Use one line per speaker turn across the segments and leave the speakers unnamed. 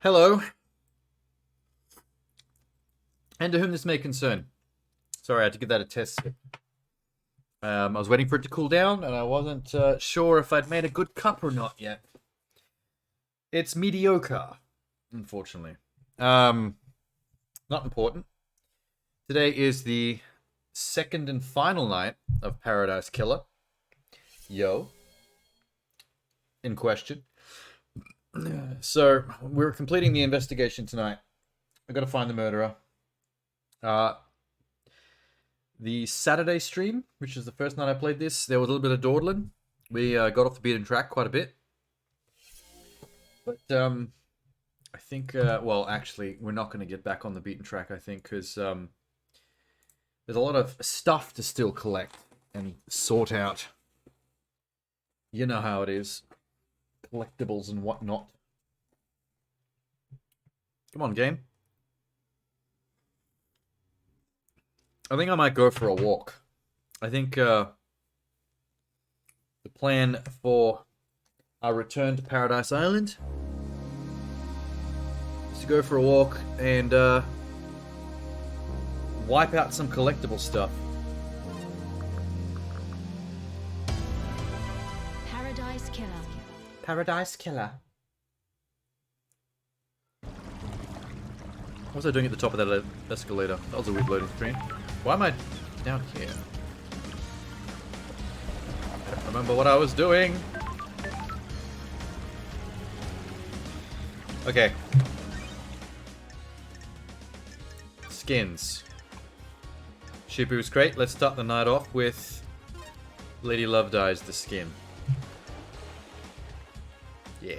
Hello, and to whom this may concern. Sorry, I had to give that a test. I was waiting for it to cool down, and I wasn't sure if I'd made a good cup or not yet. It's mediocre, unfortunately. Not important. Today is the second and final night of Paradise Killer. Yo. In question. So, we're completing the investigation tonight. I've got to find the murderer. The Saturday stream, which is the first night I played this, there was a little bit of dawdling. We got off the beaten track quite a bit. But I think, well, actually, we're not going to get back on the beaten track, I think, because there's a lot of stuff to still collect and sort out. You know how it is. Collectibles and whatnot. Come on, game. I think I might go for a walk. I think the plan for our return to Paradise Island is to go for a walk and wipe out some collectible stuff.
Paradise Killer.
Paradise Killer. What was I doing at the top of that escalator? That was a weird loading screen. Why am I down here? I don't remember what I was doing. Okay. Skins. Shibu's crate. Let's start the night off with Lady Love Dies the skin. Yeah.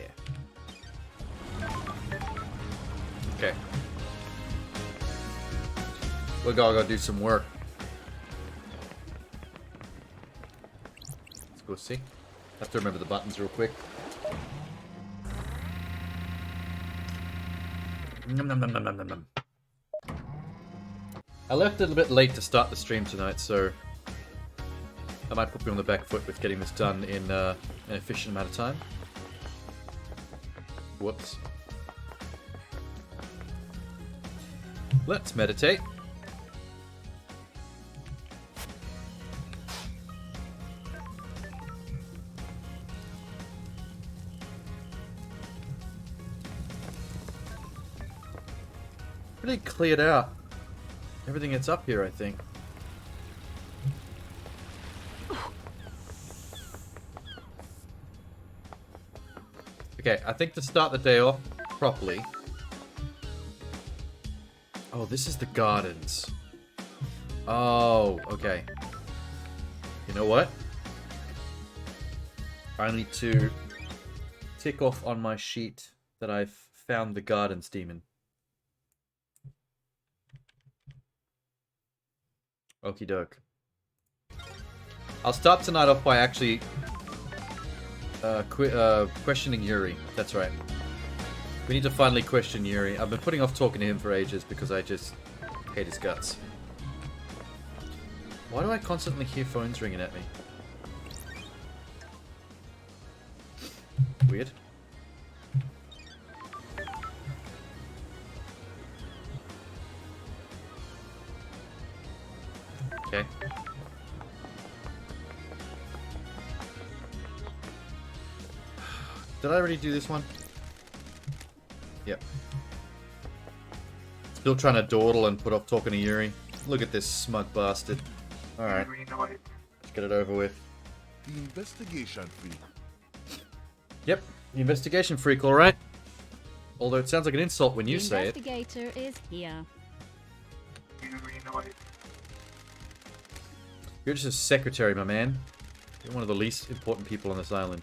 Okay. We gotta do some work. Let's go see. Have to remember the buttons real quick. Nom, nom, nom, nom, nom, nom, nom. I left a little bit late to start the stream tonight, so I might put me on the back foot with getting this done in an efficient amount of time. Whoops. Let's meditate. Pretty cleared out everything that's up here, I think. Okay, I think to start the day off properly. Oh, this is the gardens. Oh, okay. You know what? I need to tick off on my sheet that I've found the gardens demon. Okie doke. I'll start tonight off by actually questioning Yuri. That's right. We need to finally question Yuri. I've been putting off talking to him for ages because I just hate his guts. Why do I constantly hear phones ringing at me? Weird. Okay. Did I already do this one? Yep. Still trying to dawdle and put off talking to Yuri. Look at this smug bastard. Alright. Let's get it over with.
The investigation freak.
Yep. The investigation freak, alright. Although it sounds like an insult when you say it.
The investigator is here.
You're just a secretary, my man. You're one of the least important people on this island.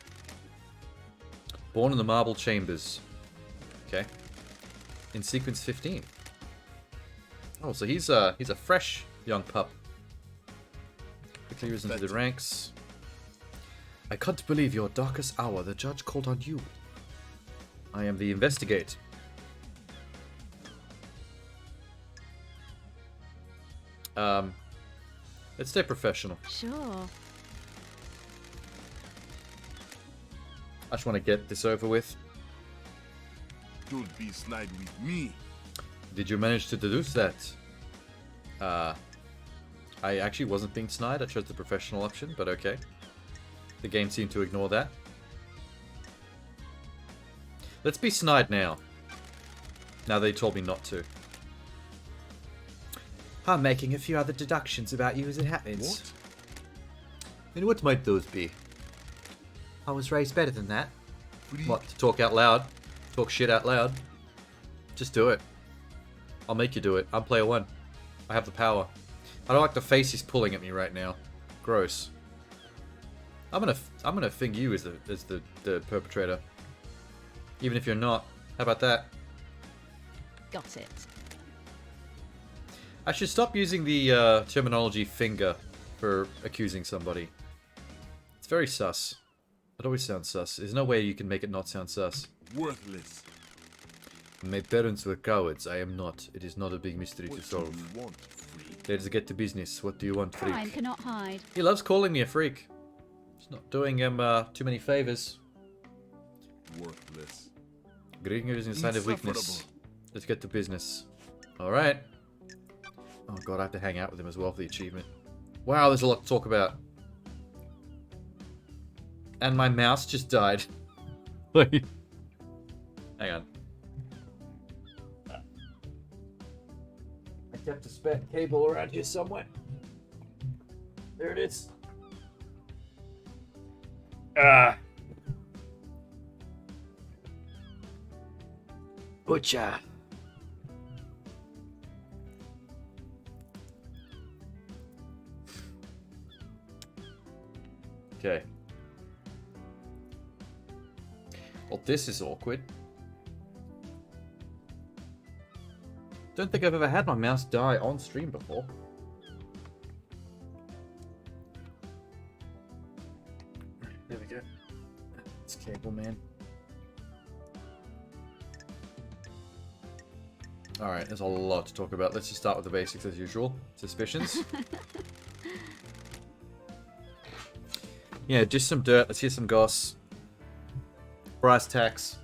Born in the marble chambers. Okay. In sequence 15. Oh, so he's a fresh young pup. Quickly risen to the ranks. I can't believe your darkest hour. The judge called on you. I am the investigate. Let's stay professional.
Sure.
I just want to get this over with.
Don't be snide with me.
Did you manage to deduce that? I actually wasn't being snide. I chose the professional option, but okay. The game seemed to ignore that. Let's be snide now. Now they told me not to. I'm making a few other deductions about you as it happens.
What?
And what might those be? I was raised better than that.
Free.
What, to talk out loud? Talk shit out loud? Just do it. I'll make you do it. I'm player one. I have the power. I don't like the face he's pulling at me right now. Gross. I'm gonna think you as the perpetrator. Even if you're not. How about that?
Got it.
I should stop using the terminology finger for accusing somebody. It's very sus. It always sounds sus. There's no way you can make it not sound sus.
Worthless.
My parents were cowards. I am not. It is not a big mystery to
What do
solve.
you want, freak?
Let's get to business. What do you want, freak?
Crime cannot hide.
He loves calling me a freak. It's not doing him too many favors.
Worthless.
Greeting is a sign of weakness.
Insufferable.
Let's get to business. Alright. Oh god, I have to hang out with him as well for the achievement. Wow, there's a lot to talk about. And my mouse just died. Wait. Hang on. I kept a spare cable around here somewhere. There it is. Ah. Butcher. Okay. Well, this is awkward. Don't think I've ever had my mouse die on stream before. There we go. It's cable, man. Alright, there's a lot to talk about. Let's just start with the basics as usual. Suspicions. Yeah, just some dirt. Let's hear some goss. Brass tacks.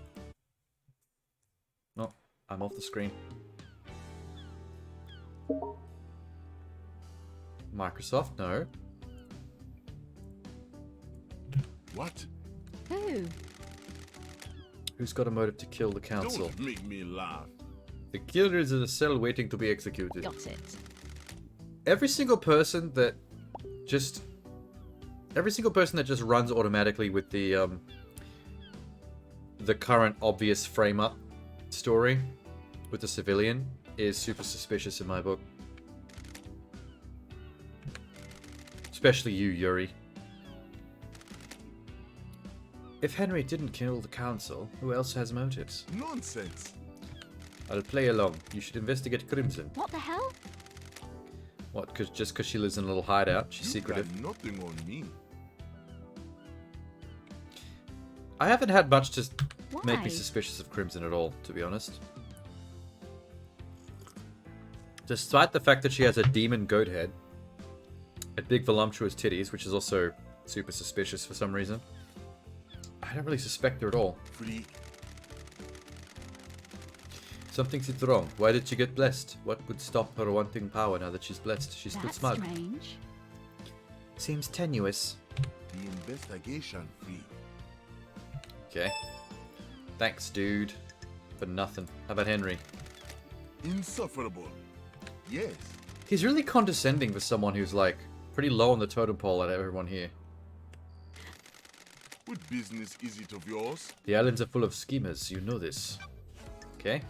Oh, I'm off the screen. Microsoft, no.
What?
Who?
Who's got a motive to kill the council?
Don't make me laugh.
The killer is in a cell waiting to be executed.
Got it.
Every single person that just runs automatically with the current obvious frame up story with the civilian is super suspicious in my book. Especially you, Yuri. If Henry didn't kill the council, who else has motives?
Nonsense.
I'll play along. You should investigate Crimson.
What the hell?
What, just because she lives in a little hideout? She's
You
secretive.
got nothing on me.
I haven't had much to make me
Why?
suspicious of Crimson at all, to be honest. Despite the fact that she has a demon goat head, and big voluptuous titties, which is also super suspicious for some reason, I don't really suspect her at all.
Freak.
Something seems wrong. Why did she get blessed? What would stop her wanting power now that she's blessed? She's still
That's
smug.
strange.
Seems tenuous.
The investigation, freak.
Okay. Thanks, dude. For nothing. How about Henry?
Insufferable. Yes.
He's really condescending for someone who's, like, pretty low on the totem pole out of everyone here.
What business is it of yours?
The islands are full of schemers. You know this. Okay.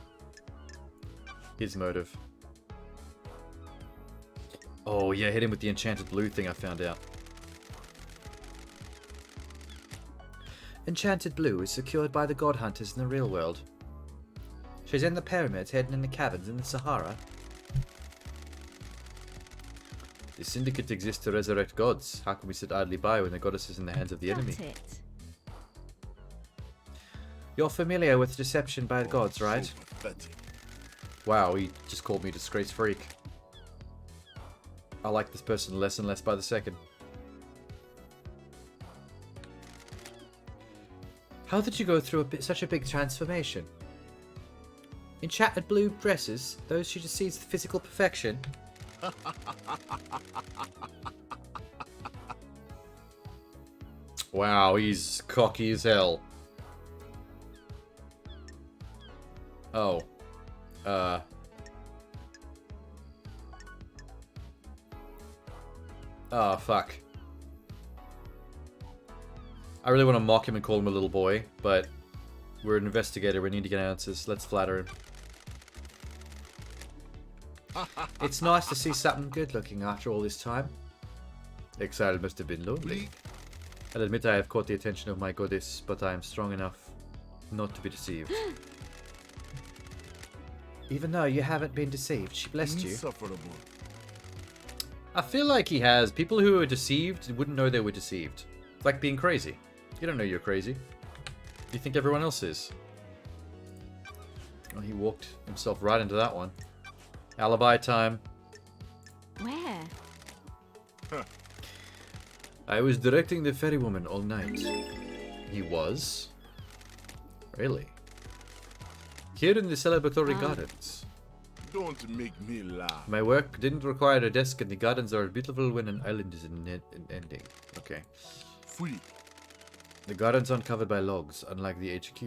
His motive. Oh, yeah, hit him with the enchanted blue thing I found out. Enchanted blue is secured by the god hunters in the real world. She's in the pyramids, hidden in the caverns in the Sahara. The syndicate exists to resurrect gods. How can we sit idly by when the goddess is in the hands of the
Got
enemy?
it.
You're familiar with deception by the gods, right?
So pathetic.
Wow, he just called me disgraced freak. I like this person less and less by the second. How did you go through such a big transformation? Enchanted blue dresses, those she just sees physical perfection. Wow, he's cocky as hell. Oh. Oh, fuck. I really want to mock him and call him a little boy, but we're an investigator, we need to get answers. Let's flatter him. It's nice to see something good looking after all this time. Exile must have been lonely. I'll admit I have caught the attention of my goddess, but I am strong enough not to be deceived. Even though you haven't been deceived, she blessed you.
Insufferable.
I feel like he has. People who are deceived wouldn't know they were deceived. It's like being crazy. You don't know you're crazy. You think everyone else is. Well, he walked himself right into that one. Alibi time.
Where?
I was directing the ferrywoman all night. He was? Really? Here in the celebratory gardens.
Don't make me laugh.
My work didn't require a desk and the gardens are beautiful when an island is an ending. Okay.
Freak.
The gardens aren't covered by logs, unlike the HQ.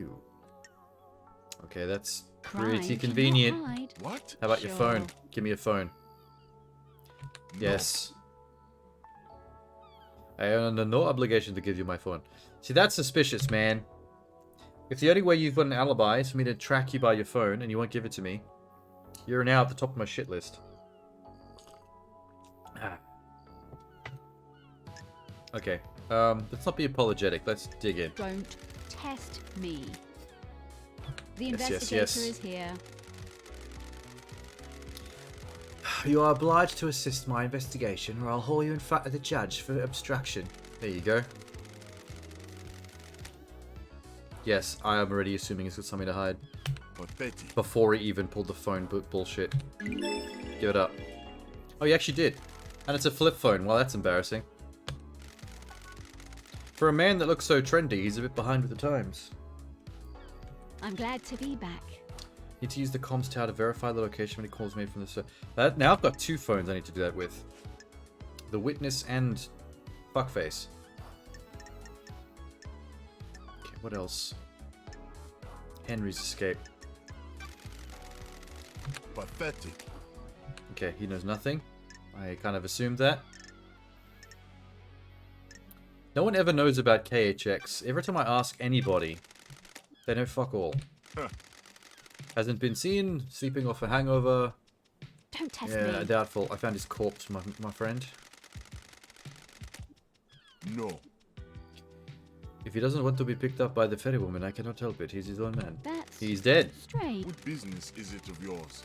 Okay, that's pretty
Cry,
convenient.
cannot hide.
What?
How about your phone?
Sure.
Give me a phone.
No.
Yes. I am under no obligation to give you my phone. See, that's suspicious, man. If the only way you've got an alibi is for me to track you by your phone and you won't give it to me, you're now at the top of my shit list. Ah. Okay. Let's not be apologetic. Let's dig in.
Don't test me. The
Yes, yes,
investigator
yes.
is here.
You are obliged to assist my investigation, or I'll haul you in front of the judge for obstruction. There you go. Yes, I am already assuming he's got something to hide.
Pathetic.
Before he even pulled the phone bullshit. Give it up. Oh, he actually did. And it's a flip phone. Well, that's embarrassing. For a man that looks so trendy, he's a bit behind with the times.
I'm glad to be back.
Need to use the comms tower to verify the location when he calls me from the now I've got two phones I need to do that with. The witness and fuckface. Okay, what else? Henry's escape.
Pathetic.
Okay, he knows nothing. I kind of assumed that. No one ever knows about KHX. Every time I ask anybody, they know fuck all.
Huh.
Hasn't been seen, sleeping off a hangover.
Don't test
Yeah,
me.
doubtful. I found his corpse, my friend.
No.
If he doesn't want to be picked up by the ferrywoman, I cannot help it. He's his own man.
That's
He's dead.
strange.
What business is it of yours?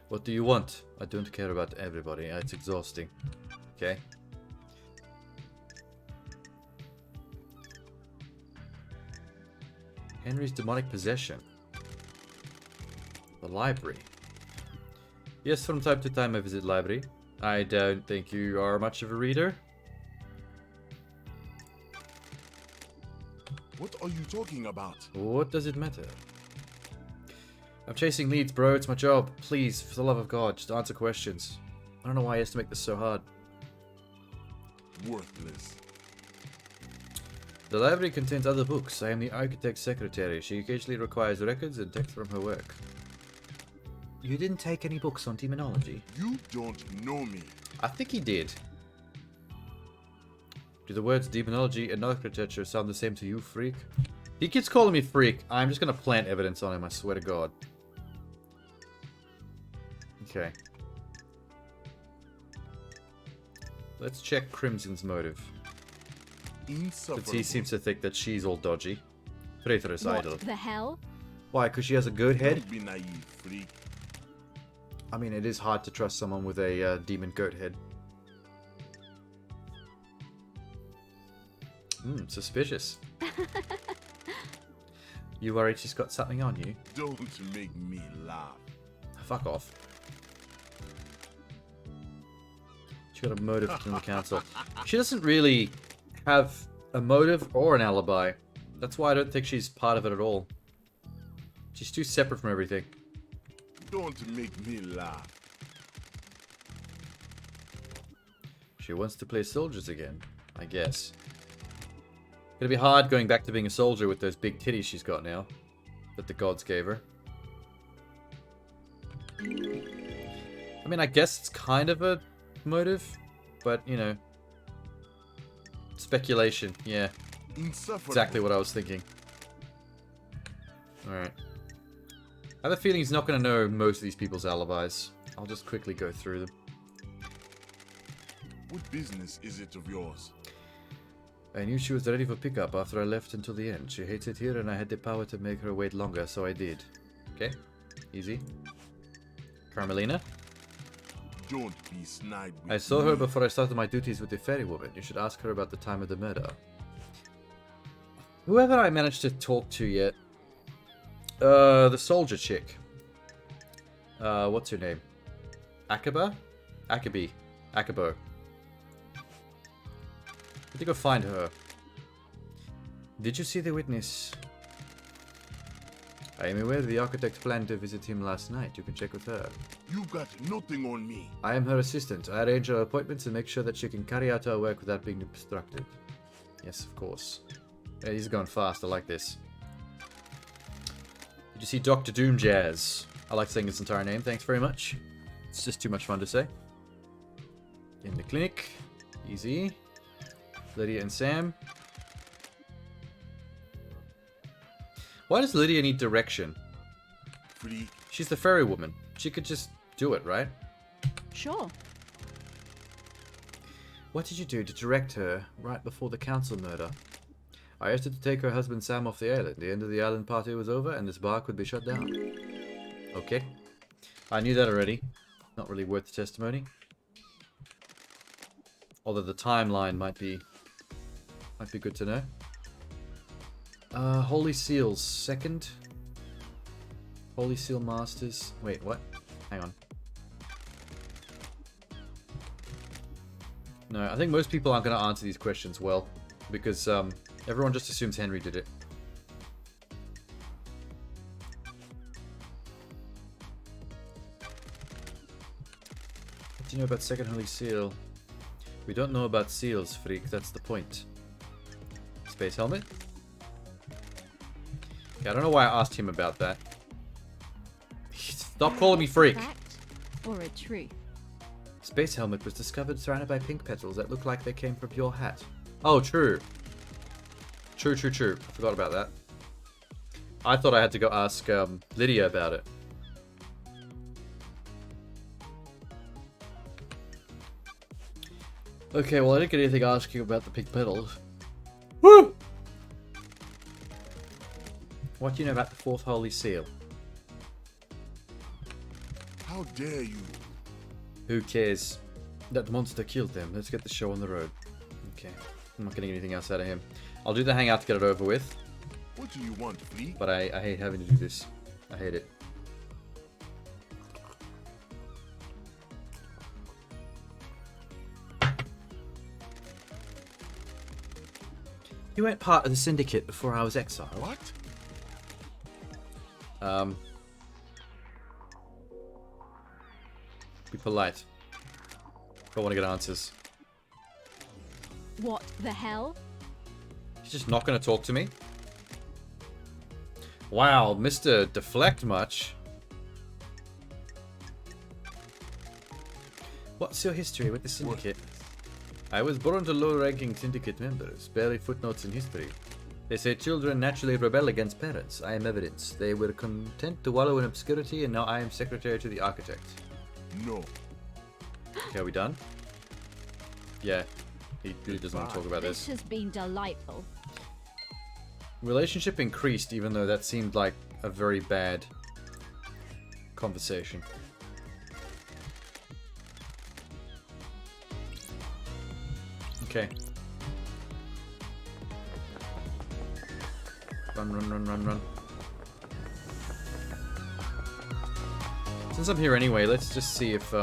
What do you want? I don't care about everybody. It's exhausting. Okay. Henry's demonic possession. The library. Yes, from time to time I visit library. I don't think you are much of a reader.
What are you talking about?
What does it matter? I'm chasing leads, bro. It's my job. Please, for the love of God, just answer questions. I don't know why he has to make this so hard.
Worthless.
The library contains other books. I am the architect's secretary. She occasionally requires records and text from her work. You didn't take any books on demonology?
You don't know me.
I think he did. Do the words demonology and architecture sound the same to you, freak? He keeps calling me freak. I'm just gonna plant evidence on him, I swear to God. Okay. Let's check Crimson's motive.
Insufferable.
Because he seems to think that she's all dodgy. Traitorous idol.
What the hell?
Why? Because she has a goat head?
Don't be naive, freak.
I mean, it is hard to trust someone with a demon goat head. Suspicious. You worried she's got something on you?
Don't make me laugh.
Fuck off. She got a motive to kill the council. She doesn't really have a motive or an alibi. That's why I don't think she's part of it at all. She's too separate from everything.
Don't make me laugh.
She wants to play soldiers again, I guess. Gonna be hard going back to being a soldier with those big titties she's got now. That the gods gave her. I mean, I guess it's kind of a motive, but, you know. Speculation, yeah. Exactly what I was thinking. Alright. I have a feeling he's not going to know most of these people's alibis. I'll just quickly go through them.
What business is it of yours?
I knew she was ready for pickup after I left until the end. She hates it here and I had the power to make her wait longer, so I did. Okay. Easy. Carmelina?
Don't be snide with
I saw her
me.
before I started my duties with the ferrywoman. You should ask her about the time of the murder. Who haven't I managed to talk to yet? The soldier chick. What's her name? Akaba? Akabi. Akabo. I think I'll find her. Did you see the witness? I am aware the architect planned to visit him last night. You can check with her.
You got nothing on me.
I am her assistant. I arrange her appointments and make sure that she can carry out her work without being obstructed. Yes, of course. Yeah, he's going fast. I like this. Did you see Dr. Doom Jazz? I like saying his entire name. Thanks very much. It's just too much fun to say. In the clinic. Easy. Lydia and Sam. Why does Lydia need direction?
Freak.
She's the ferry woman. She could just do it, right?
Sure.
What did you do to direct her right before the council murder? I asked her to take her husband Sam off the island. The end of the island party was over and this bar could be shut down. Okay. I knew that already. Not really worth the testimony. Although the timeline might be good to know. Holy Seals, second. Holy Seal Masters. Wait, what? Hang on. No, I think most people aren't going to answer these questions well. Because everyone just assumes Henry did it. What do you know about second Holy Seal? We don't know about seals, freak. That's the point. Space helmet? Yeah, I don't know why I asked him about that. Stop calling me freak.
Fact or a truth?
Space helmet was discovered surrounded by pink petals that look like they came from your hat. Oh, true. True. I forgot about that. I thought I had to go ask Lydia about it. Okay, well I didn't get anything asking about the pink petals. Woo! What do you know about the fourth Holy Seal?
How dare you?
Who cares? That monster killed them. Let's get the show on the road. Okay. I'm not getting anything else out of him. I'll do the hangout to get it over with.
What do you want, Flea?
But I hate having to do this. I hate it. You weren't part of the syndicate before I was exiled.
What?
Be polite. Don't want to get answers.
What the hell?
He's just not going to talk to me? Wow, Mr. Deflect much. What's your history with the syndicate? I was born to low-ranking syndicate members, barely footnotes in history. They say children naturally rebel against parents. I am evidence. They were content to wallow in obscurity, and now I am secretary to the architect.
No.
Okay, are we done? Yeah, he really doesn't want to talk about
This
this.
has been delightful.
Relationship increased, even though that seemed like a very bad conversation. Okay. Run. Since I'm here anyway, let's just see if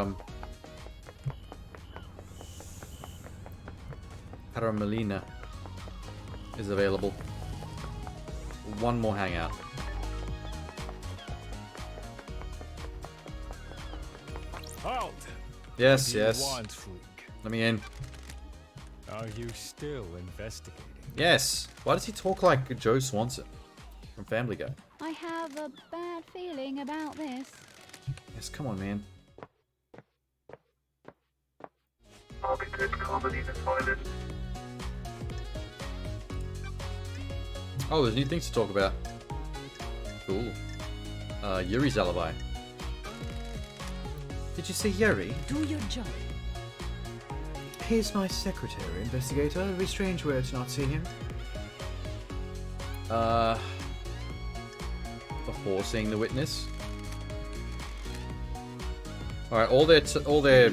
Melina is available. One more hangout.
Halt!
Yes,
What do you
yes.
want, freak?
Let me in.
Are you still investigating?
Yes. Why does he talk like Joe Swanson from Family Guy?
I have a bad feeling about this.
Yes, come on, man.
All the good comedy that's toilet.
Oh, there's new things to talk about. Cool. Yuri's alibi. Did you see Yuri?
Do your job.
He's my secretary, investigator. It'd be strange were to not see him. Before seeing the witness. Alright, all their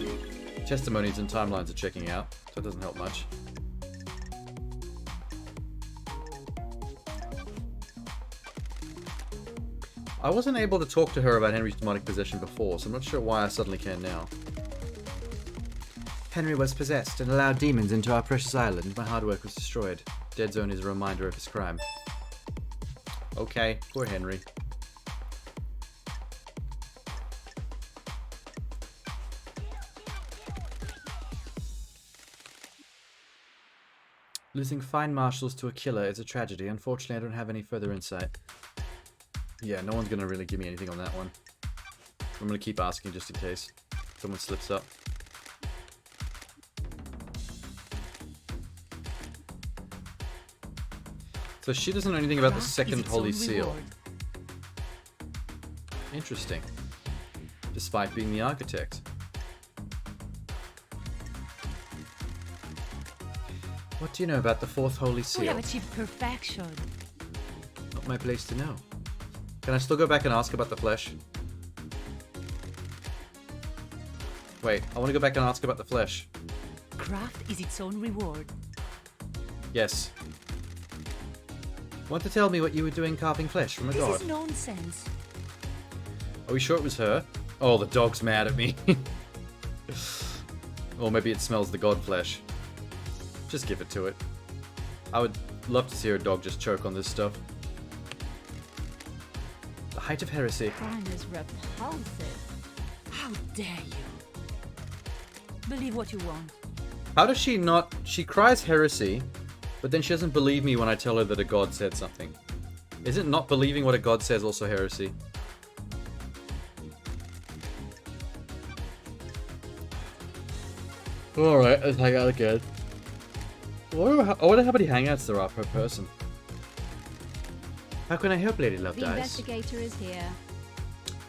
testimonies and timelines are checking out, so it doesn't help much. I wasn't able to talk to her about Henry's demonic possession before, so I'm not sure why I suddenly can now. Henry was possessed and allowed demons into our precious island. My hard work was destroyed. Dead Zone is a reminder of his crime. Okay, poor Henry. Losing fine marshals to a killer is a tragedy. Unfortunately, I don't have any further insight. Yeah, no one's gonna really give me anything on that one. I'm gonna keep asking just in case someone slips up. So she doesn't know anything about the
Craft is
second
its
Holy
own
Seal.
reward.
Interesting. Despite being the architect. What do you know about the fourth Holy
We
Seal?
have achieved perfection.
Not my place to know. Can I still go back and ask about the flesh? Wait, I want to go back and ask about the flesh.
Craft is its own reward.
Yes. Want to tell me what you were doing carving flesh from a
This
god?
is nonsense.
Are we sure it was her? Oh, the dog's mad at me. Or maybe it smells the god flesh. Just give it to it. I would love to see her dog just choke on this stuff. The height of heresy.
Crime is repulsive.
How dare you? Believe what you want.
How does she not... She cries heresy, but then she doesn't believe me when I tell her that a god said something. Isn't not believing what a god says also heresy? Alright, let's hang out again. I wonder how many hangouts there are per person. How can I help, Lady Love
The
Dice?
investigator is here.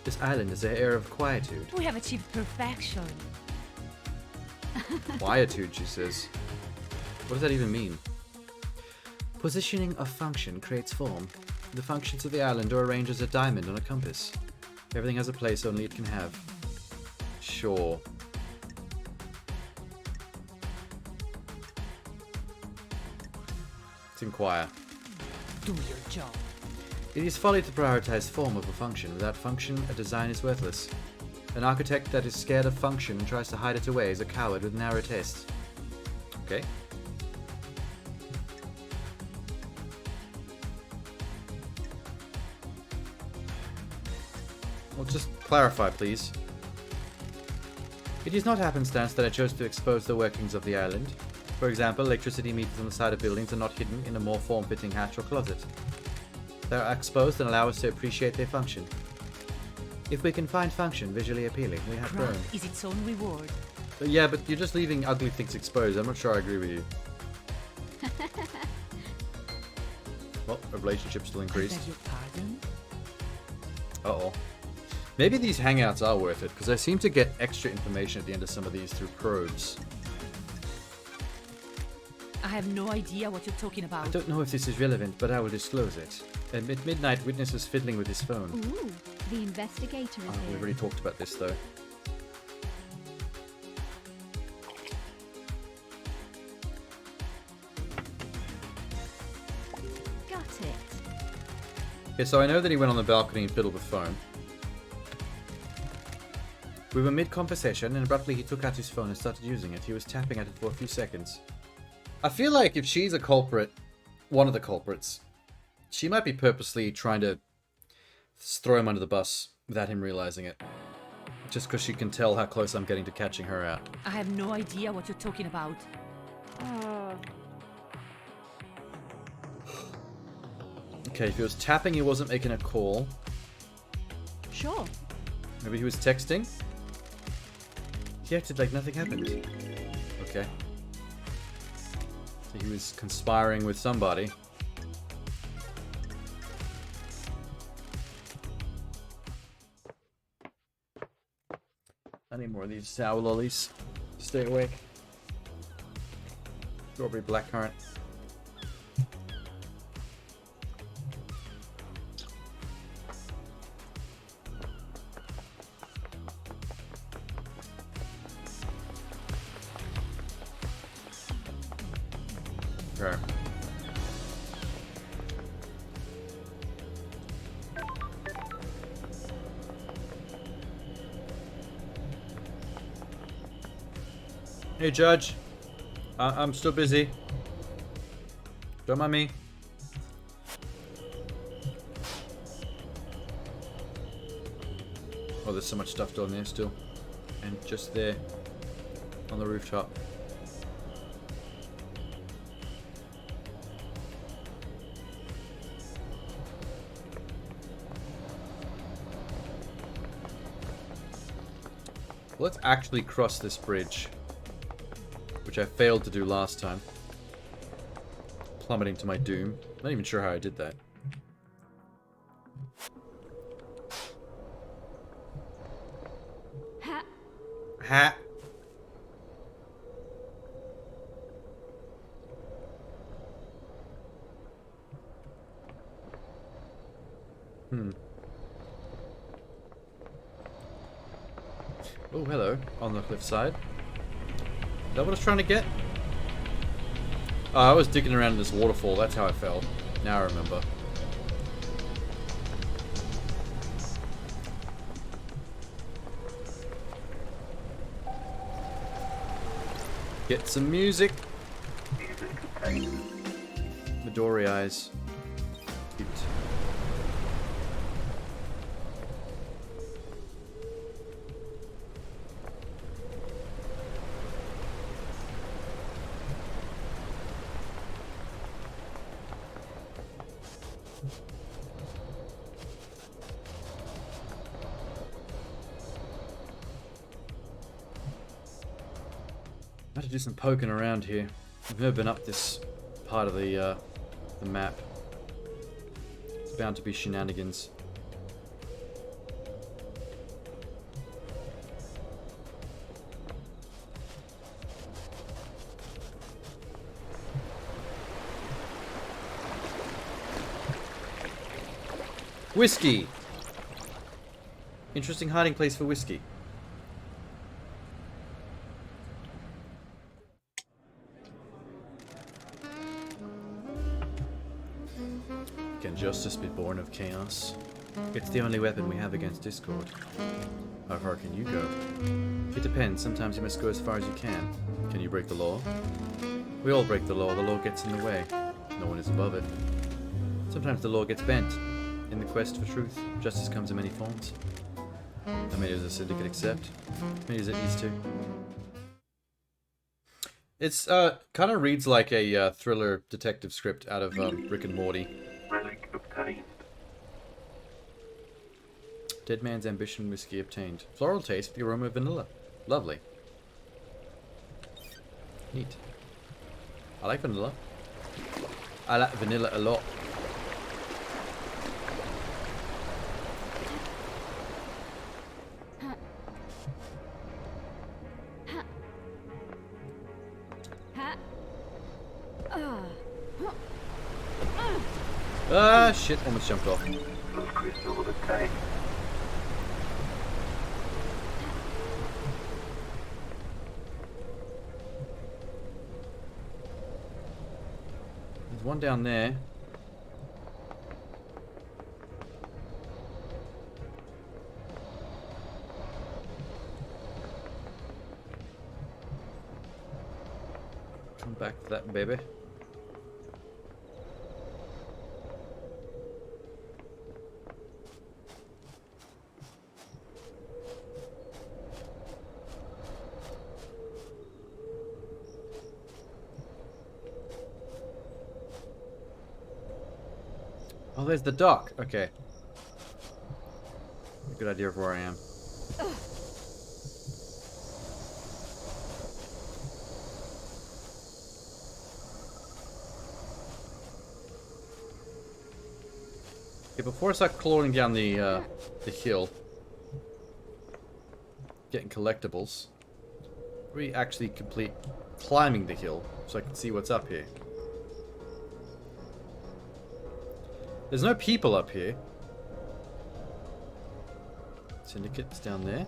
This island is an air of quietude.
We have achieved perfection.
Quietude, she says. What does that even mean? Positioning of function creates form. The functions of the island are arranged as a diamond on a compass. Everything has a place only it can have. Sure. Let's inquire.
Do your job.
It is folly to prioritize form over function. Without function, a design is worthless. An architect that is scared of function and tries to hide it away is a coward with narrow tastes. Okay. Well, just clarify, please. It is not happenstance that I chose to expose the workings of the island. For example, electricity meters on the side of buildings are not hidden in a more form-fitting hatch or closet. They are exposed and allow us to appreciate their function. If we can find function visually appealing, we have grown.
Craft is its own reward.
Yeah, but you're just leaving ugly things exposed. I'm not sure I agree with you. Well, our relationship still
I
increased.
beg your pardon?
Uh-oh. Maybe these hangouts are worth it, because I seem to get extra information at the end of some of these through probes.
I have no idea what you're talking about.
I don't know if this is relevant, but I will disclose it. At midnight, witness was fiddling with his phone.
Ooh, the investigator is
Oh,
here.
we've already talked about this, though.
Got it.
Okay, so I know that he went on the balcony and fiddled with phone. We were mid-conversation, and abruptly he took out his phone and started using it. He was tapping at it for a few seconds. I feel like if she's a culprit, one of the culprits. She might be purposely trying to throw him under the bus without him realizing it. Just because she can tell how close I'm getting to catching her out.
I have no idea what you're talking about.
Okay, if he was tapping, he wasn't making a call.
Sure.
Maybe he was texting? He acted like nothing happened. Okay. So he was conspiring with somebody. I need more of these sour lollies. Stay awake. Strawberry blackcurrant. Okay. Hey, Judge. I'm still busy. Don't mind me. Oh, there's so much stuff down there still. And just there. On the rooftop. Let's actually cross this bridge. Which I failed to do last time. Plummeting to my doom. Not even sure how I did that.
Ha.
Ha! Oh, hello. On the cliffside. Is that what I was trying to get? Oh, I was digging around in this waterfall. That's how I fell. Now I remember. Get some music.
Music obtained.
Midori eyes. Cute. I have to do some poking around here. I've never been up this part of the map. It's bound to be shenanigans. Whiskey! Interesting hiding place for whiskey. Can justice be born of chaos? It's the only weapon we have against discord. How far can you go? It depends. Sometimes you must go as far as you can. Can you break the law? We all break the law. The law gets in the way. No one is above it. Sometimes the law gets bent. In the quest for truth, justice comes in many forms. How many does the syndicate accept? Many as it needs to. It's kind of reads like a thriller detective script out of Rick and Morty.
Relic obtained.
Dead man's ambition whiskey obtained. Floral taste with the aroma of vanilla. Lovely. Neat. I like vanilla. I like vanilla a lot. Ah, shit, almost jumped off.
Plus crystal obtained.
There's one down there. Come back to that baby. Oh, there's the dock. Okay. Good idea of where I am. Okay, before I start clawing down the hill, getting collectibles, we actually complete climbing the hill so I can see what's up here. There's no people up here. Syndicate's down there.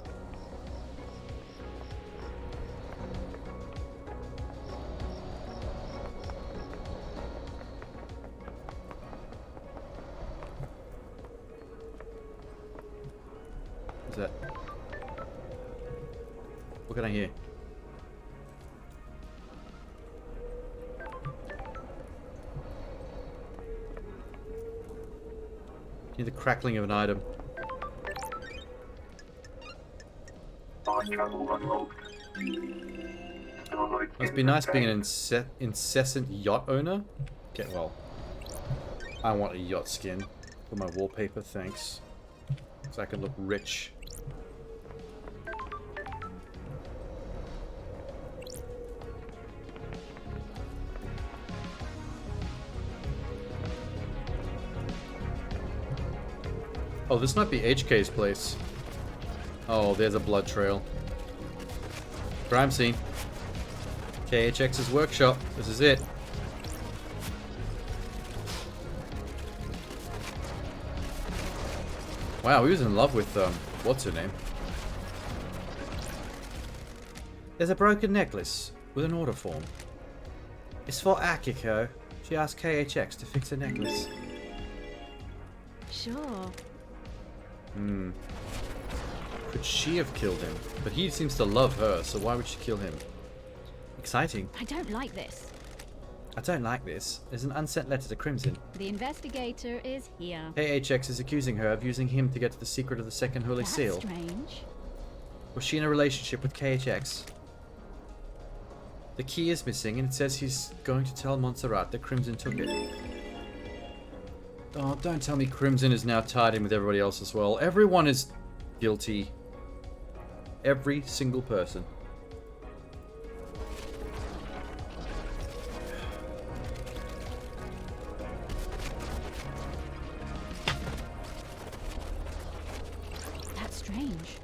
What's that? What can I hear? Hear the crackling of an item.
Fine travel unlocked.
Must be nice being an incessant yacht owner. Okay, well, I want a yacht skin for my wallpaper, thanks. So I can look rich. Oh, this might be HK's place. Oh, there's a blood trail. Crime scene. KHX's workshop. This is it. Wow, he was in love with, what's her name? There's a broken necklace with an order form. It's for Akiko. She asked KHX to fix her necklace.
Sure.
Hmm. Could she have killed him? But he seems to love her, so why would she kill him? Exciting.
I don't like this.
I don't like this. There's an unsent letter to Crimson.
The investigator is here.
KHX is accusing her of using him to get to the secret of the second Holy
That's
Seal.
strange.
Was she in a relationship with KHX? The key is missing, and it says he's going to tell Montserrat that Crimson took it. Oh, don't tell me Crimson is now tied in with everybody else as well. Everyone is guilty. Every single person.
That's strange.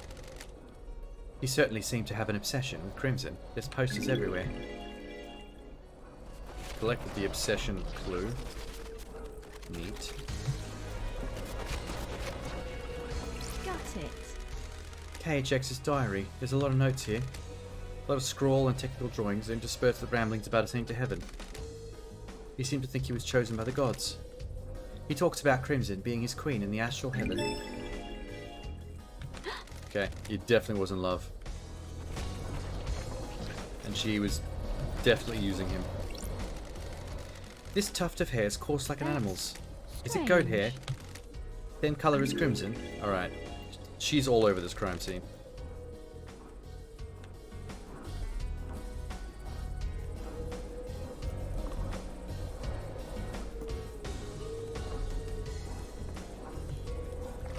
He certainly seemed to have an obsession with Crimson. There's posters everywhere. Collected the obsession clue. Neat.
Got it.
KHX's diary. There's a lot of notes here. A lot of scrawl and technical drawings interspersed with ramblings about ascending to heaven. He seemed to think he was chosen by the gods. He talks about Crimson being his queen in the astral heaven. Okay, he definitely was in love. And she was definitely using him. This tuft of hair is coarse like an animal's. Is it goat hair? Then colour is crimson. Alright. She's all over this crime scene.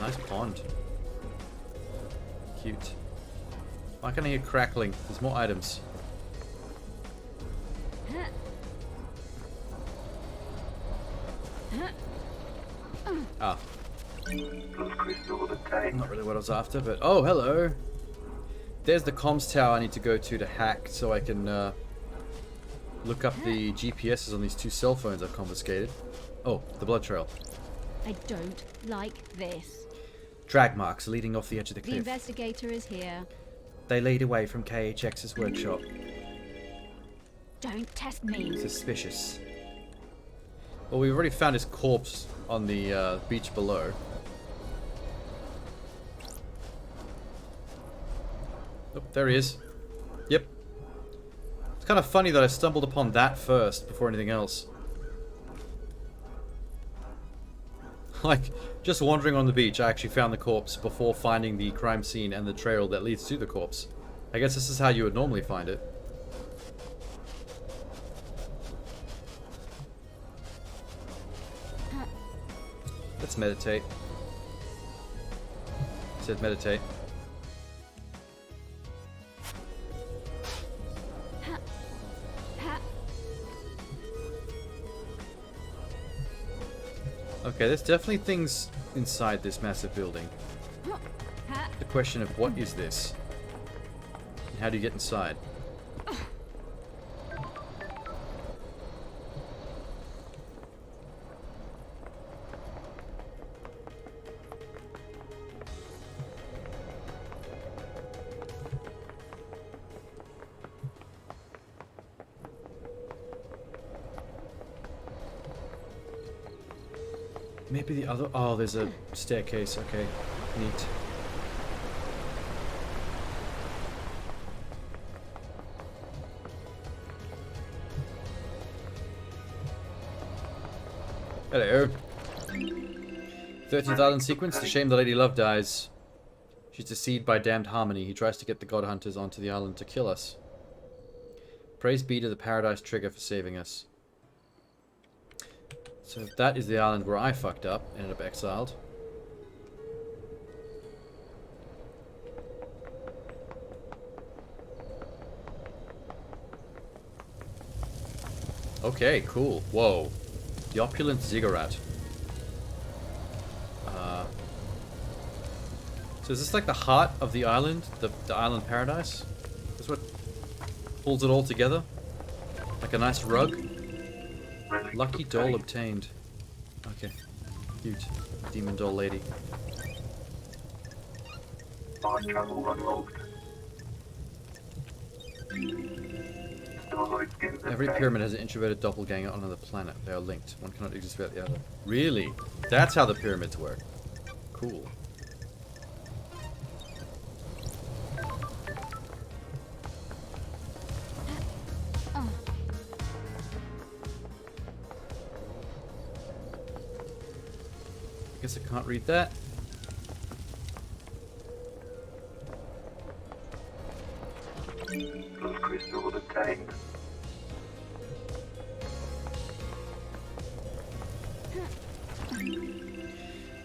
Nice pond. Cute. Why can't I hear crackling? There's more items. Ah.
Plus crystal obtained.
Not really what I was after, but... Oh, hello! There's the comms tower I need to go to hack so I can look up the GPSs on these two cell phones I've confiscated. Oh, the blood trail.
I don't like this.
Drag marks leading off the edge of the
The
cliff.
investigator is here.
They lead away from KHX's workshop.
Don't test me.
Suspicious. Well, we've already found his corpse on the beach below. Oh, there he is. Yep. It's kind of funny that I stumbled upon that first before anything else. Like, just wandering on the beach, I actually found the corpse before finding the crime scene and the trail that leads to the corpse. I guess this is how you would normally find it. meditate. It said meditate. Okay, there's definitely things inside this massive building. The question of what is this? And how do you get inside? Maybe the other... Oh, there's a staircase. Okay. Neat. Hello. 13th Island sequence. It's a shame the Lady Love dies. She's deceived by damned Harmony. He tries to get the God Hunters onto the island to kill us. Praise be to the Paradise Trigger for saving us. So that is the island where I fucked up, ended up exiled. Okay, cool. Whoa. The opulent ziggurat. So is this like the heart of the island? The island paradise? That's what pulls it all together? Like a nice rug? Lucky doll obtained. Okay. Cute. Demon doll lady.
Time travel unlocked. Still avoid getting the
Every
tank.
pyramid has an introverted doppelganger on another planet. They are linked. One cannot exist without the other. Really? That's how the pyramids work. Cool. I guess I can't read that.
Plus crystal obtained.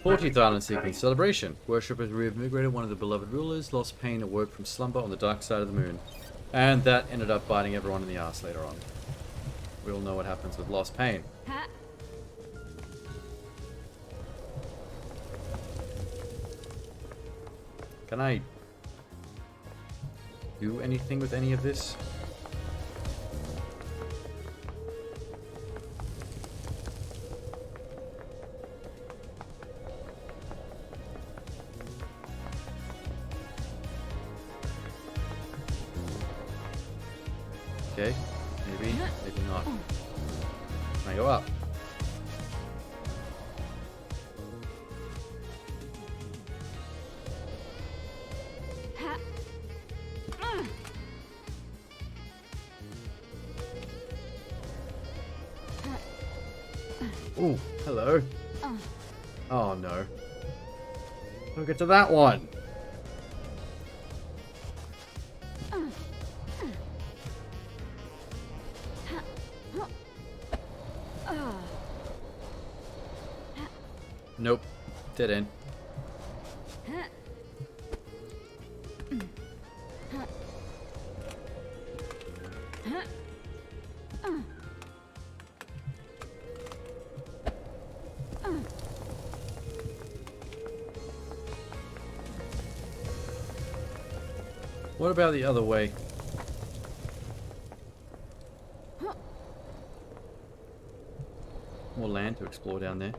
Fourteenth Island sequence celebration. Worshippers reinvigorated one of the beloved rulers. Lost pain awoke from slumber on the dark side of the moon, and that ended up biting everyone in the ass later on. We all know what happens with lost pain. Can I do anything with any of this? Okay, maybe, maybe not. Can I go up? Ooh, hello. Oh no. Don't get to that one. Nope. Dead end. What about the other way? More land to explore down there.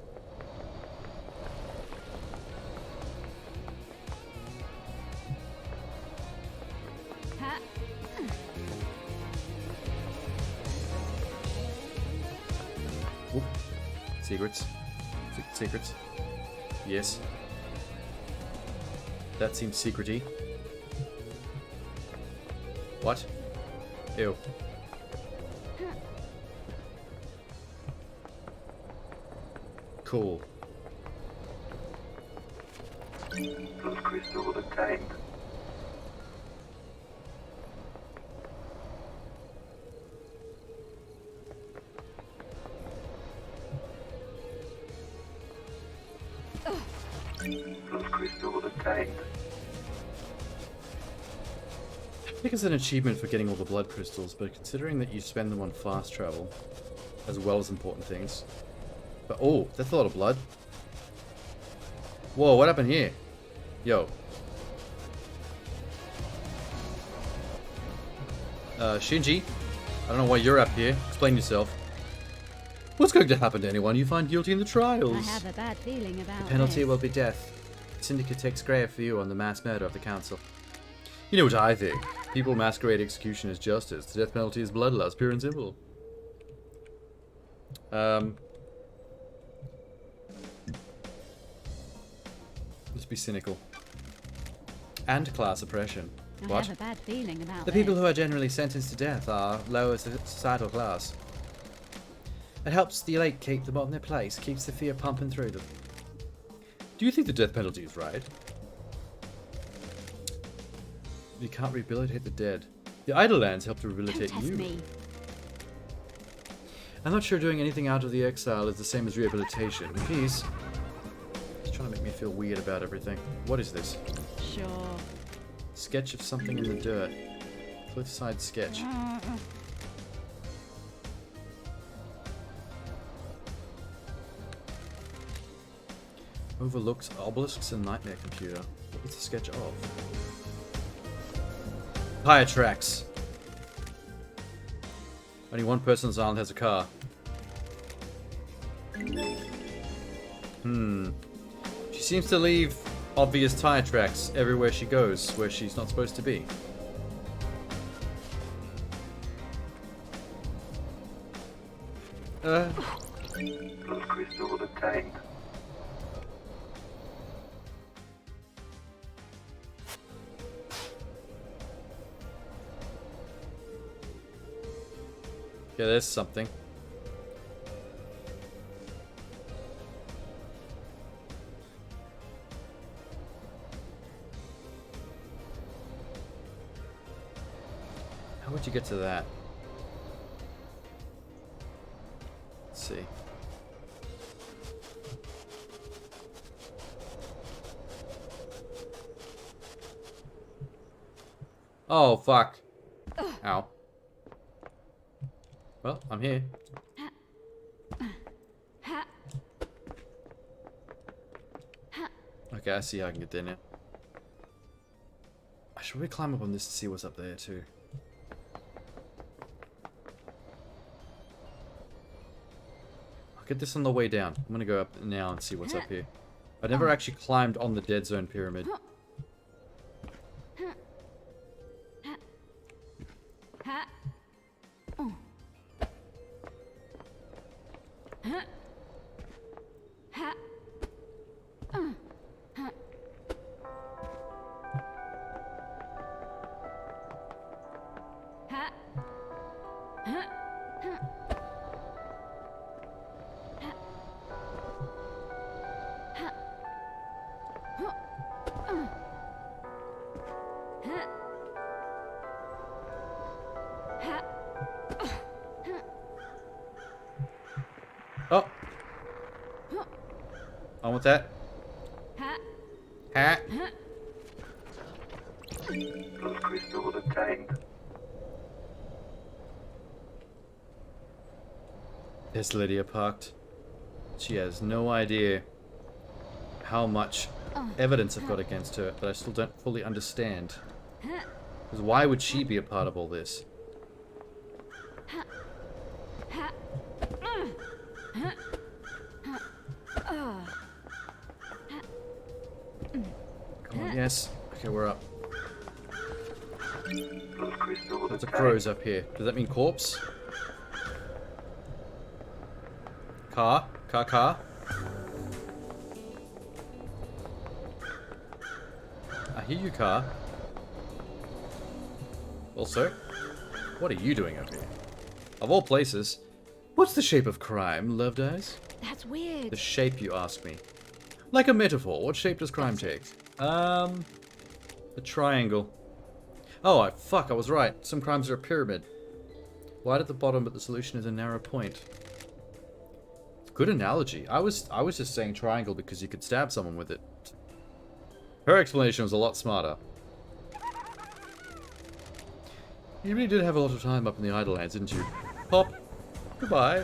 Oop. Secrets. Secrets. Yes. That seems secrety. What? Ew. Cool.
Plus crystal obtained. Blood crystal obtained.
I think it's an achievement for getting all the blood crystals, but considering that you spend them on fast travel, as well as important things. But oh, that's a lot of blood. Whoa, what happened here? Yo. Shinji, I don't know why you're up here. Explain yourself. What's going to happen to anyone you find guilty in the trials?
I have a bad feeling about
The penalty
this.
will be death. The Syndicate takes grave view on the mass murder of the Council. You know what I think. People masquerade execution as justice. The death penalty is bloodlust, pure and simple. Let's be cynical. And class oppression.
I
What?
have a bad feeling about
The
this.
people who are generally sentenced to death are lower societal class. It helps the elite keep them on their place, keeps the fear pumping through them. Do you think the death penalty is right? You can't rehabilitate the dead. The Idle Lands help to
Don't
rehabilitate
test
you.
me.
I'm not sure doing anything out of the exile is the same as rehabilitation. Please. He's trying to make me feel weird about everything. What is this?
Sure.
Sketch of something in the dirt. Cliffside sketch. Overlooks obelisks and nightmare computer. What is the sketch of? Tire tracks. Only one person on this island has a car. She seems to leave obvious tire tracks everywhere she goes, where she's not supposed to be.
Blood crystal obtained.
Yeah, there's something. How would you get to that? Let's see. Oh, fuck. Ow. Well, I'm here. Okay, I see how I can get there now. I should really climb up on this to see what's up there too. I'll get this on the way down. I'm gonna go up now and see what's up here. I never actually climbed on the Dead Zone pyramid. Oh! On with that. Hat.
Blood crystal obtained.
There's Lydia parked. She has no idea how much evidence I've got against her that I still don't fully understand. Because why would she be a part of all this? Come on, yes. Okay, we're up.
Blood crystal
Lots of
obtained.
crows up here. Does that mean corpse? Car? Car? I hear you, car. Well, sir, what are you doing up here? Of all places, what's the shape of crime, Loved Eyes?
That's weird.
The shape, you ask me. Like a metaphor, what shape does crime take? A triangle. Oh, fuck, I was right. Some crimes are a pyramid. Wide at the bottom, but the solution is a narrow point. Good analogy. I was just saying triangle because you could stab someone with it. Her explanation was a lot smarter. You really did have a lot of time up in the Idlelands, didn't you? Pop. Goodbye.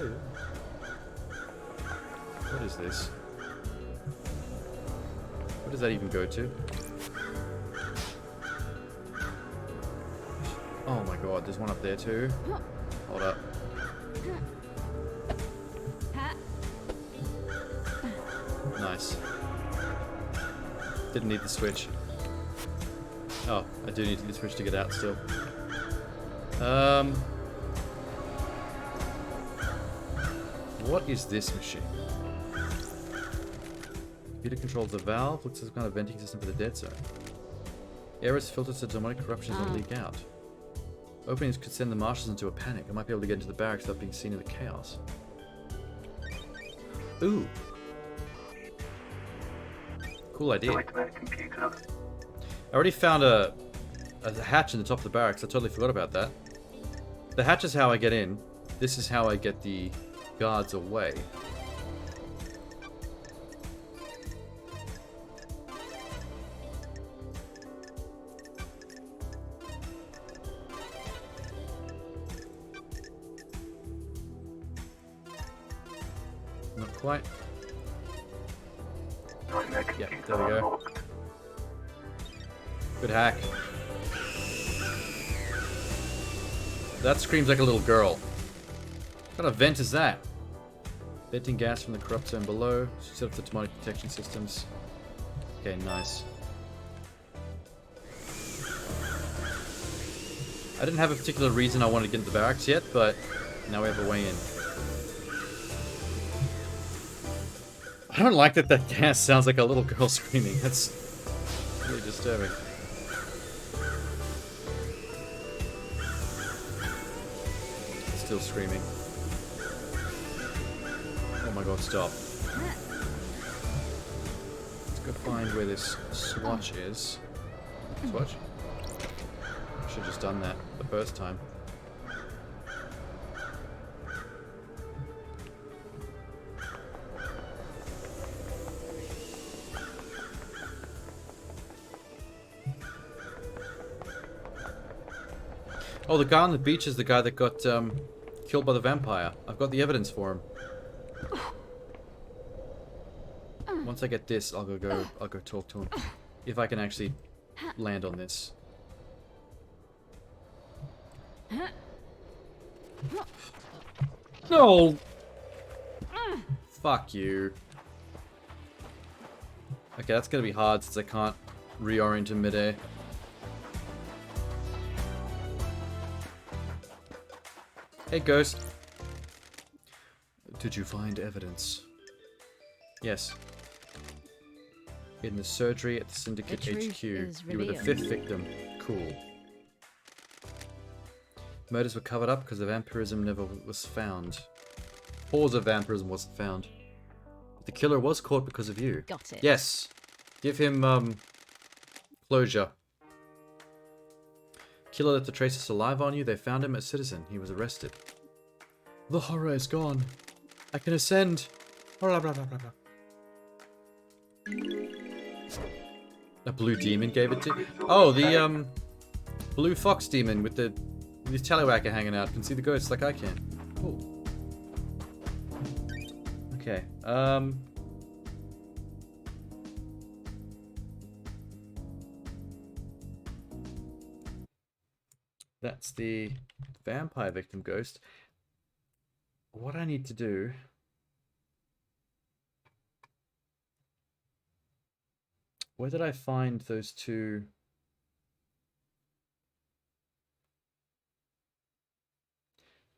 What is this? What does that even go to? Oh my god, there's one up there too. Hold up. Nice. Didn't need the switch. Oh, I do need the switch to get out still. What is this machine? Computer controls the valve. Looks like some kind of venting system for the dead zone. Air is filtered so demonic corruptions don't leak out. Openings could send the marshals into a panic. I might be able to get into the barracks without being seen in the chaos. Ooh. Cool idea.
Nightmare computer.
I already found a hatch in the top of the barracks. I totally forgot about that. The hatch is how I get in. This is how I get the guards away. Not quite.
Nightmare
Yeah,
computer
there we go.
unlocked.
Good hack. That screams like a little girl. What kind of vent is that? Venting gas from the corrupt zone below. Set up the demonic detection systems. Okay, nice. I didn't have a particular reason I wanted to get into the barracks yet, but now we have a way in. I don't like that gas sounds like a little girl screaming. That's really disturbing. Still screaming. Oh my god, stop. Let's go find where this swatch is. Swatch? Should have just done that the first time. Oh, the guy on the beach is the guy that got killed by the vampire. I've got the evidence for him. Once I get this, I'll go talk to him. If I can actually land on this. No! Fuck you. Okay, that's gonna be hard since I can't reorient in midair. Hey, Ghost. Did you find evidence? Yes. In the surgery at the Syndicate
The truth
HQ.
is
You were the
revealed.
5th victim. Cool. Murders were covered up because the vampirism never was found. Cause of vampirism wasn't found. But the killer was caught because of you.
Got it.
Yes. Give him, closure. Killer left the traces alive on you. They found him a citizen. He was arrested. The horror is gone. I can ascend. Blah, blah, blah, blah, blah. A blue demon gave it to. Oh, the blue fox demon with the tallywhacker hanging out can see the ghosts like I can. Cool. Okay. That's the vampire victim ghost. What I need to do... Where did I find those two?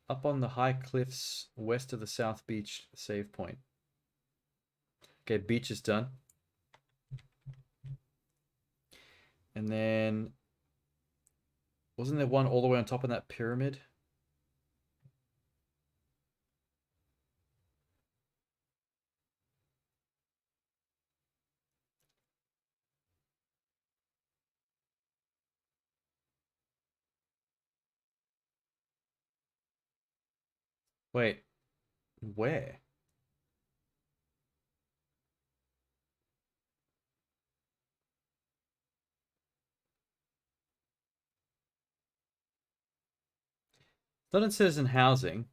Up on the high cliffs west of the South Beach save point. Okay, beach is done. And then... Wasn't there one all the way on top of that pyramid? Wait, where? London citizen housing.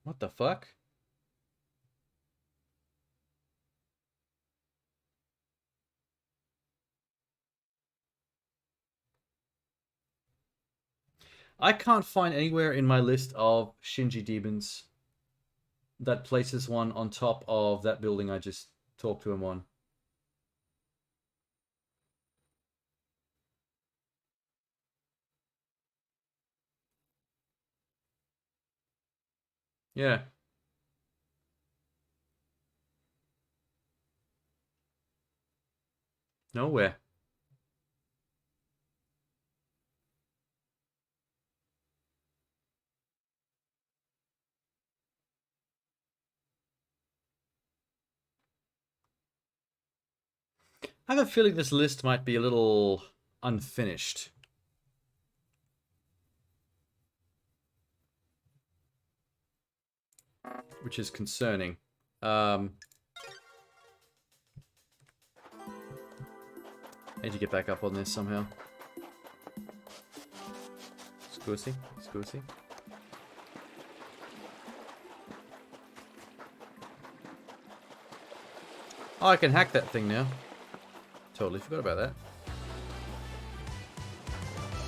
What the fuck? I can't find anywhere in my list of Shinji demons that places one on top of that building I just talked to him on. Yeah. Nowhere. I have a feeling this list might be a little unfinished. Which is concerning. I need to get back up on this somehow. Scusi, scusi. Oh, I can hack that thing now. Totally forgot about that.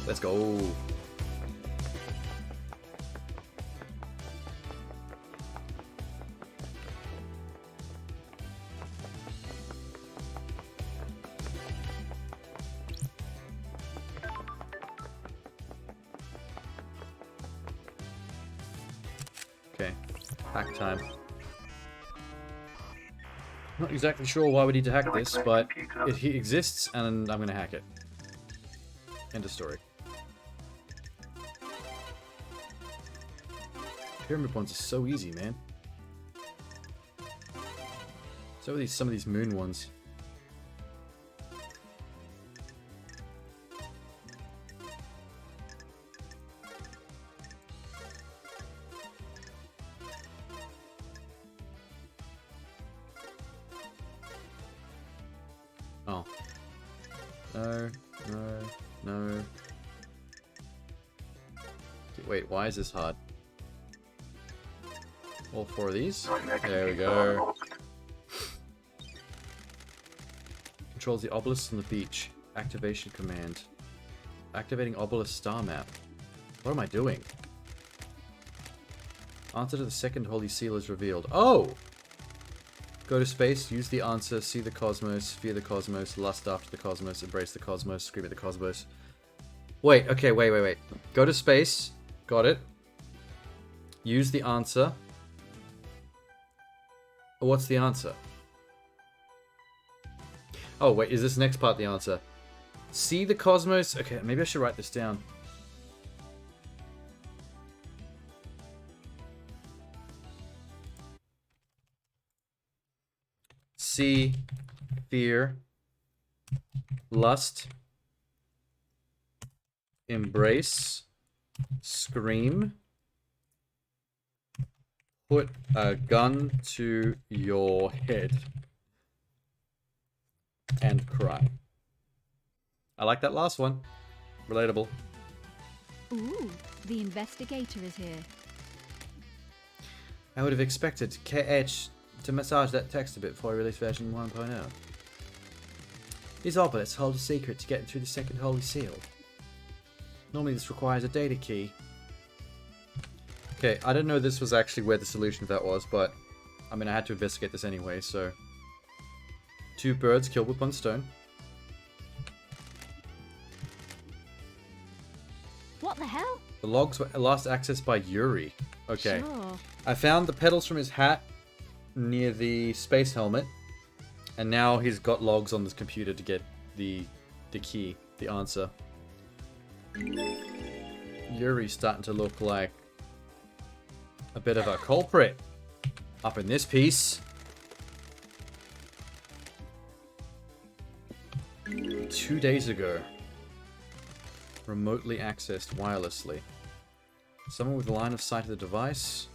Let's go. Okay, hack time. Not exactly sure why we need to hack this, but it exists and I'm gonna hack it. End of story. Pyramid ones are so easy, man. So are some of these moon ones. Oh. No, no, no. Wait, why is this hard? All four of these? There we go. Controls the obelisk on the beach. Activation command. Activating obelisk star map. What am I doing? Answer to the second holy seal is revealed. Oh! Go to space, use the answer, see the cosmos, fear the cosmos, lust after the cosmos, embrace the cosmos, scream at the cosmos. Wait, okay, wait. Go to space. Got it. Use the answer. What's the answer? Oh, wait, is this next part the answer? See the cosmos? Okay, maybe I should write this down. See, fear, lust, embrace, scream, put a gun to your head, and cry. I like that last one. Relatable.
Ooh, the investigator is here.
I would have expected KH to massage that text a bit before I release version 1.0. These obelisks hold a secret to get through the second holy seal. Normally this requires a data key. Okay, I didn't know this was actually where the solution of that was, but I mean I had to investigate this anyway, so... 2 birds killed with 1 stone.
What the hell?
The logs were last accessed by Yuri. Okay.
Sure.
I found the petals from his hat near the space helmet, and now he's got logs on this computer to get the key, the answer. Yuri's starting to look like a bit of a culprit up in this piece. 2 days ago. Remotely accessed wirelessly. Someone with line of sight of the device.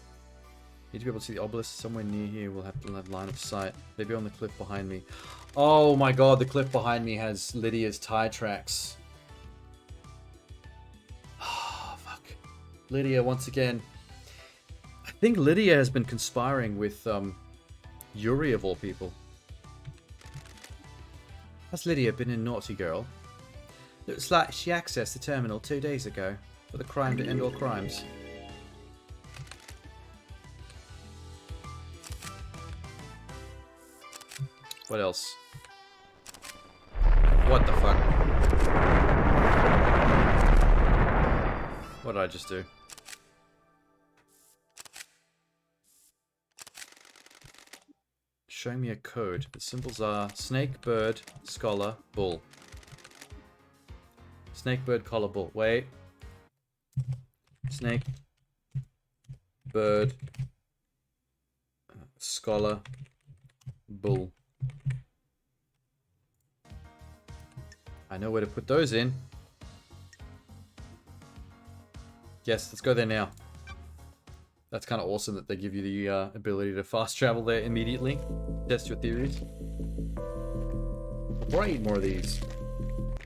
Need to be able to see the obelisk somewhere near here. We'll have line of sight. Maybe on the cliff behind me. Oh my god, the cliff behind me has Lydia's tire tracks. Lydia once again. I think Lydia has been conspiring with Yuri of all people. Has Lydia been a naughty girl? Looks like she accessed the terminal 2 days ago for the crime to end all crimes. What else? What the fuck? What did I just do? Show me a code. The symbols are snake, bird, scholar, bull. Snake, bird, collar, bull. Wait. Snake, bird, scholar, bull. I know where to put those in. Yes, let's go there now. That's kind of awesome that they give you the ability to fast travel there immediately. Test your theories. Before I eat more of these,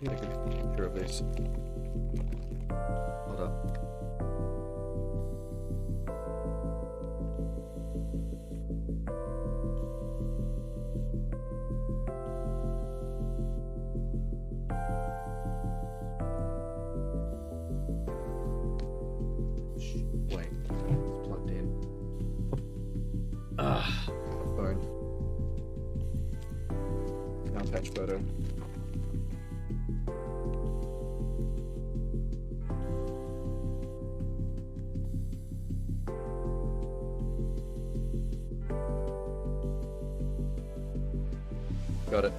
get a good picture of this. Hold up. Wait, it's plugged in. Phone. Can't patch photo. Got it.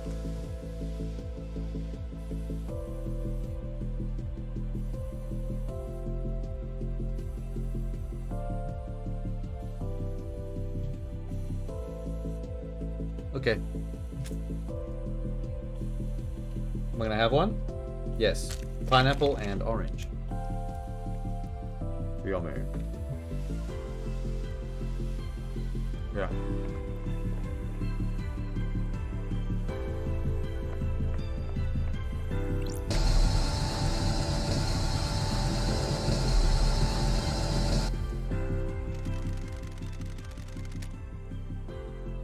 Okay. Am I gonna have one? Yes. Pineapple and orange. Yummy. Yeah.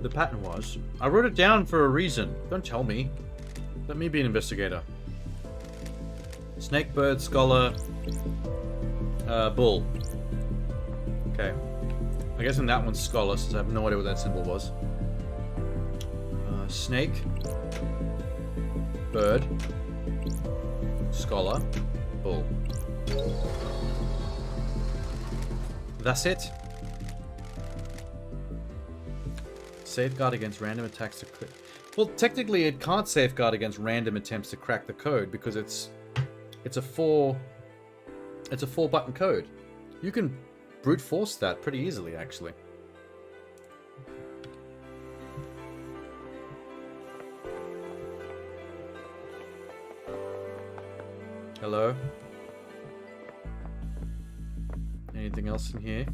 The pattern was. I wrote it down for a reason. Don't tell me. Let me be an investigator. Snake, bird, scholar, bull. Okay. I guess in that one's scholar, since I have no idea what that symbol was. Snake, bird, scholar, bull. That's it. Safeguard against random attacks to click. Well, technically, it can't safeguard against random attempts to crack the code because it's a 4-button code. You can brute force that pretty easily, actually. Hello? Anything else in here?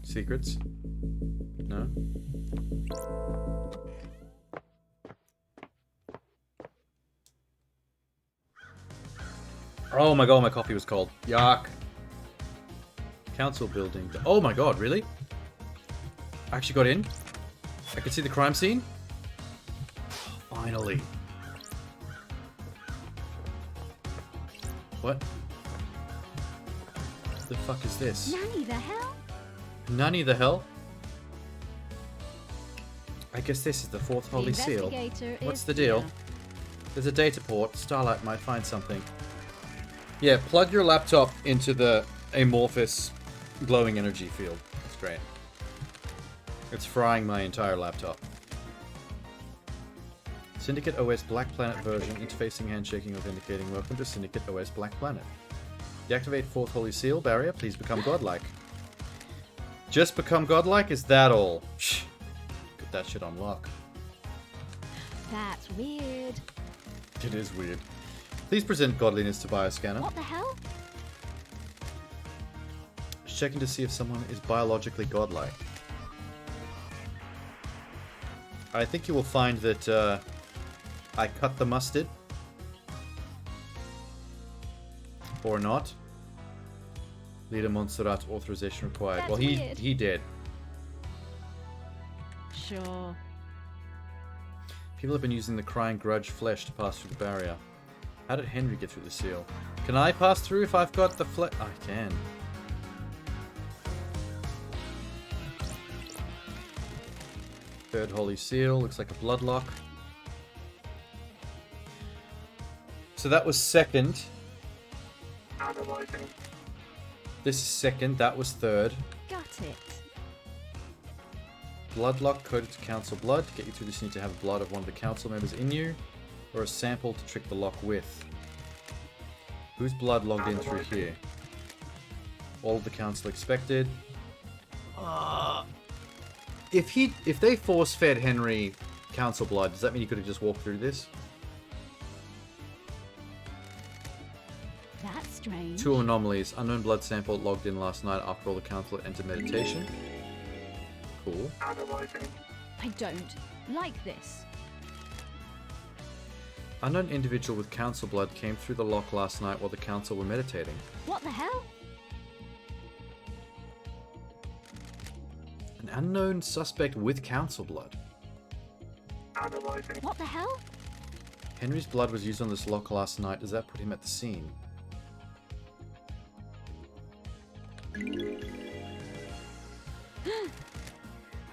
Secrets? No? Oh my god, my coffee was cold. Yuck. Council building. Oh my god, really? I actually got in? I could see the crime scene? Finally. What? The fuck is this?
Nanny the hell?
Nanny the hell? I guess this is the fourth holy seal. What's the deal? There's a data port. Starlight might find something. Yeah, plug your laptop into the amorphous glowing energy field. That's great. It's frying my entire laptop. Syndicate OS Black Planet version. Interfacing, handshaking, authenticating. Welcome to Syndicate OS Black Planet. Deactivate fourth holy seal barrier. Please become godlike. Just become godlike? Is that all? Shh. Put that shit on lock.
That's weird.
It is weird. Please present godliness to bioscanner.
What the hell?
Checking to see if someone is biologically godlike. I think you will find that I cut the mustard. Or not. Leader Montserrat authorization required.
That's
Well,
weird.
he did.
Sure.
People have been using the Crying Grudge flesh to pass through the barrier. How did Henry get through the seal? Can I pass through if I've got the flesh? I can. Third Holy Seal. Looks like a bloodlock. So that was second.
Analyzing.
This is second. That was third.
Got it.
Bloodlock coded to council blood. To get you through this, you need to have blood of one of the council members in you, or a sample to trick the lock with. Whose blood logged in through here? All of the council expected. If they force fed Henry council blood, does that mean he could have just walked through this?
That's strange.
2 anomalies. Unknown blood sample logged in last night after all the council entered meditation. Cool.
Analyzing.
I don't like this.
Unknown individual with council blood came through the lock last night while the council were meditating.
What the hell?
An unknown suspect with council blood.
Analyzing.
What the hell?
Henry's blood was used on this lock last night. Does that put him at the scene?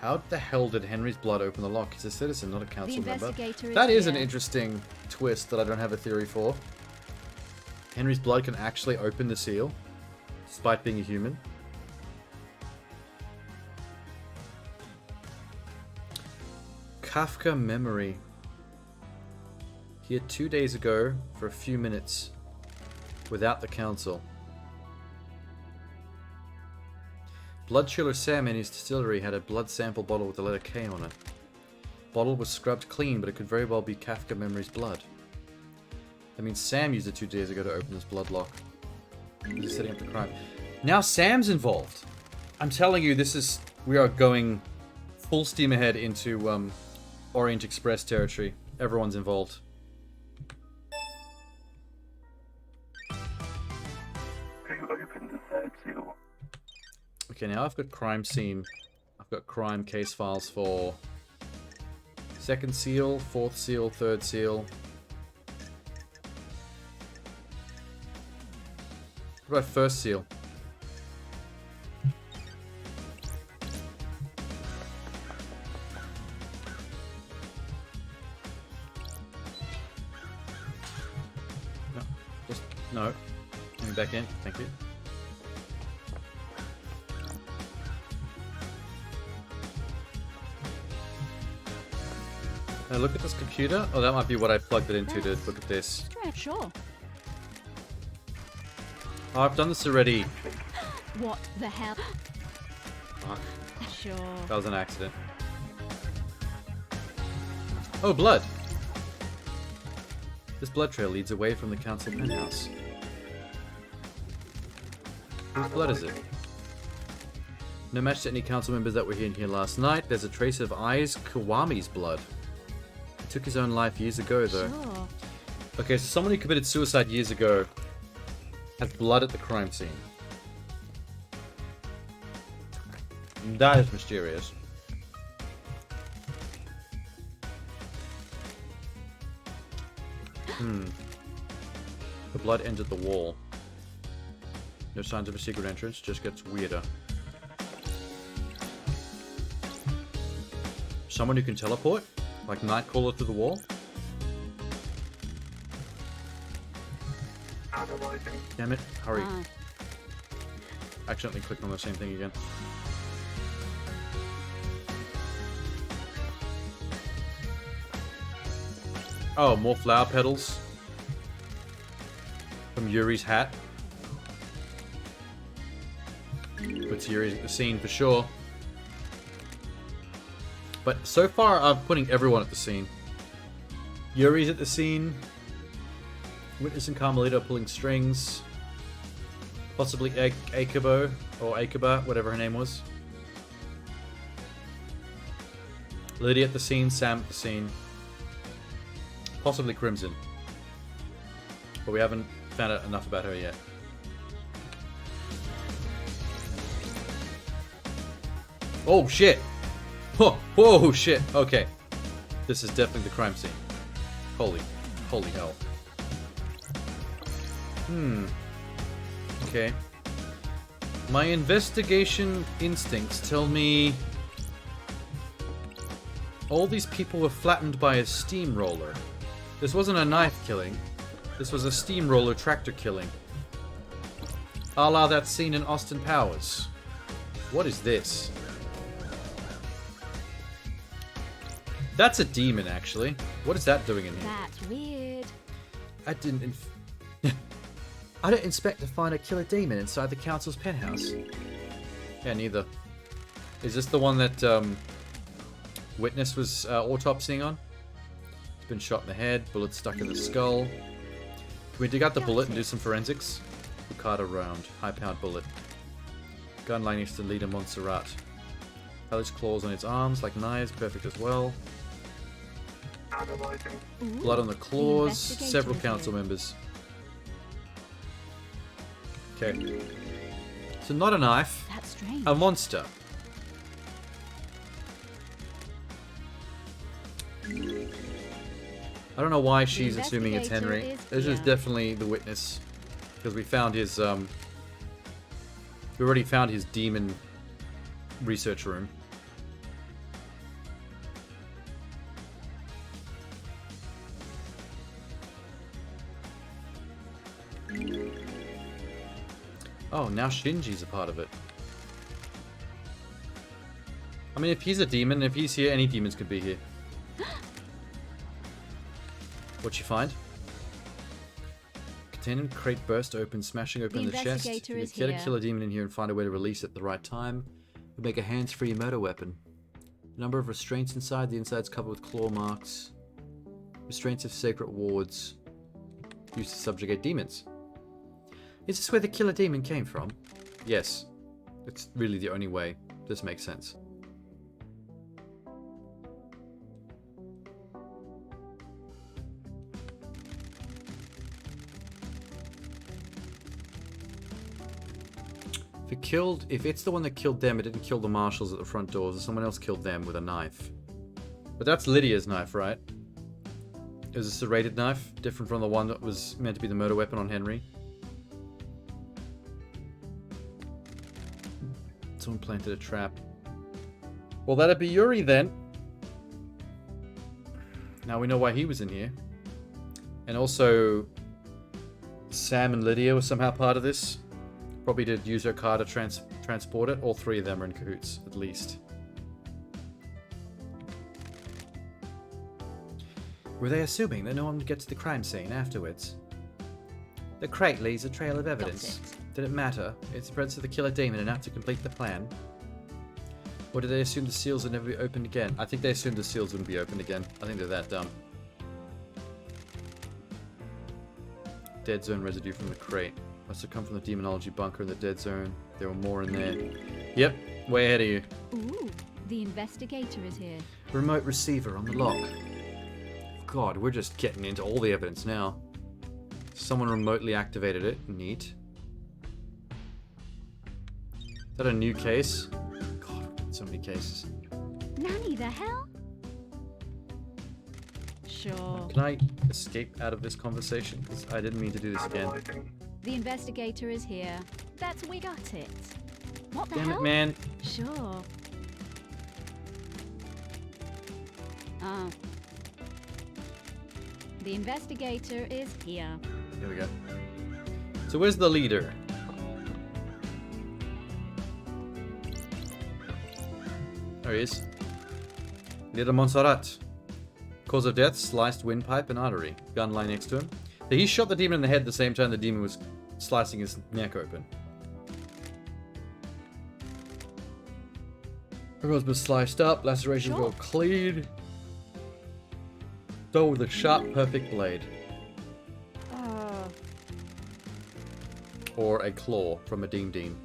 How the hell did Henry's blood open the lock? He's a citizen, not a
The
council member.
investigator is
That is an
here.
interesting twist that I don't have a theory for. Henry's blood can actually open the seal, despite being a human. Kafka memory. Here 2 days ago for a few minutes without the council. Blood chiller Sam in his distillery had a blood sample bottle with the letter K on it. Bottle was scrubbed clean, but it could very well be Kafka Memory's blood. That means Sam used it 2 days ago to open this blood lock. He's setting up the crime. Now Sam's involved. I'm telling you, we are going full steam ahead into Orient Express territory. Everyone's involved.
Who opened the third seal?
Okay, now I've got crime scene. I've got crime case files for second seal, fourth seal, third seal. What about first seal? No, just no. Coming back in. Thank you. Look at this computer. Oh, that might be what I plugged it into to look at this.
Sure.
Oh, I've done this already.
What the hell?
Fuck.
Sure.
That was an accident. Oh, blood. This blood trail leads away from the council penthouse. Whose blood is it? No match to any council members that were in here last night. There's a trace of Ai's Kiwami's blood. He took his own life years ago, though.
Sure.
Okay, so someone who committed suicide years ago has blood at the crime scene. That is mysterious. The blood ends at the wall. No signs of a secret entrance, just gets weirder. Someone who can teleport? Like Nightcrawler through the wall?
Analyzing.
Damn it, hurry.
Ah.
Accidentally clicked on the same thing again. Oh, more flower petals. From Yuri's hat. Puts Yuri at the scene for sure. But so far, I'm putting everyone at the scene. Yuri's at the scene. Witness and Carmelita pulling strings. Possibly Akabo, or Akaba, whatever her name was. Lydia at the scene, Sam at the scene. Possibly Crimson. But we haven't found out enough about her yet. Oh shit! Whoa, shit. Okay. This is definitely the crime scene. Holy hell. Okay. My investigation instincts tell me all these people were flattened by a steamroller. This wasn't a knife killing. This was a steamroller tractor killing. A la that scene in Austin Powers. What is this? That's a demon, actually. What is that doing in here?
That's weird.
I didn't I didn't expect to find a killer demon inside the council's penthouse. Yeah, neither. Is this the one that Witness was autopsying on? He's been shot in the head, bullet stuck in the skull. Can we dig out the bullet and do some forensics? Ricardo round, high-powered bullet. Gun lying next to leader Montserrat. Hellish claws on its arms like knives, perfect as well.
Analyzing.
Ooh,
Blood on the claws,
investigator
several
is
council
here.
members. Okay. So not a knife,
That's strange.
a monster. I don't know why she's assuming it's Henry.
investigator is
This is
here.
definitely the witness. Because we found his, we already found his demon research room. Oh, now Shinji's a part of it. I mean, if he's a demon, if he's here, any demons could be here. What'd you find? Containment crate burst open, smashing open the chest.
investigator
You
is
can get a
here.
killer demon in here and find a way to release it at the right time. Would make a hands-free murder weapon. Number of restraints inside. The inside's covered with claw marks. Restraints of sacred wards. Used to subjugate demons. Is this where the killer demon came from? Yes. It's really the only way. This makes sense. If it's the one that killed them, it didn't kill the marshals at the front doors, or someone else killed them with a knife. But that's Lydia's knife, right? Is a serrated knife, different from the one that was meant to be the murder weapon on Henry. Someone planted a trap. Well, that'd be Yuri then. Now we know why he was in here. And also, Sam and Lydia were somehow part of this. Probably did use her car to transport it. All three of them are in cahoots, at least. Were they assuming that no one would get to the crime scene afterwards? The crate leaves a trail of evidence. Did it matter? It's the presence of the killer demon enough to complete the plan? Or did they assume the seals would never be opened again? I think they assumed the seals wouldn't be opened again. I think they're that dumb. Dead zone residue from the crate. Must have come from the demonology bunker in the dead zone. There were more in there. Yep, way ahead of you.
Ooh, the investigator is here.
Remote receiver on the lock. God, we're just getting into all the evidence now. Someone remotely activated it. Neat. Is that a new case? God, so many cases.
Nanny, the hell? Sure.
Can I escape out of this conversation? Because I didn't mean to do this again.
Analyzing.
The investigator is here. We got it. What the
Damn
hell?
it, man.
Sure. Ah. The investigator is here.
Here we go. So where's the leader? There he is. Leader Montserrat. Cause of death, sliced windpipe and artery. Gun lying next to him. So he shot the demon in the head at the same time the demon was slicing his neck open. Everyone's been sliced up, lacerations all clean. Though with a sharp, perfect blade. Or a claw from a Dean Dean.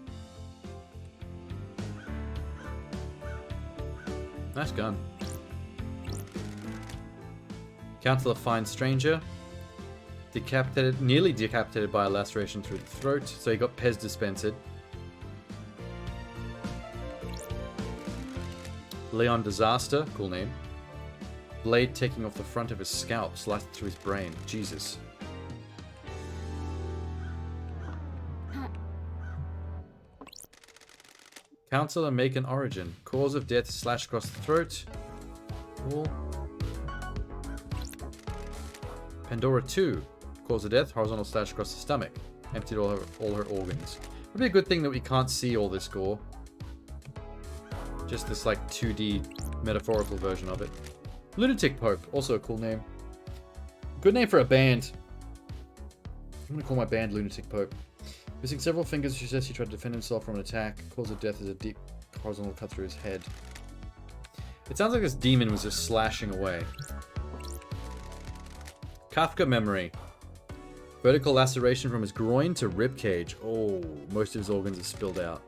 Nice gun. Counselor finds stranger. Decapitated, nearly decapitated by a laceration through the throat, so he got Pez dispensed. Leon Disaster, cool name. Blade taking off the front of his scalp, sliced through his brain. Jesus. Counselor Macon Origin. Cause of death, slash across the throat. Cool. Pandora 2. Cause of death, horizontal slash across the stomach. Emptied all her organs. Would be a good thing that we can't see all this gore. Just this like 2D metaphorical version of it. Lunatic Pope, also a cool name. Good name for a band. I'm gonna call my band Lunatic Pope. Missing several fingers, she says he tried to defend himself from an attack. Cause of death is a deep horizontal cut through his head. It sounds like this demon was just slashing away. Kafka memory. Vertical laceration from his groin to rib cage. Oh, most of his organs are spilled out.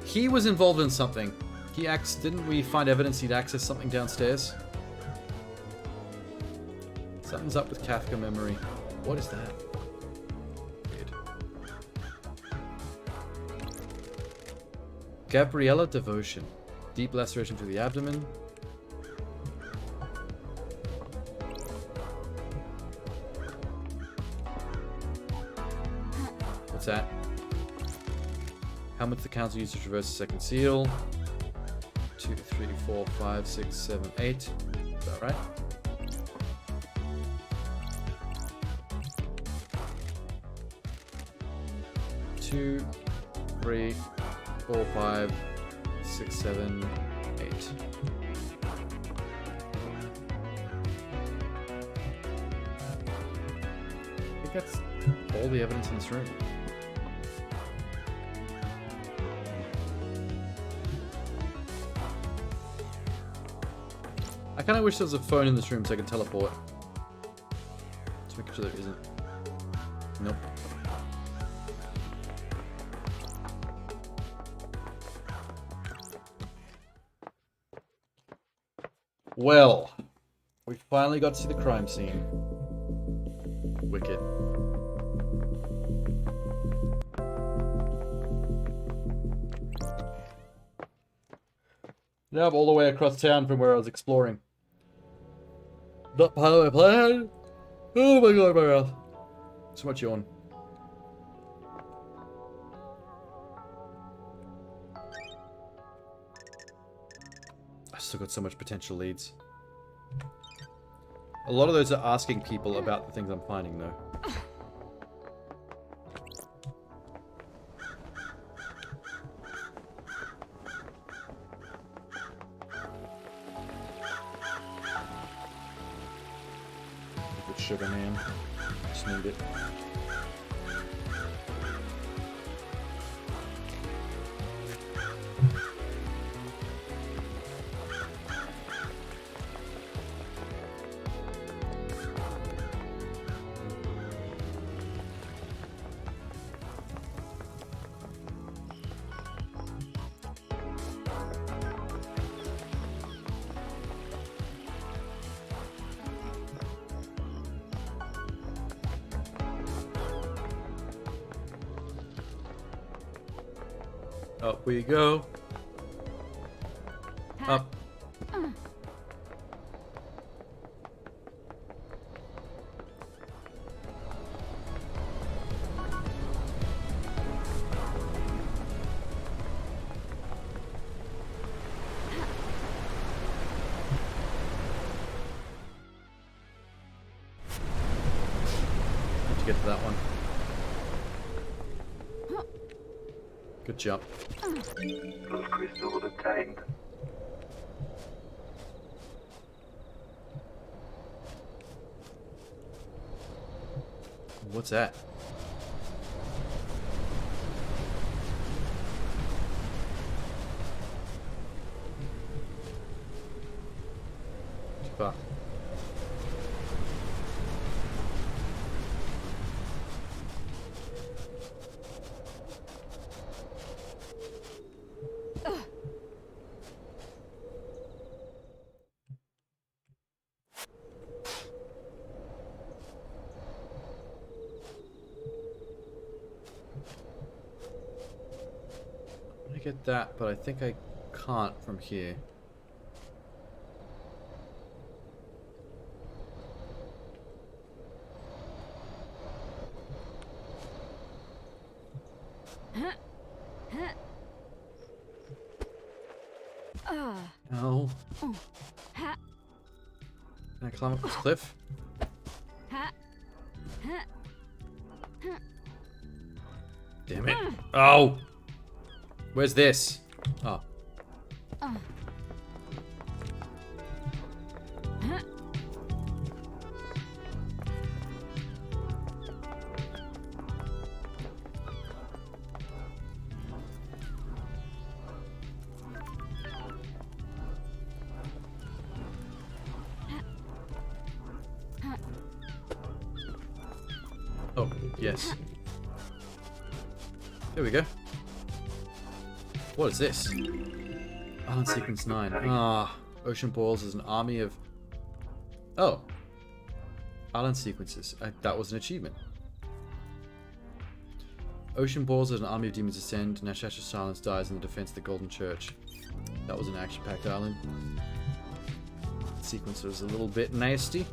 He was involved in something. Didn't we find evidence he'd accessed something downstairs? Something's up with Kafka memory. What is that? Weird. Gabriella Devotion. Deep laceration through the abdomen. What's that? How much the council used to traverse the second seal? 2, 3, 4, 5, 6, 7, 8. Is that right? Two, 3, 4, 5, 6, 7, 8. I think that's all the evidence in this room. I kind of wish there was a phone in this room so I could teleport. Just making sure there isn't. Nope. Well, we finally got to see the crime scene. Wicked. Now I'm all the way across town from where I was exploring. Not part of my plan. Oh my god, my mouth. So much yawn. I still got so much potential leads. A lot of those are asking people about the things I'm finding, though. Good sugar, man. Just need it. Up we go. Up. Need to get to that one. Good jump.
Those crystals obtained.
What's that? Too far. get that, but I think I can't from here. No. Can I climb up this cliff? Damn it. Oh! Where's this? Oh. Oh, yes. There we go. What is this? Island Sequence 9. Ah, Ocean Boils is an army of... Oh. Island Sequences. That was an achievement. Ocean Boils is an army of demons ascend. Nashasha Silence dies in the defense of the Golden Church. That was an action-packed island. Sequence was a little bit nasty.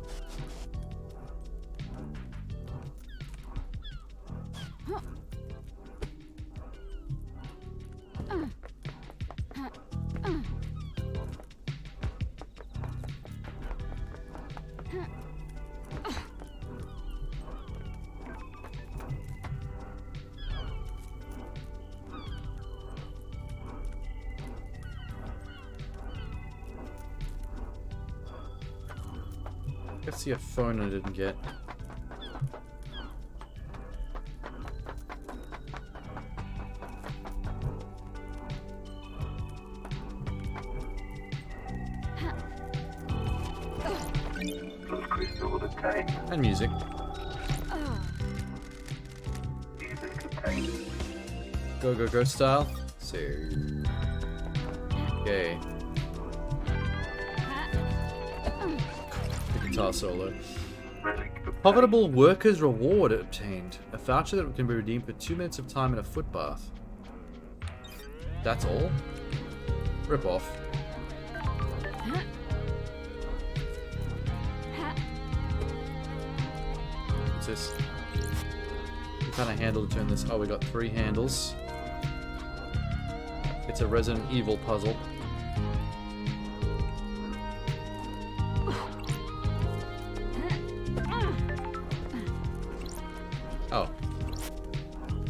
I see a phone I didn't get.
Crystal obtained.
And music.
Music obtained.
Go, go, go style. So. Okay. The guitar solo.
Relic obtained.
Profitable workers reward obtained. A voucher that can be redeemed for 2 minutes of time in a foot bath. That's all? Rip off. What's this? What kind of handle to turn this? Oh, we got 3 handles. It's a Resident Evil puzzle. Oh.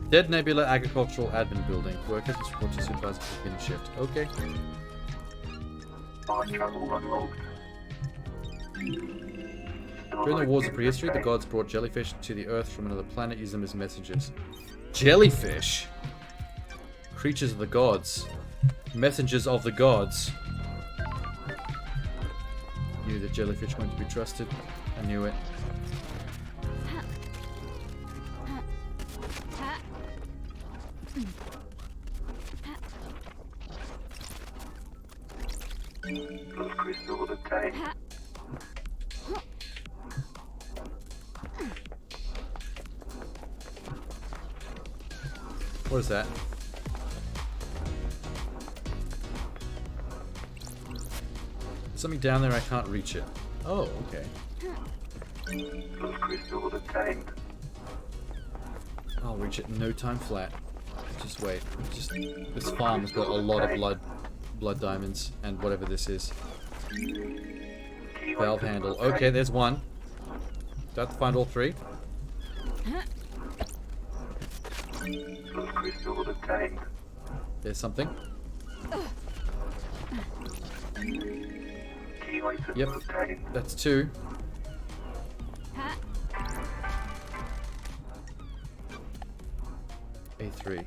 Dead Nebula Agricultural Admin Building. Workers is report to supervisor for beginning shift. Okay.
Bar travel unlocked.
During the wars of prehistory, the gods brought jellyfish to the earth from another planet, using them as messengers. Jellyfish? Creatures of the gods. Messengers of the gods. Knew that jellyfish weren't to be trusted. I knew it.
Crystal obtained.
What is that? There's something down there, I can't reach it. Oh, okay.
Crystal obtained.
I'll reach it in no time flat. Just wait. Just this farm has got a lot of blood diamonds and whatever this is. Valve handle. Okay, there's one. Do I have to find all 3?
Crystal obtained.
There's something.
Key item
Yep.
obtained.
That's 2. A3.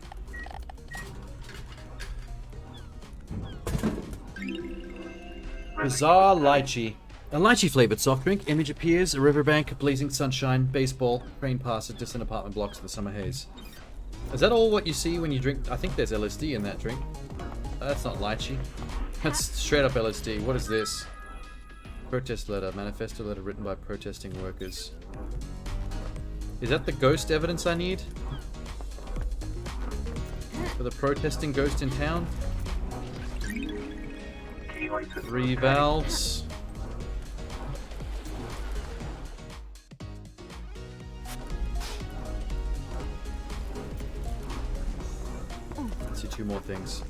Bizarre lychee. A lychee flavored soft drink. Image appears, a riverbank, blazing sunshine, baseball, train past a distant apartment blocks in the summer haze. Is that all what you see when you drink? I think there's LSD in that drink. That's not lychee. That's straight up LSD. What is this? Protest letter. Manifesto letter written by protesting workers. Is that the ghost evidence I need? for the protesting ghost in town.
Key item
3
obtained.
valves. Let's see 2 more things.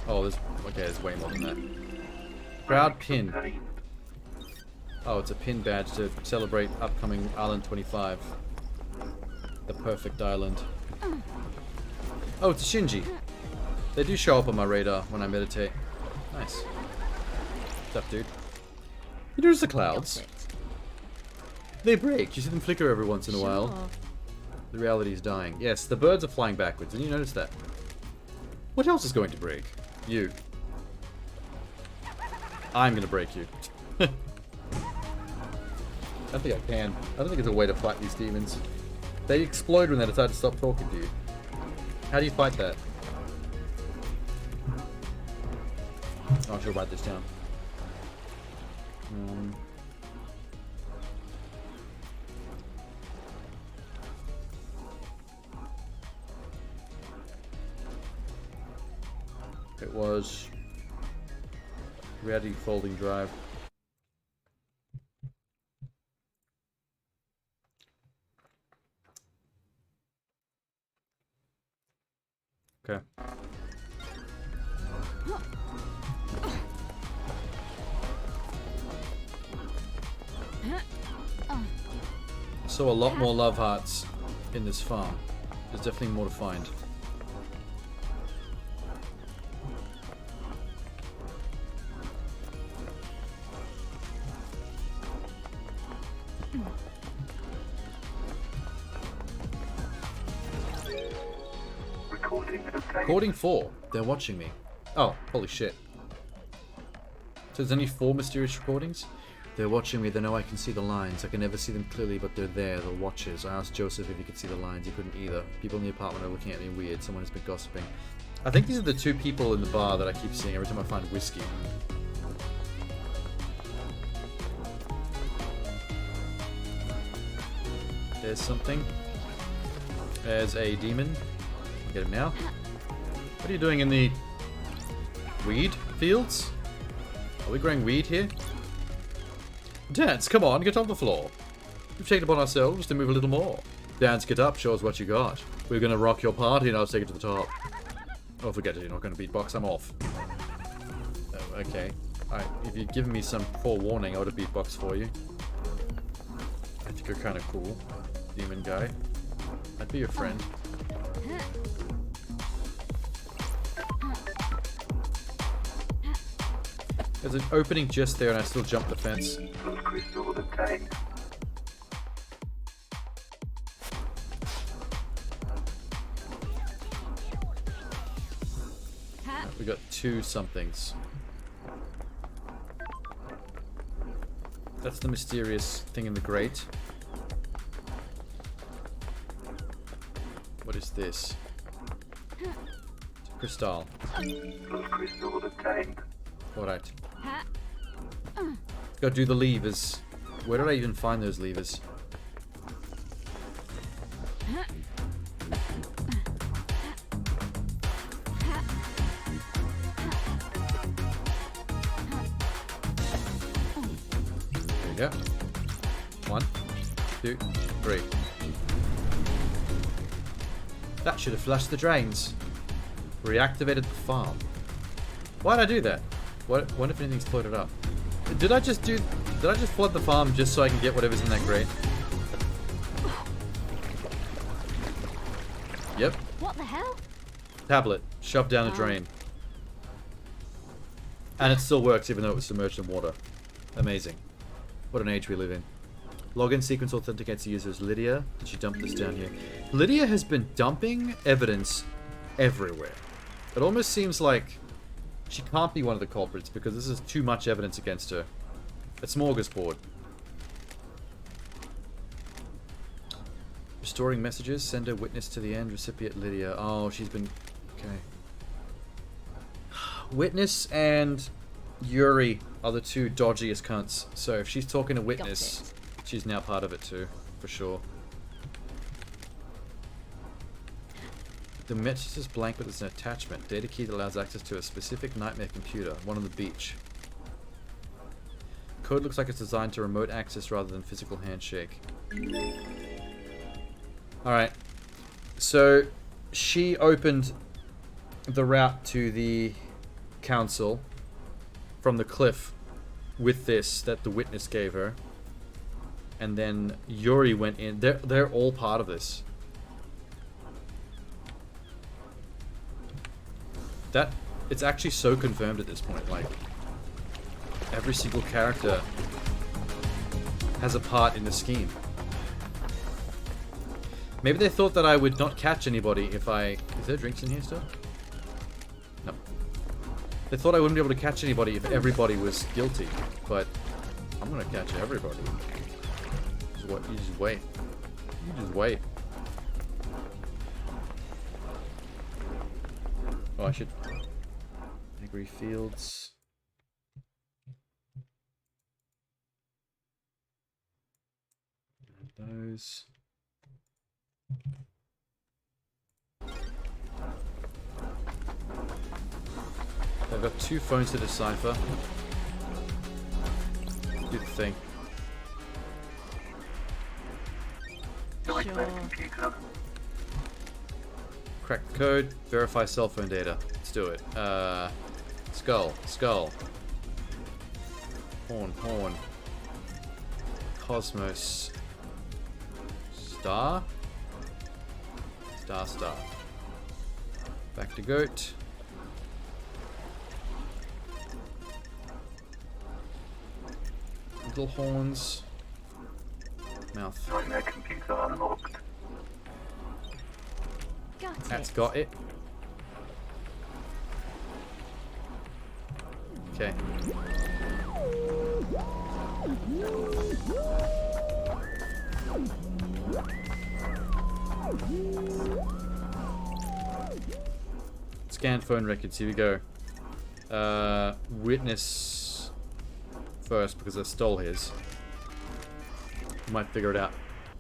Oh, there's okay. There's way more than that. Crowd pin.
Obtained.
Oh, it's a pin badge to celebrate upcoming Island 25. The perfect island. Oh, it's a Shinji. They do show up on my radar when I meditate. Nice. What's up, dude? You notice the clouds?
Got it.
They break. You see them flicker every once in a while.
Sure.
The reality is dying. Yes, the birds are flying backwards. Didn't you notice that? What else is going to break? You. I'm gonna break you. I don't think I can. I don't think there's a way to fight these demons. They explode when they decide to stop talking to you. How do you fight that? Oh, I should write this down. It was reality folding drive. Okay. So a lot more love hearts in this farm. There's definitely more to find.
Recording obtained.
Recording 4. They're watching me. Oh, holy shit. So there's only 4 mysterious recordings? They're watching me. They know I can see the lines. I can never see them clearly, but they're there. The watchers. I asked Joseph if he could see the lines. He couldn't either. People in the apartment are looking at me weird. Someone has been gossiping. I think these are the 2 people in the bar that I keep seeing every time I find whiskey. There's something. There's a demon. I'll get him now. What are you doing in the weed fields? Are we growing weed here? Dance, come on, get on the floor. We've taken upon ourselves to move a little more. Dance, get up, show us what you got. We're gonna rock your party and I'll take it to the top. Oh, forget it, you're not gonna beatbox, I'm off. Oh, okay. Alright, if you'd given me some forewarning, I would have beatboxed for you. I think you're kind of cool, demon guy. I'd be your friend. There's an opening just there and I still jump the fence.
Plus crystal obtained.
We got 2 somethings. That's the mysterious thing in the grate. What is this? Crystal.
Plus crystal obtained.
Alright. Gotta do the levers. Where did I even find those levers? There you go. 1, 2, 3. That should have flushed the drains. Reactivated the farm. Why'd I do that? What if anything's floated up? Did I just flood the farm just so I can get whatever's in that grate? Yep.
What the hell?
Tablet. Shoved down the
Oh.
drain. And it still works even though it was submerged in water. Amazing. What an age we live in. Login sequence authenticates the user as Lydia. Did she dump this down here? Lydia has been dumping evidence everywhere. It almost seems like she can't be one of the culprits because this is too much evidence against her. A smorgasbord. Restoring messages. Sender witness to the end. Recipient Lydia. Oh, she's been... Okay. Witness and Yuri are the 2 dodgiest cunts. So if she's talking to Witness, she's now part of it too. For sure. The message is blank, but there's an attachment. Data key that allows access to a specific nightmare computer, one on the beach. Code looks like it's designed to remote access rather than physical handshake. Alright. So, she opened the route to the council from the cliff with this that the witness gave her. And then Yuri went in. They're all part of this. It's actually so confirmed at this point. Like, every single character has a part in the scheme. Maybe they thought that I would not catch anybody if I... Is there drinks in here still? No. They thought I wouldn't be able to catch anybody if everybody was guilty. But I'm gonna catch everybody. You just wait. You just wait. Oh, I should... Agri Fields. Those. I've got 2 phones to decipher. Do the thing.
Sure.
Computer.
Crack the code. Verify cell phone data. Let's do it. Skull. Skull. Horn. Horn. Cosmos. Star. Star. Back to goat. Little horns. Mouth.
Nightmare computer unlocked.
Got
That's
it.
got it. Okay. Scan phone records. Here we go. Witness first because I stole his. Might figure it out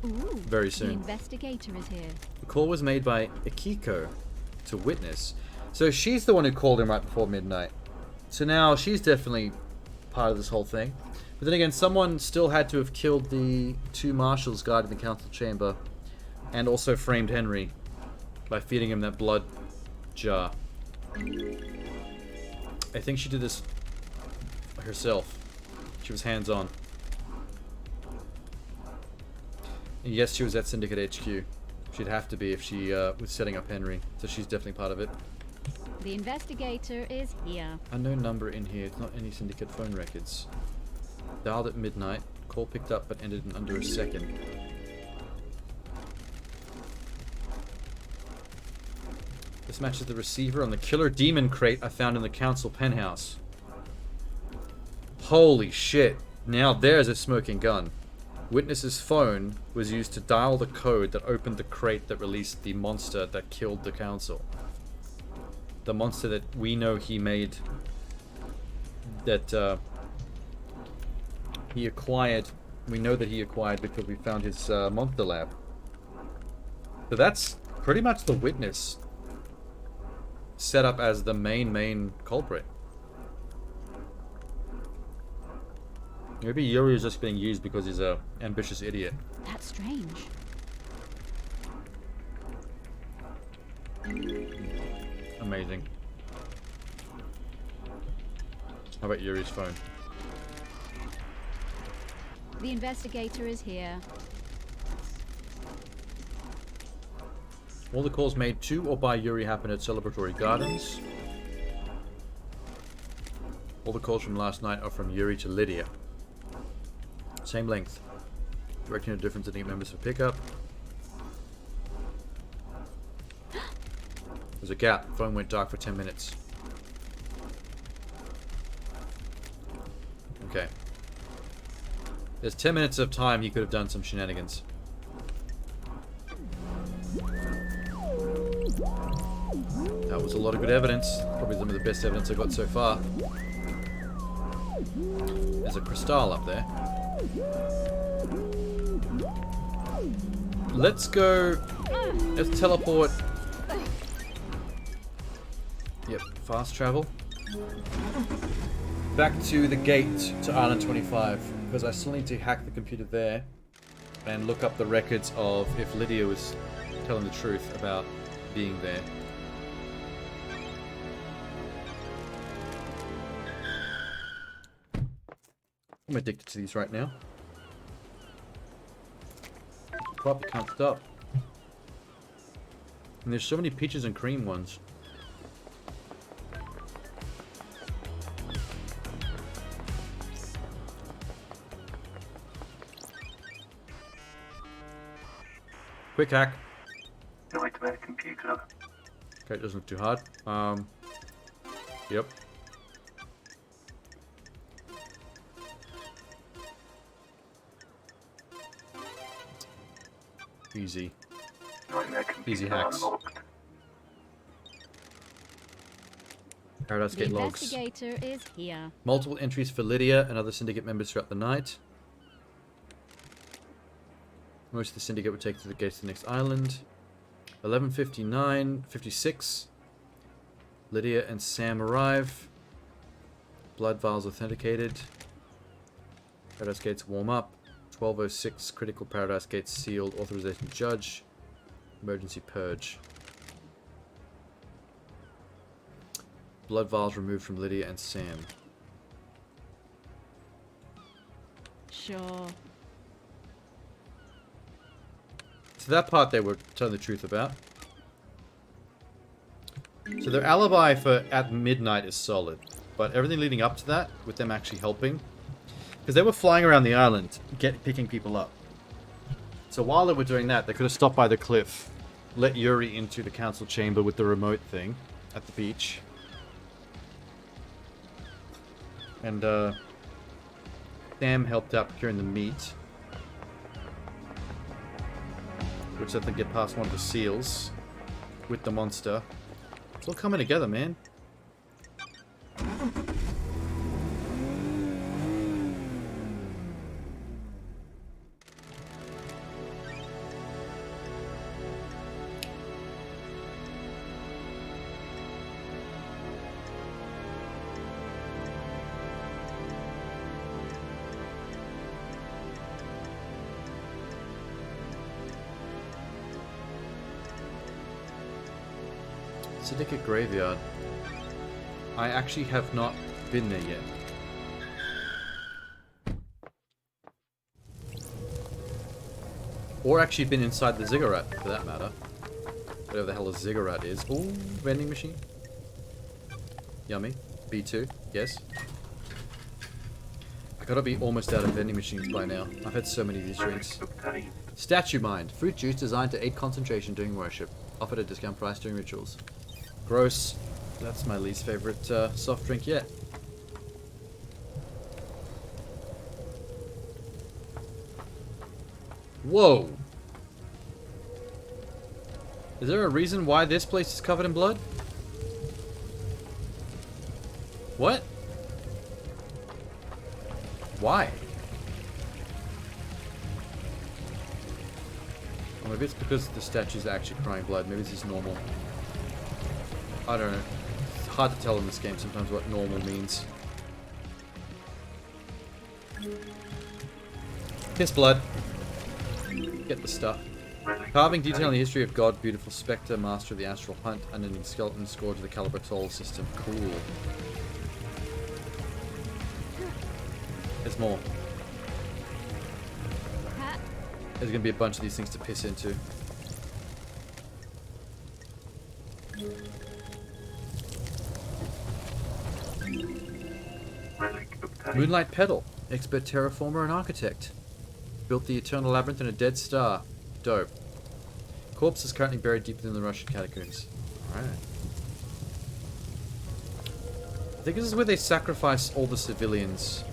Ooh,
very
the
soon.
investigator is here.
The call was made by Akiko to Witness. So she's the one who called him right before midnight. So now she's definitely part of this whole thing. But then again, someone still had to have killed the 2 marshals guarding the council chamber. And also framed Henry by feeding him that blood jar. I think she did this herself. She was hands-on. And yes, she was at Syndicate HQ. She'd have to be if she was setting up Henry. So she's definitely part of it.
The investigator is here.
Unknown number in here. It's not any Syndicate phone records. Dialed at midnight. Call picked up but ended in under a second. This matches the receiver on the killer demon crate I found in the council penthouse. Holy shit. Now there's a smoking gun. Witness's phone was used to dial the code that opened the crate that released the monster that killed the council. The monster that we know he made, that he acquired. We know that he acquired because we found his monster lab. So that's pretty much the Witness set up as the main culprit. Maybe Yuri is just being used because he's a ambitious idiot.
That's strange.
Amazing. How about Yuri's phone?
The investigator is here.
All the calls made to or by Yuri happened at Celebratory Gardens. All the calls from last night are from Yuri to Lydia. Same length. Directing a difference in the members for pickup. There's a gap. Phone went dark for 10 minutes. Okay. There's 10 minutes of time he could have done some shenanigans. That was a lot of good evidence. Probably some of the best evidence I got so far. There's a crystal up there. Let's go. Let's teleport Yep, fast travel. Back to the gate to Island 25, because I still need to hack the computer there and look up the records of if Lydia was telling the truth about being there. I'm addicted to these right now. Probably can't stop. And there's so many peaches and cream ones. Quick hack.
You need to make a computer.
Okay, it doesn't look too hard. Yep. Easy.
You need to make a computer
Easy hacks.
unlocked.
Paradise
The
Gate logs.
investigator is here.
Multiple entries for Lydia and other syndicate members throughout the night. Most of the syndicate would take to the gates to the next island. 11:59, 56. Lydia and Sam arrive. Blood vials authenticated. Paradise Gates warm up. 12:06, critical Paradise Gates sealed. Authorization judge. Emergency purge. Blood vials removed from Lydia and Sam.
Sure.
So that part they were telling the truth about. So their alibi for at midnight is solid. But everything leading up to that, with them actually helping, because they were flying around the island, picking people up. So while they were doing that, they could have stopped by the cliff, let Yuri into the council chamber with the remote thing at the beach. And Sam helped out procuring the meat, which let them get past one of the seals with the monster. It's all coming together, man. Syndicate Graveyard. I actually have not been there yet. Or actually been inside the ziggurat, for that matter. Whatever the hell a ziggurat is. Ooh, vending machine. Yummy. B2, yes. I gotta be almost out of vending machines by now. I've had so many of these drinks.
Obtained.
Statue Mind. Fruit juice designed to aid concentration during worship. Offered at discount price during rituals. Gross. That's my least favorite soft drink yet. Whoa! Is there a reason why this place is covered in blood? What? Why? Or maybe it's because the statue's actually crying blood. Maybe this is normal. I don't know. It's hard to tell in this game sometimes what normal means. Piss blood. Get the stuff. Carving detailing the history of God, beautiful spectre, master of the astral hunt, unending skeleton, scourge of the Caliber Toll system. Cool. There's more.
Ha.
There's gonna be a bunch of these things to piss into.
Relic obtained.
Moonlight Petal, expert terraformer and architect. Built the Eternal Labyrinth in a dead star. Dope. Corpse is currently buried deep within the Russian catacombs. Alright. I think this is where they sacrifice all the civilians.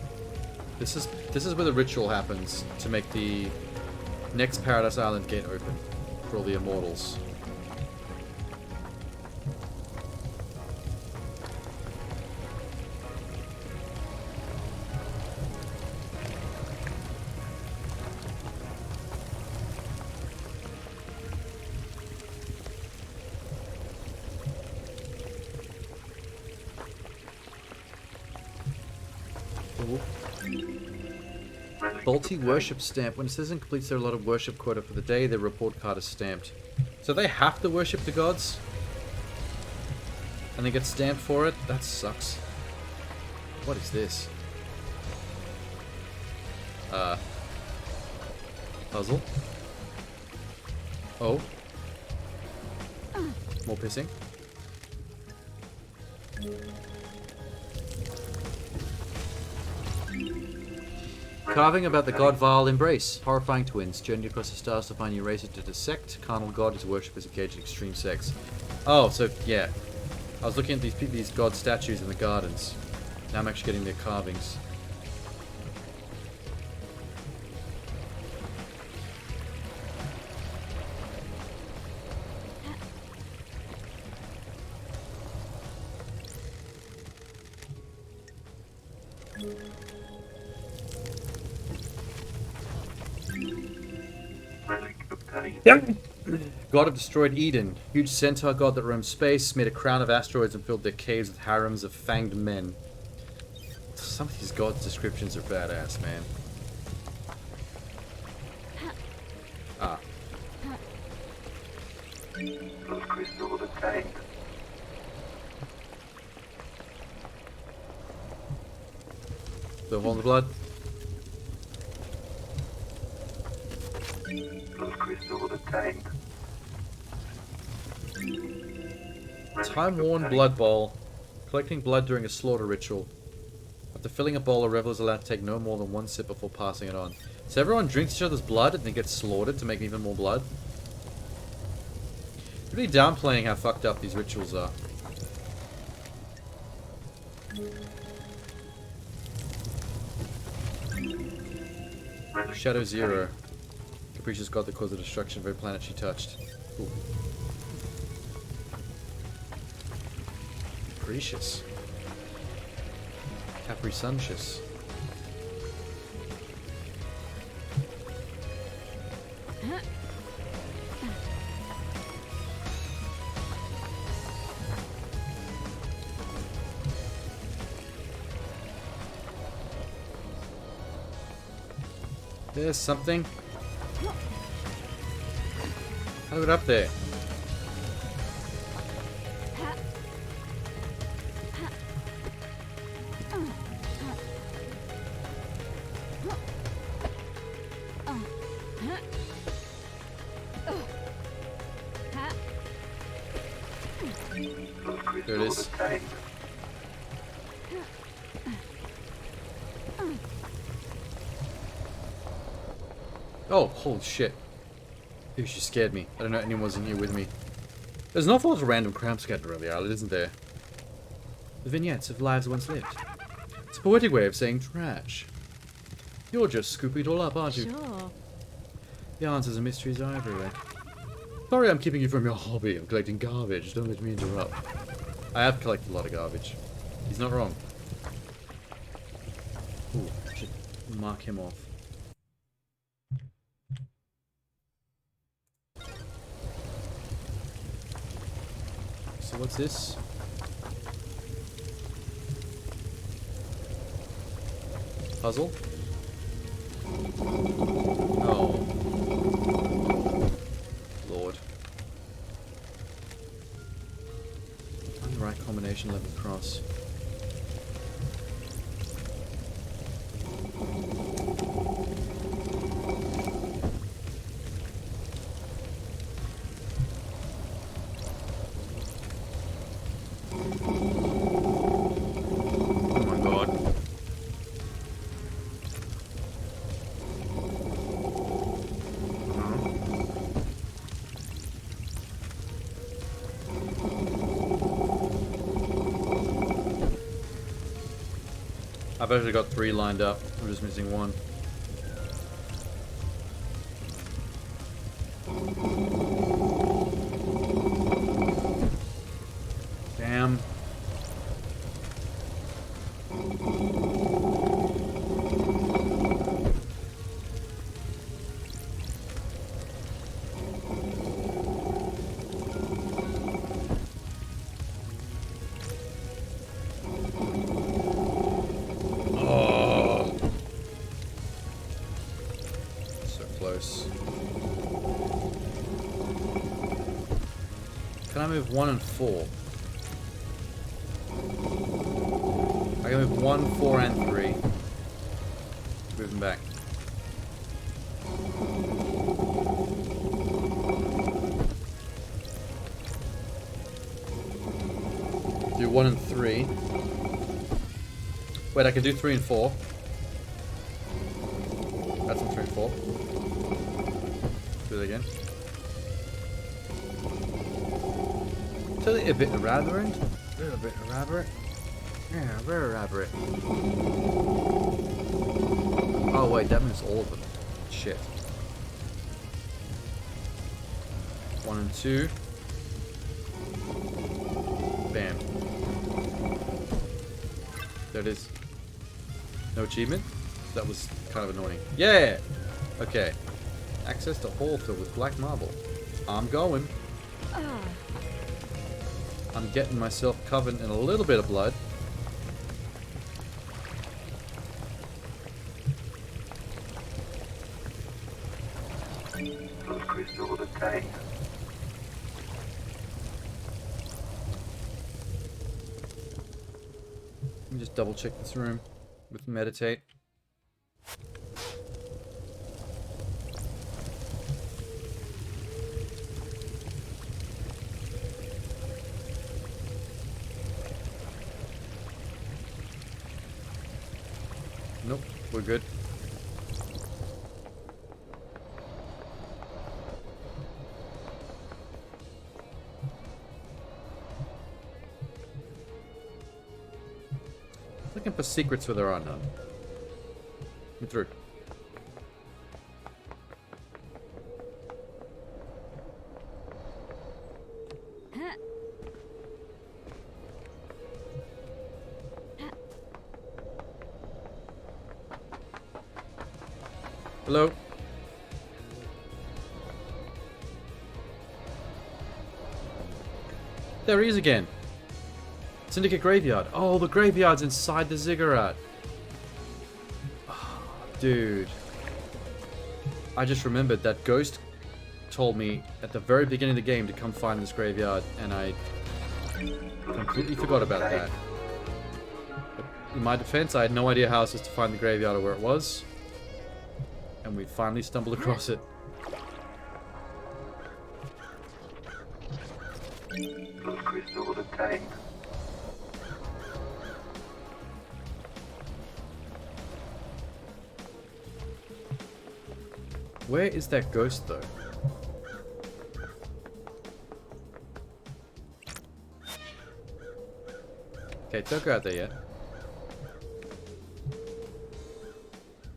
This is where the ritual happens to make the next Paradise Island gate open for all the immortals. Ooh. Faulty worship stamp. When a citizen completes their allotted worship quota for the day, their report card is stamped. So they have to worship the gods? And they get stamped for it? That sucks. What is this? Puzzle. Oh. More pissing. Carving about the god Vile embrace. Horrifying twins. Journey across the stars to find you race to dissect. Carnal god whose worship is engaged in extreme sex. Oh, so yeah. I was looking at these god statues in the gardens. Now I'm actually getting their carvings. God of destroyed Eden, huge centaur god that roamed space, made a crown of asteroids and filled their caves with harems of fanged men. Some of these gods' descriptions are badass, man. Ah.
Blood crystal obtained.
The hole in the blood.
Blood crystal obtained.
Time-worn blood bowl. Collecting blood during a slaughter ritual. After filling a bowl, a reveler is allowed to take no more than one sip before passing it on. So everyone drinks each other's blood and then gets slaughtered to make even more blood? Really downplaying how fucked up these rituals are. Shadow Zero. Capricious god that caused the destruction of every planet she touched. Ooh. Capricious. Capricious. There's something. How do we get up there? There it is. Oh, holy shit. Dude, she scared me. I don't know anyone was in here with me. There's an awful lot of random crap scattered around the island, isn't there? The vignettes of lives once lived. It's a poetic way of saying trash. You're just scooping it all up, aren't you?
Sure.
The answers and mysteries are everywhere. Sorry I'm keeping you from your hobby of collecting garbage. Don't let me interrupt. I have collected a lot of garbage. He's not wrong. Ooh, I should mark him off. So what's this? Puzzle? Oh. Lord. Find the right combination, let me cross. Oh my god. I've actually got 3 lined up. I'm just missing 1. Damn. Oh. Can I move 1 and 4? I can move 1, 4, and 3. Move them back. Do 1 and 3. Wait, I can do 3 and 4. That's on 3 and 4. Do it again. A bit elaborate. A little bit elaborate. Yeah, very elaborate. Oh wait, that means all of them. Shit. 1 and 2. Bam. There it is. No achievement? That was kind of annoying. Yeah! Okay. Access to hall filled with black marble. I'm going. I'm getting myself covered in a little bit of blood.
Those crystals obtained.
Let me just double check this room with meditate. Nope, we're good. Looking for secrets where there are none. Get me through. Hello? There he is again. Syndicate Graveyard. Oh, the graveyard's inside the ziggurat. Oh, dude. I just remembered that Ghost told me at the very beginning of the game to come find this graveyard, and I completely forgot about that. But in my defense, I had no idea how I was supposed to find the graveyard or where it was. And we finally stumbled across it.
Those crystals obtained.
Where is that ghost, though? Okay, don't go out there yet.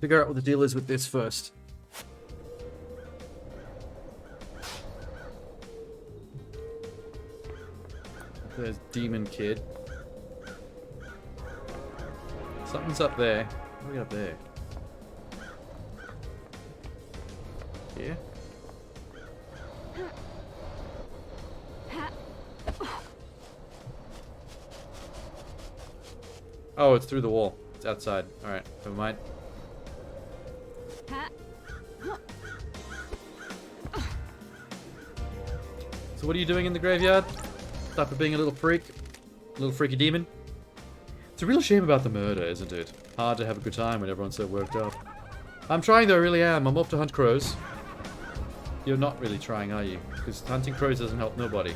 Figure out what the deal is with this first. There's Demon Kid. Something's up there. What are we up there? Here? Oh, it's through the wall. It's outside. Alright, never mind. So what are you doing in the graveyard? Stop for being a little freak? A little freaky demon? It's a real shame about the murder, isn't it? Hard to have a good time when everyone's so worked up. I'm trying though, I really am. I'm off to hunt crows. You're not really trying, are you? Because hunting crows doesn't help nobody.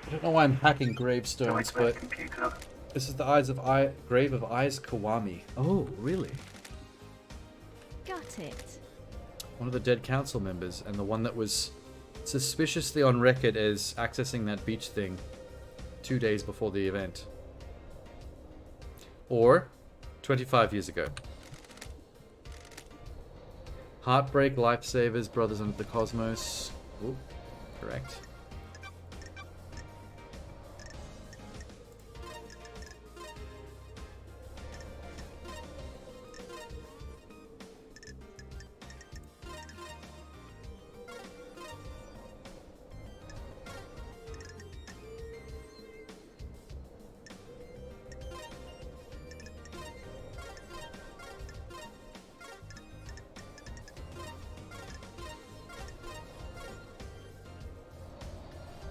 I don't know why I'm hacking gravestones, but
Computer.
this is the grave of Eyes Kawami. Oh, really?
Got it.
One of the dead council members, and the one that was suspiciously on record as accessing that beach thing 2 days before the event. Or 25 years ago. Heartbreak, Lifesavers, Brothers Under the Cosmos. Ooh, correct.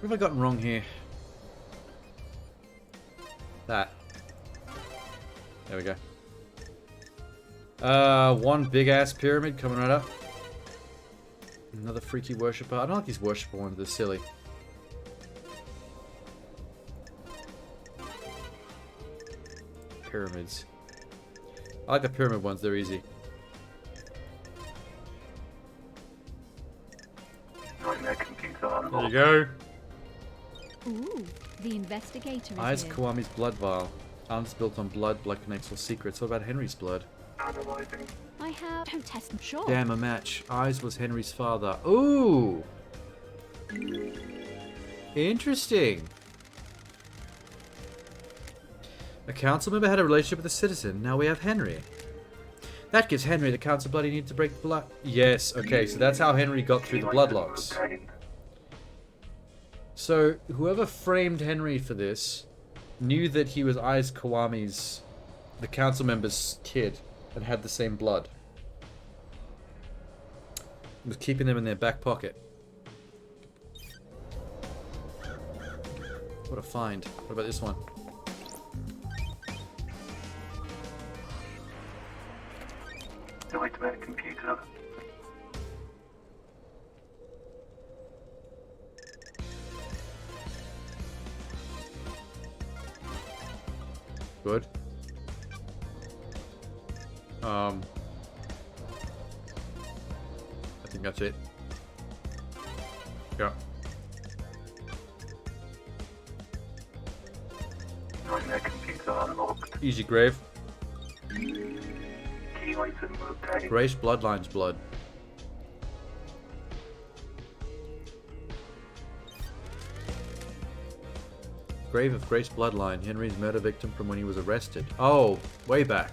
What have I gotten wrong here? That. There we go. One big ass pyramid coming right up. Another freaky worshipper. I don't like these worshipper ones, they're silly. Pyramids. I like the pyramid ones, they're easy.
Nightmare computer
There you
unlocked.
go.
Ooh, the investigator is
Eyes
here.
Kiwami's blood vial. Arms built on blood, blood connects all secrets. What about Henry's blood?
Analyzing.
I have... Don't test them, sure.
Damn, a match. Eyes was Henry's father. Ooh! Interesting. A council member had a relationship with a citizen. Now we have Henry. That gives Henry the council blood he needs to break the blood. Yes, okay, so that's how Henry got through the bloodlocks.
Obtained.
So, whoever framed Henry for this knew that he was Eyes Kiwami's, the council member's kid, and had the same blood. Was keeping them in their back pocket. What a find. What about this one?
Nightmare computer.
Good. I think that's it. Yeah.
Nightmare computer unlocked.
Easy grave.
Key item obtained.
Grace Bloodline's blood. Grave of Grace Bloodline. Henry's murder victim from when he was arrested. Oh, way back.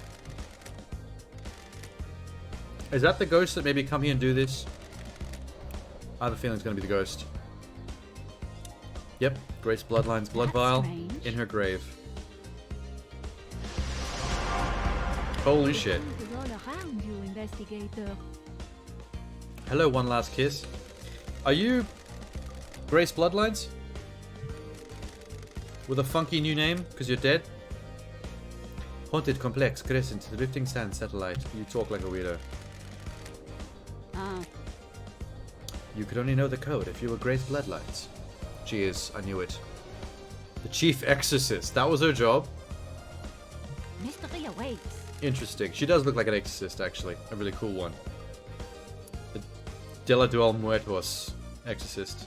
Is that the ghost that maybe come here and do this? I have a feeling it's going to be the ghost. Yep, Grace Bloodline's blood
That's
vial
strange.
in her grave. Holy shit.
Is all around you, investigator.
Hello, one last kiss. Are you Grace Bloodlines? With a funky new name, because you're dead? Haunted Complex, Crescent, the Drifting Sand Satellite. You talk like a weirdo.
Ah,
You could only know the code if you were Grace Bloodlines. She is, I knew it. The Chief Exorcist, that was her job?
mystery awaits.
Interesting. She does look like an exorcist, actually. A really cool one. The De la Duel Muertos exorcist.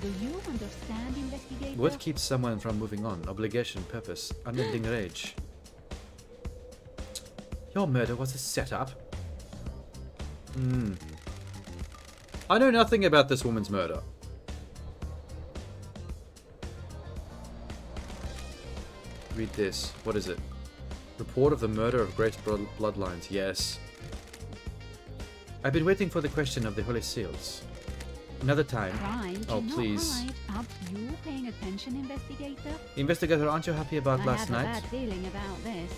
Do you understand, investigator?
What keeps someone from moving on? Obligation, purpose, unending rage. Your murder was a setup. I know nothing about this woman's murder. Read this. What is it? Report of the murder of Grace Bloodlines. Yes. I've been waiting for the question of the Holy Seals. Another time.
Right,
Oh,
do not
please.
hide. Are you paying attention, investigator?
Investigator, aren't you happy about
I
last
have a
night?
bad feeling about this.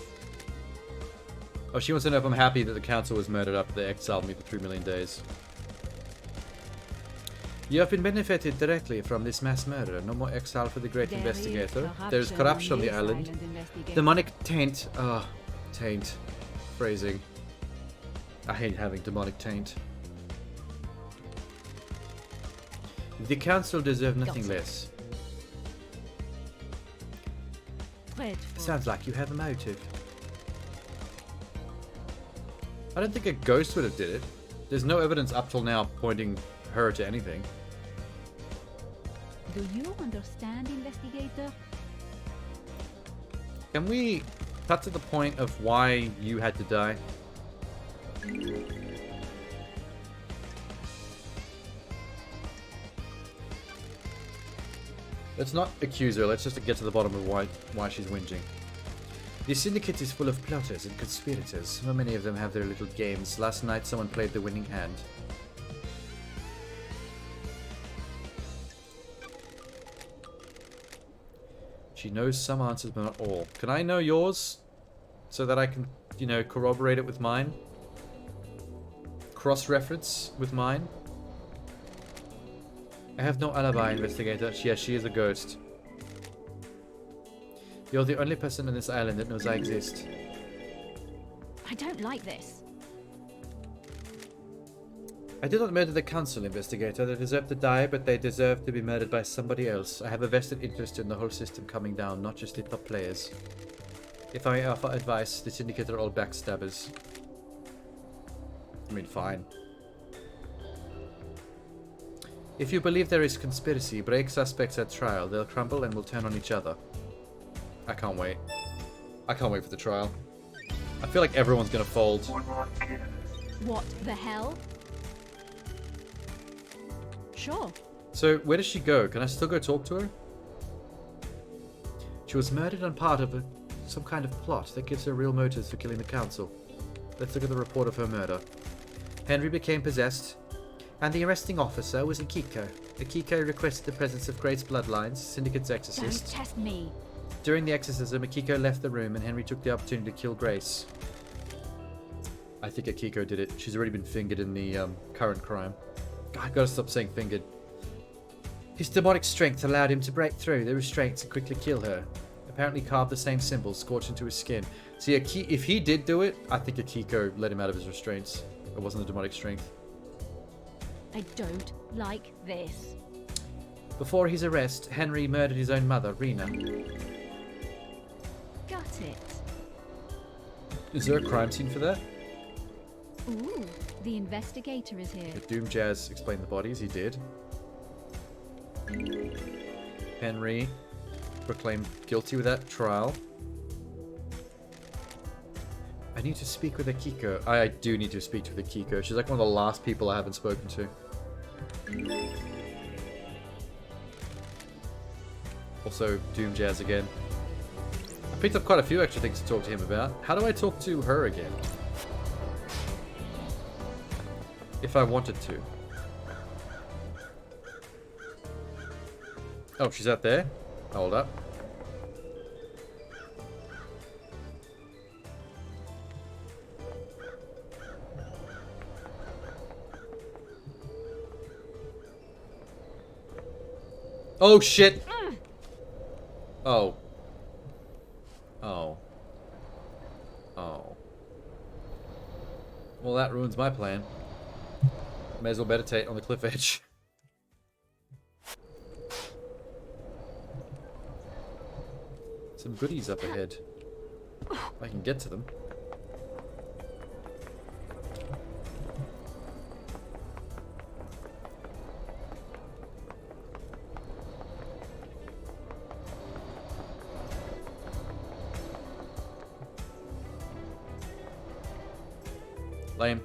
Oh, she wants to know if I'm happy that the council was murdered after they exiled me for 3 million days. You have been benefited directly from this mass murder. No more exile for the great
There is
investigator. There's corruption on the
this
island.
investigator.
Demonic taint. Taint. Phrasing. I hate having demonic taint. The council deserve nothing
Gossip.
less.
Dreadful.
Sounds like you have a motive. I don't think a ghost would have did it. There's no evidence up till now pointing her to anything.
Do you understand, investigator?
Can we cut to the point of why you had to die? Let's not accuse her, let's just get to the bottom of why she's whinging. The syndicate is full of plotters and conspirators. So many of them have their little games. Last night someone played the winning hand. She knows some answers, but not all. Can I know yours? So that I can, you know, corroborate it with mine? Cross-reference with mine? I have no alibi, investigator. Yes, she is a ghost. You're the only person on this island that knows I exist.
I don't like this.
I did not murder the council, investigator. They deserve to die, but they deserve to be murdered by somebody else. I have a vested interest in the whole system coming down, not just the top players. If I may offer advice, the syndicate are all backstabbers. I mean, fine. If you believe there is conspiracy, break suspects at trial. They'll crumble and will turn on each other. I can't wait. I can't wait for the trial. I feel like everyone's gonna fold.
What the hell? Sure.
So, where does she go? Can I still go talk to her? She was murdered on part of some kind of plot that gives her real motives for killing the council. Let's look at the report of her murder. Henry became possessed, and the arresting officer was Akiko. Akiko requested the presence of Grace Bloodlines, Syndicate's
Don't
exorcist.
test me.
During the exorcism, Akiko left the room and Henry took the opportunity to kill Grace. I think Akiko did it. She's already been fingered in the current crime. God, I gotta stop saying fingered. His demonic strength allowed him to break through the restraints and quickly kill her. Apparently carved the same symbol scorched into his skin. See, if he did do it, I think Akiko let him out of his restraints. It wasn't the demonic strength.
I don't like this.
Before his arrest, Henry murdered his own mother, Rena.
Got it.
Is there a crime scene for that?
Ooh, the investigator is here.
Did Doom Jazz explain the bodies? He did. Henry proclaimed guilty without trial. I need to speak with Akiko. I do need to speak with Akiko. She's like one of the last people I haven't spoken to. Also, Doom Jazz again. I picked up quite a few extra things to talk to him about. How do I talk to her again? If I wanted to. Oh, she's out there? Hold up. Oh, shit! Oh. Oh. Oh. Well, that ruins my plan. May as well meditate on the cliff edge. Some goodies up ahead. If I can get to them. Lame.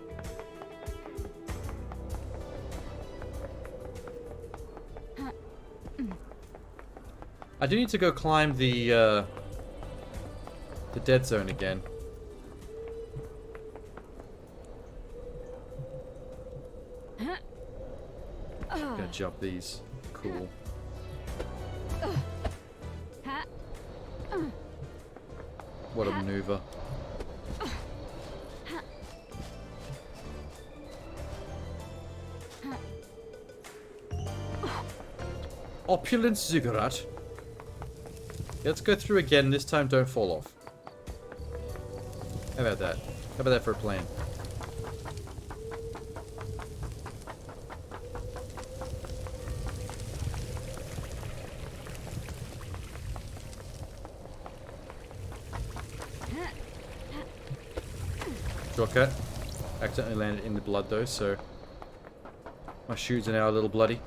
I do need to go climb the dead zone again. Gonna jump these. Cool. What a maneuver. Opulent ziggurat. Let's go through again. This time, don't fall off. How about that? How about that for a plan? Shortcut. Accidentally landed in the blood though, so my shoes are now a little bloody.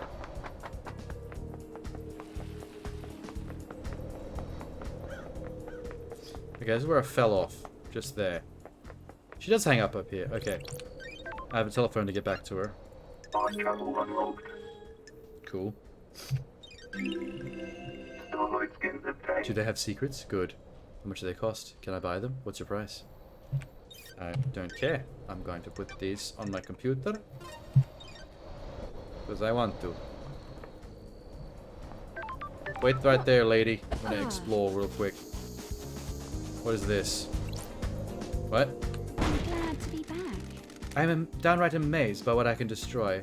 Okay, this is where I fell off. Just there. She does hang up here. Okay. I have a telephone to get back to her.
Fast travel unlocked.
Cool.
Starlight skins obtained.
Do they have secrets? Good. How much do they cost? Can I buy them? What's your price? I don't care. I'm going to put these on my computer. Because I want to. Wait right there, lady. I'm gonna explore real quick. What is this? What?
I'm glad to be back.
I am downright amazed by what I can destroy.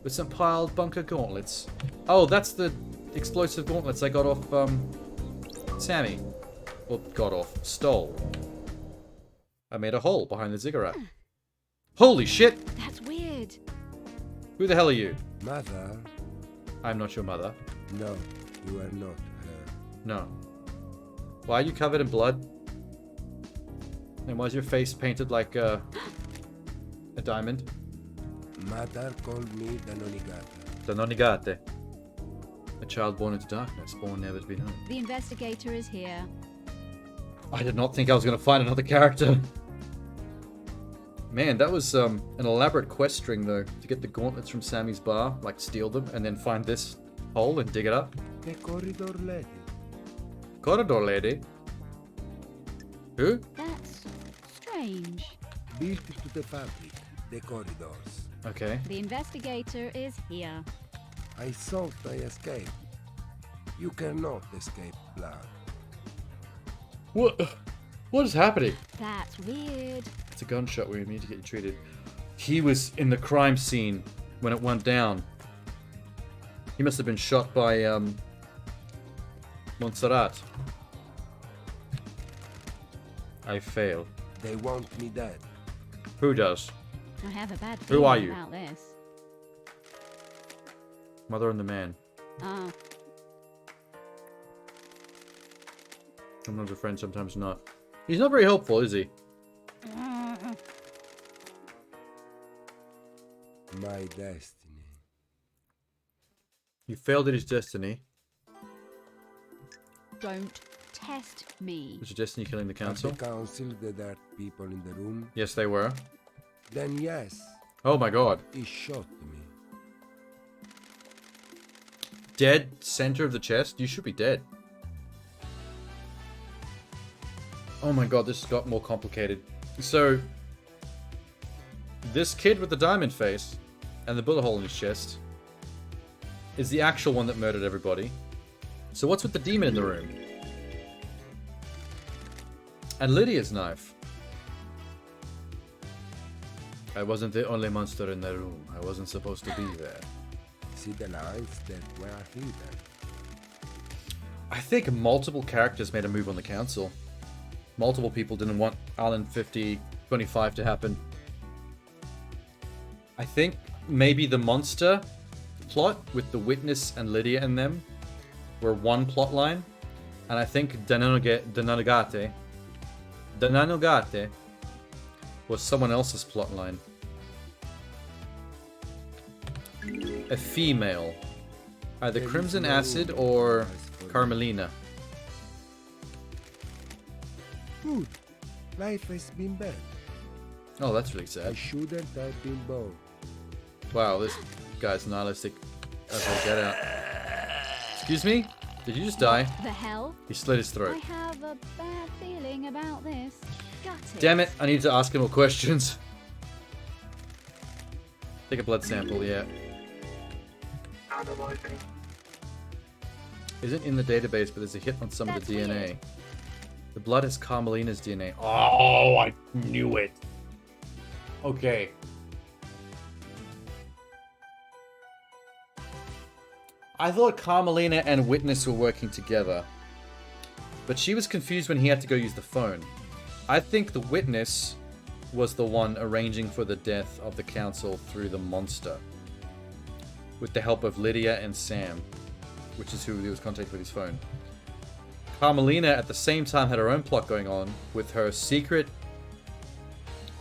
with some piled bunker gauntlets. Oh, that's the explosive gauntlets I got off, Sammy. Well, got off. Stole. I made a hole behind the ziggurat. Holy shit!
That's weird.
Who the hell are you?
Mother?
I'm not your mother.
No, you are not her.
No. Why are you covered in blood? And why is your face painted like a diamond?
Mother called me the Nonigata.
The Nonigate. A child born into darkness, born never to be known.
The investigator is here.
I did not think I was going to find another character. Man, that was an elaborate quest string, though, to get the gauntlets from Sammy's bar, like steal them, and then find this hole and dig it up.
The corridor lady.
Corridor lady? Who?
That's strange.
Built to the fabric, the corridors.
Okay.
The investigator is here.
I thought I escaped. You cannot escape blood.
What is happening?
That's weird.
It's a gunshot wound. We need to get you treated. He was in the crime scene when it went down. He must have been shot by, Montserrat. I fail.
They want me dead.
Who does?
I have a bad
Who
feeling
are you?
about this.
Mother and the man.
Ah,
Sometimes a friend, sometimes not. He's not very helpful, is he?
My destiny.
He failed at his destiny.
don't test me.
Was your destiny killing the
At
council?
the council, there are people in the room.
Yes, they were.
Then yes,
Oh my god.
he shot me.
Dead center of the chest? You should be dead. Oh my god, this got more complicated. So, this kid with the diamond face and the bullet hole in his chest is the actual one that murdered everybody. So what's with the demon in the room? And Lydia's knife. I wasn't the only monster in the room. I wasn't supposed to be there.
See the lines that were hidden.
I think multiple characters made a move on the council. Multiple people didn't want Alan 5025 to happen. I think maybe the monster plot with the witness and Lydia and them were one plot line. And I think Dananogate was someone else's plot line. A female. Either Crimson Acid or Carmelina.
Good. Life has been bad.
Oh, that's really
I
sad.
shouldn't have been born.
Wow, this guy's nihilistic as all get out. Excuse me? Did you just die?
The hell?
He slit his
I
throat.
have a bad feeling about this. Got it.
Damn it, I need to ask him more questions. Take a blood sample, yeah.
Analyzing.
Isn't in the database, but there's a hit on some of
That's
the DNA.
weird.
The blood has Carmelina's DNA. Oh, I knew it. Okay. I thought Carmelina and Witness were working together. But she was confused when he had to go use the phone. I think the Witness was the one arranging for the death of the council through the monster. With the help of Lydia and Sam, which is who he was contacting with his phone. Carmelina at the same time had her own plot going on with her secret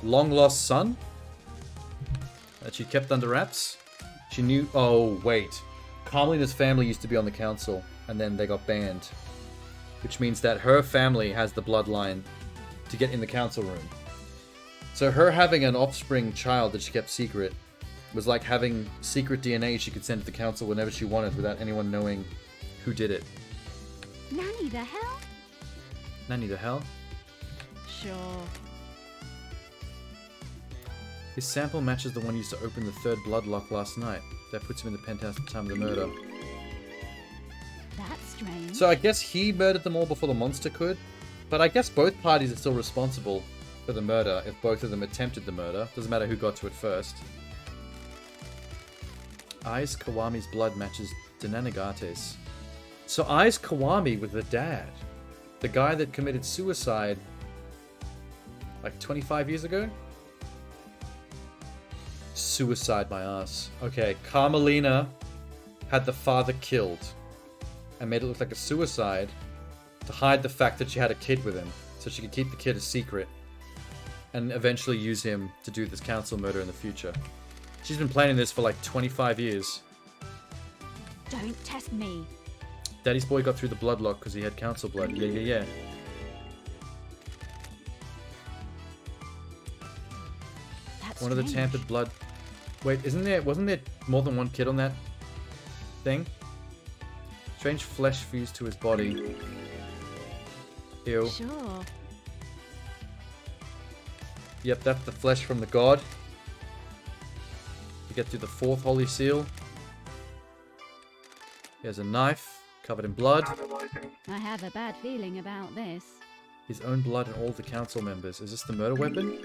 long-lost son that she kept under wraps. She knew... Oh, wait. Carmelina's family used to be on the council, and then they got banned. Which means that her family has the bloodline to get in the council room. So her having an offspring child that she kept secret was like having secret DNA she could send to the council whenever she wanted without anyone knowing who did it.
Nanny, the hell?
Nanny the hell?
Sure.
His sample matches the one used to open the third blood lock last night. That puts him in the penthouse at the time of the murder.
That's strange.
So I guess he murdered them all before the monster could. But I guess both parties are still responsible for the murder if both of them attempted the murder. Doesn't matter who got to it first. Ai's Kawami's blood matches Denanagate's. So Ai's Kawami with the dad. The guy that committed suicide like 25 years ago? Suicide my ass. Okay, Carmelina had the father killed and made it look like a suicide to hide the fact that she had a kid with him so she could keep the kid a secret and eventually use him to do this council murder in the future. She's been planning this for like 25 years.
Don't test me.
Daddy's boy got through the bloodlock because he had council blood. Yeah.
That's
One of the
strange.
tampered blood. Wait, wasn't there more than one kid on that thing? Strange flesh fused to his body. Ew.
Sure.
Yep, that's the flesh from the god. You get through the fourth holy seal. Here's a knife covered in blood.
Analyzing.
I have a bad feeling about this.
His own blood and all the council members. Is this the murder weapon?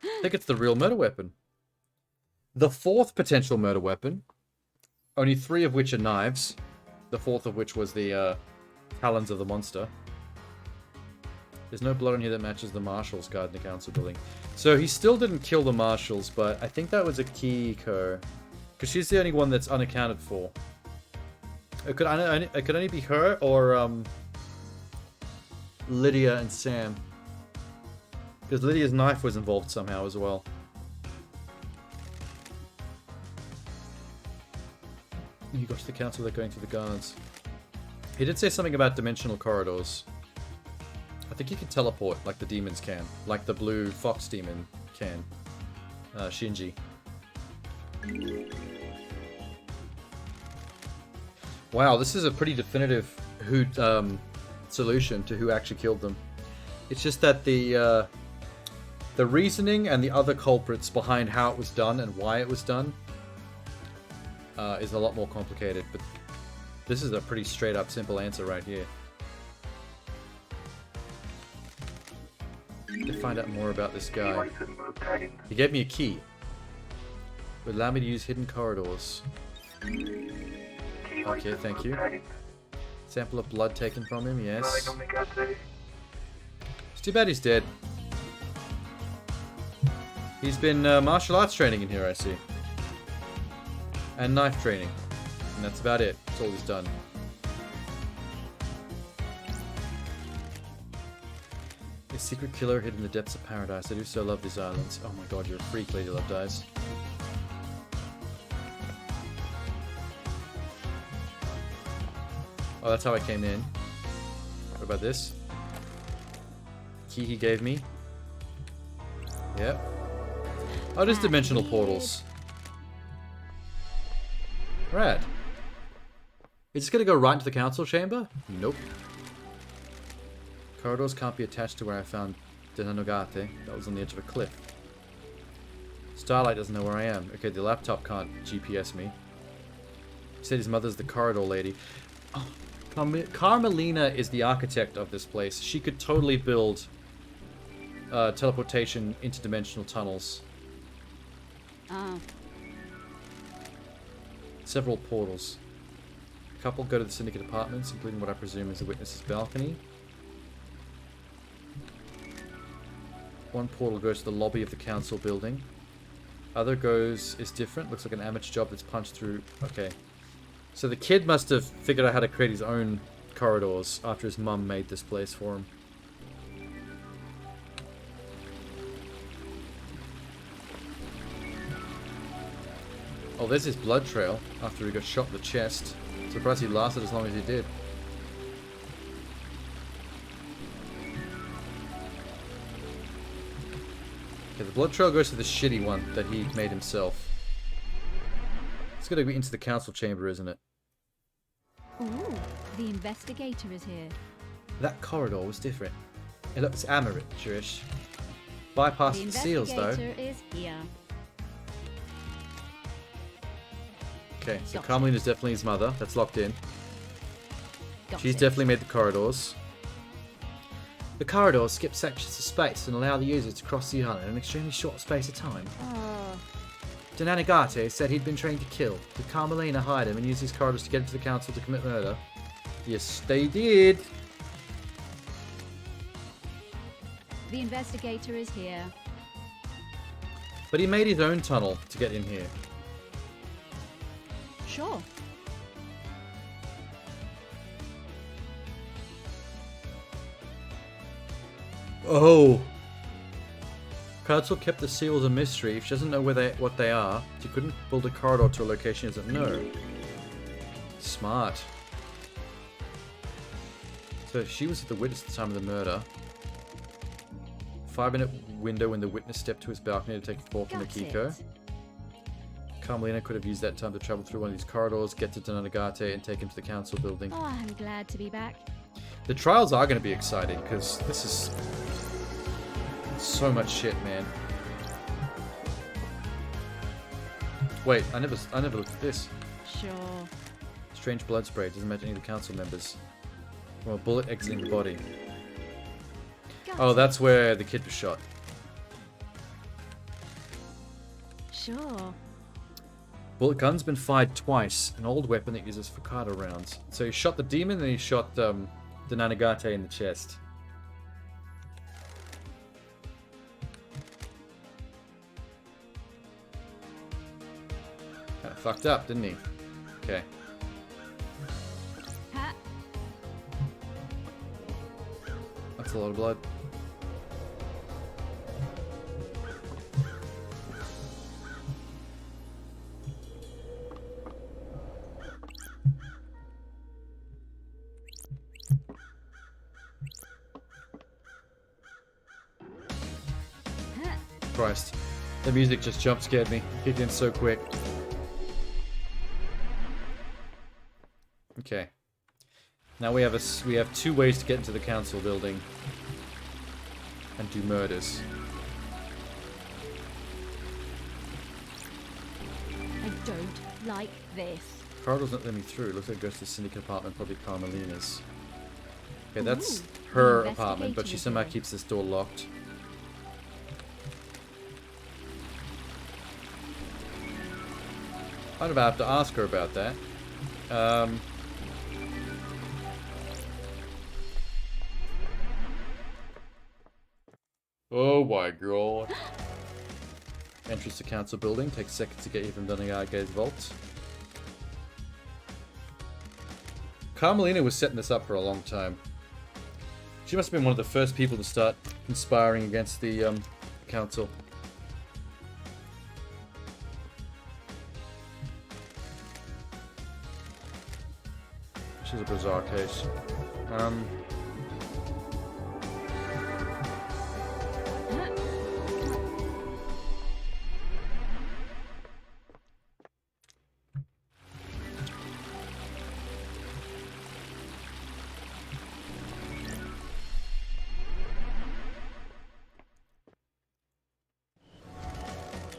I think it's the real murder weapon. The fourth potential murder weapon. Only 3 of which are knives. The fourth of which was the talons of the monster. There's no blood on here that matches the marshals guard in the council building. So he still didn't kill the marshals, but I think that was a Kiko. Because she's the only one that's unaccounted for. It could only be her or Lydia and Sam. Because Lydia's knife was involved somehow as well. You got to the council without going through the guards. He did say something about dimensional corridors. I think he can teleport like the demons can. Like the blue fox demon can. Shinji. Wow, this is a pretty definitive solution to who actually killed them. It's just that the reasoning and the other culprits behind how it was done and why it was done is a lot more complicated. But this is a pretty straight up simple answer right here. To find out more about this guy.
License obtained.
He gave me a key. Would allow me to use hidden corridors.
Key
Okay,
license
thank you.
obtained.
Sample of blood taken from him, yes.
Relying on the Gazette.
It's too bad he's dead. He's been martial arts training in here, I see. And knife training. And that's about it. That's all he's done. A secret killer hidden in the depths of paradise. I do so love these islands. Oh my god, you're a freak, Lady Love Dies. Oh, that's how I came in. What about this? Key he gave me. Yep. Oh, just dimensional portals. Rad. Is this gonna go right into the council chamber? Nope. Corridors can't be attached to where I found Denanogate. That was on the edge of a cliff. Starlight doesn't know where I am. Okay, the laptop can't GPS me. He said his mother's the corridor lady. Oh, Carmelina is the architect of this place. She could totally build teleportation interdimensional tunnels.
Oh,
Several portals. A couple go to the syndicate apartments, including what I presume is the witness's balcony. One portal goes to the lobby of the council building. Other is different. Looks like an amateur job that's punched through. Okay. So the kid must have figured out how to create his own corridors after his mum made this place for him. Oh, there's his blood trail after he got shot in the chest. Surprised he lasted as long as he did. Okay, the blood trail goes to the shitty one that he made himself. It's gonna be into the council chamber, isn't it?
ooh, the investigator is here.
That corridor was different. It looks amateurish. Bypassed the seals, though.
investigator is here.
Okay, so
Gotcha.
Carmelina's definitely his mother. That's locked in.
Got
She's
it.
definitely made the corridors. The corridors skip sections of space and allow the user to cross the island in an extremely short space of time.
Oh,
Denanigate said he'd been trained to kill. Did Carmelina hide him and use these corridors to get into the council to commit murder? Yes, they did.
The investigator is here.
But he made his own tunnel to get in here.
Sure.
Oh. Council kept the seals a mystery. If she doesn't know what they are, she couldn't build a corridor to a location she doesn't know. Smart. So she was the witness at the time of the murder. 5-minute window when the witness stepped to his balcony to take a call from Akiko. Carmelina could have used that time to travel through one of these corridors, get to Denanigate, and take him to the council building.
Oh, I'm glad to be back.
The trials are going to be exciting, because this is so much shit, man. Wait, I never looked at this.
Sure.
Strange blood spray, doesn't match any of the council members. From a bullet exiting the body. Oh, that's where the kid was shot.
Sure.
Bullet gun's been fired twice. An old weapon that uses Fukada rounds. So he shot the demon and he shot the Nanagate in the chest. Kinda fucked up, didn't he? Okay.
Ha.
That's a lot of blood. Christ. The music just jump scared me. Kicked in so quick. Okay. Now we have two ways to get into the council building and do murders.
I don't like this.
Corridor's not letting me through. Looks like it goes to the syndicate apartment, probably Carmelina's. Okay, that's
Ooh,
her
the
apartment, but she
investigator
somehow
is
keeps this door locked. I don't know if I have to ask her about that. Oh my god. Entrance to council building. Takes seconds to get here from Dunagage's vault. Carmelina was setting this up for a long time. She must have been one of the first people to start conspiring against the council. This is a bizarre case.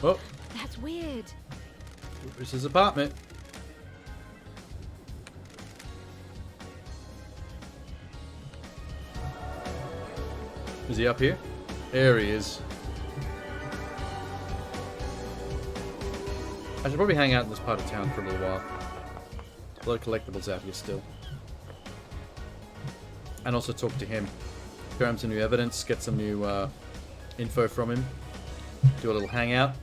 Oh,
That's weird.
this is his apartment. Is he up here? There he is. I should probably hang out in this part of town for a little while. A lot of collectibles out here still. And also talk to him. Show him some new evidence, get some new info from him. Do a little hangout.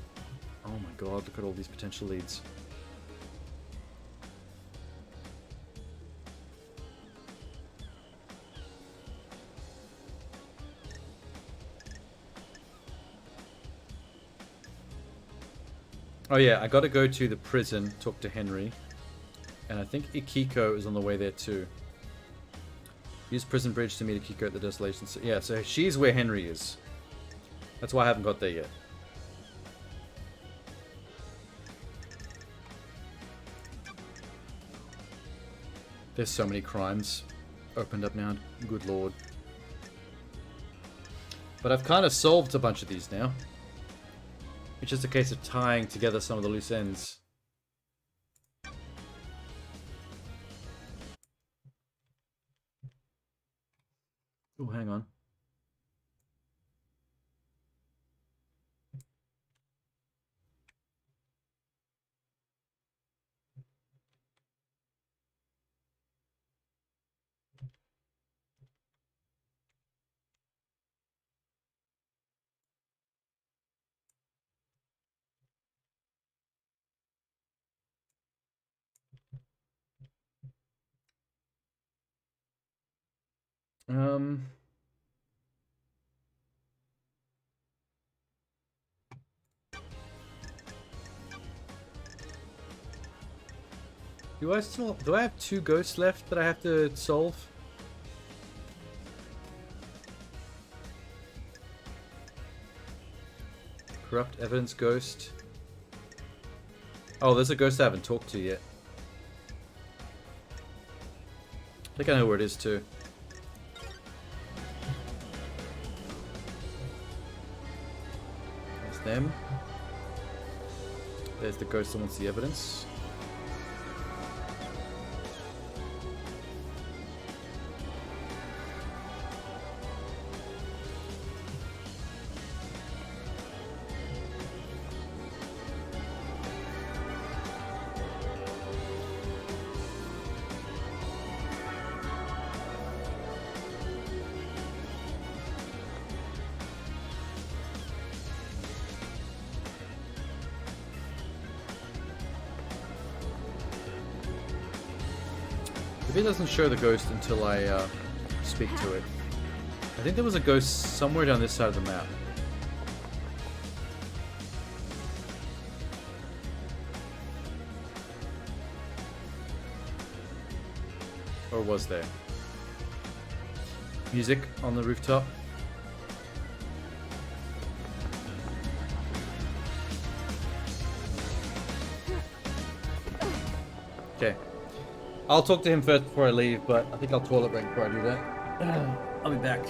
Oh my god, look at all these potential leads. Oh yeah, I gotta go to the prison, talk to Henry. And I think Ikiko is on the way there too. Use prison bridge to meet Akiko at the desolation. So, yeah, so she's where Henry is. That's why I haven't got there yet. There's so many crimes opened up now. Good lord. But I've kind of solved a bunch of these now. It's just a case of tying together some of the loose ends. Oh, hang on. Um. Do I have 2 ghosts left that I have to solve? Corrupt evidence ghost. Oh, there's a ghost I haven't talked to yet. I think I know where it is too. There's them. There's the ghost that wants the evidence. Maybe it doesn't show the ghost until I speak to it. I think there was a ghost somewhere down this side of the map. Or was there? Music on the rooftop. Okay. I'll talk to him first before I leave, but I think I'll toilet break before I do that. I'll be back.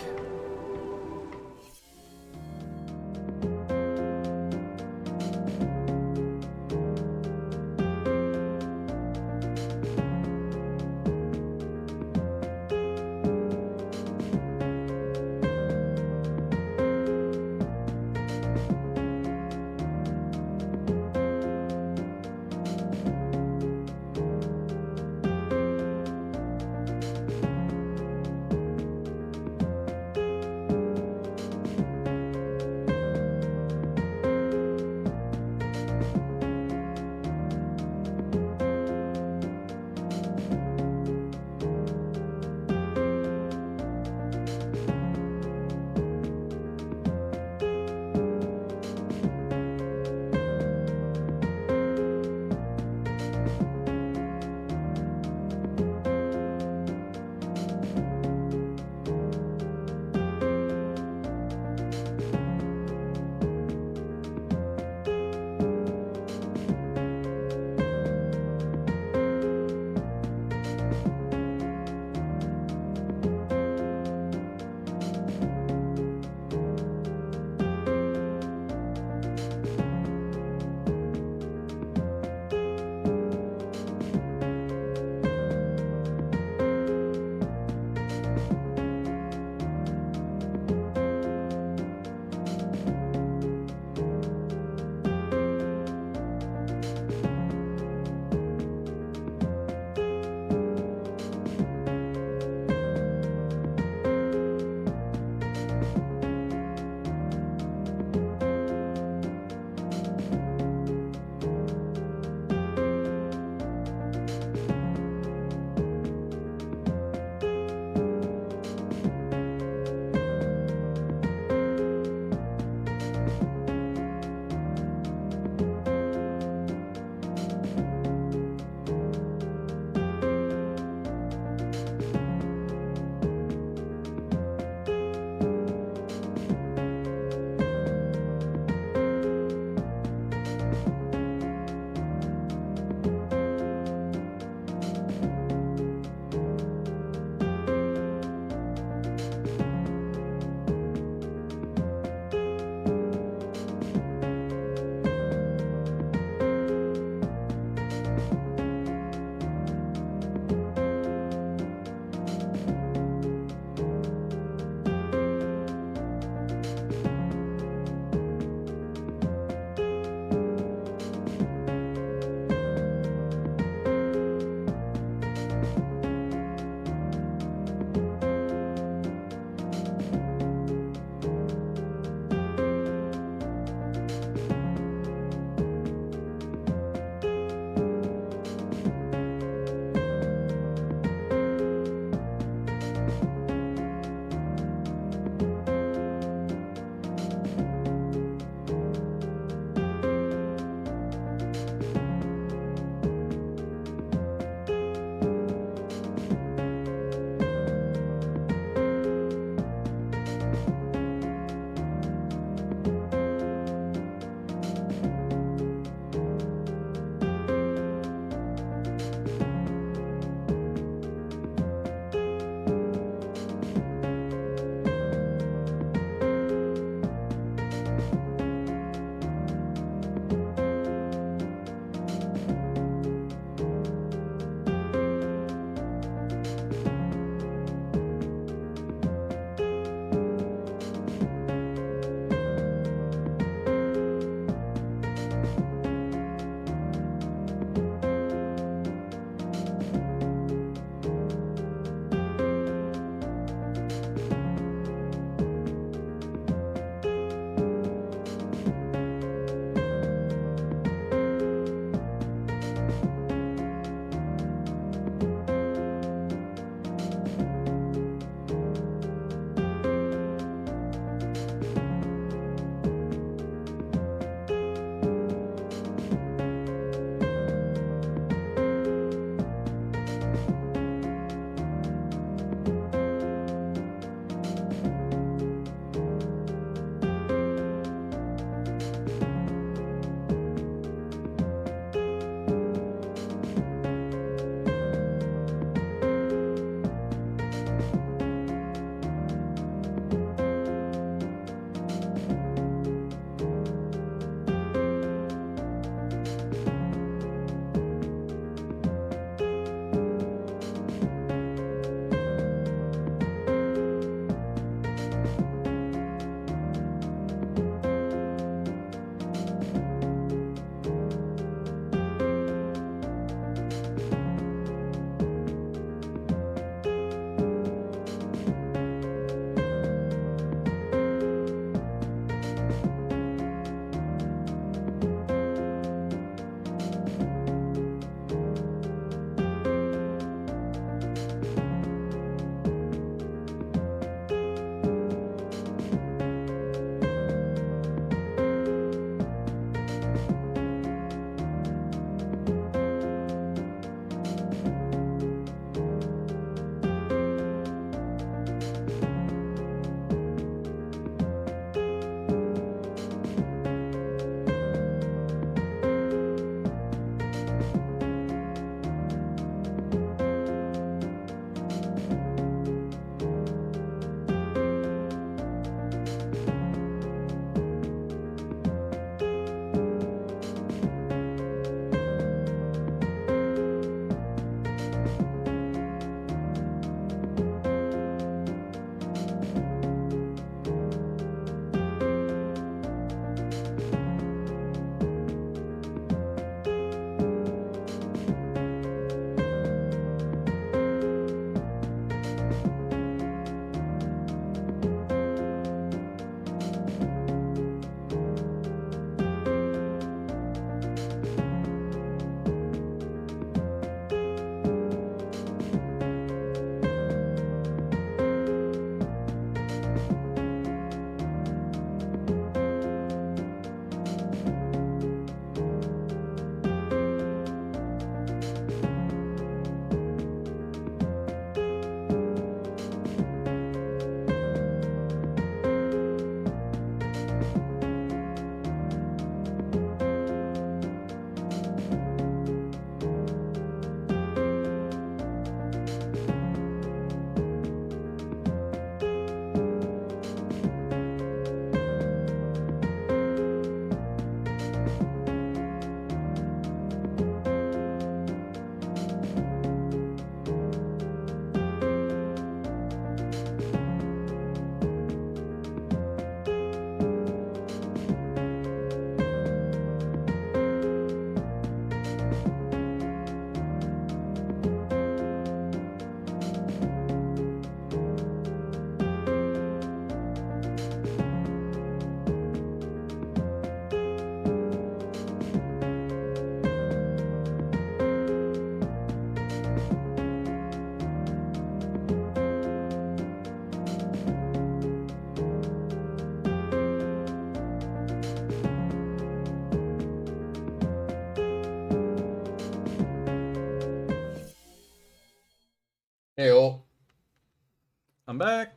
I'm back.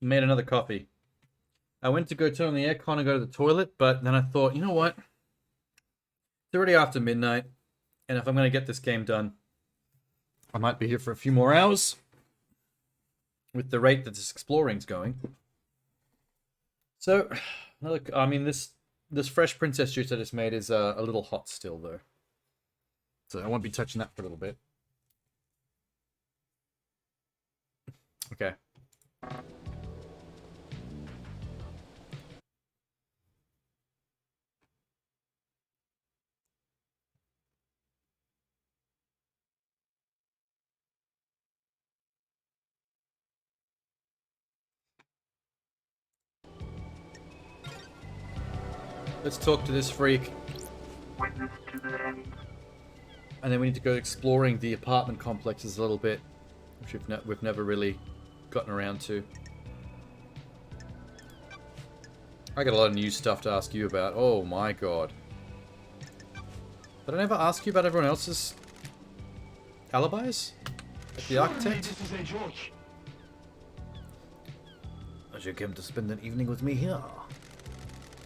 Made another coffee. I went to go turn on the aircon and go to the toilet, but then I thought, you know what? It's already after midnight, and if I'm going to get this game done, I might be here for a few more hours with the rate that this exploring's going. So, look, I mean, this fresh princess juice I just made is a little hot still, though. So I won't be touching that for a little bit. Okay. Let's talk to this freak.
Witness to the end.
And then we need to go exploring the apartment complexes a little bit, which we've never really gotten around to. I got a lot of new stuff to ask you about. Oh my god. Did I never ask you about everyone else's alibis? Like the architect?
This is a joke.
As you came to spend an evening with me here.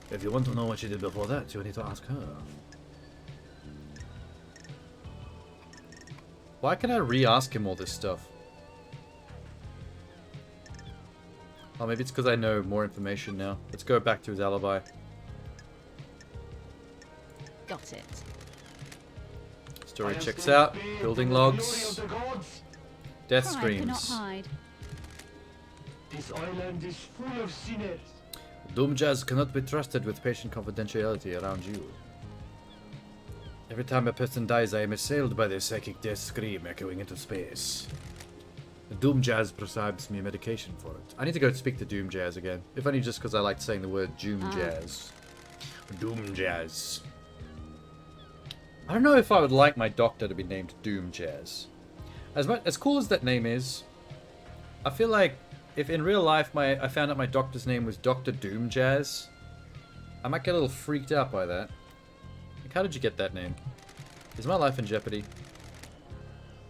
If you want to know what she did before that, you need to ask her. Why can I re-ask him all this stuff? Oh, maybe it's because I know more information now. Let's go back to his alibi.
Got it.
Story checks out. Building logs. Death
Crime cannot
screams.
hide.
This island is full of sinners.
Doom Jazz cannot be trusted with patient confidentiality around you. Every time a person dies, I am assailed by their psychic death scream echoing into space. Doom Jazz prescribes me medication for it. I need to go speak to Doom Jazz again. If only just because I like saying the word Doom Jazz. Doom Jazz. I don't know if I would like my doctor to be named Doom Jazz. As cool as that name is, I feel like if in real life I found out my doctor's name was Dr. Doom Jazz, I might get a little freaked out by that. Like, how did you get that name? Is my life in jeopardy?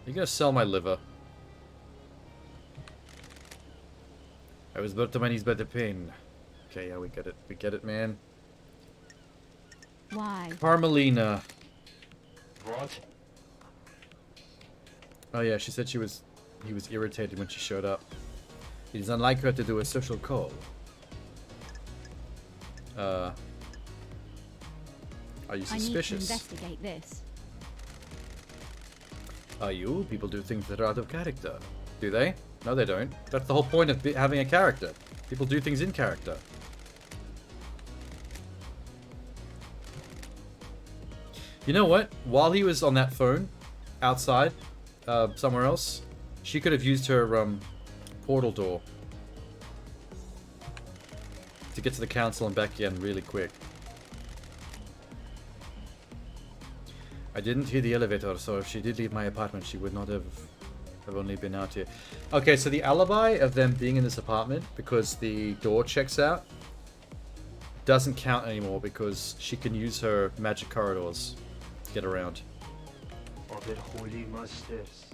You're gonna sell my liver. I was brought to my knees by the pain. Okay, yeah, we get it. We get it, man.
Why?
Carmelina.
What?
Oh yeah, she said he was irritated when she showed up. It is unlike her to do a social call. Are you
I need to
suspicious?
investigate this.
Are you? People do things that are out of character. Do they? No, they don't. That's the whole point of having a character. People do things in character. You know what? While he was on that phone, outside, somewhere else, she could have used her portal door to get to the council and back again really quick. I didn't hear the elevator, so if she did leave my apartment, she would not have only been out here. Okay, so the alibi of them being in this apartment, because the door checks out, doesn't count anymore because she can use her magic corridors to get around.
Other holy masters.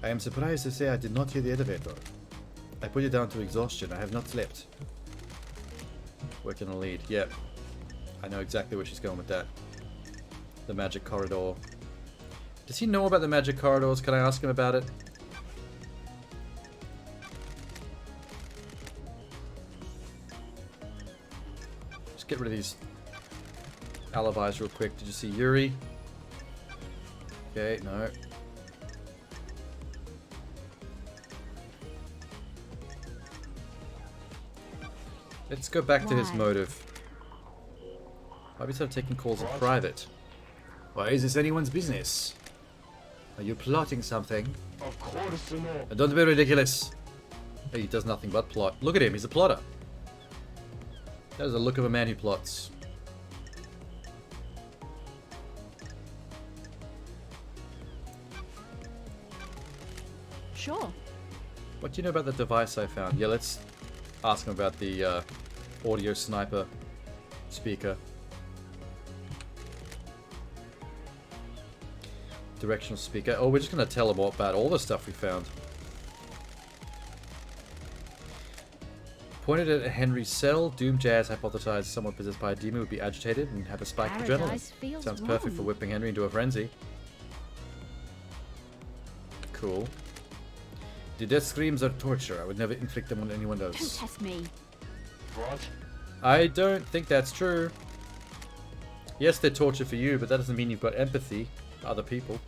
I am surprised to say I did not hear the elevator. I put it down to exhaustion. I have not slept. Working a lead. Yep. I know exactly where she's going with that. The magic corridor. Does he know about the magic corridors? Can I ask him about it? Just get rid of these alibis real quick. Did you see Yuri? Okay, no. Let's go back to his
Why?
motive. Why we start taking calls in private? Why is this anyone's business? Are you plotting something?
Of course not.
Don't be ridiculous. Hey, he does nothing but plot. Look at him, he's a plotter. That is the look of a man who plots.
Sure.
What do you know about the device I found? Yeah, let's ask him about the audio sniper speaker. Directional speaker. Oh, we're just gonna tell him all about all the stuff we found. Pointed at Henry's cell, Doom Jazz hypothesized someone possessed by a demon would be agitated and have a spiked adrenaline.
Paradise feels
Sounds perfect for
wrong.
whipping Henry into a frenzy. Cool. The death screams are torture. I would never inflict them on anyone
Don't
else.
test me.
What?
I don't think that's true. Yes, they're torture for you, but that doesn't mean you've got empathy for other people.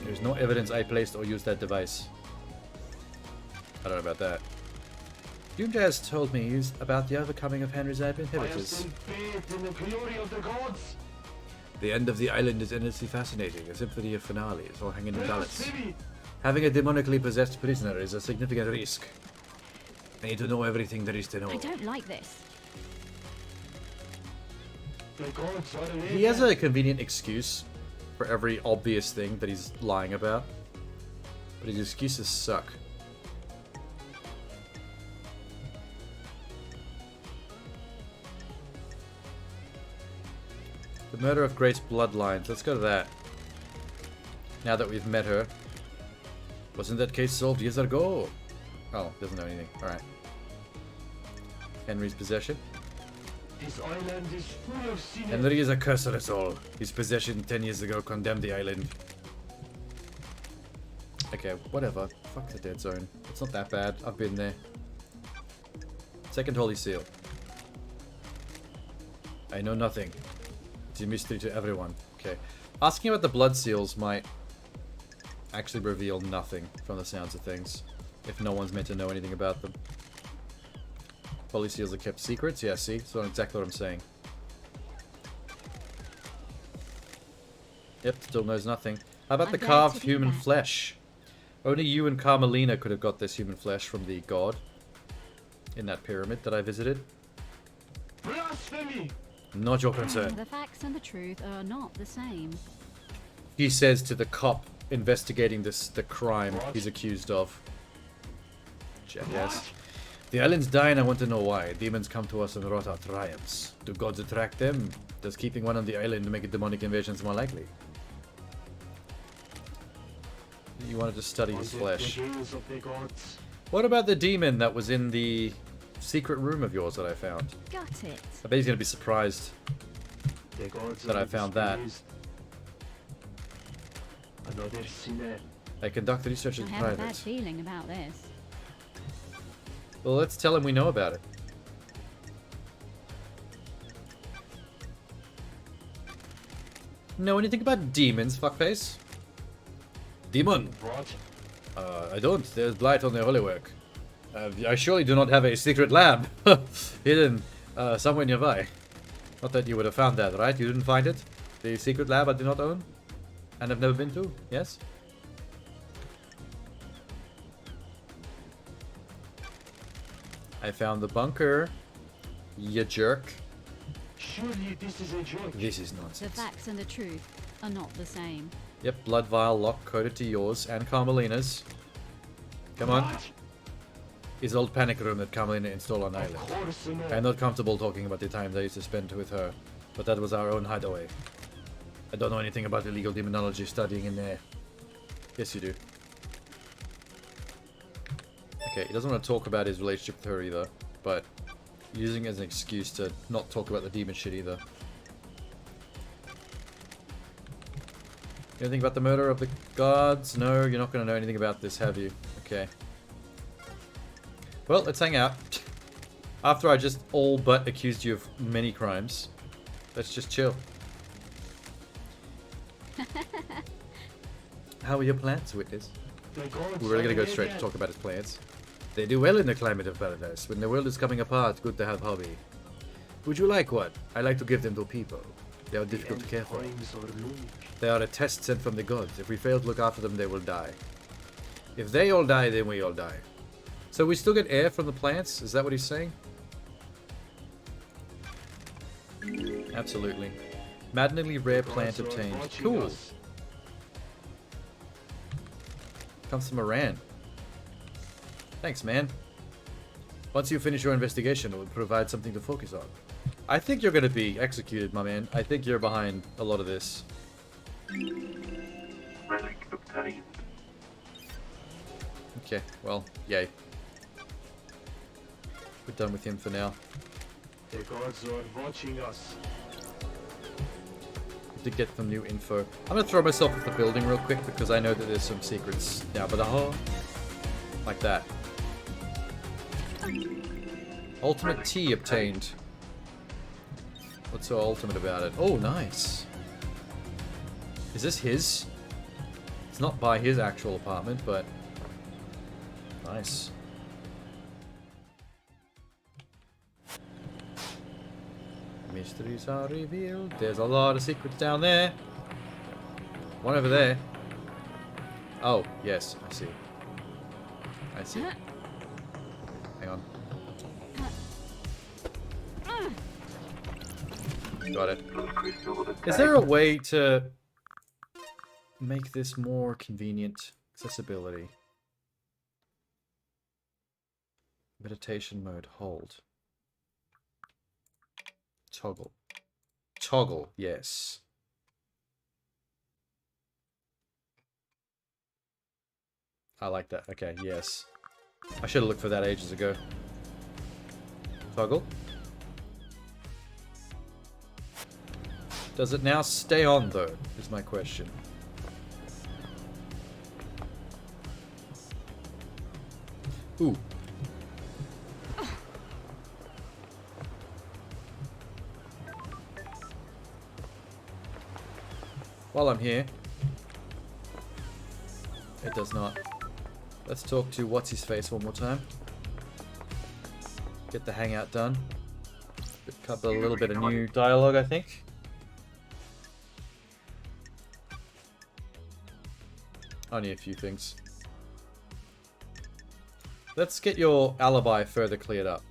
There's no evidence I placed or used that device. I don't know about that. Doomjazz told me about the overcoming of Henry's
I have
inhibitors.
seen bathed in the glory of the gods.
The end of the island is endlessly fascinating, a symphony of finales, all hanging in the balance.
Blasphemy!
Having a demonically possessed prisoner is a significant risk. I need to know everything there is to know.
I don't like this.
The gods are an
He has a convenient excuse for every obvious thing that he's lying about. But his excuses suck. The murder of Grace Bloodlines. Let's go to that. Now that we've met her. Wasn't that case solved years ago? Oh, doesn't know anything. Alright. Henry's possession.
This island is full of sinners.
Henry is a cursor all. His possession 10 years ago condemned the island. Okay, whatever. Fuck the dead zone. It's not that bad. I've been there. Second Holy Seal. I know nothing. It's a mystery to everyone. Okay. Asking about the blood seals might actually reveal nothing from the sounds of things. If no one's meant to know anything about them. Holy seals are kept secrets? Yeah, see? So exactly what I'm saying. Yep, still knows nothing. How about
I'm
the
glad
carved
to do
human
that.
flesh? Only you and Carmelina could have got this human flesh from the god in that pyramid that I visited.
Blasphemy!
Not your concern.
The facts and the truth are not the same.
He says to the cop investigating the crime he's accused of. Jackass. The island's dying, I want to know why. Demons come to us and rot our triumphs. Do gods attract them? Does keeping one on the island make demonic invasions more likely? You wanted to study his flesh.
The gaze of the gods.
What about the demon that was in the secret room of yours that I found?
Got it.
I bet he's going to be surprised.
The gods
That
are
I found that.
displeased. Another sinner.
I conduct research
I
in
have a bad
private.
feeling about this.
Well, let's tell him we know about it. Know anything about demons, fuckface? Demon!
What?
I don't. There's blight on their holy work. I surely do not have a secret lab hidden somewhere nearby. Not that you would have found that, right? You didn't find it? The secret lab I do not own? And have never been to? Yes? I found the bunker. You jerk.
Surely this is a joke.
This is
The
nonsense.
facts and the truth are not the same.
Yep, blood vial lock coded to yours and Carmelina's. Come on.
What?
His old panic room that Carmelina installed on
Of
island.
course not.
I'm not comfortable talking about the times I used to spend with her, but that was our own hideaway. I don't know anything about illegal demonology studying in there. Yes, you do. Okay, he doesn't want to talk about his relationship with her either, but using it as an excuse to not talk about the demon shit either. Anything about the murder of the gods? No, you're not going to know anything about this, have you? Okay. Well, let's hang out. After I just all but accused you of many crimes, let's just chill. How are your plants, witness?
The gods
We were going to
are
go straight to
dead.
talk about his plants. They do well in the climate of paradise. When the world is coming apart, good to have hobby. Would you like one? I like to give them to people. They are difficult to care for.
Times are looming.
They are a test sent from the gods. If we fail to look after them, they will die. If they all die, then we all die. So we still get air from the plants? Is that what he's saying? Absolutely. Maddeningly rare plant
Gods are
obtained.
watching
Cool.
us.
Comes from Iran. Thanks, man. Once you finish your investigation, it will provide something to focus on. I think you're going to be executed, my man. I think you're behind a lot of this.
Relic obtained.
Okay, well, yay. We're done with him for now.
The gods are watching us.
To get some new info. I'm gonna throw myself at the building real quick because I know that there's some secrets down below. Like that. Ultimate T obtained. What's so ultimate about it? Oh, nice. Is this his? It's not by his actual apartment, but nice. Mysteries are revealed. There's a lot of secrets down there. One over there. Oh, yes, I see. I see. Hang on. Got it. Is there a way to make this more convenient? Accessibility. Meditation mode, hold. Toggle. Toggle, yes. I like that. Okay, yes. I should have looked for that ages ago. Toggle. Does it now stay on, though, is my question. Ooh. While I'm here, it does not. Let's talk to what's-his-face one more time. Get the hangout done. Couple a little bit of new dialogue, I think. Only a few things. Let's get your alibi further cleared up.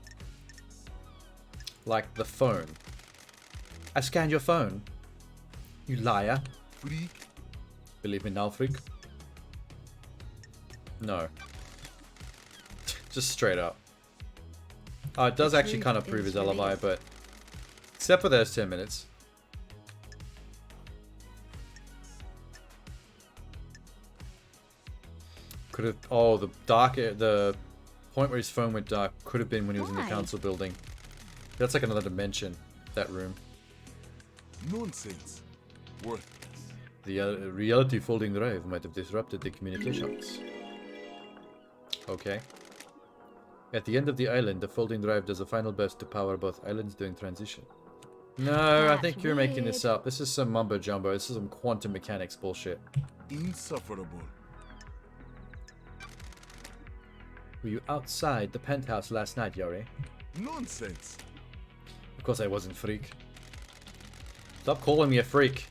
Like the phone. I scanned your phone. You liar.
Freak?
Believe me now, freak? No. Just straight up. Oh, it does actually kind of prove his alibi, but... Except for those 10 minutes. Could have... Oh, the point where his phone went dark could have been when he was in the council building. That's like another dimension, that room.
Nonsense. Worthless.
The reality folding drive might have disrupted the communications. Okay. At the end of the island, the folding drive does a final burst to power both islands during transition. No, I think you're making this up. This is some mumbo jumbo. This is some quantum mechanics bullshit.
Insufferable.
Were you outside the penthouse last night, Yori?
Nonsense.
Of course I wasn't, freak. Stop calling me a freak.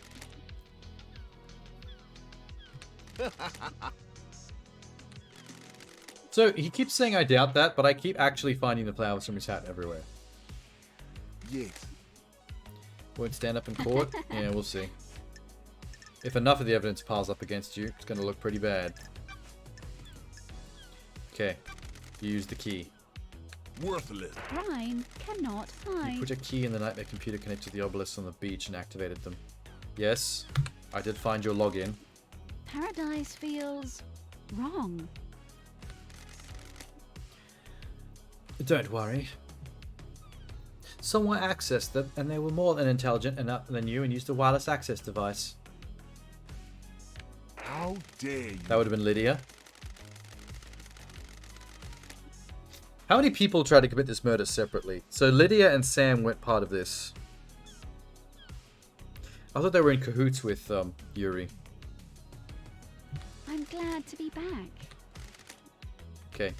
So, he keeps saying I doubt that, but I keep actually finding the flowers from his hat everywhere.
Yes.
Won't stand up in court? Yeah, we'll see. If enough of the evidence piles up against you, it's going to look pretty bad. Okay. You use the key.
Worthless.
Rhyme cannot
You
hide.
put a key in the nightmare computer connected to the obelisk on the beach and activated them. Yes, I did find your login.
Paradise feels wrong.
Don't worry. Someone accessed them, and they were more than intelligent enough than you and used a wireless access device.
How dare you?
That would have been Lydia. How many people tried to commit this murder separately? So Lydia and Sam weren't part of this. I thought they were in cahoots with Yuri.
I'm glad to be back.
Okay.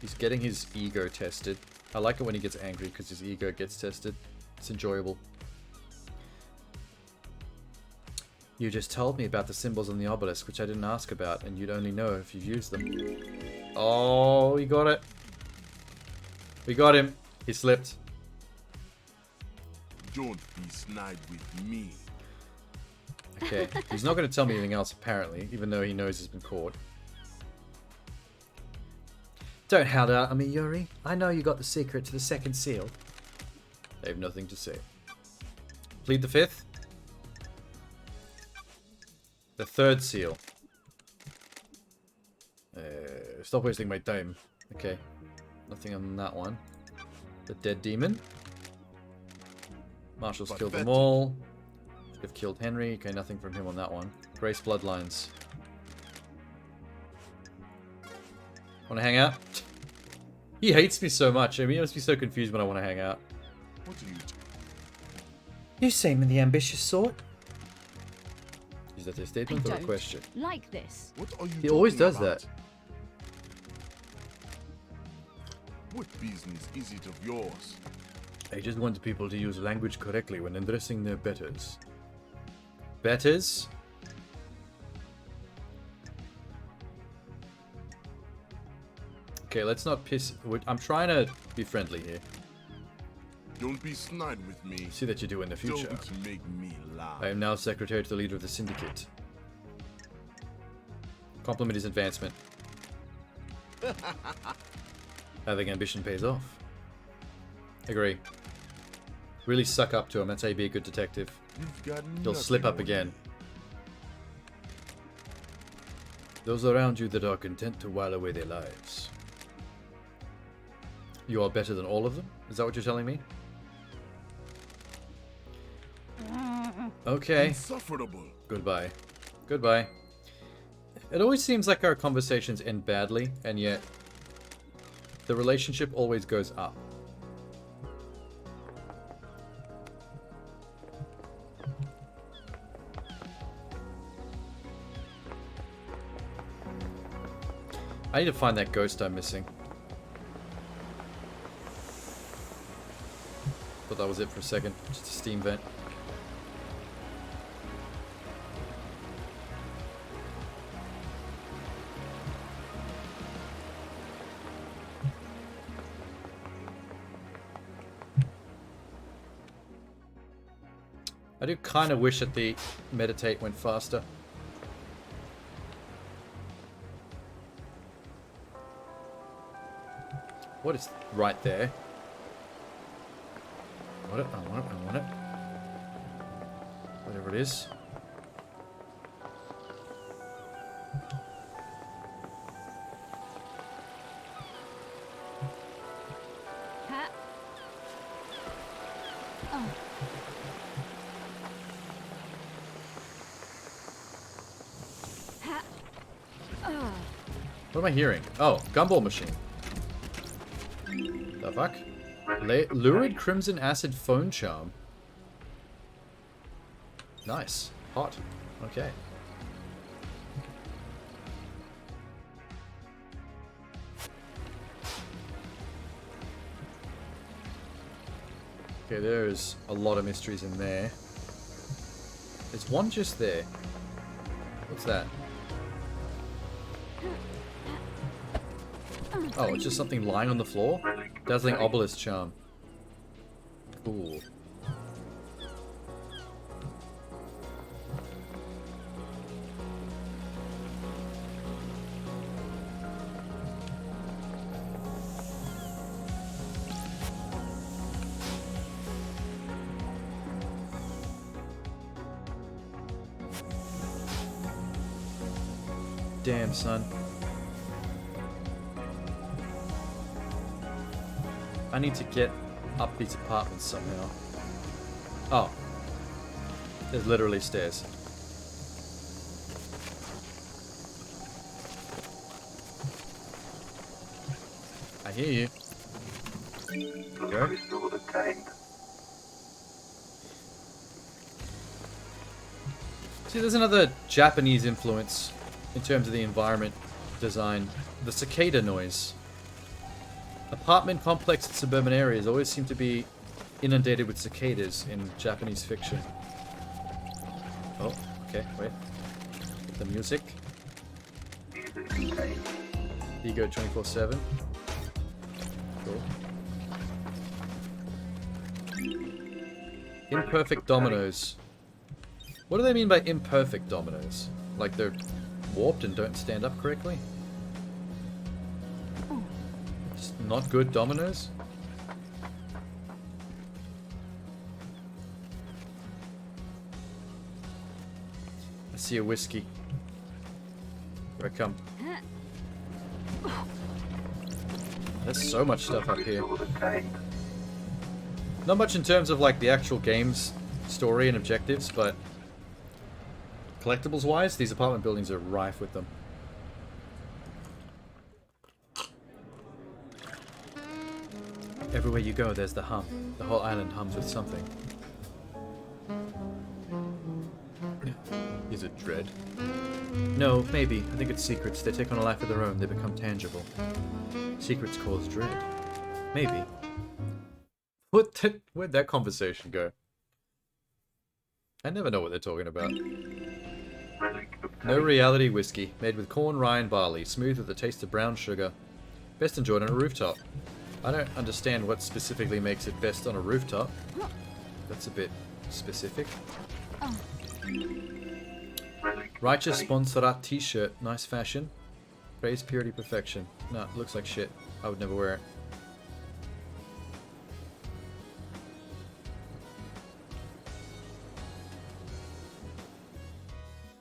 He's getting his ego tested. I like it when he gets angry because his ego gets tested. It's enjoyable. You just told me about the symbols on the obelisk, which I didn't ask about, and you'd only know if you used them. Oh, we got it. We got him. He slipped.
Don't be snide with me.
Okay. He's not going to tell me anything else, apparently, even though he knows he's been caught. Don't howl out at me, Yuri. I know you got the secret to the second seal. They have nothing to say. Plead the fifth. The third seal. Stop wasting my time. Okay. Nothing on that one. The dead demon. Marshall's killed them all. Should have killed Henry. Okay, nothing from him on that one. Grace Bloodlines. Wanna hang out? He hates me so much. I mean, he must be so confused when I want to hang out.
What do you do?
You seem the ambitious sort. Is that a statement or a
don't
question?
like this.
What are you
He always
talking
does
about?
that.
What business is it of yours?
I just want people to use language correctly when addressing their betters. Betters? Okay, let's not piss... I'm trying to be friendly here.
Don't be snide with me.
See that you do in the future.
Don't make me laugh.
I am now secretary to the leader of the syndicate. Compliment his advancement. Having ambition pays off. Agree. Really suck up to him. That's how you be a good detective.
You've got
He'll
nothing
slip up
on
again.
me.
Those around you that are content to while away their lives. You are better than all of them? Is that what you're telling me? Okay.
Insufferable.
Goodbye. Goodbye. It always seems like our conversations end badly, and yet the relationship always goes up. I need to find that ghost I'm missing. Thought that was it for a second. Just a steam vent. I do kind of wish that the meditate went faster. What is right there? I want it, I want it, I want it. Whatever it is.
Ha. Oh. Ha. Oh.
What am I hearing? Oh, gumball machine. The fuck? Lurid Crimson Acid Phone Charm. Nice. Hot. Okay. Okay, there's a lot of mysteries in there. There's one just there. What's that? Oh, it's just something lying on the floor? Dazzling Obelisk Charm. Cool. Damn, son. I need to get up these apartments somehow. Oh. There's literally stairs. I hear you. Go.
Resource obtained.
See, there's another Japanese influence in terms of the environment design. The cicada noise. Apartment complex in suburban areas always seem to be inundated with cicadas in Japanese fiction. Oh, okay, wait. Get the music. Ego 24/7. Cool. Imperfect dominoes. What do they mean by imperfect dominoes? Like they're warped and don't stand up correctly? Just not good dominoes? see a whiskey. Here I come. There's so much stuff up here. Not much in terms of like the actual game's story and objectives, but collectibles wise, these apartment buildings are rife with them. Everywhere you go, there's the hum. The whole island hums with something. Is it dread? No, maybe. I think it's secrets. They take on a life of their own. They become tangible. Secrets cause dread. Maybe. Where'd that conversation go? I never know what they're talking about. No reality whiskey. Made with corn, rye, and barley. Smooth with a taste of brown sugar. Best enjoyed on a rooftop. I don't understand what specifically makes it best on a rooftop. That's a bit specific. Righteous Sponsorat t-shirt. Nice fashion. Praise purity perfection. No, it looks like shit. I would never wear it.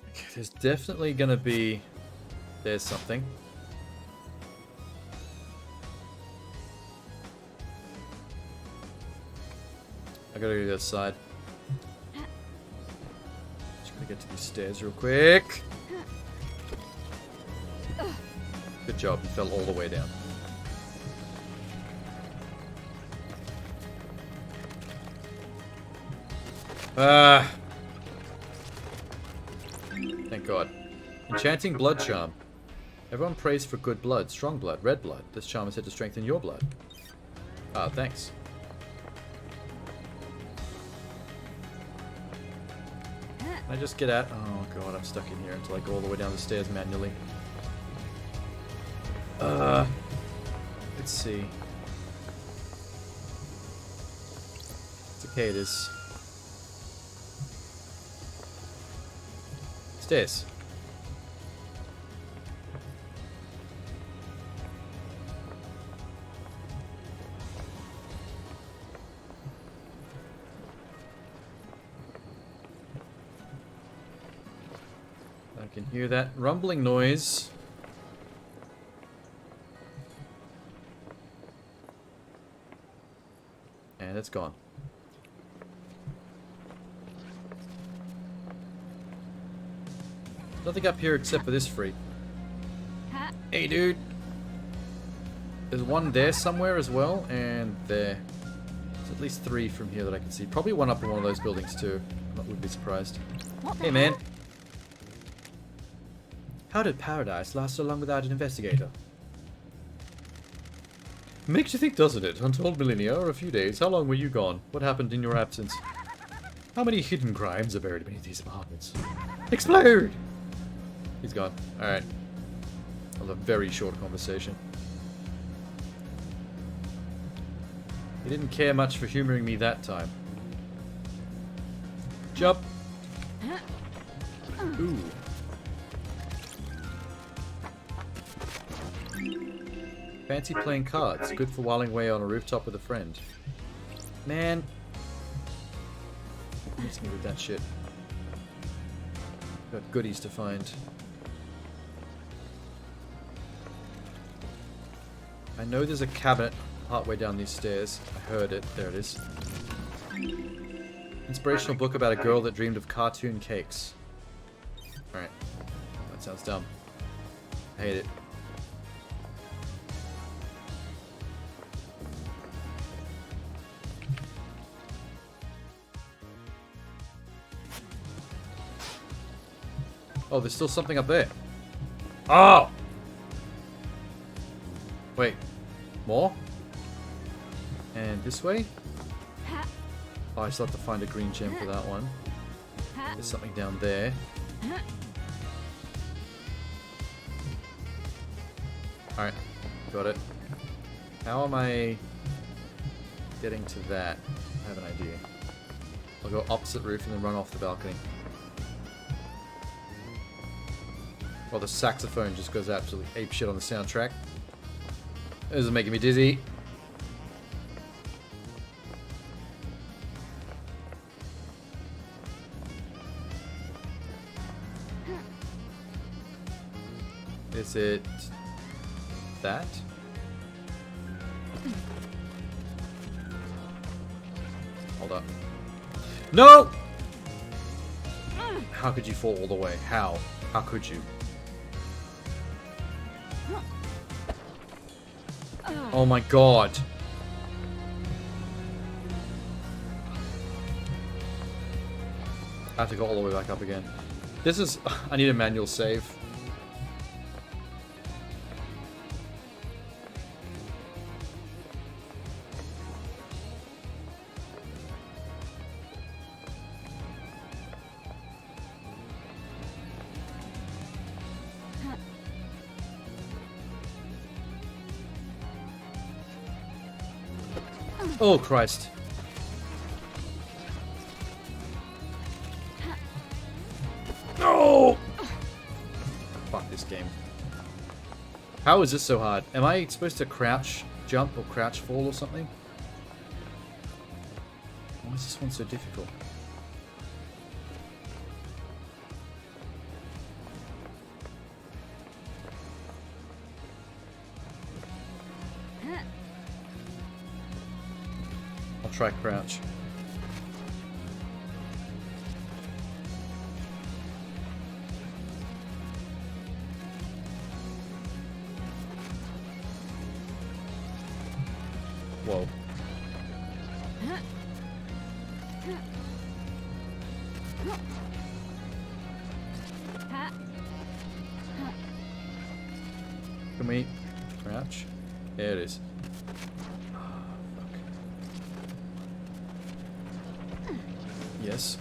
Okay, there's definitely gonna be... There's something. I gotta go to the other side. Just gotta get to these stairs real quick. Good job, you fell all the way down. Thank God. Enchanting blood charm. Everyone prays for good blood, strong blood, red blood. This charm is said to strengthen your blood. Ah, thanks. Can I just get out? Oh God, I'm stuck in here until I go all the way down the stairs manually. Let's see. Cicadas. Stairs. I can hear that rumbling noise. And it's gone. Nothing up here except for this freak. Hey, dude. There's one there somewhere as well, and there. There's at least 3 from here that I can see. Probably one up in one of those buildings too. I wouldn't be surprised. Hey, man. How did Paradise last so long without an investigator? Makes you think, doesn't it? Untold millennia or a few days. How long were you gone? What happened in your absence? How many hidden crimes are buried beneath these apartments? Explode! He's gone. Alright. That was a very short conversation. He didn't care much for humoring me that time. Jump! Ooh. Fancy playing cards. Good for whiling away on a rooftop with a friend. Man. Miss me with that shit. Got goodies to find. I know there's a cabinet partway down these stairs. I heard it. There it is. Inspirational book about a girl that dreamed of cartoon cakes. Alright. That sounds dumb. I hate it. Oh, there's still something up there. Oh! Wait. More? And this way? Oh, I still have to find a green gem for that one. There's something down there. Alright. Got it. How am I getting to that? I have an idea. I'll go opposite roof and then run off the balcony. Well, the saxophone just goes absolutely apeshit on the soundtrack. This is making me dizzy. Is it that? Hold up. No! How could you fall all the way? How? How could you? Oh my god. I have to go all the way back up again. This is... I need a manual save. Oh, Christ. No! Fuck this game. How is this so hard? Am I supposed to crouch jump or crouch fall or something? Why is this one so difficult? I'll try crouch. Whoa. Can we crouch? There it is. Yes.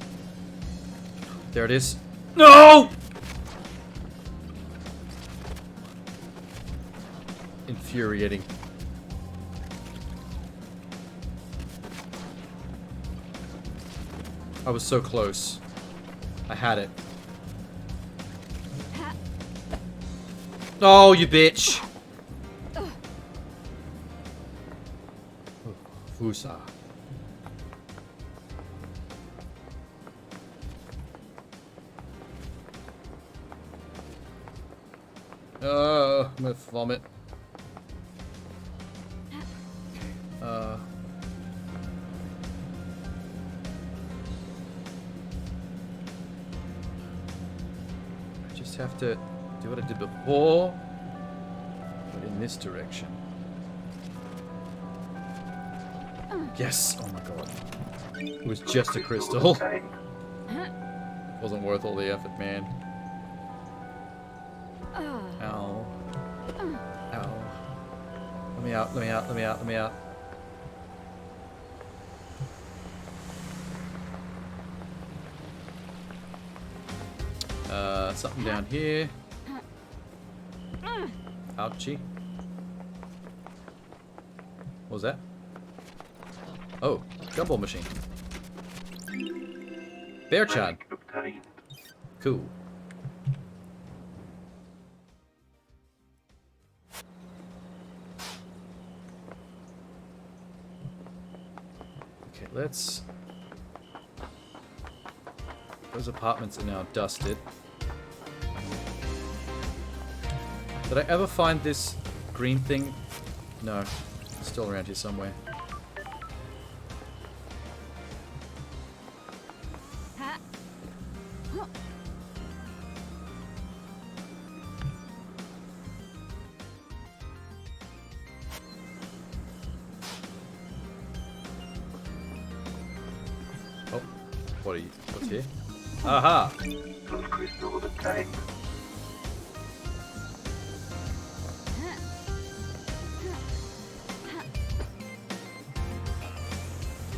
There it is. No! Infuriating. I was so close. I had it. Oh, you bitch! Fusa. I'm gonna vomit. I just have to do what I did before, but in this direction. Yes! Oh my god. It was just a crystal. Wasn't worth all the effort, man. Ow. Ow. Let me out, let me out, let me out, let me out. Something down here. Ouchie. What was that? Oh, gumball machine. Bear-chan. Cool. Okay, let's... Those apartments are now dusted. Did I ever find this green thing? No. It's still around here somewhere. Oh, what are you? What's here? Aha!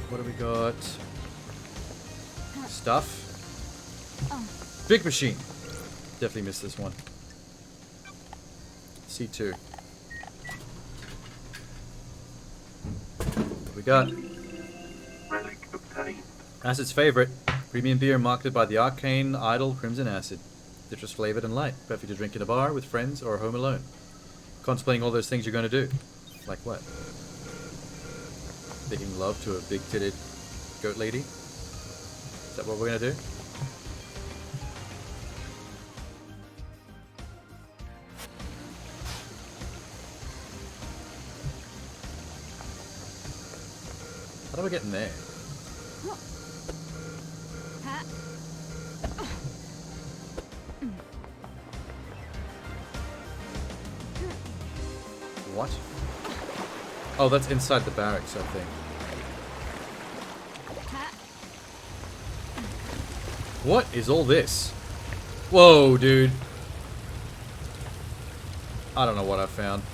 What do we got? Stuff. Big machine. Definitely missed this one. C2. What we got? Acid's favorite. Premium beer marketed by the arcane idol Crimson Acid. Citrus flavored and light. Perfect to drink in a bar with friends or home alone. Contemplating all those things you're going to do. Like what? Making love to a big-titted goat lady? Is that what we're gonna do? How do I get in there?
Ha.
What? Oh, that's inside the barracks, I think.
Ha.
What is all this? Whoa, dude. I don't know what I found.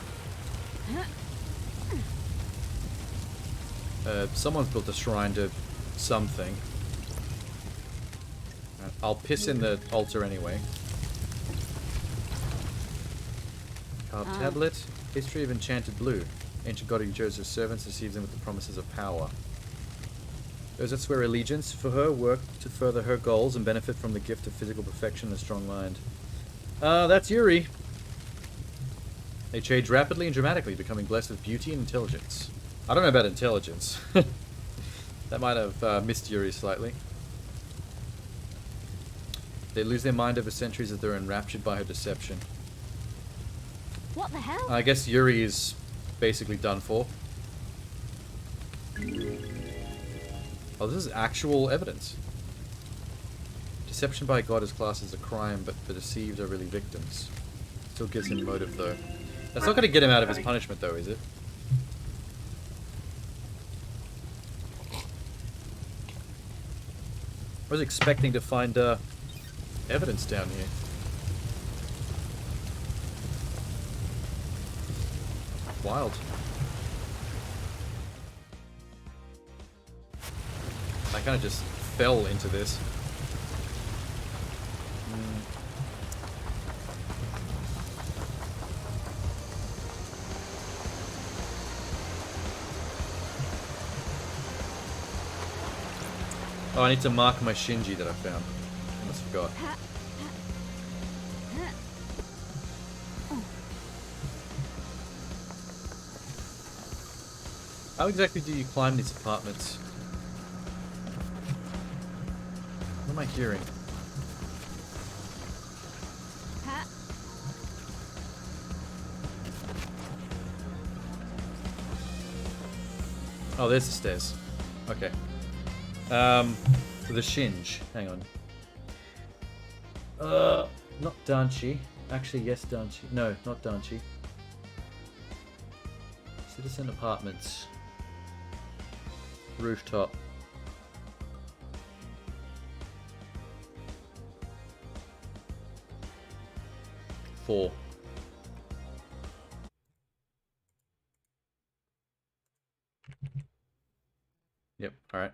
Someone's built a shrine to something. I'll piss in the altar anyway. Carved tablet. History of Enchanted Blue. Ancient god who chose her servants, receives them with the promises of power. Those that swear allegiance for her work to further her goals and benefit from the gift of physical perfection and a strong mind. That's Yuri. They change rapidly and dramatically, becoming blessed with beauty and intelligence. I don't know about intelligence. That might have missed Yuri slightly. They lose their mind over centuries as they're enraptured by her deception.
What the hell?
I guess Yuri is basically done for. Oh, this is actual evidence. Deception by God is classed as a crime, but the deceived are really victims. Still gives him motive, though. That's not going to get him out of his punishment, though, is it? I was expecting to find evidence down here. Wild. I kind of just fell into this. Oh, I need to mark my Shinji that I found. I almost forgot. How exactly do you climb these apartments? What am I hearing? Oh, there's the stairs. Okay. The Shinj. Hang on. Not Danchi. Actually, yes, Danchi. No, not Danchi. Citizen apartments. Rooftop. Four. Yep, alright.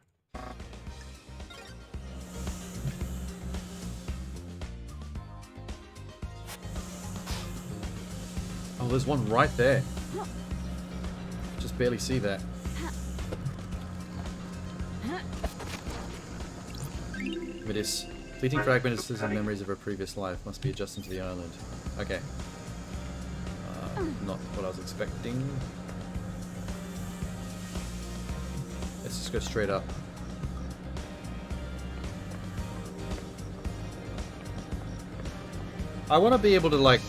Oh, there's one right there. Just barely see that. It is. Fleeting fragments and memories of her previous life must be adjusted to the island. Okay. Not what I was expecting. Let's just go straight up. I want to be able to, like,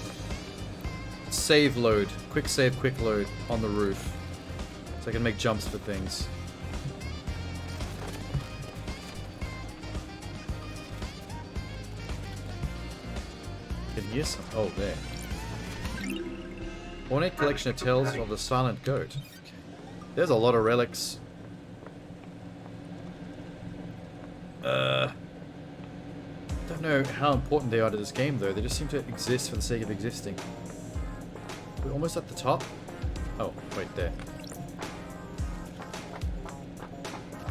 save load. Quick save, quick load on the roof. So I can make jumps for things. Can hear some. Oh, there. Ornate collection of tales of the silent goat. Okay. There's a lot of relics. Don't know how important they are to this game, though. They just seem to exist for the sake of existing. We're almost at the top. Oh, wait, there.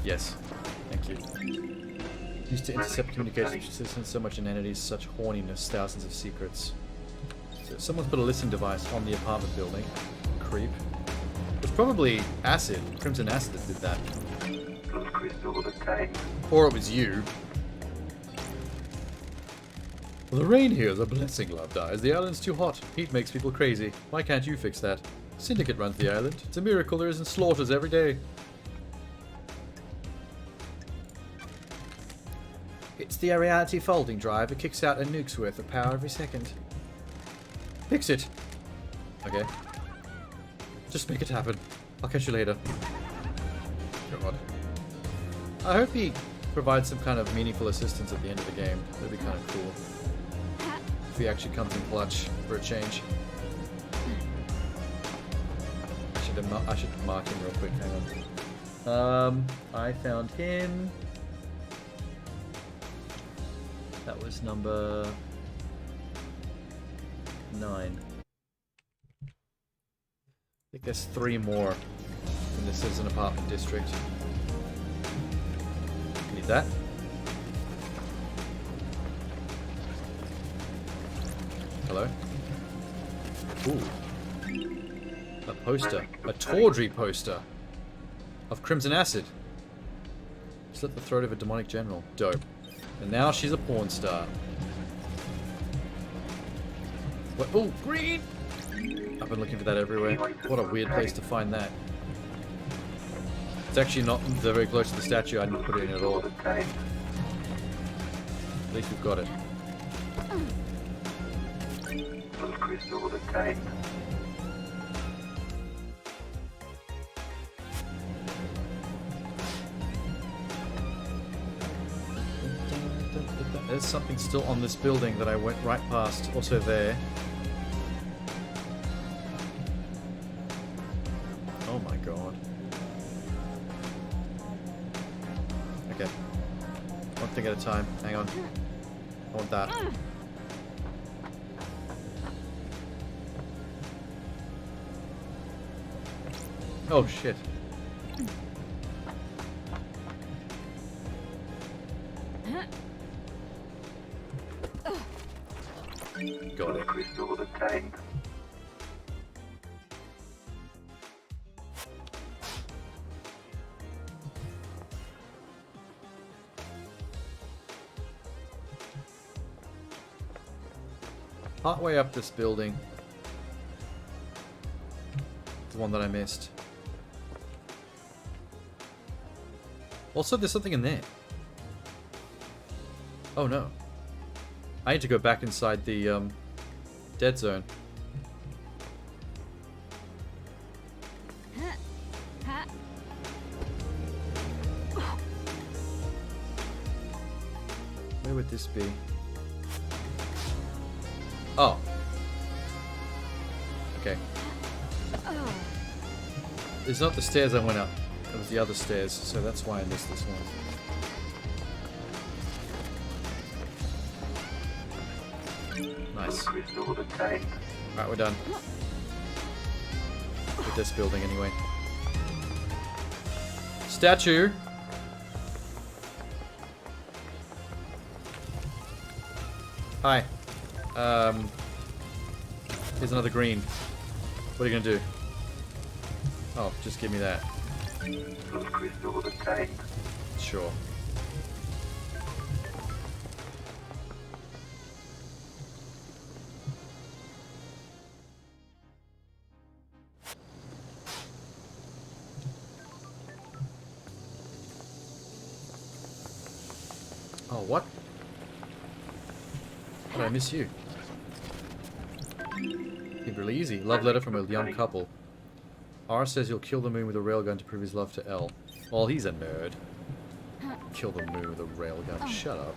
Yes. Thank you. Used to intercept communications with citizens, so much inanities, such horniness, thousands of secrets. So someone's put a listening device on the apartment building. Creep. It's probably acid, crimson acid that did that. Or it was you. Well, the rain here is a blessing, Love Dies. The island's too hot. Heat makes people crazy. Why can't you fix that? Syndicate runs the island. It's a miracle there isn't slaughters every day. It's the reality folding drive. It kicks out a nuke's worth of power every second. Fix it. Okay. Just make it happen. I'll catch you later. God. I hope he provides some kind of meaningful assistance at the end of the game. That'd be kind of cool. If he actually comes in clutch for a change. I should mark him real quick, hang on. I found him. That was number 9. I think there's 3 more in the citizen apartment district. Need that. Hello? Ooh. A poster. A tawdry poster. Of Crimson Acid. Slit the throat of a demonic general. Dope. And now she's a porn star. What? Oh, green! I've been looking for that everywhere. What a weird place to find that. It's actually not very close to the statue. I didn't put it in at all. At least we've got it.
Crystal of the Cape.
There's something still on this building that I went right past. Also there. Oh my god. Okay. One thing at a time. Hang on. I want that. Oh shit. Got it.
Crystal of the Cape.
Partway up this building. The one that I missed. Also, there's something in there. Oh no. I need to go back inside the dead zone. Where would this be? Oh. Okay. It's not the stairs I went up. It was the other stairs, so that's why I missed this one. Nice. Alright, we're done. With this building, anyway. Statue! Hi. Here's another green. What are you gonna do? Oh, just give me that. Sure. Oh, what? How did I miss you? Seemed really easy. Love letter from a young couple. R says you'll kill the moon with a railgun to prove his love to L. Well, he's a nerd. Kill the moon with a railgun. Shut up.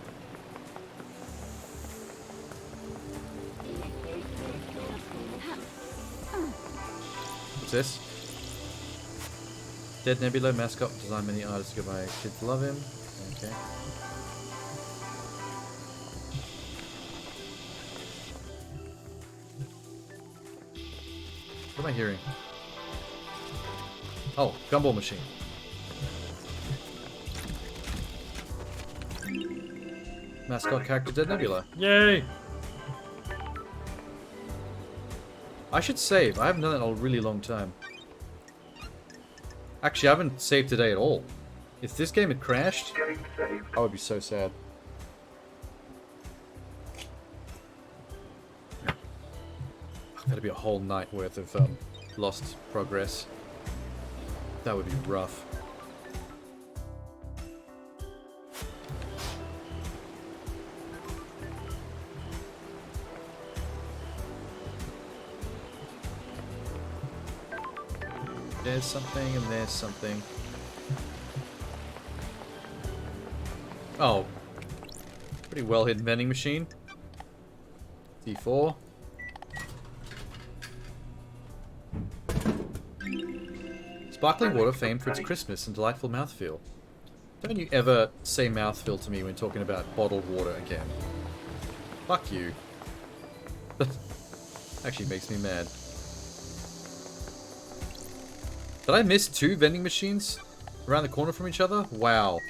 What's this? Dead Nebula mascot designed many artists to go by. Kids love him. Okay. What am I hearing? Oh, gumball machine. Mascot character Dead Nebula. Yay! I should save. I haven't done that in a really long time. Actually, I haven't saved today at all. If this game had crashed, I would be so sad. That'd be a whole night worth of lost progress. That would be rough. There's something and there's something. Oh. Pretty well hidden vending machine. D4. Sparkling water famed for its crispness and delightful mouthfeel. Don't you ever say mouthfeel to me when talking about bottled water again. Fuck you. Actually makes me mad. Did I miss 2 vending machines around the corner from each other? Wow.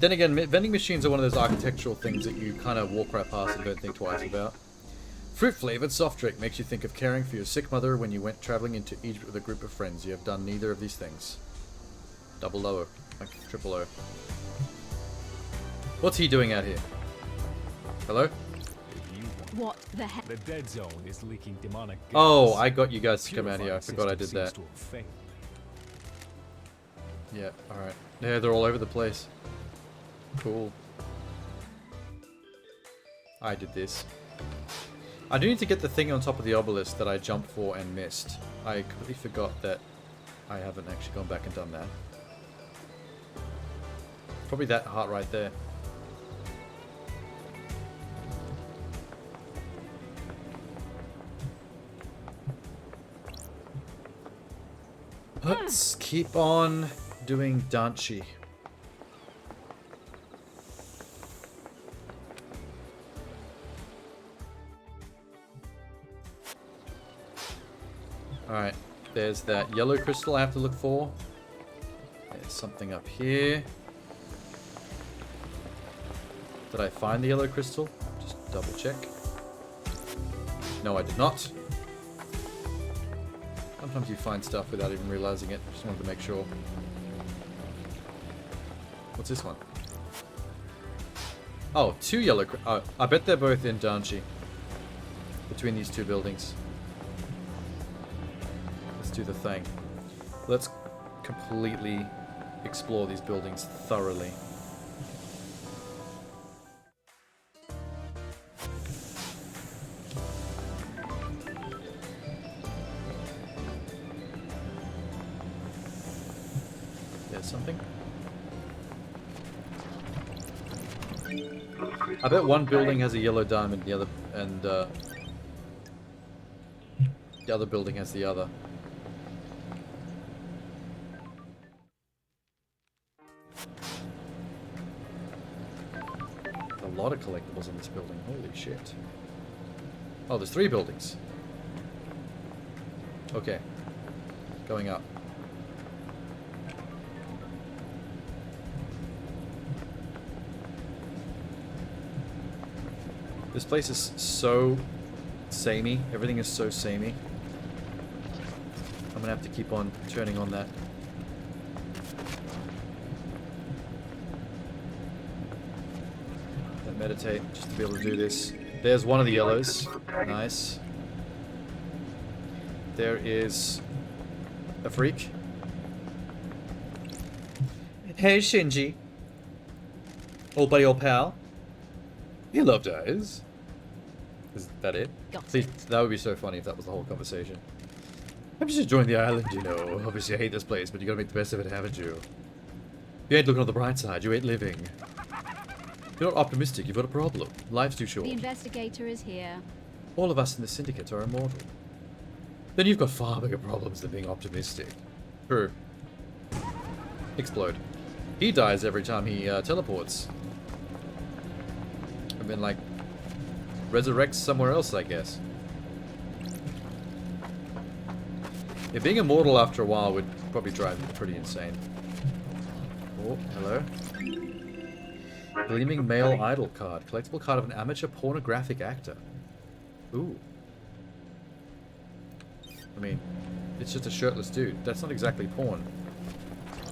Then again, vending machines are one of those architectural things that you kind of walk right past and don't think twice about. Fruit-flavored soft drink makes you think of caring for your sick mother when you went traveling into Egypt with a group of friends. You have done neither of these things. Double O. Like triple O. What's he doing out here? Hello?
If you want.
What the heck?
The dead zone is leaking demonic gas.
Oh, I got you guys to come out here. I
Purifying
forgot I did
system
that.
seems to have failed.
Yeah, alright. Yeah, they're all over the place. Cool. I did this. I do need to get the thing on top of the obelisk that I jumped for and missed. I completely forgot that I haven't actually gone back and done that. Probably that heart right there. Let's keep on doing Danchi. Alright, there's that yellow crystal I have to look for. There's something up here. Did I find the yellow crystal? Just double check. No, I did not. Sometimes you find stuff without even realizing it. Just wanted to make sure. What's this one? Oh, 2 yellow oh, I bet they're both in Danchi. Between these 2 buildings. Let's do the thing. Let's completely explore these buildings thoroughly. There's something. I bet one building has a yellow diamond, the other and the other building has the other. A lot of collectibles in this building. Holy shit. Oh, there's 3 buildings. Okay. Going up. This place is so samey. Everything is so samey. I'm gonna have to keep on turning on that. And meditate just to be able to do this. There's one of the yellows. Nice. There is a freak. Hey Shinji. Old buddy, old pal. You love eyes. Is that it? Please, that would be so funny if that was the whole conversation. I'm just enjoying the island, you know. Obviously, I hate this place, but you gotta make the best of it, haven't you? You ain't looking on the bright side. You ain't living. You're not optimistic. You've got a problem. Life's too short.
The investigator is here.
All of us in the syndicate are immortal. Then you've got far bigger problems than being optimistic. True. Explode. He dies every time he teleports. And then, like, resurrects somewhere else, I guess. Yeah, being immortal after a while would probably drive me pretty insane. Oh, hello. Gleaming male idol card. Collectible card of an amateur pornographic actor. Ooh. I mean, it's just a shirtless dude. That's not exactly porn.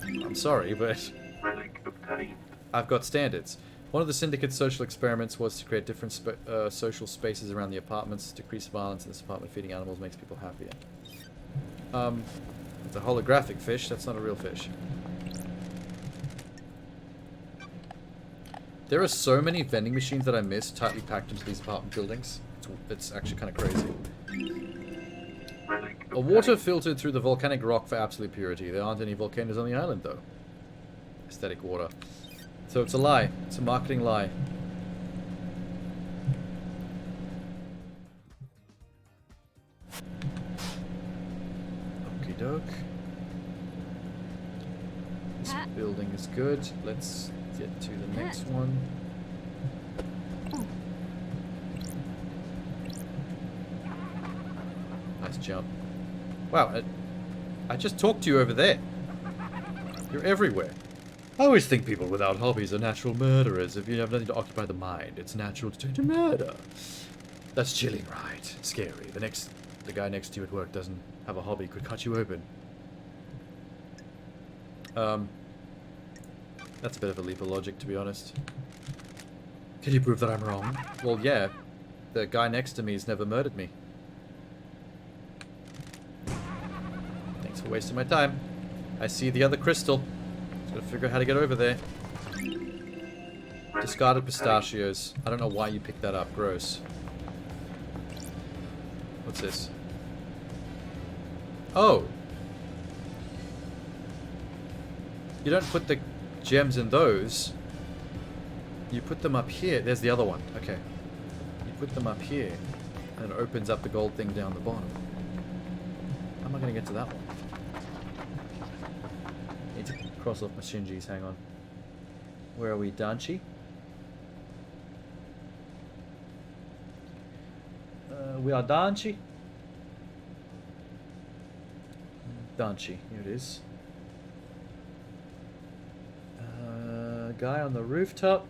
I'm sorry, but
Relic obtained.
I've got standards. One of the syndicate's social experiments was to create different social spaces around the apartments. Decrease violence in this apartment. Feeding animals makes people happier. It's a holographic fish. That's not a real fish. There are so many vending machines that I missed, tightly packed into these apartment buildings. It's actually kind of crazy.
Relic
A water filtered through the volcanic rock for absolute purity. There aren't any volcanoes on the island, though. Aesthetic water. So it's a lie. It's a marketing lie. Okie doke. This building is good. Let's get to the next one. Nice jump. Wow, I just talked to you over there. You're everywhere. I always think people without hobbies are natural murderers. If you have nothing to occupy the mind, it's natural to turn to murder. That's chilling, right? Scary. The guy next to you at work doesn't have a hobby, could cut you open. That's a bit of a leap of logic, to be honest. Can you prove that I'm wrong? Well, yeah. The guy next to me has never murdered me. Thanks for wasting my time. I see the other crystal. Just gotta figure out how to get over there. Discarded pistachios. I don't know why you picked that up. Gross. What's this? Oh! You don't put the gems in those. You put them up here. There's the other one. Okay. You put them up here. And it opens up the gold thing down the bottom. How am I going to get to that one? Need to cross off my Shinjis. Hang on. Where are we? Danchi? We are Danchi. Danchi. Here it is. Guy on the rooftop.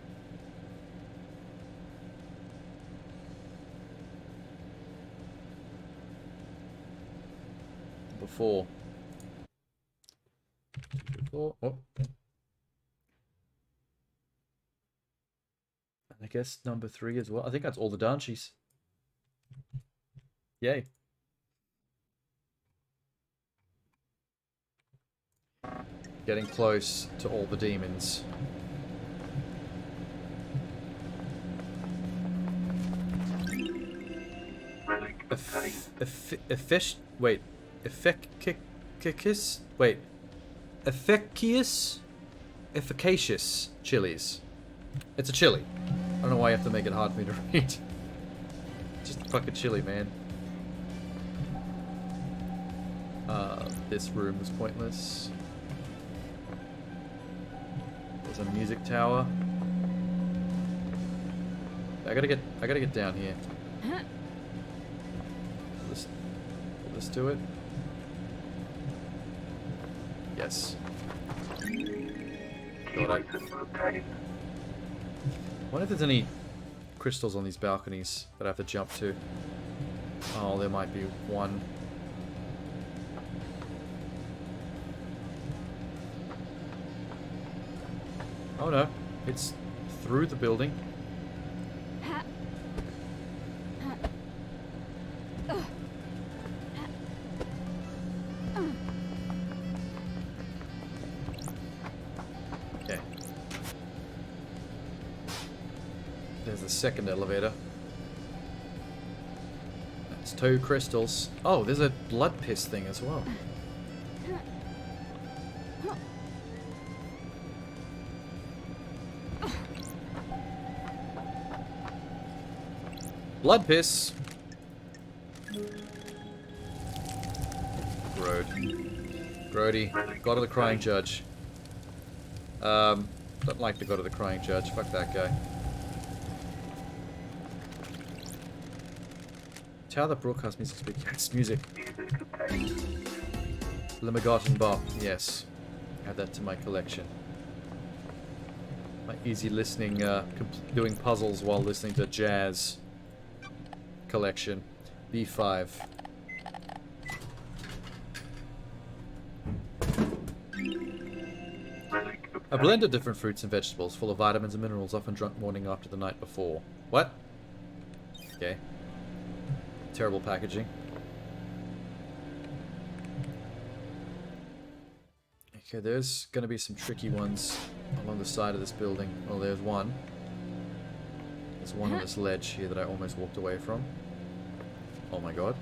Before. Oh. And I guess number 3 as well. I think that's all the Danchis. Yay. Getting close to all the demons. Efficacious chilies. It's a chili. I don't know why you have to make it hard for me to read. Just a fucking chili, man. This room was pointless. There's a music tower. I gotta get down here. Let's do it. Yes. God, I wonder if there's any crystals on these balconies that I have to jump to. Oh, there might be one. Oh no, it's through the building. Okay. There's the second elevator. That's 2 crystals. Oh, there's a blood piss thing as well. Blood piss. Grody. God of the Crying Judge. Don't like the God of the Crying Judge. Fuck that guy. Tower that broadcast music speak. Yes, music. Limigotten Bop. Yes. Add that to my collection. My easy listening, doing puzzles while listening to jazz collection. B5. A blend of different fruits and vegetables, full of vitamins and minerals, often drunk morning after the night before. What? Okay. Terrible packaging. Okay, there's gonna be some tricky ones along the side of this building. Well, there's one. There's one on this ledge here that I almost walked away from. Oh my god.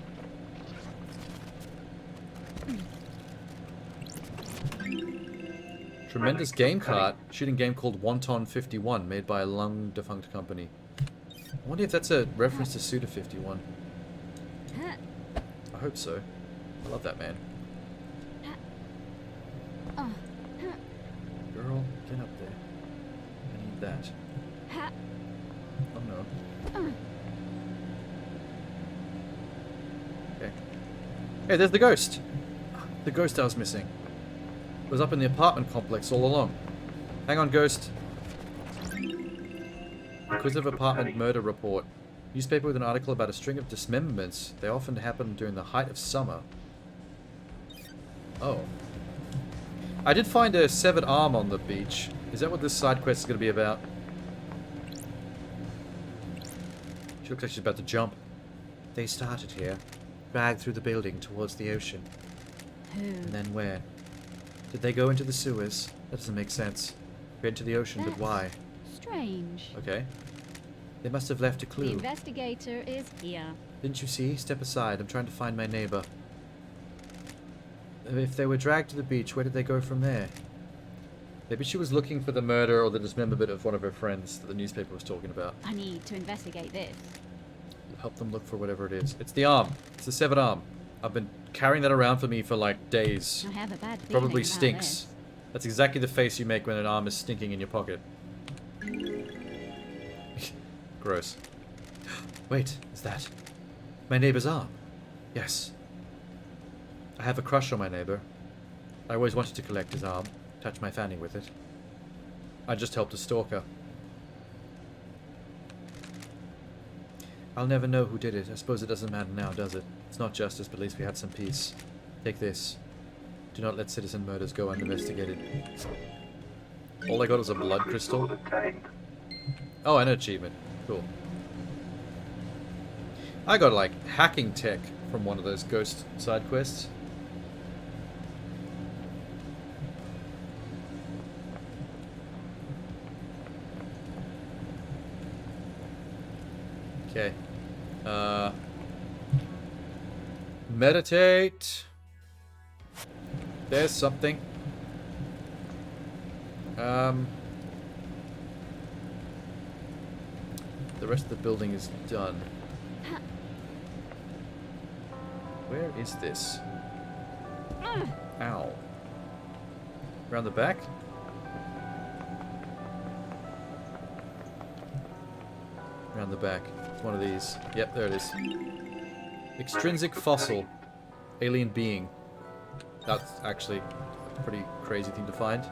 Tremendous game cart. Shooting game called Wonton 51, made by a long defunct company. I wonder if that's a reference to Suda 51. I hope so. I love that man. Girl, get up there. I need that. Oh no. Okay. Hey, there's the ghost! The ghost I was missing. It was up in the apartment complex all along. Hang on, ghost. Inquisitive apartment murder report. Newspaper with an article about a string of dismemberments. They often happen during the height of summer. Oh. I did find a severed arm on the beach. Is that what this side quest is going to be about? She looks like she's about to jump. They started here. Dragged through the building towards the ocean.
Who?
And then where? Did they go into the sewers? That doesn't make sense. Go into the ocean, but why?
Strange.
Okay. They must have left a
The
clue.
investigator is here.
Didn't you see? Step aside. I'm trying to find my neighbor. If they were dragged to the beach, where did they go from there? Maybe she was looking for the murder or the dismemberment of one of her friends that the newspaper was talking about.
I need to investigate this.
Help them look for whatever it is. It's the arm. It's the severed arm. I've been carrying that around for me for like days.
I have a bad feeling
Probably
about
stinks.
this.
That's exactly the face you make when an arm is stinking in your pocket. Gross. Wait, is that my neighbor's arm? Yes. I have a crush on my neighbor. I always wanted to collect his arm, touch my fanny with it. I just helped a stalker. I'll never know who did it. I suppose it doesn't matter now, does it? It's not justice, but at least we had some peace. Take this. Do not let citizen murders go uninvestigated. All I got was a blood crystal. Oh, and an achievement. Cool. I got, like, hacking tech from one of those ghost side quests. Okay. Meditate. There's something. The rest of the building is done. Where is this? Ow. Around the back? Around the back. It's one of these. Yep, there it is. Extrinsic fossil. Alien being. That's actually a pretty crazy thing to find.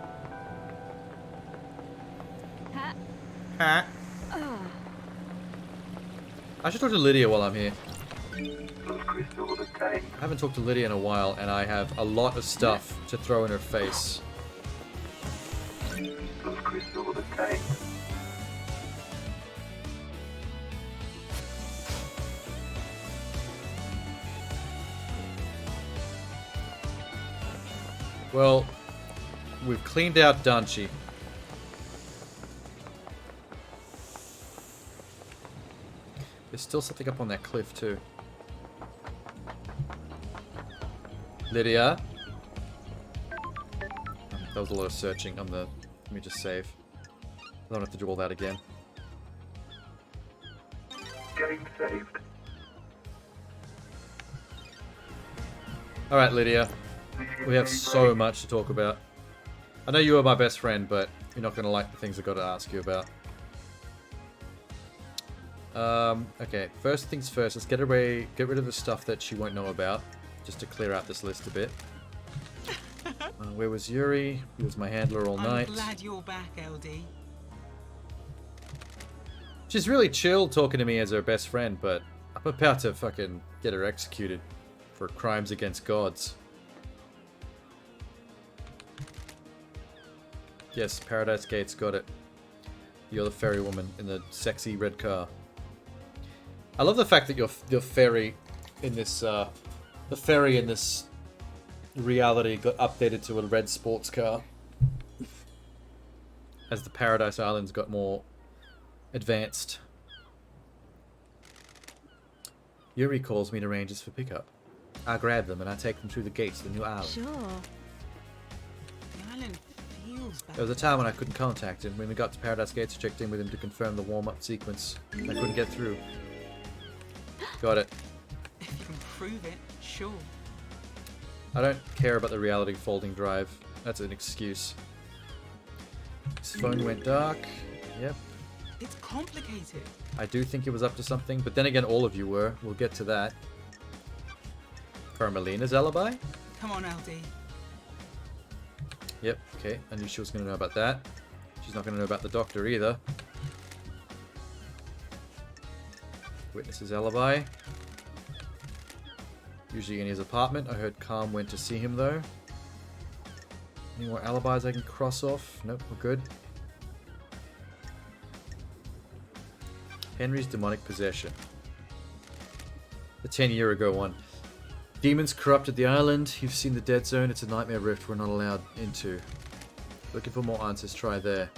Ha. I should talk to Lydia while I'm here. I haven't talked to Lydia in a while, and I have a lot of stuff to throw in her face. Well, we've cleaned out Danchi. There's still something up on that cliff, too. Lydia? That was a lot of searching on the... Let me just save. I don't have to do all that again.
Game saved.
Alright, Lydia. We have so much to talk about. I know you are my best friend, but you're not going to like the things I've got to ask you about. Okay, first things first, let's get rid of the stuff that she won't know about, just to clear out this list a bit. Where was Yuri? He was my handler all night.
I'm glad you're back, LD.
She's really chill talking to me as her best friend, but I'm about to fucking get her executed for crimes against gods. Yes, Paradise Gates got it. You're the ferry woman in the sexy red car. I love the fact that your ferry in this the ferry in this reality got updated to a red sports car as the Paradise Islands got more advanced. Yuri calls me and arranges for pickup. I grab them and I take them through the gates of the new island.
Sure.
The island feels
rules back
There was a time when I couldn't contact him. When we got to Paradise Gates, I checked in with him to confirm the warm-up sequence. I couldn't get through. Got it.
If you can prove it, sure.
I don't care about the reality folding drive. That's an excuse. His phone went dark. Yep.
It's complicated.
I do think it was up to something, but then again, all of you were. We'll get to that. Carmelina's alibi?
Come on, LD.
Yep, okay. I knew she was going to know about that. She's not going to know about the doctor either. Witness's alibi. Usually in his apartment. I heard Calm went to see him though. Any more alibis I can cross off? Nope, we're good. Henry's demonic possession. The 10-year ago one. Demons corrupted the island. You've seen the dead zone. It's a nightmare rift we're not allowed into. Looking for more answers, try there.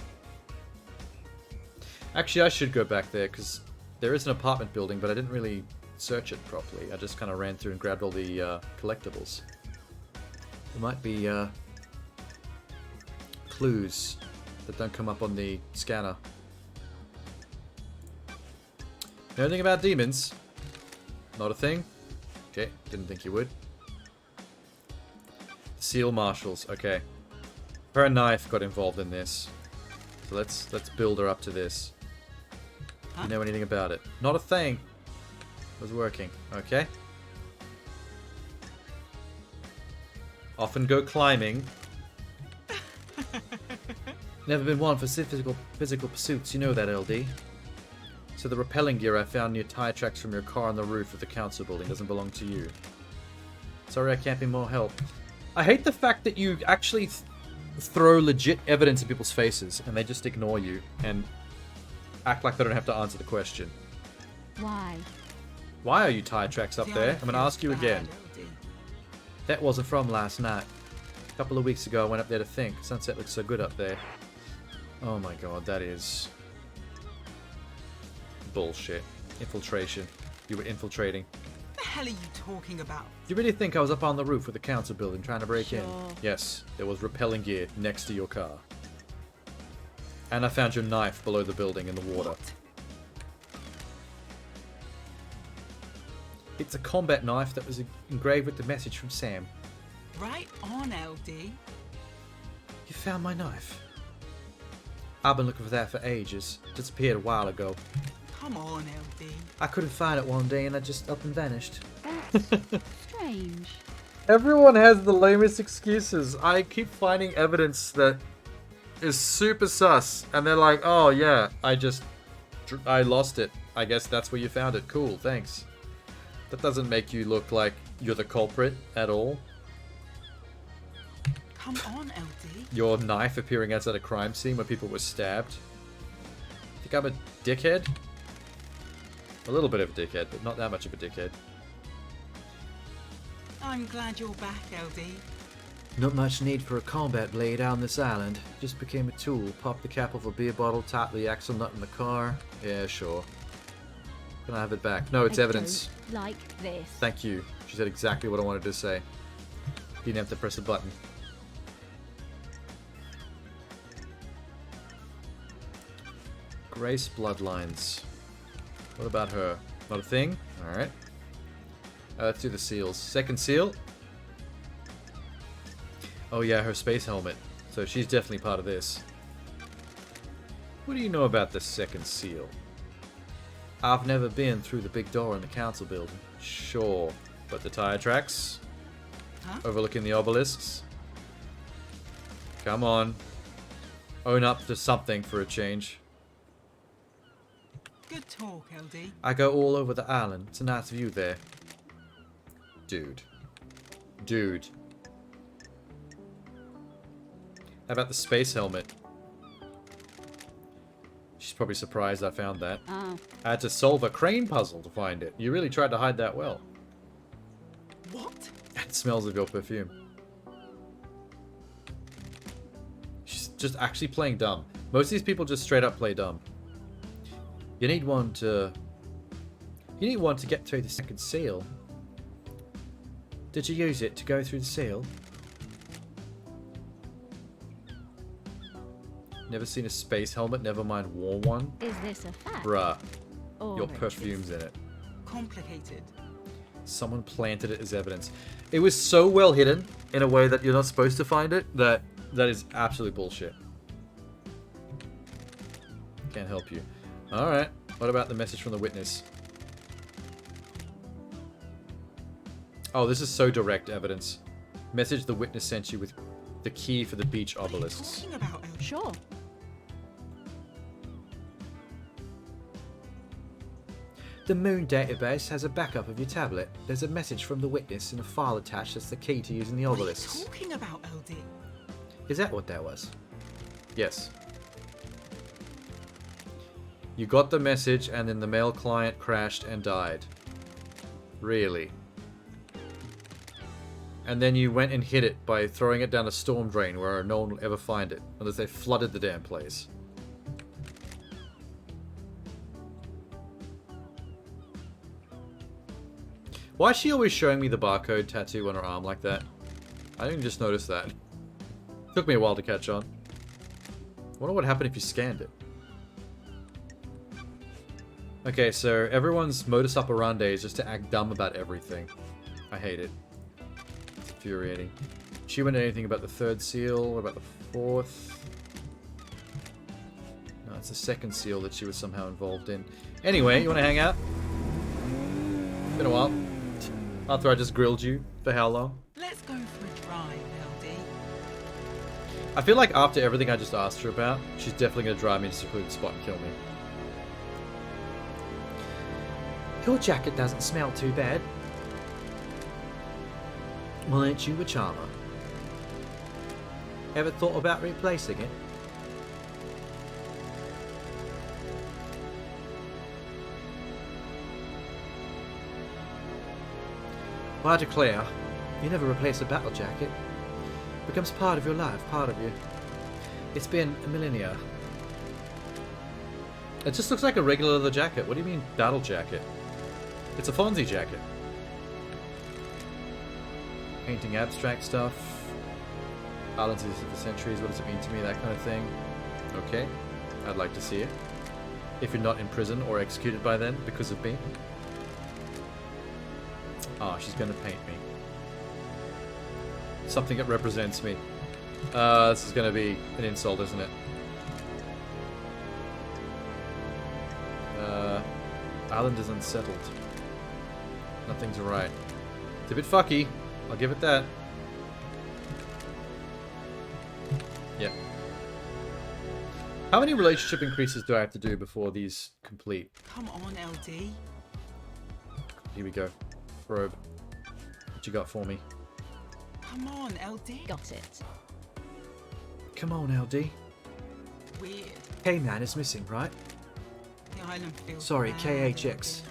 Actually, I should go back there because there is an apartment building, but I didn't really search it properly. I just kind of ran through and grabbed all the collectibles. There might be clues that don't come up on the scanner. Know anything about demons? Not a thing? Okay, didn't think you would. Seal marshals, okay. Her knife got involved in this. So let's build her up to this. Do you know anything about it? Not a thing. It was working. Okay. Often go climbing. Never been one for physical pursuits, you know that, LD. So the rappelling gear I found near tire tracks from your car on the roof of the council building doesn't belong to you. Sorry I can't be more help. I hate the fact that you actually throw legit evidence in people's faces and they just ignore you and act like they don't have to answer the question.
Why?
Why are you tire tracks up there? I'm going to ask you again. That wasn't from last night. A couple of weeks ago I went up there to think. Sunset looks so good up there. Oh my god, that is... bullshit. Infiltration. You were infiltrating.
What the hell are you talking about?
Do you really think I was up on the roof of the council building trying to break in?
Sure.
Yes, there was rappelling gear next to your car. And I found your knife below the building in the water.
What?
It's a combat knife that was engraved with the message from Sam.
Right on, LD.
You found my knife. I've been looking for that for ages. Disappeared a while ago.
Come on, LD.
I couldn't find it one day and I just up and vanished.
That's strange.
Everyone has the lamest excuses. I keep finding evidence that is super sus. And they're like, oh yeah, I lost it. I guess that's where you found it. Cool, thanks. That doesn't make you look like you're the culprit at all.
Come on, LD.
Your knife appearing outside a crime scene where people were stabbed. Think I'm a dickhead? A little bit of a dickhead, but not that much of a dickhead.
I'm glad you're back, LD.
Not much need for a combat blade out on this island. Just became a tool. Pop the cap off a beer bottle, tap the axle nut in the car. Yeah, sure. Can I have it back? No, it's
I
evidence.
don't like this.
Thank you. She said exactly what I wanted to say. Didn't have to press a button. Grace Bloodlines. What about her? Not a thing? Alright. Let's do the seals. Second seal. Oh yeah, her space helmet. So she's definitely part of this. What do you know about the second seal? I've never been through the big door in the council building. Sure. But the tire tracks?
Huh?
Overlooking the obelisks? Come on. Own up to something for a change.
Good talk, LD.
I go all over the island. It's a nice view there. Dude. Dude. How about the space helmet? She's probably surprised I found that.
Oh.
I had to solve a crane puzzle to find it. You really tried to hide that well.
What?
It smells of your perfume. She's just actually playing dumb. Most of these people just straight up play dumb. You need one to get through the second seal. Did you use it to go through the seal? Never seen a space helmet, never mind wore one.
Is this a fact?
Bruh,
Or
your
a
perfume's in it.
Complicated.
Someone planted it as evidence. It was so well hidden in a way that you're not supposed to find it that is absolute bullshit. Can't help you. Alright, what about the message from the witness? Oh, this is so direct evidence. Message the witness sent you with the key for the beach obelisks.
Talking about LD.
Sure.
The Moon database has a backup of your tablet. There's a message from the witness in a file attached that's the key to using the
What are you
obelisks.
talking about, LD?
Is that what that was? Yes. You got the message and then the mail client crashed and died. Really? And then you went and hid it by throwing it down a storm drain where no one will ever find it, unless they flooded the damn place. Why is she always showing me the barcode tattoo on her arm like that? I didn't just notice that. Took me a while to catch on. I wonder what happened if you scanned it. Okay, so everyone's modus operandi is just to act dumb about everything. I hate it. It's infuriating. She wouldn't know anything about the third seal. What about the fourth? No, it's the second seal that she was somehow involved in. Anyway, you want to hang out? Been a while. After I just grilled you for how long?
Let's go for a drive, LD.
I feel like after everything I just asked her about, she's definitely going to drive me to a secluded spot and kill me. Your jacket doesn't smell too bad. Well, ain't you a charmer? Ever thought about replacing it? Well, I declare, you never replace a battle jacket. It becomes part of your life, part of you. It's been a millennia. It just looks like a regular leather jacket. What do you mean, battle jacket? It's a Fonzie jacket. Painting abstract stuff. Islands existed for centuries. What does it mean to me? That kind of thing. Okay. I'd like to see it. If you're not in prison or executed by then because of me. Oh, she's going to paint me. Something that represents me. This is going to be an insult, isn't it? Island is unsettled. Nothing's right. It's a bit fucky. I'll give it that. Yep. How many relationship increases do I have to do before these complete?
Come on, LD.
Here we go. Probe. What you got for me?
Come on, LD.
Got it.
Come on, LD.
Weird.
K-Man is missing, right?
The island feels
Sorry,
bad,
KHX.
LD.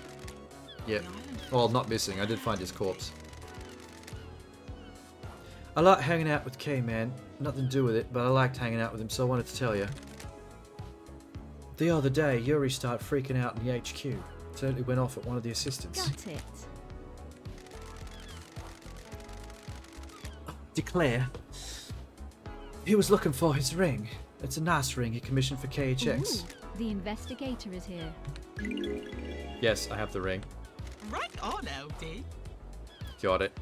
Yep.
The island
Well, not missing. I did find his corpse. I like hanging out with K-Man. Nothing to do with it, but I liked hanging out with him, so I wanted to tell you. The other day, Yuri started freaking out in the HQ. Totally went off at one of the assistants.
Got it.
Declare. He was looking for his ring. It's a nice ring he commissioned for KHX.
Ooh, the investigator is here.
Yes, I have the ring.
Right on, LD.
Got it.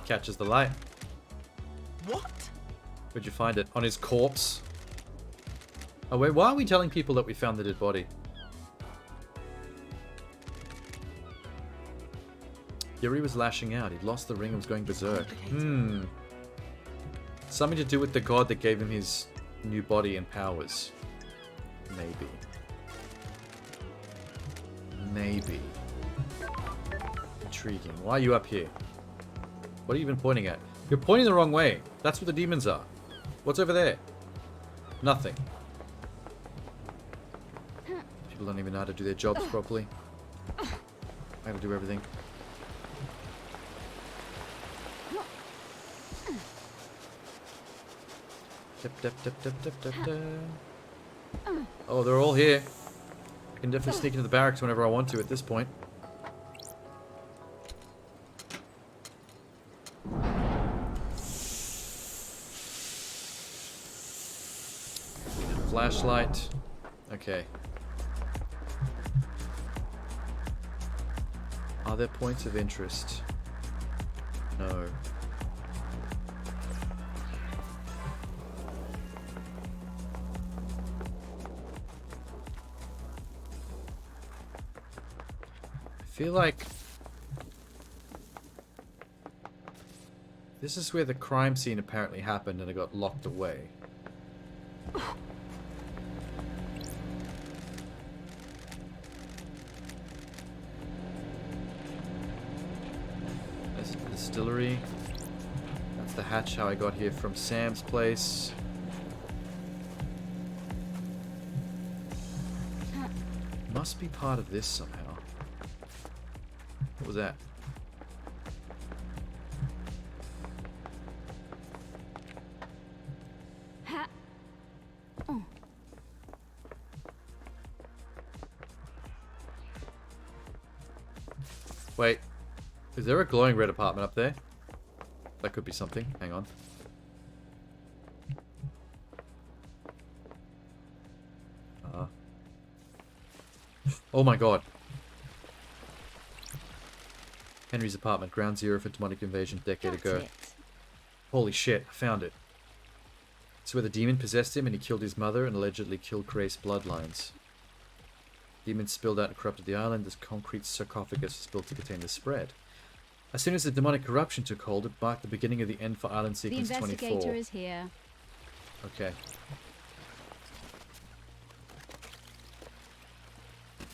Catches the light.
What?
Where'd you find it? On his corpse? Oh wait, why are we telling people that we found the dead body? Yuri was lashing out. He'd lost the ring and was going berserk. Something to do with the god that gave him his new body and powers. Maybe. Maybe. Intriguing. Why are you up here? What are you even pointing at? You're pointing the wrong way. That's what the demons are. What's over there? Nothing. People don't even know how to do their jobs properly. I gotta do everything. Oh, they're all here. I can definitely sneak into the barracks whenever I want to at this point. flashlight. Okay. Are there points of interest? No. I feel like this is where the crime scene apparently happened and it got locked away. There's the distillery. That's the hatch how I got here from Sam's place. Must be part of this somehow. What was that? Wait, is there a glowing red apartment up there? That could be something. Hang on. Oh my god. Henry's apartment, ground zero for demonic invasion a decade ago. Holy shit, I found it. It's where the demon possessed him and he killed his mother and allegedly killed Grace bloodlines. Demon spilled out and corrupted the island. This concrete sarcophagus was built to contain the spread. As soon as the demonic corruption took hold, it marked the beginning of the end for Island Sequence 24.
The investigator is here.
Okay.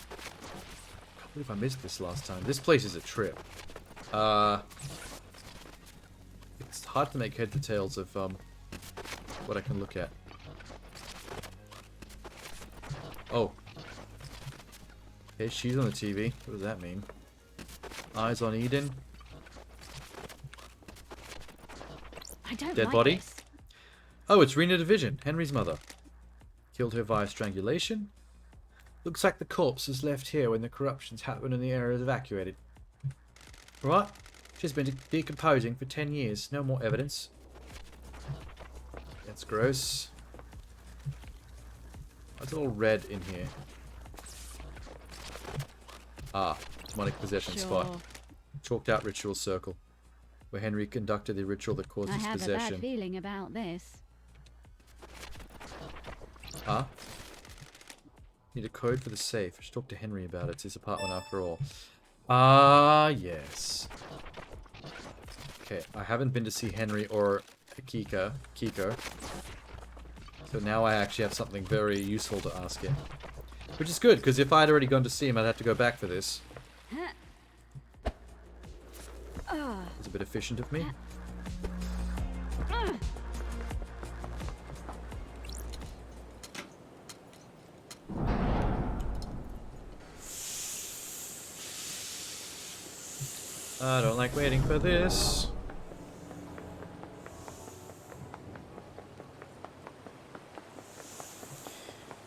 I can't believe I missed this last time. This place is a trip. It's hard to make heads or tails of what I can look at. Oh. Okay, she's on the TV. What does that mean? Eyes on Eden.
I don't
Dead
like
body.
this.
Oh, it's Rena Division, Henry's mother. Killed her via strangulation. Looks like the corpse was left here when the corruptions happened and the area was evacuated. Right? She's been decomposing for 10 years. No more evidence. That's gross. What's all red in here? Ah, demonic possession spot. Chalked out ritual circle. Where Henry conducted the ritual that caused
I
his
have a
possession.
bad feeling about this.
Huh? Need a code for the safe. I should talk to Henry about it. It's his apartment after all. Ah, yes. Okay, I haven't been to see Henry or Kiko. So now I actually have something very useful to ask him. Which is good, because if I'd already gone to see him, I'd have to go back for this. It's a bit efficient of me. I don't like waiting for this.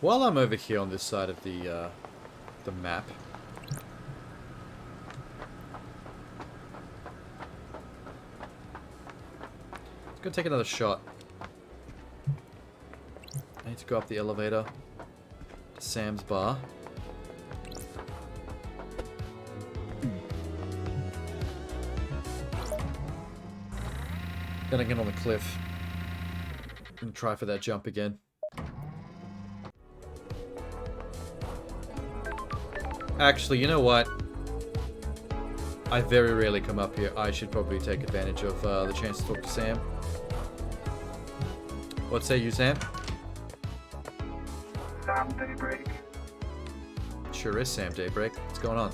While I'm over here on this side of the map, let's go take another shot. I need to go up the elevator to Sam's bar. Then I get on the cliff and try for that jump again. Actually, you know what? I very rarely come up here. I should probably take advantage of the chance to talk to Sam. What say you, Sam?
Sam Daybreak.
Sure is Sam Daybreak. What's going on?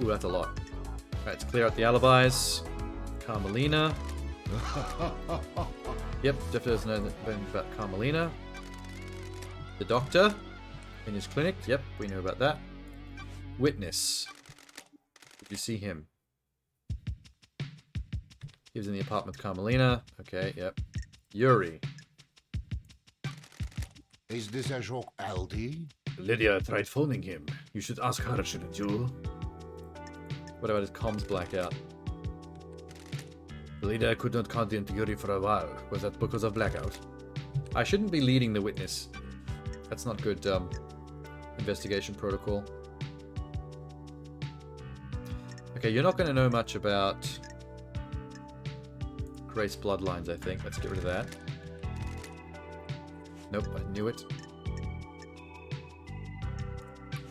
Ooh, that's a lot. Alright, let's clear out the alibis. Carmelina. Yep, definitely doesn't know anything about Carmelina. The doctor in his clinic. Yep, we know about that. Witness. Did you see him? He was in the apartment with Carmelina. Okay, yep. Yuri.
Is this a joke, Aldi?
Lydia tried phoning him. You should ask her, shouldn't you? What about his comms blackout? Lydia could not contact Yuri for a while. Was that because of blackout? I shouldn't be leading the witness. That's not good investigation protocol. Okay, you're not going to know much about Grace bloodlines, I think. Let's get rid of that. Nope, I knew it.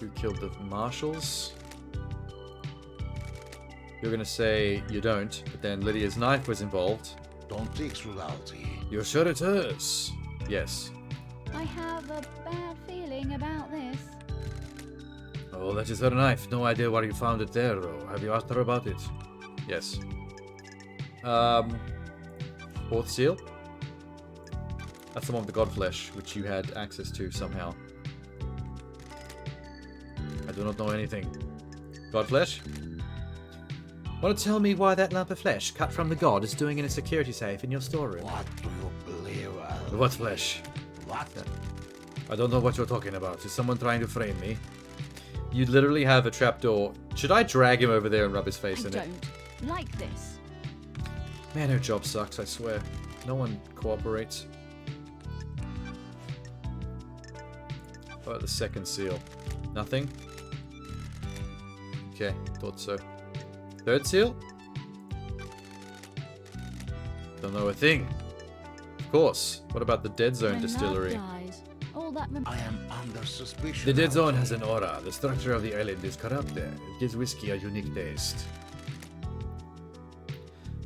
Who killed the marshals? You're going to say you don't, but then Lydia's knife was involved.
Don't take Aldi.
You're sure it's hers? Yes.
I have a bad feeling about this.
Oh, that is her knife. No idea where you found it there, though. Have you asked her about it? Yes. Fourth seal? That's the one with the Godflesh, which you had access to somehow. I do not know anything. Godflesh? Want to tell me why that lump of flesh cut from the god is doing in a security safe in your storeroom?
What do you believe, Aldi?
What flesh?
What?
I don't know what you're talking about. Is someone trying to frame me? You literally have a trapdoor. Should I drag him over there and rub his face
I
in
don't like this.
it? Man, her job sucks, I swear. No one cooperates. What about the second seal? Nothing? Okay, thought so. Third seal? Don't know a thing. Of course. What about the Dead Zone
When
distillery?
love dies, all that
I am under suspicion.
The Dead Zone
Aldi.
has an aura. The structure of the island is corrupted. It gives whiskey a unique taste.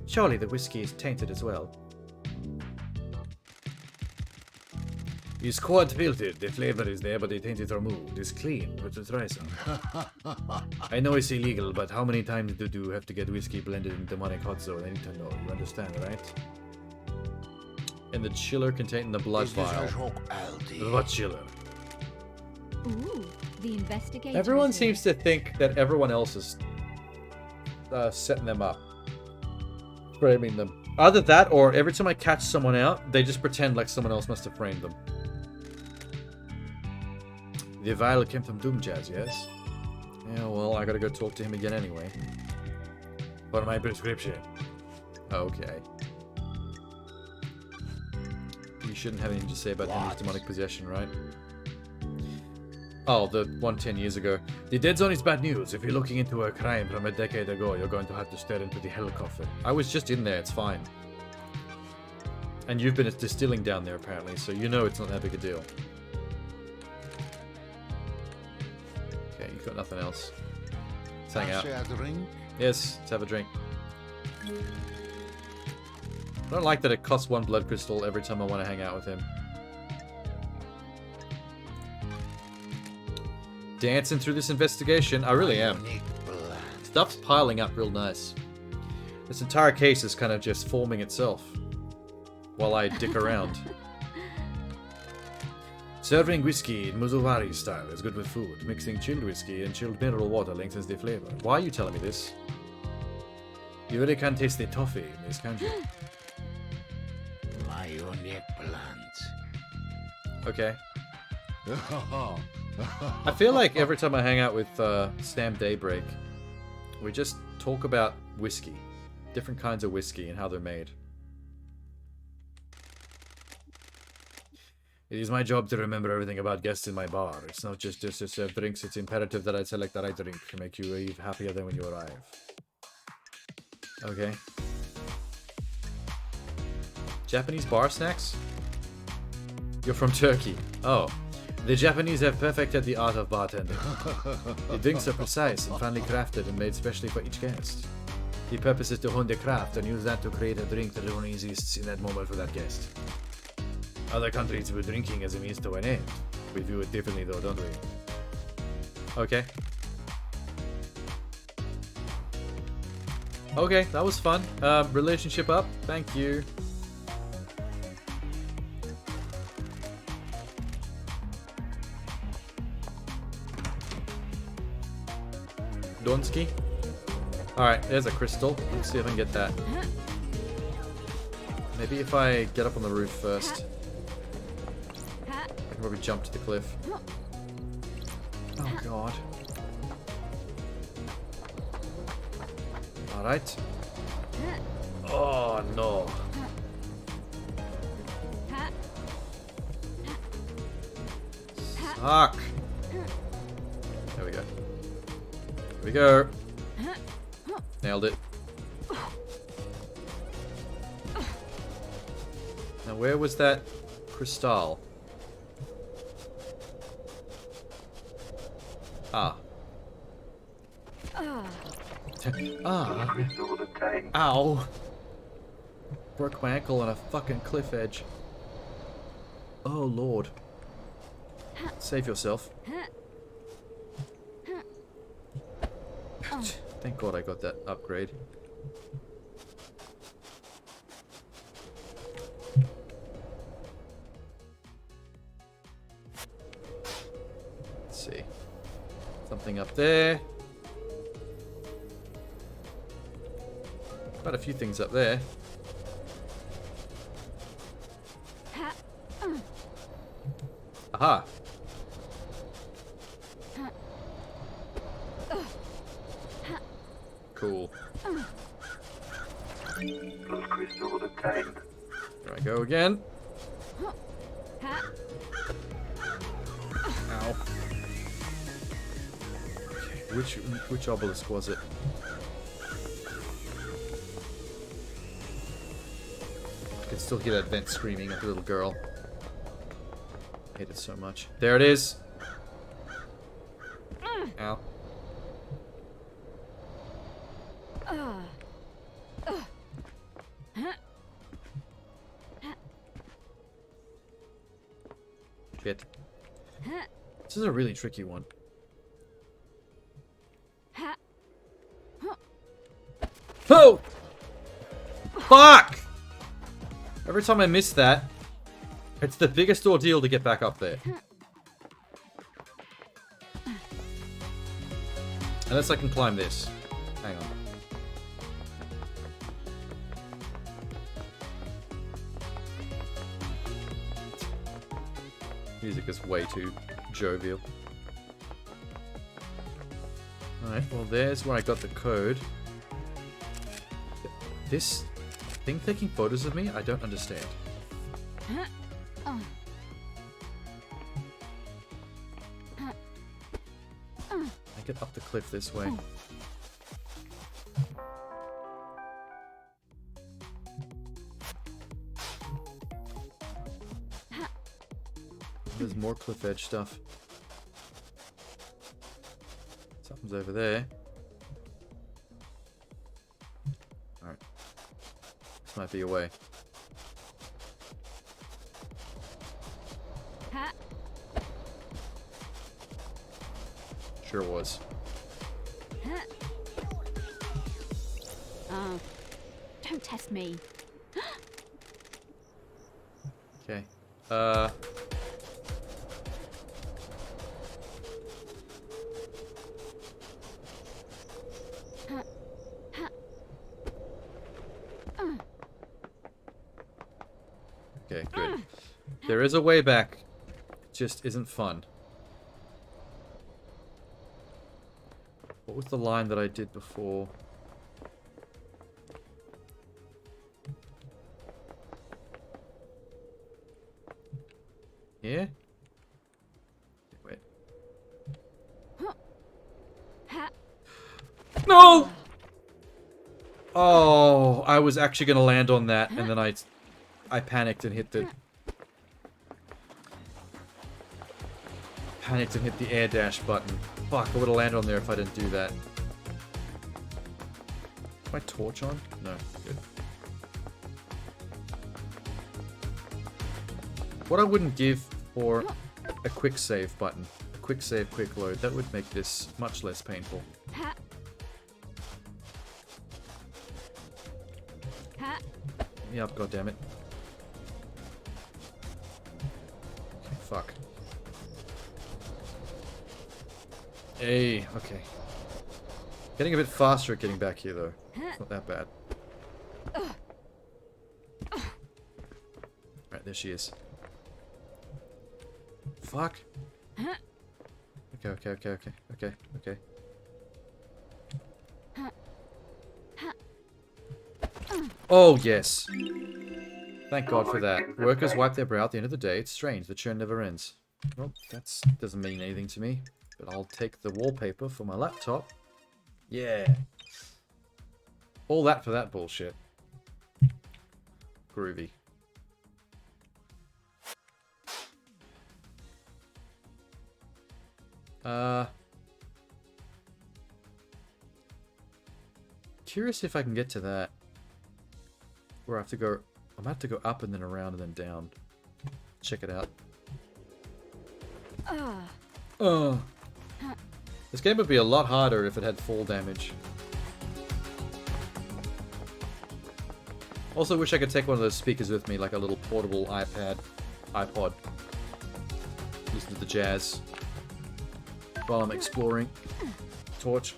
Surely the whiskey is tainted as well. It's quite filtered. The flavor is there, but the taint is removed. It's clean. But to try some. I know it's illegal, but how many times do you have to get whiskey blended in demonic hot zone? I need to know. You understand, right? And the chiller containing the blood
Is this a
vial.
joke, Aldi?
What chiller?
Ooh, the investigator.
Everyone
is here.
seems to think that everyone else is setting them up. Framing them. Either that, or every time I catch someone out, they just pretend like someone else must have framed them. The vial came from Doomjazz, yes? Yeah, well, I gotta go talk to him again anyway. For my prescription. Okay. You shouldn't have anything to say about Henry's
What?
demonic possession, right? Oh, the one 10 years ago. The Dead Zone is bad news. If you're looking into a crime from a decade ago, you're going to have to stare into the hell coffin. I was just in there, it's fine. And you've been distilling down there, apparently, so you know it's not that big a deal. Okay, you've got nothing else. Let's hang out.
Share a drink?
Yes, let's have a drink. I don't like that it costs one blood crystal every time I want to hang out with him. Dancing through this investigation. I really am.
Unique blend.
Stuff's piling up real nice. This entire case is kind of just forming itself while I dick around. Serving whiskey in Muzuwari style is good with food. Mixing chilled whiskey and chilled mineral water lengthens the flavor. Why are you telling me this? You really can't taste the toffee in this, can you?
My unique blend.
Okay. I feel like every time I hang out with Sam Daybreak, we just talk about whiskey. Different kinds of whiskey and how they're made. It is my job to remember everything about guests in my bar. It's not just to serve drinks, it's imperative that I select the right drink to make you leave happier than when you arrive. Okay. Japanese bar snacks? You're from Turkey. Oh. The Japanese have perfected the art of bartending. The drinks are precise and finely crafted and made specially for each guest. The purpose is to hone the craft and use that to create a drink that only exists in that moment for that guest. Other countries view drinking as a means to an end. We view it differently though, don't we? Okay. Okay, that was fun. Relationship up. Thank you. Donsky. Alright, there's a crystal. Let's see if I can get that. Maybe if I get up on the roof first. I can probably jump to the cliff. Oh god. Alright. Oh no. Fuck. There we go. Here we go. Nailed it. Now where was that crystal? Ah. Ah.
Crystal obtained.
Ow. Broke my ankle on a fucking cliff edge. Oh lord. Save yourself. Thank god I got that upgrade. Let's see. Something up there. Quite a few things up there. Aha! Cool.
Plus crystal obtained.
There I go again. Ow. Okay, which obelisk was it? I can still hear that vent screaming at the little girl. I hate it so much. There it is. Ow. Shit. This is a really tricky one. Oh! Fuck! Every time I miss that, it's the biggest ordeal to get back up there. Unless I can climb this. Hang on. Music is way too jovial. Alright, well there's where I got the code. This thing taking photos of me? I don't understand. I get up the cliff this way. There's more cliff edge stuff. Something's over there. Alright. This might be a way. Sure was.
Oh, don't test me.
Okay. Okay, good. There is a way back. Just isn't fun. What was the line that I did before? Yeah? Wait. No! Oh, I was actually going to land on that, and then I panicked and hit the... Panicked and hit the air dash button. Fuck, I would have landed on there if I didn't do that. Is my torch on? No, good. What I wouldn't give for a quick save button. A quick save, quick load. That would make this much less painful. Let me up, goddammit. Okay, fuck. Hey, okay. Getting a bit faster at getting back here, though. It's not that bad. Right, there she is. Fuck. Okay. Oh, yes. Thank God for that. Workers wipe their brow at the end of the day. It's strange. The churn never ends. Well, that doesn't mean anything to me, but I'll take the wallpaper for my laptop. Yeah. All that for that bullshit. Groovy. Curious if I can get to that. Or I have to go... I might have to go up and then around and then down. Check it out. This game would be a lot harder if it had fall damage. Also wish I could take one of those speakers with me, like a little portable iPod. Listen to the jazz while I'm exploring. Torch.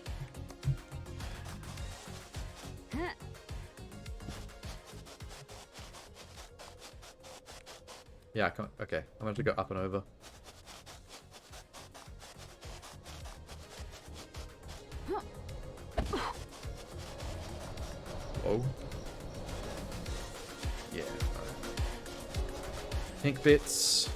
Yeah, I can't. Okay, I'm going to have to go up and over. Whoa. Yeah. Pink bits.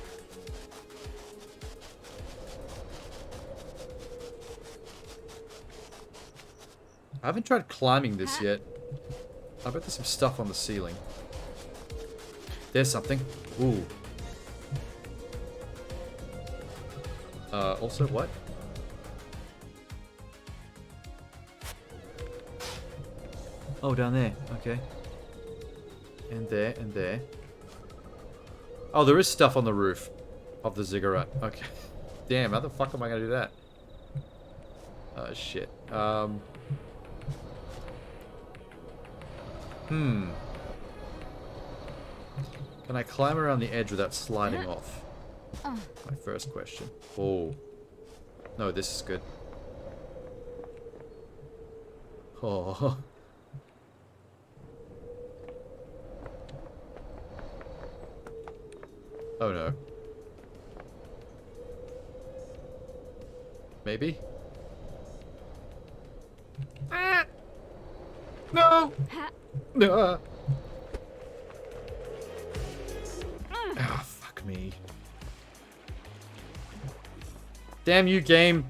I haven't tried climbing this yet. I bet there's some stuff on the ceiling. There's something. Ooh. Also what? Oh, down there. Okay. And there, and there. Oh, there is stuff on the roof of the ziggurat. Okay. Damn, how the fuck am I gonna do that? Oh, shit. Can I climb around the edge without sliding off? My first question. Oh. No, this is good. Oh. Oh no. Maybe? Ah! No! No! Ah, fuck me. Damn you, game.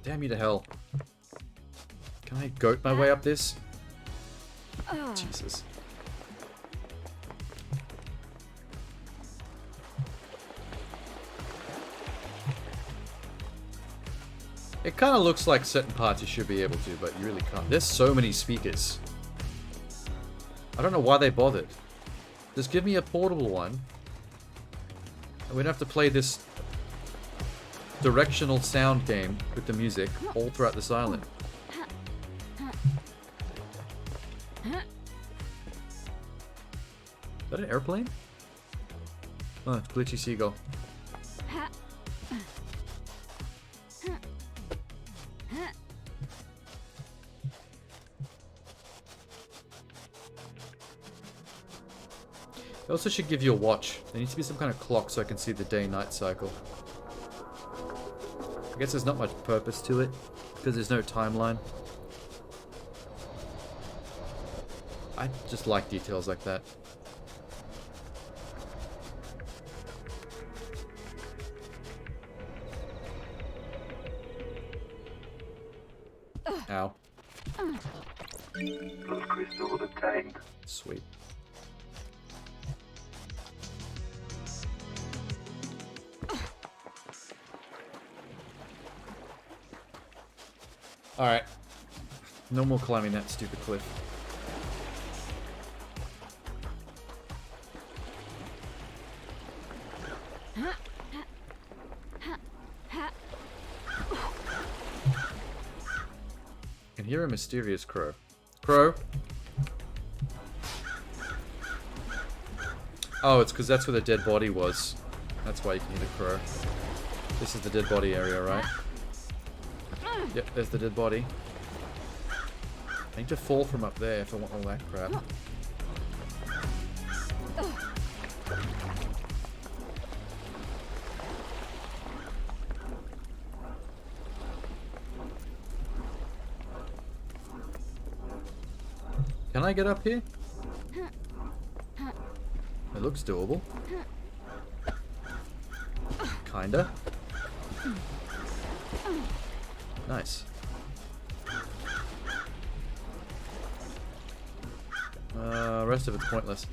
Damn you to hell. Can I goat my way up this? Jesus. It kind of looks like certain parts you should be able to, but you really can't. There's so many speakers. I don't know why they bothered. Just give me a portable one. And we don't have to play this directional sound game with the music all throughout this island. Is that an airplane? Oh, it's glitchy seagull. They also should give you a watch. There needs to be some kind of clock so I can see the day-night cycle. I guess there's not much purpose to it, because there's no timeline. I just like details like that. Ow.
Those crystals obtained.
Sweet. Alright. No more climbing that stupid cliff. I can hear a mysterious crow. Crow? Oh, it's because that's where the dead body was. That's why you can hear the crow. This is the dead body area, right? Yep, there's the dead body. I need to fall from up there if I want all that crap. Can I get up here? looks doable. Kinda. Nice. Rest of it's pointless.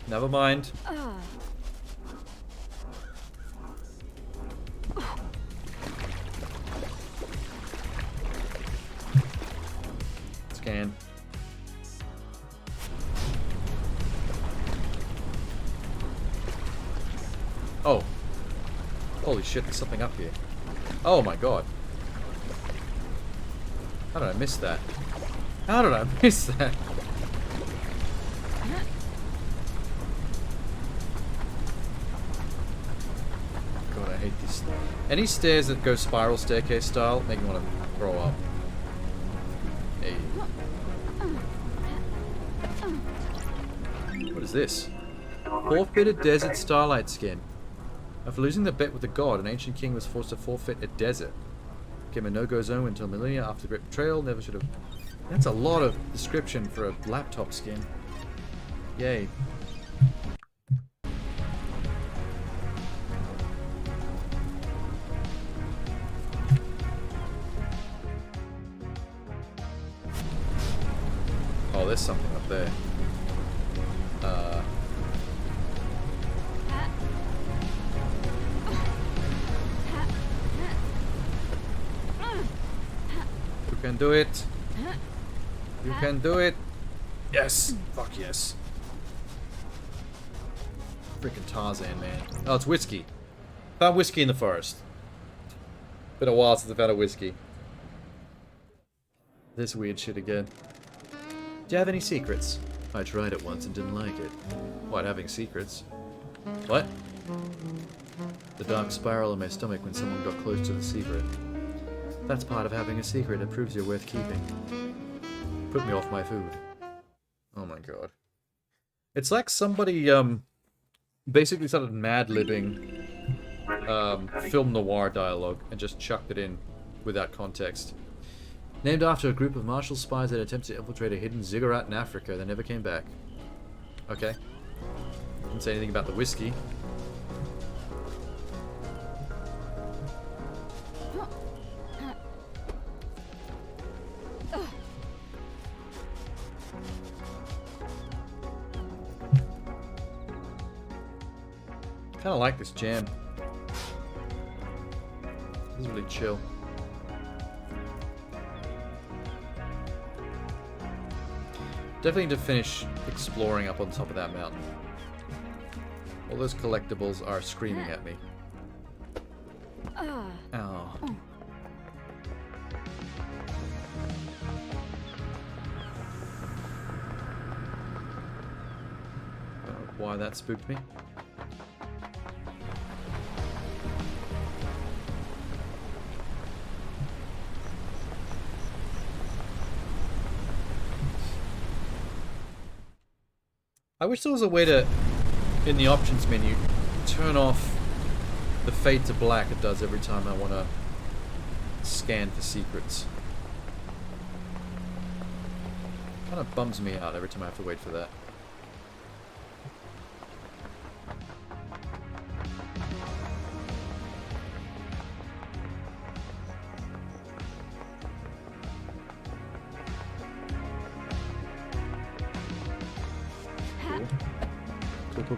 Never mind. Scan. Oh. Holy shit, there's something up here. Oh my god. How did I miss that? How did I miss that? God, I hate these. Any stairs that go spiral staircase style make me want to throw up. Hey. What is this? Forfeited desert starlight skin. After losing the bet with the god, an ancient king was forced to forfeit a desert. Became a no-go zone until millennia after the great betrayal. Never should have. That's a lot of description for a laptop skin. Yay. Oh, there's something up there. You can do it. You can do it. Yes. Fuck yes. Freaking Tarzan, man. Oh, it's whiskey. Found whiskey in the forest. Been a while since I found a whiskey. This weird shit again. Do you have any secrets? I tried it once and didn't like it. What, having secrets? What? The dark spiral in my stomach when someone got close to the secret. That's part of having a secret. It proves you're worth keeping. Put me off my food. Oh my god. It's like somebody, basically started mad-libbing, film noir dialogue and just chucked it in without context. Named after a group of Marshall spies that attempted to infiltrate a hidden ziggurat in Africa. They never came back. Okay. Didn't say anything about the whiskey. Kind of like this jam. This is really chill. Definitely need to finish exploring up on top of that mountain. All those collectibles are screaming at me. Oh. Why that spooked me? I wish there was a way to, in the options menu, turn off the fade to black it does every time I want to scan for secrets. Kind of bums me out every time I have to wait for that.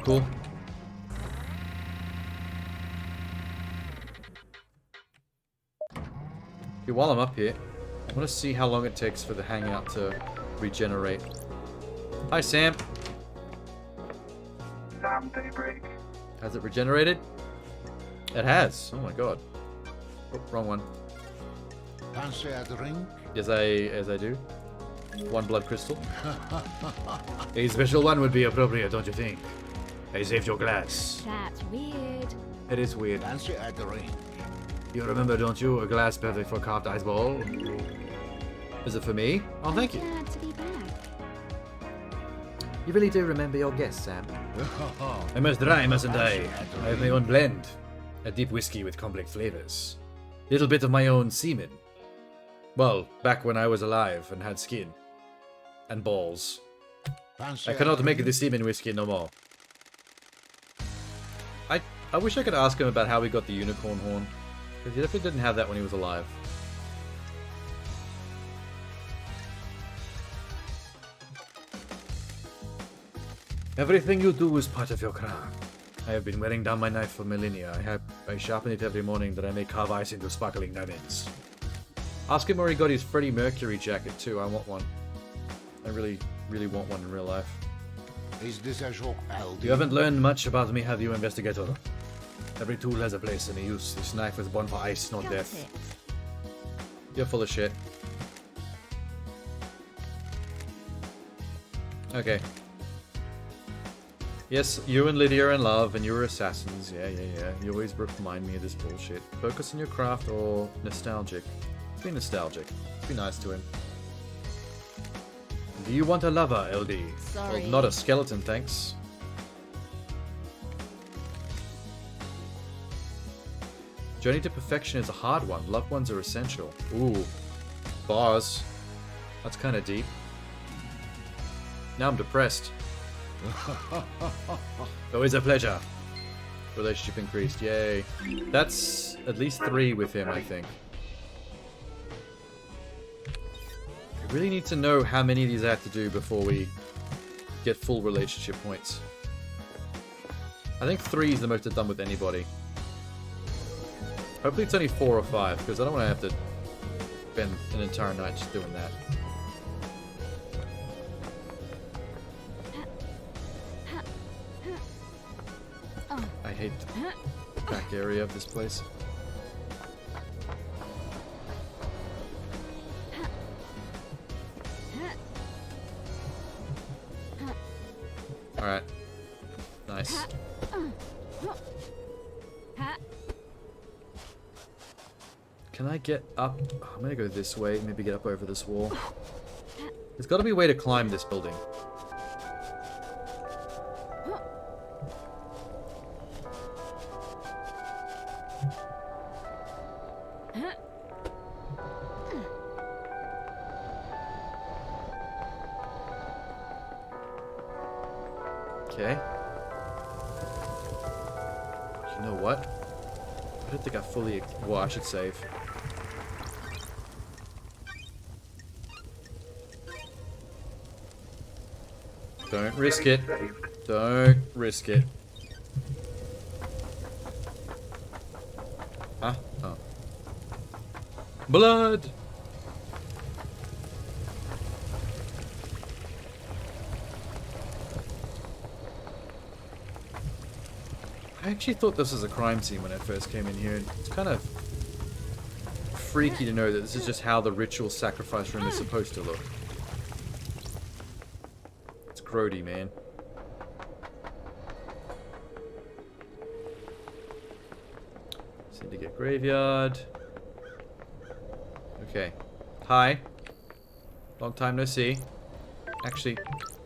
Cool. Okay, while I'm up here, I want to see how long it takes for the hangout to regenerate. Hi, Sam.
Daybreak.
Has it regenerated? It has. Oh my god. Oh, wrong one.
Fancy a drink?
Yes, I do. One blood crystal. A special one would be appropriate, don't you think? I saved your glass.
That's weird.
It is weird.
Fancy a drink?
You remember, don't you? A glass perfect for carved ice ball. Is it for me? Oh, thank you.
Glad to be back.
You really do remember your guest, Sam. I must dry, mustn't I? I have my own blend. A deep whiskey with complex flavors. Little bit of my own semen. Well, back when I was alive and had skin. And balls.
Fancy
I cannot make the semen whiskey no more. I wish I could ask him about how he got the unicorn horn. Because he definitely didn't have that when he was alive. Everything you do is part of your craft. I have been wearing down my knife for millennia. I sharpen it every morning that I may carve ice into sparkling diamonds. Ask him where he got his Freddie Mercury jacket too. I want one. I really, really want one in real life.
Is this a joke, LD?
You haven't learned much about me, have you, investigator? Every tool has a place and a use. This knife was born for ice, not
Got
death.
it.
You're full of shit. Okay. Yes, you and Lydia are in love, and you were assassins. Yeah. You always remind me of this bullshit. Focus on your craft or nostalgic? Be nostalgic. Be nice to him. Do you want a lover, LD?
Sorry.
Well, not a skeleton, thanks. Journey to perfection is a hard one. Loved ones are essential. Ooh. Bars. That's kind of deep. Now I'm depressed. Always a pleasure. Relationship increased. Yay. That's at least 3 with him, I think. I really need to know how many of these I have to do before we get full relationship points. I think 3 is the most I've done with anybody. Hopefully it's only 4 or 5, because I don't want to have to spend an entire night just doing that. I hate the back area of this place. Alright. Nice. Can I get up? Oh, I'm gonna go this way, maybe get up over this wall. There's gotta be a way to climb this building. Okay. You know what? I don't think I fully... Well, I should save. Don't risk it. Don't risk it. Huh? Oh. Blood! I actually thought this was a crime scene when I first came in here. It's kind of freaky to know that this is just how the ritual sacrifice room is supposed to look. It's grody, man. Syndicate graveyard. Okay. Hi. Long time no see. Actually,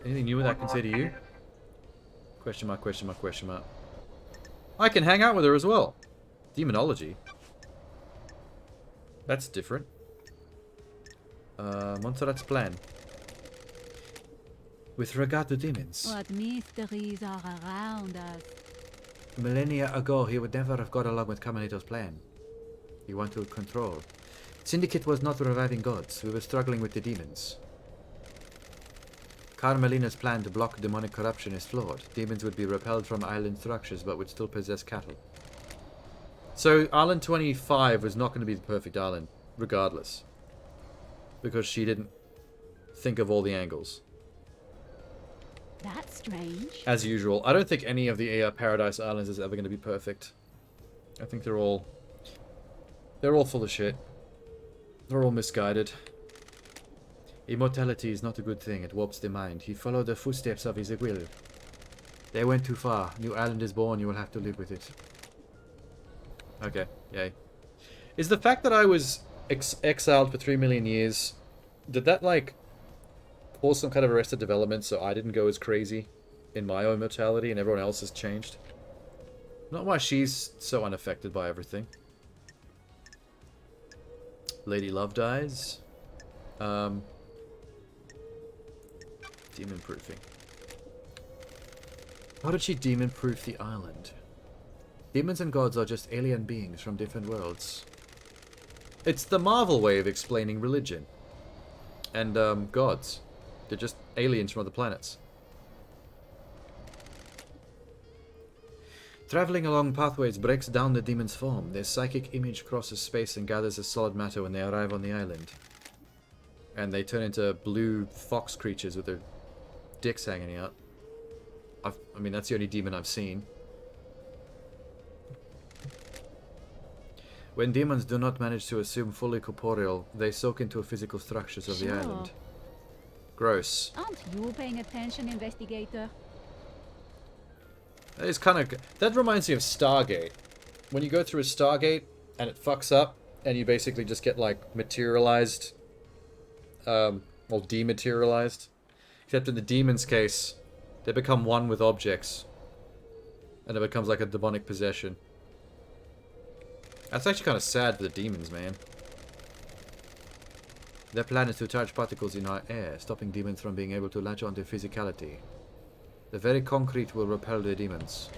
anything new that I can say to you? Question mark, question mark, question mark. I can hang out with her as well. Demonology. That's different. Montserrat's plan. With regard to demons.
What mysteries are around us?
Millennia ago, he would never have got along with Carmelito's plan. He wanted control. Syndicate was not reviving gods. We were struggling with the demons. Carmelina's plan to block demonic corruption is flawed. Demons would be repelled from island structures, but would still possess cattle. So, Island 25 was not going to be the perfect island, regardless. Because she didn't think of all the angles.
That's strange.
As usual. I don't think any of the Paradise Islands is ever going to be perfect. I think they're all full of shit. They're all misguided. Immortality is not a good thing. It warps the mind. He followed the footsteps of his will. They went too far. New island is born. You will have to live with it. Okay. Yay. Is the fact that I was exiled for 3 million years... Did that, like, cause some kind of arrested development so I didn't go as crazy in my own mortality and everyone else has changed? Not why she's so unaffected by everything. Lady Love dies. Demon proofing. How did she demon proof the island? Demons and gods are just alien beings from different worlds. It's the Marvel way of explaining religion. And, gods. They're just aliens from other planets. Traveling along pathways breaks down the demon's form. Their psychic image crosses space and gathers as solid matter when they arrive on the island. And they turn into blue fox creatures with their dicks hanging out. I mean, that's the only demon I've seen. When demons do not manage to assume fully corporeal, they soak into physical structures of the
Sure.
island. Gross.
Aren't you paying attention, investigator?
That is kind of... That reminds me of Stargate. When you go through a Stargate and it fucks up, and you basically just get, like, materialized... or dematerialized. Except in the demon's case, they become one with objects. And it becomes like a demonic possession. That's actually kind of sad for the demons, man. Their plan is to charge particles in our air, stopping demons from being able to latch onto physicality. The very concrete will repel the demons.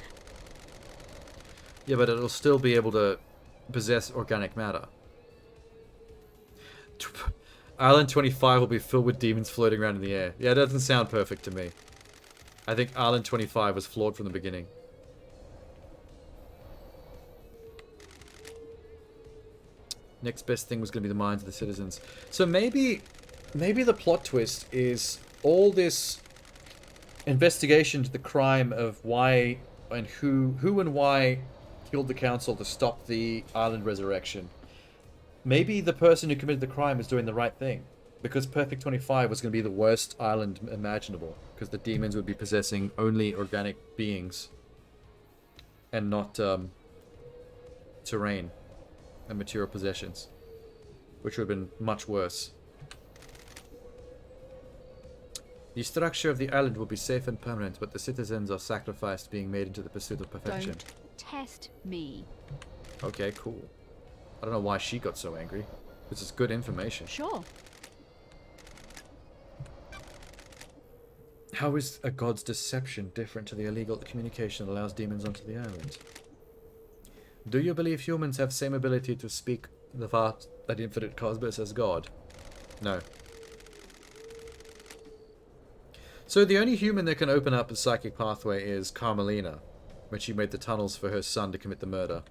Yeah, but it'll still be able to possess organic matter. Island 25 will be filled with demons floating around in the air. Yeah, it doesn't sound perfect to me. I think Island 25 was flawed from the beginning. Next best thing was going to be the minds of the citizens. So maybe the plot twist is all this investigation to the crime of why and who and why killed the council to stop the island resurrection. Maybe the person who committed the crime is doing the right thing. Because Perfect 25 was going to be the worst island imaginable. Because the demons would be possessing only organic beings. And not terrain and material possessions. Which would have been much worse. The structure of the island will be safe and permanent, but the citizens are sacrificed being made into the pursuit of perfection.
Don't test me.
Okay, cool. I don't know why she got so angry. This is good information.
Sure.
How is a god's deception different to the illegal communication that allows demons onto the island? Do you believe humans have same ability to speak the vast and infinite cosmos as God? No. So the only human that can open up a psychic pathway is Carmelina, when she made the tunnels for her son to commit the murder.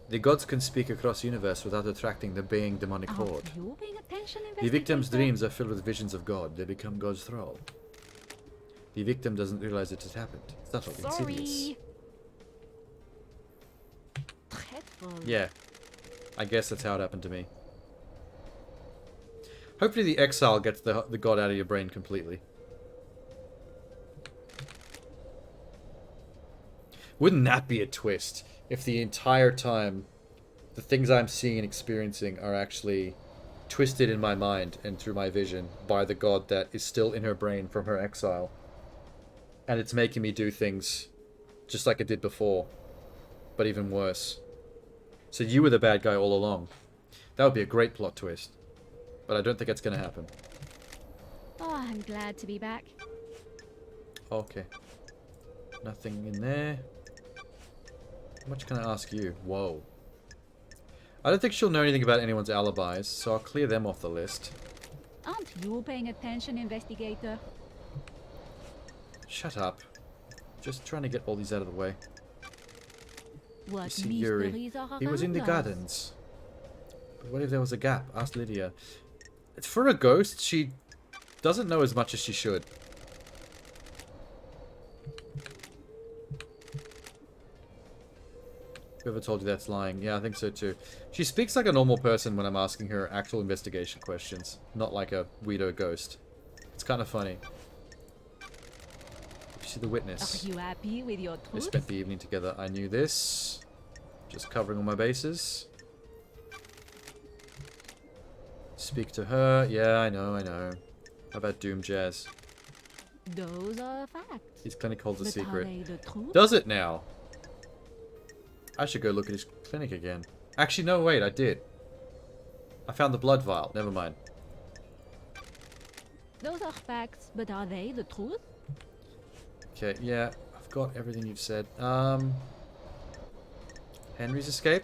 The gods can speak across the universe without attracting the baying demonic horde.
Are you paying attention,
The victim's
investigator?
dreams are filled with visions of God. They become God's thrall. The victim doesn't realize it has happened. It's subtle, insidious.
Sorry. Dreadful.
Yeah. I guess that's how it happened to me. Hopefully the exile gets the god out of your brain completely. Wouldn't that be a twist? If the entire time the things I'm seeing and experiencing are actually twisted in my mind and through my vision by the god that is still in her brain from her exile. And it's making me do things just like it did before, but even worse. So you were the bad guy all along. That would be a great plot twist. But I don't think it's going to happen.
Oh, I'm glad to be back.
Okay. Nothing in there. How much can I ask you? Whoa. I don't think she'll know anything about anyone's alibis, so I'll clear them off the list.
Aren't you paying attention, investigator?
Shut up. Just trying to get all these out of the way.
What
See Yuri.
mysteries are
He was in the
around us?
gardens. But what if there was a gap? Ask Lydia. It's for a ghost, she doesn't know as much as she should. Whoever told you that's lying? Yeah, I think so too. She speaks like a normal person when I'm asking her actual investigation questions, not like a weirdo ghost. It's kind of funny. You see the witness.
Are you happy with your
They
truth?
spent the evening together. I knew this. Just covering all my bases. Speak to her. Yeah, I know, I know. How about Doom Jazz?
Those are facts.
His clinic holds a
But are
secret.
they the truth?
Does it now? I should go look at his clinic again. Actually, no, wait, I did. I found the blood vial. Never mind.
Those are facts, but are they the truth?
Okay, yeah, I've got everything you've said. Henry's escape?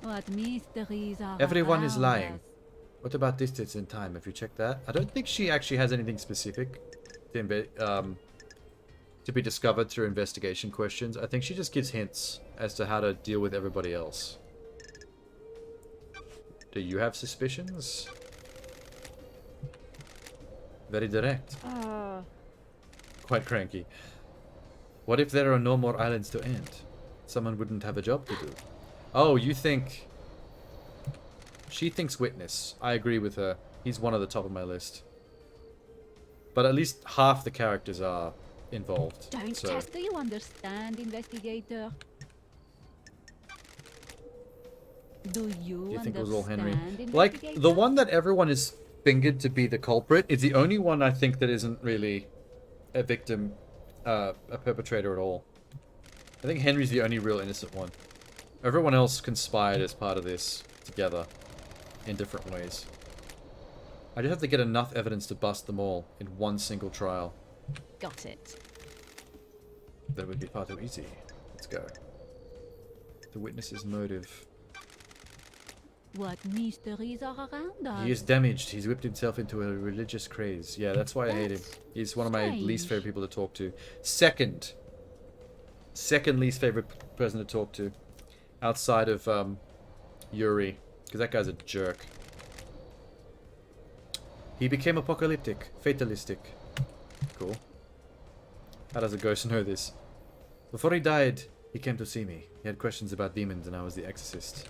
What mysteries are
Everyone is
around
lying.
us?
What about distance in time? Have you checked that? I don't think she actually has anything specific to be discovered through investigation questions. I think she just gives hints as to how to deal with everybody else. Do you have suspicions? Very direct. Quite cranky. What if there are no more islands to end? Someone wouldn't have a job to do. Oh, you think... She thinks Witness. I agree with her. He's one at the top of my list. But at least half the characters are involved.
Don't
so.
test. Do you understand, investigator? Do you
think it was all Henry?
understand,
Like, the
investigator?
one that everyone is fingered to be the culprit is the only one I think that isn't really a victim, a perpetrator at all. I think Henry's the only real innocent one. Everyone else conspired as part of this together in different ways. I just have to get enough evidence to bust them all in one single trial.
Got it.
That would be far too easy. Let's go. The witness's motive.
What mysteries are around us?
He is damaged. He's whipped himself into a religious craze. Yeah, that's why I hate him.
That's
He's one of my least
strange.
favorite people to talk to. Second least favorite person to talk to. Outside of Yuri. Because that guy's a jerk. He became apocalyptic. Fatalistic. Cool. How does a ghost know this? Before he died, he came to see me. He had questions about demons and I was the exorcist.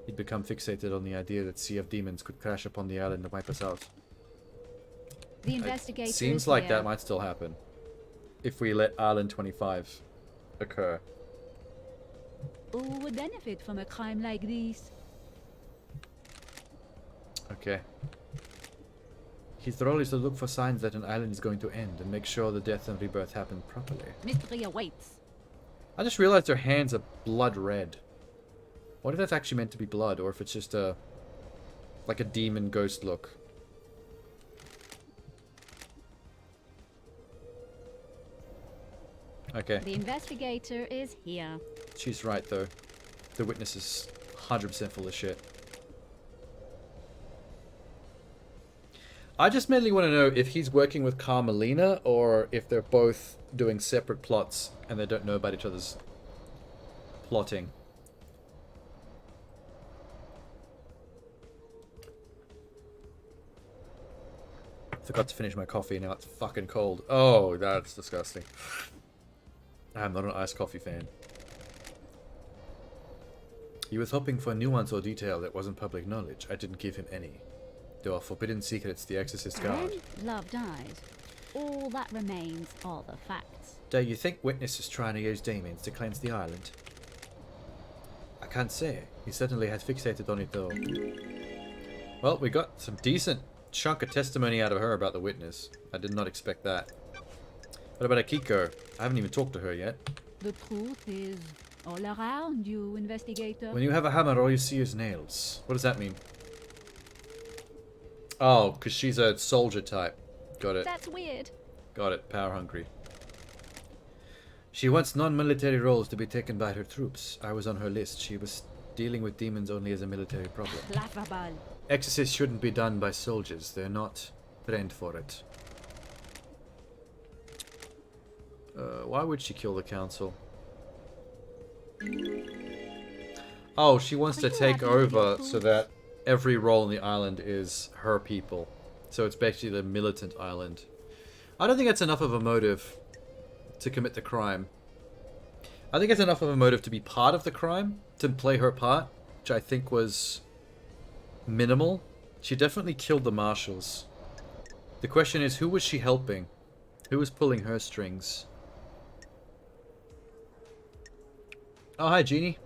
He'd become fixated on the idea that sea of demons could crash upon the island and wipe us out.
The investigator
It seems
is
like
here.
that might still happen. If we let Island 25 occur.
Who would benefit from a crime like this?
Okay. His role is to look for signs that an island is going to end and make sure the death and rebirth happen properly.
Mystery awaits.
I just realized her hands are blood red. What if that's actually meant to be blood, or if it's just a... like a demon ghost look? Okay.
The investigator is here.
She's right, though. The witness is 100% full of shit. I just mainly want to know if he's working with Carmelina, or if they're both doing separate plots and they don't know about each other's plotting. Forgot to finish my coffee, now it's fucking cold. Oh, that's disgusting. I'm not an iced coffee fan. He was hoping for nuance or detail that wasn't public knowledge. I didn't give him any. There are forbidden secrets the Exorcist guard.
And love dies. All that remains are the facts.
Do you think Witness is trying to use demons to cleanse the island? I can't say. He certainly has fixated on it though. Well, we got some decent chunk of testimony out of her about the witness. I did not expect that. What about Akiko? I haven't even talked to her yet.
The truth is all around you, investigator.
When you have a hammer, all you see is nails. What does that mean? Oh, because she's a soldier type. Got it.
That's weird.
Got it. Power hungry. She wants non-military roles to be taken by her troops. I was on her list. She was dealing with demons only as a military problem.
Laughable.
Exorcists shouldn't be done by soldiers. They're not trained for it. Why would she kill the council? Oh, she wants to take over so that every role in the island is her people. So it's basically the militant island. I don't think that's enough of a motive to commit the crime. I think it's enough of a motive to be part of the crime, to play her part, which I think was minimal. She definitely killed the marshals. The question is, who was she helping? Who was pulling her strings? Oh, hi, Jeannie.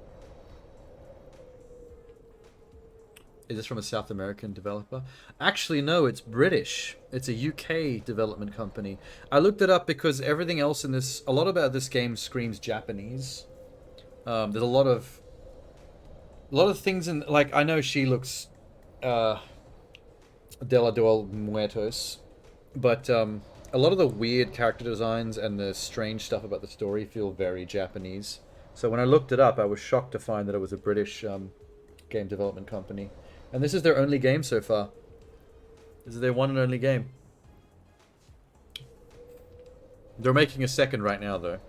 Is this from a South American developer? Actually, no, it's British. It's a UK development company. I looked it up because everything else in this... a lot about this game screams Japanese. There's a lot of things in... like, I know she looks... De la Duel Muertos. But a a lot of the weird character designs and the strange stuff about the story feel very Japanese. So when I looked it up, I was shocked to find that it was a British game development company. And this is their only game so far. This is their one and only game. They're making a second right now, though.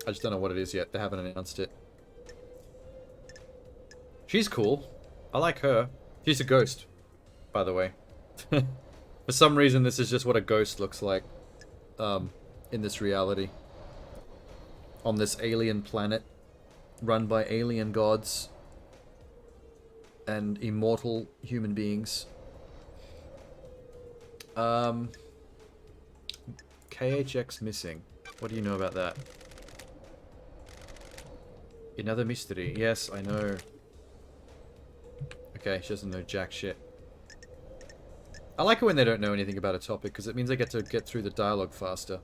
I just don't know what it is yet. They haven't announced it. She's cool. I like her. She's a ghost, by the way. For some reason, this is just what a ghost looks like in this reality. On this alien planet run by alien gods and immortal human beings. KHX missing. What do you know about that? Another mystery. Yes, I know. Okay, she doesn't know jack shit. I like it when they don't know anything about a topic, because it means I get to get through the dialogue faster.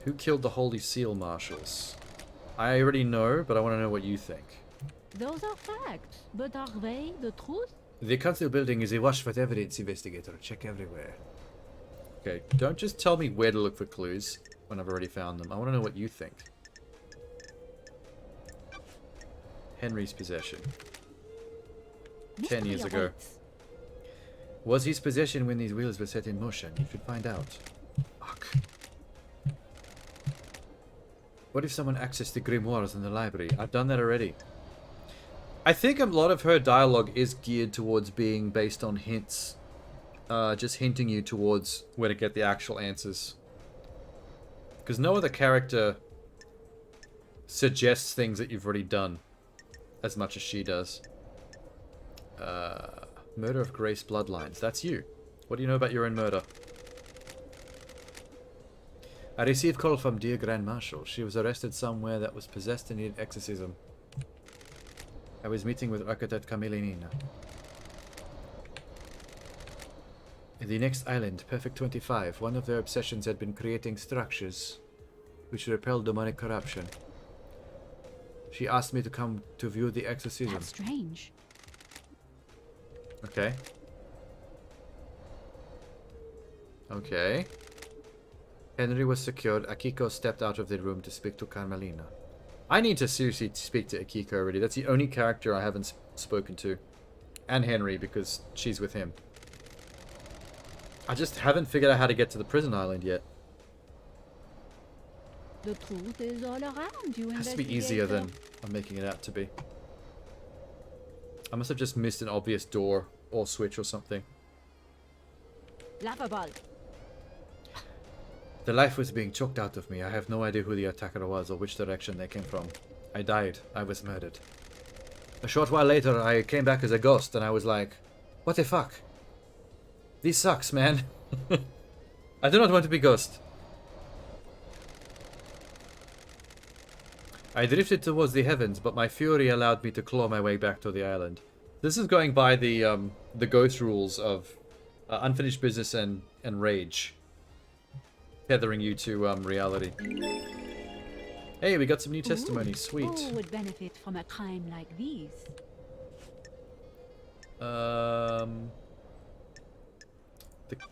Who killed the Holy Seal Marshals? I already know, but I want to know what you think.
Those are facts, but are they the truth?
The council building is awash with evidence, investigator. Check everywhere. Okay, don't just tell me where to look for clues when I've already found them. I want to know what you think. Henry's possession. 10 years ago. Was his possession when these wheels were set in motion? You should find out. Fuck. What if someone accessed the grimoires in the library? I've done that already. I think a lot of her dialogue is geared towards being based on hints. Just hinting you towards where to get the actual answers. Because no other character suggests things that you've already done as much as she does. Murder of Grace Bloodlines. That's you. What do you know about your own murder? I received call from dear Grand Marshal. She was arrested somewhere that was possessed and needed exorcism. I was meeting with architect Camelinina. In the next island, Perfect 25, one of their obsessions had been creating structures which repel demonic corruption. She asked me to come to view the exorcism.
That's strange.
Okay. Okay. Henry was secured. Akiko stepped out of the room to speak to Carmelina. I need to seriously speak to Akiko already. That's the only character I haven't spoken to. And Henry, because she's with him. I just haven't figured out how to get to the prison island yet.
The truth is all around you.
It has to be easier than I'm making it out to be. I must have just missed an obvious door or switch or something.
Laughable.
The life was being choked out of me. I have no idea who the attacker was or which direction they came from. I died. I was murdered. A short while later, I came back as a ghost and I was like, what the fuck? This sucks, man. I do not want to be ghost. I drifted towards the heavens, but my fury allowed me to claw my way back to the island. This is going by the ghost rules of unfinished business and rage. Tethering you to reality. Hey, we got some new testimony. Sweet.
Who would benefit from a crime like these?
The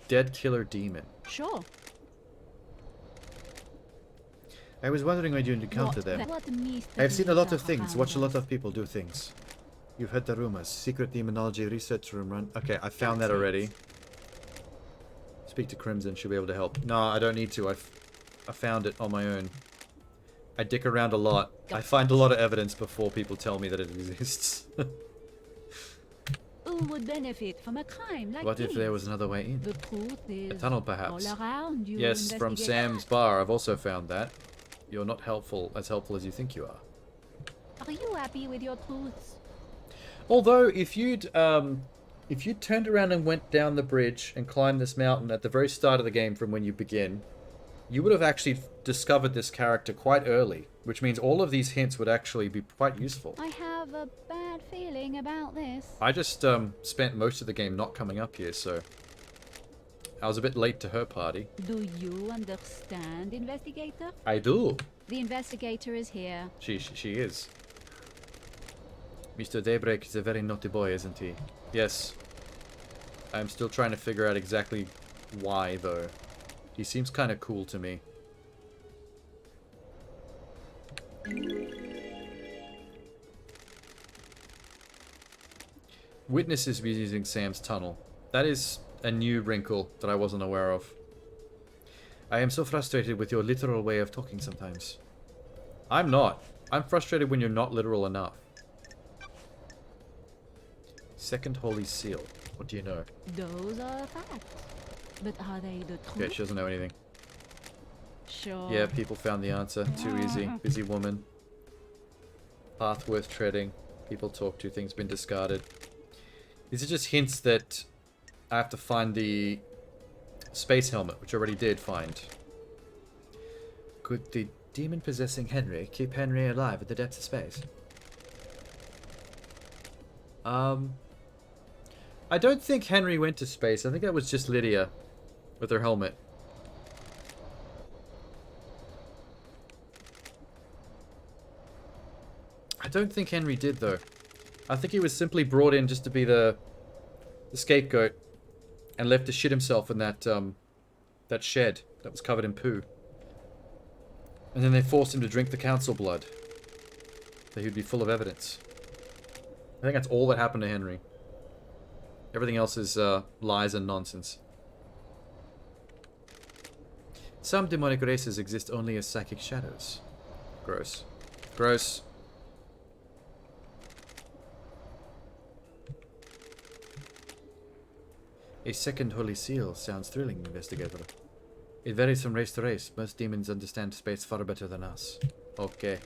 dead killer demon.
Sure.
I was wondering when you'd encounter them. I've seen a lot of things, watched a lot of people do things. You've heard the rumors. Secret demonology research room run. Okay, I found that already. Speak to Crimson, she'll be able to help. No, I don't need to. I found it on my own. I dick around a lot. I find a lot of evidence before people tell me that it exists.
Who would benefit from a crime like
What
this?
if there was another way in?
The truth is
A tunnel, perhaps.
all around you.
Yes, from Sam's bar. I've also found that. You're not as helpful as you think you are.
Are you happy with your truths?
Although, if you'd turned around and went down the bridge and climbed this mountain at the very start of the game from when you begin, you would have actually discovered this character quite early, which means all of these hints would actually be quite useful.
I have a bad feeling about this.
I just spent most of the game not coming up here, so I was a bit late to her party.
Do you understand, investigator?
I do.
The investigator is here.
She is. Mr. Daybreak is a very naughty boy, isn't he? Yes. I'm still trying to figure out exactly why, though. He seems kind of cool to me. Witnesses be using Sam's tunnel. That is a new wrinkle that I wasn't aware of. I am so frustrated with your literal way of talking sometimes. I'm not. I'm frustrated when you're not literal enough. Second Holy Seal. What do you know?
Those are facts. But are they the truth?
Okay, she doesn't know anything.
Sure.
Yeah, people found the answer. Too easy. Busy woman. Path worth treading. People talk to. Things been discarded. These are just hints that I have to find the space helmet, which I already did find. Could the demon possessing Henry keep Henry alive at the depths of space? I don't think Henry went to space. I think that was just Lydia with her helmet. I don't think Henry did, though. I think he was simply brought in just to be the scapegoat and left to shit himself in that that shed that was covered in poo. And then they forced him to drink the council blood, so he'd be full of evidence. I think that's all that happened to Henry. Everything else is lies and nonsense. Some demonic races exist only as psychic shadows. Gross. Gross. A second Holy Seal sounds thrilling, investigator. It varies from race to race. Most demons understand space far better than us. Okay.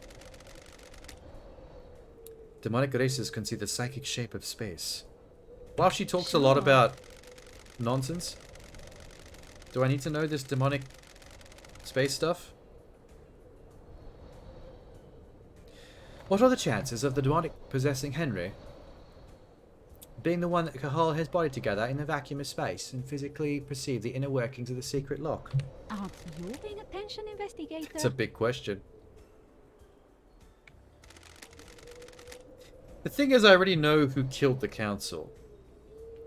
Demonic races can see the psychic shape of space. Wow, she talks a lot about nonsense. Do I need to know this demonic space stuff? What are the chances of the demonic possessing Henry being the one that can hold his body together in the vacuum of space and physically perceive the inner workings of the secret lock?
Aren't you paying attention, investigator?
It's a big question. The thing is, I already know who killed the council.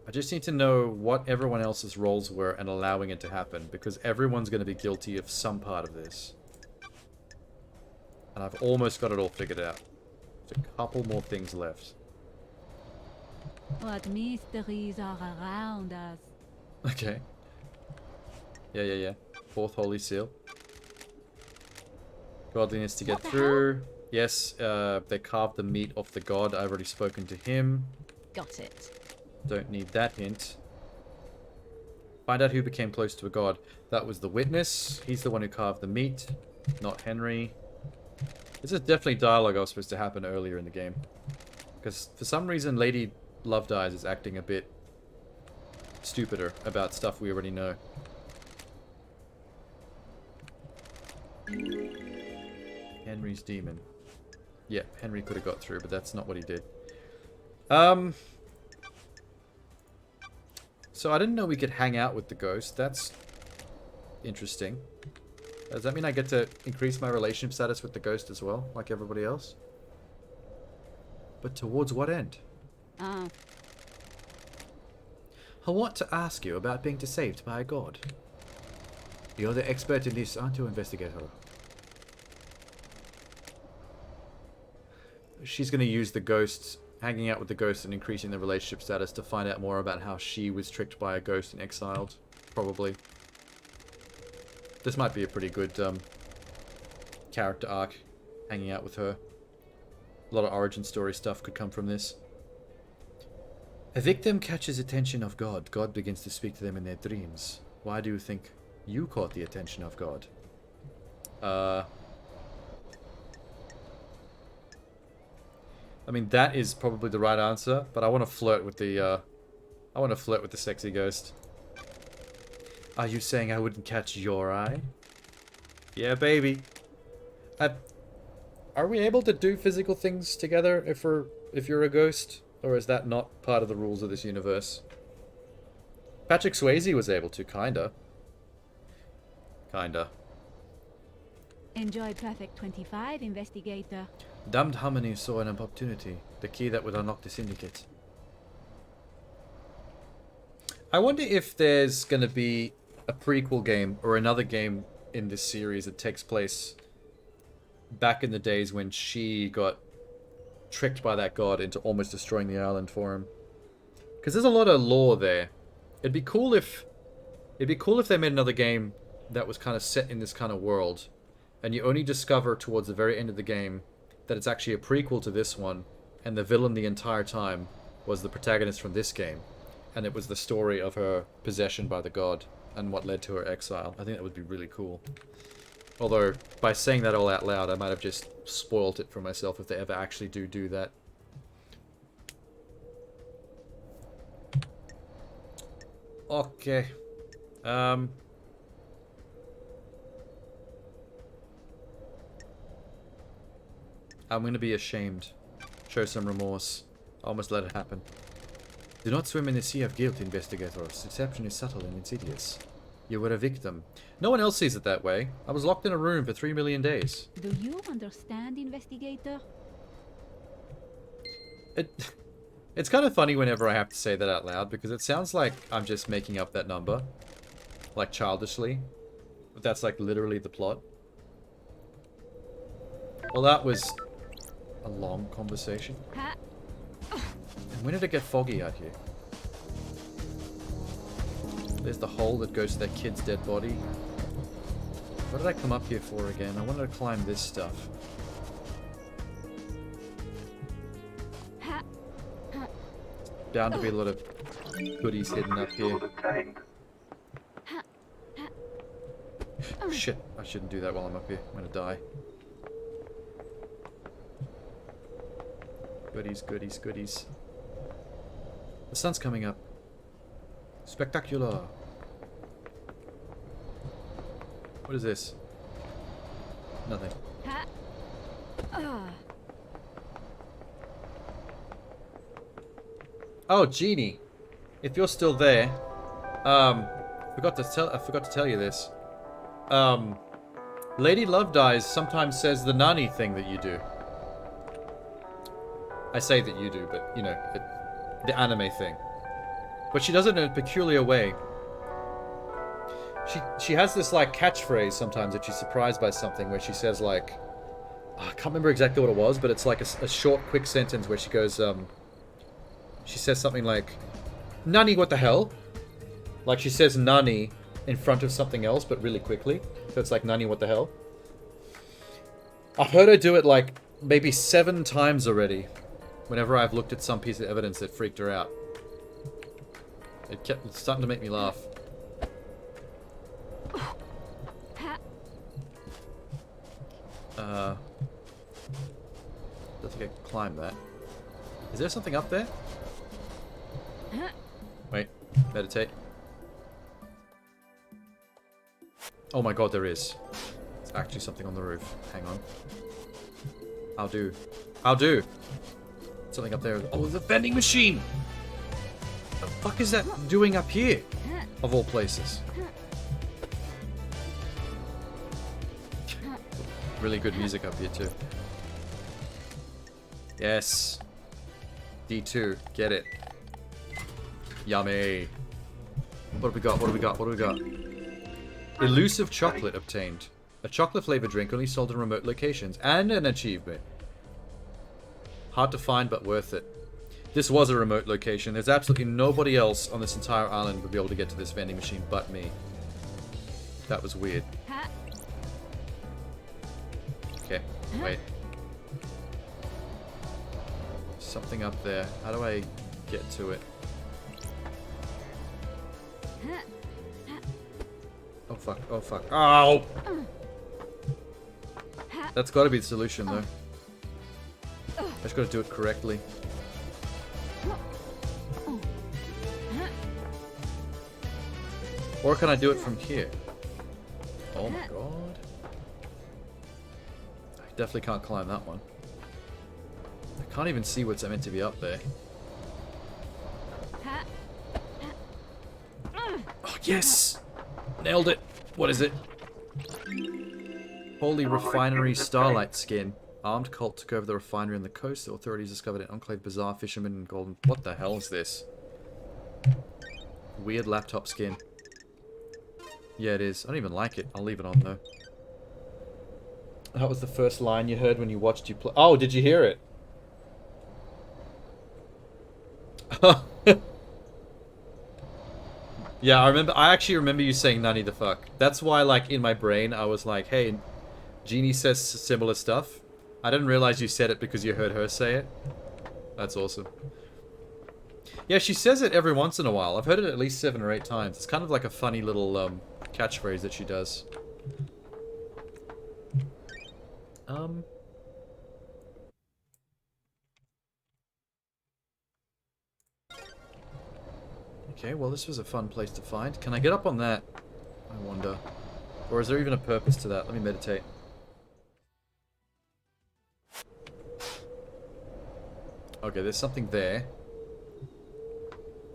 I just need to know what everyone else's roles were and allowing it to happen, because everyone's going to be guilty of some part of this. And I've almost got it all figured out. There's a couple more things left.
What mysteries are around us?
Okay. Yeah. Fourth Holy Seal. Godliness to get through. Yes, they carved the meat off the god. I've already spoken to him.
Got it.
Don't need that hint. Find out who became close to a god. That was the witness. He's the one who carved the meat, not Henry. This is definitely dialogue that was supposed to happen earlier in the game. Because for some reason, Lady Loved Eyes is acting a bit stupider about stuff we already know. Henry's demon. Yeah, Henry could have got through, but that's not what he did. So I didn't know we could hang out with the ghost. That's interesting. Does that mean I get to increase my relationship status with the ghost as well, like everybody else? But towards what end? I want to ask you about being saved by a god. You're the expert in this, aren't you, investigator? She's going to use the ghosts, hanging out with the ghost and increasing the relationship status to find out more about how she was tricked by a ghost and exiled, probably. This might be a pretty good character arc, hanging out with her. A lot of origin story stuff could come from this. A victim catches attention of God. God begins to speak to them in their dreams. Why do you think you caught the attention of God? I mean, that is probably the right answer, but I want to flirt with the, sexy ghost. Are you saying I wouldn't catch your eye? Yeah, baby. Are we able to do physical things together if you're a ghost? Or is that not part of the rules of this universe? Patrick Swayze was able to, kinda. Kinda.
Enjoy Perfect 25, investigator.
Damned Harmony saw an opportunity, the key that would unlock the syndicate. I wonder if there's gonna be a prequel game or another game in this series that takes place back in the days when she got tricked by that god into almost destroying the island for him. Because there's a lot of lore there. It'd be cool if they made another game that was kind of set in this kind of world, and you only discover towards the very end of the game that it's actually a prequel to this one, and the villain the entire time was the protagonist from this game, and it was the story of her possession by the god and what led to her exile. I think that would be really cool. Although, by saying that all out loud, I might have just spoilt it for myself if they ever actually do that. Okay. I'm gonna be ashamed. Show some remorse. Almost let it happen. Do not swim in the sea of guilt, investigators. Deception is subtle and insidious. You were a victim. No one else sees it that way. I was locked in a room for 3 million days.
Do you understand, investigator?
It's kind of funny whenever I have to say that out loud, because it sounds like I'm just making up that number. Like, childishly. But that's, like, literally the plot. Well, that was a long conversation. And when did it get foggy out here? There's the hole that goes to that kid's dead body. What did I come up here for again? I wanted to climb this stuff. Bound to be a lot of goodies hidden up here. Oh, shit, I shouldn't do that while I'm up here. I'm gonna die. Goodies, goodies, goodies. The sun's coming up. Spectacular. What is this? Nothing. Oh, Genie. If you're still there, I forgot to tell you this. Lady Love Dies sometimes says the Nani thing that you do. I say that you do, but you know, the anime thing. But she does it in a peculiar way. She has this like catchphrase sometimes if she's surprised by something, where she says like, I can't remember exactly what it was, but it's like a short, quick sentence where she goes, she says something like, "Nani, what the hell?" Like she says "Nani" in front of something else, but really quickly. So it's like, "Nani, what the hell?" I've heard her do it like maybe 7 times already. Whenever I've looked at some piece of evidence that freaked her out. It kept starting to make me laugh. Don't think I can climb that. Is there something up there? Wait, meditate. Oh my god, there is. There's actually something on the roof. Hang on. I'll do. Something up there. Oh, the vending machine! What the fuck is that doing up here? Of all places. Really good music up here too. Yes. D2. Get it. Yummy. What have we got? What have we got? What have we got? Elusive chocolate obtained. A chocolate flavored drink only sold in remote locations. And an achievement. Hard to find, but worth it. This was a remote location. There's absolutely nobody else on this entire island who would be able to get to this vending machine but me. That was weird. Okay, wait. Something up there. How do I get to it? Oh fuck, oh fuck. Ow! That's gotta be the solution though. I just gotta do it correctly. Or can I do it from here? Oh my god. I definitely can't climb that one. I can't even see what's meant to be up there. Oh, yes! Nailed it! What is it? Holy refinery starlight skin. Armed cult took over the refinery on the coast. The authorities discovered an enclave bizarre fisherman and golden... What the hell is this? Weird laptop skin. Yeah, it is. I don't even like it. I'll leave it on, though. That was the first line you heard when you watched you play. Oh, did you hear it? Yeah, I actually remember you saying "Nani the fuck." That's why, like, in my brain, I was like, hey, Jeannie says similar stuff. I didn't realize you said it because you heard her say it. That's awesome. Yeah, she says it every once in a while. I've heard it at least 7 or 8 times. It's kind of like a funny little catchphrase that she does. Okay, well, this was a fun place to find. Can I get up on that? I wonder. Or is there even a purpose to that? Let me meditate. Okay, there's something there.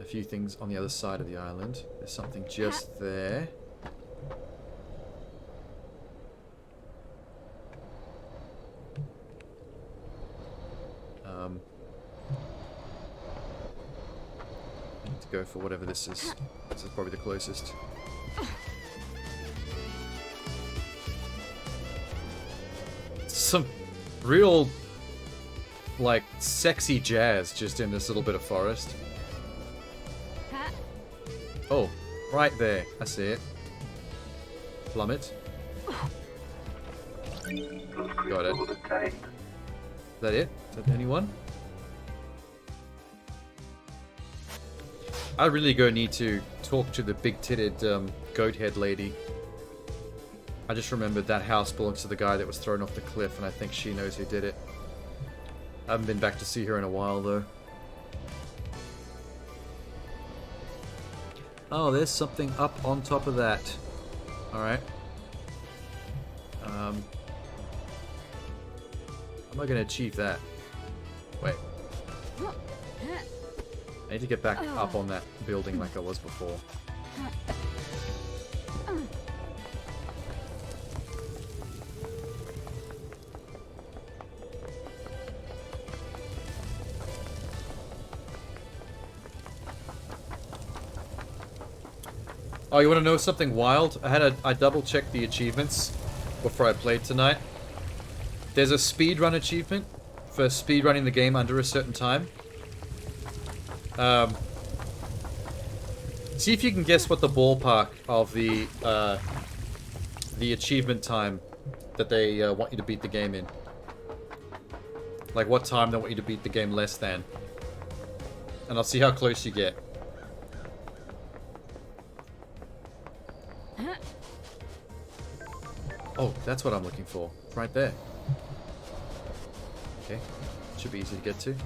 A few things on the other side of the island. There's something just there. I need to go for whatever this is. This is probably the closest. Some real, like, sexy jazz just in this little bit of forest. Oh, right there. I see it. Plummet. Got it. Is that it? Is that anyone? I really need to talk to the big-titted goat head lady. I just remembered that house belongs to the guy that was thrown off the cliff, and I think she knows who did it. I haven't been back to see her in a while, though. Oh, there's something up on top of that. Alright. How am I going to achieve that? Wait. I need to get back up on that building like I was before. Oh, you want to know something wild? I double-checked the achievements before I played tonight. There's a speedrun achievement for speedrunning the game under a certain time. See if you can guess what the ballpark of the achievement time that they want you to beat the game in. Like what time they want you to beat the game less than. And I'll see how close you get. Oh, that's what I'm looking for. Right there. Okay. Should be easy to get to.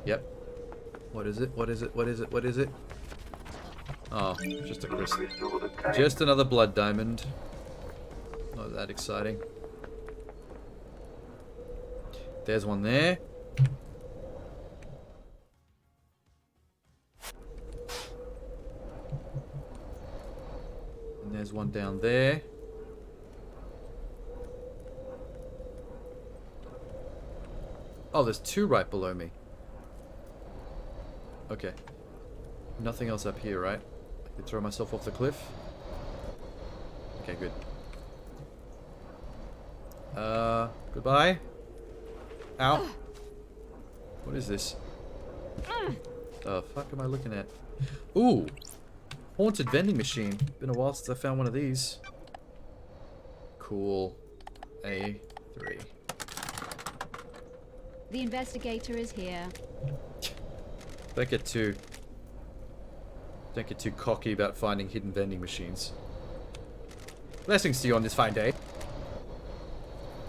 Yep. What is it? What is it? What is it? What is it? Oh, just a crystal. Just another blood diamond. Not that exciting. There's one there. And there's one down there. Oh, there's 2 right below me. Okay. Nothing else up here, right? I can throw myself off the cliff. Okay, good. Goodbye. Ow. What is this? The fuck am I looking at? Ooh! Haunted vending machine. Been a while since I found one of these. Cool. A3.
The investigator is here.
Don't get too cocky about finding hidden vending machines. Blessings to you on this fine day.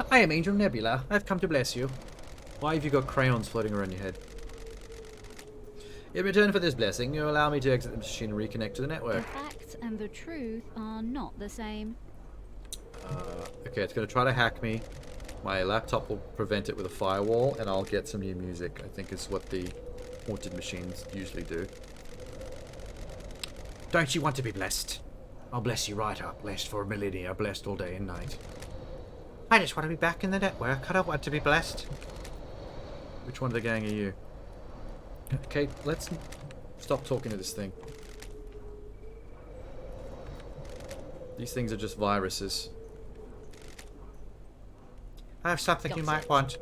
I am Angel Nebula. I've come to bless you. Why have you got crayons floating around your head? In return for this blessing, you allow me to exit the machine and reconnect to the network.
The facts and the truth are not the same.
Okay, it's going to try to hack me. My laptop will prevent it with a firewall, and I'll get some new music, I think is what the haunted machines usually do. Don't you want to be blessed? I'll bless you right up, blessed for a millennia, blessed all day and night. I just want to be back in the network, I don't want to be blessed. Which one of the gang are you? Okay, let's stop talking to this thing. These things are just viruses. I have something you might want.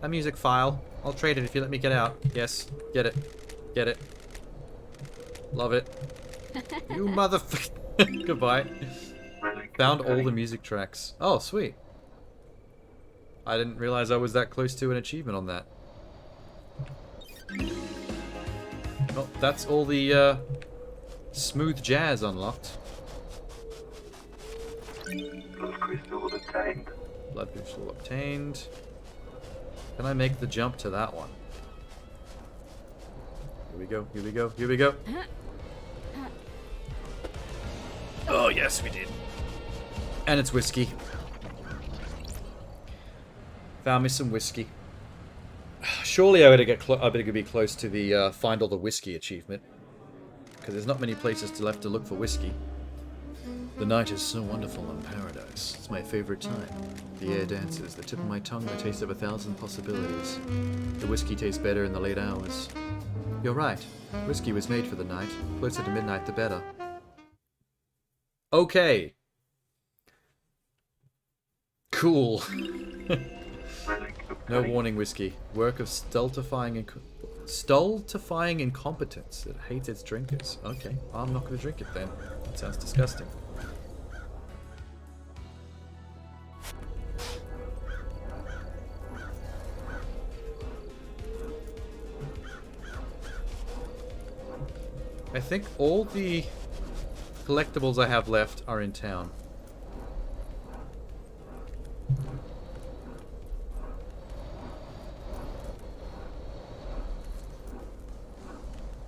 A music file. I'll trade it if you let me get out. Yes. Get it. Get it. Love it. You motherfucker. Goodbye. Found all the music tracks. Oh, sweet. I didn't realize I was that close to an achievement on that. Well, that's all the smooth jazz unlocked.
Blood crystal obtained.
Blood crystal obtained. Can I make the jump to that one? Here we go, here we go, here we go. Oh, yes, we did. And it's whiskey. Found me some whiskey. Surely I better be close to the find all the whiskey achievement. Because there's not many places left to look for whiskey. The night is so wonderful in paradise. It's my favorite time. The air dances, the tip of my tongue, the taste of 1,000 possibilities. The whiskey tastes better in the late hours. You're right. Whiskey was made for the night. Closer to midnight, the better. Okay. Cool. No warning, whiskey. Work of stultifying incompetence. It hates its drinkers. Okay, I'm not going to drink it then. That sounds disgusting. I think all the collectibles I have left are in town.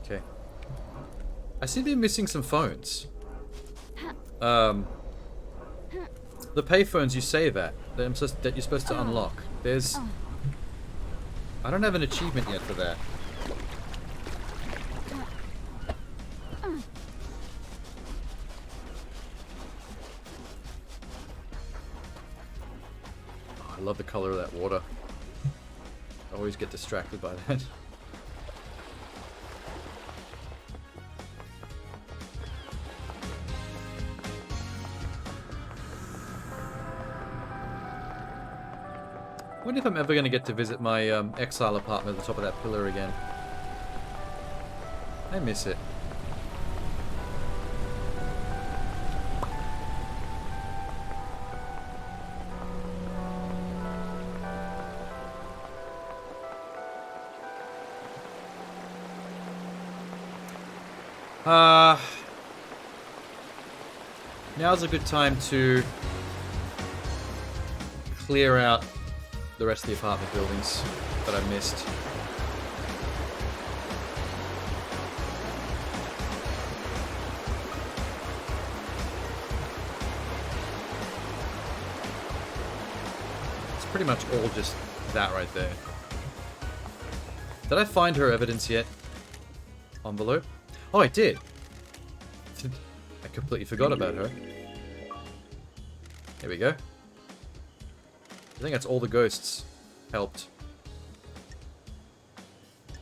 Okay. I see they're missing some phones. The payphones you save at, that you're supposed to unlock. There's... I don't have an achievement yet for that. I love the color of that water. I always get distracted by that. I wonder if I'm ever going to get to visit my exile apartment at the top of that pillar again. I miss it. Now's a good time to clear out the rest of the apartment buildings that I missed. It's pretty much all just that right there. Did I find her evidence yet? Envelope? Oh, I did. I completely forgot about her. There we go. I think that's all the ghosts helped.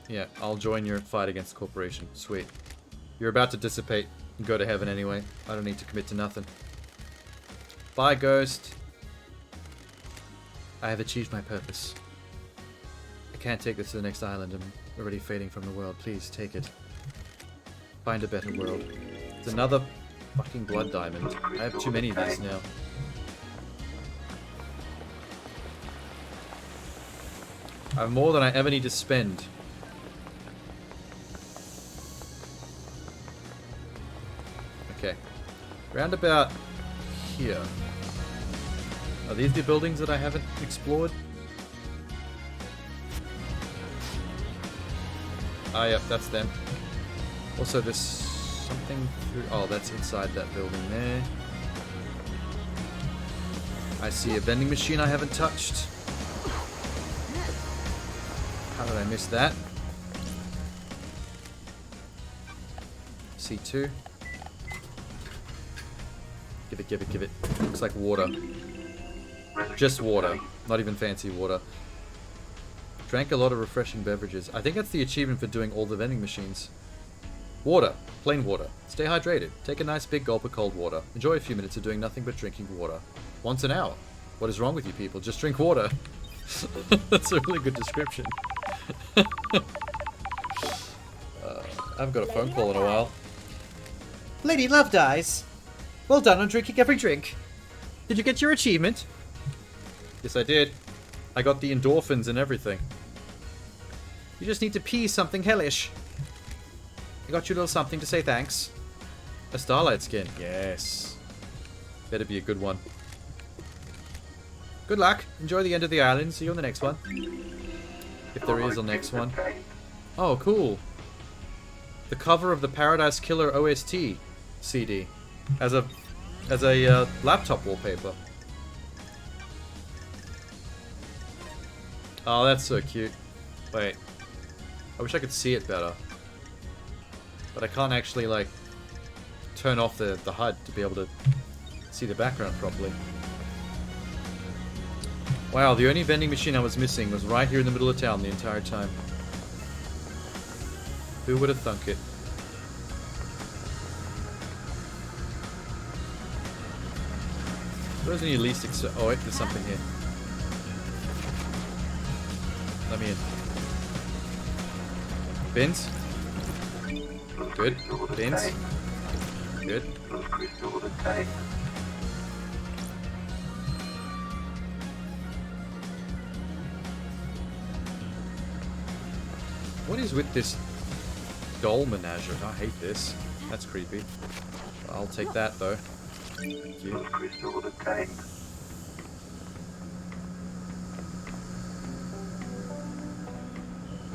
Yeah, I'll join your fight against the corporation. Sweet. You're about to dissipate and go to heaven anyway. I don't need to commit to nothing. Bye, ghost. I have achieved my purpose. I can't take this to the next island. I'm already fading from the world. Please, take it. Find a better world. It's another fucking blood diamond. I have too many of these now. I have more than I ever need to spend. Okay. Round about here. Are these the buildings that I haven't explored? Ah, yep, that's them. Also, there's something through... Oh, that's inside that building there. I see a vending machine I haven't touched. How did I miss that? C2. Give it, give it, give it. Looks like water. Just water. Not even fancy water. Drank a lot of refreshing beverages. I think that's the achievement for doing all the vending machines. Water. Plain water. Stay hydrated. Take a nice big gulp of cold water. Enjoy a few minutes of doing nothing but drinking water. Once an hour. What is wrong with you people? Just drink water. That's a really good description. I haven't got a phone call in a while. Lady Love Dies. Well done on drinking every drink. Did you get your achievement? Yes, I did. I got the endorphins and everything. You just need to pee something hellish. I got you a little something to say thanks. A starlight skin. Yes. Better be a good one. Good luck. Enjoy the end of the island. See you on the next one. If there is a next one. Oh, cool. The cover of the Paradise Killer OST CD as a laptop wallpaper. Oh, that's so cute. Wait. I wish I could see it better. But I can't actually, like, turn off the HUD to be able to see the background properly. Wow, the only vending machine I was missing was right here in the middle of town the entire time. Who would have thunk it? Where's any least oh wait, there's something here. Let me in. Bins? Good. Bins? Good. What is with this doll menagerie? I hate this. That's creepy. I'll take that though. Thank you.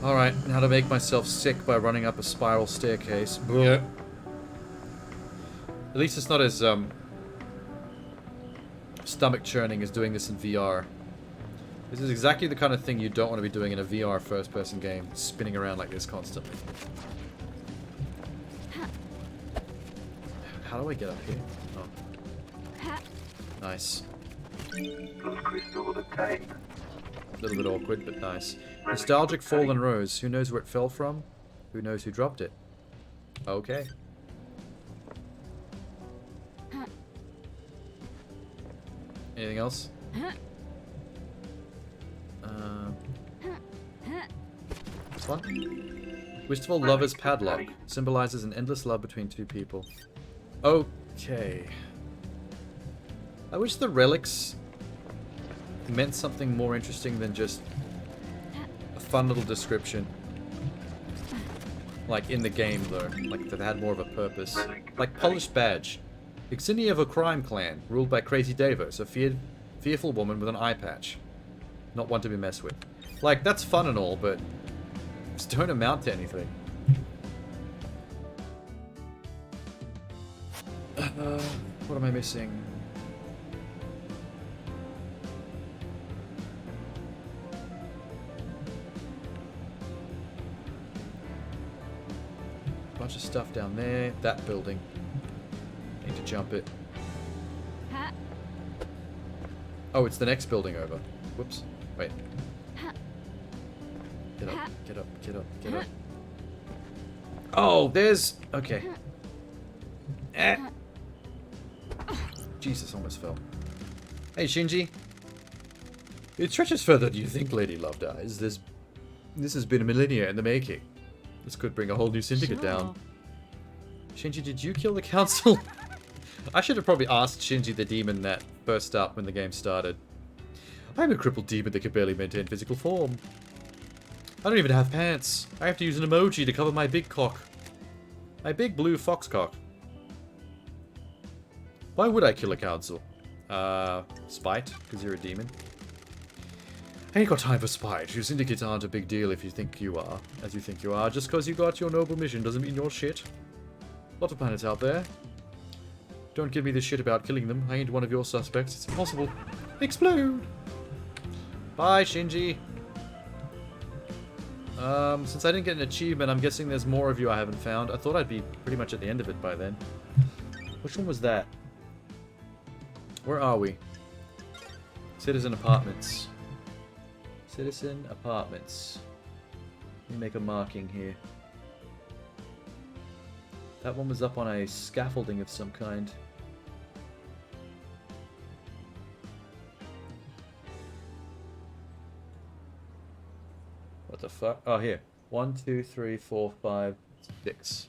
Alright, how to make myself sick by running up a spiral staircase. Yeah. At least it's not as stomach churning as doing this in VR. This is exactly the kind of thing you don't want to be doing in a VR first-person game, spinning around like this constantly. How do I get up here? Oh. Nice. A little bit awkward, but nice. Nostalgic fallen rose. Who knows where it fell from? Who knows who dropped it? Okay. Anything else? This one? Wistful Lover's Padlock. Symbolizes an endless love between two people. Okay. I wish the relics meant something more interesting than just a fun little description. Like in the game though. Like that had more of a purpose. Like Polished Badge. Insignia of a crime clan, ruled by Crazy Davos, a fearful woman with an eye patch. Not one to be messed with. Like, that's fun and all, but just don't amount to anything. What am I missing? Bunch of stuff down there. That building. Need to jump it. Oh, it's the next building over. Whoops. Wait. Get up, get up, get up, get up. Oh, there's... Okay. Jesus, almost fell. Hey, Shinji. It stretches further than you think, Lady Love Dies. This has been a millennia in the making. This could bring a whole new syndicate down. Shinji, did you kill the council? I should have probably asked Shinji the demon that first up when the game started. I'm a crippled demon that can barely maintain physical form. I don't even have pants. I have to use an emoji to cover my big cock. My big blue fox cock. Why would I kill a council? Spite, because you're a demon. I ain't got time for spite. Your syndicates aren't a big deal if you think you are, as you think you are. Just because you got your noble mission doesn't mean you're shit. Lot of planets out there. Don't give me this shit about killing them. I ain't one of your suspects. It's impossible. Explode! Bye, Shinji. Since I didn't get an achievement, I'm guessing there's more of you I haven't found. I thought I'd be pretty much at the end of it by then. Which one was that? Where are we? Citizen Apartments. Citizen apartments. Let me make a marking here. That one was up on a scaffolding of some kind. What the fuck? Oh, here. 1, 2, 3, 4, 5, 6.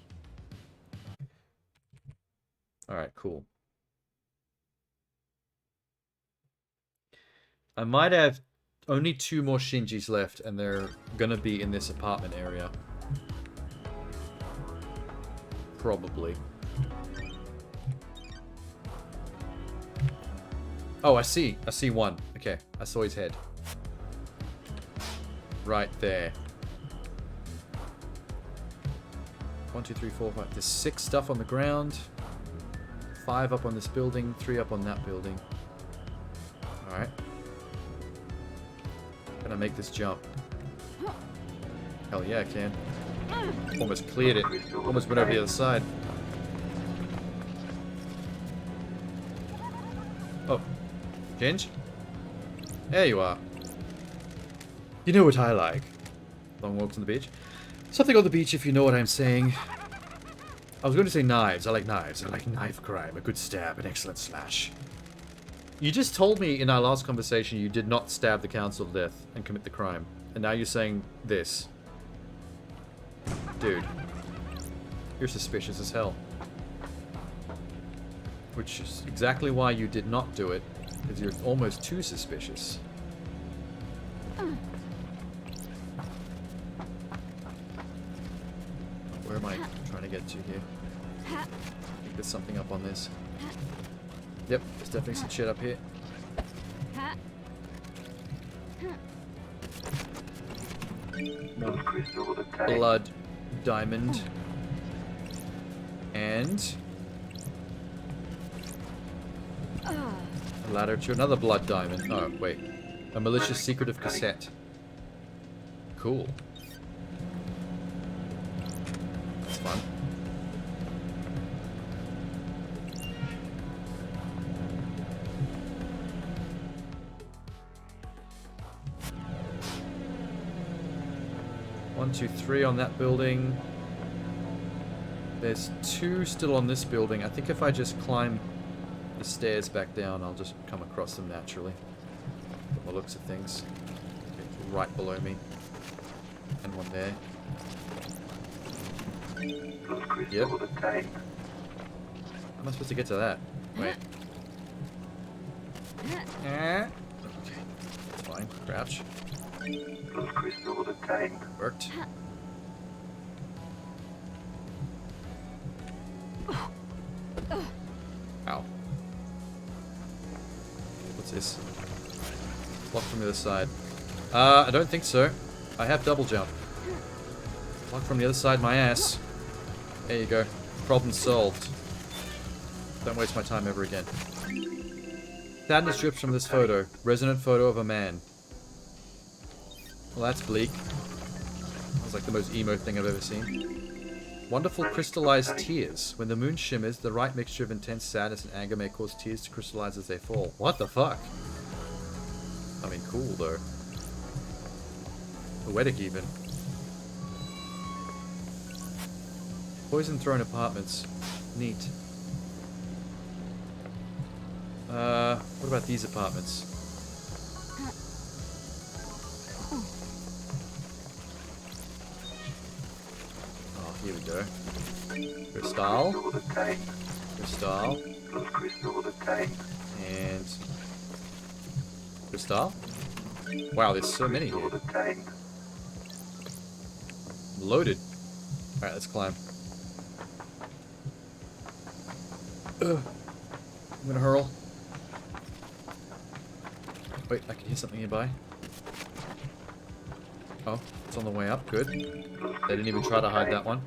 Alright, cool. I might have only 2 more Shinjis left, and they're gonna be in this apartment area. Probably. Oh, I see. I see one. Okay, I saw his head. Right there. 1, 2, 3, 4, 5. There's 6 stuff on the ground. 5 up on this building. 3 up on that building. Alright. Can I make this jump? Hell yeah, I can. Almost cleared it. Almost went over the other side. Oh. Ginge? There you are. You know what I like. Long walks on the beach. Something on the beach if you know what I'm saying. I was going to say knives. I like knives. I like knife crime. A good stab. An excellent slash. You just told me in our last conversation you did not stab the council to death and commit the crime. And now you're saying this. Dude. You're suspicious as hell. Which is exactly why you did not do it. Because you're almost too suspicious. Where am I trying to get to here? I think there's something up on this. Yep, there's definitely some shit up here. Blood diamond. And a ladder to another blood diamond. Oh, wait. A malicious secretive cassette. Cool. That's fun. One, two, 3 on that building. There's 2 still on this building. I think if I just climb the stairs back down, I'll just come across them naturally. From the looks of things. It's right below me. And one there. Yep. How am I supposed to get to that? Wait. Okay. That's fine. Crouch. Worked. Ow. What's this? Blocked from the other side. I don't think so. I have double jump. Blocked from the other side, my ass. There you go. Problem solved. Don't waste my time ever again. Sadness drips from this photo. Resonant photo of a man. Well, that's bleak. That's like the most emo thing I've ever seen. Wonderful crystallized tears. When the moon shimmers, the right mixture of intense sadness and anger may cause tears to crystallize as they fall. What the fuck? I mean, cool, though. Poetic, even. Poison thrown apartments. Neat. What about these apartments? Oh, here we go. Crystal. Crystal. And crystal. Wow, there's so many here. Loaded. Alright, let's climb. Ugh. I'm gonna hurl. Wait, I can hear something nearby. Oh, it's on the way up. Good. They didn't even try to hide that one.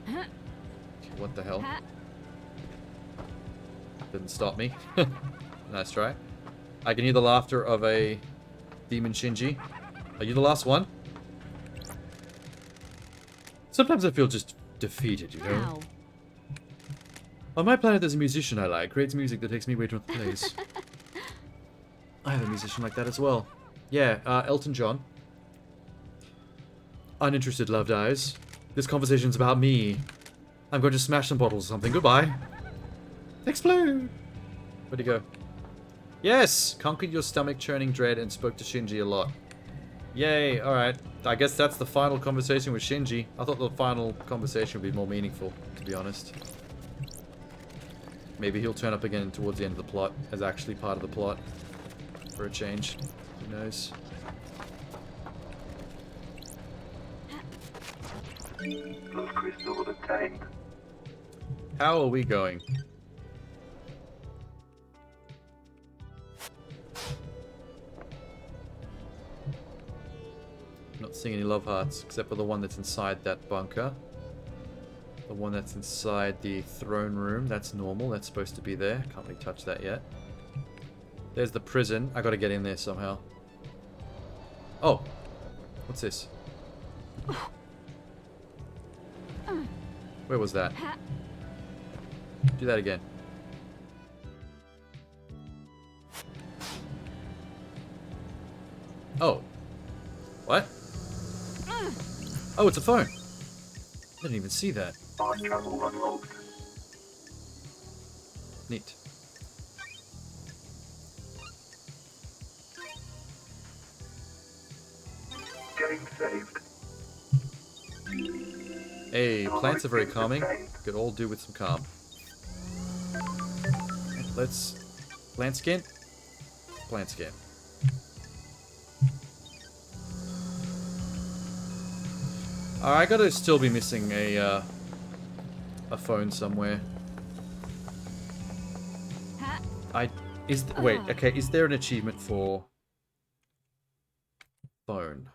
Okay, what the hell? Didn't stop me. Nice try. I can hear the laughter of a demon Shinji. Are you the last one? Sometimes I feel just defeated, you know?
Ow.
On my planet, there's a musician I like. Creates music that takes me away to another place. I have a musician like that as well. Yeah, Elton John. Uninterested, loved eyes. This conversation's about me. I'm going to smash some bottles or something. Goodbye. Explode! Where'd he go? Yes! Conquered your stomach churning dread and spoke to Shinji a lot. Yay, alright. I guess that's the final conversation with Shinji. I thought the final conversation would be more meaningful, to be honest. Maybe he'll turn up again towards the end of the plot, as actually part of the plot. For a change. Who knows?
Love crystal obtained.
How are we going? Not seeing any love hearts, except for the one that's inside that bunker. The one that's inside the throne room, that's normal, that's supposed to be there. Can't really touch that yet. There's the prison. I gotta get in there somehow. Oh! What's this? Where was that? Do that again. Oh. What? Oh, it's a phone. I didn't even see that.
Fast travel unlocked.
Neat.
Game saved.
Hey, plants are very calming. Could all do with some calm. Let's... Plant skin? Plant skin. I gotta still be missing a phone somewhere. Wait, okay, is there an achievement for... phone?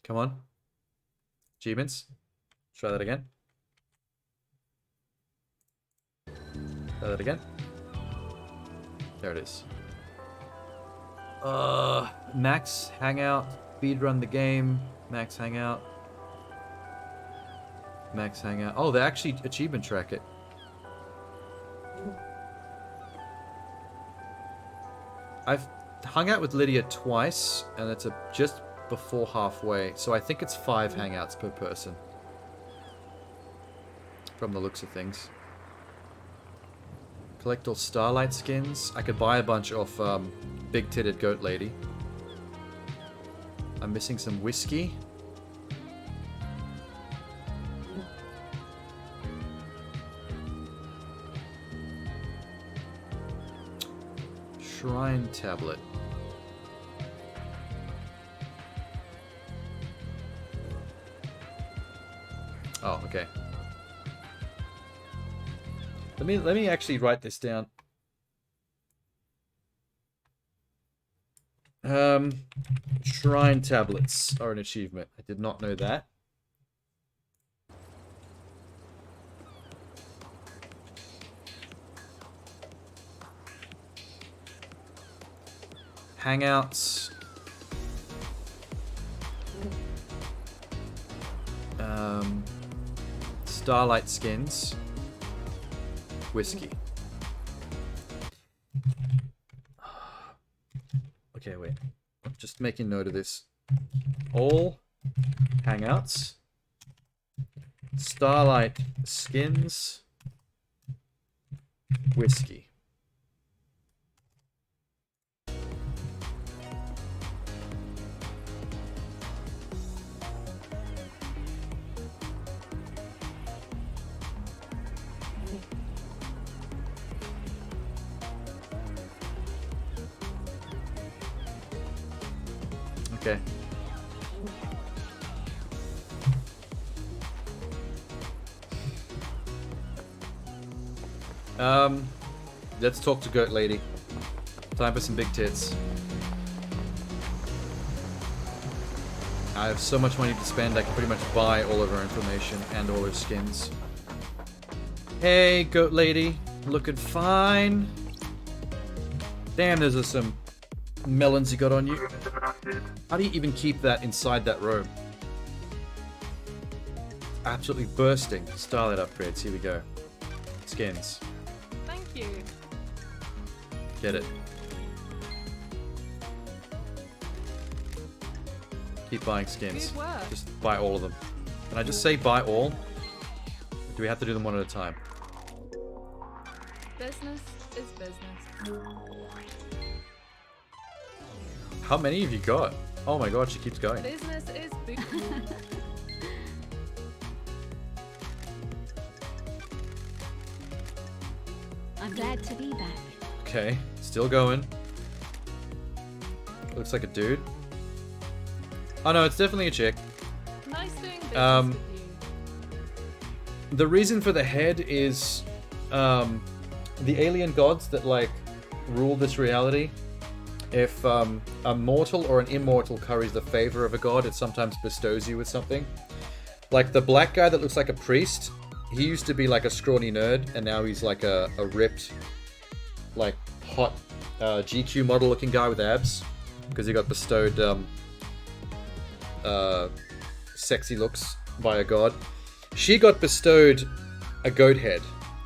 Come on. Achievements. Try that again. Try that again. There it is. Max Hangout. Speedrun the game. Max Hangout. Max Hangout. Oh, they actually achievement track it. I've hung out with Lydia twice, and it's just before halfway, so I think it's 5 hangouts per person. From the looks of things. Collect all Starlight skins. I could buy a bunch off Big Titted Goat Lady. I'm missing some whiskey. Shrine tablet. Oh, okay. Let me actually write this down. Shrine tablets are an achievement. I did not know that. Hangouts. Starlight skins. Whiskey. Okay, wait. I'm just making note of this. All hangouts. Starlight skins. Whiskey. Okay. Let's talk to Goat Lady. Time for some big tits. I have so much money to spend, I can pretty much buy all of her information and all her skins. Hey, Goat Lady. Looking fine. Damn, those are some melons you got on you. How do you even keep that inside that robe? Absolutely bursting. Starlight upgrades. Here we go. Skins.
Thank you.
Get it. Keep buying skins.
Good work.
Just buy all of them. Can I just say buy all? Or do we have to do them one at a time?
Business is business.
How many have you got? Oh my god, she keeps going.
Business is business.
I'm glad to be back.
Okay, still going. Looks like a dude. Oh no, it's definitely a chick.
Nice doing business
Um,
with you.
The reason for the head is the alien gods that like rule this reality. If a mortal or an immortal curries the favor of a god, it sometimes bestows you with something. Like the black guy that looks like a priest, he used to be like a scrawny nerd, and now he's like a ripped, like hot GQ model looking guy with abs, because he got bestowed sexy looks by a god. She got bestowed a goat head,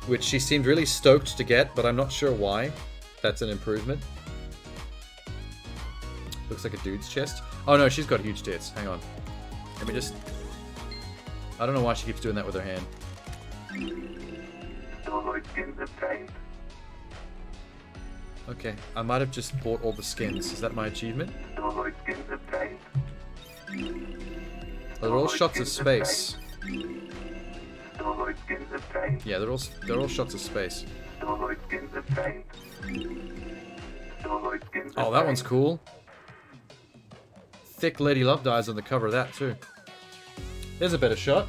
which she seemed really stoked to get, but I'm not sure why. That's an improvement. Looks like a dude's chest. Oh no, she's got huge tits. Hang on. Let me just... I don't know why she keeps doing that with her hand.
Starlight skins obtained.
Okay, I might have just bought all the skins. Is that my achievement?
Starlight skins obtained.
They're all shots of space.
Starlight skins obtained.
Yeah, they're all shots of space.
Starlight skins obtained. Starlight skins
Oh, that one's cool. Thick Lady Love Dies on the cover of that too. There's a better shot.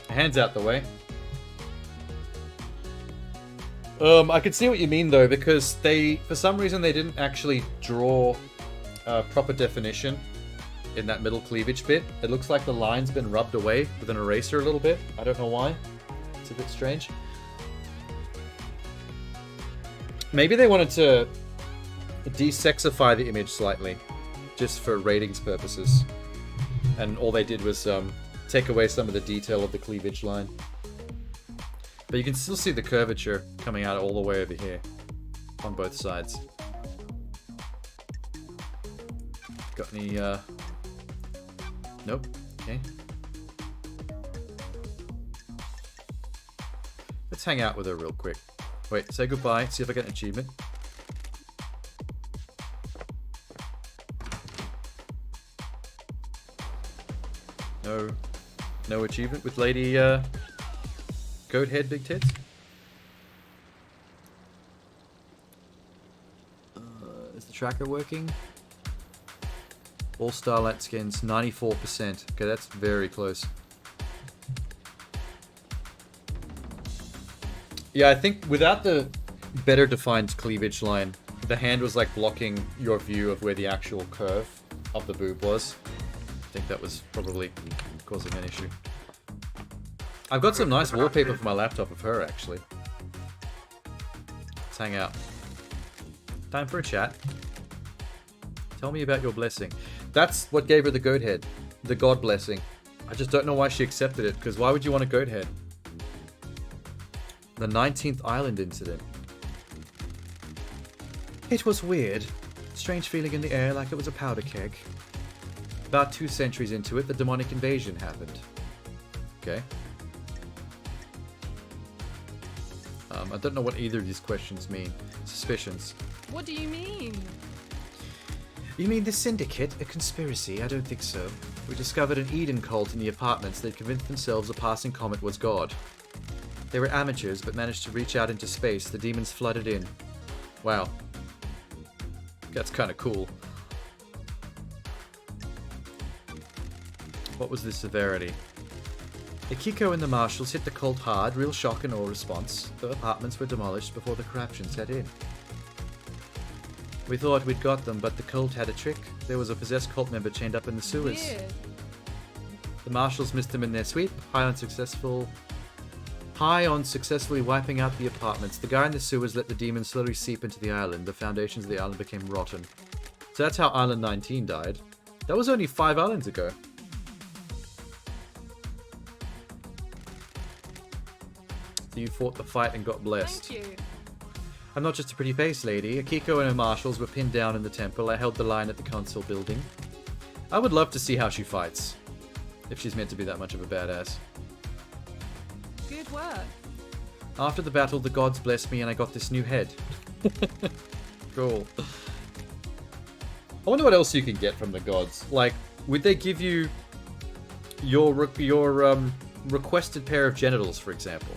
Hands out the way. I can see what you mean though, because for some reason they didn't actually draw proper definition in that middle cleavage bit. It looks like the line's been rubbed away with an eraser a little bit. I don't know why. It's a bit strange. Maybe they wanted to desexify the image slightly, just for ratings purposes. And all they did was take away some of the detail of the cleavage line. But you can still see the curvature coming out all the way over here on both sides. Got any, Nope. Okay. Let's hang out with her real quick. Wait, say goodbye, see if I get an achievement. No achievement with Lady, Goat Head Big Tits? Is the tracker working? All Starlight skins, 94%. Okay, that's very close. Yeah, I think without the better defined cleavage line, the hand was like blocking your view of where the actual curve of the boob was. I think that was probably causing an issue. I've got some nice wallpaper for my laptop of her, actually. Let's hang out. Time for a chat. Tell me about your blessing. That's what gave her the goat head. The god blessing. I just don't know why she accepted it, because why would you want a goat head? The 19th Island incident. It was weird. Strange feeling in the air like it was a powder keg. About 2 centuries into it, the demonic invasion happened. Okay. I don't know what either of these questions mean. Suspicions.
What do you mean?
You mean the Syndicate? A conspiracy? I don't think so. We discovered an Eden cult in the apartments. They'd convinced themselves a passing comet was God. They were amateurs, but managed to reach out into space. The demons flooded in. Wow. That's kind of cool. What was the severity? Akiko and the marshals hit the cult hard, real shock and no response. The apartments were demolished before the corruption set in. We thought we'd got them, but the cult had a trick. There was a possessed cult member chained up in the sewers.
Weird.
The marshals missed them in their sweep, high on successfully wiping out the apartments. The guy in the sewers let the demons slowly seep into the island. The foundations of the island became rotten. So that's how Island 19 died. That was only 5 islands ago. So you fought the fight and got blessed.
Thank you.
I'm not just a pretty face lady. Akiko and her marshals were pinned down in the temple. I held the line at the council building. I would love to see how she fights. If she's meant to be that much of a badass.
Good work.
After the battle, the gods blessed me and I got this new head. Cool. I wonder what else you can get from the gods. Like, would they give you your requested pair of genitals, for example?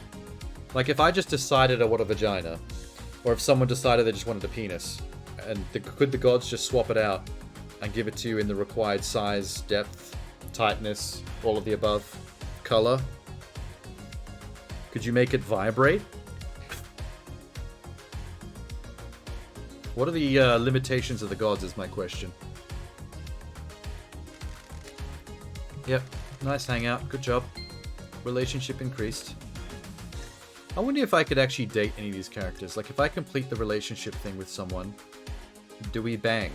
Like, if I just decided I want a vagina, or if someone decided they just wanted a penis, and could the gods just swap it out and give it to you in the required size, depth, tightness, all of the above, color? Could you make it vibrate? What are the limitations of the gods is my question. Yep, nice hangout, good job. Relationship increased. I wonder if I could actually date any of these characters. Like, if I complete the relationship thing with someone, do we bang?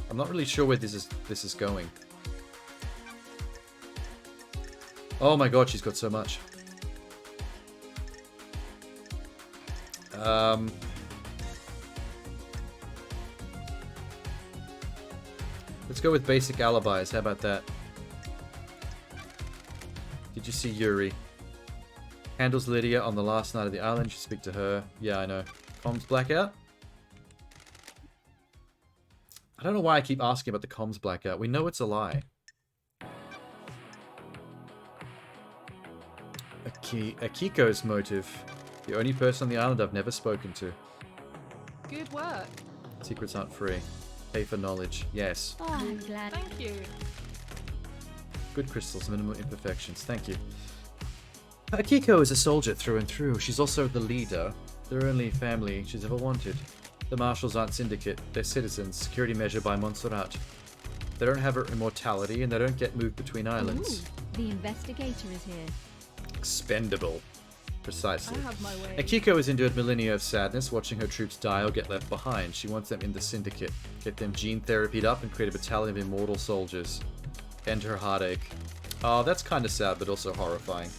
I'm not really sure where this is going. Oh my god, she's got so much. Let's go with basic alibis. How about that? Did you see Yuri? Handles Lydia on the last night of the island. You speak to her. Yeah, I know. Comms blackout? I don't know why I keep asking about the comms blackout. We know it's a lie. Akiko's motive. The only person on the island I've never spoken to.
Good work.
Secrets aren't free. Pay for knowledge. Yes.
Oh, I'm glad.
Thank you.
Good crystals, minimal imperfections. Thank you. Akiko is a soldier through and through. She's also the leader. The only family she's ever wanted. The marshals aren't syndicate. They're citizens. Security measure by Montserrat. They don't have immortality and they don't get moved between islands.
Ooh, the investigator is here.
Expendable. Precisely.
I have my way.
Akiko has endured millennia of sadness watching her troops die or get left behind. She wants them in the syndicate. Get them gene therapied up and create a battalion of immortal soldiers. End her heartache. Oh, that's kind of sad, but also horrifying.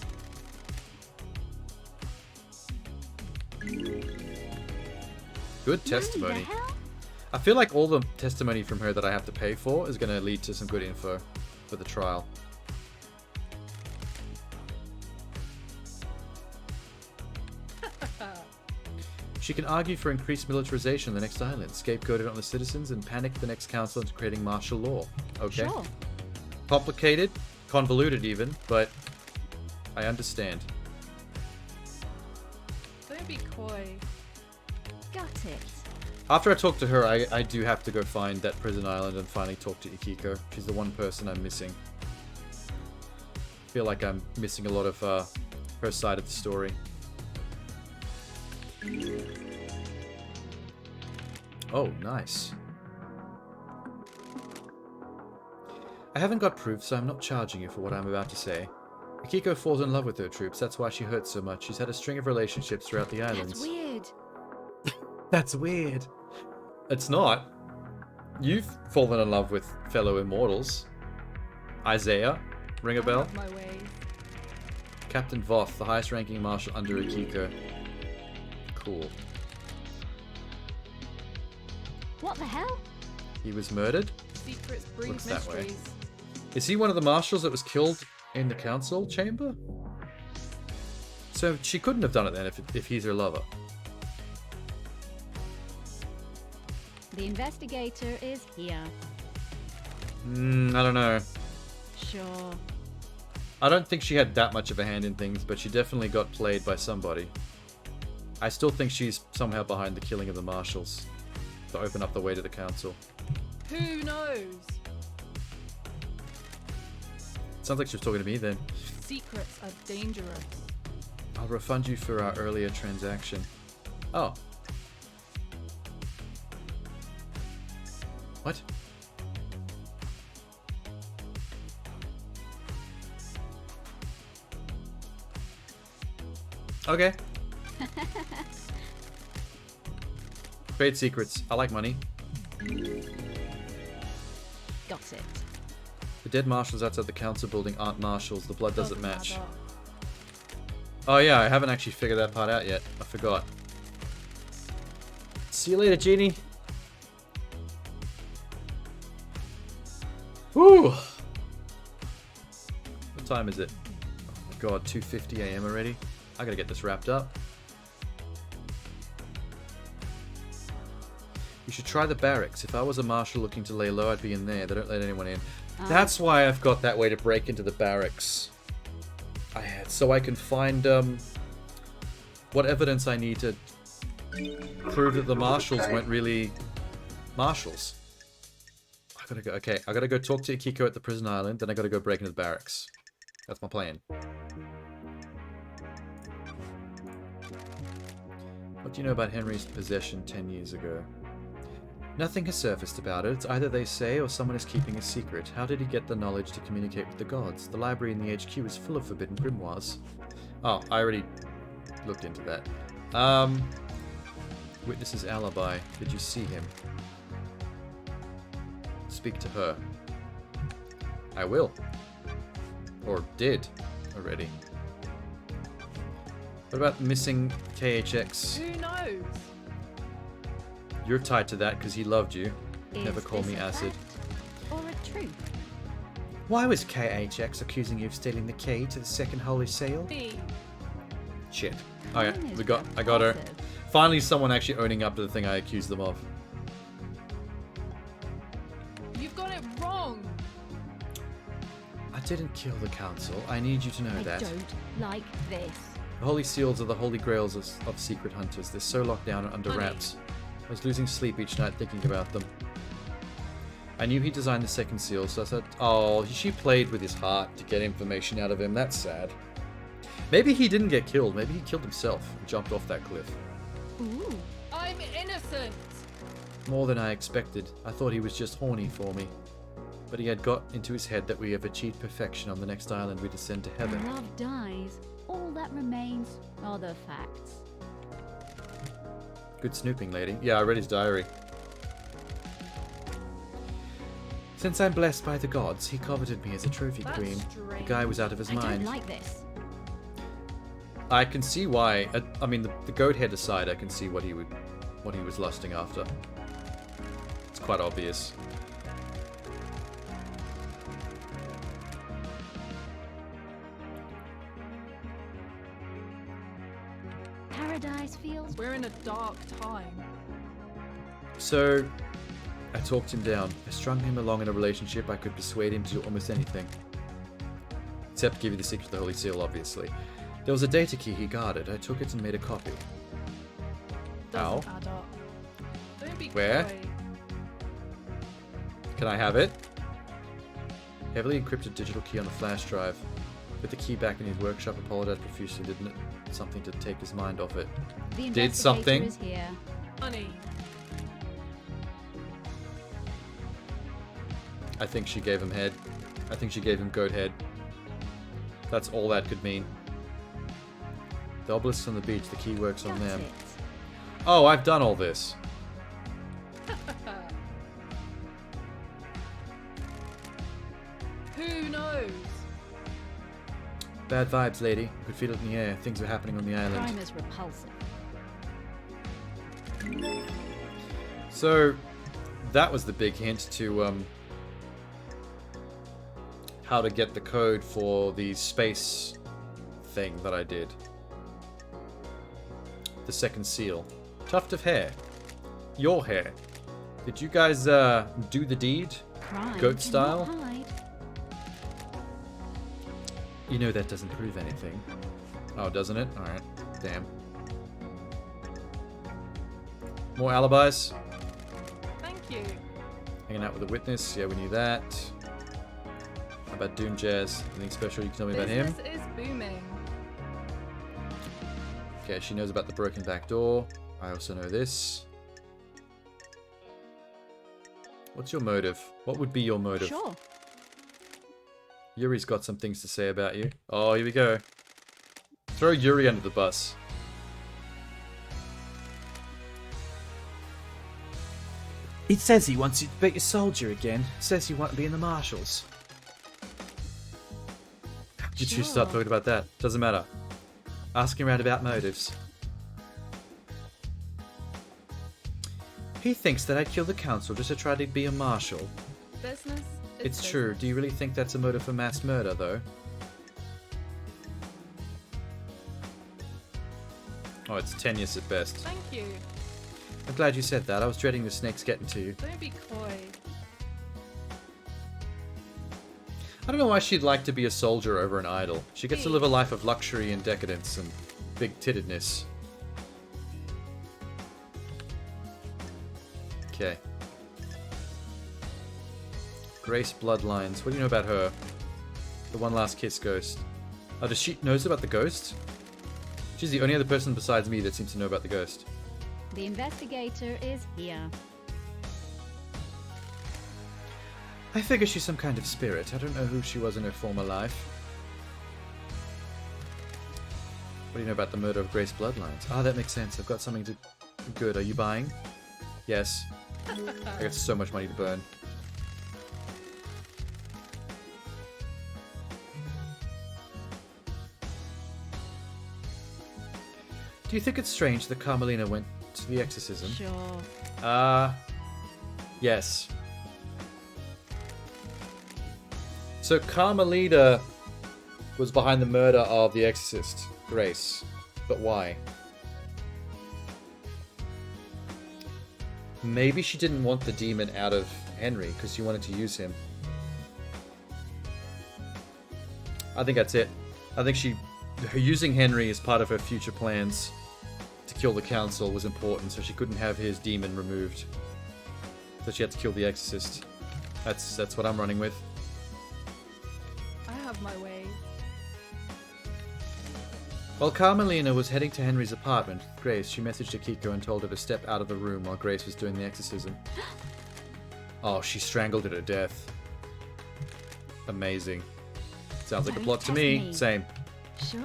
Good testimony.
What the hell?
I feel like all the testimony from her that I have to pay for is going to lead to some good info for the trial. She can argue for increased militarization on the next island, scapegoat it on the citizens, and panic the next council into creating martial law. Okay.
Sure.
Complicated, convoluted even, but I understand.
Don't be coy.
Got it.
After I talk to her, I do have to go find that prison island and finally talk to Akiko. She's the one person I'm missing. I feel like I'm missing a lot of her side of the story. Oh, nice. I haven't got proof, so I'm not charging you for what I'm about to say. Akiko falls in love with her troops, that's why she hurts so much. She's had a string of relationships throughout the islands.
That's weird.
That's weird. It's not. You've fallen in love with fellow immortals. Isaiah, ring a
I
bell?
have my way.
Captain Voth, the highest ranking marshal under Akiko. Cool.
What the hell?
He was murdered?
Secrets breed
Looks that way.
mysteries.
Is he one of the marshals that was killed in the council chamber? So she couldn't have done it then if he's her lover.
The investigator is here.
I don't know.
Sure.
I don't think she had that much of a hand in things, but she definitely got played by somebody. I still think she's somehow behind the killing of the marshals to open up the way to the council.
Who knows?
Sounds like she was talking to me then.
Secrets are dangerous.
I'll refund you for our earlier transaction. Oh. What? Okay. Trade secrets. I like money.
Got it.
The dead marshals outside the council building aren't marshals. The blood doesn't match.
add up.
Oh yeah, I haven't actually figured that part out yet. I forgot. See you later, Genie. Whew. What time is it? Oh my god, 2:50 AM already. I gotta get this wrapped up. You should try the barracks. If I was a marshal looking to lay low, I'd be in there. They don't let anyone in. That's why I've got that way to break into the barracks. So I can find what evidence I need to prove that the marshals weren't really marshals. I gotta go. Okay, I gotta go talk to Akiko at the prison island. Then I gotta go break into the barracks. That's my plan. What do you know about Henry's possession 10 years ago? Nothing has surfaced about it. It's either they say or someone is keeping a secret. How did he get the knowledge to communicate with the gods? The library in the HQ is full of forbidden grimoires. Oh, I already looked into that. Witness's alibi. Did you see him? Speak to her. I will. Or did already. What about missing KHX?
Who knows?
You're tied to that because he loved you.
Is
Never call
this
me
a
acid.
fact or a truth?
Why was KHX accusing you of stealing the key to the second holy seal?
Me.
Shit. Okay,
Mine is
I got her.
repulsive.
Finally someone actually owning up to the thing I accused them of.
You've got it wrong.
I didn't kill the council. I need you to know
I
that.
don't like this.
The holy seals are the holy grails of secret hunters. They're so locked down and under
Honey.
wraps. I was losing sleep each night thinking about them. I knew he designed the second seal, so I said, oh, she played with his heart to get information out of him. That's sad. Maybe he didn't get killed. Maybe he killed himself and jumped off that cliff.
Ooh.
I'm innocent.
More than I expected. I thought he was just horny for me. But he had got into his head that we have achieved perfection on the next island we descend to heaven.
When love dies, all that remains are the facts.
Good snooping, lady. Yeah, I read his diary. Since I'm blessed by the gods, he coveted me as a trophy
That's
queen. The
strange.
guy was out of his
I
mind.
don't like this.
I can see why. I mean, the goat head aside, I can see what he was lusting after. It's quite obvious.
Paradise feels
We're in a dark time.
So, I talked him down. I strung him along in a relationship. I could persuade him to do almost anything. Except give you the secret of the Holy Seal, obviously. There was a data key he guarded. I took it and made a copy.
Doesn't
Ow.
add up. Don't be
Where?
coy.
Can I have it? Heavily encrypted digital key on the flash drive. Put the key back in his workshop, apologized profusely, didn't it? Something to take his mind off it.
the
Did
investigator
something.
is here.
Honey.
I think she gave him head. I think she gave him goat head. That's all that could mean. The obelisks on the beach, the key works on
That's
them.
it.
Oh, I've done all this.
Who knows?
Bad vibes, lady. I could feel it in the air. Things are happening on the island.
Crime is repulsive.
So, that was the big hint to how to get the code for the space thing that I did. The second seal. Tuft of hair. Your hair. Did you guys do the deed?
Crime
Goat
cannot
style?
hide.
You know that doesn't prove anything. Oh, doesn't it? Alright. Damn. More alibis?
Thank you.
Hanging out with a witness? Yeah, we knew that. How about Doom Jazz? Anything special you can tell me about him?
Business is booming.
Okay, she knows about the broken back door. I also know this. What's your motive? What would be your motive?
Sure.
Yuri's got some things to say about you. Oh, here we go. Throw Yuri under the bus. It says he wants you to be a soldier again. It says you want to be in the marshals. Did you start talking about that? Doesn't matter. Asking around about motives. He thinks that I killed the council just to try to be a marshal.
Business is
It's true. Do you really think that's a motive for mass murder, though? Oh, it's tenuous at best.
Thank you.
I'm glad you said that. I was dreading the snakes getting to you.
Don't be coy.
I don't know why she'd like to be a soldier over an idol. She gets to live a life of luxury and decadence and big-tittedness. Okay. Grace Bloodlines. What do you know about her? The One Last Kiss ghost. Oh, does she knows about the ghost? She's the only other person besides me that seems to know about the ghost.
The investigator is here.
I figure she's some kind of spirit. I don't know who she was in her former life. What do you know about the murder of Grace Bloodlines? Ah, that makes sense. I've got something to... Good. Are you buying? Yes. I got so much money to burn. Do you think it's strange that Carmelina went to the exorcism?
Sure.
Yes. So Carmelita was behind the murder of the exorcist, Grace. But why? Maybe she didn't want the demon out of Henry because she wanted to use him. I think that's it. I think her using Henry as part of her future plans to kill the council was important, so she couldn't have his demon removed. So she had to kill the exorcist. That's what I'm running with.
I have my way.
While Carmelina was heading to Henry's apartment, Grace, she messaged Akiko and told her to step out of the room while Grace was doing the exorcism. Oh, she strangled her to death. Amazing. Sounds like a plot to me. Same.
Sure.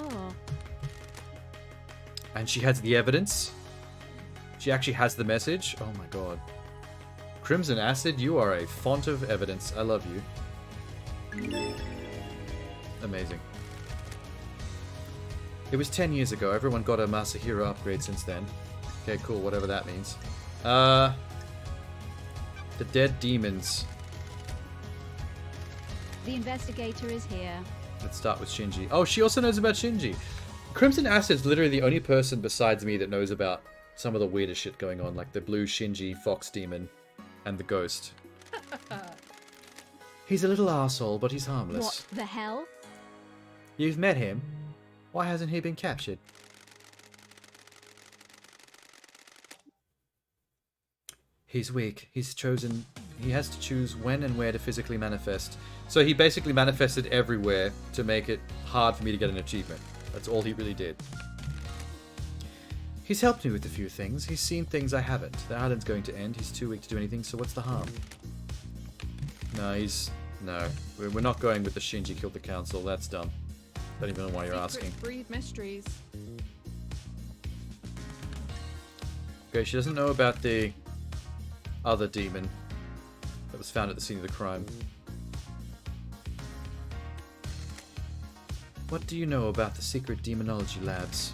And she has the evidence. She actually has the message. Oh my god. Crimson Acid, you are a font of evidence. I love you. Amazing. It was 10 years ago. Everyone got a Masahiro upgrade since then. Okay, cool. Whatever that means. The dead demons.
The investigator is here.
Let's start with Shinji. Oh, she also knows about Shinji. Crimson Acid's literally the only person besides me that knows about some of the weirdest shit going on, like the blue Shinji fox demon and the ghost. He's a little arsehole, but he's harmless.
What the hell?
You've met him. Why hasn't he been captured? He's weak. He has to choose when and where to physically manifest. So he basically manifested everywhere to make it hard for me to get an achievement. That's all he really did. He's helped me with a few things. He's seen things I haven't. The island's going to end. He's too weak to do anything, so what's the harm? No, we're not going with the Shinji killed the council. That's dumb. Don't even know why you're asking.
Breed mysteries.
Okay, she doesn't know about the other demon that was found at the scene of the crime. What do you know about the secret demonology labs?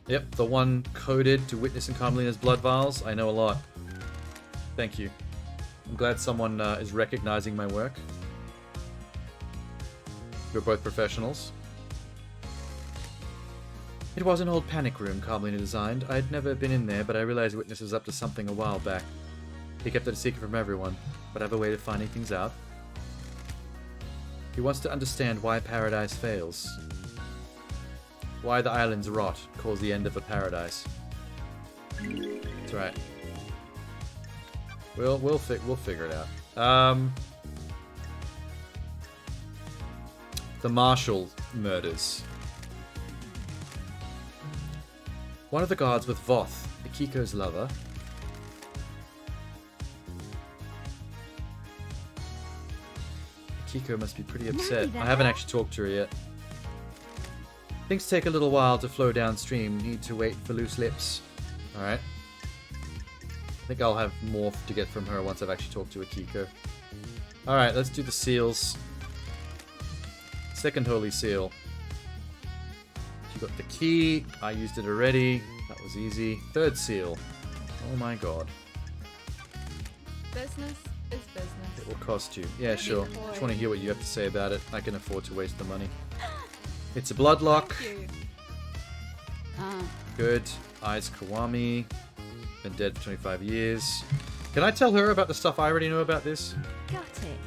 Yep, the one coded to witness in Carmelina's blood vials. I know a lot. Thank you. I'm glad someone is recognizing my work. We're both professionals. It was an old panic room Carmelina designed. I'd never been in there, but I realized Witness was up to something a while back. He kept it a secret from everyone, but I have a way of finding things out. He wants to understand why paradise fails. Why the islands rot, cause the end of a paradise. That's right. We'll figure it out. The Marshall murders. One of the guards with Voth, Akiko's lover. Akiko must be pretty upset. I haven't actually talked to her yet. Things take a little while to flow downstream. Need to wait for loose lips. Alright. I think I'll have more to get from her once I've actually talked to Akiko. Alright, let's do the seals. Second holy seal. You got the key. I used it already. That was easy. Third seal. Oh my god.
Business is business.
It will cost you. Yeah, sure. Just want to hear what you have to say about it. I can afford to waste the money. It's a blood lock.
Thank you.
Good. Eyes Kawami. Been dead for 25 years. Can I tell her about the stuff I already know about this?
Got it.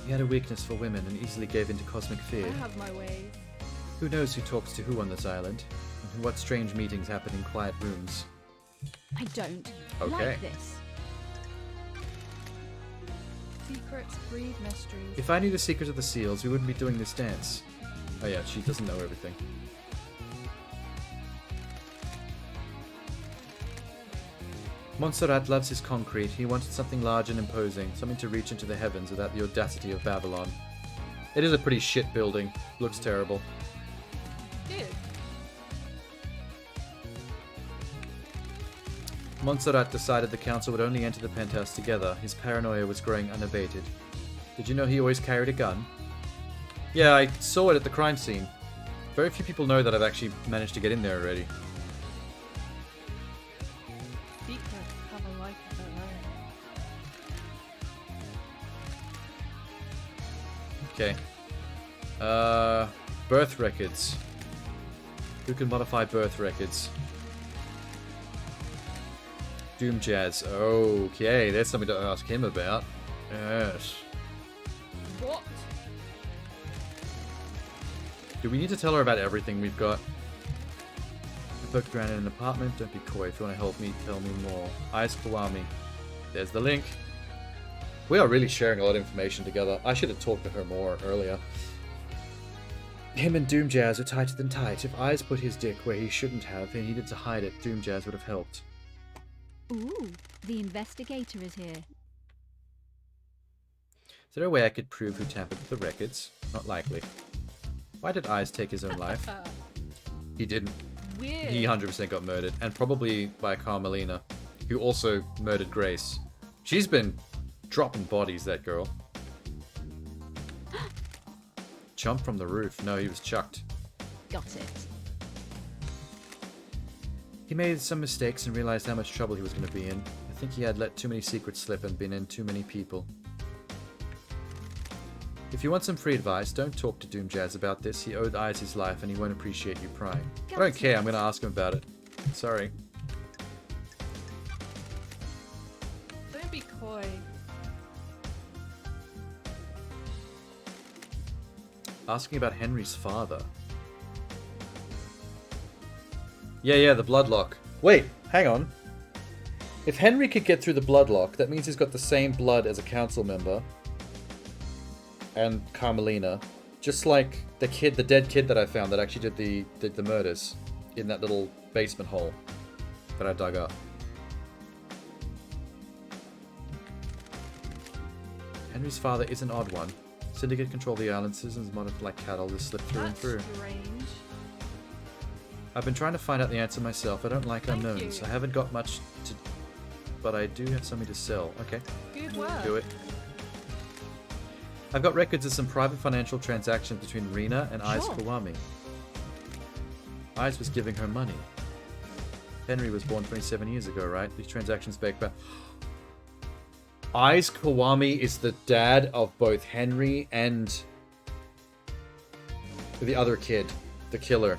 He had a weakness for women and easily gave in to cosmic fear.
I have my ways.
Who knows who talks to who on this island? And what strange meetings happen in quiet rooms?
I don't
Okay.
like this.
Secrets breed mysteries.
If I knew the secret of the seals, we wouldn't be doing this dance. Oh yeah, she doesn't know everything. Montserrat loves his concrete. He wanted something large and imposing, something to reach into the heavens without the audacity of Babylon. It is a pretty shit building. Looks terrible.
Good.
Montserrat decided the council would only enter the penthouse together. His paranoia was growing unabated. Did you know he always carried a gun? Yeah, I saw it at the crime scene. Very few people know that I've actually managed to get in there already.
Secrets have a life of their own.
Okay. Birth records. Who can modify birth records? Doom Jazz. Okay, there's something to ask him about. Yes.
What?
Do we need to tell her about everything we've got? I poked around in an apartment. Don't be coy. If you want to help me, tell me more. Eyes Kawami. There's the link. We are really sharing a lot of information together. I should have talked to her more earlier. Him and Doom Jazz are tighter than tight. If Eyes put his dick where he shouldn't have and needed to hide it, Doom Jazz would have helped.
Ooh, the investigator is here.
Is there a way I could prove who tampered with the records? Not likely. Why did Eyes take his own life? He didn't.
Weird.
He 100% got murdered. And probably by Carmelina, who also murdered Grace. She's been dropping bodies, that girl. Jumped from the roof. No, he was chucked.
Got it.
He made some mistakes and realized how much trouble he was going to be in. I think he had let too many secrets slip and been in too many people. If you want some free advice, don't talk to Doom Jazz about this. He owed Eyes his life and he won't appreciate you prying. I don't care, I'm going to ask him about it. Sorry.
Don't be coy.
Asking about Henry's father. Yeah, the bloodlock. Wait, hang on. If Henry could get through the bloodlock, that means he's got the same blood as a council member. And Carmelina. Just like the dead kid that I found that actually did the murders in that little basement hole that I dug up. Henry's father is an odd one. Syndicate control the island, citizens monitored like cattle, just slip through and through.
Strange.
I've been trying to find out the answer myself. I don't like
Thank
unknowns.
you.
I haven't got much to... But I do have something to sell. Okay,
Good work.
do it. I've got records of some private financial transactions between Rena and Eyes
Sure.
Kawami. Eyes was giving her money. Henry was born 27 years ago, right? These transactions back back... Eyes Kawami is the dad of both Henry and the other kid, the killer.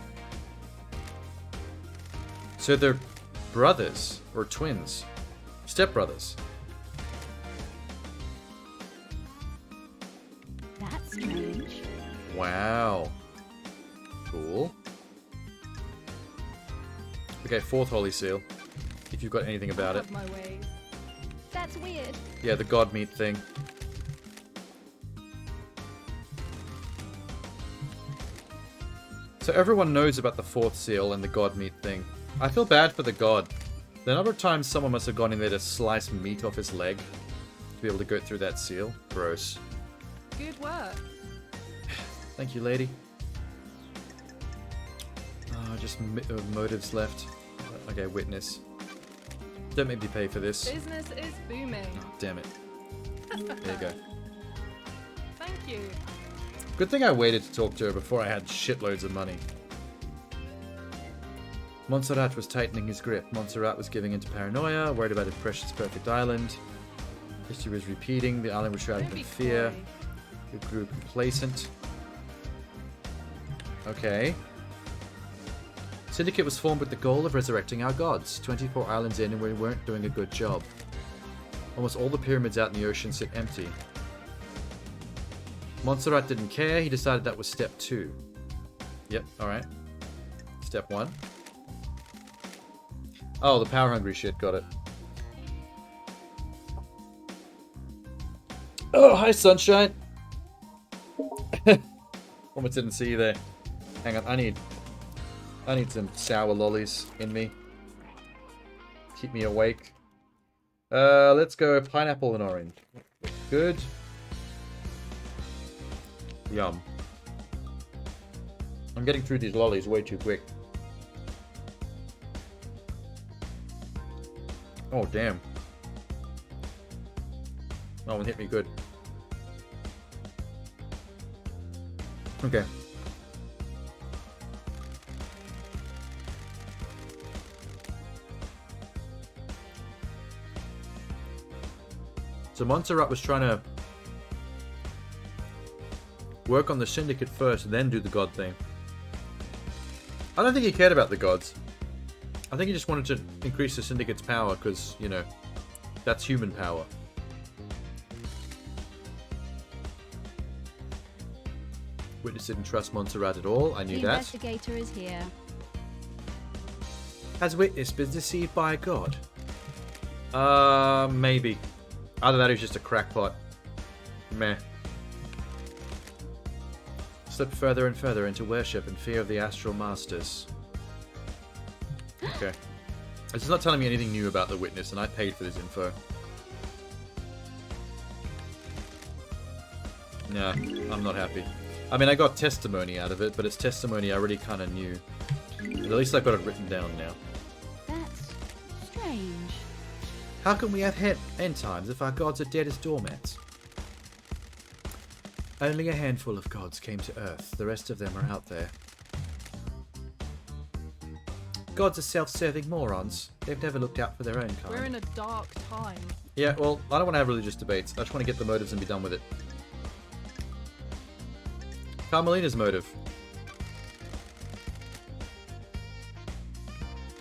So they're brothers or twins, stepbrothers.
That's strange.
Wow. Cool. Okay, fourth holy seal. If you've got anything about
I
it.
have my ways.
That's weird.
Yeah, the god meat thing. So everyone knows about the fourth seal and the god meat thing. I feel bad for the god. The number of times someone must have gone in there to slice meat off his leg to be able to go through that seal. Gross.
Good work.
Thank you, lady. Oh, just motives left. Okay, witness. Don't make me pay for this.
Business is booming.
Oh, damn it. There you go.
Thank you.
Good thing I waited to talk to her before I had shitloads of money. Montserrat was tightening his grip. Montserrat was giving into paranoia, worried about his precious perfect island. History was repeating. The island was shrouded
Don't
in
be
fear.
coy.
It grew complacent. Okay. Syndicate was formed with the goal of resurrecting our gods. 24 islands in and we weren't doing a good job. Almost all the pyramids out in the ocean sit empty. Montserrat didn't care. He decided that was step 2. Yep, alright. Step 1. Oh, the power hungry shit, got it. Oh, hi sunshine! Almost didn't see you there. Hang on, I need some sour lollies in me. Keep me awake. Let's go pineapple and orange. Good. Yum. I'm getting through these lollies way too quick. Oh, damn. That one hit me good. Okay. So Montserrat was trying to work on the Syndicate first, then do the God thing. I don't think he cared about the gods. I think he just wanted to increase the Syndicate's power because, you know, that's human power. Witness didn't trust Montserrat at all. I knew
The
that.
investigator is here.
Has Witness been deceived by a god? Maybe. Either that or he's just a crackpot. Meh. Slipped further and further into worship and fear of the astral masters. Okay. This is not telling me anything new about the Witness, and I paid for this info. Nah, I'm not happy. I mean, I got testimony out of it, but it's testimony I already kind of knew. But at least I've got it written down now.
That's strange.
How can we have end times if our gods are dead as doormats? Only a handful of gods came to Earth. The rest of them are out there. Gods are self-serving morons. They've never looked out for their own kind.
We're in a dark time.
Yeah, well, I don't want to have religious debates. I just want to get the motives and be done with it. Carmelina's motive.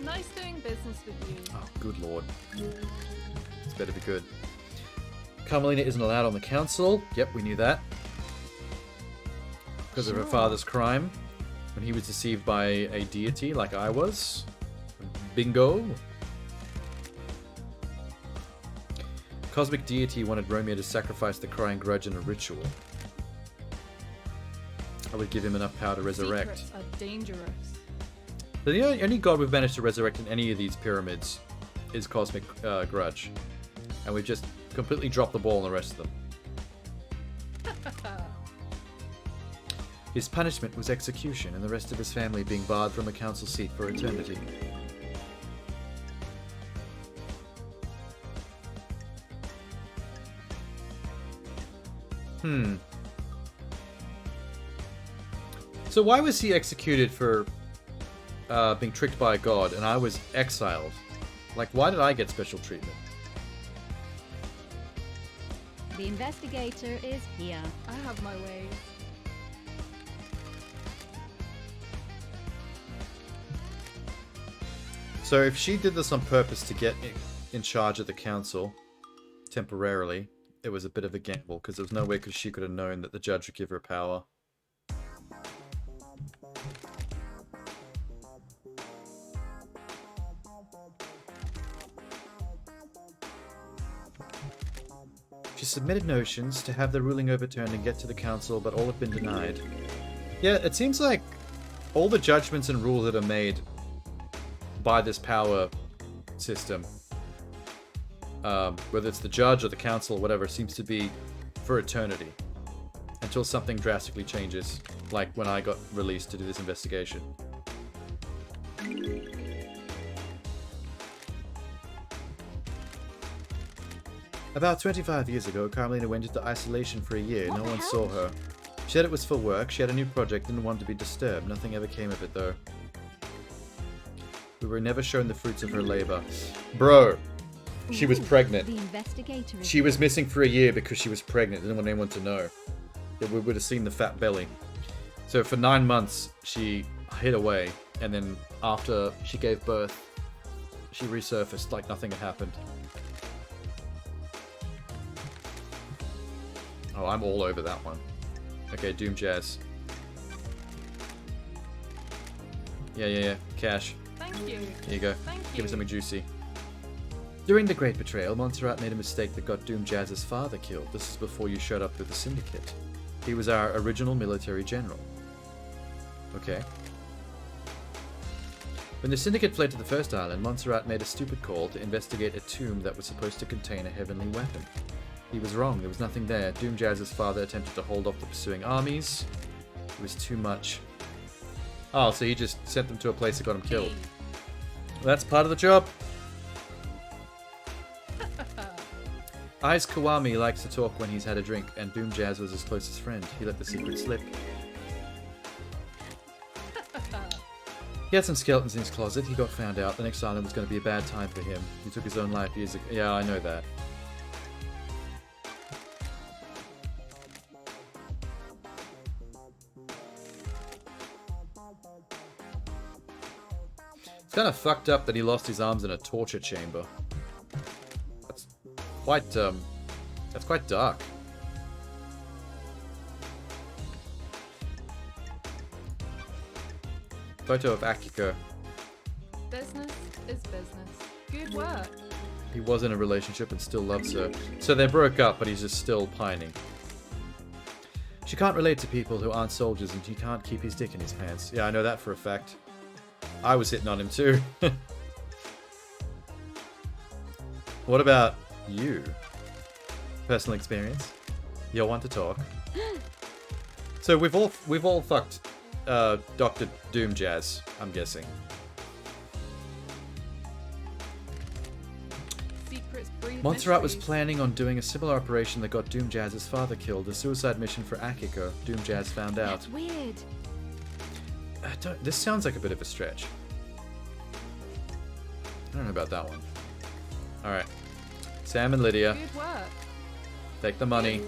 Nice doing business with you.
Oh, good lord. It's better be good. Carmelina isn't allowed on the council. Yep, we knew that. Because of her father's crime. When he was deceived by a deity like I was. Bingo. Cosmic deity wanted Romeo to sacrifice the crying grudge in a ritual. I would give him enough power to resurrect.
Secrets are dangerous.
The only god we've managed to resurrect in any of these pyramids is Cosmic Grudge. And we've just completely dropped the ball on the rest of them. His punishment was execution, and the rest of his family being barred from a council seat for eternity. So why was he executed for being tricked by a god, and I was exiled? Like, why did I get special treatment?
The investigator is here.
I have my ways.
So if she did this on purpose to get in charge of the council, temporarily, it was a bit of a gamble, because there was no way she could have known that the judge would give her power. She submitted notions to have the ruling overturned and get to the council, but all have been denied. Yeah, it seems like all the judgments and rules that are made by this power system, whether it's the judge or the council or whatever, seems to be for eternity. Until something drastically changes, like when I got released to do this investigation. About 25 years ago, Carmelina went into isolation for a year. No one saw her. She said it was for work. She had a new project, didn't want to be disturbed. Nothing ever came of it, though. We were never shown the fruits of her labor. Bro, she was pregnant.
The investigator is
She was missing for a year because she was pregnant. Didn't want anyone to know. We would have seen the fat belly. So for 9 months, she hid away. And then after she gave birth, she resurfaced like nothing had happened. Oh, I'm all over that one. Okay, Doom Jazz. Yeah. Cash.
Thank you.
Here you go.
Thank
Give
you.
me something juicy. During the Great Betrayal, Montserrat made a mistake that got Doom Jazz's father killed. This is before you showed up with the Syndicate. He was our original military general. Okay. When the Syndicate fled to the first island, Montserrat made a stupid call to investigate a tomb that was supposed to contain a heavenly weapon. He was wrong, there was nothing there. Doom Jazz's father attempted to hold off the pursuing armies. It was too much. Oh, so he just sent them to a place that got him killed. That's part of the job. Eyes Kawami likes to talk when he's had a drink, and Doom Jazz was his closest friend. He let the secret slip. He had some skeletons in his closet. He got found out. The next island was going to be a bad time for him. He took his own life years ago. Yeah, I know that. It's kind of fucked up that he lost his arms in a torture chamber. That's quite dark. Photo of Akiko.
Business is business. Good work.
He was in a relationship and still loves her. So they broke up, but he's just still pining. She can't relate to people who aren't soldiers, and he can't keep his dick in his pants. Yeah, I know that for a fact. I was hitting on him too. What about you? Personal experience? You'll want to talk. So we've all fucked Dr. Doom Jazz, I'm guessing.
Secrets breed
Montserrat was
mysteries.
planning on doing a similar operation that got Doom Jazz's father killed, a suicide mission for Akiko. Doom Jazz found out.
That's weird.
This sounds like a bit of a stretch. I don't know about that one. Alright. Sam and Lydia,
Good work.
take the money.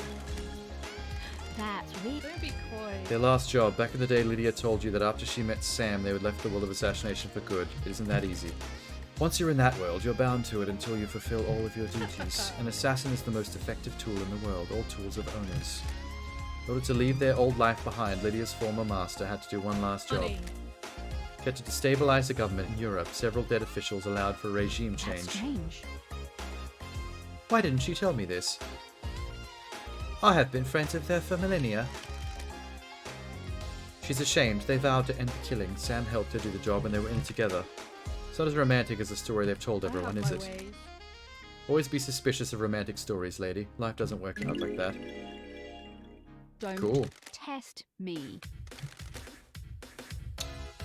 That's weird.
Don't be coy.
Their last job. Back in the day, Lydia told you that after she met Sam, they would left the world of assassination for good. It isn't that easy. Once you're in that world, you're bound to it until you fulfill all of your duties. An assassin is the most effective tool in the world. All tools have owners. In order to leave their old life behind, Lydia's former master had to do one last job.
Money.
He had to destabilize the government in Europe. Several dead officials allowed for regime
That's
change.
strange.
Why didn't she tell me this? I have been friends with her for millennia. She's ashamed. They vowed to end the killing. Sam helped her do the job and they were in it together. It's not as romantic as the story they've told everyone,
I
is
have
it?
my ways.
Always be suspicious of romantic stories, lady. Life doesn't work out like that.
Don't
Cool.
test me.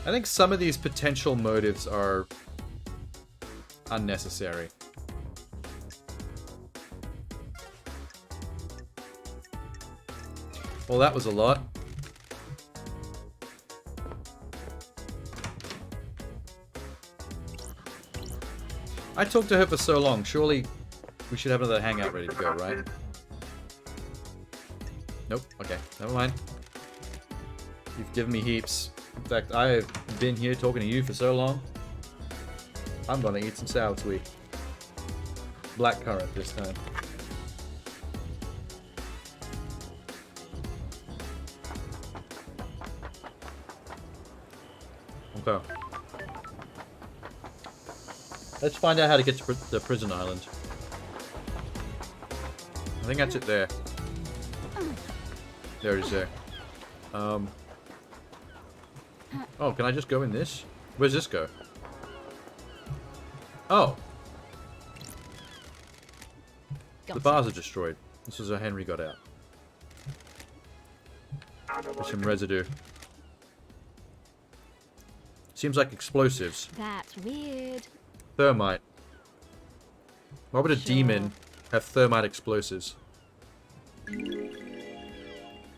I think some of these potential motives are unnecessary. Well, that was a lot. I talked to her for so long. Surely we should have another hangout ready to go, right? Nope. Okay. Never mind. You've given me heaps. In fact, I have been here talking to you for so long. I'm gonna eat some sour tweet. Blackcurrant this time. Okay. Let's find out how to get to the prison island. I think that's it there. There it is there. Oh, can I just go in this? Where's this go? Oh. The bars are destroyed. This is how Henry got out. There's some residue. Seems like explosives.
That's weird.
Thermite. Why would a
Sure.
demon have thermite explosives?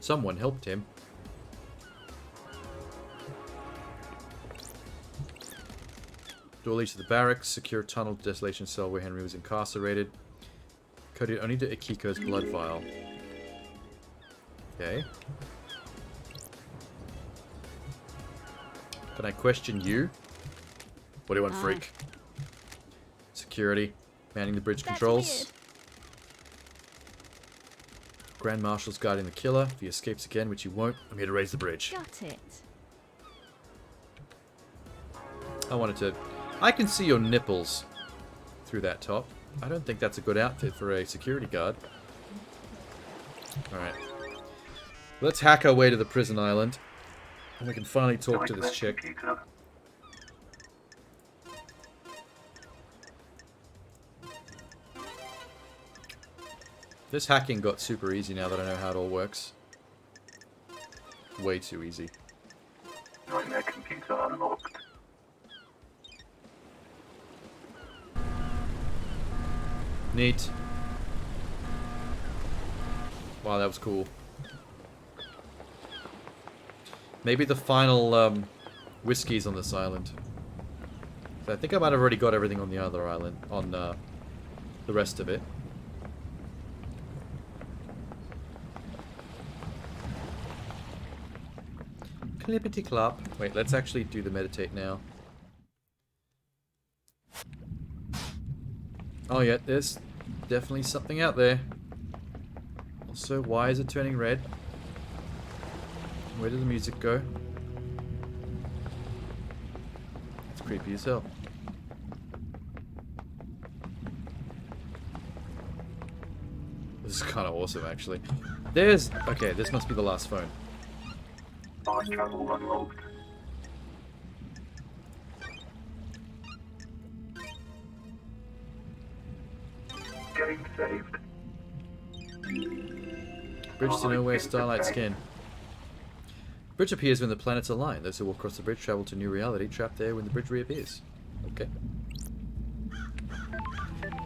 Someone helped him. Door leads to the barracks. Secure tunnel to desolation cell where Henry was incarcerated. Coded only to Akiko's blood vial. Okay. Can I question you? What do you want, freak? Security. Manning the bridge controls. Grand Marshal's guarding the killer. If he escapes again, which he won't, I'm here to raise the bridge.
Got it.
I wanted to... I can see your nipples through that top. I don't think that's a good outfit for a security guard. Alright. Let's hack our way to the prison island. And we can finally talk to this chick. This hacking got super easy now that I know how it all works. Way too easy.
Nightmare computer unlocked.
Neat. Wow, that was cool. Maybe the final whiskies on this island. So I think I might have already got everything on the other island, on the rest of it. Clippity clop. Wait, let's actually do the meditate now. Oh yeah, there's definitely something out there. Also, why is it turning red? Where did the music go? It's creepy as hell. This is kind of awesome, actually. There's... Okay, this must be the last phone.
Fast travel unlocked. Game saved.
Bridge to nowhere, starlight skin. Bridge appears when the planets align. Those who walk across the bridge travel to new reality, trapped there when the bridge reappears. Okay.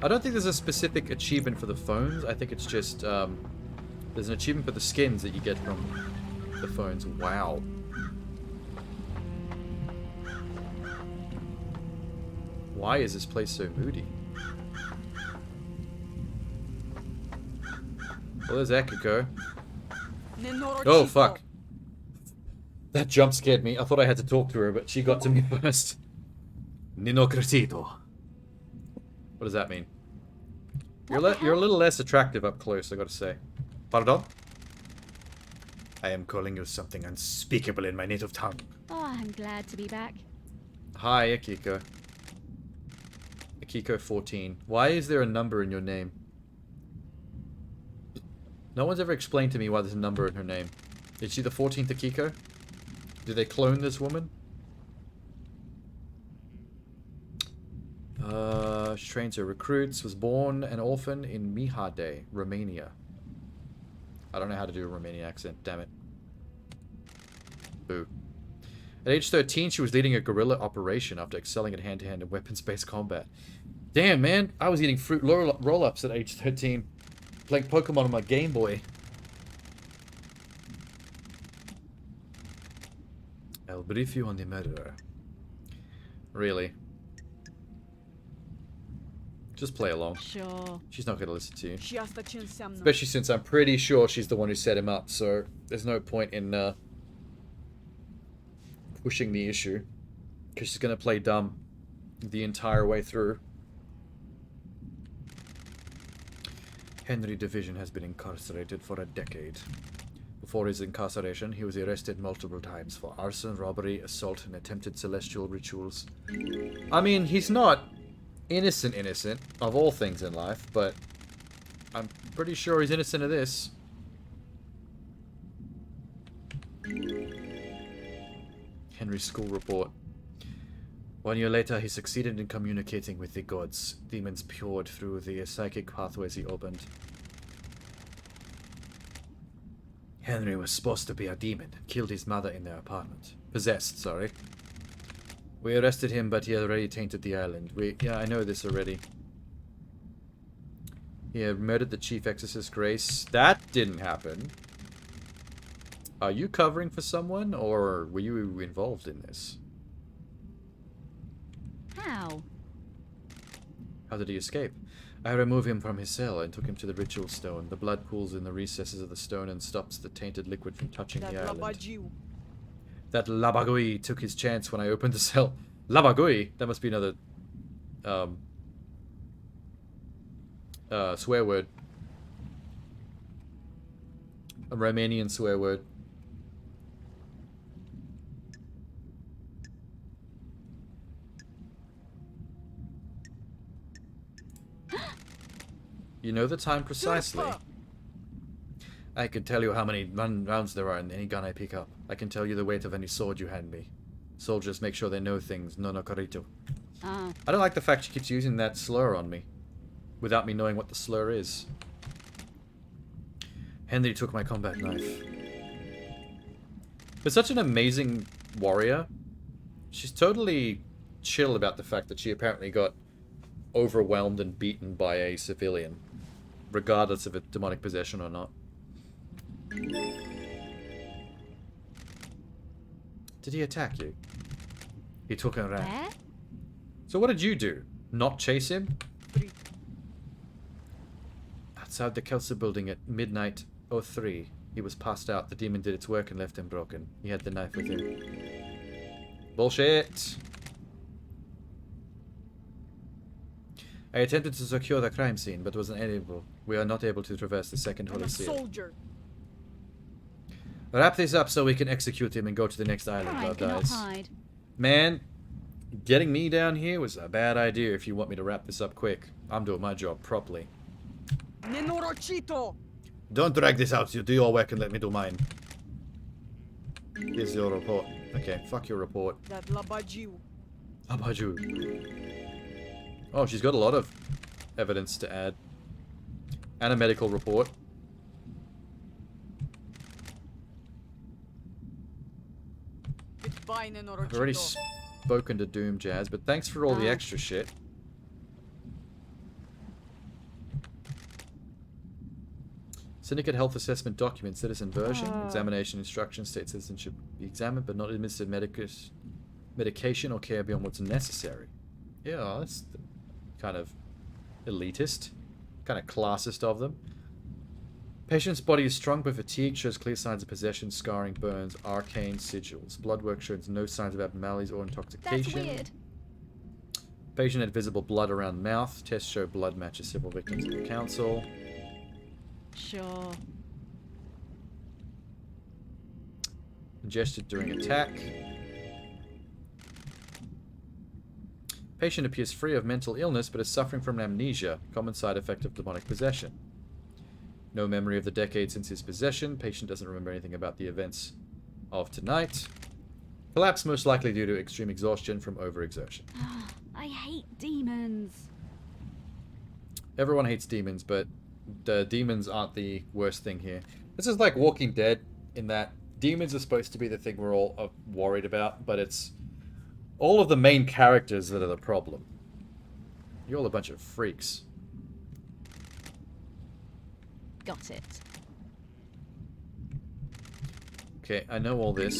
I don't think there's a specific achievement for the phones. I think it's just, there's an achievement for the skins that you get from the phones. Wow. Why is this place so moody? Well, there's Akiko. Oh, fuck. That jump scared me. I thought I had to talk to her, but she got to me first. Ninocretito. What does that mean? You're a little less attractive up close, I gotta say. Pardon? I am calling you something unspeakable in my native tongue.
Oh, I'm glad to be back.
Hi, Akiko. Akiko 14. Why is there a number in your name? No one's ever explained to me why there's a number in her name. Is she the 14th Akiko? Did they clone this woman? She trains her recruits. Was born an orphan in Mihade, Romania. I don't know how to do a Romanian accent. Damn it. Boo. At age 13, she was leading a guerrilla operation after excelling at hand-to-hand and weapons-based combat. Damn, man. I was eating fruit roll-ups at age 13. Playing Pokemon on my Game Boy. I'll brief you on the murderer. Really? Just play along.
Sure.
She's not going to listen to you. Especially since I'm pretty sure she's the one who set him up, so there's no point in pushing the issue. Because she's going to play dumb the entire way through. Henry Division has been incarcerated for a decade. Before his incarceration, he was arrested multiple times for arson, robbery, assault, and attempted celestial rituals. I mean, he's not innocent of all things in life, but I'm pretty sure he's innocent of this. Henry's school report. 1 year later, he succeeded in communicating with the gods. Demons poured through the psychic pathways he opened. Henry was supposed to be a demon. Killed his mother in their apartment. Possessed, sorry. We arrested him, but he had already tainted the island. Yeah, I know this already. He had murdered the chief exorcist Grace. That didn't happen. Are you covering for someone, or were you involved in this?
How?
How did he escape? I removed him from his cell and took him to the ritual stone. The blood pools in the recesses of the stone and stops the tainted liquid from touching the island. That Labagui took his chance when I opened the cell. Labagui? That must be another swear word. A Romanian swear word. You know the time precisely. I can tell you how many rounds there are in any gun I pick up. I can tell you the weight of any sword you hand me. Soldiers make sure they know things. No carito.
Oh.
I don't like the fact she keeps using that slur on me. Without me knowing what the slur is. Henry took my combat knife. But such an amazing warrior. She's totally chill about the fact that she apparently got overwhelmed and beaten by a civilian. Regardless of a demonic possession or not. Did he attack you? He took a rat.
Where?
So what did you do? Not chase him? Outside the Kelsa building at midnight 03. He was passed out. The demon did its work and left him broken. He had the knife with him. Bullshit! I attempted to secure the crime scene, but was unable. We are not able to traverse the second holy seal.
Soldier.
Wrap this up so we can execute him and go to the next island,
I
love
cannot
guys.
hide.
Man, getting me down here was a bad idea if you want me to wrap this up quick. I'm doing my job properly. Don't drag this out. You do your work and let me do mine. Here's your report. Okay, fuck your report.
That Labaju.
Abaju. Oh, she's got a lot of evidence to add. And a medical report. I've already spoken to Doom Jazz, but thanks for all the extra shit. Syndicate health assessment document, citizen version, examination instructions state citizen should be examined but not administered medication or care beyond what's necessary. Yeah, that's kind of elitist, kind of classist of them. Patient's body is strong but fatigued, shows clear signs of possession, scarring, burns, arcane sigils. Blood work shows no signs of abnormalities or intoxication.
That's weird.
Patient had visible blood around mouth. Tests show blood matches several victims in the council.
Sure.
Ingested during attack. Patient appears free of mental illness but is suffering from amnesia, common side effect of demonic possession. No memory of the decade since his possession. Patient doesn't remember anything about the events of tonight. Collapse most likely due to extreme exhaustion from overexertion.
I hate demons.
Everyone hates demons, but the demons aren't the worst thing here. This is like Walking Dead in that demons are supposed to be the thing we're all worried about, but it's all of the main characters that are the problem. You're all a bunch of freaks.
Got it.
Okay, I know all this.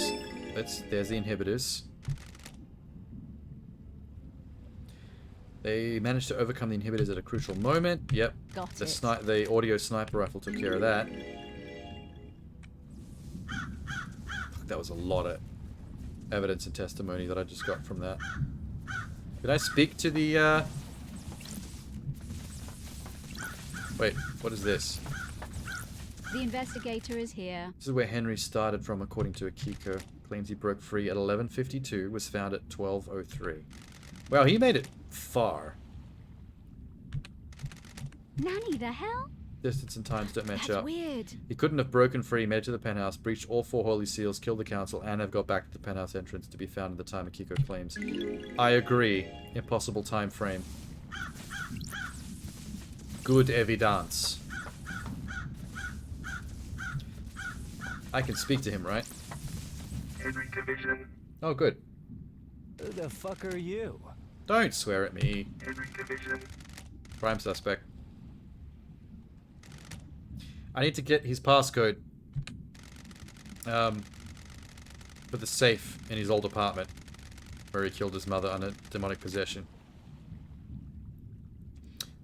There's the inhibitors. They managed to overcome the inhibitors at a crucial moment. Yep.
Got it.
The audio sniper rifle took care of that. That was a lot of evidence and testimony that I just got from that. Did I speak to the, Wait, what is this?
The investigator is here.
This is where Henry started from, according to Akiko. Claims he broke free at 11:52, was found at 12:03. Wow, he made it far.
Nanny, the hell?
Distance and times don't match
That's
up.
weird.
He couldn't have broken free, made it to the penthouse, breached all 4 holy seals, killed the council, and have got back to the penthouse entrance to be found at the time Akiko claims. I agree. Impossible time frame. Good evidence. I can speak to him, right?
Henry Division.
Oh, good.
Who the fuck are you?
Don't swear at me.
Henry Division.
Prime suspect. I need to get his passcode. For the safe in his old apartment. Where he killed his mother under demonic possession.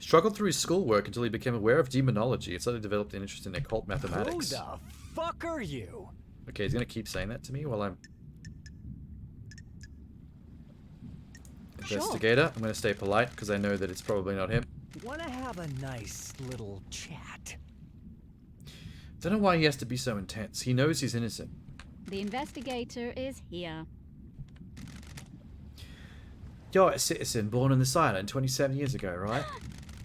Struggled through his schoolwork until he became aware of demonology. It suddenly developed an interest in occult
Who
mathematics.
the fuck are you?
Okay, he's gonna keep saying that to me while I'm... Investigator. I'm gonna stay polite because I know that it's probably not him.
Wanna have a nice little chat?
Don't know why he has to be so intense. He knows he's innocent.
The investigator is here.
You're a citizen born on this island 27 years ago, right?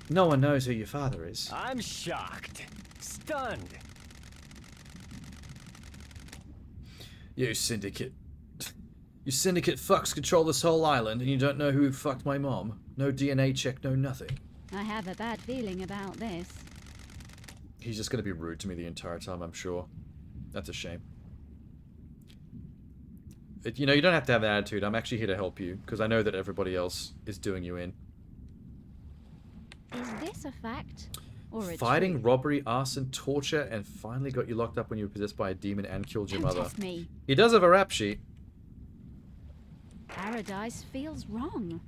No one knows who your father is.
I'm shocked. Stunned.
You syndicate. You syndicate fucks control this whole island and you don't know who fucked my mom. No DNA check, no nothing.
I have a bad feeling about this.
He's just gonna be rude to me the entire time, I'm sure. That's a shame. You know, you don't have to have an attitude. I'm actually here to help you, because I know that everybody else is doing you in.
Is this a fact? Or a
Fighting,
truth?
robbery, arson, torture, and finally got you locked up when you were possessed by a demon and killed your
Don't
mother.
test me.
He does have a rap sheet.
Paradise feels wrong.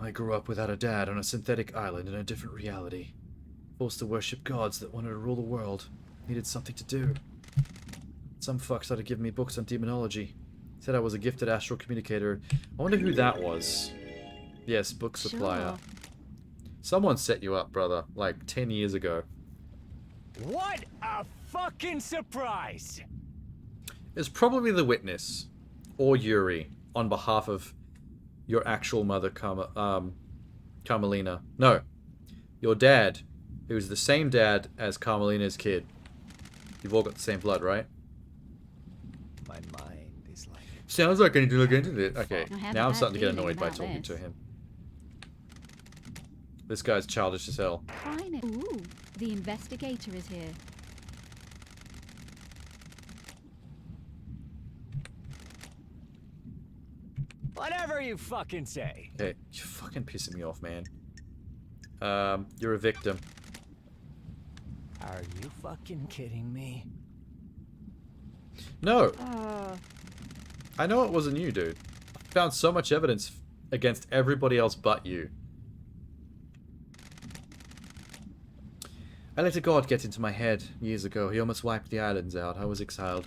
I grew up without a dad on a synthetic island in a different reality. Forced to worship gods that wanted to rule the world. Needed something to do. Some fuck started giving me books on demonology. Said I was a gifted astral communicator. I wonder who that was. Yes, book supplier.
Sure.
Someone set you up, brother, like 10 years ago.
What a fucking surprise!
It's probably the witness. Or Yuri. On behalf of your actual mother, Carmelina. No. Your dad. Who's the same dad as Carmelina's kid. You've all got the same blood, right?
My mind is like...
Sounds like I need to look into it. Okay,
I have
now
a
I'm
bad
starting to get
feeling
annoyed by
about
talking
this.
to him. This guy's childish as hell.
Fine. Ooh, the investigator is here.
Whatever you fucking say.
Okay, you're fucking pissing me off, man. You're a victim.
Are you fucking kidding me?
No! I know it wasn't you, dude. I found so much evidence against everybody else but you. I let a god get into my head years ago. He almost wiped the islands out. I was exiled.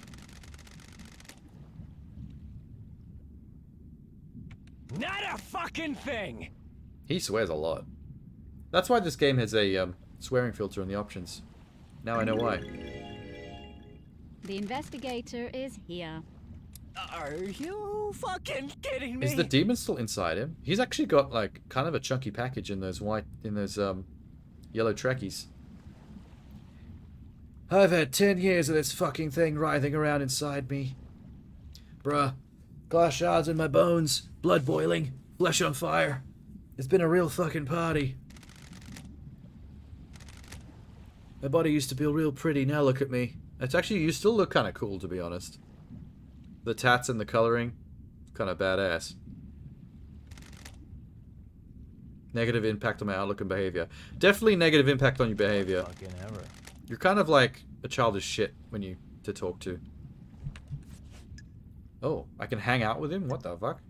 Not a fucking thing!
He swears a lot. That's why this game has a swearing filter in the options. Now I know why.
The investigator is here.
Are you fucking kidding me?
Is the demon still inside him? He's actually got like kind of a chunky package in those yellow trackies. I've had 10 years of this fucking thing writhing around inside me. Bruh. Glass shards in my bones, blood boiling, flesh on fire. It's been a real fucking party. My body used to be real pretty, now look at me. It's actually, you still look kind of cool, to be honest. The tats and the coloring, kind of badass. Negative impact on my outlook and behavior. Definitely negative impact on your behavior.
Fucking ever.
You're kind of like a childish shit when you to talk to. Oh, I can hang out with him? What the fuck?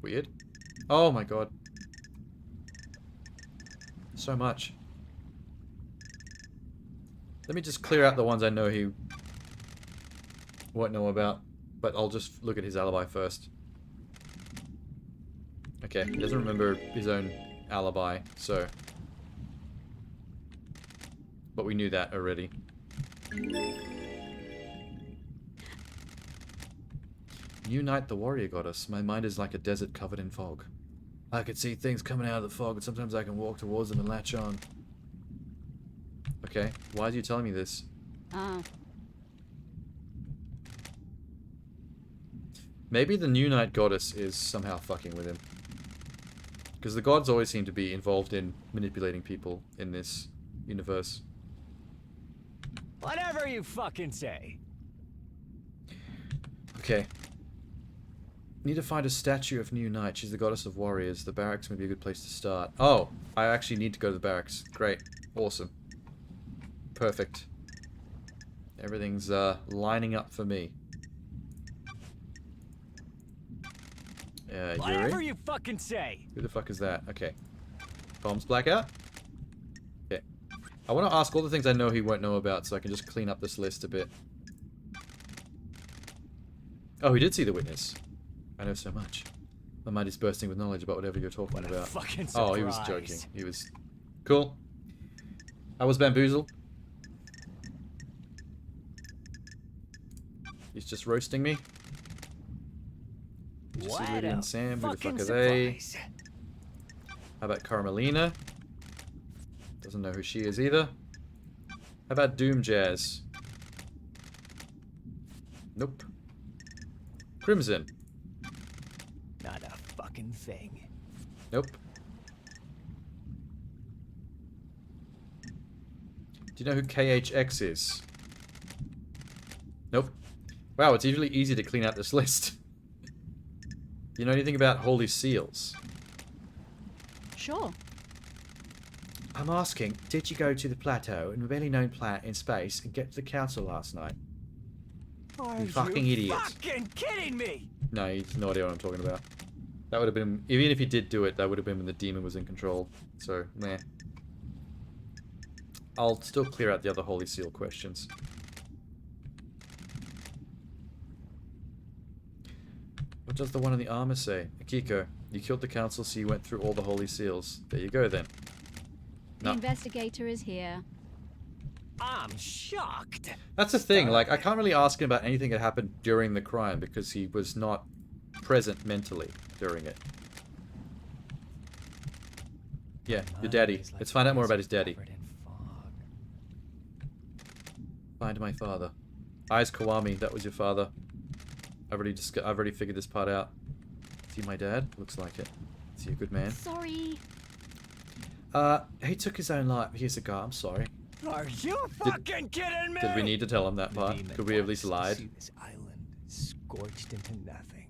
Weird. Oh my god. So much. Let me just clear out the ones I know he won't know about. But I'll just look at his alibi first. Okay, he doesn't remember his own alibi, so... But we knew that already. New night, the warrior goddess. My mind is like a desert covered in fog. I can see things coming out of the fog, and sometimes I can walk towards them and latch on. Okay, why are you telling me this? Maybe the new night goddess is somehow fucking with him. Because the gods always seem to be involved in manipulating people in this universe.
Whatever you fucking say.
Okay. Need to find a statue of New Night. She's the goddess of warriors. The barracks may be a good place to start. Oh, I actually need to go to the barracks. Great. Awesome. Perfect. Everything's lining up for me.
Whatever
Yuri?
you fucking say.
Who the fuck is that? Okay. Bombs blackout? Okay. I want to ask all the things I know he won't know about so I can just clean up this list a bit. Oh, he did see the witness. I know so much. My mind is bursting with knowledge about whatever you're talking
What a
about.
fucking
Oh, he was
surprise.
joking. He was... Cool. I was bamboozled. He's just roasting me. Just
What
Rudy
a
and Sam. Who the
fucking
fuck are they?
surprise.
How about Carmelina? Doesn't know who she is either. How about Doom Jazz? Nope. Crimson?
Not a fucking thing.
Nope. Do you know who KHX is? Nope. Wow, it's usually easy to clean out this list. Do you know anything about Holy Seals?
Sure.
I'm asking, did you go to the plateau in a barely known planet in space and get to the council last night?
Are
You fucking idiot.
fucking kidding me?
No, he's no idea what I'm talking about. That would have been, even if he did do it, that would have been when the demon was in control. So, meh. I'll still clear out the other Holy Seal questions. What does the one in the armor say? Akiko, you killed the council, so you went through all the Holy Seals. There you go, then.
The
No.
investigator is here.
I'm shocked.
That's the thing, like, I can't really ask him about anything that happened during the crime, because he was not present mentally during it. Yeah, your daddy. Let's find out more about his daddy. Find my father. Eyes Kawami, that was your father. I've already figured this part out. Is he my dad? Looks like it. Is he a good man?
Sorry.
He took his own life years ago. I'm sorry.
Are you fucking kidding me?
Did we need to tell him that
The
part?
demon
Could we have at
wants
least
to
lied?
see this island scorched into nothing.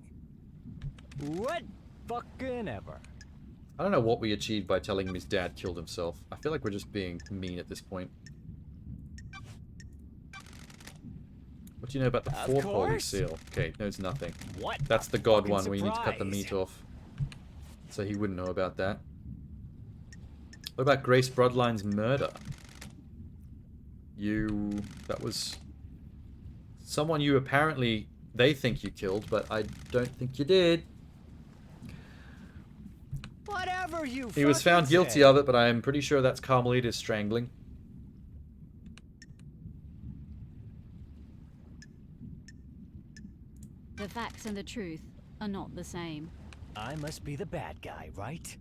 What fucking ever?
I don't know what we achieved by telling him his dad killed himself. I feel like we're just being mean at this point. What do you know about the
Of
fourth Holy
course.
Seal? Okay, knows nothing.
What?
That's
a
the god
fucking
one where you need to cut the
surprise.
meat off. So he wouldn't know about that. What about Grace Broadline's murder? That was someone you apparently, they think you killed, but I don't think you did.
Whatever you
He was found guilty of it, but I'm pretty sure that's Carmelita's strangling.
The facts and the truth are not the same.
I must be the bad guy, right?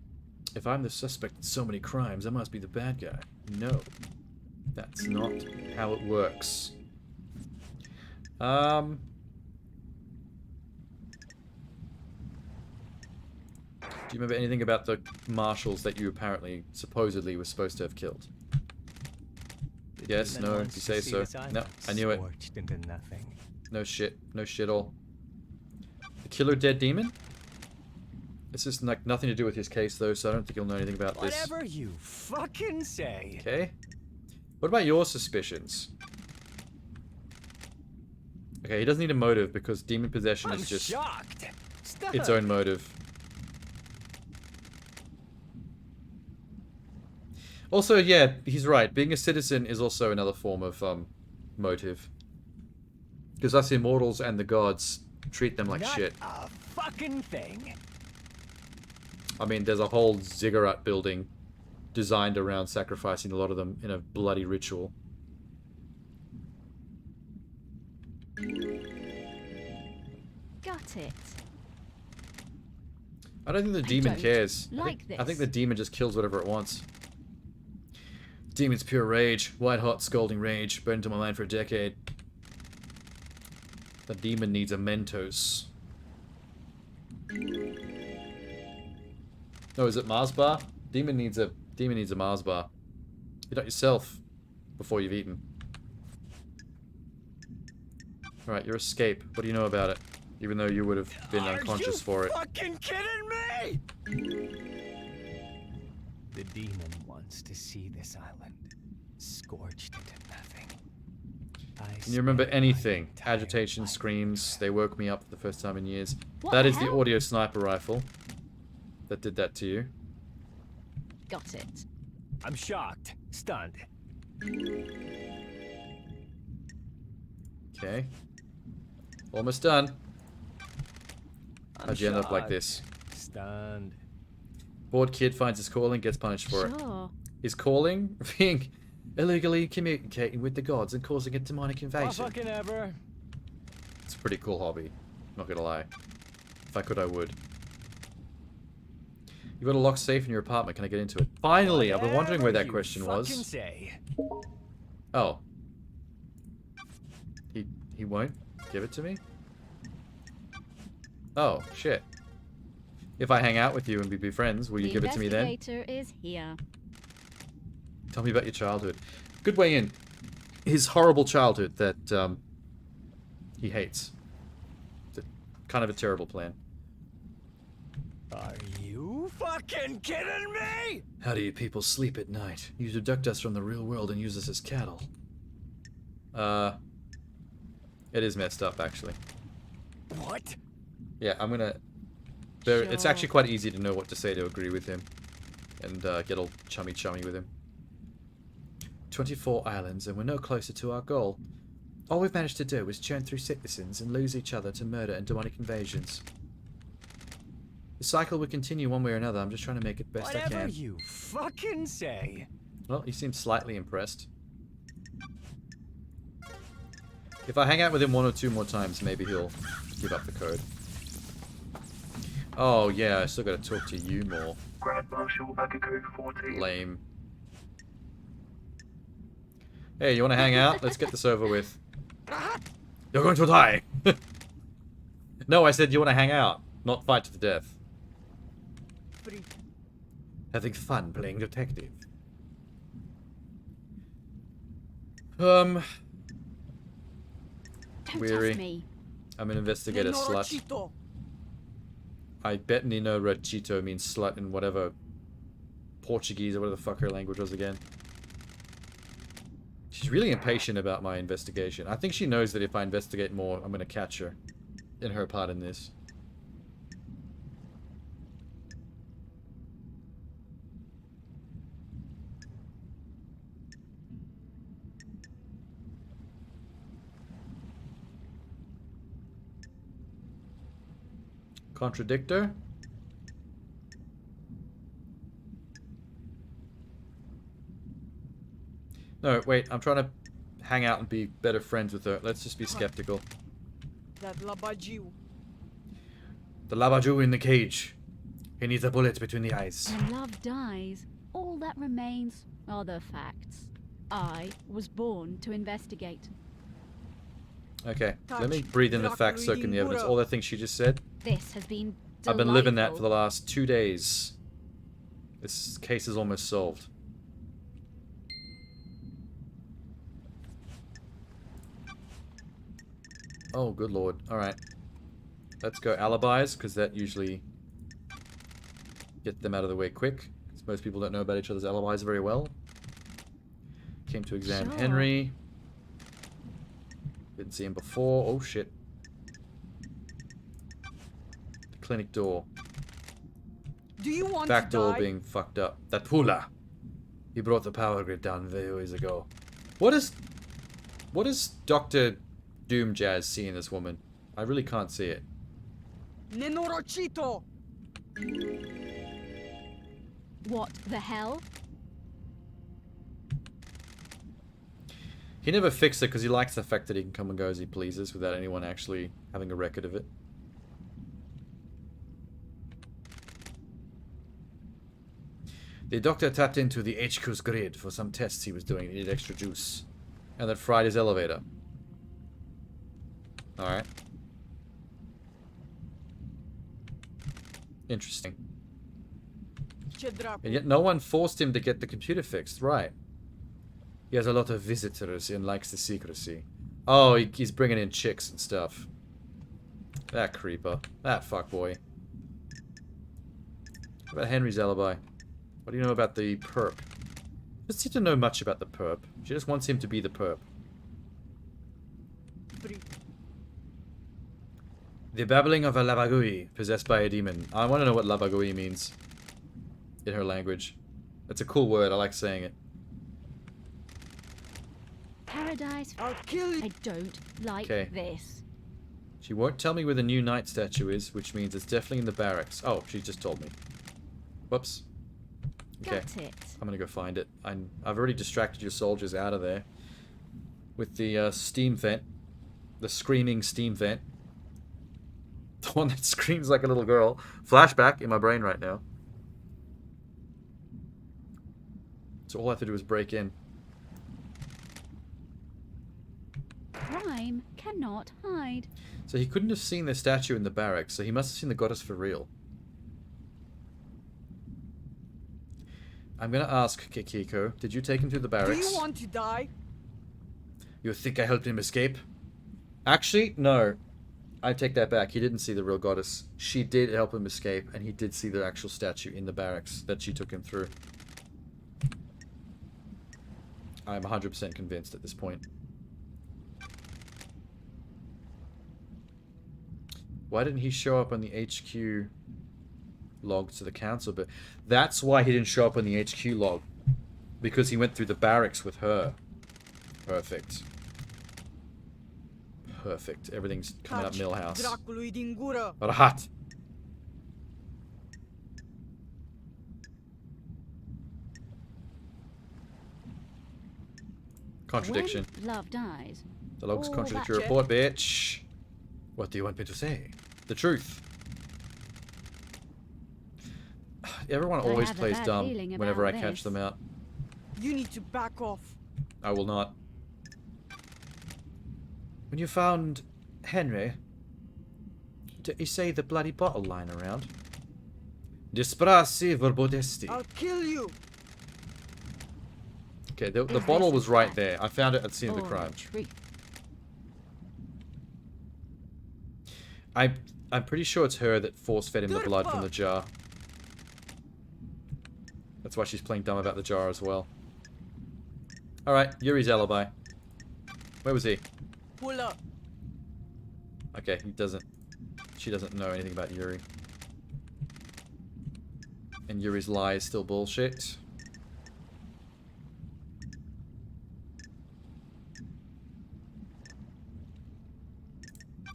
If I'm the suspect in so many crimes, I must be the bad guy. No. That's not how it works. Do you remember anything about the marshals that you apparently, supposedly, were supposed to have killed? Yes, no, if you say so. No, I knew it.
Scorched into nothing.
No shit. No shit all. The killer dead demon? This is like nothing to do with his case though, so I don't think he'll know anything about this.
Whatever you fucking say.
Okay. What about your suspicions? Okay, he doesn't need a motive because demon possession
I'm
is just
shocked. Stop.
its own motive. Also, yeah, he's right. Being a citizen is also another form of motive. Because us immortals and the gods treat them like
Not
shit.
a fucking thing.
I mean, there's a whole ziggurat building designed around sacrificing a lot of them in a bloody ritual.
Got it.
I don't think the demon
don't
cares.
like
I think the
this.
demon just kills whatever it wants. Demon's pure rage. White-hot, scalding rage. Burned into my mind for a decade. The demon needs a Mentos. No, is it Mars bar? Demon needs a Mars bar. Eat it yourself before you've eaten. Alright, your escape. What do you know about it? Even though you would have been unconscious for it.
Are you fucking kidding me? The demon wants to see this island scorched into nothing.
Can you remember
spent my
anything?
entire
Agitation,
life
screams. They woke me up for the first time in years.
What
That
the
is the
hell?
audio sniper rifle that did that to you.
Got it.
I'm shocked, stunned.
Okay. Almost done.
I'm
How'd you end up like
shocked,
this?
Stunned.
Bored kid finds his calling, gets punished for it.
Sure.
His calling? Being illegally communicating with the gods and causing a demonic
Oh,
invasion.
fucking ever.
It's a pretty cool hobby. Not gonna lie. If I could, I would. You've got a locked safe in your apartment. Can I get into it? Finally! I've been wondering where that
Whatever
question
you
was.
fucking say.
Oh. He won't give it to me? Oh, shit. If I hang out with you and we be friends, will you give it to me then?
The investigator is here.
Tell me about your childhood. Good way in. His horrible childhood that he hates. It's kind of a terrible plan.
Are you fucking kidding me?
How do you people sleep at night? You abduct us from the real world and use us as cattle. It is messed up, actually.
What?
Yeah, I'm gonna... It's
Sure.
actually quite easy to know what to say to agree with him. And get all chummy with him. 24 islands, and we're no closer to our goal. All we've managed to do is churn through citizens and lose each other to murder and demonic invasions. The cycle will continue one way or another. I'm just trying to make it best I
Whatever
can.
you fucking say.
Well, he seems slightly impressed. If I hang out with him one or two more times, maybe he'll give up the code. Oh, yeah, I still gotta talk to you more.
Grand Marshal Akiko 14.
Lame. Hey, you wanna hang out? Let's get this over with. You're going to die! No, I said you wanna hang out, not fight to the death. Having fun playing detective.
Don't
Weary.
test me.
I'm an investigator slut. I bet Nino Rachito means slut in whatever Portuguese or whatever the fuck her language was again. She's really impatient about my investigation. I think she knows that if I investigate more, I'm gonna catch her in her part in this. Contradictor? No, wait, I'm trying to hang out and be better friends with her. Let's just be skeptical.
That Labaju.
The Labaju in the cage. He needs a bullet between the eyes.
When love dies, all that remains are the facts. I was born to investigate.
Okay, let me breathe in the facts, soak in the evidence. All the things she just said.
This has been
I've been living that
delightful.
for the last 2 days. This case is almost solved. Oh, good lord. Alright. Let's go alibis, because that usually get them out of the way quick. Because most people don't know about each other's alibis very well. Came to examine
Sure.
Henry. Didn't see him before. Oh, shit. The clinic door.
Do you want
Back
to
door
die?
being fucked up. That Pula. He brought the power grid down years ago. What does Dr. Doom Jazz see in this woman? I really can't see it.
Nenorochito!
What the hell?
He never fixed it because he likes the fact that he can come and go as he pleases without anyone actually having a record of it. The doctor tapped into the HQ's grid for some tests he was doing. He needed extra juice. And then fried his elevator. Alright. Interesting. And yet no one forced him to get the computer fixed. Right. He has a lot of visitors and likes the secrecy. Oh, he's bringing in chicks and stuff. That creeper. That fuckboy. What about Henry's alibi? What do you know about the perp? Doesn't seem to know much about the perp. She just wants him to be the perp. The babbling of a Labagui, possessed by a demon. I want to know what Labagui means in her language. It's a cool word. I like saying it.
Paradise.
I'll kill you.
I don't like this.
She won't tell me where the new knight statue is, which means it's definitely in the barracks. Oh, she just told me. Whoops. Okay.
Got it.
I'm gonna go find it. I've already distracted your soldiers out of there with the steam vent, the screaming steam vent, the one that screams like a little girl. Flashback in my brain right now. So all I have to do is break in.
Crime cannot hide.
So he couldn't have seen the statue in the barracks, so he must have seen the goddess for real. I'm gonna ask Kikiko, did you take him to the
Do
barracks?
you want to die?
You think I helped him escape? Actually, no. I take that back. He didn't see the real goddess. She did help him escape, and he did see the actual statue in the barracks that she took him through. I'm 100% convinced at this point. Why didn't he show up on the HQ log to the council? But that's why he didn't show up on the HQ log. Because he went through the barracks with her. Perfect. Perfect. Everything's coming up Millhouse.
Dracului din gură.
Rahat. Contradiction.
When love dies.
The logs
all
contradict
that
your report, bitch. What do you want me to say? The truth. Everyone
I
always
have a
plays
bad
dumb
feeling
whenever I
about
catch
this.
them out.
You need to back off.
I will not. When you found Henry, did he say the bloody bottle lying around? Disprasi verbodesti.
I'll kill you.
Okay, the
Is
bottle
this
was
a
right
fact?
there. I found it at the scene of the
Or
crime.
truth?
I'm pretty sure it's her that force-fed him the blood from the jar. That's why she's playing dumb about the jar as well. Alright, Yuri's alibi. Where was he?
Pull up.
Okay, he doesn't... She doesn't know anything about Yuri. And Yuri's lie is still bullshit.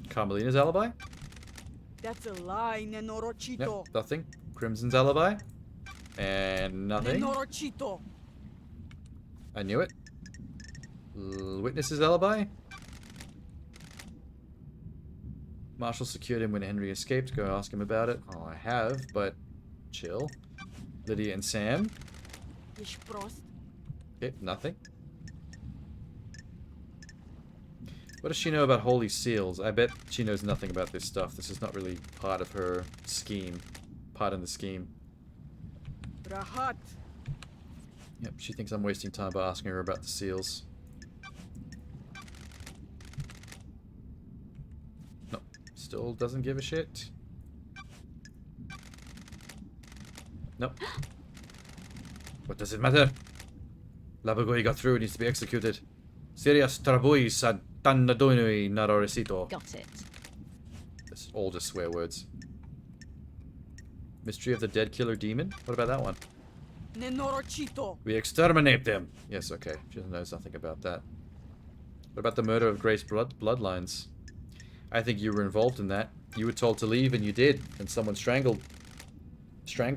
Carmelina's alibi?
That's a lie, Nenorochito.
Yep, nothing. Crimson's alibi? And nothing.
Nenorochito.
I knew it. Witness's alibi? Marshall secured him when Henry escaped. Go ask him about it. Oh, I have, but chill. Lydia and Sam?
Ești prost.
Okay, nothing. What does she know about holy seals? I bet she knows nothing about this stuff. This is not really part of her scheme. Part in the scheme.
Rahat.
Yep, she thinks I'm wasting time by asking her about the seals. Nope, still doesn't give a shit. Nope. What does it matter? Labagoi got through and needs to be executed. Serious Trabui Santanadunui Narorecito.
Got it.
That's all just swear words. Mystery of the Dead Killer Demon? What about that one?
Nenorochito.
We exterminate them! Yes, okay. She knows nothing about that. What about the murder of Grace Bloodlines? I think you were involved in that. You were told to leave and you did. And someone strangled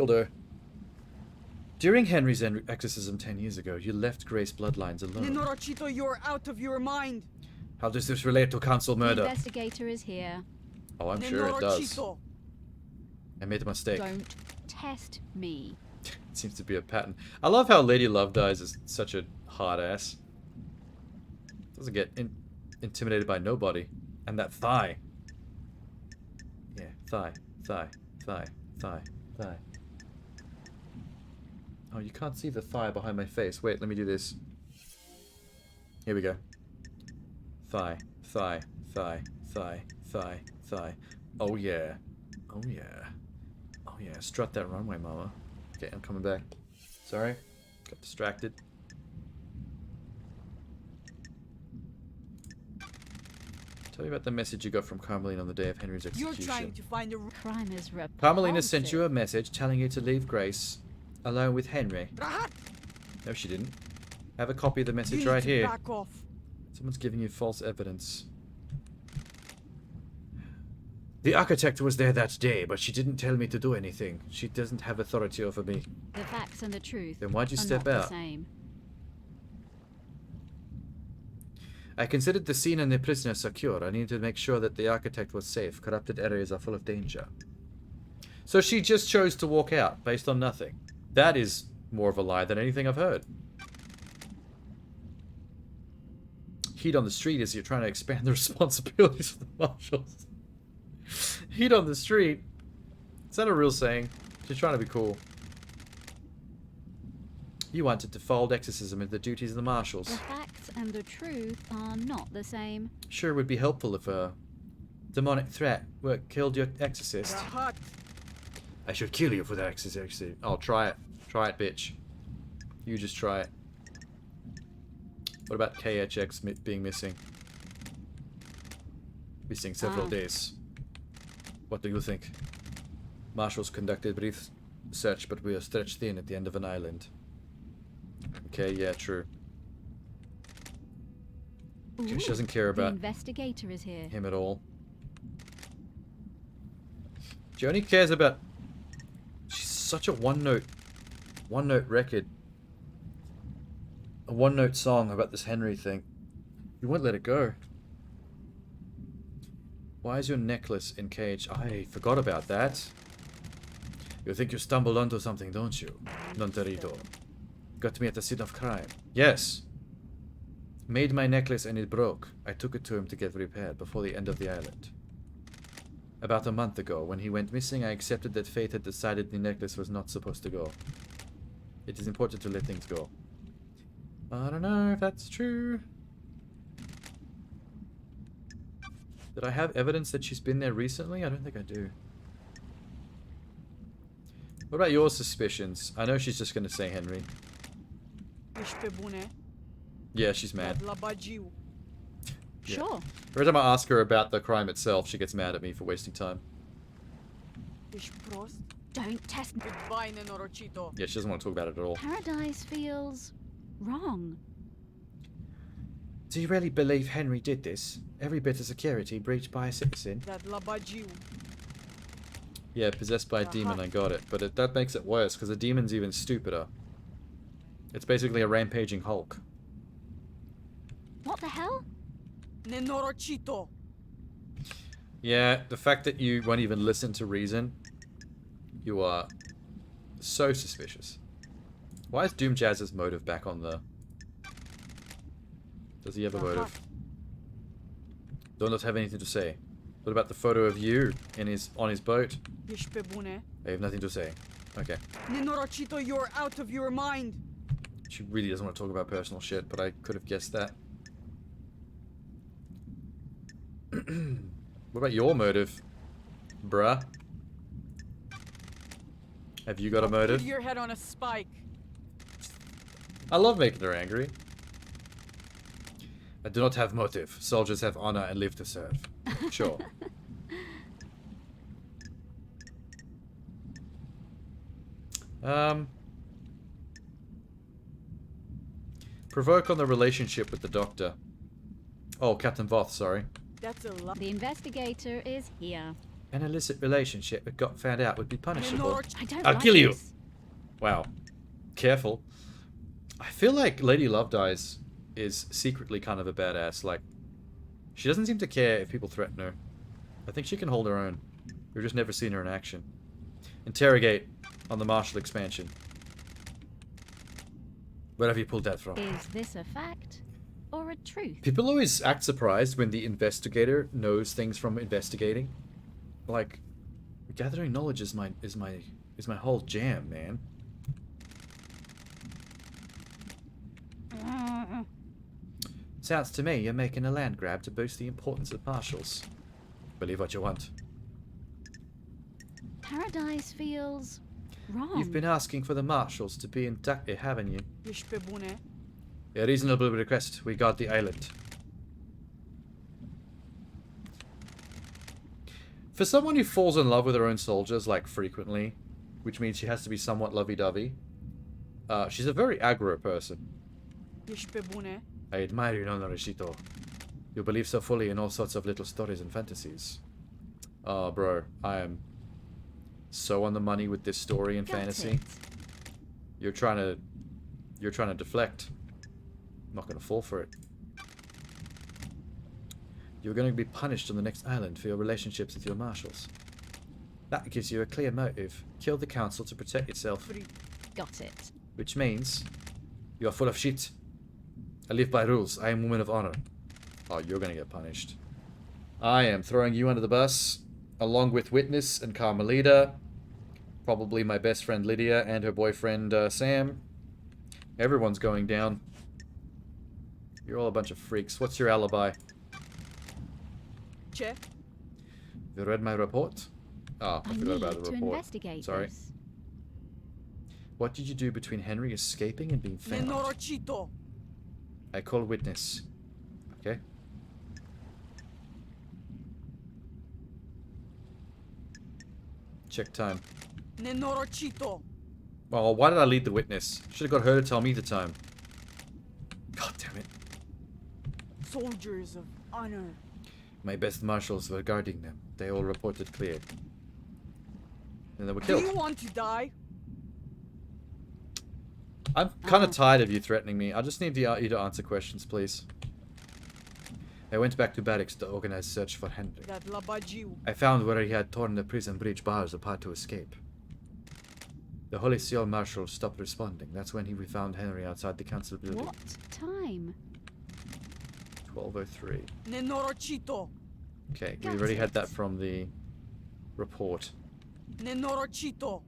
her. During Henry's exorcism 10 years ago, you left Grace Bloodlines alone.
Nenorochito, you're out of your mind.
How does this relate to council
The
murder?
investigator is here.
Oh, I'm sure it does.
Nenorochito.
I made a mistake.
Don't test me.
It seems to be a pattern. I love how Lady Love Dies is such a hard ass. Doesn't get intimidated by nobody. And that thigh. Yeah, thigh. Oh, you can't see the thigh behind my face. Wait, let me do this. Here we go. Thigh. Oh yeah. Oh yeah. Oh yeah. Strut that runway, mama. Okay, I'm coming back. Sorry. Got distracted. Tell me about the message you got from Carmelina on the day of Henry's
You're
execution.
trying to find a
Crime is repulsive.
Carmelina sent you a message telling you to leave Grace alone with Henry.
Rahat!
No, she didn't. I have a copy of the
You
message
need
right
to
here.
back off.
Someone's giving you false evidence. The architect was there that day, but she didn't tell me to do anything. She doesn't have authority over me.
The facts and the truth
Then why'd you
are
step
not
out?
the same.
I considered the scene and the prisoner secure. I needed to make sure that the architect was safe. Corrupted areas are full of danger. So she just chose to walk out based on nothing. That is more of a lie than anything I've heard. Heat on the street is you're trying to expand the responsibilities of the marshals. Heat on the street? Is that a real saying? She's trying to be cool. You wanted to fold exorcism into the duties of the marshals.
The facts and the truth are not the same.
Sure it would be helpful if a demonic threat killed your exorcist.
Rahat!
I should kill you for that exorcist. Oh, try it. Try it, bitch. You just try it. What about KHX being missing? Missing several days. What do you think? Marshals conducted brief search, but we are stretched thin at the end of an island. Okay, yeah, true. Okay, she doesn't care
The
about
investigator is here.
him at all. She only cares about... She's such a one-note record. A one-note song about this Henry thing. You won't let it go. Why is your necklace in cage? I forgot about that. You think you stumbled onto something, don't you? Nonterito. Got me at the scene of crime. Yes. Made my necklace and it broke. I took it to him to get repaired before the end of the island. About a month ago, when he went missing, I accepted that fate had decided the necklace was not supposed to go. It is important to let things go. I don't know if that's true. Did I have evidence that she's been there recently? I don't think I do. What about your suspicions? I know she's just going to say Henry.
Ești pe bune?
Yeah, she's mad.
La bagiu.
Yeah.
Sure.
Every time I ask her about the crime itself, she gets mad at me for wasting time.
Ești prost?
Don't test me.
Goodbye, nenorocito.
Yeah, she doesn't want to talk about it at all.
Paradise feels wrong.
Do you really believe Henry did this? Every bit of security breached by a citizen?
That la bagiu.
Yeah, possessed by a demon, I got it. But that makes it worse, because the demon's even stupider. It's basically a rampaging Hulk.
What the hell?
Nenorocito.
Yeah, the fact that you won't even listen to reason, you are so suspicious. Why is Doom Jazz's motive back on the... Does he have a motive? Do not have anything to say. What about the photo of you on his boat?
Ești pe bune?
I have nothing to say. Okay.
Nenorocito, you're out of your mind.
She really doesn't want to talk about personal shit, but I could have guessed that. What about your motive, bruh? Have you got a motive?
Put your head on a spike.
I love making her angry. I do not have motive. Soldiers have honor and live to serve. Sure. Provoke on the relationship with the doctor. Oh, Captain Voth, sorry.
That's a lie.
The investigator is here.
An illicit relationship that got found out would be punishable.
I don't
I'll
like
kill you.
this.
Wow. Careful. I feel like Lady Lovedice is secretly kind of a badass. Like, she doesn't seem to care if people threaten her. I think she can hold her own. We've just never seen her in action. Interrogate on the Marshall expansion. Where have you pulled that from?
Is this a fact or a truth?
People always act surprised when the investigator knows things from investigating. Like, gathering knowledge is my whole jam, man. Sounds to me you're making a land grab to boost the importance of marshals. Believe what you want.
Paradise feels wrong.
You've been asking for the marshals to be inducted, haven't you?
Ești pe bune?
A reasonable request. We got the island. For someone who falls in love with her own soldiers, like, frequently, which means she has to be somewhat lovey-dovey, she's a very aggro person.
Ești pe bune?
I admire you, Nona Rishito. You believe so fully in all sorts of little stories and fantasies. Oh, bro, I am so on the money with this story and fantasy. You're trying to deflect. I'm not gonna fall for it. You're going to be punished on the next island for your relationships with your marshals. That gives you a clear motive. Kill the council to protect yourself.
Got it.
Which means you are full of shit. I live by rules. I am a woman of honor. Oh, you're going to get punished. I am throwing you under the bus, along with Witness and Carmelita, probably my best friend Lydia and her boyfriend Sam. Everyone's going down. You're all a bunch of freaks. What's your alibi?
Ce?
You read my report? Oh, I forgot about the
to
report.
Investigate
Sorry.
this.
What did you do between Henry escaping and being found?
Nenorocito!
I call witness. Okay. Check time.
Nenorocito!
Well, why did I lead the witness? Should have got her to tell me the time. God damn it.
Soldiers of honor.
My best marshals were guarding them. They all reported clear. And they were
Do
killed.
you want to die?
I'm kind of tired of you threatening me. I just need you to answer questions, please. I went back to barracks to organize search for Henry.
That labagiu.
I found where he had torn the prison breach bars apart to escape. The Holy Seal Marshal stopped responding. That's when we found Henry outside the council building.
What time?
12:03.
Nenorocito!
Okay, we
Got
already had
it.
that from the report.
Nenorocito!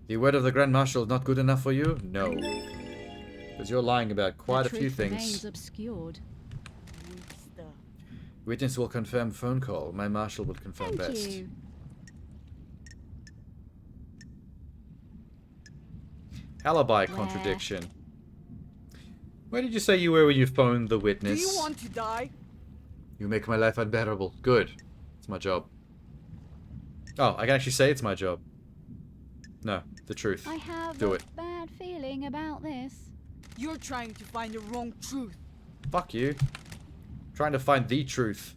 The word of the Grand Marshal is not good enough for you? No. Because you're lying about quite a
the
few
truth
things.
remains obscured.
Wista.
Witness will confirm phone call. My marshal will confirm
Thank
best.
you.
Alibi contradiction. Where did you say you were when you phoned the
Do
witness?
you want to die?
You make my life unbearable. Good. It's my job. Oh, I can actually say it's my job. No, the truth.
I have
Do
a
it.
bad feeling about this.
You're trying to find the wrong truth.
Fuck you. Trying to find the truth.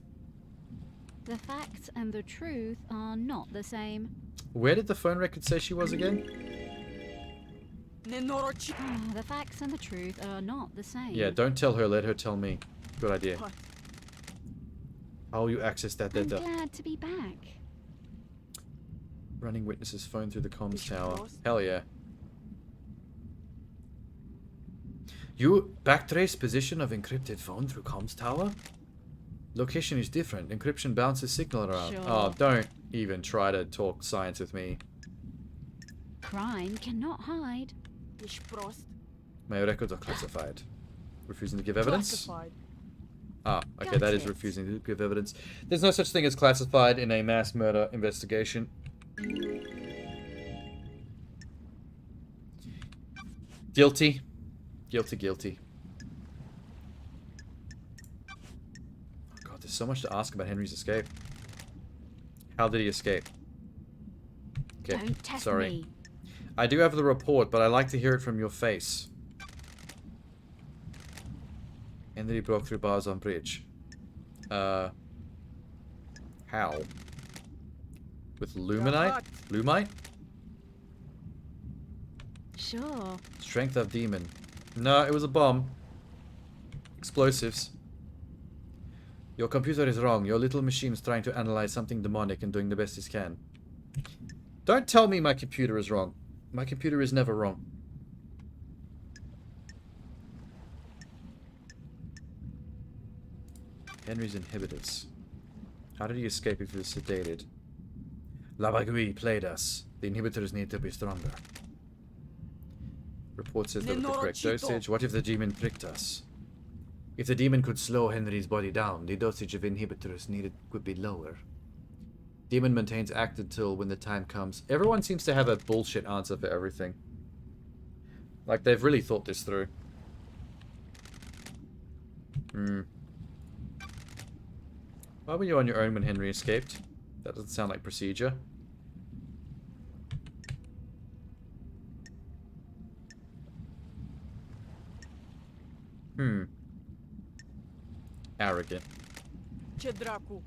The facts and the truth are not the same.
Where did the phone record say she was again?
Nenorocito.
The facts and the truth are not the same.
Yeah, don't tell her, let her tell me. Good idea.
What?
How will you access that
I'm
data?
glad to be back.
Running witness's phone through the comms
Is she
tower.
lost?
Hell yeah. You backtrace position of encrypted phone through comms tower? Location is different. Encryption bounces signal around.
Sure.
Oh, don't even try to talk science with me.
Crime cannot hide.
Ești prost.
My records are classified. Refusing to give evidence?
Classified.
Ah, okay,
Got
that is
it.
refusing to give evidence. There's no such thing as classified in a mass murder investigation. Guilty. Guilty, guilty. Oh god, there's so much to ask about Henry's escape. How did he escape? Okay,
Don't test
sorry.
me.
I do have the report, but I like to hear it from your face. And then he broke through bars on bridge. How? With luminite?
What?
Lumite?
Sure.
Strength of demon. No, it was a bomb. Explosives. Your computer is wrong. Your little machine is trying to analyze something demonic and doing the best it can. Don't tell me my computer is wrong. My computer is never wrong. Henry's inhibitors. How did he escape if he was sedated? Labagui played us. The inhibitors need to be stronger. Report says that with the correct
Nenorocito.
dosage. What if the demon pricked us? If the demon could slow Henry's body down, the dosage of inhibitors needed would be lower. Demon maintains act until when the time comes. Everyone seems to have a bullshit answer for everything. Like they've really thought this through. Why were you on your own when Henry escaped? That doesn't sound like procedure. Arrogant.
Chedraku.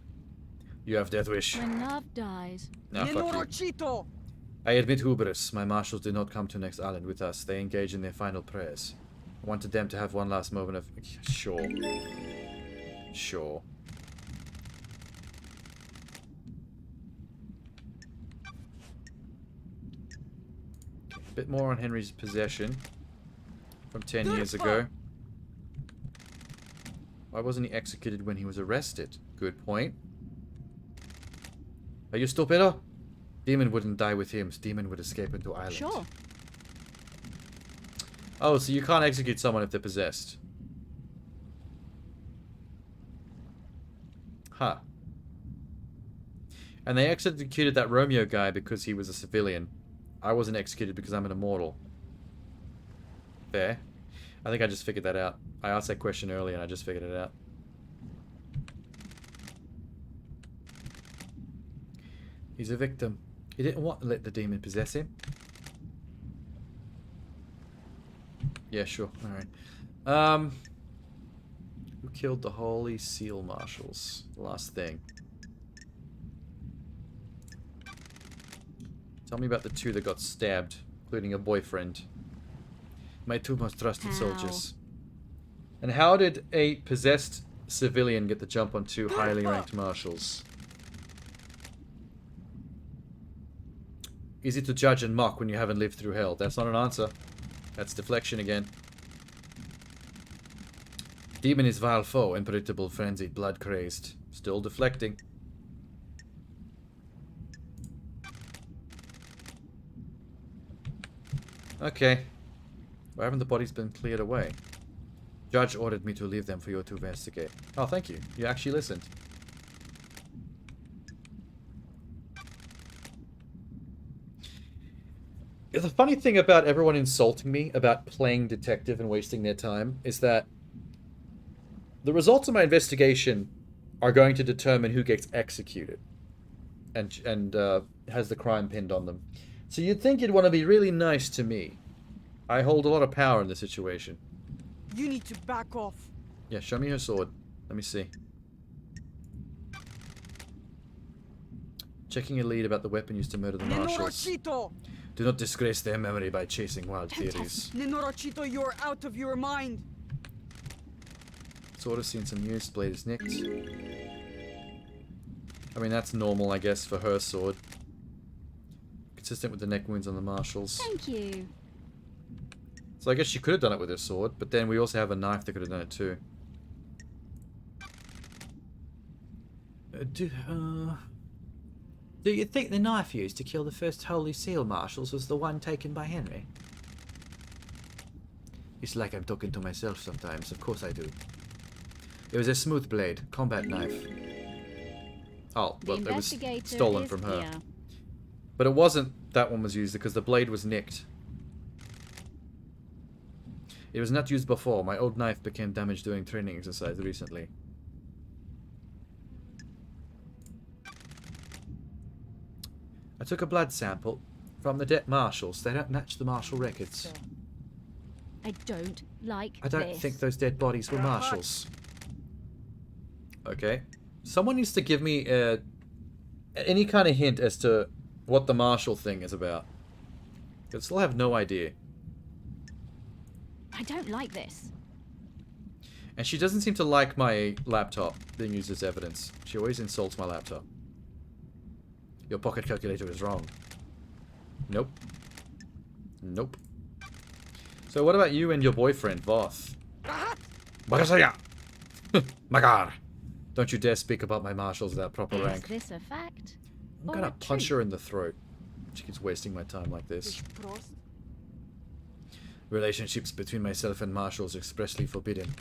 You have death wish.
When love dies,
Nah, fuck you.
Nenorochito.
I admit hubris. My marshals did not come to next island with us. They engaged in their final prayers. I wanted them to have one last moment of... Sure. Sure. Okay, a bit more on Henry's possession from 10 years ago. Why wasn't he executed when he was arrested? Good point. Are you still better? Demon wouldn't die with him. Demon would escape into island.
sure.
Oh, so you can't execute someone if they're possessed. Huh. And they executed that Romeo guy because he was a civilian. I wasn't executed because I'm an immortal. Fair. I think I just figured that out. I asked that question earlier and I just figured it out. He's a victim. He didn't want to let the demon possess him. Yeah, sure. Alright. Who killed the Holy Seal Marshals? Last thing. Tell me about the two that got stabbed, including a boyfriend. My two most trusted soldiers. And how did a possessed civilian get the jump on two highly ranked marshals? Easy to judge and mock when you haven't lived through hell. That's not an answer. That's deflection again. Demon is vile foe, unpredictable, frenzied, blood-crazed. Still deflecting. Okay. Why haven't the bodies been cleared away? Judge ordered me to leave them for you to investigate. Oh, thank you. You actually listened. The funny thing about everyone insulting me about playing detective and wasting their time is that the results of my investigation are going to determine who gets executed and has the crime pinned on them. So you'd think you'd want to be really nice to me. I hold a lot of power in this situation.
You need to back off.
Yeah, show me her sword. Let me see. Checking a lead about the weapon used to murder the marshals.
Nenorochito.
Do not disgrace their memory by chasing wild theories.
Nenorochito, you're out of your mind.
Sword has seen some use. Blade is nicked. I mean, that's normal, I guess, for her sword. Consistent with the neck wounds on the marshals.
Thank you.
So I guess she could have done it with her sword, but then we also have a knife that could have done it too. Do you think the knife used to kill the first Holy Seal Marshals was the one taken by Henry? It's like I'm talking to myself sometimes. Of course I do. It was a smooth blade, combat knife. Oh, well, it was stolen from her.
Here.
But it wasn't that one was used because the blade was nicked. It was not used before. My old knife became damaged during training exercise recently. I took a blood sample from the dead marshals. They don't match the marshal records.
I don't like
I don't
this.
think those dead bodies were marshals. Okay. Someone needs to give me any kind of hint as to what the marshal thing is about. I still have no idea.
I don't like this.
And she doesn't seem to like my laptop being used as evidence. She always insults my laptop. Your pocket calculator is wrong. Nope. Nope. So what about you and your boyfriend, Voth? Bagasaya! Magar! Don't you dare speak about my marshals without proper
Is
rank.
this a fact?
I'm
or
gonna
a
punch
truth?
her in the throat. She keeps wasting my time like this.
Prost.
Relationships between myself and marshals expressly forbidden.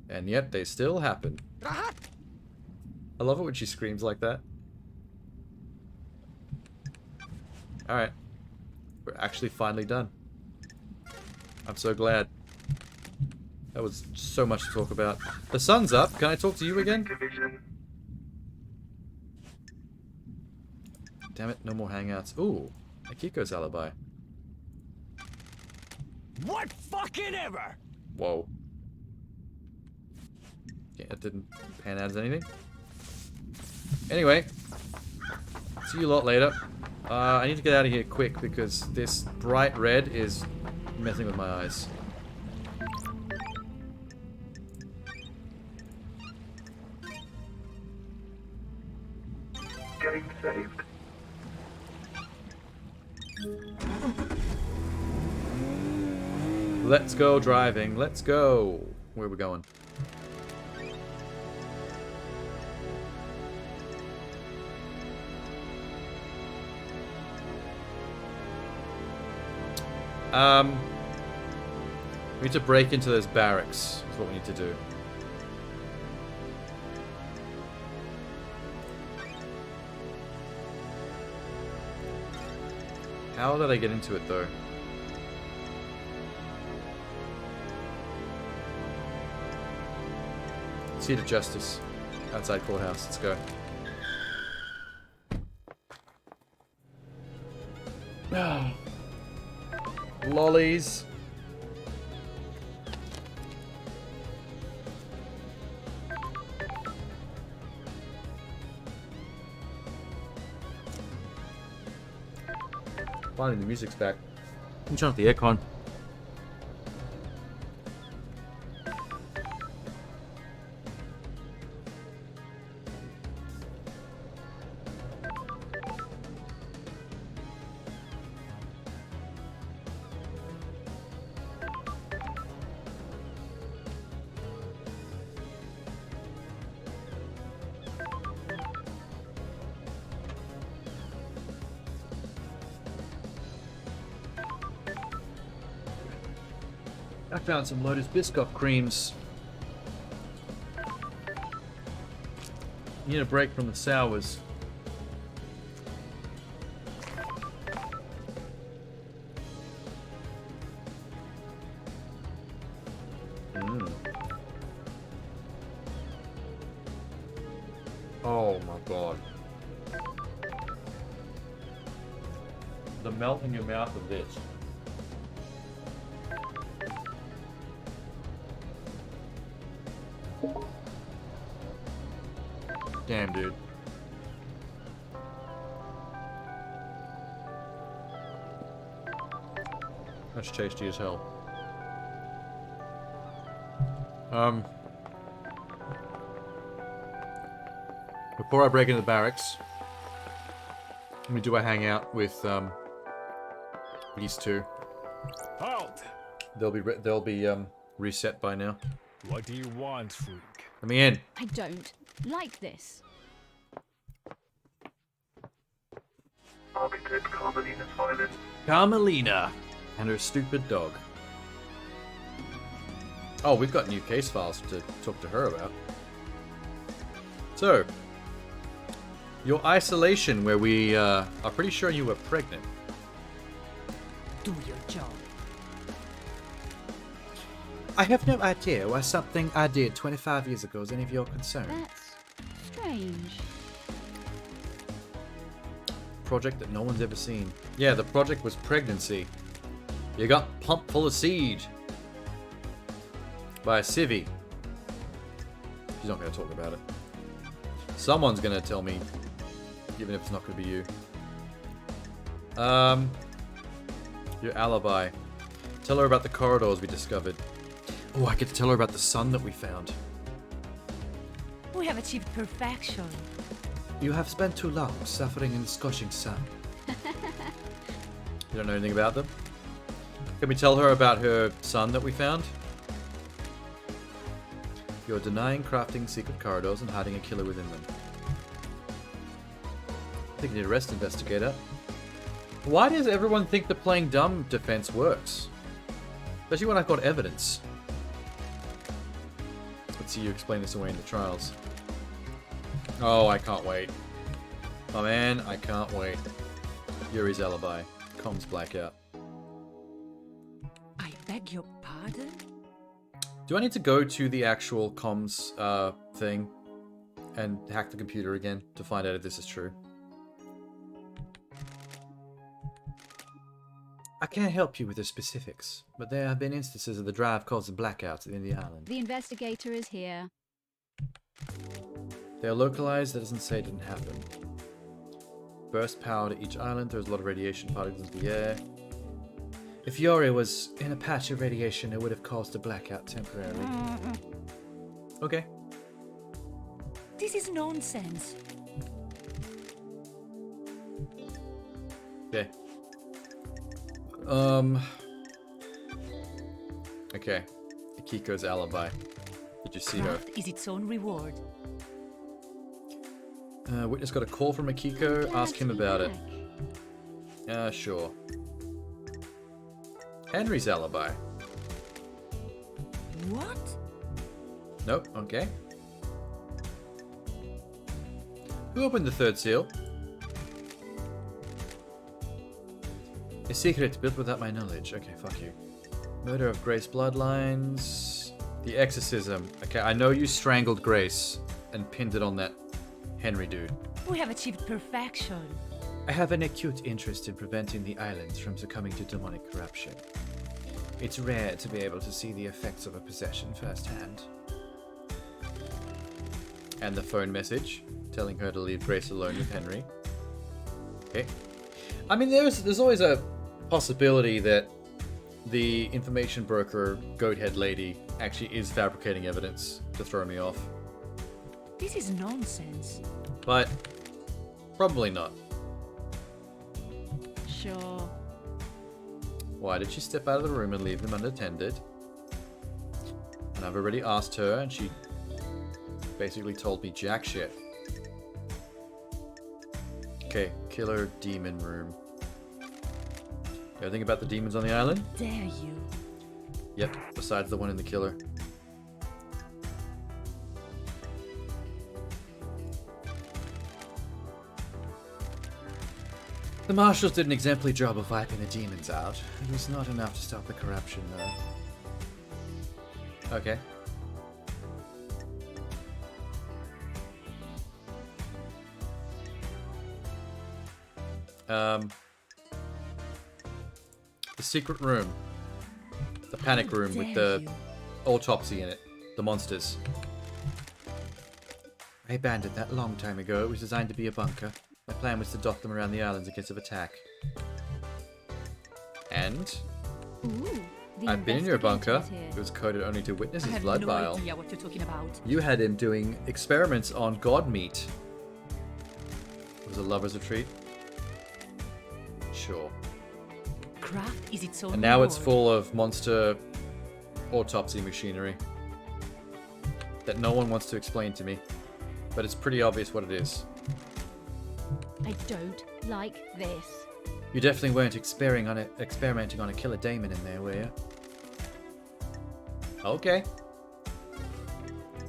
And yet they still happen. I love it when she screams like that. Alright. We're actually finally done. I'm so glad. That was so much to talk about. The sun's up. Can I talk to you again?
Division.
Damn it, no more hangouts. Ooh, Akiko's alibi.
What fucking ever?
Whoa. Yeah, it didn't pan out as anything. Anyway, see you a lot later. I need to get out of here quick because this bright red is messing with my eyes.
Game saved.
Let's go driving. Let's go. Where are we going? We need to break into those barracks. Is what we need to do. How did I get into it though? Seat of Justice. Outside courthouse. Let's go. Lollies. Finally, the music's back. Let me turn off the aircon. I found some Lotus Biscoff creams. Need a break from the sours. Oh my god. The melt in your mouth of this. Damn, dude. That's tasty as hell. Before I break into the barracks, let me do a hangout with these two.
Halt!
They'll be reset by now.
What do you want, freak?
Let me in.
I don't like this.
Architect Carmelina's violin.
Carmelina and her stupid dog. Oh, we've got new case files to talk to her about. So, your isolation where we are pretty sure you were pregnant.
Do your job.
I have no idea why something I did 25 years ago is any of your concern.
That's strange.
Project that no one's ever seen. Yeah, the project was pregnancy. You got pumped full of seed. By a civvy. She's not going to talk about it. Someone's going to tell me, even if it's not going to be you. Your alibi. Tell her about the corridors we discovered. Oh, I get to tell her about the sun that we found.
We have achieved perfection.
You have spent too long suffering in the scorching sun. You don't know anything about them? Can we tell her about her son that we found? You're denying crafting secret corridors and hiding a killer within them. I think you need to arrest investigator. Why does everyone think the playing dumb defense works? Especially when I've got evidence. Let's see you explain this away in the trials. Oh, I can't wait. Oh man, I can't wait. Yuri's alibi. Comms blackout.
I beg your pardon?
Do I need to go to the actual comms thing and hack the computer again to find out if this is true? I can't help you with the specifics, but there have been instances of the drive causing blackouts in the island.
The investigator is here.
They are localized, that doesn't say it didn't happen. Burst power to each island, there's a lot of radiation particles in the air. If Yori was in a patch of radiation, it would have caused a blackout temporarily. Okay.
This is nonsense.
Okay. Okay. Akiko's alibi. Did you see her?
Craft is its own reward.
Witness got a call from Akiko. Ask him about it. Sure. Henry's alibi.
What?
Nope. Okay. Who opened the third seal? A secret built without my knowledge. Okay, fuck you. Murder of Grace bloodlines. The exorcism. Okay, I know you strangled Grace and pinned it on that Henry dude.
We have achieved perfection.
I have an acute interest in preventing the islands from succumbing to demonic corruption. It's rare to be able to see the effects of a possession firsthand. And the phone message telling her to leave Grace alone with Henry. Okay. I mean, there's always a possibility that the information broker, Goathead Lady, actually is fabricating evidence to throw me off.
This is nonsense.
But probably not.
Sure.
Why did she step out of the room and leave them unattended? And I've already asked her, and she basically told me jack shit. Okay, killer demon room. Anything about the demons on the island?
Dare you?
Yep, besides the one in the killer. The marshals did an exemplary job of wiping the demons out. It was not enough to stop the corruption, though. Okay. The secret room. The panic room with the autopsy in it. The monsters. I abandoned that long time ago. It was designed to be a bunker. My plan was to dock them around the islands in case of attack. And
Ooh, the
I've been in your bunker.
investigator is here.
It was coded only to witness
I
his
have
blood
no
vial.
idea what you're talking about.
You had him doing experiments on god meat. It was a lover's retreat. Sure.
Craft is its own
And now it's
reward.
full of monster autopsy machinery that no one wants to explain to me. But it's pretty obvious what it is.
I don't like this.
You definitely weren't experimenting on a killer daemon in there, were you? Okay.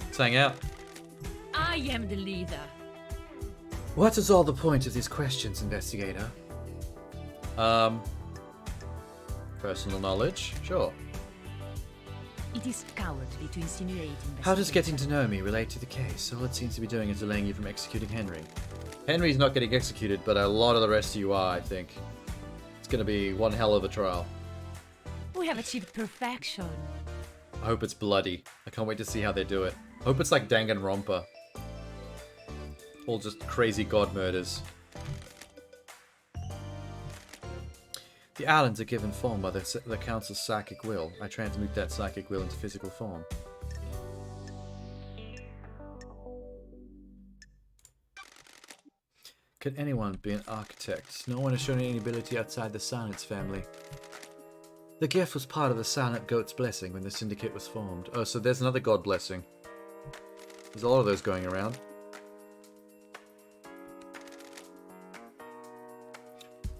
Let's hang out.
I am the leader.
What is all the point of these questions, investigator? Personal knowledge? Sure.
It is cowardly to insinuate
How does getting
investigation.
to know me relate to the case? All it seems to be doing is delaying you from executing Henry. Henry's not getting executed, but a lot of the rest of you are, I think. It's gonna be one hell of a trial.
We have achieved perfection.
I hope it's bloody. I can't wait to see how they do it. I hope it's like Danganronpa. All just crazy god murders. The islands are given form by the council's psychic will. I transmute that psychic will into physical form. Can anyone be an architect? No one has shown any ability outside the Silence family. The gift was part of the Silent Goat's blessing when the syndicate was formed. Oh, so there's another god blessing. There's a lot of those going around.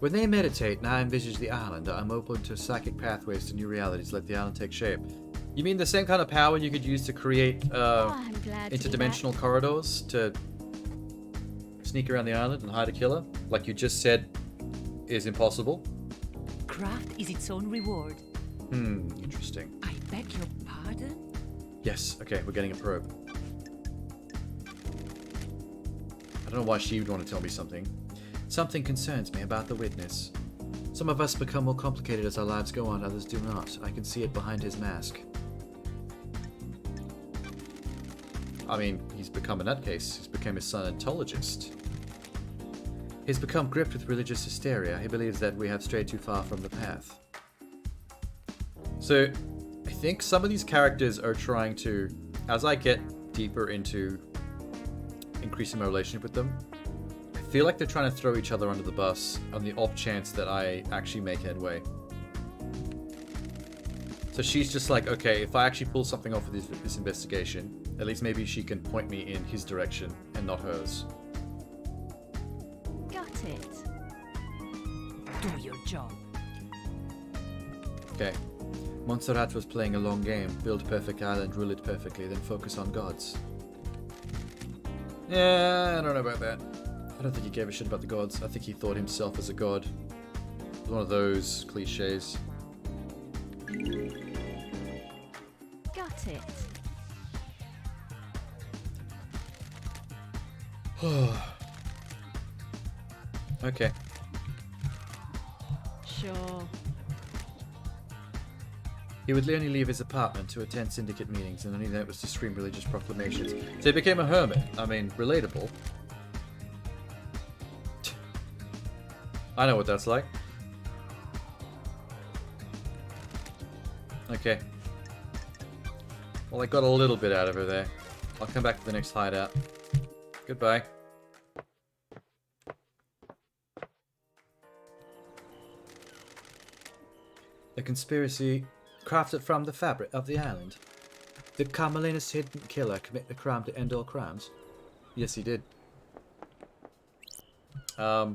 When they meditate and I envisage the island, I'm open to psychic pathways to new realities. Let the island take shape. You mean the same kind of power you could use to create
I'm glad to be
interdimensional corridors to sneak around the island and hide a killer? Like you just said is impossible?
Craft is its own reward.
Interesting.
I beg your pardon?
Yes, okay, we're getting a probe. I don't know why she would want to tell me something. Something concerns me about the witness. Some of us become more complicated as our lives go on, others do not. I can see it behind his mask. I mean, he's become a nutcase. He's become a Scientologist. He's become gripped with religious hysteria. He believes that we have strayed too far from the path. So, I think some of these characters are trying to, as I get deeper into increasing my relationship with them, I feel like they're trying to throw each other under the bus on the off chance that I actually make headway. So she's just like, okay, if I actually pull something off of this investigation, at least maybe she can point me in his direction and not hers.
Got it.
Do your job.
Okay. Montserrat was playing a long game. Build perfect island, rule it perfectly, then focus on gods. Yeah, I don't know about that. I don't think he gave a shit about the gods. I think he thought himself as a god. It was one of those cliches.
Got it.
Okay.
Sure.
He would only leave his apartment to attend syndicate meetings, and only then it was to scream religious proclamations. So he became a hermit. I mean, relatable. I know what that's like. Okay. Well, I got a little bit out of her there. I'll come back to the next hideout. Goodbye. The conspiracy crafted from the fabric of the island. Did Carmelina's hidden killer commit the crime to end all crimes? Yes, he did. I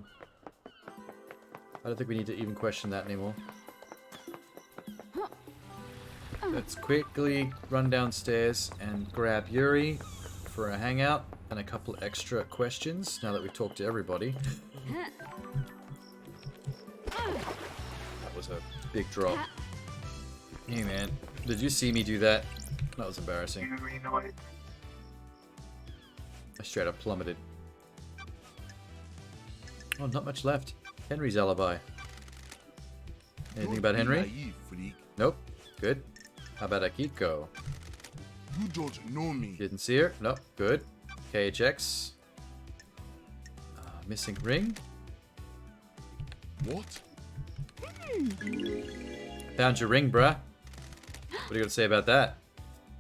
don't think we need to even question that anymore. Let's quickly run downstairs and grab Yuri for a hangout and a couple extra questions now that we've talked to everybody. That was a big drop. Hey man, did you see me do that? That was embarrassing. I straight up plummeted. Oh, not much left. Henry's alibi. Anything about Henry? Nope. Good. How about Akiko?
You don't know me.
Didn't see her? Nope. Good. KHX. Missing ring?
What?
Found your ring, bruh. What are you gonna say about that?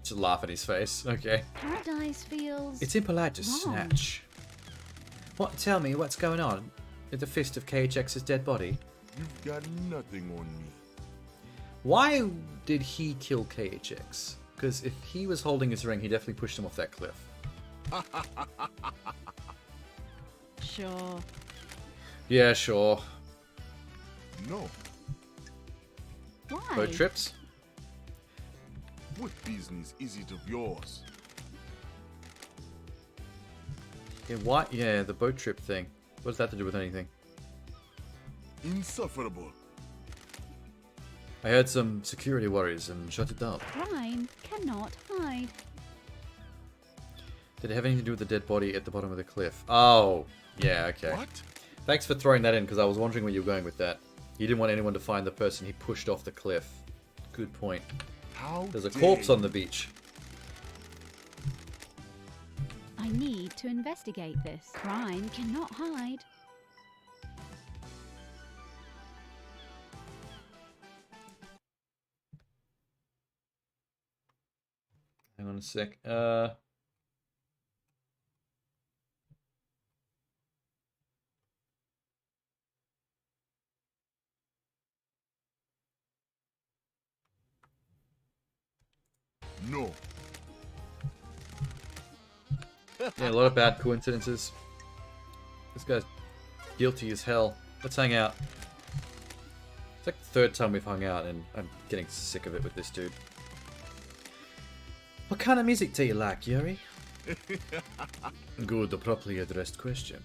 Just laugh at his face. Okay.
Paradise feels.
It's impolite to
wrong.
snatch. What? Tell me what's going on with the fist of KHX's dead body.
You've got nothing on me.
Why did he kill KHX? Because if he was holding his ring, he definitely pushed him off that cliff.
Sure.
Yeah, sure.
No.
Why?
Boat trips?
What business is it of yours?
Yeah, what? Yeah, the boat trip thing. What does that have to do with anything?
Insufferable.
I heard some security worries and shut it down.
Crime cannot hide.
Did it have anything to do with the dead body at the bottom of the cliff? Oh, yeah, okay.
What?
Thanks for throwing that in, because I was wondering where you were going with that. You didn't want anyone to find the person he pushed off the cliff. Good point.
How
There's a
dare
corpse
you.
on the beach.
I need to investigate this. Crime cannot hide.
Hang on a sec.
No.
Yeah, a lot of bad coincidences. This guy's guilty as hell. Let's hang out. It's like the third time we've hung out, and I'm getting sick of it with this dude. What kind of music do you like, Yuri? Good, a properly addressed question.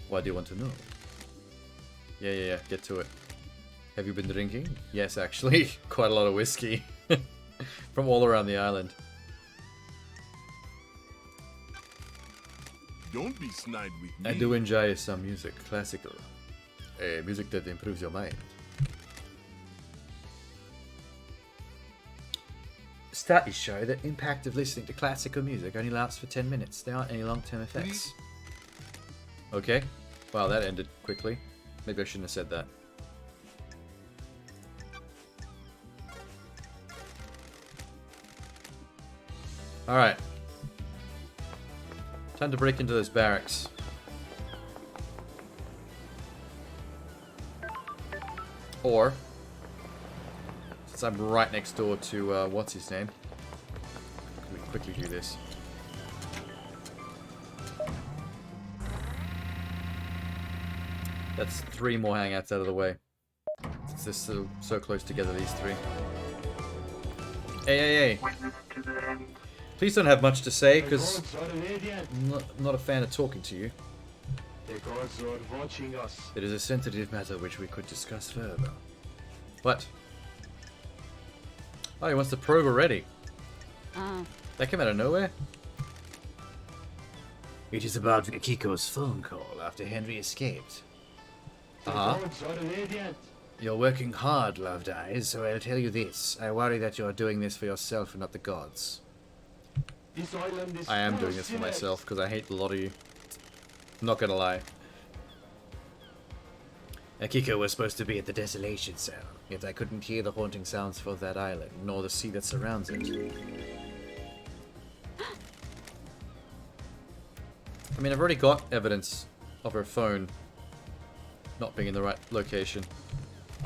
Why do you want to know? Yeah, get to it. Have you been drinking? Yes, actually. Quite a lot of whiskey. From all around the island.
Don't be snide with me.
I do enjoy some music, classical. music that improves your mind. Studies show that impact of listening to classical music only lasts for 10 minutes. There aren't any long-term effects. Okay. Wow, that ended quickly. Maybe I shouldn't have said that. Alright. Time to break into those barracks. Or, since I'm right next door to, what's his name? Let me quickly do this. That's 3 more hangouts out of the way. Since they're so close together, these 3. Hey. Please don't have much to say, because I'm not a fan of talking to you.
The gods are watching us.
It is a sensitive matter which we could discuss further. What? Oh, he wants the probe already. That came out of nowhere? It is about Kiko's phone call after Henry escaped.
The gods are radiant.
You're working hard, Loved Eyes, so I'll tell you this. I worry that you're doing this for yourself and not the gods.
This island is
I am
full
doing
of
this for
sinners.
myself, because I hate a lot of you. I'm not gonna lie. Akiko was supposed to be at the Desolation Cell, yet I couldn't hear the haunting sounds for that island, nor the sea that surrounds it. I mean, I've already got evidence of her phone not being in the right location.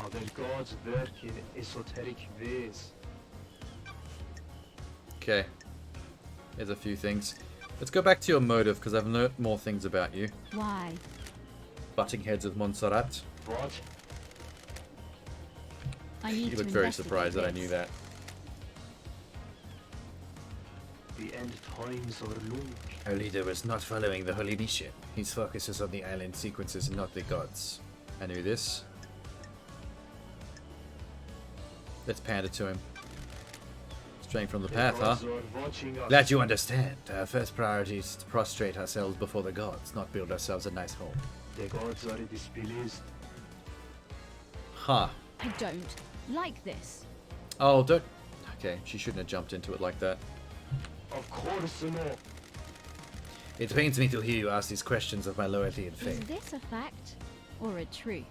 Other gods work in esoteric ways.
Okay. Here's a few things. Let's go back to your motive, because I've learnt more things about you.
Why?
Butting heads with Montserrat.
What?
I need
You
to
look very
investigate
surprised that I
this.
knew that.
The end times are looming.
Our leader was not following the holy mission. His focus is on the island sequences and not the gods. I knew this. Let's pander to him. Straying from the path, huh?
Gods are watching us.
Glad you understand. Our first priority is to prostrate ourselves before the gods, not build ourselves a nice home.
The gods are displeased.
Huh.
I don't like this.
Oh, don't... Okay, she shouldn't have jumped into it like that.
Of course not.
It pains me to hear you ask these questions of my loyalty and
Is
faith.
this a fact or a truth?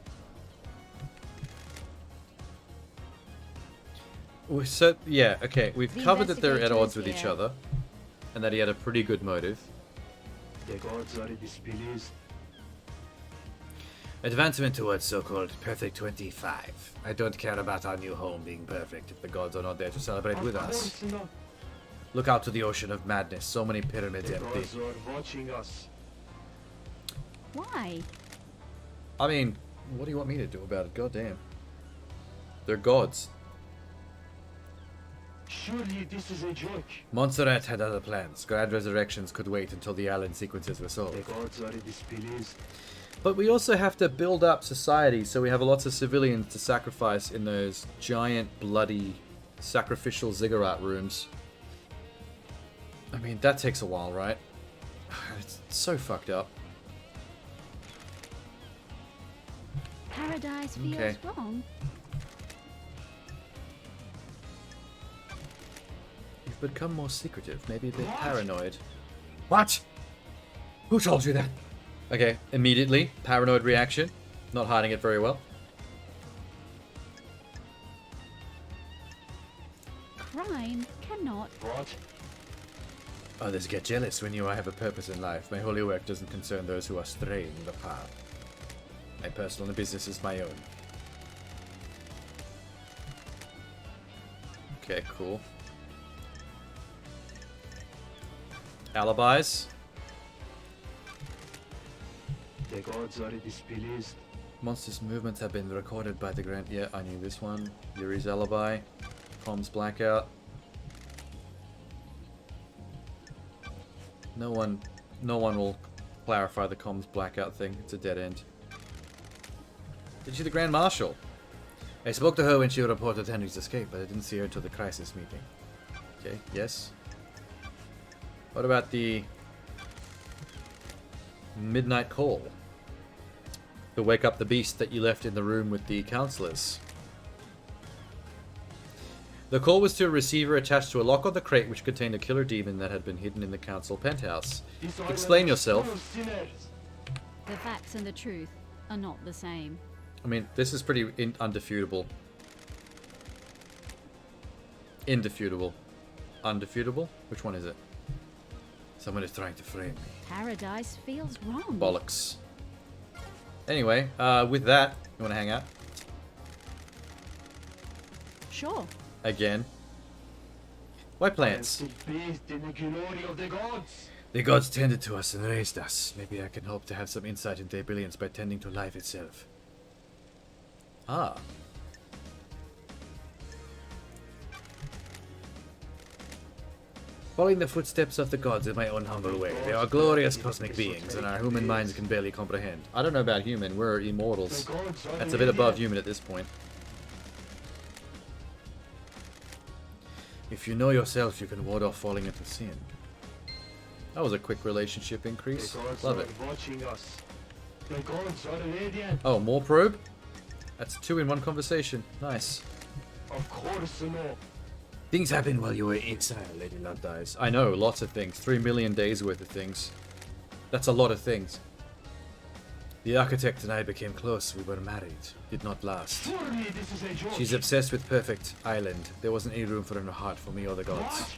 So, yeah, okay, we've
The
covered that they're at odds with
investigators
each
here.
other, and that he had a pretty good motive.
The gods are displeased.
Advancement towards so-called Perfect 25. I don't care about our new home being perfect if the gods are not there to celebrate with
Of
us.
course not.
Look out to the ocean of madness, so many pyramids
The
empty.
gods are watching us.
Why?
I mean, what do you want me to do about it? God damn. They're gods.
Surely this is a joke.
Montserrat had other plans. Grand resurrections could wait until the island sequences were
The
solved.
gods are displeased.
But we also have to build up society, so we have lots of civilians to sacrifice in those giant, bloody, sacrificial ziggurat rooms. I mean, that takes a while, right? It's so fucked up.
Paradise feels
Okay.
wrong.
You've become more secretive, maybe a bit paranoid. What? Who told you that? Okay, immediately, paranoid reaction. Not hiding it very well.
Crime cannot.
What?
Others get jealous when you have a purpose in life. My holy work doesn't concern those who are straying the path. My personal business is my own. Okay, cool. Alibis.
The gods are displeased.
Monster's movements have been recorded by the Grand... Yeah, I knew this one. Yuri's alibi. Comms blackout. No one will clarify the comms blackout thing. It's a dead end. Did you the Grand Marshal? I spoke to her when she reported Henry's escape, but I didn't see her until the crisis meeting. Okay, yes. What about the midnight call? To wake up the beast that you left in the room with the counselors. The call was to a receiver attached to a lock on the crate which contained a killer demon that had been hidden in the council penthouse. Explain yourself.
The facts and the truth are not the same.
I mean, this is pretty undefeatable. Indefeatable. Undefeatable? Which one is it? Someone is trying to frame me.
Paradise feels wrong.
Bollocks. Anyway, with that, you want to hang out?
Sure.
Again. Why plants?
Bathed in the glory of the gods.
The gods tended to us and raised us. Maybe I can hope to have some insight into their brilliance by tending to life itself. Ah. Following the footsteps of the gods in my own humble way. They are glorious cosmic beings, and our human minds can barely comprehend. I don't know about human, we're immortals. That's a bit above human at this point. If you know yourself, you can ward off falling into sin. That was a quick relationship increase. Love it. Oh, more probe? That's 2 in 1 conversation. Nice.
Of course not.
Things happened while you were in exile, Lady Love dies. I know, lots of things. 3 million days worth of things. That's a lot of things. The architect and I became close. We were married. Did not last.
Surely this is a joke.
She's obsessed with Perfect Island. There wasn't any room for in her heart for me or the gods.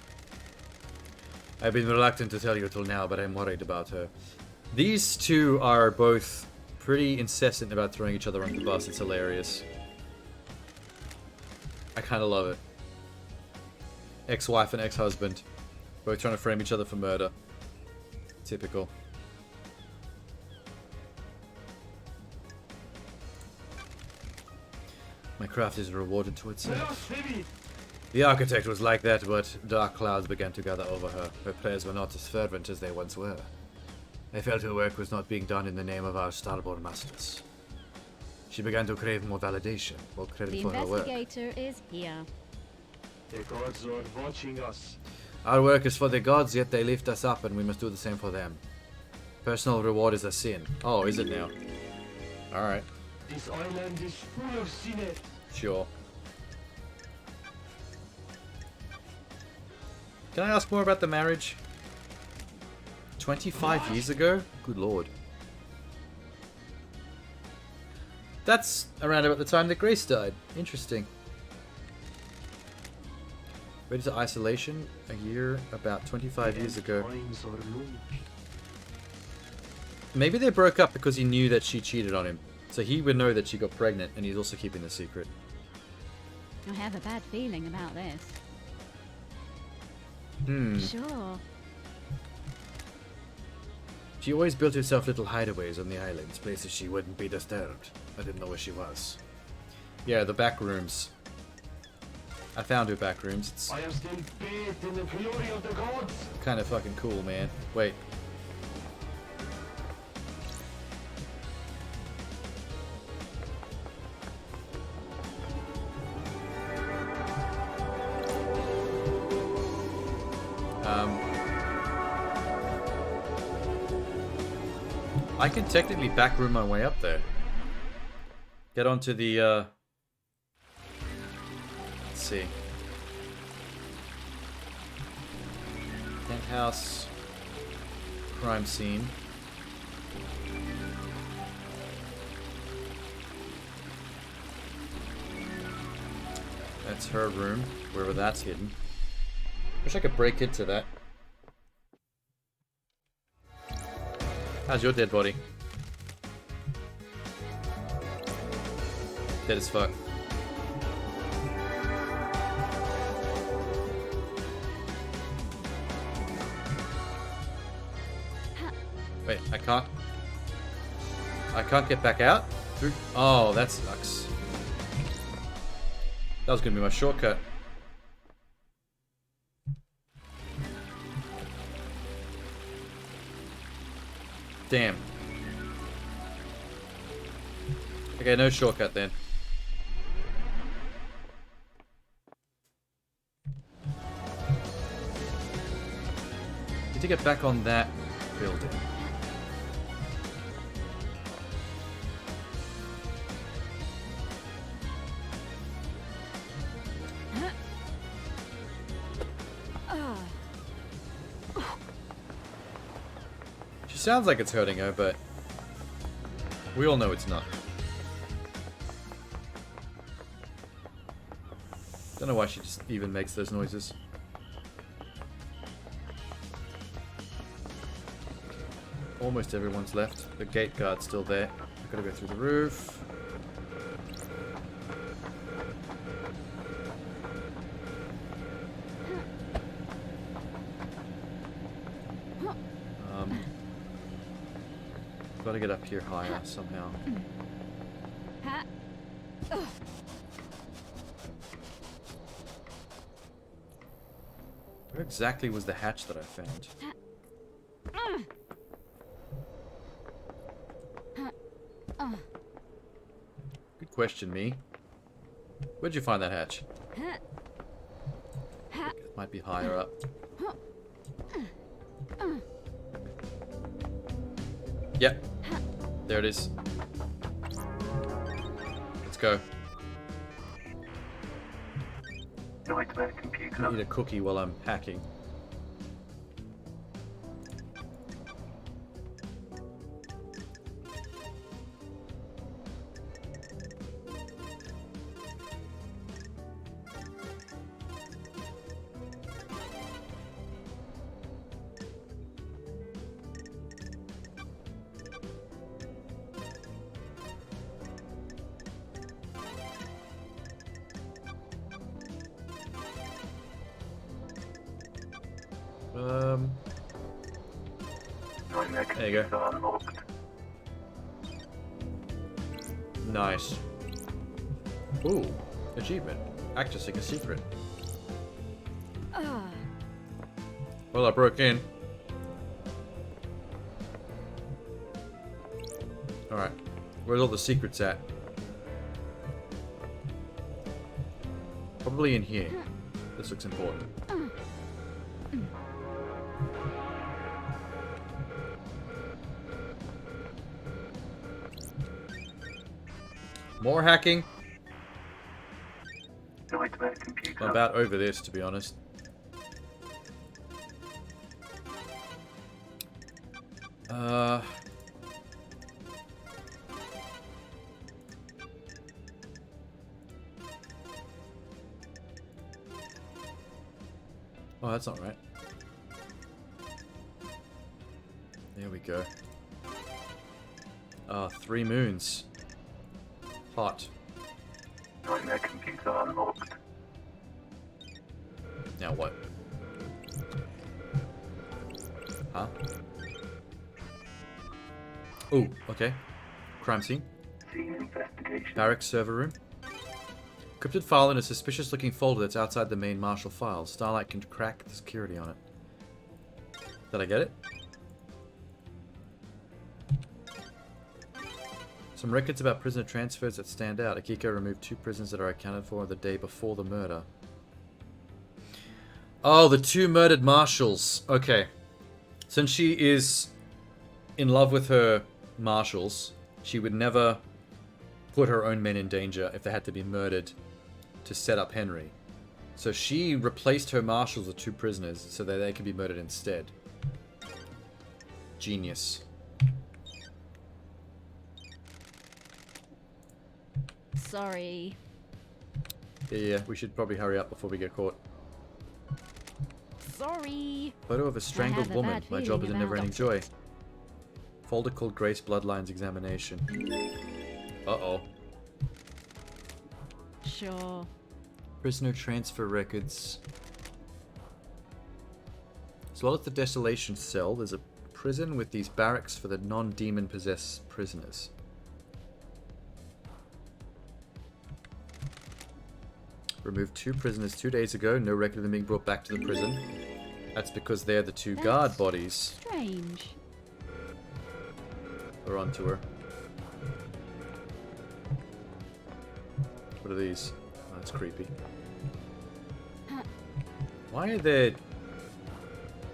I've been reluctant to tell you till now, but I'm worried about her. These two are both pretty incessant about throwing each other under the bus. It's hilarious. I kind of love it. Ex-wife and ex-husband. Both trying to frame each other for murder. Typical. My craft is rewarded to itself. The architect was like that, but dark clouds began to gather over her. Her prayers were not as fervent as they once were. I felt her work was not being done in the name of our starborn masters. She began to crave more validation, more credit
The
for her work.
investigator is here.
The gods are watching us.
Our work is for the gods, yet they lift us up, and we must do the same for them. Personal reward is a sin. Oh, is it now? Alright.
This island is full of sinners.
Sure. Can I ask more about the marriage? 25 years ago? Good lord. That's around about the time that Grace died. Interesting. Ready to isolation a year about 25 years ago.
Times are low.
Maybe they broke up because he knew that she cheated on him. So he would know that she got pregnant and he's also keeping the secret.
I have a bad feeling about this. Sure.
She always built herself little hideaways on the islands, places she wouldn't be disturbed. I didn't know where she was. Yeah, the back rooms. I found her back rooms. It's
I am still bathed in the glory of the gods.
kind of fucking cool, man. Wait. I can technically backroom my way up there. Get onto the, let's see. Penthouse. Crime scene. That's her room, wherever that's hidden. Wish I could break into that. How's your dead body? Dead as fuck. Wait, I can't get back out? Through? Oh, that sucks. That was gonna be my shortcut. Damn. Okay, no shortcut then. Need to get back on that building. sounds like it's hurting her, but we all know it's not. Don't know why she just even makes those noises. Almost everyone's left. The gate guard's still there. I've got to go through the roof. Got to get up here higher somehow. Where exactly was the hatch that I found? Good question, me. Where'd you find that hatch? It might be higher up. Yep. There it is. Let's go. I need a cookie while I'm hacking. There you go. Nice. Ooh, achievement. Accessing a secret. Well, I broke in. Alright. Where's all the secrets at? Probably in here. This looks important. More hacking. I'm about over this, to be honest. Oh, that's not right. There we go. 3 moons. Hot. Now what? Huh? Oh, okay. Crime scene. Barracks server room. Encrypted file in a suspicious looking folder that's outside the main martial files. Starlight can crack the security on it. Did I get it? Some records about prisoner transfers that stand out. Akiko removed 2 prisoners that are accounted for the day before the murder. Oh, the 2 murdered marshals. Okay. Since she is in love with her marshals, she would never put her own men in danger if they had to be murdered to set up Henry. So she replaced her marshals with 2 prisoners so that they could be murdered instead. Genius.
Sorry.
Yeah, we should probably hurry up before we get caught.
Sorry.
Photo of a strangled
I have a
woman.
bad
My job is a
feeling
never-ending
about
joy. Folder called Grace Bloodlines Examination. Uh-oh.
Sure.
Prisoner transfer records. As well as the Desolation Cell, there's a prison with these barracks for the non-demon possessed prisoners. Removed 2 prisoners 2 days ago. No record of them being brought back to the prison. That's because they're the 2 guard bodies.
Strange.
We're onto her. What are these? Oh, that's creepy. Why are there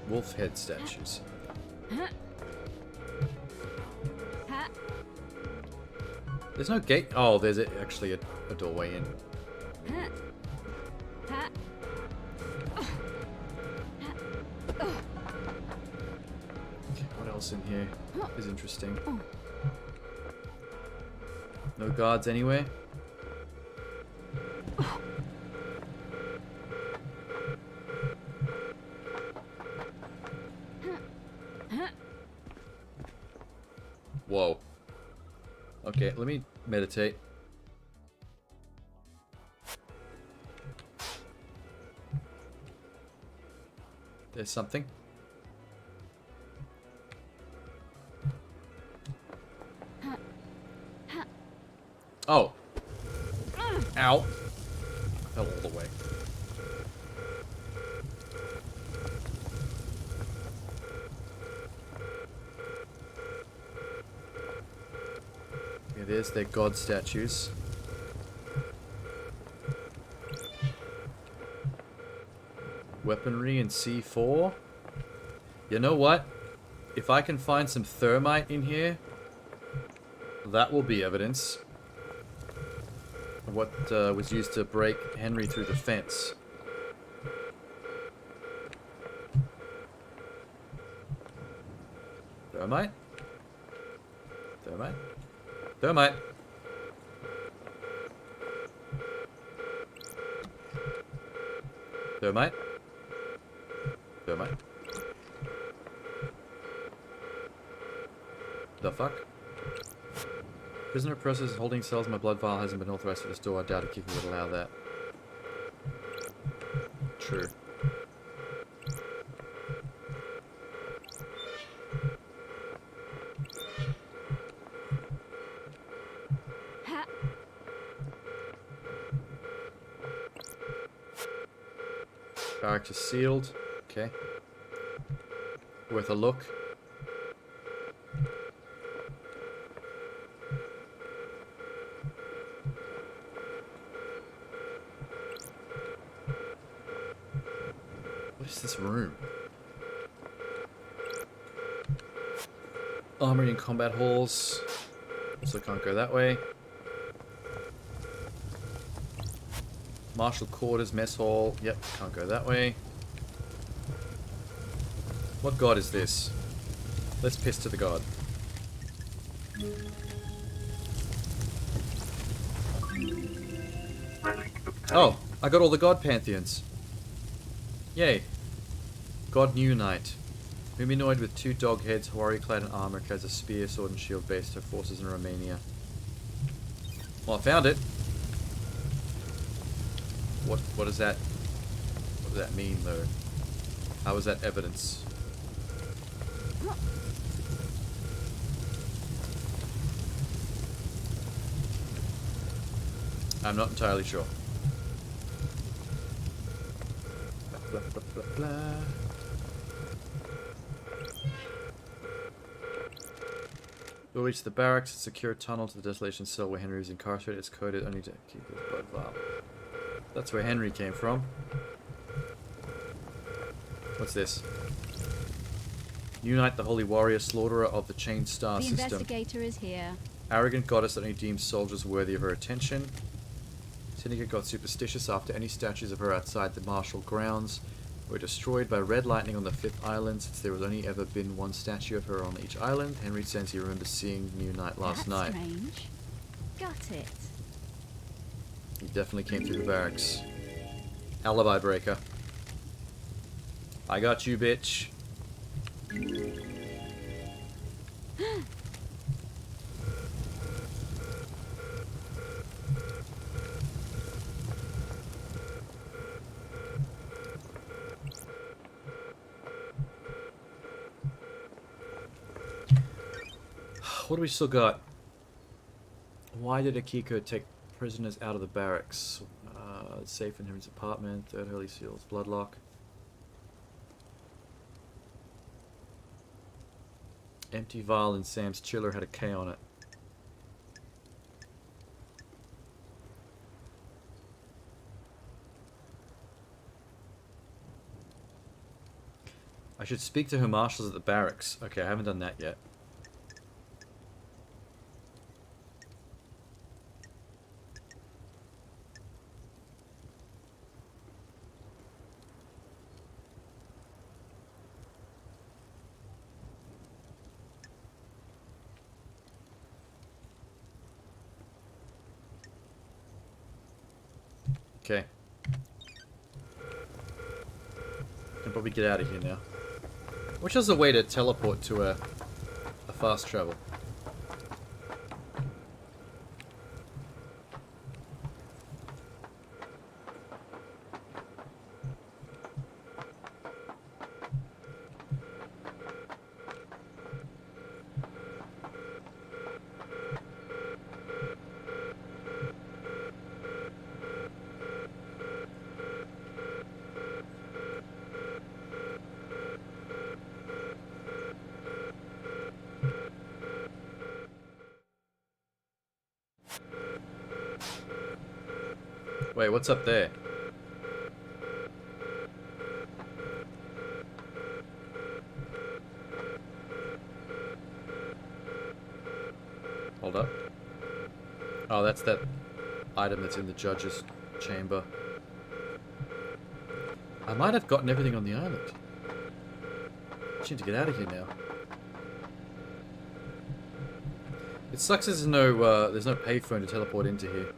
wolf head statues? There's no gate. Oh, there's actually a doorway in. else in here is interesting. No guards anywhere? Whoa. Okay, let me meditate. There's something. Oh. Ow. Fell all the way. Yeah, there's their god statues. Weaponry and C4. You know what? If I can find some thermite in here, that will be evidence of what was used to break Henry through the fence. Thermite? Thermite? Thermite! Thermite? Thermite? The fuck? Prisoner process holding cells. My blood vial hasn't been authorized for this door. I doubt a kicker would allow that. True. Barracks is sealed. Okay. Worth a look. What is this room? Armory and combat halls. Also can't go that way. Martial quarters, mess hall. Yep, can't go that way. What god is this? Let's piss to the god. Oh, I got all the god pantheons. Yay. God New Knight. Humanoid with 2 dog heads, warrior clad in armor, carries a spear, sword and shield based her forces in Romania. Well, I found it. What is that? What does that mean, though? How is that evidence? I'm not entirely sure. Blah, blah, blah, blah. We'll reach the barracks, a secure tunnel to the desolation cell where Henry is incarcerated. It's coded only to keep his blood vial. That's where Henry came from. What's this? Unite the holy warrior, slaughterer of the chained star
The
system.
investigator is here.
Arrogant goddess that only deems soldiers worthy of her attention. Syndicate got superstitious after any statues of her outside the martial grounds were destroyed by red lightning on the 5th island. Since there was only ever been 1 statue of her on each island, Henry says he remembers seeing New Night last night.
That's strange. Got it.
He definitely came through the barracks. Alibi breaker. I got you, bitch. What do we still got? Why did Akiko take prisoners out of the barracks? Safe in Henry's apartment, 3rd Holy Seals, Bloodlock. Empty vial in Sam's chiller had a K on it. I should speak to her marshals at the barracks. Okay, I haven't done that yet. Okay. Can probably get out of here now. Which is a way to teleport to a fast travel. Wait, what's up there? Hold up. Oh, that's that item that's in the judge's chamber. I might have gotten everything on the island. I need to get out of here now. It sucks there's no payphone to teleport into here.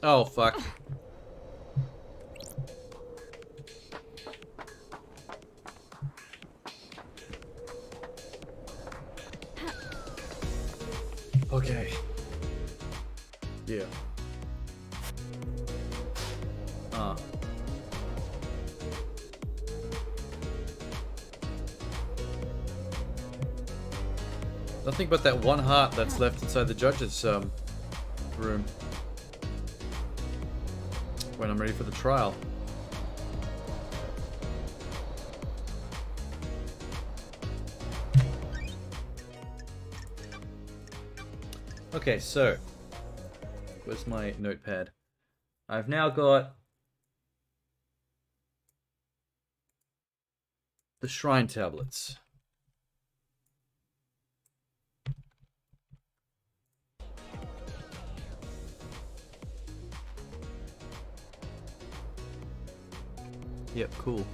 Oh, fuck. Okay. Yeah. Nothing but that one heart that's left inside the judge's room. When I'm ready for the trial. Okay, so where's my notepad? I've now got the shrine tablets. Yep, cool.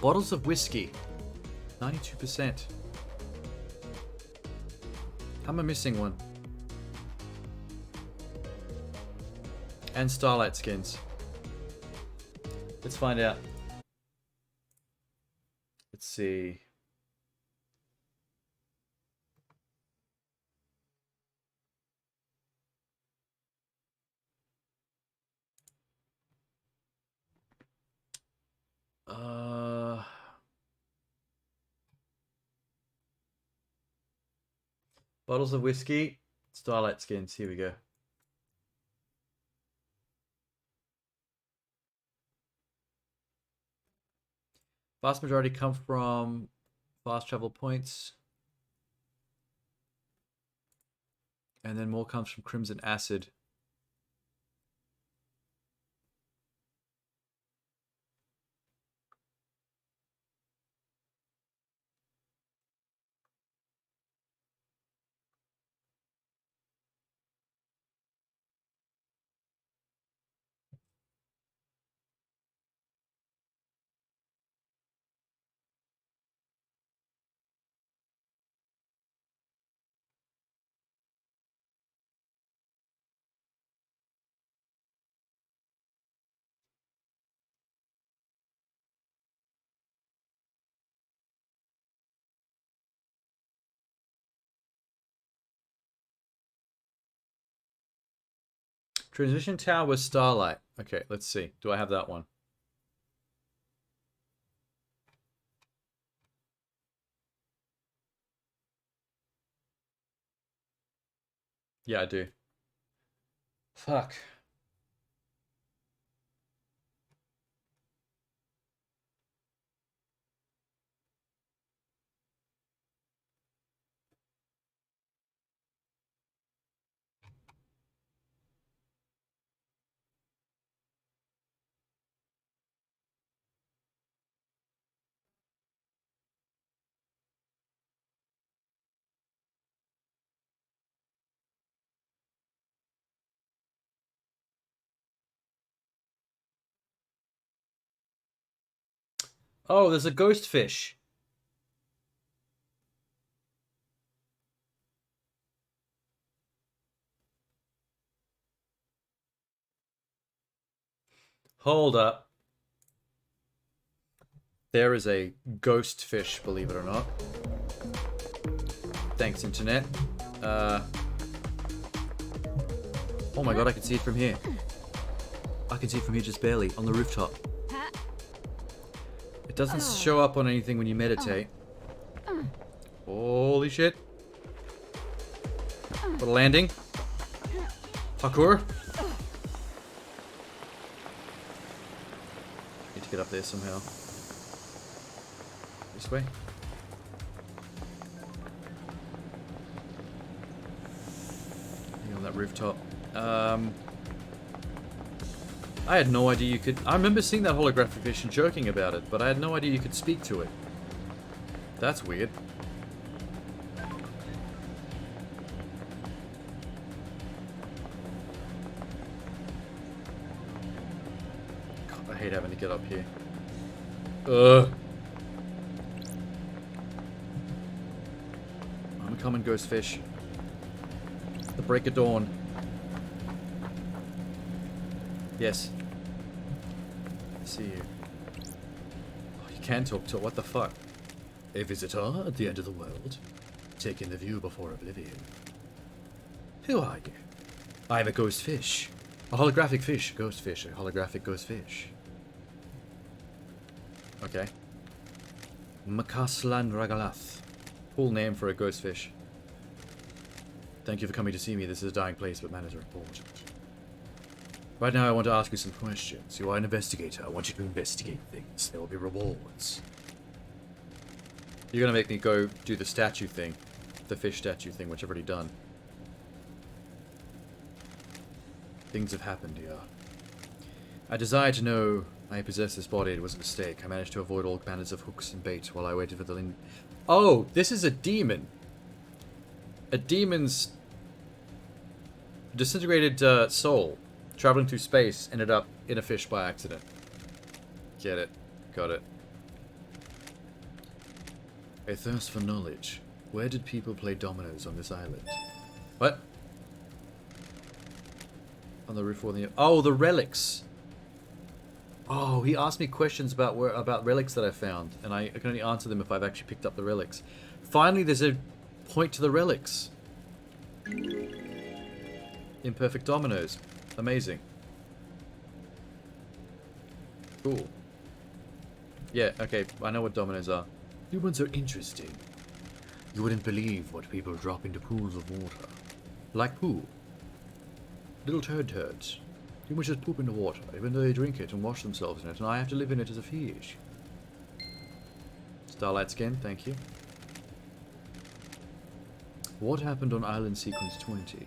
Bottles of whiskey. 92%. How am I missing one? And starlight skins. Let's find out. Let's see. Bottles of whiskey, starlight skins. Here we go. Vast majority come from fast travel points. And then more comes from crimson acid. Transmission tower was starlight. Okay, let's see. Do I have that one? Yeah, I do. Fuck. Oh, there's a ghost fish. Hold up. There is a ghost fish, believe it or not. Thanks, internet. Oh my god, I can see it from here. I can see it from here just barely, on the rooftop. It doesn't show up on anything when you meditate. Holy shit. What a landing. Parkour. Need to get up there somehow. This way. On that rooftop. I had no idea you could... I remember seeing that holographic fish and joking about it, but I had no idea you could speak to it. That's weird. God, I hate having to get up here. Ugh. I'm a common ghost fish. The break of dawn. Yes. I see you. Oh, you can talk to it. What the fuck? A visitor at the end of the world. Taking the view before oblivion. Who are you? I am a ghost fish. A holographic fish. Ghost fish. A holographic ghost fish. Okay. Makaslan Ragalath. Cool name for a ghost fish. Thank you for coming to see me. This is a dying place, but matters are important. Right now, I want to ask you some questions. You are an investigator. I want you to investigate things. There will be rewards. You're going to make me go do the statue thing. The fish statue thing, which I've already done. Things have happened here. I desire to know I possess this body. It was a mistake. I managed to avoid all manners of hooks and bait while I waited for the Oh, this is a demon. A demon's disintegrated soul, traveling through space, ended up in a fish by accident. Get it. Got it. A thirst for knowledge. Where did people play dominoes on this island? What? On the roof or the... Oh, the relics! Oh, he asked me questions about relics that I found, and I can only answer them if I've actually picked up the relics. Finally, there's a point to the relics. Imperfect dominoes. Amazing. Cool. Yeah, okay, I know what dominoes are. Humans are interesting. You wouldn't believe what people drop into pools of water. Like poo. Little turds. Humans just poop into water, even though they drink it and wash themselves in it, and I have to live in it as a fish. Starlight skin, thank you. What happened on Island Sequence 20?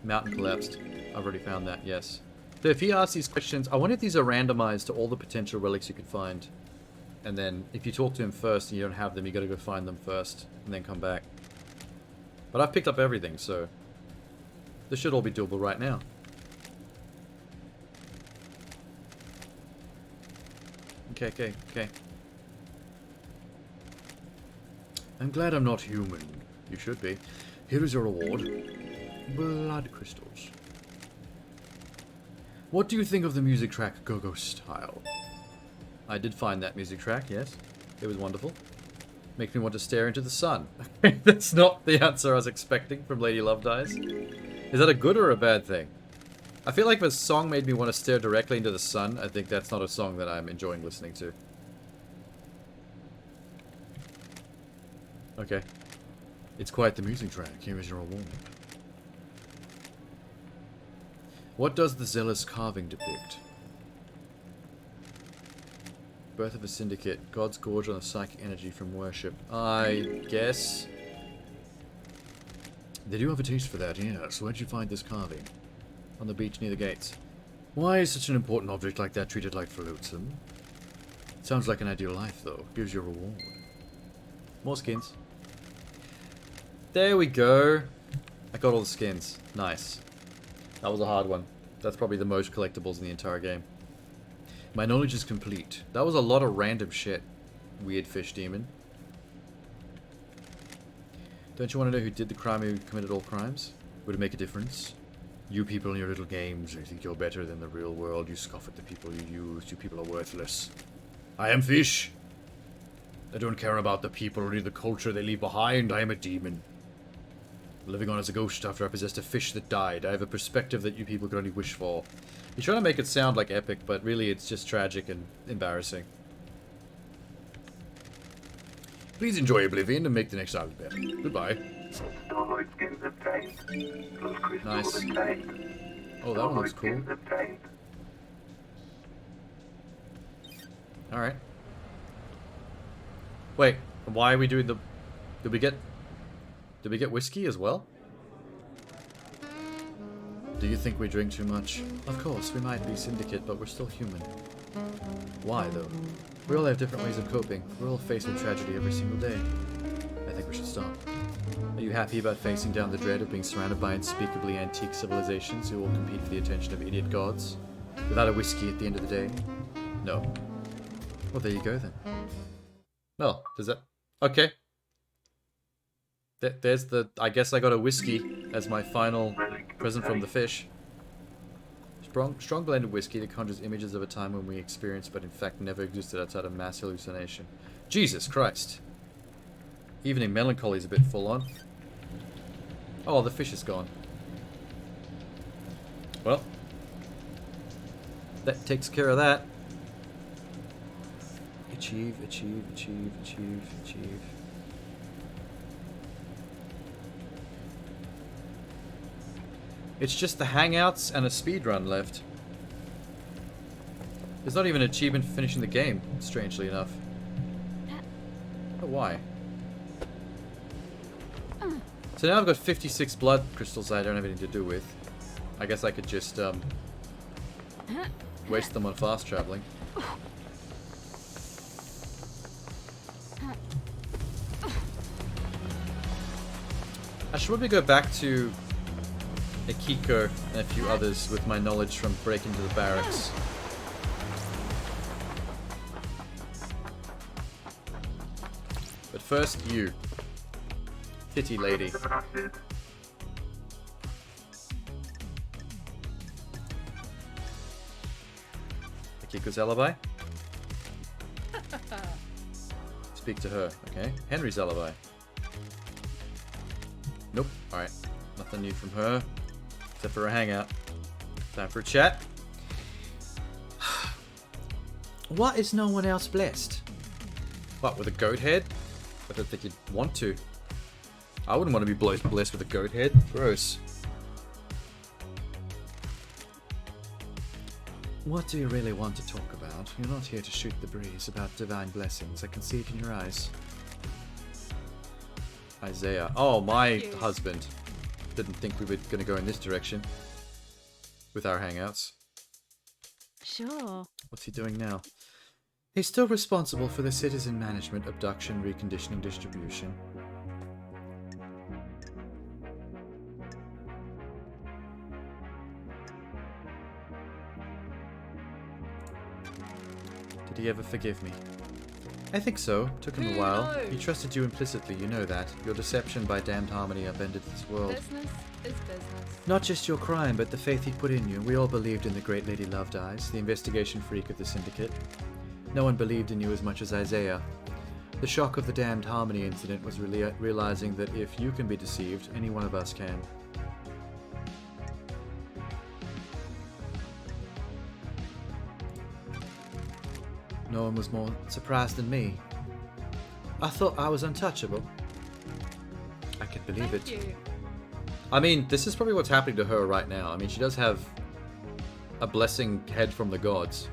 Mountain collapsed. I've already found that, yes. So if he asks these questions, I wonder if these are randomized to all the potential relics you could find. And then, if you talk to him first and you don't have them, you gotta go find them first, and then come back. But I've picked up everything, so... this should all be doable right now. Okay. I'm glad I'm not human. You should be. Here is your reward. Blood crystals. What do you think of the music track Go-Go Style? I did find that music track, yes. It was wonderful. Makes me want to stare into the sun. That's not the answer I was expecting from Lady Love Dies. Is that a good or a bad thing? I feel like if a song made me want to stare directly into the sun, I think that's not a song that I'm enjoying listening to. Okay. It's quite the music track. Here is your reward. What does the zealous carving depict? Birth of a syndicate. God's gorge on the psychic energy from worship. I guess. They do have a taste for that, yes. Where'd you find this carving? On the beach near the gates. Why is such an important object like that treated like flotsam? Sounds like an ideal life, though. Gives you a reward. More skins. There we go. I got all the skins. Nice. That was a hard one. That's probably the most collectibles in the entire game. My knowledge is complete. That was a lot of random shit, weird fish demon. Don't you want to know who did the crime, who committed all crimes? Would it make a difference? You people in your little games, you think you're better than the real world. You scoff at the people you use. You people are worthless. I am fish. I don't care about the people or the culture they leave behind. I am a demon. Living on as a ghost after I possessed a fish that died. I have a perspective that you people could only wish for. He's trying to make it sound like epic, but really it's just tragic and embarrassing. Please enjoy Oblivion and make the next island better. Goodbye.
Starlight skins obtained. Plus crystals
Nice.
obtained.
Oh, that one looks cool.
Skins obtained.
Alright. Wait, why are we doing the... Did we get whiskey as well? Do you think we drink too much? Of course, we might be syndicate, but we're still human. Why, though? We all have different ways of coping. We're all faced with tragedy every single day. I think we should stop. Are you happy about facing down the dread of being surrounded by unspeakably antique civilizations who will compete for the attention of idiot gods? Without a whiskey at the end of the day? No. Well, there you go then. Well, does that... Okay. There's the... I guess I got a whiskey as my final present from the fish. Strong blend of whiskey that conjures images of a time when we experienced but in fact never existed outside of mass hallucination. Jesus Christ. Evening melancholy is a bit full on. Oh, the fish is gone. Well. That takes care of that. Achieve, achieve, achieve, achieve, achieve. It's just the hangouts and a speedrun left. There's not even an achievement for finishing the game, strangely enough. But why? So now I've got 56 blood crystals I don't have anything to do with. I guess I could just waste them on fast traveling. I should probably go back to Akiko and a few others with my knowledge from breaking into the barracks. But first, you. Titty lady. Akiko's alibi? Speak to her, okay. Henry's alibi. Nope, alright. Nothing new from her. Except for a hangout. Time for a chat. What is no one else blessed? What, with a goat head? I don't think you'd want to. I wouldn't want to be blessed with a goat head. Gross. What do you really want to talk about? You're not here to shoot the breeze about divine blessings. I can see it in your eyes. Isaiah. Oh, my husband. Didn't think we were going to go in this direction. With our hangouts.
Sure.
What's he doing now? He's still responsible for the citizen management, abduction, reconditioning, distribution. Did he ever forgive me? I think so. Took him a while. He trusted you implicitly, you know that. Your deception by damned harmony upended this world.
Business is business.
Not just your crime, but the faith he put in you. We all believed in the great Lady Loved Eyes, the investigation freak of the Syndicate. No one believed in you as much as Isaiah. The shock of the damned harmony incident was realizing that if you can be deceived, any one of us can. No one was more surprised than me. I thought I was untouchable. I can believe it.
Thank you.
I mean, this is probably what's happening to her right now. I mean, she does have a blessing head from the gods.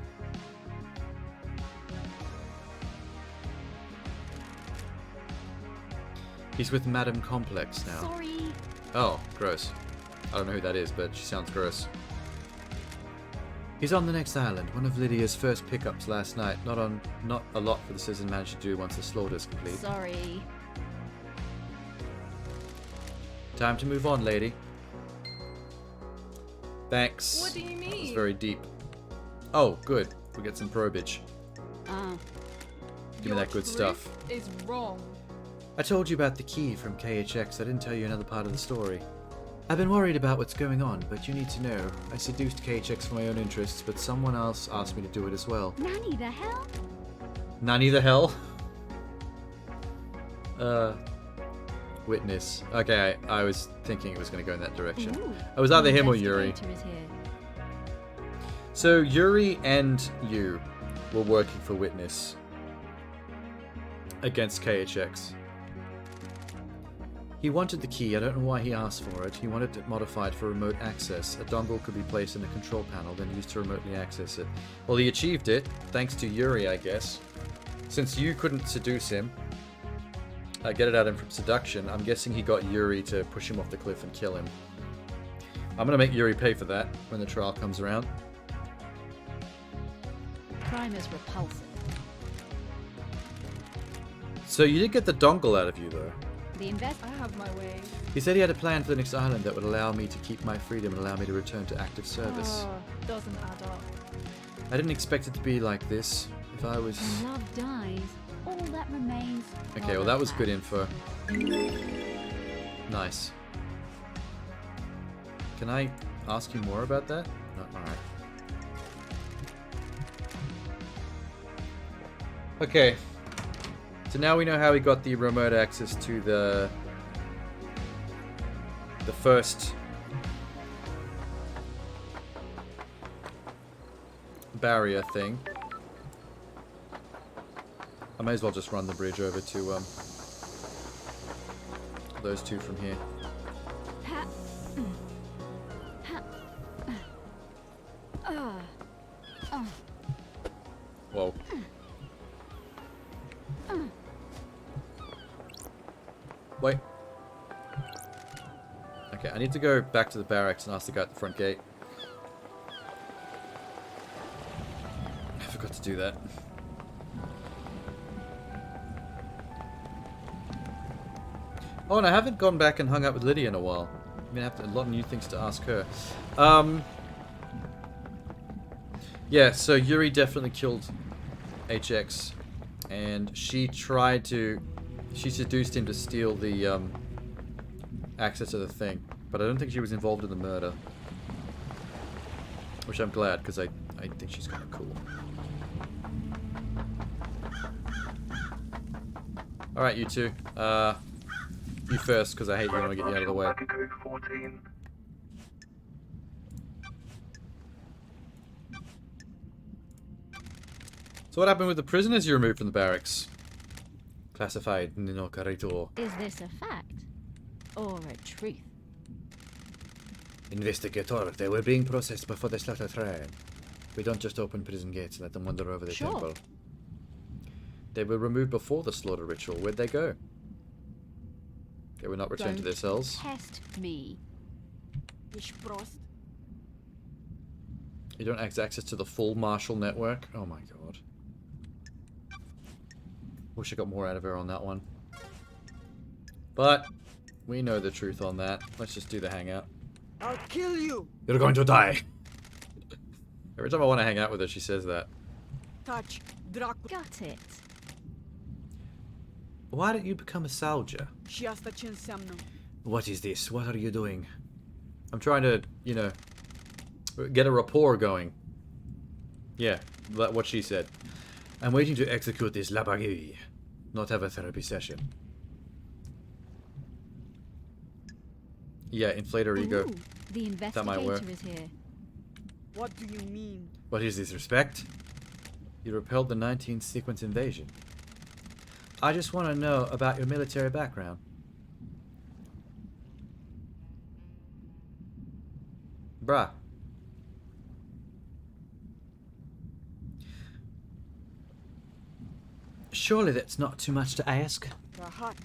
He's with Madame Complex now.
Sorry.
Oh, gross. I don't know who that is, but she sounds gross. He's on the next island, one of Lydia's first pickups last night. Not a lot for the citizen managed to do once the slaughter's complete.
Sorry.
Time to move on, lady. Thanks.
What do you mean?
That was very deep. Oh, good. We get some probage.
Ah,
Give me that good stuff.
Is wrong.
I told you about the key from KHX. I didn't tell you another part of the story. I've been worried about what's going on, but you need to know. I seduced KHX for my own interests, but someone else asked me to do it as well.
Nanny the hell?
Nanny the hell? Witness. Okay, I was thinking it was going to go in that direction.
Ooh,
It was either
the
him or Yuri.
investigator is here.
So Yuri and you were working for Witness against KHX. He wanted the key. I don't know why he asked for it. He wanted it modified for remote access. A dongle could be placed in a control panel, then used to remotely access it. Well, he achieved it, thanks to Yuri, I guess. Since you couldn't seduce him, get it out of him from seduction, I'm guessing he got Yuri to push him off the cliff and kill him. I'm gonna make Yuri pay for that when the trial comes around.
Crime is repulsive.
So you did get the dongle out of you, though.
The
I have my way.
He said he had a plan for the next island that would allow me to keep my freedom and allow me to return to active service.
Doesn't add up.
I didn't expect it to be like this. If I was...
When love dies, all that remains.
Okay,
are
well
the
that was good
facts.
info. Nice. Can I ask you more about that? No, alright. Okay. So now we know how we got the remote access to the first barrier thing. I may as well just run the bridge over to those two from here. Whoa. Wait. Okay, I need to go back to the barracks and ask the guy at the front gate. I forgot to do that. Oh, and I haven't gone back and hung out with Lydia in a while. I'm gonna have a lot of new things to ask her. Yeah, so Yuri definitely killed HX, and she seduced him to steal the access to the thing, but I don't think she was involved in the murder, which I'm glad, because I think she's kind of cool. All right, you two. You first, because I hate you when I get you out of the way.
Code 14.
So what happened with the prisoners you removed from the barracks? Classified no carito.
Is this a fact? Or a truth?
Investigator, they were being processed before the slaughter trial. We don't just open prison gates and let them wander over the
Sure.
temple.
They were removed before the slaughter ritual. Where'd they go? They were not returned to their cells.
Test me.
Ich prost.
You don't have access to the full Marshall network? Oh my god. Wish I got more out of her on that one. But we know the truth on that. Let's just do the hangout.
I'll kill you.
You're going to die!
Every time I want to hang out with her, she says that.
Touch Dracu.
Got it.
Why don't you become a soldier?
Și asta ce înseamnă?
What is this? What are you doing?
I'm trying to, you know, get a rapport going. Yeah, what she said.
I'm waiting to execute this labagui, not have a therapy session.
Yeah, inflate her ego.
Ooh, the
That might work.
investigator is here.
What do you mean?
What is this, respect?
You repelled the 19th sequence invasion. I just want to know about your military background. Bruh. Surely that's not too much to ask.
Rahat.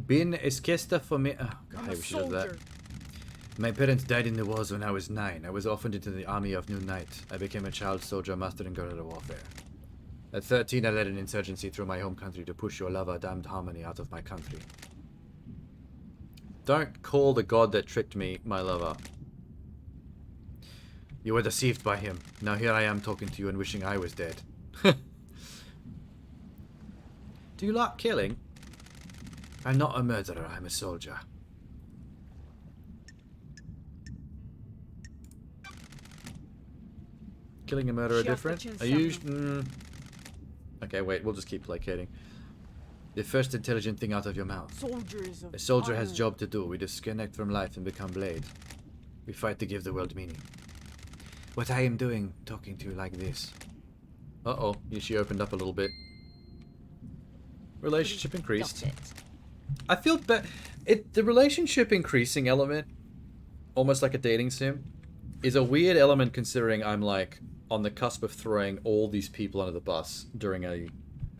Bin esquesta for me. Oh, God,
I'm
I
a
wish I did that.
soldier.
My parents died in the wars when I was 9. I was orphaned into the army of New Night. I became a child soldier mastering guerrilla warfare. At 13, I led an insurgency through my home country to push your lover, damned harmony, out of my country.
Don't call the god that tricked me my lover.
You were deceived by him. Now here I am talking to you and wishing I was dead. Do you like killing? I'm not a murderer, I'm a soldier. Killing and murder are different? Are you... Okay, wait, we'll just keep placating. The first intelligent thing out of your mouth.
Soldiers of
A soldier has
honor.
job to do. We disconnect from life and become blade. We fight to give the world meaning. What I am doing, talking to you like this. Uh-oh, she opened up a little bit. Relationship increased.
Got it.
I feel the relationship increasing element, almost like a dating sim, is a weird element considering I'm like on the cusp of throwing all these people under the bus during a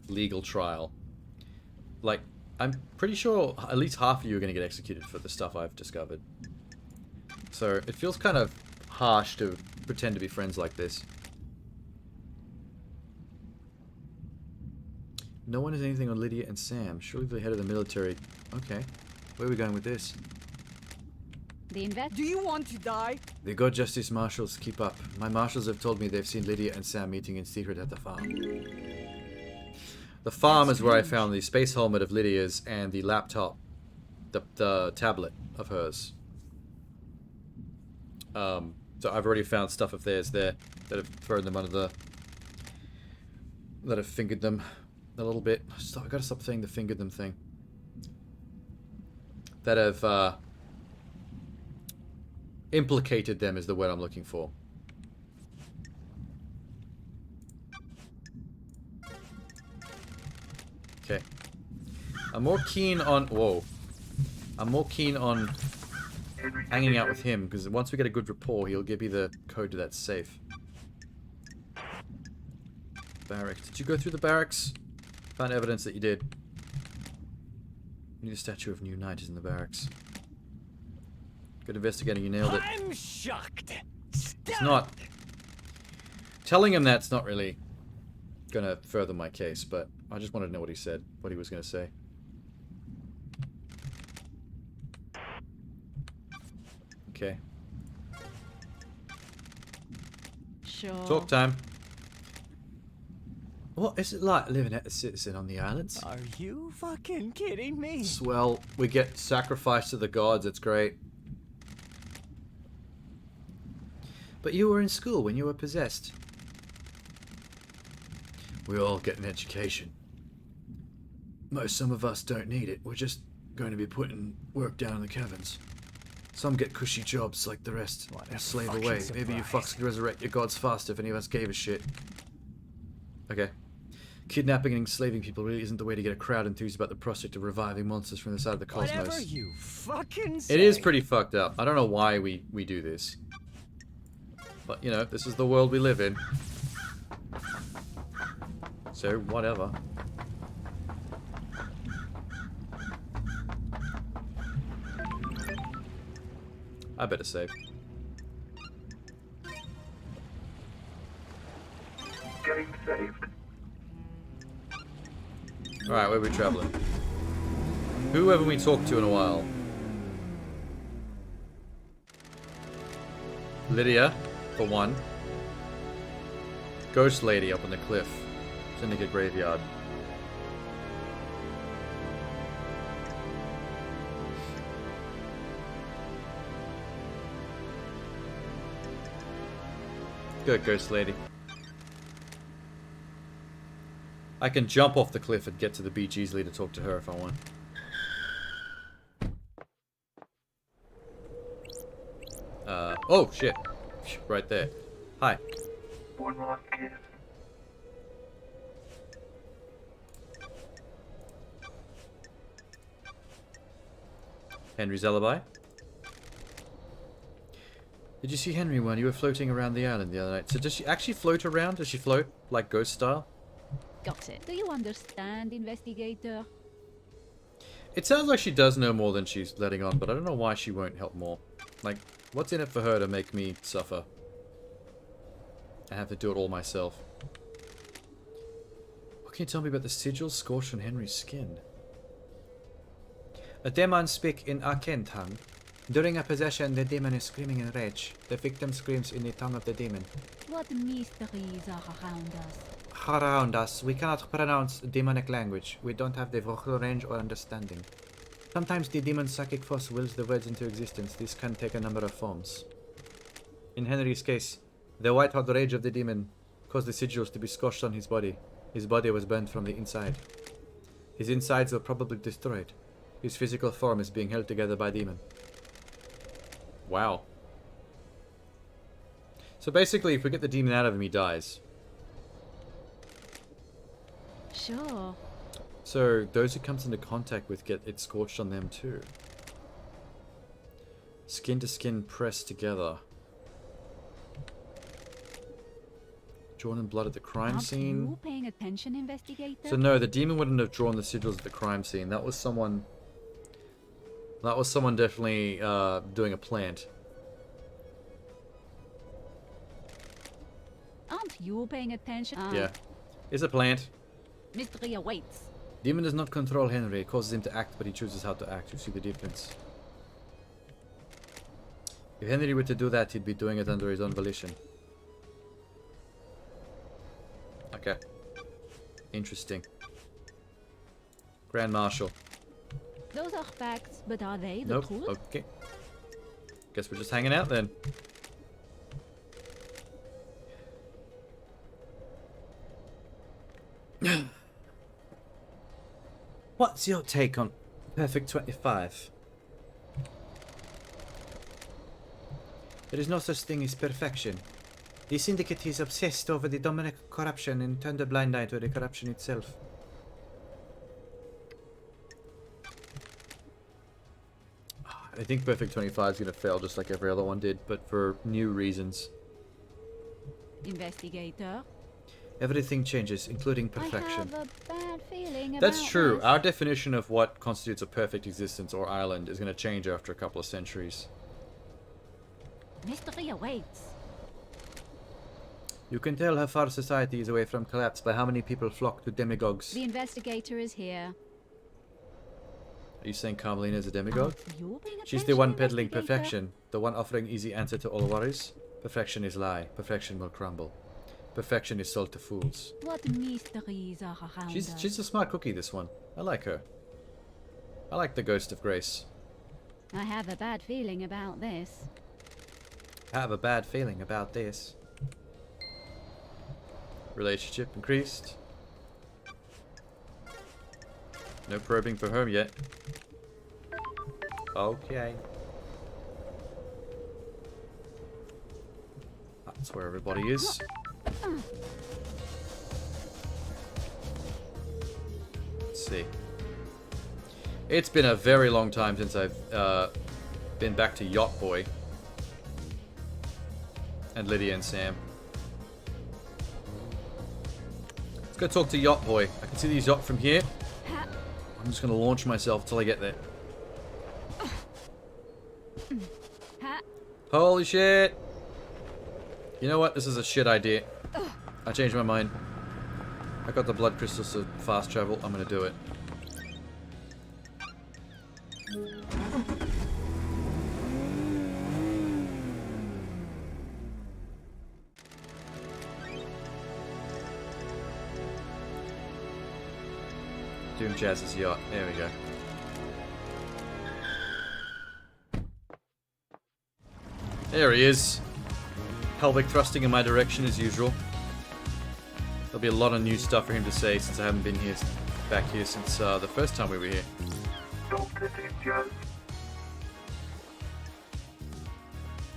legal trial. Like, I'm pretty sure at least half of you are going to get executed for the stuff I've discovered. So it feels kind of harsh to pretend to be friends like this. No one has anything on Lydia and Sam. Surely the head of the military. Okay. Where are we going with this?
The invest.
Do you want to die?
The God Justice Marshals keep up. My marshals have told me they've seen Lydia and Sam meeting in secret at the farm. The farm is where I found the space helmet of Lydia's and the laptop. The tablet of hers. So I've already found stuff of theirs there that have thrown them under the... that have fingered them a little bit. I gotta stop saying the fingered them thing. That have implicated them is the word I'm looking for. Okay. I'm more keen on... Whoa. I'm more keen on hanging out with him, because once we get a good rapport, he'll give me the code to that safe. Barracks. Did you go through the barracks? Found evidence that you did. Need a statue of New Knight is in the barracks. Good investigating, you nailed it.
I'm shocked.
It's not. Telling him that's not really gonna further my case, but I just wanted to know what he said, what he was gonna say. Okay.
Sure.
Talk time. What is it like living as a citizen on the islands?
Are you fucking kidding me?
Swell. We get sacrificed to the gods. It's great. But you were in school when you were possessed. We all get an education. Some of us don't need it. We're just going to be putting work down in the caverns. Some get cushy jobs like the rest and slave away. Maybe you fucks could resurrect your gods faster if any of us gave a shit. Okay. Kidnapping and enslaving people really isn't the way to get a crowd enthused about the prospect of reviving monsters from the side of the cosmos.
Whatever you fucking say.
It is pretty fucked up. I don't know why we do this. But, you know, this is the world we live in. So, whatever. I better save.
Getting saved.
Alright, where are we traveling? Who haven't we talked to in a while? Lydia, for one. Ghost lady up on the cliff. Syndicate graveyard. Good, ghost lady. I can jump off the cliff and get to the beach easily to talk to her if I want. Oh shit. Right there. Hi.
One last kiss.
Henry's alibi. Did you see Henry when you were floating around the island the other night? So does she actually float around? Does she float like ghost style?
Got it. Do you understand, investigator?
It sounds like she does know more than she's letting on, but I don't know why she won't help more. Like, what's in it for her to make me suffer? I have to do it all myself. What can you tell me about the sigil scorched on Henry's skin? A demon speak in Arcane tongue.
During a possession, the demon is screaming in rage. The victim screams in the tongue of the demon.
What mysteries are around us?
Around us, we cannot pronounce demonic language. We don't have the vocal range or understanding. Sometimes the demon's psychic force wills the words into existence. This can take a number of forms. In Henry's case, the white-hot rage of the demon caused the sigils to be scorched on his body. His body was burned from the inside. His insides were probably destroyed. His physical form is being held together by demon.
Wow. So basically, if we get the demon out of him, he dies.
Sure.
So those who comes into contact with get it scorched on them too. Skin to skin pressed together. Drawn in blood at the crime
Aren't
scene.
you paying attention, investigator?
So no, the demon wouldn't have drawn the sigils at the crime scene. That was someone. That was someone definitely doing a plant.
Aren't you paying attention?
Yeah, it's a plant.
Mystery awaits.
Demon does not control Henry. It causes him to act, but he chooses how to act. You see the difference. If Henry were to do that, he'd be doing it under his own volition. Okay. Interesting. Grand Marshal.
Those are facts, but are they the
Nope.
truth?
Okay. Guess we're just hanging out then. What's your take on Perfect 25?
There is no such thing as perfection. The Syndicate is obsessed over the demonic corruption and turned a blind eye to the corruption itself.
I think Perfect 25 is going to fail just like every other one did, but for new reasons.
Investigator.
Everything changes, including
I
perfection.
have a bad feeling
That's
about
true.
this.
Our definition of what constitutes a perfect existence or island is going to change after a couple of centuries.
Mystery awaits.
You can tell how far society is away from collapse by how many people flock to demagogues.
The investigator is here.
Are you saying Carmelina is a demigod?
Aren't you paying
She's the
attention,
one peddling
investigator?
perfection, the one offering easy answer to all worries. Perfection is lie. Perfection will crumble. Perfection is sold to fools.
What mysteries are around us?
She's a smart cookie, this one. I like her. I like the Ghost of Grace.
I have a bad feeling about this.
I have a bad feeling about this.
Relationship increased. No probing for her yet. Okay. That's where everybody is. Let's see. It's been a very long time since I've been back to Yacht Boy. And Lydia and Sam. Let's go talk to Yacht Boy. I can see these yacht from here. I'm just gonna launch myself till I get there. Holy shit! You know what? This is a shit idea. I changed my mind. I got the blood crystals to fast travel. I'm gonna do it. Doom Jazz's yacht. There we go. There he is. Pelvic thrusting in my direction as usual. There'll be a lot of new stuff for him to say since I haven't been here back here since the first time we were here.
Dr. Danger.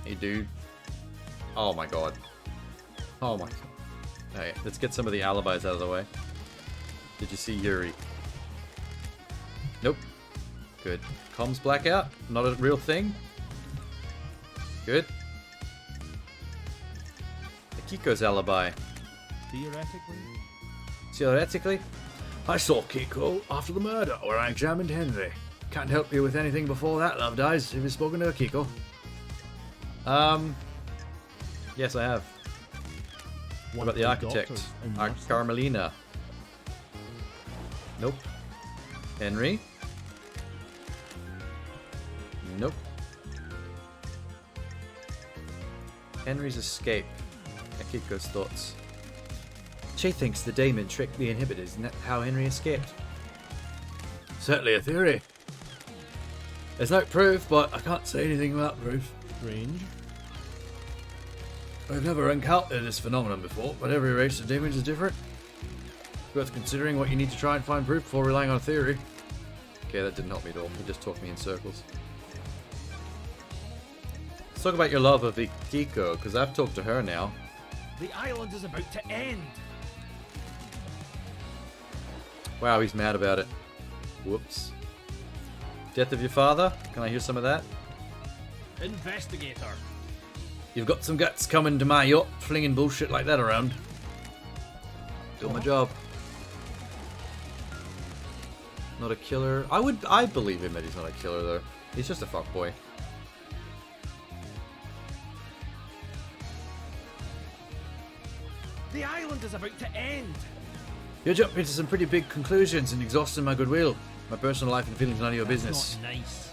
Hey, dude. Oh my god. Oh my god. Hey, let's get some of the alibis out of the way. Did you see Yuri? Nope. Good. Comms blackout? Not a real thing? Good. Kiko's alibi.
Theoretically, I saw Kiko after the murder where I examined Henry. Can't help you with anything before that, Love Dies. Have you spoken to Kiko?
Yes, I have. What about the architect? Carmelina. Nope. Henry? Nope.
Henry's escape. Akiko's thoughts. She thinks the daemon tricked the inhibitors, and that's how Henry escaped. Certainly a theory. There's no proof, but I can't say anything without proof.
Strange.
I've never encountered this phenomenon before, but every race of demons is different. Worth considering what you need to try and find proof before relying on a theory. Okay, that didn't help me at all. He just talked me in circles. Let's talk about your love of Ikiko, because I've talked to her now.
The island is about to end.
Wow, he's mad about it. Whoops. Death of your father? Can I hear some of that?
Investigator.
You've got some guts coming to my yacht, flinging bullshit like that around. Doing my job. Not a killer. I believe him that he's not a killer though. He's just a fuckboy.
The island is about to end.
You're jumping to some pretty big conclusions and exhausting my goodwill. My personal life and feelings are none of your
That's
business.
not nice.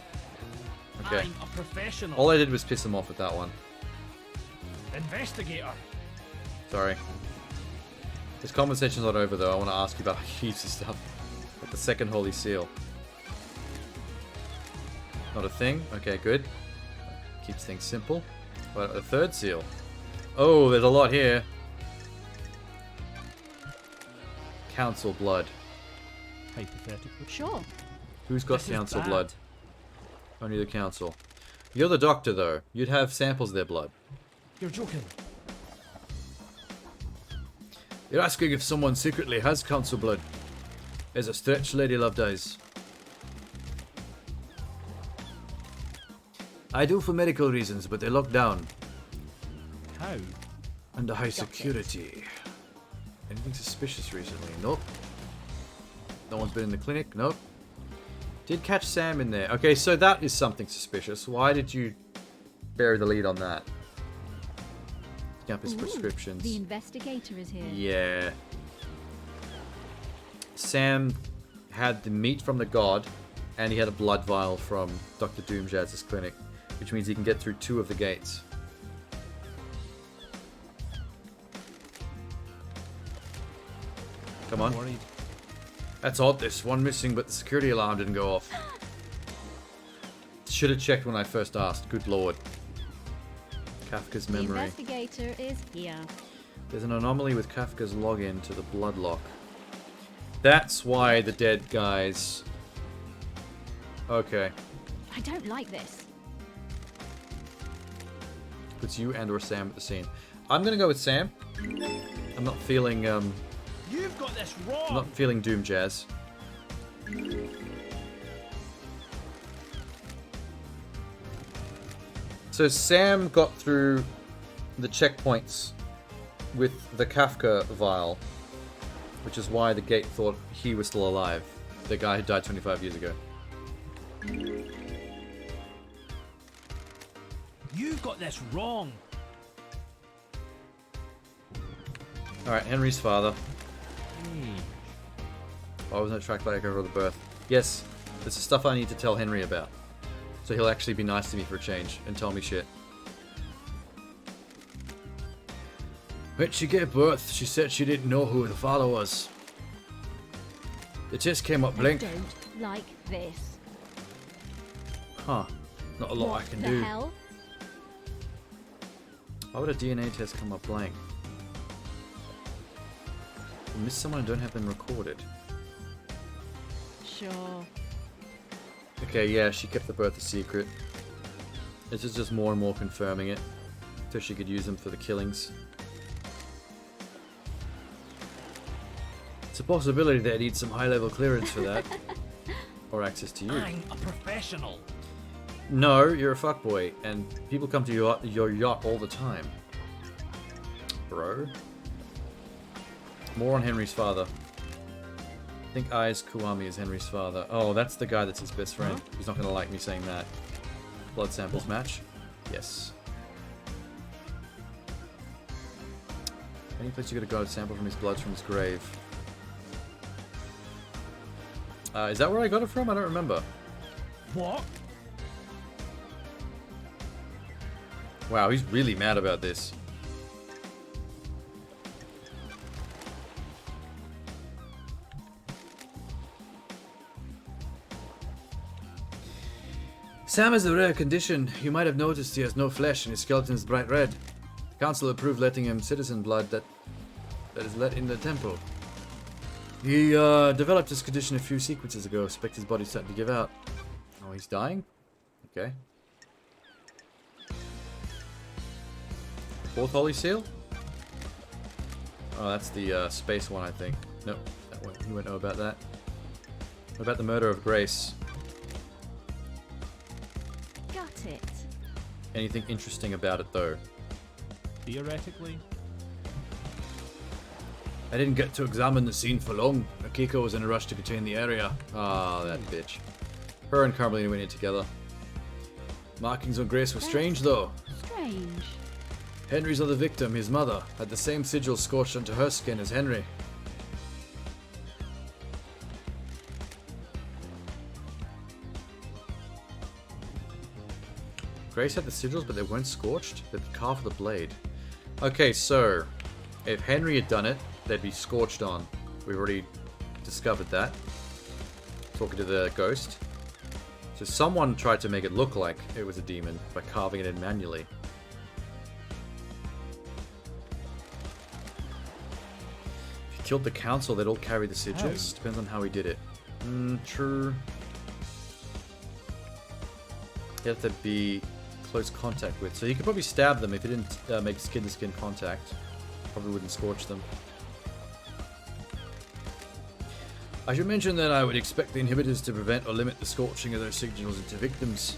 Okay.
I'm a professional.
All I did was piss him off with that one.
Investigator.
Sorry. This conversation's not over though. I want to ask you about heaps of stuff. Like the second holy seal. Not a thing? Okay, good. Keeps things simple. What about the third seal? Oh, there's a lot here. Council blood.
Hypothetical.
Sure.
Who's got
This is
council
bad.
blood? Only the council. You're the doctor though. You'd have samples of their blood.
You're joking.
You're asking if someone secretly has council blood. There's a stretch, Lady Lovedays. I do for medical reasons, but they're locked down.
How?
Under high security. Anything suspicious recently? Nope. No one's been in the clinic? Nope. Did catch Sam in there. Okay, so that is something suspicious. Why did you bury the lead on that? Up his
Ooh,
prescriptions.
The investigator is here.
Yeah. Sam had the meat from the god, and he had a blood vial from Dr. Doomjazz's clinic, which means he can get through 2 of the gates. Come on.
Worried.
That's odd, there's one missing, but the security alarm didn't go off. Should have checked when I first asked, good lord. Kafka's
The
memory.
investigator is here.
There's an anomaly with Kafka's login to the bloodlock. That's why the dead guys... Okay.
I don't like this.
Puts you and or Sam at the scene. I'm gonna go with Sam. I'm not feeling,
You've got this wrong.
I'm not feeling Doom Jazz. So Sam got through the checkpoints with the Kafka vial, which is why the gate thought he was still alive. The guy who died 25 years ago.
You've got this wrong.
Alright, Henry's father.
Hey.
Why wasn't it tracked back over the birth? Yes, this is stuff I need to tell Henry about. So he'll actually be nice to me for a change and tell me shit. When she gave birth, she said she didn't know who the father was. The test came up
I
blank.
don't like this.
Huh. Not a lot
What
I can
the
do.
hell?
Why would a DNA test come up blank? I missed someone and don't have them recorded.
Sure.
Okay, yeah, she kept the birth a secret. This is just more and more confirming it. So she could use them for the killings. It's a possibility that I need some high-level clearance for that. Or access to you.
I'm a professional.
No, you're a fuckboy, and people come to your yacht all the time. Bro. More on Henry's father. I think Ai's Kuwami is Henry's father. Oh, that's the guy that's his best friend. He's not going to like me saying that. Blood samples match? Yes. Any place you gotta go to sample from his blood from his grave. Is that where I got it from? I don't remember.
What?
Wow, he's really mad about this. Sam is a rare condition. You might have noticed he has no flesh and his skeleton is bright red. The council approved letting him citizen blood that is let in the temple. He developed this condition a few sequences ago. Suspect his body's starting to give out. Oh, he's dying? Okay. Fourth Holy Seal? Oh, that's the space one, I think. Nope, that one. You won't know about that. What about the murder of Grace?
Got it.
Anything interesting about it, though?
Theoretically.
I didn't get to examine the scene for long. Akiko was in a rush to contain the area. Ah, that bitch. Her and Carmelina went in together. Markings on Grace were strange, though.
Strange.
Henry's other victim, his mother, had the same sigil scorched onto her skin as Henry. Grace had the sigils, but they weren't scorched? They'd carved the blade. Okay, so if Henry had done it, they'd be scorched on. We've already discovered that. Talking to the ghost. So someone tried to make it look like it was a demon by carving it in manually. If he killed the council, they'd all carry the sigils. Depends on how he did it. True. You have to be close contact with. So you could probably stab them if you didn't make skin-to-skin contact. Probably wouldn't scorch them. I should mention that I would expect the inhibitors to prevent or limit the scorching of their signals into victims.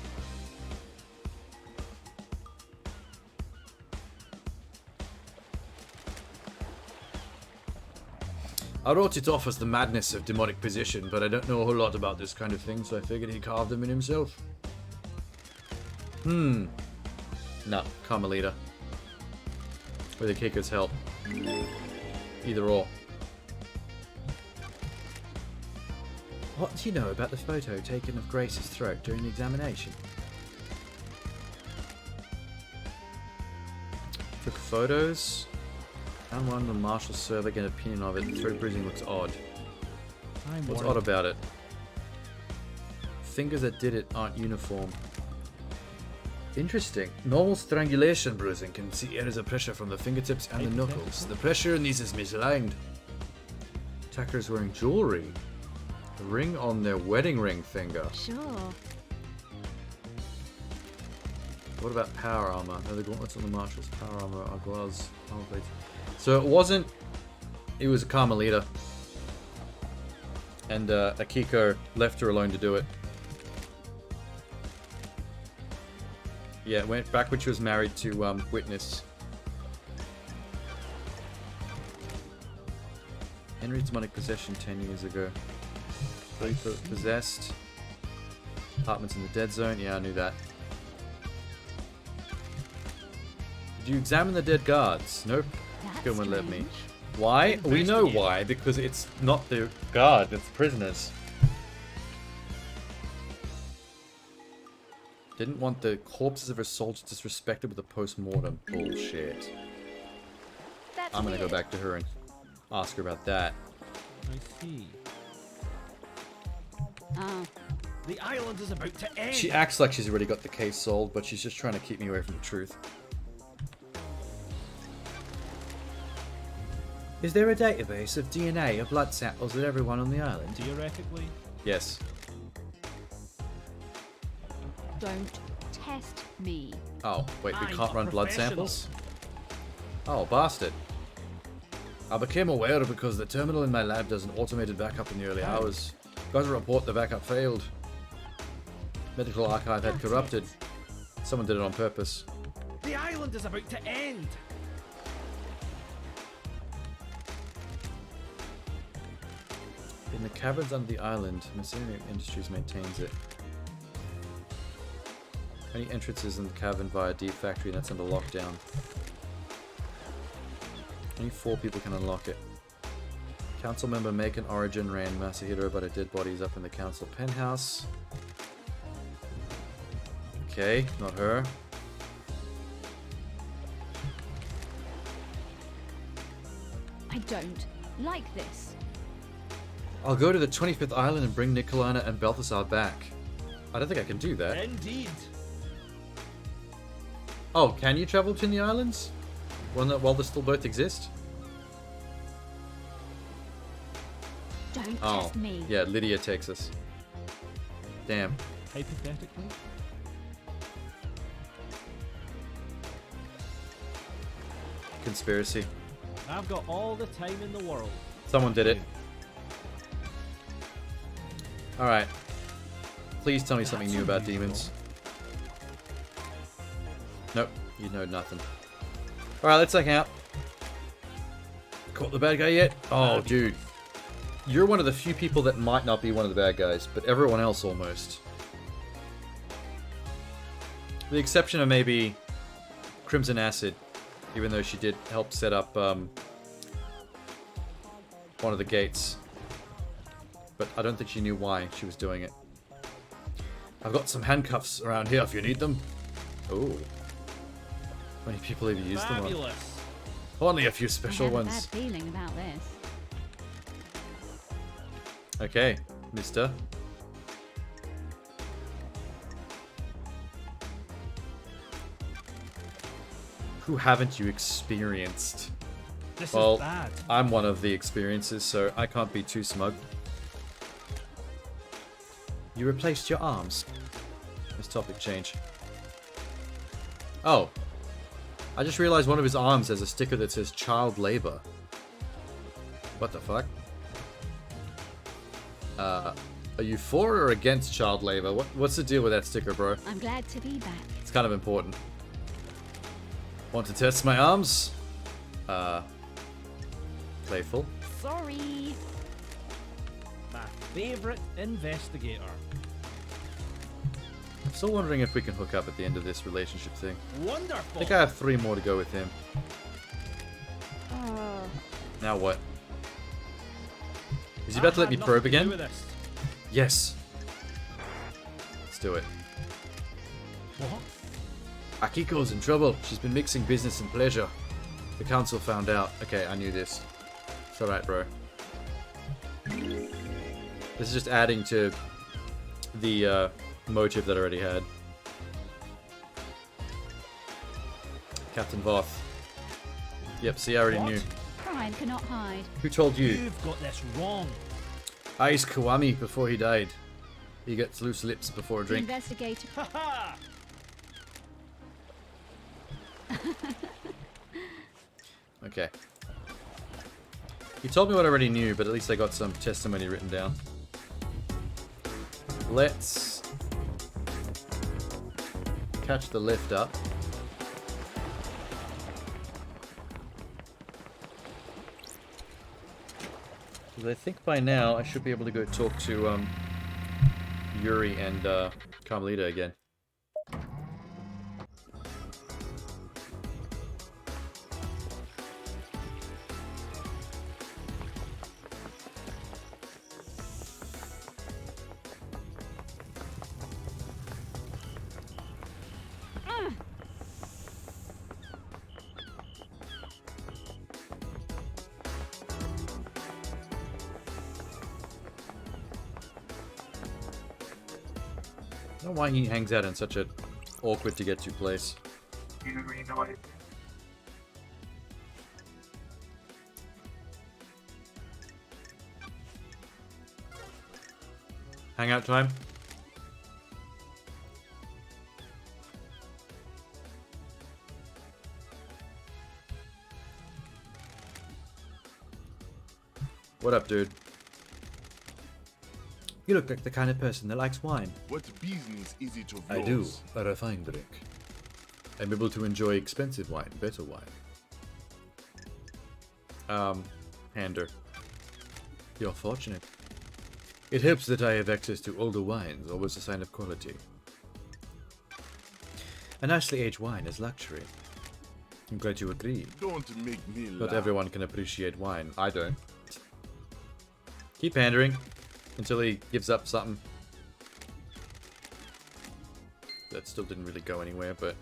I wrote it off as the madness of demonic possession, but I don't know a whole lot about this kind of thing, so I figured he carved them in himself. No, Carmelita. With Akiko's help. Either or. What do you know about the photo taken of Grace's throat during the examination? Took photos. Found one on the marshal's server, get an opinion of it. The throat bruising looks odd. What's odd about it? Fingers that did it aren't uniform. Interesting. Normal strangulation bruising can see areas of pressure from the fingertips and the knuckles. The pressure in these is misaligned. Attacker is wearing jewelry. A ring on their wedding ring finger.
Sure.
What about power armor? No, the gauntlets on the marshals. Power armor, our gloves, armor plates. So it wasn't. It was a Carmelita. And Akiko left her alone to do it. Yeah, it went back when she was married to Witness. Henry's demonic possession 10 years ago. Possessed. Apartments in the dead zone. Yeah, I knew that. Did you examine the dead guards? Nope. Good one, let me. Why? We know why. Because it's not the guard, it's prisoners. Didn't want the corpses of her soldiers disrespected with a post-mortem. Bullshit. I'm gonna go back to her and ask her about that.
I see.
Oh.
The island is about to end.
She acts like she's already got the case solved, but she's just trying to keep me away from the truth. Is there a database of DNA or blood samples of everyone on the island?
Theoretically?
Yes.
Don't test me.
Oh, wait, we
I'm
can't
a
run blood
professional.
samples? Oh, bastard. I became aware because the terminal in my lab does an automated backup in the early hours. Got a report the backup failed. Medical archive had corrupted. Someone did it on purpose.
The island is about to end.
In the caverns under the island, Mercenary Industries maintains it. Any entrances in the cavern via Deep Factory, that's under lockdown. Only 4 people can unlock it. Council member Macon Origin ran Masahiro, but her dead body is up in the council penthouse. Okay, not her.
I don't like this.
I'll go to the 25th island and bring Nicolina and Balthasar back. I don't think I can do that.
Indeed.
Oh, can you travel between the islands? While they still both exist?
Don't
Oh,
test me.
yeah, Lydia takes us. Damn.
Hypothetically.
Conspiracy.
I've got all the time in the world.
Someone did it. Alright. Please tell me something new about demons. Nope, you know nothing. Alright, let's check out. Caught the bad guy yet? Oh, dude. You're one of the few people that might not be one of the bad guys, but everyone else almost. With the exception of maybe Crimson Acid, even though she did help set up one of the gates. But I don't think she knew why she was doing it. I've got some handcuffs around here if you need them. Oh. How many people have you used them on?
Fabulous.
Only a few special
I have
ones.
a bad feeling about this.
Okay, mister. Who haven't you experienced?
This
Well,
is bad.
I'm one of the experiences, so I can't be too smug. You replaced your arms. This topic change. Oh. I just realized one of his arms has a sticker that says child labor. What the fuck? Are you for or against child labor? What's the deal with that sticker, bro?
I'm glad to be back.
It's kind of important. Want to test my arms? Playful.
Sorry.
My favourite investigator.
I'm still wondering if we can hook up at the end of this relationship thing.
Wonderful.
I think I have 3 more to go with him. Now what? Is he about to let me probe again? Yes. Let's do it.
What?
Akiko's in trouble. She's been mixing business and pleasure. The council found out. Okay, I knew this. It's alright, bro. This is just adding to the motive that I already had. Captain Voth. Yep, see, I already knew.
Crime cannot hide.
Who told you?
You've got this wrong.
I asked Kiwami before he died. He gets loose lips before a
The
drink.
investigator.
Ha
Okay. He told me what I already knew, but at least I got some testimony written down. Let's catch the lift up. Because I think by now I should be able to go talk to Yuri and Carmelita again. I don't know why he hangs out in such a awkward to get to place.
Yuri noise.
Hangout time? What up, dude? You look like the kind of person that likes wine.
What business is it of
I
yours?
do, a refined drink. I'm able to enjoy expensive wine, better wine. Hander. You're fortunate. It helps that I have access to older wines, always a sign of quality. A nicely aged wine is luxury. I'm glad you agree.
Don't make me laugh.
Not everyone can appreciate wine. I don't. Keep pandering until he gives up something. That still didn't really go anywhere, but...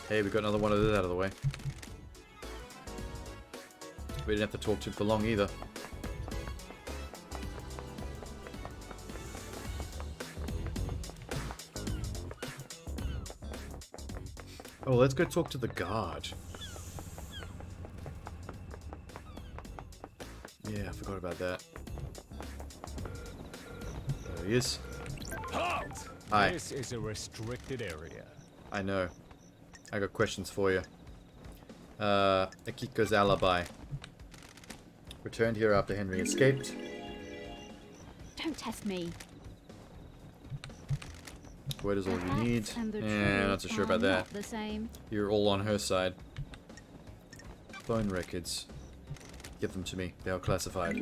Hey, we got another one of those out of the way. We didn't have to talk to him for long either. Oh, let's go talk to the guard. Yeah, I forgot about that. There he is.
Halt!
Hi.
This is a restricted area.
I know. I got questions for you. Akiko's alibi. Returned here after Henry escaped.
Don't test me.
Word is all
The
you need.
facts and the
Yeah, not so
truth
sure
are
about that.
not the same.
You're all on her side. Phone records. Give them to me. They are classified.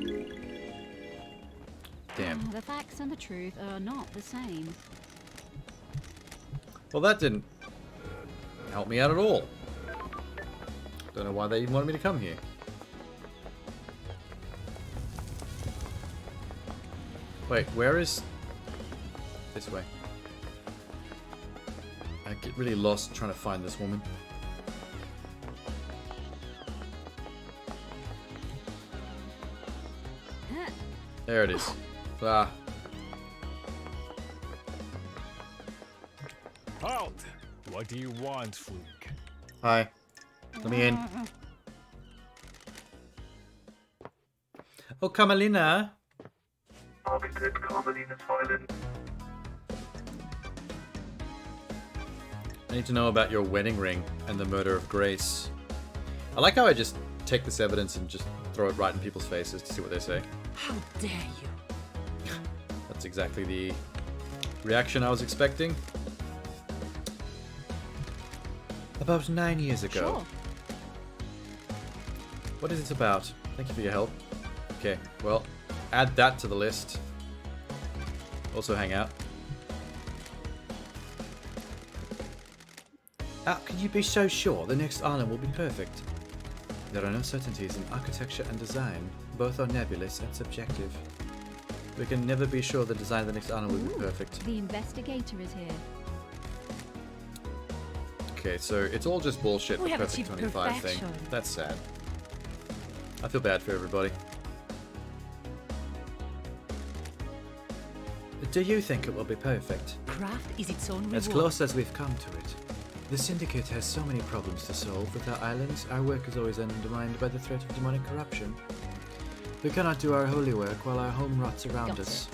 Damn.
The facts and the truth are not the same.
Well, that didn't help me out at all. Don't know why they even wanted me to come here. Wait, where is... This way. I get really lost trying to find this woman. There it is. Ah.
Halt! What do you want, Fluke?
Hi. Let me in. Oh, Kamalina.
Architect Carmelina's Island.
I need to know about your wedding ring and the murder of Grace. I like how I just take this evidence and just throw it right in people's faces to see what they say.
How dare you?
That's exactly the reaction I was expecting. About 9 years ago.
Sure.
What is it about? Thank you for your help. Okay, well, add that to the list. Also hang out. How can you be so sure the next island will be perfect? There are no certainties in architecture and design. Both are nebulous and subjective. We can never be sure the design of the next island will be perfect.
The investigator is here.
Okay, so it's all just bullshit,
We
the
have
Perfect
achieved
25 thing.
perfection.
That's sad. I feel bad for everybody. Do you think it will be perfect?
Craft is its own reward.
As close as we've come to it. The Syndicate has so many problems to solve with our islands. Our work is always undermined by the threat of demonic corruption. We cannot do our holy work while our home rots around
Got
us.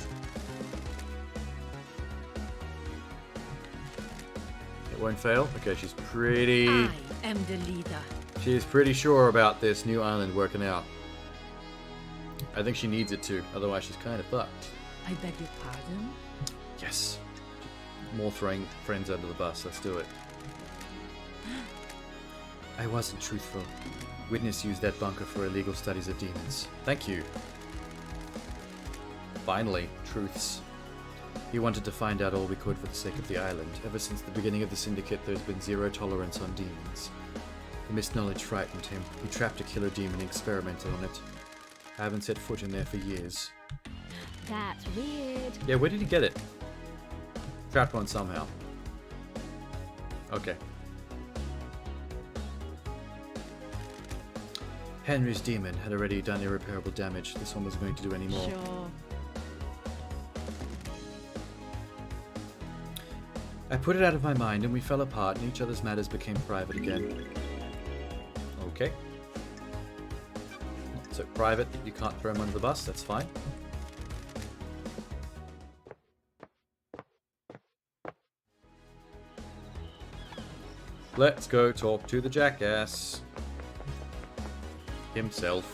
It won't fail? Okay, she's pretty...
I am the leader.
She's pretty sure about this new island working out. I think she needs it to, otherwise she's kind of fucked.
I beg your pardon?
Yes. More throwing friends under the bus, let's do it. I wasn't truthful. Witness used that bunker for illegal studies of demons. Thank you. Finally, truths. He wanted to find out all we could for the sake of the island. Ever since the beginning of the Syndicate, there's been zero tolerance on demons. The missed knowledge frightened him. He trapped a killer demon and experimented on it. I haven't set foot in there for years.
That's weird.
Yeah, where did he get it? Trapped one somehow. Okay.
Henry's demon had already done irreparable damage. This one wasn't going to do any more.
Sure.
I put it out of my mind and we fell apart and each other's matters became private again.
Okay. So private, you can't throw him under the bus, that's fine. Let's go talk to the jackass. Himself.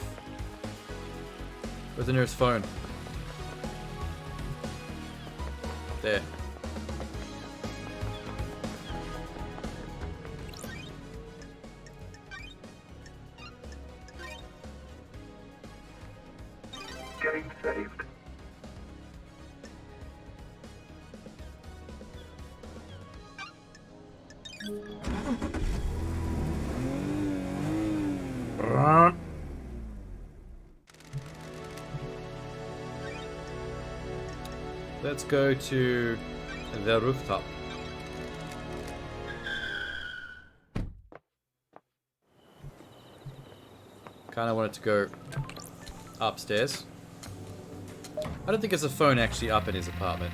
Where's the nearest phone? There.
Game saved.
Let's go to the rooftop. Kind of wanted to go upstairs. I don't think there's a phone actually up in his apartment.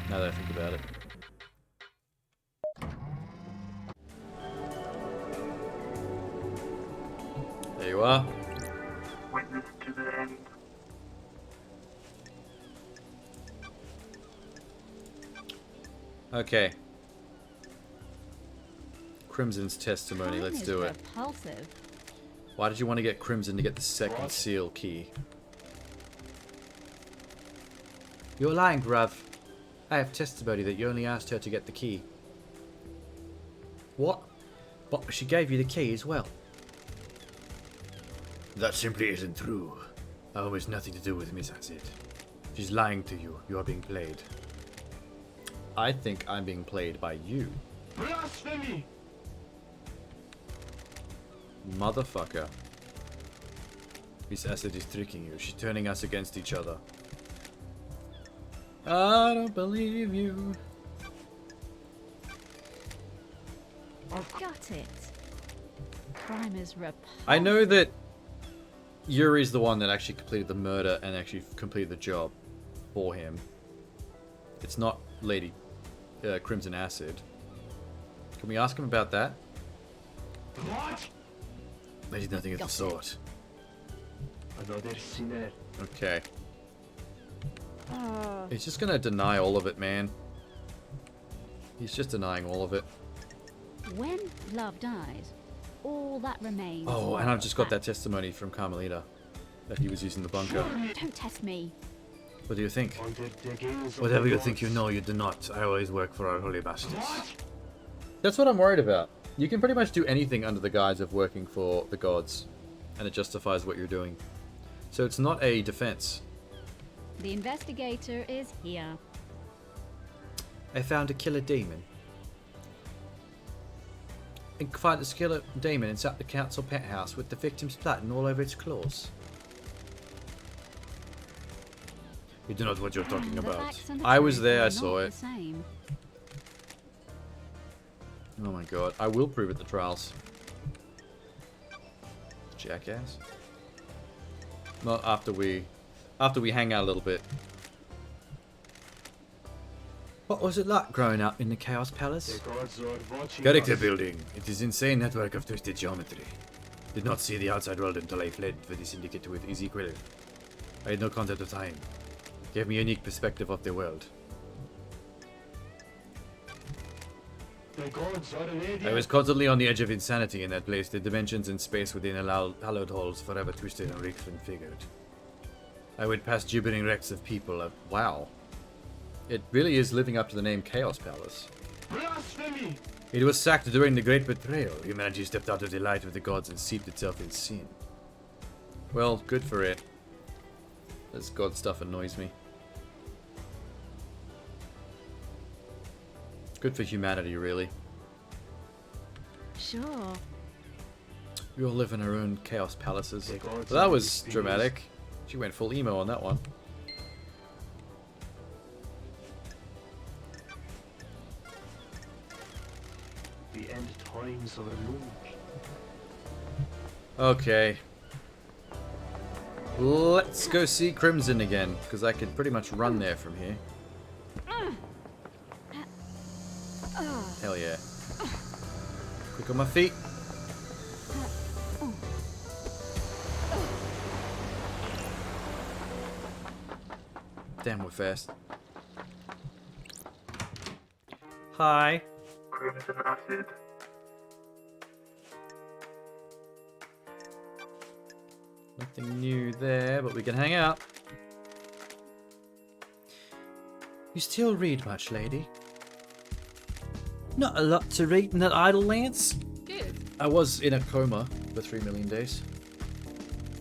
Now that I think about it. There you are.
Witness to the end.
Okay. Crimson's testimony. Let's do it.
Repulsive.
Why did you want to get Crimson to get the second seal key? You're lying, bruv. I have testimony that you only asked her to get the key. What? But she gave you the key as well. That simply isn't true. Oh, it's nothing to do with Miss Acid. She's lying to you. You are being played. I think I'm being played by you.
Blasphemy!
Motherfucker. Miss Acid is tricking you. She's turning us against each other. I don't believe you.
Got it. Crime is repulsive.
I know that Yuri's the one that actually completed the murder and actually completed the job for him. It's not Lady Crimson Acid. Can we ask him about that?
What?
I did nothing of the sort.
Another sinner.
Okay. He's just gonna deny all of it, man. He's just denying all of it.
When love dies, all that remains.
Oh, and I've just got that testimony from Carmelita that he was using the bunker.
Don't test me.
What do you think?
Under the gaze of
Whatever
the
you think you
gods.
know, you do not. I always work for our holy bastards.
That's what I'm worried about. You can pretty much do anything under the guise of working for the gods, and it justifies what you're doing. So it's not a defense.
The investigator is here.
I found a killer demon. And found the killer demon inside the council penthouse with the victim's platinum all over its claws.
You do not know what you're talking
The
about.
facts and the
I was
truth
there,
are
I saw
not
it.
the same.
Oh my god, I will prove at the trials. Jackass. Not after we hang out a little bit. What was it like growing up in the Chaos Palace?
The gods are watching
Character
us.
building. It is insane network of twisted geometry. Did not see the outside world until I fled for the syndicate with Ezekiel. I had no concept of time. Gave me a unique perspective of the world.
The gods are an idiot.
I was constantly on the edge of insanity in that place. The dimensions and space within hallowed halls forever twisted and reconfigured. I would pass gibbering wrecks of people. Wow. It really is living up to the name Chaos Palace.
Blasphemy!
It was sacked during the Great Betrayal. Humanity stepped out of the light of the gods and seeped itself in sin.
Well, good for it. This god stuff annoys me. Good for humanity, really.
Sure.
We all live in our own Chaos Palaces.
The gods
Well, that
are
was
the
dramatic. She went full emo on that one.
The end times are looming.
Okay. Let's go see Crimson again, because I can pretty much run there from here. Hell yeah. Quick on my feet. Damn, we're fast. Hi.
Crimson Acid.
Nothing new there, but we can hang out. You still read much, lady? Not a lot to read in that idle lance.
Good.
I was in a coma for 3 million days.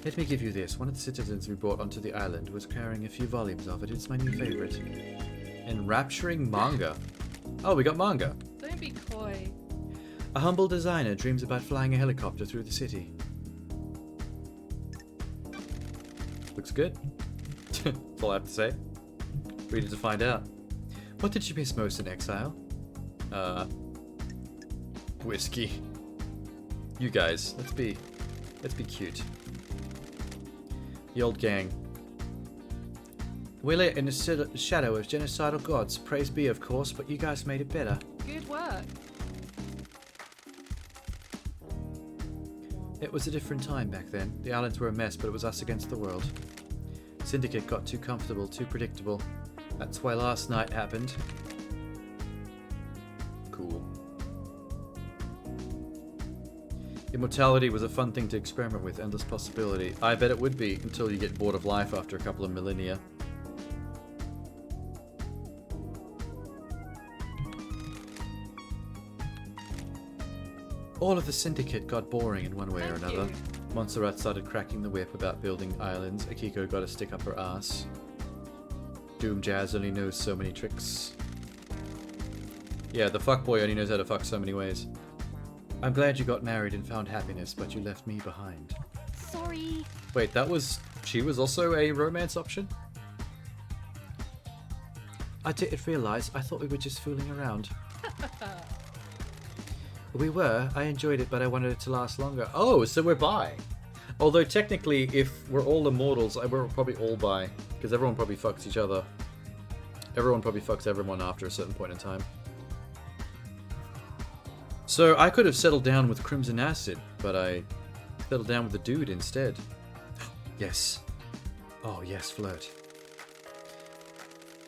Let me give you this. One of the citizens we brought onto the island was carrying a few volumes of it. It's my new favorite. Enrapturing manga. Oh, we got manga.
Don't be coy.
A humble designer dreams about flying a helicopter through the city. Looks good. That's all I have to say. Read it to find out. What did you miss most in exile? Whiskey. You guys, let's be cute.
The old gang. We lay in the shadow of genocidal gods. Praise be, of course, but you guys made it better.
Good work.
It was a different time back then. The islands were a mess, but it was us against the world. Syndicate got too comfortable, too predictable. That's why last night happened. Cool. Immortality was a fun thing to experiment with, endless possibility. I bet it would be, until you get bored of life after a couple of millennia. All of the Syndicate got boring in one way or another. Montserrat started cracking the whip about building islands. Akiko got a stick up her ass. Doom Jazz only knows so many tricks. Yeah, the fuckboy only knows how to fuck so many ways. I'm glad you got married and found happiness, but you left me behind.
Sorry.
Wait, that was... she was also a romance option? I didn't realize. I thought we were just fooling around. We were. I enjoyed it, but I wanted it to last longer. Oh, so we're bi. Although technically, if we're all immortals, we're probably all bi. Because everyone probably fucks each other. Everyone probably fucks everyone after a certain point in time. So I could have settled down with Crimson Acid, but I settled down with the dude instead. Yes. Oh, yes, flirt.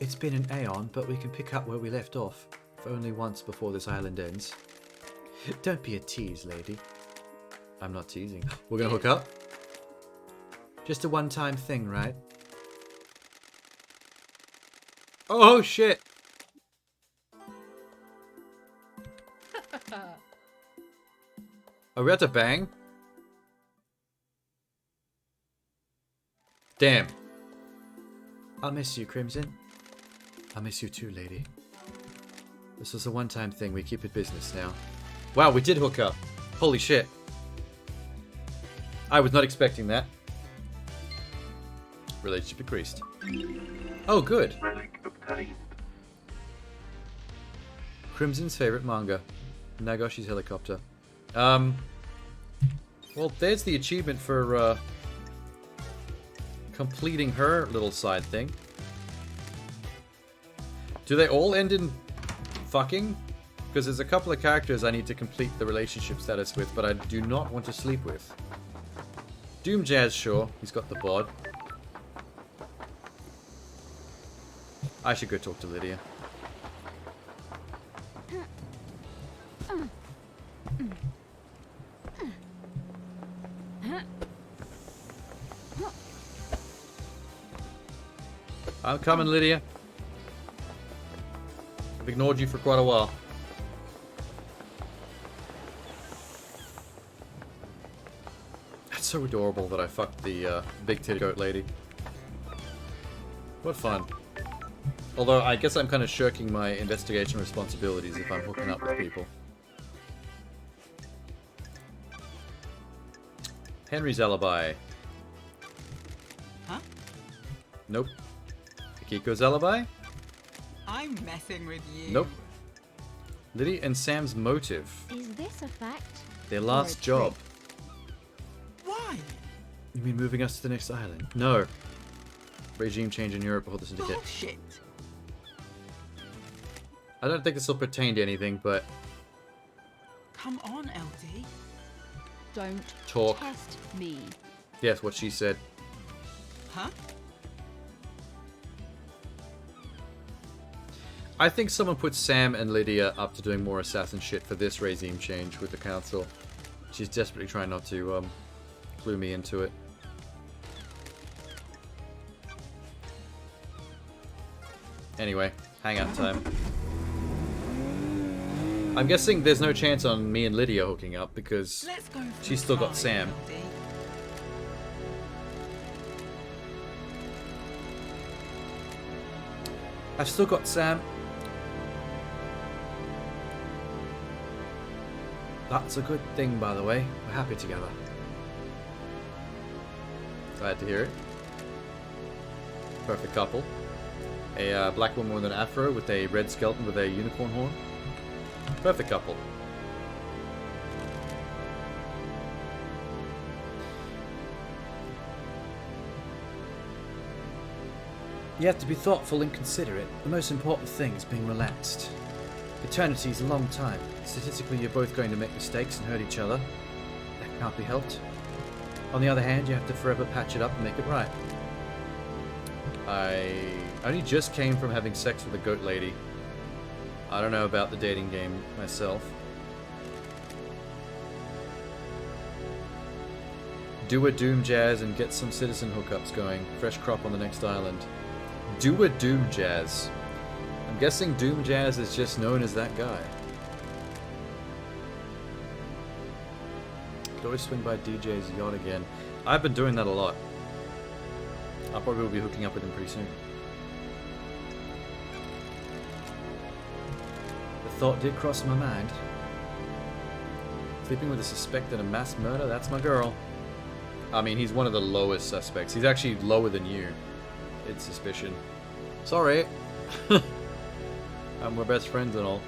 It's been an aeon, but we can pick up where we left off. If only once before this island ends. Don't be a tease, lady. I'm not teasing. We're gonna hook up? Just a one-time thing, right? Oh, shit! Are we about to bang? Damn. I'll miss you, Crimson. I'll miss you too, lady. This was a one-time thing. We keep it business now. Wow, we did hook up. Holy shit. I was not expecting that. Relationship increased. Oh, good.
Relic obtained.
Crimson's favorite manga. Nagoshi's helicopter. Well, there's the achievement for, completing her little side thing. Do they all end in fucking? Because there's a couple of characters I need to complete the relationship status with, but I do not want to sleep with. Doom Jazz, sure. He's got the bod. I should go talk to Lydia. I'm coming, Lydia. I've ignored you for quite a while. That's so adorable that I fucked the big titty goat lady. What fun. Although I guess I'm kind of shirking my investigation responsibilities if I'm hooking up with people. Henry's alibi.
Huh?
Nope. Akiko's alibi?
I'm messing with you.
Nope. Liddy and Sam's motive.
Is this a fact?
Their last job.
Why?
You mean moving us to the next island? No. Regime change in Europe before the syndicate.
Bullshit.
I don't think this will pertain to anything, but...
Come on, LD.
Don't
talk.
test me.
Yes, what she said.
Huh?
I think someone put Sam and Lydia up to doing more assassin shit for this regime change with the council. She's desperately trying not to clue me into it. Anyway, hangout time. I'm guessing there's no chance on me and Lydia hooking up because she's still got Sam. I've still got Sam. That's a good thing, by the way. We're happy together. Glad to hear it. Perfect couple. A black woman with an afro with a red skeleton with a unicorn horn. Perfect couple. You have to be thoughtful and considerate. The most important thing is being relaxed. Eternity is a long time. Statistically, you're both going to make mistakes and hurt each other. That can't be helped. On the other hand, you have to forever patch it up and make it right. I only just came from having sex with a goat lady. I don't know about the dating game myself. Do a Doom Jazz and get some citizen hookups going. Fresh crop on the next island. Do a Doom Jazz. I'm guessing Doom Jazz is just known as that guy. Could always swing by DJ's yacht again. I've been doing that a lot. I probably will be hooking up with him pretty soon. The thought did cross my mind. Sleeping with a suspect in a mass murder? That's my girl. I mean, he's one of the lowest suspects. He's actually lower than you. It's suspicion. Sorry. We're best friends and all.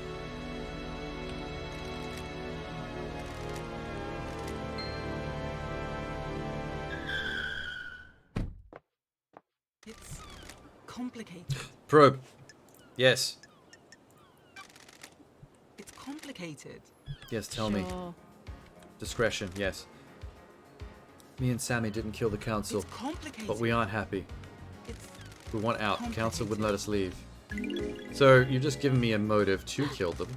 It's complicated.
Probe. Yes.
It's complicated.
Yes, tell me. Discretion, yes. Me and Sammy didn't kill the council,
It's complicated.
but we aren't happy.
It's
We want out. The council wouldn't let us leave. So, you've just given me a motive to kill them.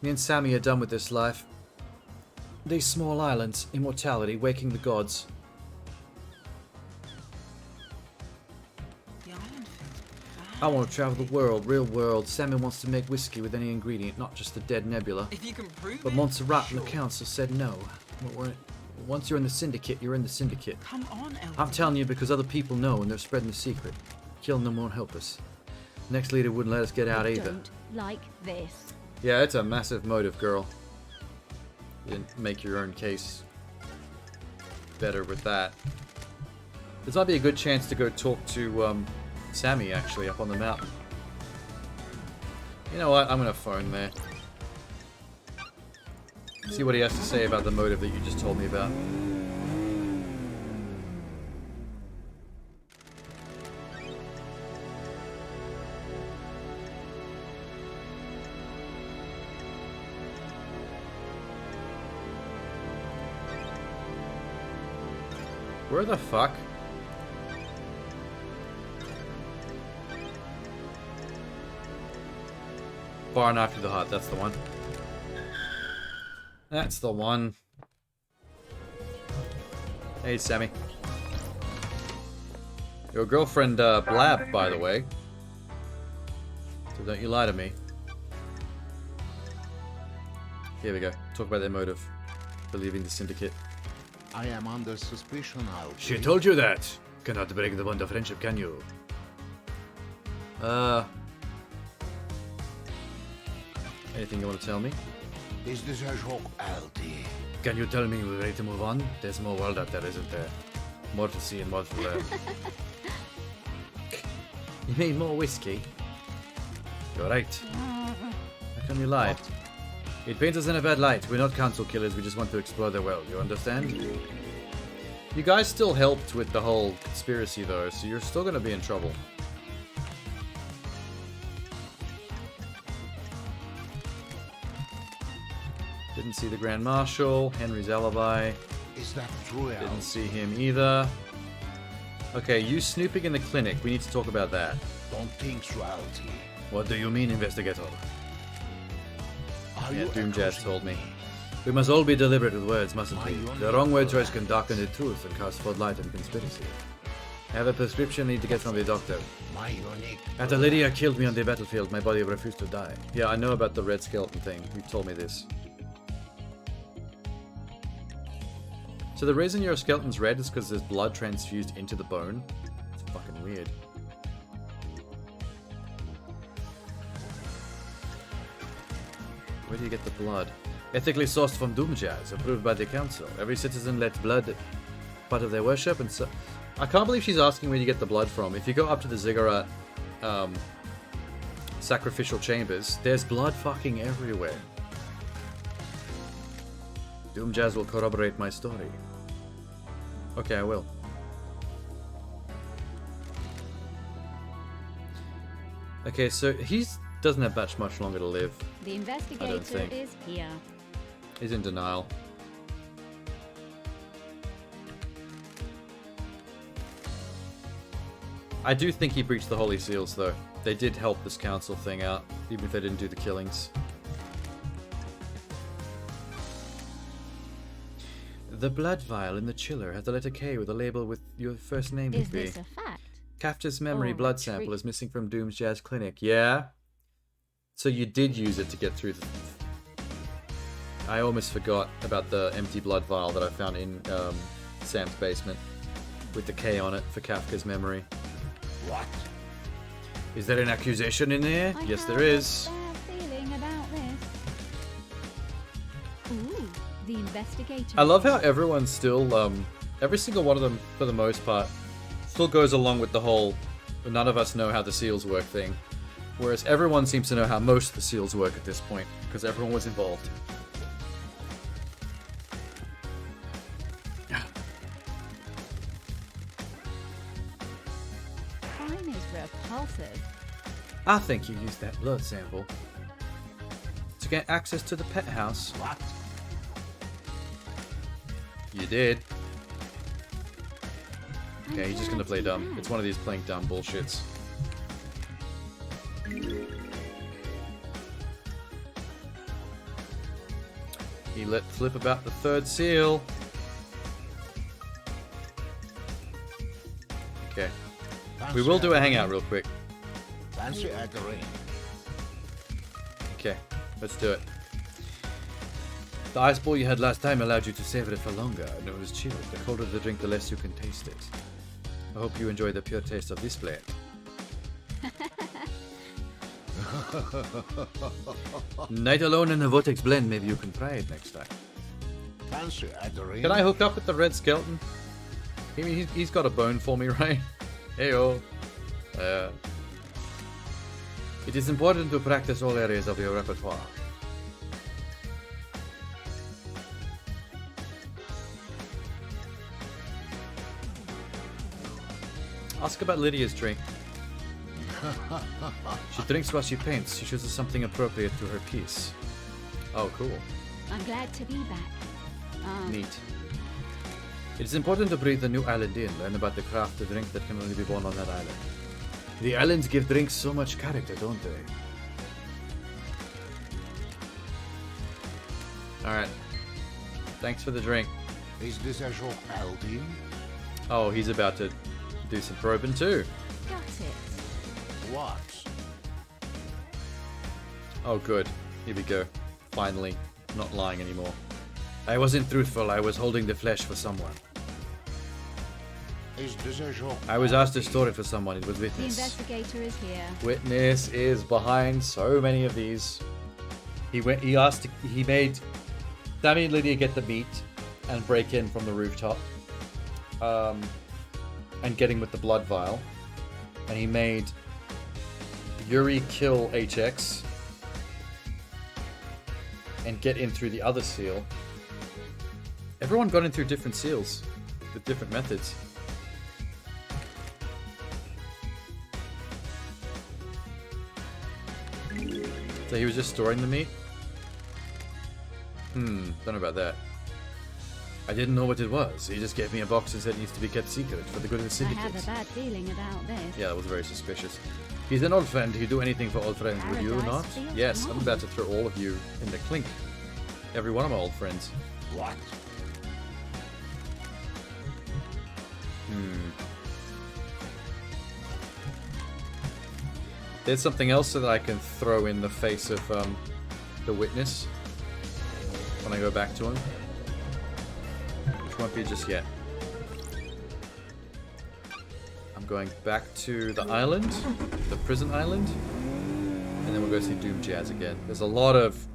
Me and Sammy are done with this life. These small islands, immortality, waking the gods.
the island feels
I want to travel the world, real world. Sammy wants to make whiskey with any ingredient, not just the dead nebula.
If you can prove
But
it,
Montserrat and
sure.
the council said no. Once you're in the syndicate, you're in the syndicate.
Come on, Elton.
I'm telling you because other people know and they're spreading the secret. Killing them won't help us. Next leader wouldn't let us get out either.
Don't like this.
Yeah, it's a massive motive, girl. You didn't make your own case better with that. This might be a good chance to go talk to Sammy, actually, up on the mountain. You know what? I'm gonna phone there. See what he has to say about the motive that you just told me about. Where the fuck? Bar knife to the heart, that's the one. That's the one. Hey, Sammy. Your girlfriend, Blab, by the way. So don't you lie to me. Here we go. Talk about their motive for leaving the syndicate.
I am under suspicion, I'll
She told you that. Cannot break the bond of friendship, can you? Anything you want to tell me?
Is this a joke, LT?
Can you tell me we're ready to move on? There's more world out there, isn't there? More to see and more to learn. You mean more whiskey? You're right. How come you lied? It paints us in a bad light. We're not council killers, we just want to explore the world, you understand? You guys still helped with the whole conspiracy though, so you're still gonna be in trouble. Didn't see the Grand Marshal, Henry's alibi.
Is that true, LT?
Didn't see him either. Okay, you snooping in the clinic. We need to talk about that.
Don't think so, LT.
What do you mean, investigator?
Are
Yeah,
you
Doom Jazz
accusing
told me.
me?
We must all be deliberate with words, mustn't we?
My
The wrong word choice can darken the truth and cast floodlight on conspiracy. I have a prescription I need to get from the doctor.
My unique...
After Lydia killed me on the battlefield, my body refused to die. Yeah, I know about the red skeleton thing. You told me this. So the reason your skeleton's red is because there's blood transfused into the bone? It's fucking weird. Where do you get the blood? Ethically sourced from Doom Jazz, approved by the council. Every citizen lets blood part of their worship, and so... I can't believe she's asking where you get the blood from. If you go up to the Ziggurat sacrificial chambers, there's blood fucking everywhere. Doom Jazz will corroborate my story. Okay, I will. Okay, so he doesn't have much longer to live.
The
I don't
investigator
think.
is here.
He's in denial. I do think he breached the Holy Seals, though. They did help this council thing out, even if they didn't do the killings. The blood vial in the chiller has the letter K with a label with your first name
Is
would be.
this a fact?
Kafta's memory
Or
blood
a
sample
treat?
is missing from Doom's Jazz Clinic. Yeah? So you did use it to get through the... I almost forgot about the empty blood vial that I found in Sam's basement with the K on it for Kafka's memory.
What?
Is there an accusation in there?
I
Yes,
have
there is.
a bad feeling about this. Ooh, the investigator.
I love how everyone's still, every single one of them, for the most part, still goes along with the whole none of us know how the seals work thing. Whereas everyone seems to know how most of the seals work at this point, because everyone was involved.
Crime is repulsive.
I think you used that blood sample to get access to the pet house.
What?
You did.
I'm
Okay, he's just gonna
glad
play
you
dumb.
have.
It's one of these playing dumb bullshits. He let flip about the third seal. Okay. We will do a hangout real quick.
Fancy at the ring.
Okay, let's do it. The ice ball you had last time allowed you to savor it for longer, and it was chilled. The colder the drink, the less you can taste it. I hope you enjoy the pure taste of this blend. Night alone in the Vortex blend, maybe you can try it next time.
Fancy at the ring.
Can I hook up with the red skeleton? He's got a bone for me, right? Heyo. It is important to practice all areas of your repertoire. Ask about Lydia's drink. She drinks while she paints. She chooses something appropriate to her piece. Oh, cool.
I'm glad to be back.
Neat. It is important to breathe the new island in, learn about the craft of drink that can only be born on that island. The islands give drinks so much character, don't they? Alright. Thanks for the drink.
Is this a show Aldin?
Oh, he's about to do some probing too.
Got it.
What?
Oh, good. Here we go. Finally. Not lying anymore. I wasn't truthful. I was holding the flesh for someone.
Is this a show?
I was asked to store it for someone. It was
The
Witness.
investigator is here.
Witness is behind so many of these. He made Sammy and Lydia get the meat and break in from the rooftop. And getting with the blood vial. And he made Yuri kill HX and get in through the other seal. Everyone got in through different seals with different methods. So he was just storing the meat? Don't know about that. I didn't know what it was. He just gave me a box and said it needs to be kept secret for the good of the
I
syndicate.
have a bad feeling about this.
Yeah, that was very suspicious. He's an old friend. He'd do anything for old friends, would you
Paradise
not?
feels
Yes, I'm
wrong.
about to throw all of you in the clink. Every one of my old friends.
What?
There's something else so that I can throw in the face of the witness when I go back to him. Which won't be just yet. I'm going back to the island, the prison island, and then we'll go see Doom Jazz again. There's a lot of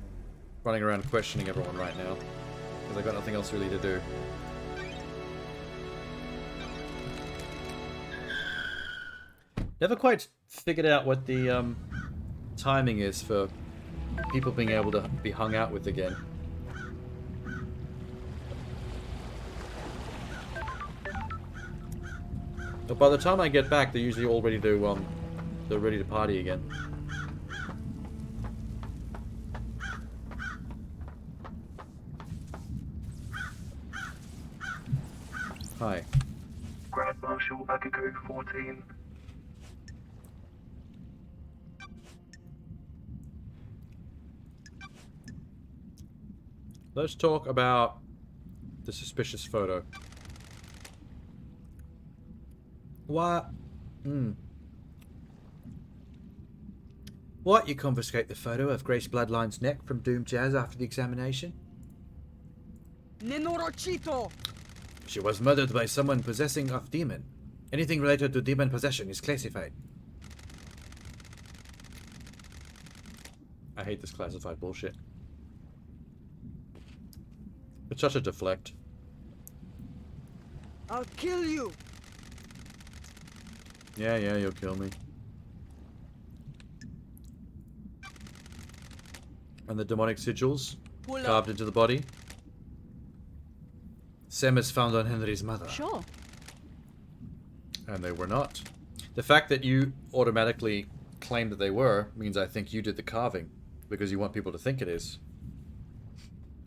running around questioning everyone right now, because I've got nothing else really to do. Never quite figured out what the timing is for people being able to be hung out with again.
But by the time I get back, they're usually all ready to they're ready to party again. Hi.
Grand Marshal Agago 14.
Let's talk about the suspicious photo. What? What? You confiscate the photo of Grace Bloodline's neck from Doom Jazz after the examination?
Nenorochito!
She was murdered by someone possessing of demon. Anything related to demon possession is classified. I hate this classified bullshit. It's such a deflect.
I'll kill you!
Yeah, you'll kill me. And the demonic sigils carved into the body. Same as found on Henry's mother.
Sure.
And they were not. The fact that you automatically claim that they were means I think you did the carving. Because you want people to think it is.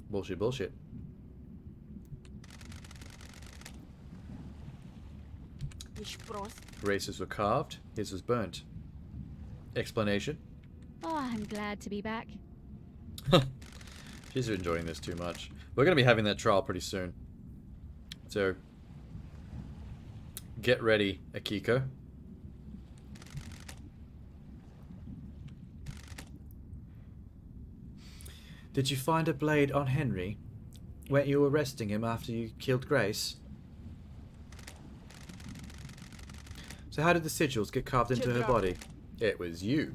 Bullshit, bullshit. Grace's were carved, his was burnt. Explanation?
Oh, I'm glad to be back.
She's enjoying this too much. We're going to be having that trial pretty soon. So, get ready, Akiko. Did you find a blade on Henry? Weren't you arresting him after you killed Grace? So how did the sigils get carved into her body? It was you.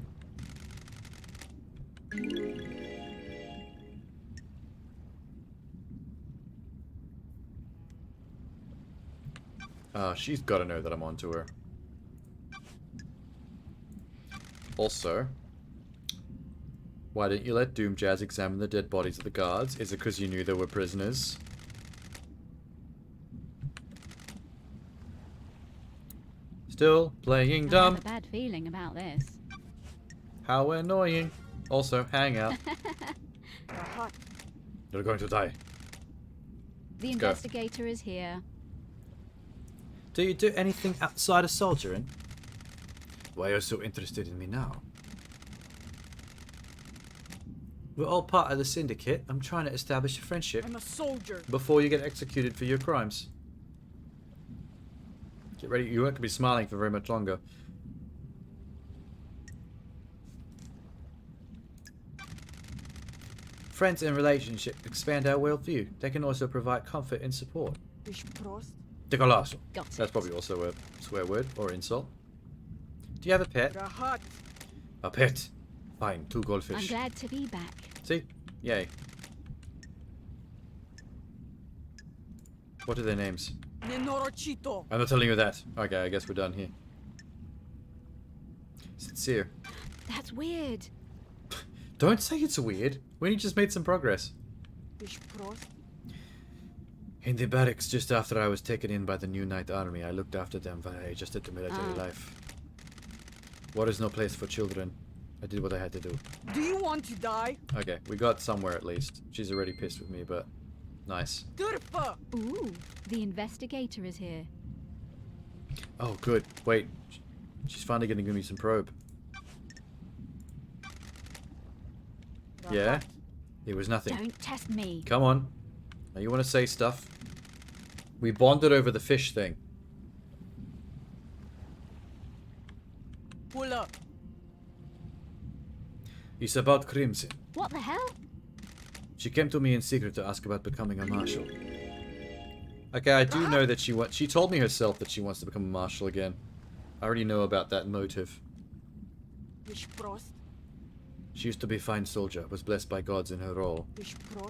She's got to know that I'm onto her. Also, why didn't you let Doom Jazz examine the dead bodies of the guards? Is it because you knew they were prisoners? Still playing dumb.
I have a bad feeling about this.
How annoying. Also, hang out. You're going to die.
The
Let's go.
investigator is here.
Do you do anything outside of soldiering? Why are you so interested in me now? We're all part of the syndicate. I'm trying to establish a friendship
I'm a soldier.
before you get executed for your crimes. Get ready. You won't be smiling for very much longer. Friends and relationships expand our worldview. They can also provide comfort and support. Decolasso.
Got it.
That's probably also a swear word or insult. Do you have a pet? A pet. Fine, 2
I'm
goldfish.
glad to be back.
See? Yay. What are their names?
Nenorochito!
I'm not telling you that. Okay, I guess we're done here. Sincere.
That's weird.
Don't say it's weird. We only just made some progress. In the barracks just after I was taken in by the New Knight Army, I looked after them while I adjusted to military life. War is no place for children. I did what I had to do.
Do you want to die?
Okay, we got somewhere at least. She's already pissed with me, but nice.
Turfa!
Ooh, the investigator is here.
Oh, good. Wait. She's finally gonna give me some probe. Yeah? It was nothing.
Don't test me.
Come on. Now you want to say stuff? We bonded over the fish thing.
Pull up.
It's about Crimson.
What the hell?
She came to me in secret to ask about becoming a marshal. Okay, I do know that she told me herself that she wants to become a marshal again. I already know about that motive. She used to be a fine soldier, was blessed by gods in her role,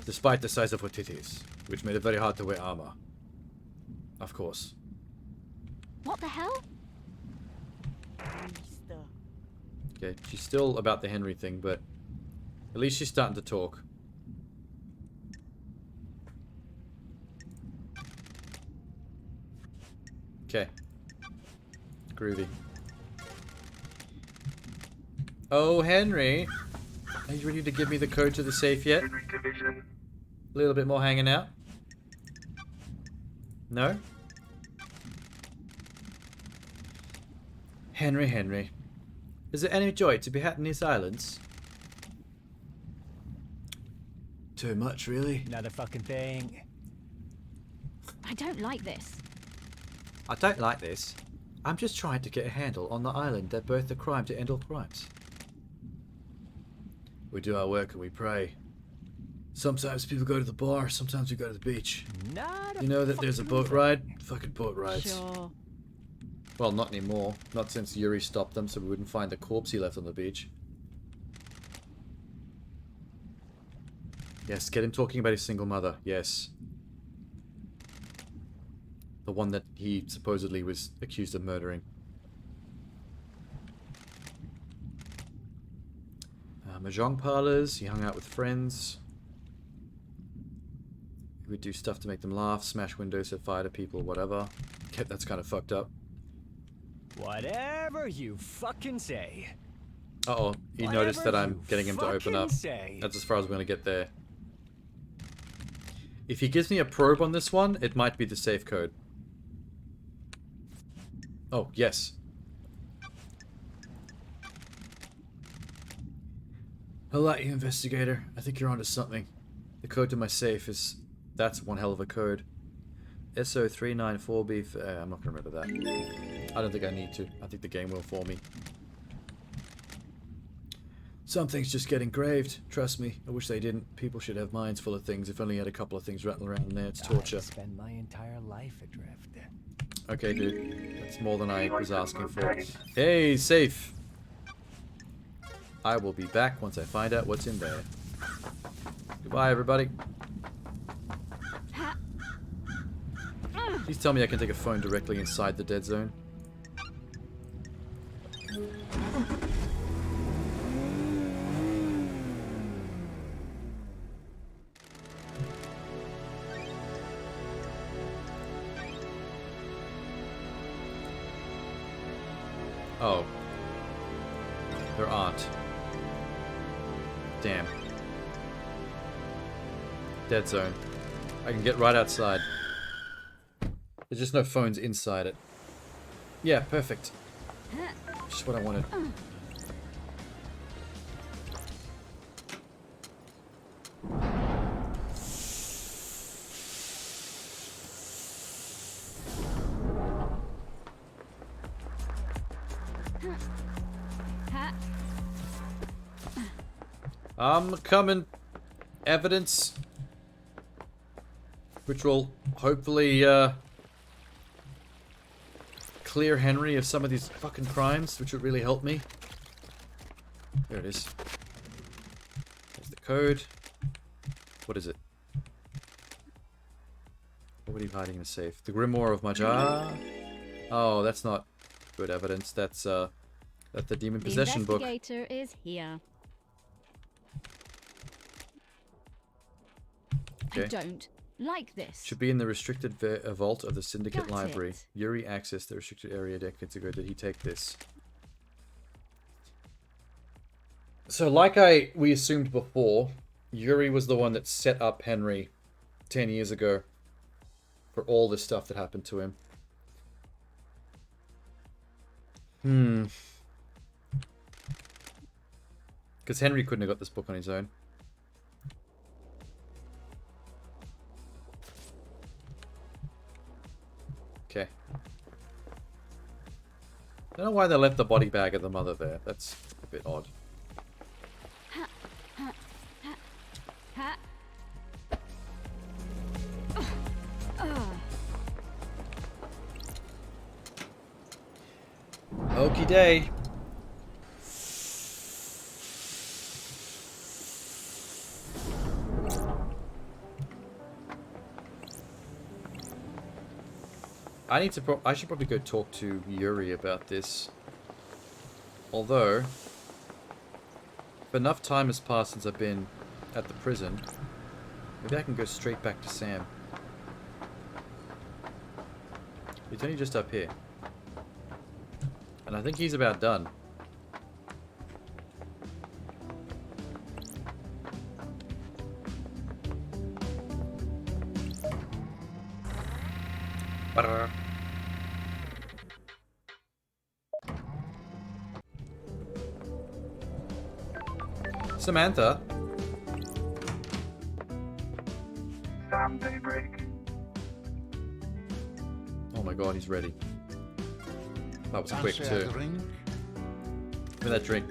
despite the size of her titties, which made it very hard to wear armor. Of course.
What the hell?
Okay, she's still about the Henry thing, but at least she's starting to talk. Okay. Groovy. Oh, Henry. Are you ready to give me the code to the safe yet?
Henry Division.
A little bit more hanging out? No? Henry, Henry. Is there any joy to be had in these islands? Too much, really.
Another fucking thing.
I don't like this.
I don't like this. I'm just trying to get a handle on the island that birthed the crime to end all crimes. We do our work and we pray. Sometimes people go to the bar, sometimes we go to the beach. You know that there's a boat ride? Fucking boat rides.
Sure.
Well, not anymore. Not since Yuri stopped them so we wouldn't find the corpse he left on the beach. Yes, get him talking about his single mother. Yes. The one that he supposedly was accused of murdering. Mahjong parlors. He hung out with friends. He would do stuff to make them laugh. Smash windows, set fire to people, whatever. Okay, that's kind of fucked up.
Whatever you fucking say.
Uh-oh. He noticed that I'm getting him to open up.
Say.
That's as far as we're going to get there. If he gives me a probe on this one, it might be the safe code. Oh, yes. Hello, you investigator. I think you're onto something. The code to my safe is... That's one hell of a code. SO394B... I'm not going to remember that. I don't think I need to. I think the game will for me. Some things just get engraved. Trust me. I wish they didn't. People should have minds full of things. If only had a couple of things rattling around in there. It's torture.
I spend my entire life adrift.
Okay, dude. That's more than I was asking for. Hey, safe! I will be back once I find out what's in there. Goodbye, everybody. Please tell me I can take a phone directly inside the dead zone. Oh. There aren't. Damn. Dead zone. I can get right outside. There's just no phones inside it. Yeah, perfect. Just what I wanted. I'm coming. Evidence. Which will hopefully clear Henry of some of these fucking crimes, which would really help me. There it is. There's the code. What is it? What would he be hiding in the safe? The Grimoire of Majar. Oh, that's not good evidence. That's the Demon Possession book.
The investigator is here.
Okay.
I don't like this.
Should be in the restricted vault of the Syndicate
Got
Library.
it.
Yuri accessed the restricted area decades ago. Did he take this? So, like we assumed before, Yuri was the one that set up Henry 10 years ago for all this stuff that happened to him. Because Henry couldn't have got this book on his own. Okay. I don't know why they left the body bag of the mother there. That's a bit odd. Okie day. I should probably go talk to Yuri about this. Although, if enough time has passed since I've been at the prison, maybe I can go straight back to Sam. It's only just up here. And I think he's about done. Brr. Samantha.
Sam Daybreak.
Oh my god, he's ready. That was quick too. Give me that drink.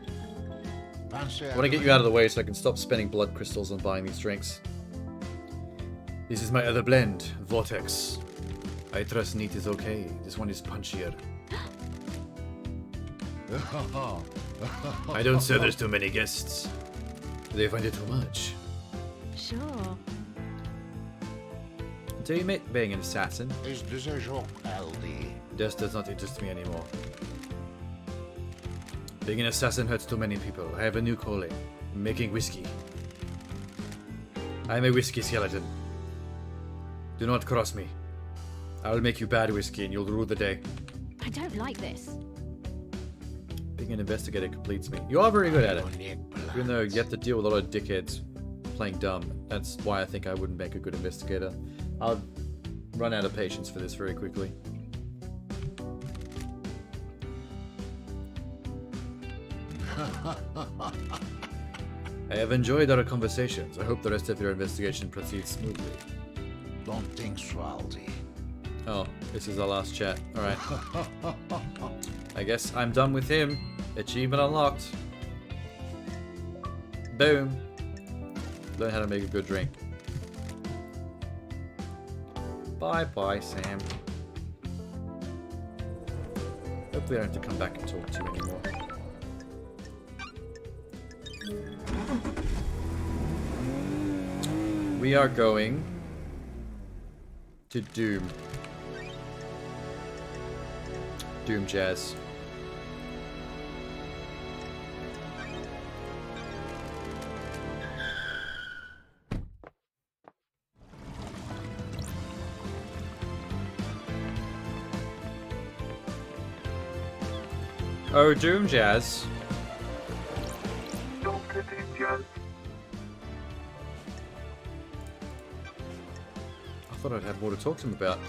I want to get you out of the way so I can stop spending blood crystals on buying these drinks. This is my other blend, Vortex. I trust neat is okay. This one is punchier. I don't serve this to many guests. They find it too much.
Sure.
Do you admit being an assassin?
Is this a joke, Aldi?
This does not interest me anymore. Being an assassin hurts too many people. I have a new calling. Making whiskey. I am a whiskey skeleton. Do not cross me. I will make you bad whiskey and you'll rule the day.
I don't like this.
Being an investigator completes me. You are very good at it. Even though you have to deal with a lot of dickheads playing dumb. That's why I think I wouldn't make a good investigator. I'll run out of patience for this very quickly. I have enjoyed our conversations. I hope the rest of your investigation proceeds smoothly.
Don't think so, Aldi.
Oh, this is our last chat. Alright. I guess I'm done with him. Achievement unlocked. Boom. Learn how to make a good drink. Bye-bye, Sam. Hopefully I don't have to come back and talk to you anymore. We are going to Doom. Doom Jazz. Oh, Doom Jazz.
Dr. Doom Jazz.
I thought I'd have more to talk to him about.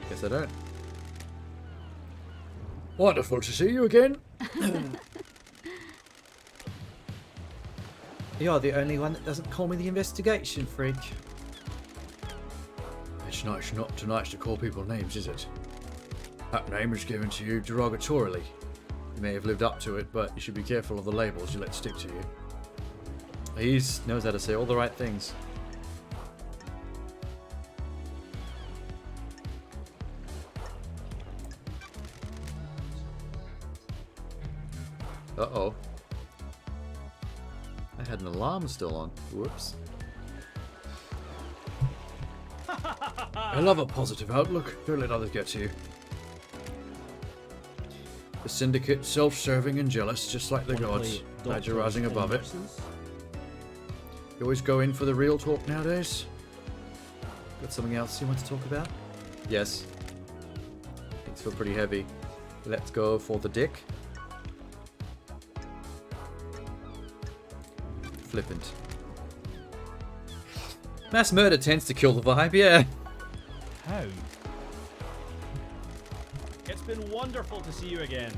Guess I don't. Wonderful to see you again. You're the only one that doesn't call me the investigation freak. It's not too nice to call people names, is it? That name is given to you derogatorily. You may have lived up to it, but you should be careful of the labels you let stick to you. He knows how to say all the right things. Uh-oh. I had an alarm still on. Whoops. I love a positive outlook. Don't let others get to you. The Syndicate, self-serving and jealous, just like the gods. Glad you're rising above it. You always go in for the real talk nowadays? Got something else you want to talk about? Yes. Things feel pretty heavy. Let's go for the dick. Flippant. Mass murder tends to kill the vibe, yeah.
How? It's been wonderful to see you again.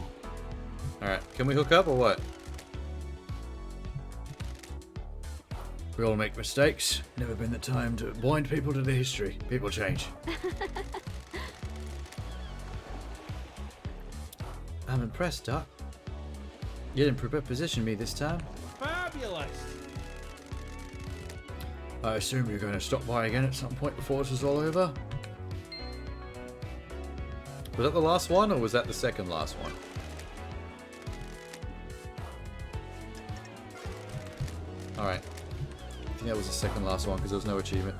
Alright, can we hook up or what? We all make mistakes. Never been the time to blind people to the history. People change. I'm impressed, Doc. You didn't preposition me this time.
Fabulous!
I assume you're going to stop by again at some point before this is all over? Was that the last one, or was that the second last one? Alright. I think that was the second last one, because there was no achievement.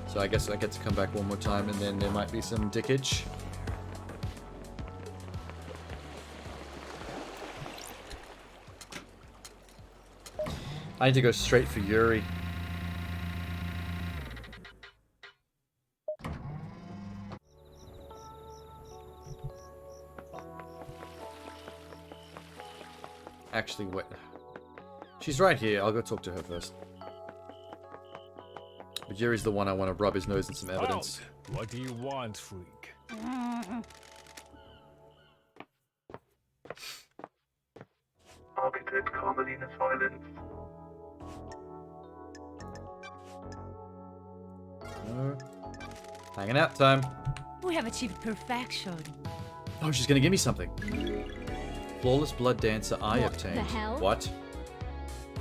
So I guess I get to come back one more time, and then there might be some dickage. I need to go straight for Yuri.
actually wait. She's right here. I'll go talk to her first. But Yuri's the one I want to rub his nose in some evidence.
Out. What do you want, freak?
Architect Carmelina Silence.
No. Hanging out time.
We have achieved perfection.
Oh, she's gonna give me something. Flawless Blood Dancer eye
What
obtained.
the hell?
What?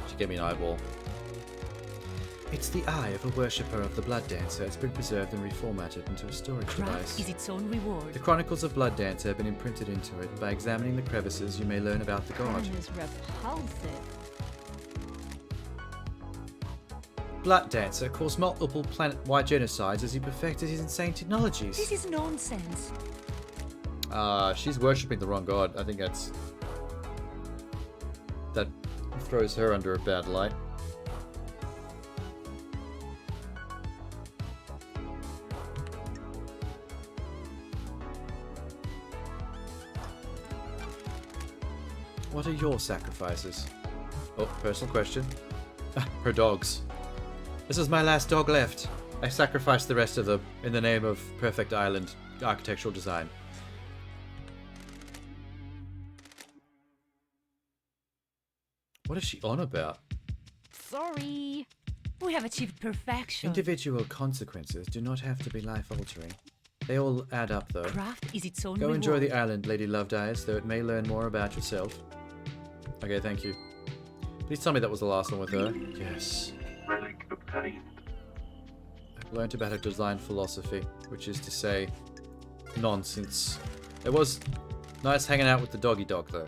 She gave me an eyeball. It's the eye of a worshipper of the Blood Dancer. It's been preserved and reformatted into a storage
Craft
device.
is its own reward.
The Chronicles of Blood Dancer have been imprinted into it. By examining the crevices, you may learn about the god.
Crime is repulsive.
Blood Dancer caused multiple planet-wide genocides as he perfected his insane technologies.
This is nonsense.
She's worshipping the wrong god. I think that throws her under a bad light. What are your sacrifices? Oh, personal question. Her dogs. This is my last dog left. I sacrificed the rest of them in the name of Perfect Island architectural design. What is she on about?
Sorry.
We have achieved perfection.
Individual consequences do not have to be life-altering. They all add up, though.
Craft is its own
Go
reward.
enjoy the island, Lady Lovedeyes, though it may learn more about yourself. Okay, thank you. Please tell me that was the last one with her. Yes.
Relic obtained.
I've learnt about her design philosophy, which is to say, nonsense. It was nice hanging out with the doggy dog, though.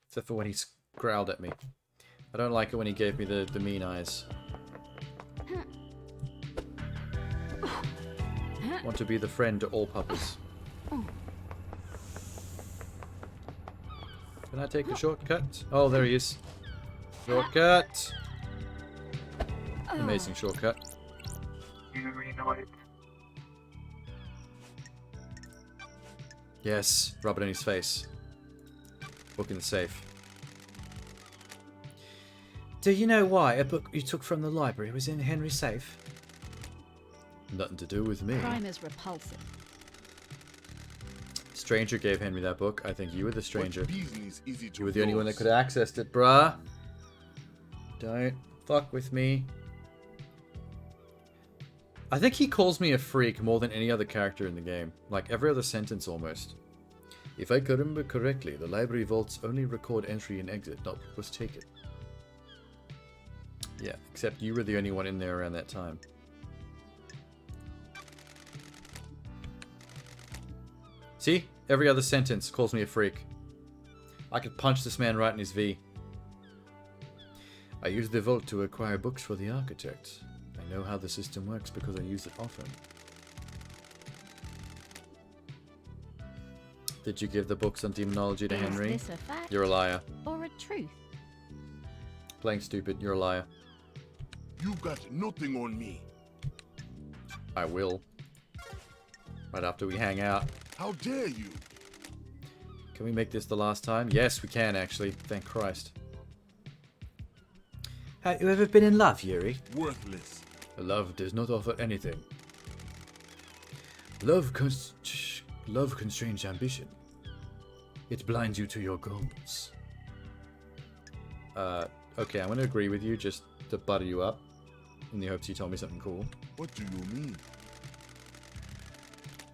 Except for when he growled at me. I don't like it when he gave me the mean eyes. Want to be the friend to all puppies. Can I take a shortcut? Oh, there he is. Shortcut! Amazing shortcut.
Yuri Knight.
Yes, rub it in his face. Book in the safe. Do you know why a book you took from the library was in Henry's safe? Nothing to do with me.
Crime is repulsive.
Stranger gave Henry that book. I think you were the stranger.
What business is it
You were
of
the only one that
yours?
could have accessed it, bruh. Don't fuck with me. I think he calls me a freak more than any other character in the game. Like every other sentence almost. If I could remember correctly, the library vaults only record entry and exit, not what was taken. Yeah, except you were the only one in there around that time. See? Every other sentence calls me a freak. I could punch this man right in his V. I use the vault to acquire books for the architect. I know how the system works because I use it often. Did you give the books on demonology to Henry?
Is this a fact
You're a liar.
or a truth?
Playing stupid, you're a liar.
You got nothing on me.
I will. Right after we hang out.
How dare you?
Can we make this the last time? Yes, we can actually. Thank Christ. Have you ever been in love, Yuri?
Worthless.
Love does not offer anything. Love constrains ambition. It blinds you to your goals. Okay, I'm going to agree with you just to butter you up. In the hopes you told me something cool.
What do you mean?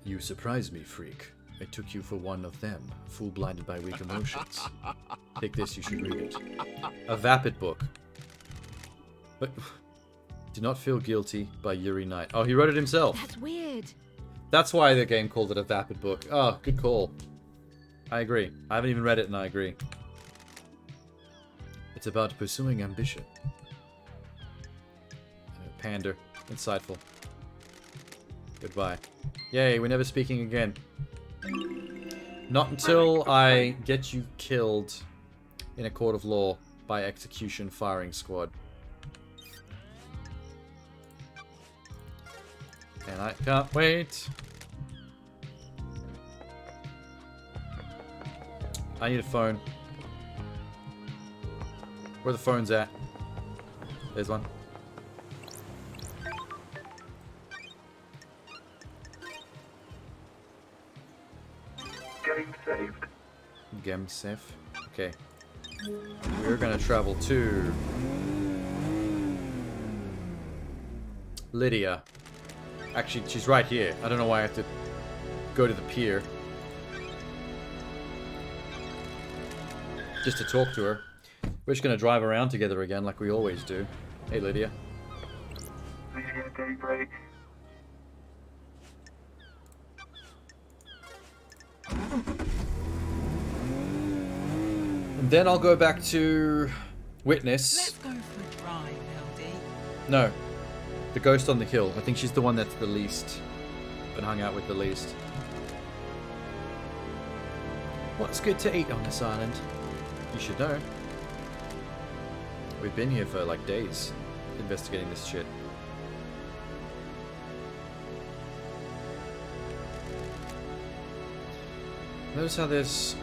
You surprised me, freak. I took you for one of them, fool blinded by weak emotions. Take this, you should read it. A vapid book. But do not feel guilty by Yuri Knight. Oh, he wrote it himself.
That's weird.
That's why the game called it a vapid book. Oh, good call. I agree. I haven't even read it and I agree. It's about pursuing ambition. Pander. Insightful. Goodbye. Yay, we're never speaking again. Not until I get you killed in a court of law by execution firing squad. And I can't wait. I need a phone.
Where the phone's at? There's one.
Game saved.
Game safe. Okay. We're gonna travel to Lydia. Actually, she's right here. I don't know why I have to go to the pier. Just to talk to her. We're just gonna drive around together again like we always do. Hey, Lydia.
Lydia Daybreak.
And then I'll go back to Witness.
Let's go for a drive, LD.
No. The ghost on the hill. I think she's the one that's the least. Been hung out with the least. What's good to eat on this island? You should know. We've been here for like days investigating this shit. Notice how there's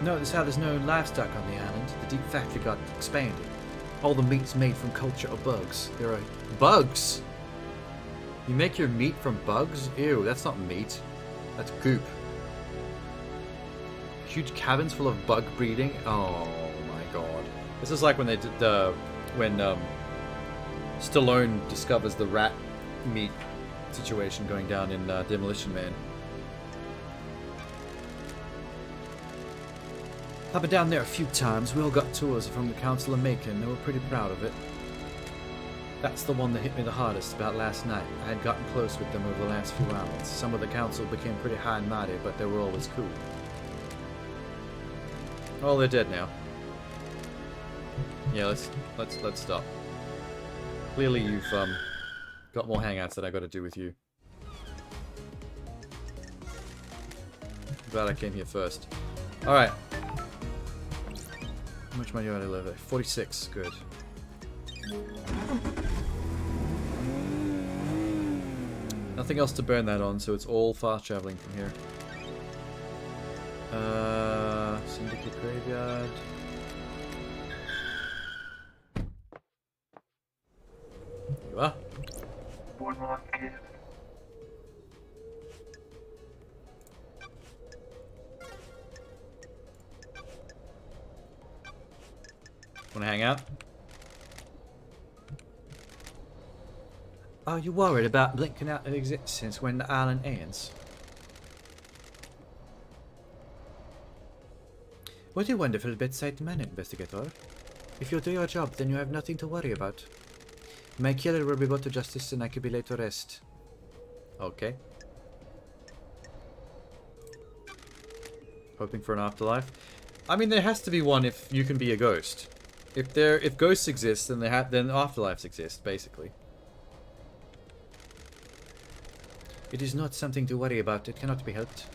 no livestock on the island. The deep factory got expanded. All the meat's made from culture or bugs. There are bugs? You make your meat from bugs? Ew, that's not meat. That's goop. Huge cabins full of bug breeding? Oh my god. This is like when they did when Stallone discovers the rat meat situation going down in Demolition Man. I've been down there a few times. We all got tours from the Council of Macon. They were pretty proud of it. That's the one that hit me the hardest about last night. I had gotten close with them over the last few hours. Some of the council became pretty high and mighty, but they were always cool. Oh, they're dead now. Yeah, let's stop. Clearly you've got more hangouts that I got to do with you. Glad I came here first. All right. How much money do I live at? 46. Good. Nothing else to burn that on, so it's all fast traveling from here. Syndicate Graveyard. You are?
One last gift.
Wanna hang out? Are you worried about blinking out of existence when the island ends? What a wonderful bedside manner, investigator. If you do your job, then you have nothing to worry about. My killer will be brought to justice and I can be laid to rest. Okay. Hoping for an afterlife. I mean, there has to be one if you can be a ghost. If ghosts exist, then then afterlives exist, basically. It is not something to worry about. It cannot be helped.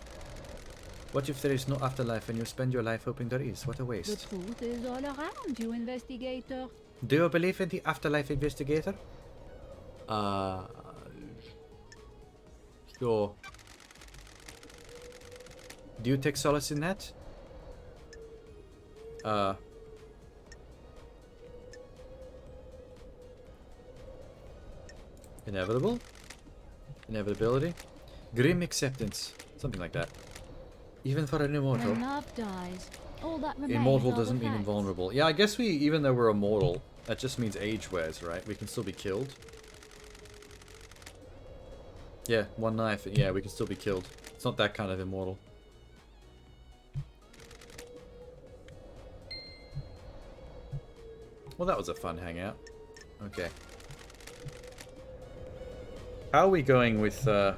What if there is no afterlife and you spend your life hoping there is? What a
The
waste.
truth is all around you, investigator.
Do you believe in the afterlife, investigator? Sure. Do you take solace in that? Inevitable? Inevitability? Grim acceptance. Something like that. Even for an immortal.
When love dies, all that remains
Immortal
are the
doesn't mean
facts.
invulnerable. Yeah, I guess even though we're immortal, that just means age wears, right? We can still be killed. Yeah, one knife. Yeah, we can still be killed. It's not that kind of immortal. Well, that was a fun hangout. Okay. How are we going with this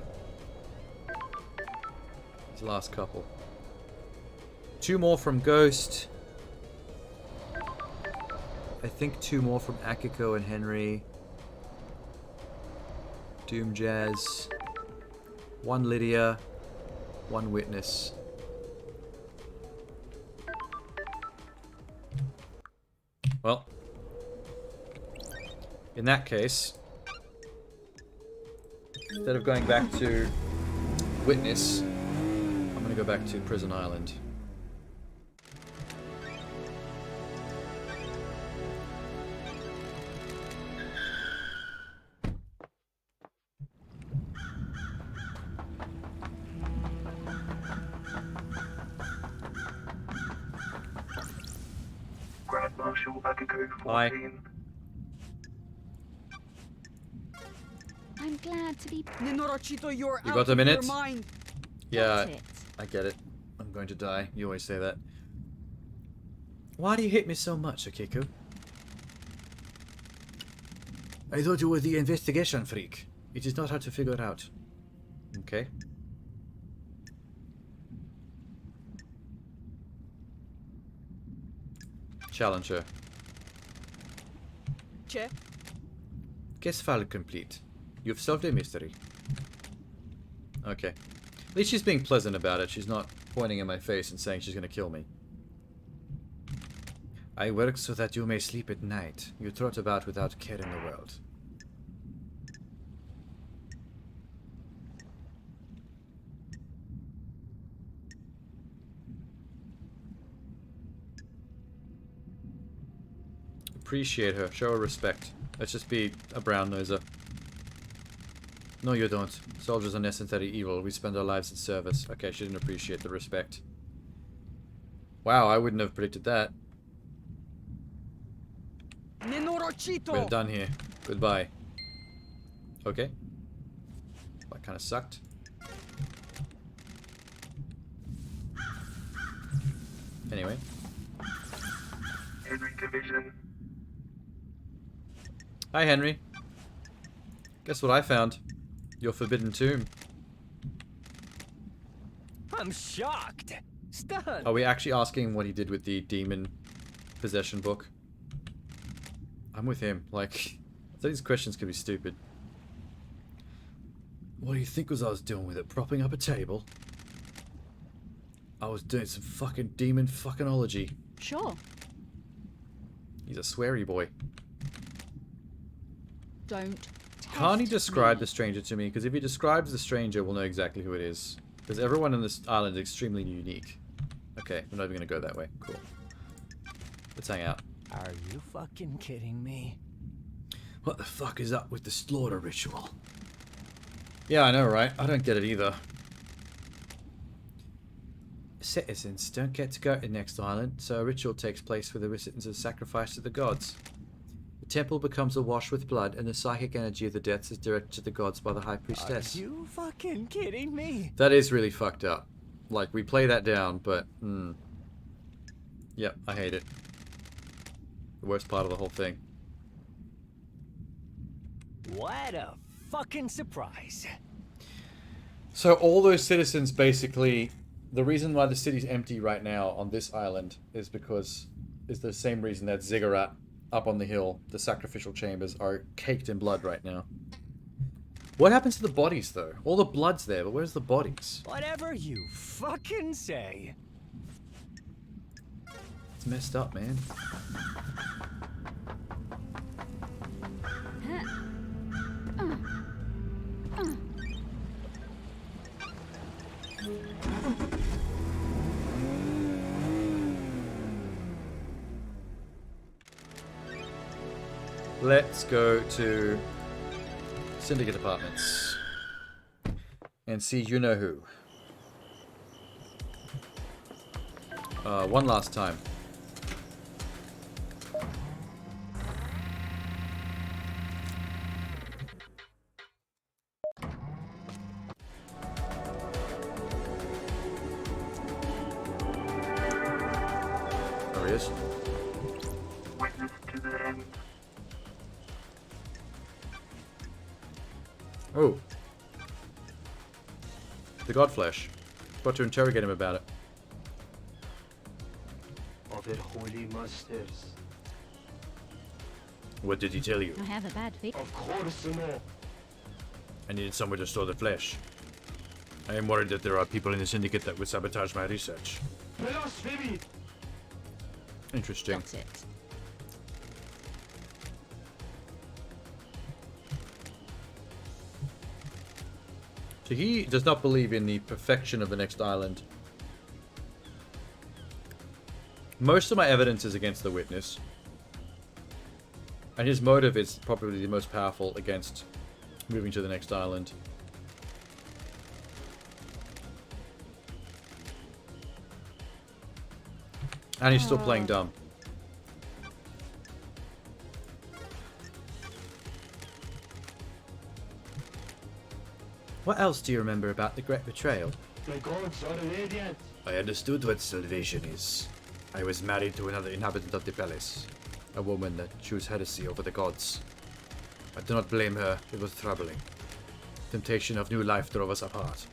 last couple? 2 more from Ghost. I think 2 more from Akiko and Henry. Doom Jazz. 1 Lydia. 1 Witness. Well, in that case, instead of going back to Witness, I'm going to go back to Prison Island.
Official Bakugo
Hi.
14.
I'm glad to be
Nenorachito, you're
You
out
got a
of
minute?
your mind.
Yeah,
Got it.
I get it. I'm going to die. You always say that. Why do you hate me so much, Seankichu? I thought you were the investigation freak. It is not hard to figure out. Okay. Challenger.
Che?
Guess file complete. You've solved a mystery. Okay. At least she's being pleasant about it. She's not pointing in my face and saying she's going to kill me. I work so that you may sleep at night. You trot about without care in the world. Appreciate her. Show her respect. Let's just be a brown noser. No, you don't. Soldiers are necessary evil. We spend our lives in service. Okay, she didn't appreciate the respect. Wow, I wouldn't have predicted that.
Nenorachito!
We're done here. Goodbye. Okay. That kind of sucked. Anyway.
Henry Division.
Hi, Henry. Guess what I found? Your forbidden tomb.
I'm shocked. Stunned.
Are we actually asking what he did with the demon possession book? I'm with him. Like, some of these questions could be stupid. What do you think was I was doing with it? Propping up a table? I was doing some fucking demon fuckinology.
Sure.
He's a sweary boy.
Don't.
Can't he
test
describe
me.
the stranger to me? Because if he describes the stranger, we'll know exactly who it is. Because everyone on this island is extremely unique. Okay, we're not even going to go that way. Cool. Let's hang out.
Are you fucking kidding me?
What the fuck is up with the slaughter ritual? Yeah, I know, right? I don't get it either. Citizens don't get to go to the next island, so a ritual takes place where the recipients are sacrificed to the gods. The temple becomes awash with blood, and the psychic energy of the deaths is directed to the gods by the High Priestess.
Are you fucking kidding me?
That is really fucked up. Like, we play that down, but... Yep, I hate it. The worst part of the whole thing.
What a fucking surprise.
So all those citizens basically... The reason why the city's empty right now on this island is because... Is the same reason that Ziggurat up on the hill, the sacrificial chambers, are caked in blood right now. What happens to the bodies, though? All the blood's there, but where's the bodies?
Whatever you fucking say.
It's messed up, man. Let's go to Syndicate Apartments and see you know who. One last time. There he is.
Witness to the end.
Oh. The Godflesh. Got to interrogate him about it.
Of their holy masters.
What did he tell you?
I have a bad feeling.
Of course not.
I needed somewhere to store the flesh. I am worried that there are people in the Syndicate that would sabotage my research.
Blasphemy!
Interesting.
Got it.
So he does not believe in the perfection of the next island. Most of my evidence is against the witness. And his motive is probably the most powerful against moving to the next island. And he's still playing dumb.
What else do you remember about the Great Betrayal?
The gods are radiant.
I understood what salvation is. I was married to another inhabitant of the palace. A woman that chose heresy over the gods. I do not blame her, it was troubling. Temptation of new life drove us apart.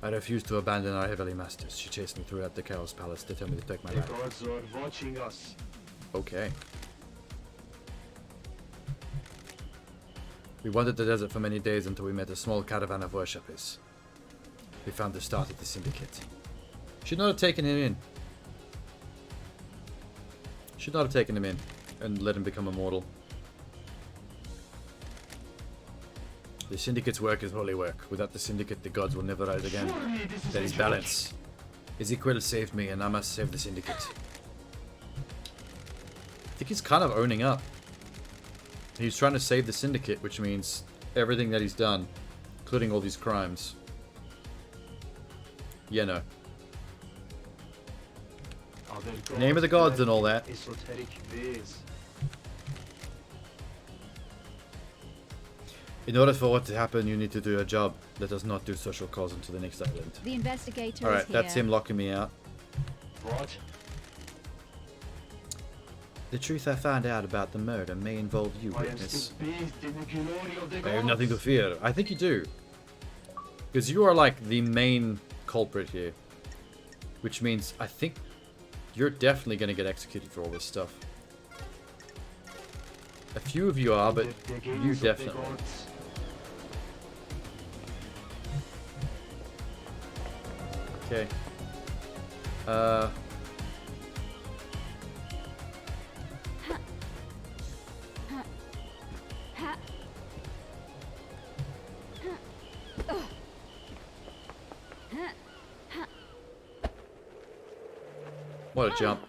I refused to abandon our heavenly masters. She chased me throughout the Chaos Palace to tell me to take my
The
life.
gods are watching us.
Okay. We wandered the desert for many days until we met a small caravan of worshippers. We found the start of the syndicate. Should not have taken him in. Should not have taken him in and let him become immortal. The syndicate's work is holy work. Without the syndicate, the gods will never rise again. There is balance. Ezekiel saved me, and I must save the syndicate. I think he's kind of owning up. He's trying to save the syndicate, which means everything that he's done, including all these crimes. Yeah, no. Name of the gods and all that.
Esoteric ways.
In order for what to happen, you need to do a job. Let us not do social calls into the next island.
The investigator
Alright,
is here.
that's him locking me out.
What?
The truth I found out about the murder may involve you,
I am
witness.
still bathed in the glory of the gods.
I have nothing to fear. I think you do. Because you are like the main culprit here. Which means I think you're definitely going to get executed for all this stuff. A few of you are, but
The gaze
you
of the
definitely.
gods.
Okay. What a jump.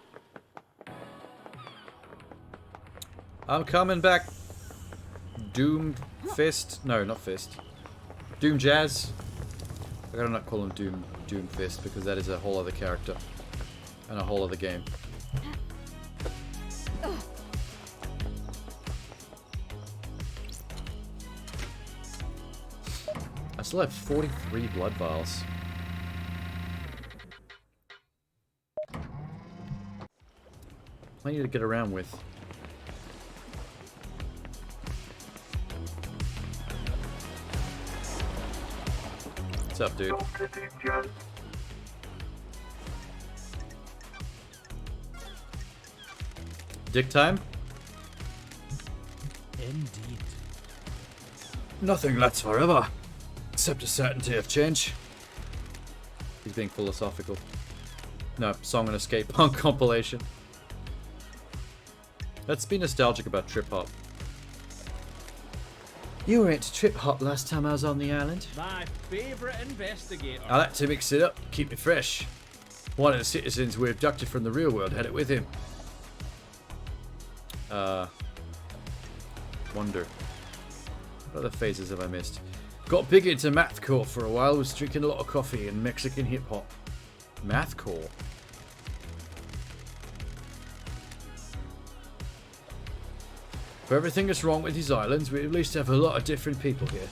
I'm coming back. Doom Fist. No, not Fist. Doom Jazz. I gotta not call him Doom Fist because that is a whole other character. And a whole other game. I still have 43 blood vials. Plenty to get around with. What's up, dude? Dick time?
Indeed.
Nothing lasts forever, except a certainty of change. He's being philosophical. No, Song and Escape Punk compilation. Let's be nostalgic about Trip Hop. You were into Trip Hop last time I was on the island.
My favourite investigator.
I like to mix it up, keep it fresh. One of the citizens we abducted from the real world had it with him. Wonder. What other phases have I missed? Got big into mathcore for a while, was drinking a lot of coffee and Mexican hip hop. Mathcore? For everything that's wrong with these islands, we at least have a lot of different people here.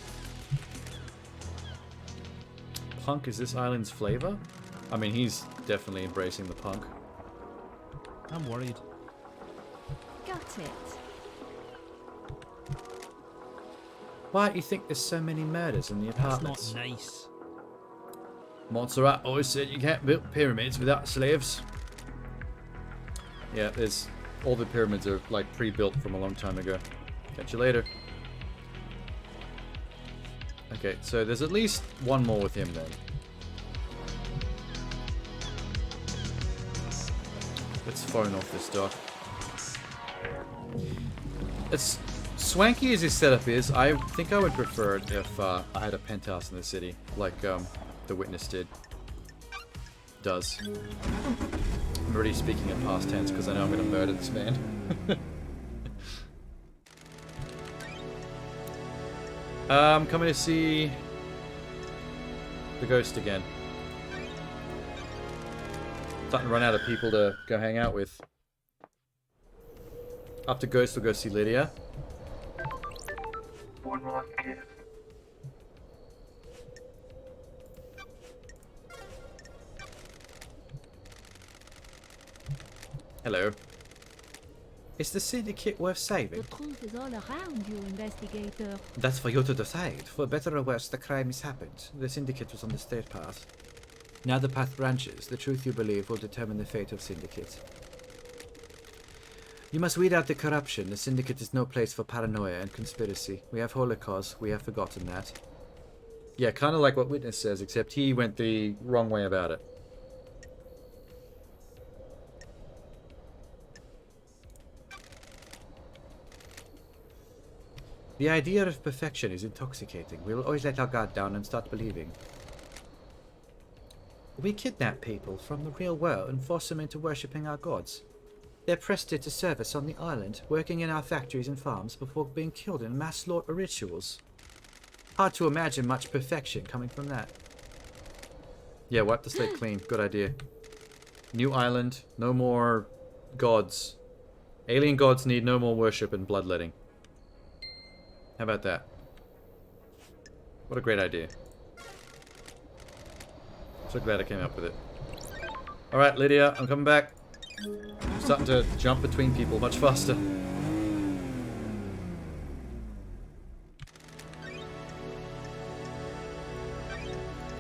Punk is this island's flavor? I mean, he's definitely embracing the punk.
I'm worried.
Got it.
Why do you think there's so many murders in the
That's
apartments?
not nice.
Montserrat always said you can't build pyramids without slaves. Yeah, there's all the pyramids are like pre-built from a long time ago. Catch you later. Okay, so there's at least one more with him then. Let's phone off this doc. It's swanky as his setup is. I think I would prefer it if I had a penthouse in the city, like the Witness does. I'm already speaking in past tense because I know I'm going to murder this man. Coming to see the ghost again. Starting to run out of people to go hang out with. After Ghost, we'll go see Lydia.
One more kiss.
Hello. Is the syndicate worth
The
saving?
truth is all around you, investigator.
That's for you to decide. For better or worse, the crime has happened. The syndicate was on the straight path. Now the path branches. The truth you believe will determine the fate of syndicate. You must weed out the corruption. The syndicate is no place for paranoia and conspiracy. We have holocaust. We have forgotten that. Yeah, kind of like what Witness says, except he went the wrong way about it. The idea of perfection is intoxicating. We will always let our guard down and start believing. We kidnap people from the real world and force them into worshipping our gods. They're pressed into service on the island, working in our factories and farms before being killed in mass slaughter rituals. Hard to imagine much perfection coming from that. Yeah, wipe the slate clean. Good idea. New island, no more gods. Alien gods need no more worship and bloodletting. How about that? What a great idea. So glad I came up with it. Alright, Lydia, I'm coming back. I'm starting to jump between people much faster.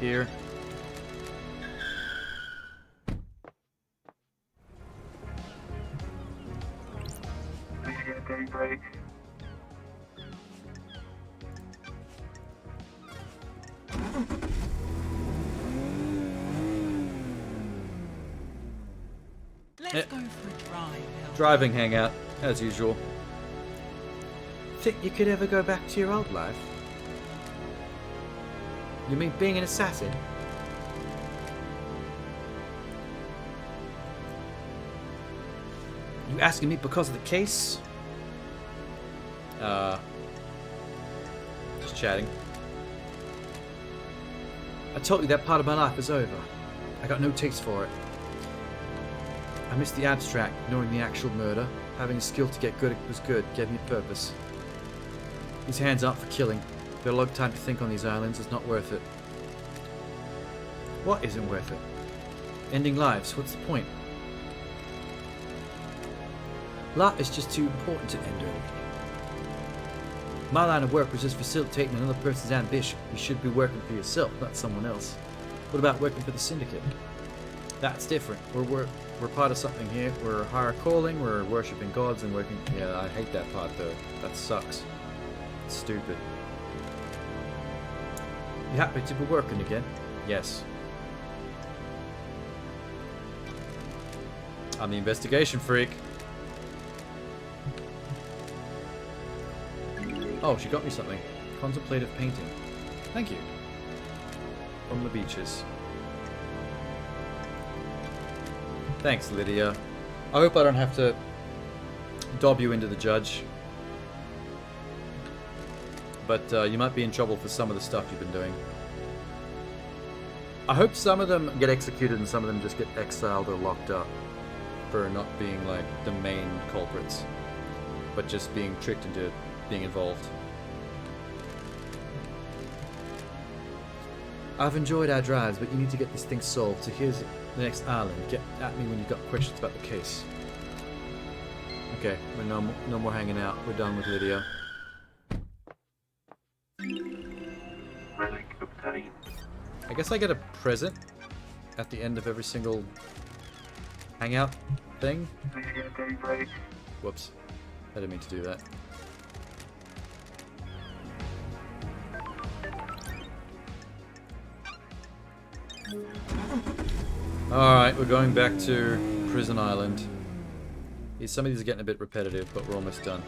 Here.
This is daybreak.
Let's go for a drive, LD.
Driving hangout, as usual. Think you could ever go back to your old life? You mean being an assassin? You asking me because of the case? Just chatting. I told you that part of my life is over. I got no taste for it. I missed the abstract, knowing the actual murder. Having a skill to get good was good, gave me purpose. These hands aren't for killing. Got a long time to think on these islands, it's not worth it. What isn't worth it? Ending lives, what's the point? Life is just too important to end early. My line of work was just facilitating another person's ambition. You should be working for yourself, not someone else. What about working for the syndicate? That's different. We're part of something here. We're higher calling, we're worshipping gods and working... Yeah, I hate that part though. That sucks. It's stupid. You happy to be working again? Yes. I'm the investigation freak. Oh, she got me something. Contemplative painting. Thank you. From the beaches. Thanks, Lydia. I hope I don't have to dob you into the judge. But you might be in trouble for some of the stuff you've been doing. I hope some of them get executed and some of them just get exiled or locked up for not being like the main culprits, but just being tricked into being involved. I've enjoyed our drives, but you need to get this thing solved, so here's the next island. Get at me when you've got questions about the case. Okay, we're no more hanging out. We're done with Lydia.
Relic obtained.
I guess I get a present at the end of every single hangout thing.
This is daybreak.
Whoops. I didn't mean to do that. Alright, we're going back to Prison Island. Some of these are getting a bit repetitive, but we're almost done.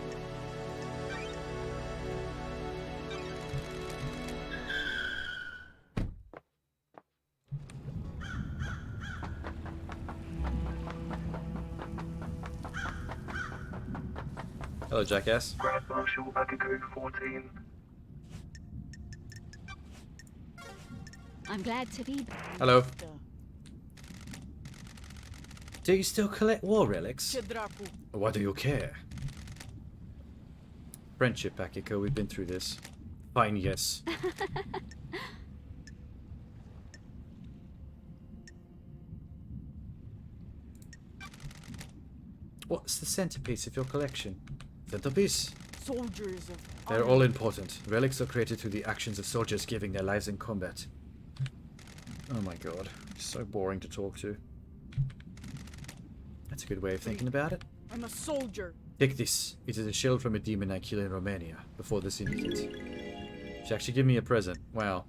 Hello, jackass.
Grand Marshal Bakaku 14.
I'm glad to be back.
Hello. Do you still collect war relics? Why do you care? Friendship, Akiko, we've been through this. Fine, yes. What's the centerpiece of your collection? Centerpiece?
Soldiers of
They're all important. Relics are created through the actions of soldiers giving their lives in combat. Oh my god. So boring to talk to. That's a good way of thinking about it.
I'm a soldier.
Take this. It is a shield from a demon I killed in Romania before the syndicate. She actually gave me a present. Wow.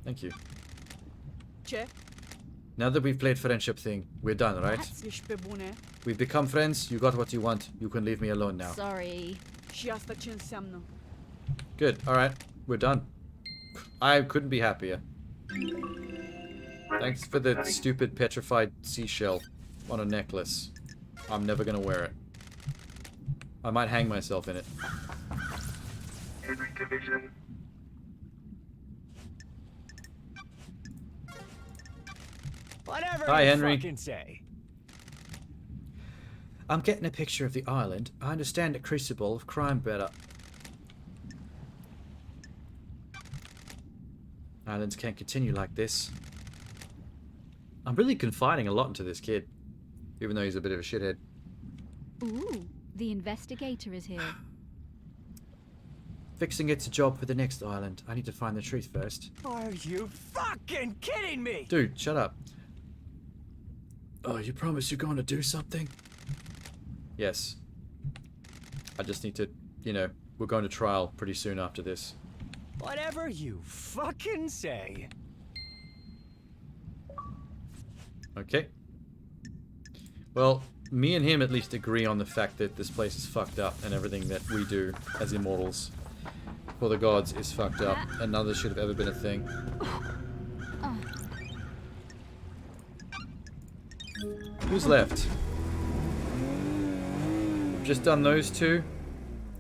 Thank you.
Ce?
Now that we've played friendship thing, we're done, right?
Ești pe bune?
We've become friends. You got what you want. You can leave me alone now.
Sorry.
Și asta ce înseamnă?
Good. Alright. We're done. I couldn't be happier. Thanks for the stupid petrified seashell on a necklace. I'm never gonna wear it. I might hang myself in it.
Henry Division.
Whatever
Hi,
you
Henry.
fucking say.
I'm getting a picture of the island. I understand the crucible of crime better. Islands can't continue like this. I'm really confiding a lot into this kid, even though he's a bit of a shithead.
Ooh, the investigator is here.
Fixing it's a job for the next island. I need to find the truth first.
Are you fucking kidding me?
Dude, shut up. Oh, you promise you're going to do something? Yes. I just need to, you know, we're going to trial pretty soon after this.
Whatever you fucking say.
Okay. Well, me and him at least agree on the fact that this place is fucked up and everything that we do as immortals for the gods is fucked up and none of this should have ever been a thing. Who's left? Just done those two.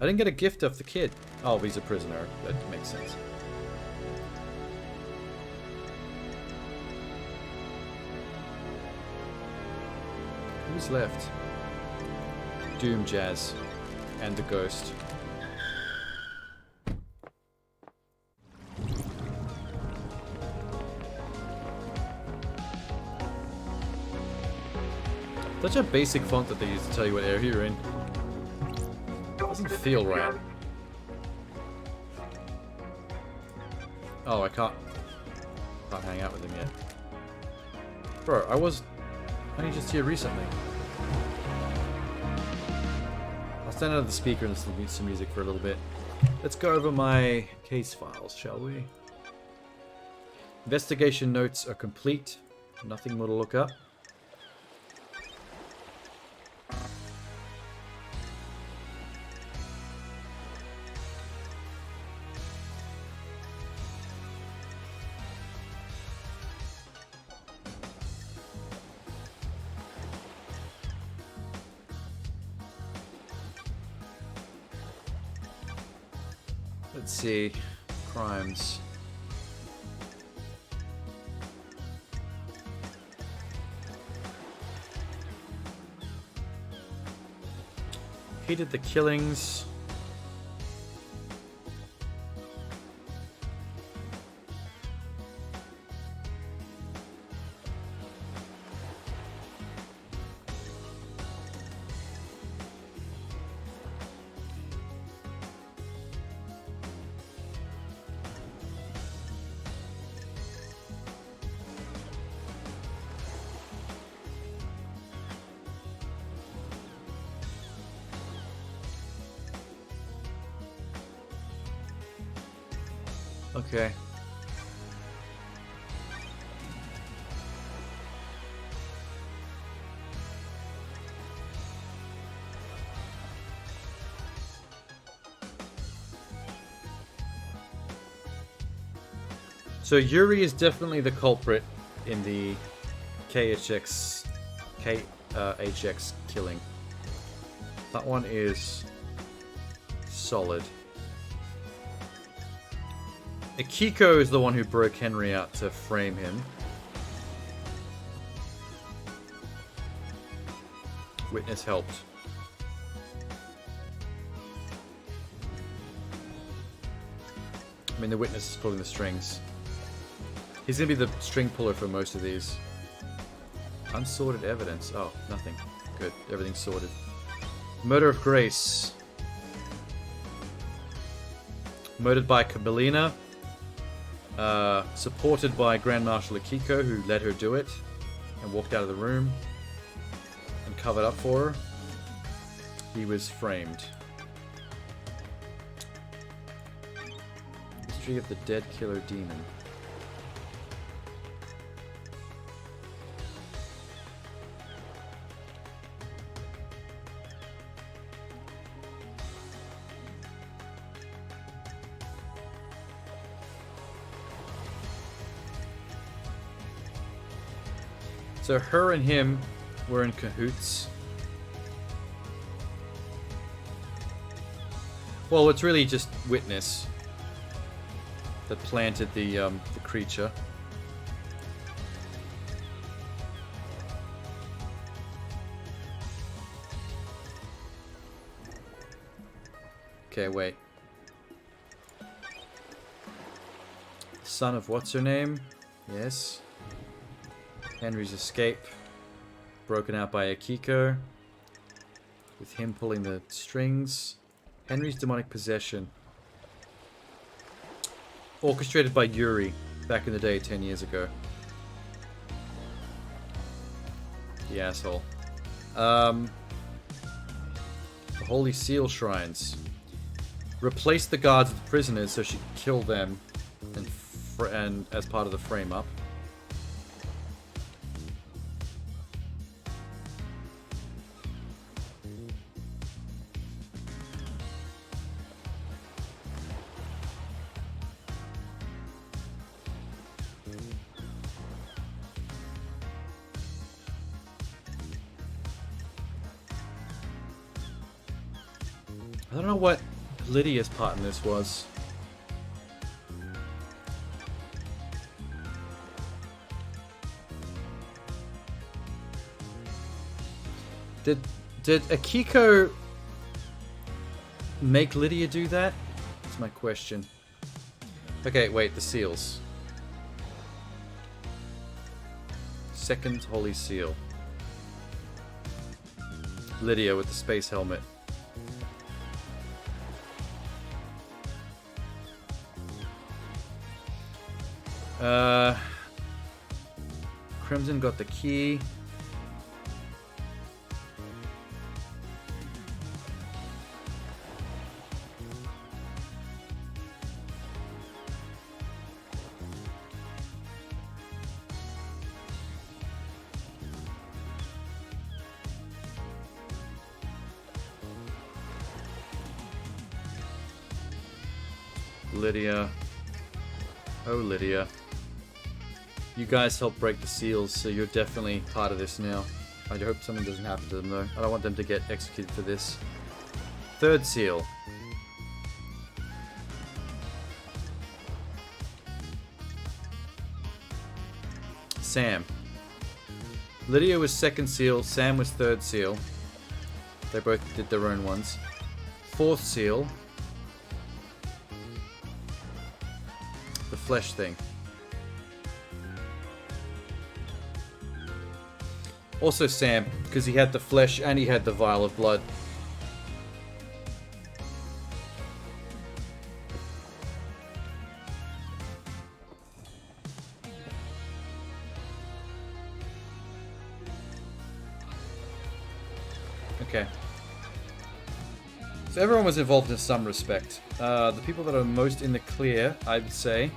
I didn't get a gift off the kid. Oh, he's a prisoner. That makes sense. Who's left? Doom Jazz and the Ghost. Such a basic font that they use to tell you what area you're in. Doesn't feel right. Oh, I can't hang out with him yet. Bro, I was only just here recently. I'll stand out of the speaker and listen to some music for a little bit. Let's go over my case files, shall we? Investigation notes are complete. Nothing more to look up. Let's see. Crimes. He did the killings. Okay. So Yuri is definitely the culprit in the KHX killing. That one is solid. Akiko is the one who broke Henry out to frame him. Witness helped. I mean, the witness is pulling the strings. He's gonna be the string puller for most of these. Unsorted evidence. Oh, nothing.
Good. Everything's sorted. Murder of Grace. Murdered by Kabelina. Supported by Grand Marshal Akiko, who let her do it. And walked out of the room. And covered up for her. He was framed. History of the Dead Killer Demon. So her and him were in cahoots. Well, it's really just Witness that planted the creature. Okay, wait. Son of what's her name? Yes. Henry's escape. Broken out by Akiko. With him pulling the strings. Henry's demonic possession. Orchestrated by Yuri back in the day 10 years ago. The asshole. The Holy Seal Shrines. Replace the guards with prisoners so she could kill them and as part of the frame up. I don't know what Lydia's part in this was. Did Akiko make Lydia do that? That's my question. Okay, wait, the seals. Second Holy Seal. Lydia with the space helmet. Crimson got the key. Lydia. Oh, Lydia. You guys helped break the seals, so you're definitely part of this now. I hope something doesn't happen to them, though. I don't want them to get executed for this. Third seal. Sam. Lydia was second seal, Sam was third seal. They both did their own ones. Fourth seal. The flesh thing. Also Sam, because he had the flesh and he had the vial of blood. Okay. So everyone was involved in some respect. The people that are most in the clear, I would say,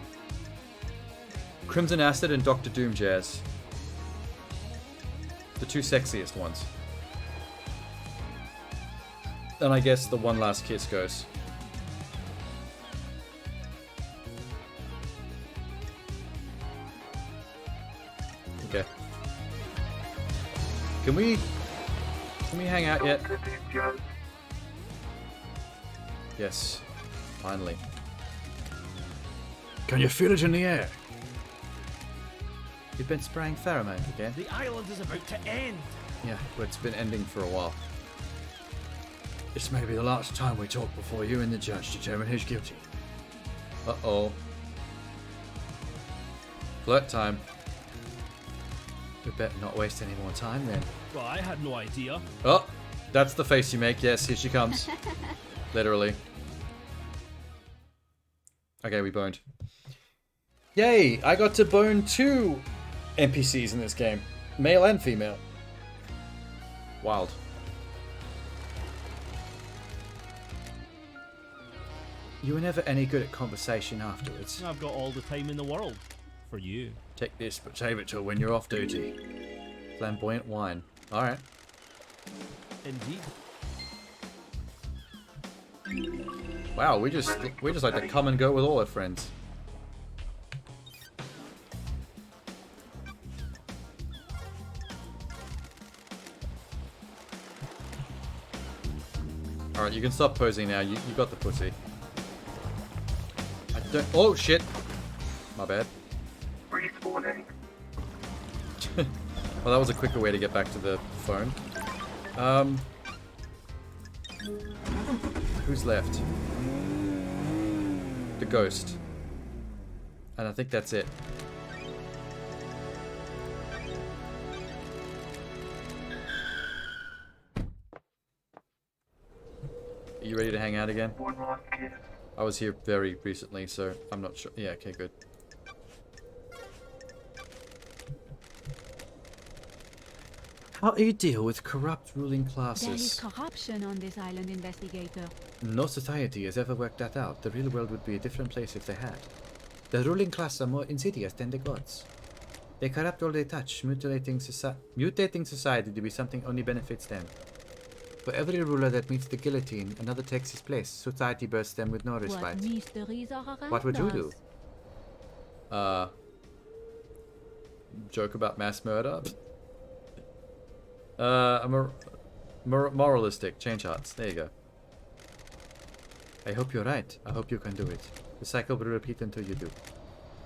Crimson Acid and Dr. Doom Jazz. The two sexiest ones. And I guess the one last kiss goes. Okay. Can we hang out yet? Yes. Finally.
Can you feel it in the air?
You've been spraying pheromone again?
The island is about to end.
Yeah, but it's been ending for a while.
This may be the last time we talk before you and the judge determine who's guilty.
Uh-oh. Flirt time. We better not waste any more time then.
Well, I had no idea.
Oh, that's the face you make. Yes, here she comes. Literally. Okay, we boned. Yay! I got to bone 2 NPCs in this game. Male and female. Wild.
You were never any good at conversation afterwards.
I've got all the time in the world. For you.
Take this, but save it till when you're off duty. Flamboyant wine. Alright.
Indeed.
Wow, we just like to come and go with all our friends. Alright, you can stop posing now. You got the pussy. I don't... Oh, shit! My bad.
Respawning.
Well, that was a quicker way to get back to the phone. Who's left? The ghost. And I think that's it. Are you ready to hang out again?
One last kiss.
I was here very recently, so I'm not sure. Yeah, okay, good. How do you deal with corrupt ruling
There is
classes?
corruption on this island, investigator.
No society has ever worked that out. The real world would be a different place if they had. The ruling class are more insidious than the gods. They corrupt all they touch, mutating society to be something only benefits them. For every ruler that meets the guillotine, another takes his place. Society bursts them with no respite.
What mysteries are around
What would you
us?
do?
Joke about mass murder? Moralistic. Change hearts. There you go.
I hope you're right. I hope you can do it. The cycle will repeat until you do.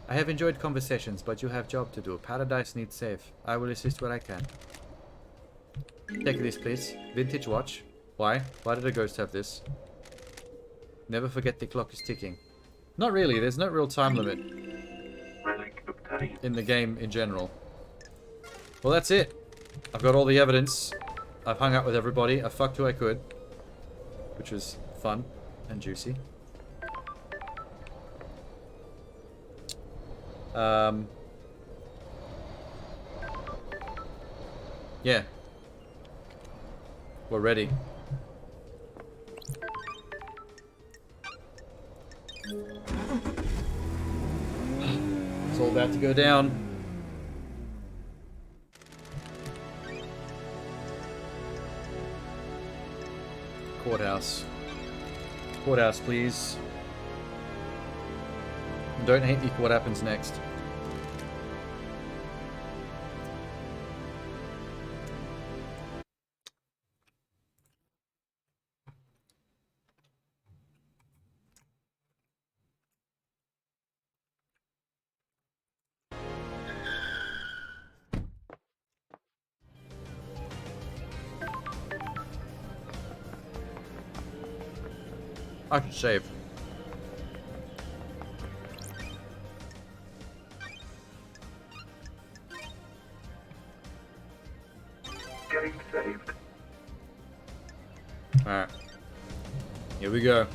I have enjoyed conversations, but you have job to do. Paradise needs save. I will assist where I can.
Take this, please. Vintage watch. Why? Why did a ghost have this?
Never forget the clock is ticking.
Not really. There's no real time limit
Relic obtained.
in the game in general. Well, that's it. I've got all the evidence. I've hung out with everybody. I fucked who I could. Which was fun and juicy. Yeah. We're ready. It's all about to go down. Courthouse. Courthouse, please. Don't hate me for what happens next. I should save.
Getting saved.
Alright. Here we go.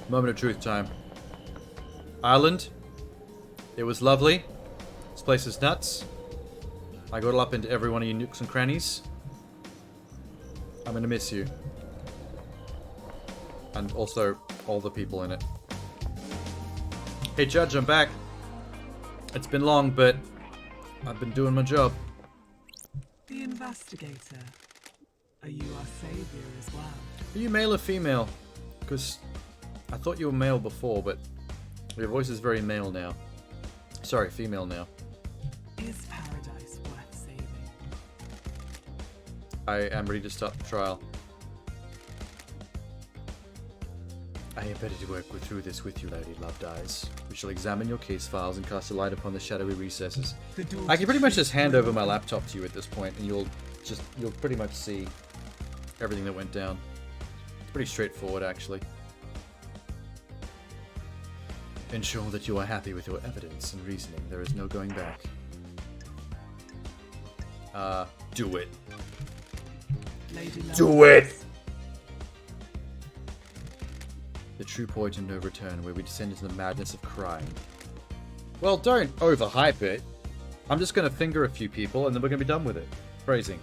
Moment of truth time. Island. It was lovely. This place is nuts. I got up into every one of your nooks and crannies. I'm gonna miss you. And also all the people in it. Hey Judge, I'm back. It's been long, but I've been doing my job.
The investigator. Are you our savior as well?
Are you male or female? Because I thought you were male before, but your voice is very male now. Sorry, female now.
Is paradise worth saving?
I am ready to start the trial.
I am ready to work through this with you, Lady Loved Eyes. We shall examine your case files and cast a light upon the shadowy recesses.
I can pretty much just hand over my laptop to you at this point, and you'll pretty much see everything that went down. It's pretty straightforward, actually.
Ensure that you are happy with your evidence and reasoning. There is no going back.
Do it.
Lady
Do it! The true point of no return, where we descend into the madness of crime. Well, don't overhype it. I'm just going to finger a few people and then we're going to be done with it. Phrasing.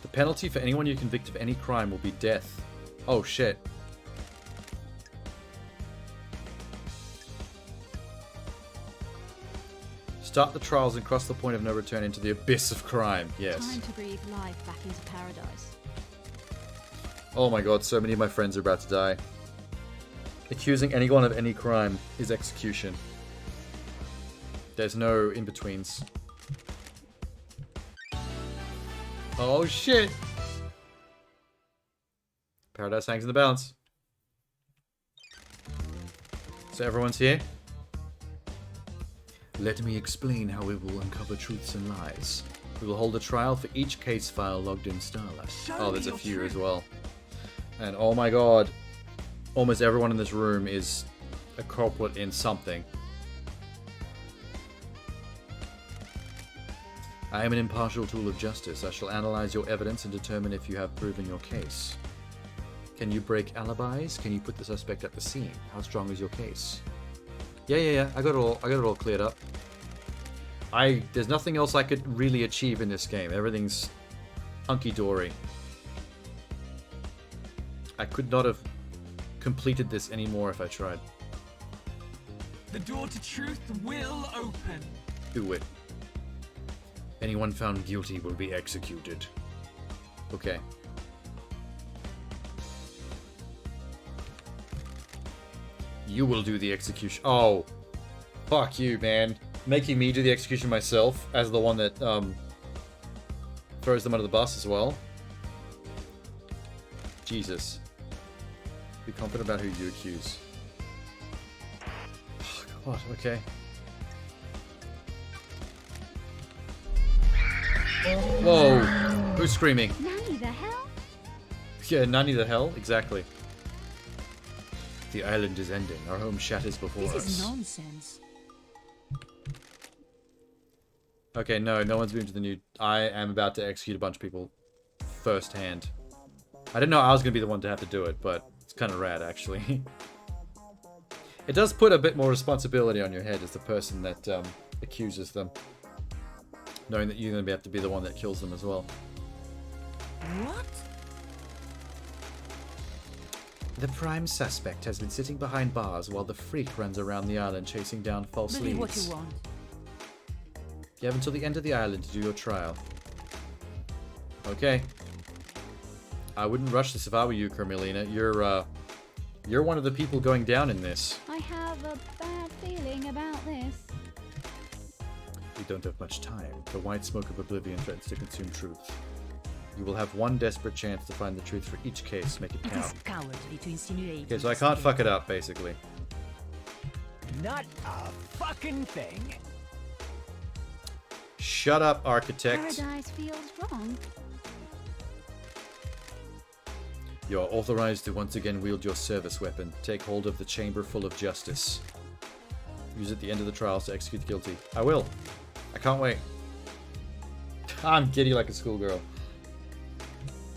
The penalty for anyone you convict of any crime will be death. Oh, shit. Start the trials and cross the point of no return into the abyss of crime. Yes.
Time to breathe life back into paradise.
Oh my god, so many of my friends are about to die. Accusing anyone of any crime is execution. There's no in-betweens. Oh shit! Paradise hangs in the balance. So everyone's here? Let me explain how we will uncover truths and lies. We will hold a trial for each case file logged in Starlight. Oh, there's a few as well. And oh my god, almost everyone in this room is a culprit in something. I am an impartial tool of justice. I shall analyze your evidence and determine if you have proven your case. Can you break alibis? Can you put the suspect at the scene? How strong is your case? Yeah. I got it all cleared up. There's nothing else I could really achieve in this game. Everything's hunky-dory. I could not have completed this anymore if I tried.
The door to truth will open.
Do it. Anyone found guilty will be executed. Okay. You will do the execution. Oh. Fuck you, man. Making me do the execution myself as the one that, throws them under the bus as well. Jesus. Be confident about who you accuse. Oh, God, okay. Whoa! Who's screaming?
Nanny the hell?
Yeah, Nanny the hell? Exactly. The island is ending. Our home shatters before us.
This is nonsense.
Okay, no one's moved to the new... I am about to execute a bunch of people firsthand. I didn't know I was going to be the one to have to do it, but it's kind of rad, actually. It does put a bit more responsibility on your head as the person that accuses them. Knowing that you're going to have to be the one that kills them as well.
What?
The prime suspect has been sitting behind bars while the freak runs around the island chasing down false
Believe
leads.
what you want.
You have until the end of the island to do your trial. Okay. I wouldn't rush this if I were you, Carmelina. You're one of the people going down in this.
I have a bad feeling about this.
We don't have much time. The white smoke of oblivion threatens to consume truth. You will have one desperate chance to find the truth for each case. Make it count.
It is cowardly to insinuate.
Okay, so I can't fuck it up, basically.
Not a fucking thing.
Shut up, architect.
Paradise feels wrong.
You are authorized to once again wield your service weapon. Take hold of the chamber full of justice. Use it at the end of the trials to execute the guilty. I will. I can't wait. I'm giddy like a schoolgirl.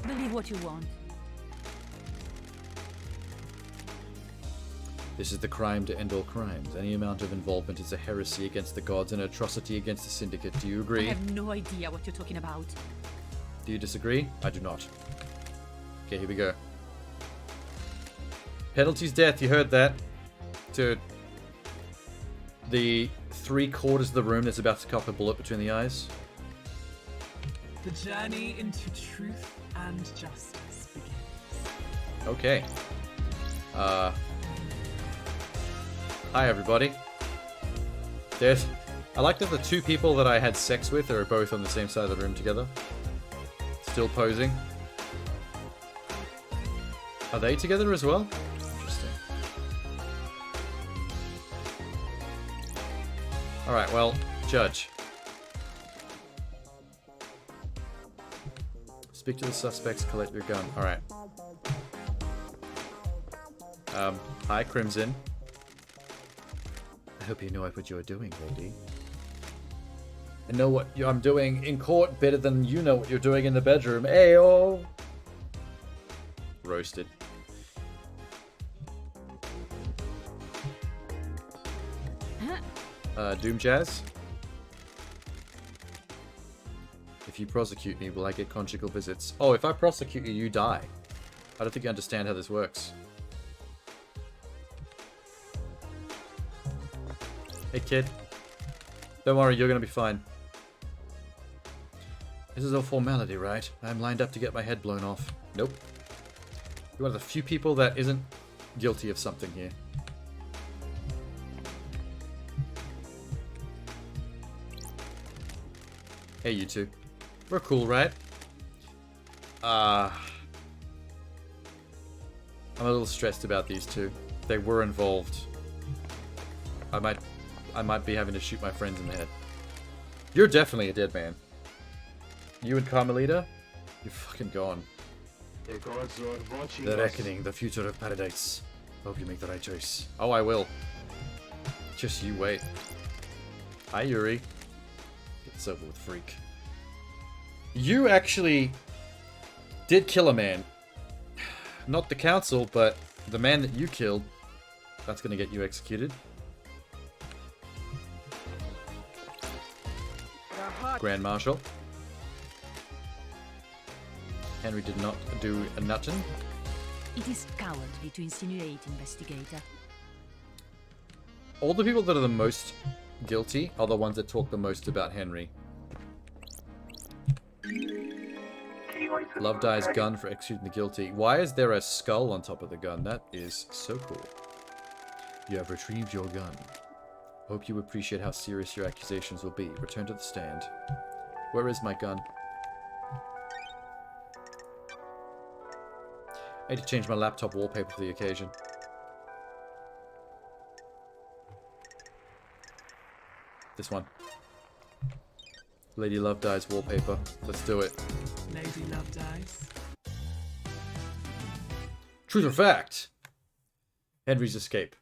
Believe what you want.
This is the crime to end all crimes. Any amount of involvement is a heresy against the gods and an atrocity against the syndicate. Do you agree?
I have no idea what you're talking about.
Do you disagree? I do not. Okay, here we go. Penalty's death, you heard that. To the 3/4 of the room that's about to cop a bullet between the eyes.
The journey into truth and justice begins.
Okay. Hi everybody. I like that the two people that I had sex with are both on the same side of the room together. Still posing. Are they together as well? Interesting. Alright, well, judge. Speak to the suspects, collect your gun. Alright. Hi, Crimson.
hope you know what you're doing, lady.
I know what I'm doing in court better than you know what you're doing in the bedroom. Ayo! Roasted. Doom Jazz? If you prosecute me, will I get conjugal visits? Oh, if I prosecute you, you die. I don't think you understand how this works. Hey, kid. Don't worry, you're gonna be fine. This is all formality, right? I'm lined up to get my head blown off. Nope. You're one of the few people that isn't guilty of something here. Hey, you two. We're cool, right? I'm a little stressed about these two. They were involved. I might be having to shoot my friends in the head. You're definitely a dead man. You and Carmelita? You're fucking gone.
The gods are watching
The
us.
reckoning, the future of paradise. Hope you make the right choice.
Oh, I will. Just you wait. Hi, Yuri. Get this over with, freak. You actually did kill a man. Not the council, but the man that you killed. That's gonna get you executed. Grand Marshal. Henry did not do a nothing.
It is cowardly to insinuate, investigator.
All the people that are the most guilty are the ones that talk the most about Henry. Love dies gun for executing the guilty. Why is there a skull on top of the gun? That is so cool. You have retrieved your gun. Hope you appreciate how serious your accusations will be. Return to the stand. Where is my gun? I need to change my laptop wallpaper for the occasion. This one. Lady Love Dies wallpaper. Let's do it.
Lady Love Dies.
Truth or fact? Henry's escape.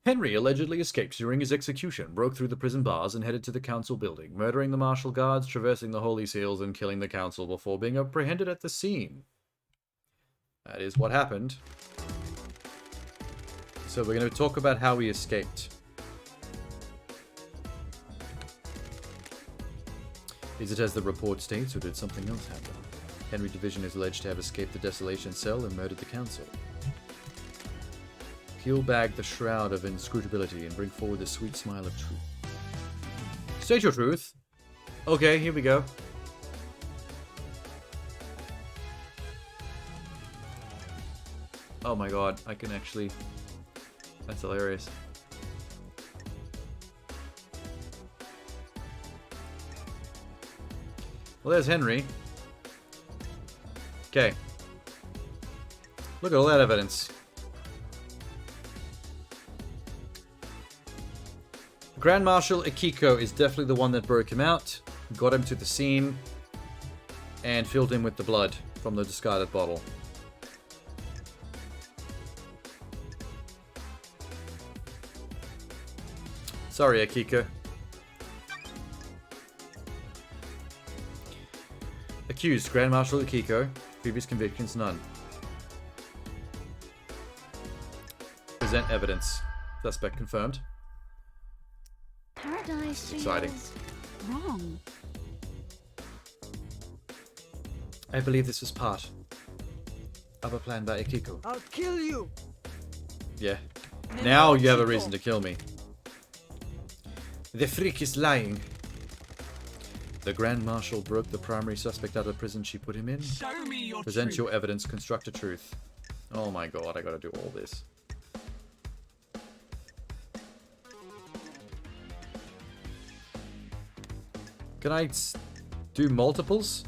Henry allegedly escaped during his execution, broke through the prison bars, and headed to the council building, murdering the martial guards, traversing the holy seals, and killing the council before being apprehended at the scene. That is what happened. So we're going to talk about how he escaped. Is it as the report states, or did something else happen? Henry Division is alleged to have escaped the Desolation Cell and murdered the council. Peel back the shroud of inscrutability and bring forward the sweet smile of truth. State your truth. Okay, here we go. Oh my god, I can actually... That's hilarious. Well, there's Henry. Okay. Look at all that evidence. Grand Marshal Akiko is definitely the one that broke him out, got him to the scene, and filled him with the blood from the discarded bottle. Sorry, Akiko. Accused, Grand Marshal Akiko. Previous convictions, none. Present evidence. Suspect confirmed.
Paradise
Exciting.
feels wrong.
I believe this was part of a plan by Akiko.
I'll kill you.
Yeah. Now you have a reason to kill me. The freak is lying. The Grand Marshal broke the primary suspect out of the prison she put him in.
Show me your
Present
truth.
your evidence, construct a truth. Oh my god, I gotta do all this. Can I do multiples?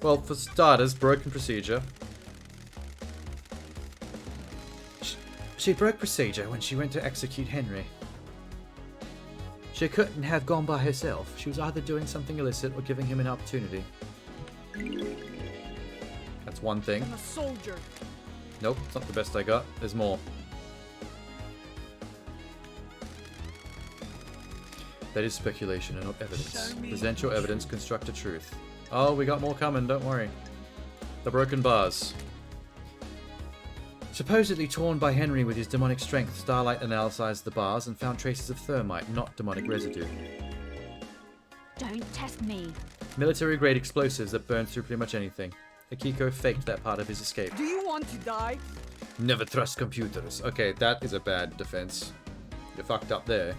Well, for starters, broken procedure. She broke procedure when she went to execute Henry. She couldn't have gone by herself. She was either doing something illicit or giving him an opportunity. That's That's one thing.
I'm a soldier.
Nope, it's not the best I got. There's more. That is speculation and not evidence. Present your evidence, construct a truth. Oh, we got more coming, don't worry. The broken bars. Supposedly torn by Henry with his demonic strength, Starlight analyzed the bars and found traces of thermite, not demonic residue.
Don't test me.
Military-grade explosives that burn through pretty much anything. Akiko faked that part of his escape.
Do you want to die?
Never trust computers. Okay, that is a bad defense. You fucked up there.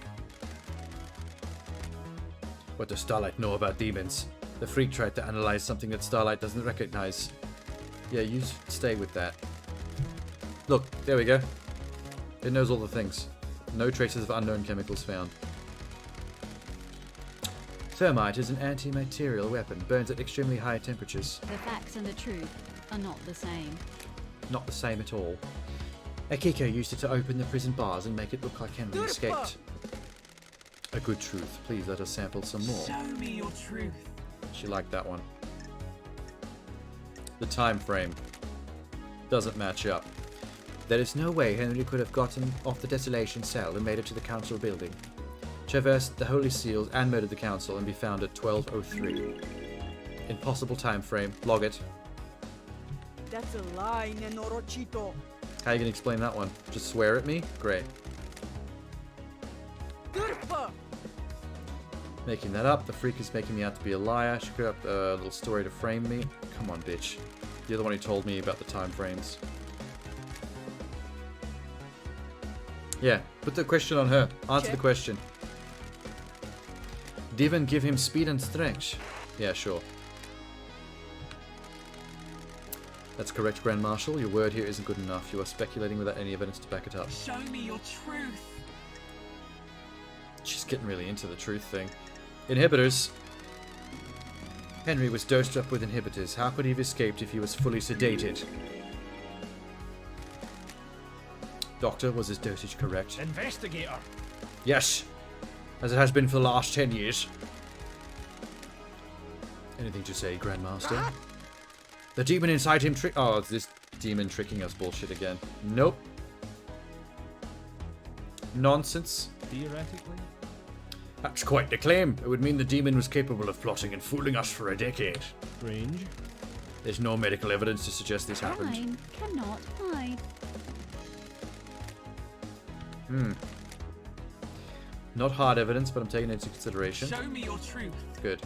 What does Starlight know about demons? The freak tried to analyze something that Starlight doesn't recognize. Yeah, you stay with that. Look, there we go. It knows all the things. No traces of unknown chemicals found. Thermite is an anti-material weapon, burns at extremely high temperatures.
The facts and the truth are not the same.
Not the same at all. Akiko used it to open the prison bars and make it look like Henry escaped. A good truth. Please let us sample some more.
Show me your truth.
She liked that one. The time frame doesn't match up. There is no way Henry could have gotten off the desolation cell and made it to the council building, traversed the holy seals and murdered the council and be found at 12:03. Impossible time frame. Log it.
That's a lie, Nenorochito.
How you gonna explain that one? Just swear at me? Great. Making that up. The freak is making me out to be a liar. She could up a little story to frame me. Come on, bitch. You're the one who told me about the time frames. Yeah, put the question on her. Answer the question. Demon give him speed and strength. Yeah, sure. That's correct, Grand Marshal. Your word here isn't good enough. You are speculating without any evidence to back it up.
Show me your truth.
She's getting really into the truth thing. Inhibitors. Henry was dosed up with inhibitors. How could he have escaped if he was fully sedated? Doctor, was his dosage correct?
Investigator.
Yes, as it has been for the last 10 years. Anything to say, Grandmaster? The demon inside him oh, it's this demon tricking us bullshit again. Nope. Nonsense.
Theoretically?
That's quite the claim. It would mean the demon was capable of plotting and fooling us for a decade.
Strange.
There's no medical evidence to suggest this happened.
Time cannot hide.
Not hard evidence, but I'm taking it into consideration.
Show me your truth.
Good.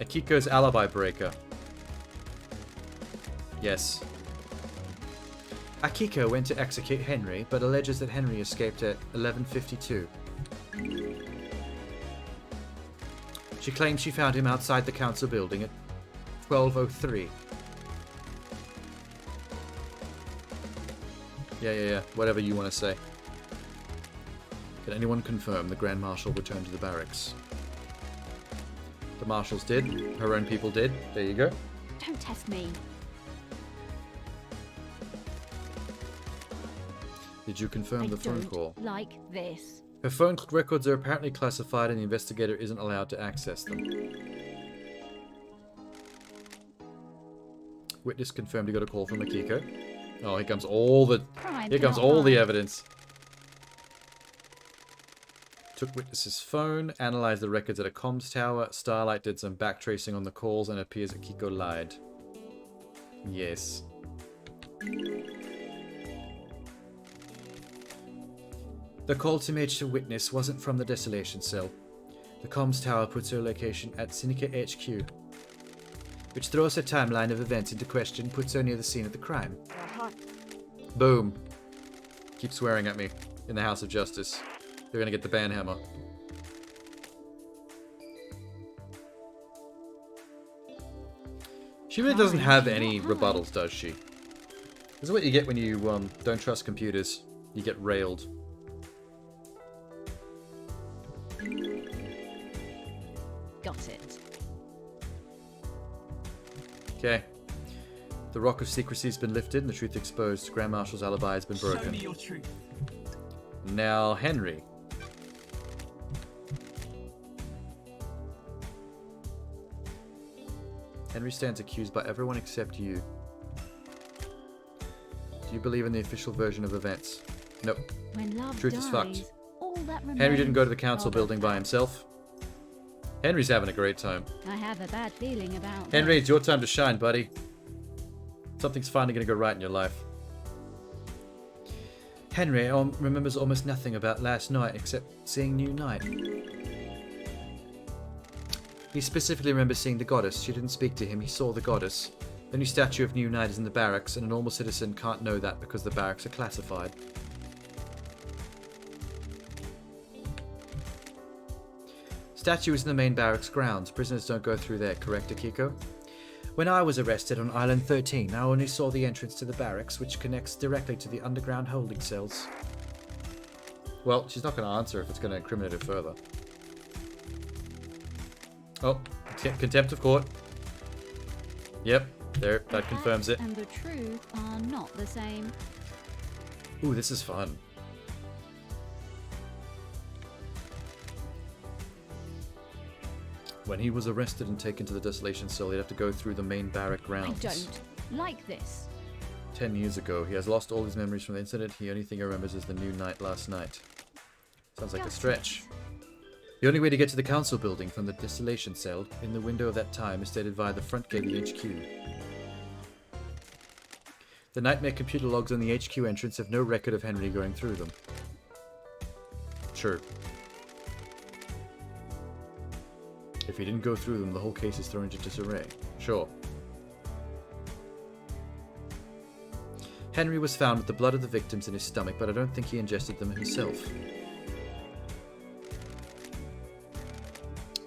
Akiko's alibi breaker. Yes. Akiko went to execute Henry, but alleges that Henry escaped at 11:52. She claims she found him outside the council building at 12:03. Yeah. Whatever you want to say. Can anyone confirm the Grand Marshal returned to the barracks? The marshals did. Her own people did. There you go.
Don't test me.
Did you confirm the phone call?
Like this.
Her phone records are apparently classified and the investigator isn't allowed to access them. Witness confirmed he got a call from Akiko. Oh, here comes all the evidence. Took witness's phone, analyzed the records at a comms tower. Starlight did some backtracing on the calls and it appears that Akiko lied. Yes. The call to Major Witness wasn't from the Desolation Cell. The comms tower puts her location at Seneca HQ, which throws her timeline of events into question, puts her near the scene of the crime. Boom. Keep swearing at me in the House of Justice. You're gonna get the banhammer. She really doesn't have any rebuttals, does she? This is what you get when you don't trust computers. You get railed.
Got it.
Okay. The rock of secrecy has been lifted and the truth exposed. Grand Marshal's alibi has been broken.
Show me your truth.
Now, Henry.
Henry stands accused by everyone except you. Do you believe in the official version of events? Nope.
When love
Truth
dies,
is fucked.
all that remains
Henry didn't go to the council
are the
building by
facts.
himself. Henry's having a great time.
I have a bad feeling about
Henry,
this.
it's your time to shine, buddy. Something's finally going to go right in your life. Henry remembers almost nothing about last night except seeing New Night. He specifically remembers seeing the goddess. She didn't speak to him, he saw the goddess. The new statue of New Night is in the barracks, and a normal citizen can't know that because the barracks are classified. Statue is in the main barracks grounds. Prisoners don't go through there, correct, Akiko? When I was arrested on Island 13, I only saw the entrance to the barracks, which connects directly to the underground holding cells. Well, she's not going to answer if it's going to incriminate her further. Oh, contempt of court. Yep, there, that confirms it.
And the truth are not the same.
Ooh, this is fun. When he was arrested and taken to the desolation cell, he'd have to go through the main barrack grounds.
I don't like this.
10 years ago. He has lost all his memories from the incident. The only thing he remembers is the new night last night. Sounds like a stretch. The only way to get to the council building from the desolation cell in the window of that time is stated via the front gate of the HQ. The nightmare computer logs on the HQ entrance have no record of Henry going through them. Sure. If he didn't go through them, the whole case is thrown into disarray. Sure. Henry was found with the blood of the victims in his stomach, but I don't think he ingested them himself.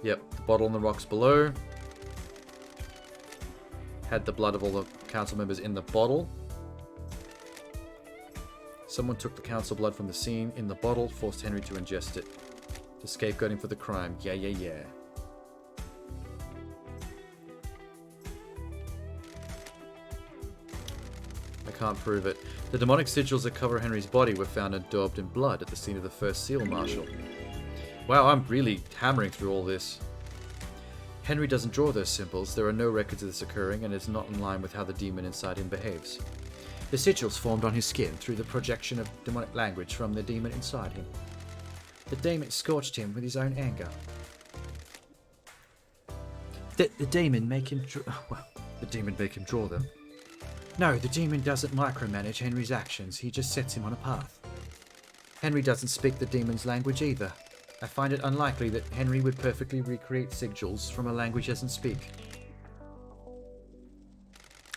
Yep, the bottle on the rocks below had the blood of all the council members in the bottle. Someone took the council blood from the scene in the bottle, forced Henry to ingest it. To scapegoating for the crime. Yeah, yeah, yeah. I can't prove it. The demonic sigils that cover Henry's body were found and daubed in blood at the scene of the first seal marshal. Wow, I'm really hammering through all this. Henry doesn't draw those symbols, there are no records of this occurring, and it's not in line with how the demon inside him behaves. The sigils formed on his skin through the projection of demonic language from the demon inside him. The demon scorched him with his own anger. The demon make him draw them. No, the demon doesn't micromanage Henry's actions, he just sets him on a path. Henry doesn't speak the demon's language either. I find it unlikely that Henry would perfectly recreate sigils from a language he doesn't speak.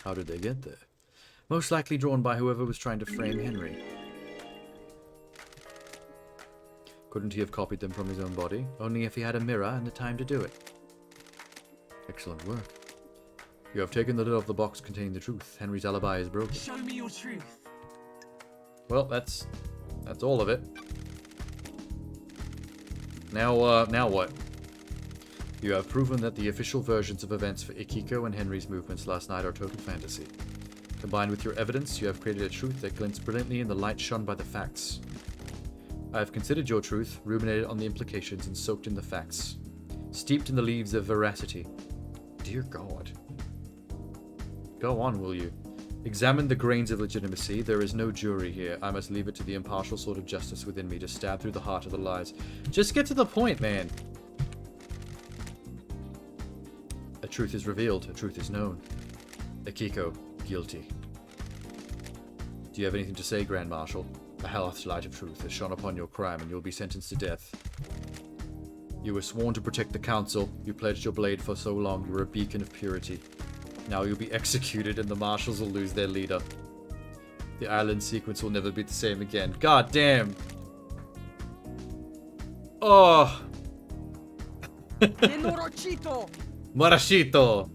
How did they get there? Most likely drawn by whoever was trying to frame Henry. Couldn't he have copied them from his own body? Only if he had a mirror and the time to do it. Excellent work. You have taken the lid off the box containing the truth. Henry's alibi is broken.
Show me your truth.
Well, that's all of it. Now what? You have proven that the official versions of events for Akiko and Henry's movements last night are total fantasy. Combined with your evidence, you have created a truth that glints brilliantly in the light shone by the facts. I have considered your truth, ruminated on the implications, and soaked in the facts. Steeped in the leaves of veracity. Dear God. Go on, will you? Examine the grains of legitimacy. There is no jury here. I must leave it to the impartial sort of justice within me to stab through the heart of the lies. Just get to the point, man. A truth is revealed. A truth is known. Akiko, guilty. Do you have anything to say, Grand Marshal? A hell's light of truth has shone upon your crime, and you'll be sentenced to death. You were sworn to protect the council. You pledged your blade for so long. You were a beacon of purity. Now you'll be executed, and the marshals will lose their leader. The island sequence will never be the same again. God damn! Oh!
Morashito!
Morashito!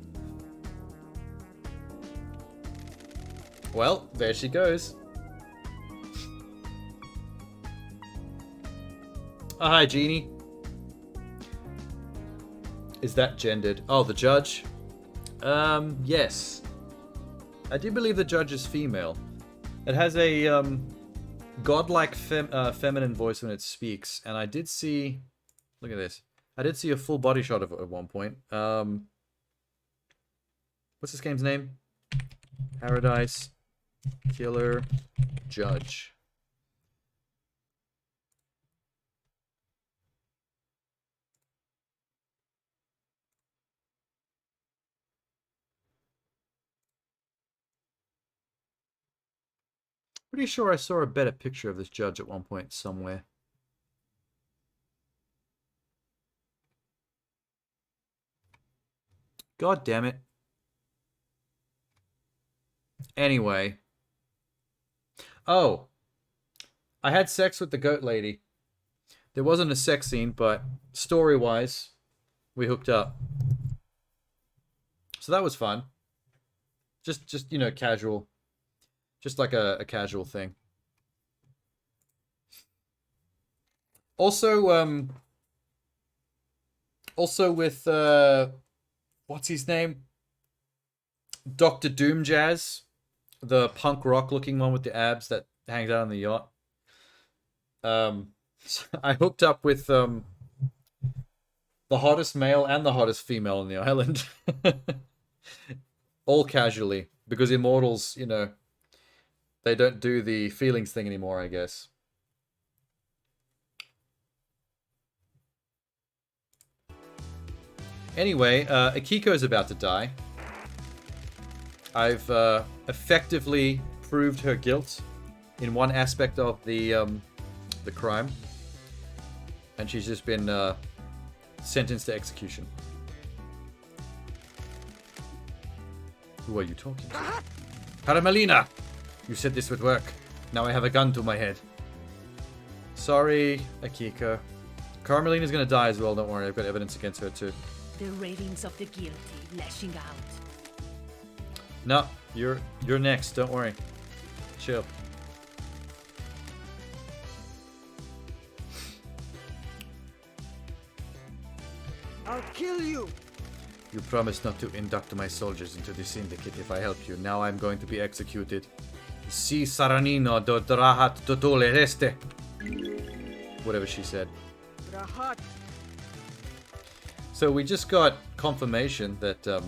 Well, there she goes. Oh, hi, Jeannie. Is that gendered? Oh, the judge? Yes. I do believe the judge is female. It has a, godlike feminine voice when it speaks, and I did see... Look at this. I did see a full body shot of it at one point.
What's this game's name? Paradise Killer Judge. Pretty sure I saw a better picture of this judge at one point somewhere. God damn it. Anyway. Oh. I had sex with the goat lady. There wasn't a sex scene, but story-wise, we hooked up. So that was fun. Just you know, casual. Just like a casual thing. Also with, what's his name? Dr. Doom Jazz. The punk rock looking one with the abs that hangs out on the yacht. I hooked up with, the hottest male and the hottest female on the island. All casually. Because immortals, you know, they don't do the feelings thing anymore, I guess. Anyway, Akiko's about to die. I've effectively proved her guilt in one aspect of the crime. And she's just been sentenced to execution. Who are you talking to? Caramelina! You said this would work. Now I have a gun to my head. Sorry, Akiko. Carmelina's gonna die as well, don't worry. I've got evidence against her too.
The ravings of the guilty lashing out.
No, you're next, don't worry. Chill.
I'll kill you!
You promised not to induct my soldiers into the syndicate if I help you. Now I'm going to be executed. Si saranino do drahat dotole reste. Whatever she said.
Rahat.
So we just got confirmation that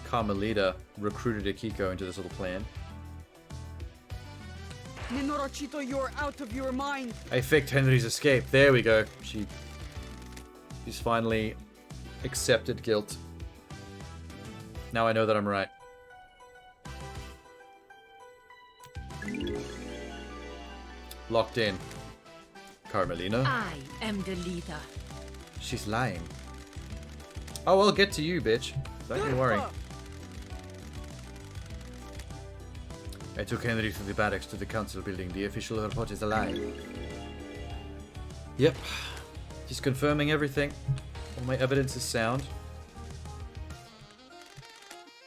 Carmelita recruited Akiko into this little plan.
Nenorochito, you're out of your mind!
I faked Henry's escape. There we go. She's finally accepted guilt. Now I know that I'm right. Locked in. Carmelina?
I am the leader.
She's lying. Oh, I'll get to you, bitch. Don't you worry. I took Henry from the barracks to the council building. The official report is a lie. Yep. Just confirming everything. All my evidence is sound.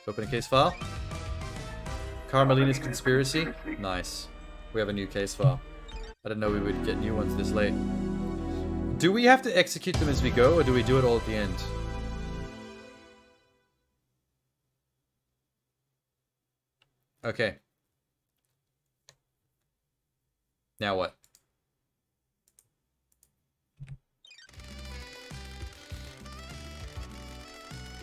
Open a case file. Carmelina's conspiracy. Nice. We have a new case file. I didn't know we would get new ones this late. Do we have to execute them as we go, or do we do it all at the end? Okay. Now what?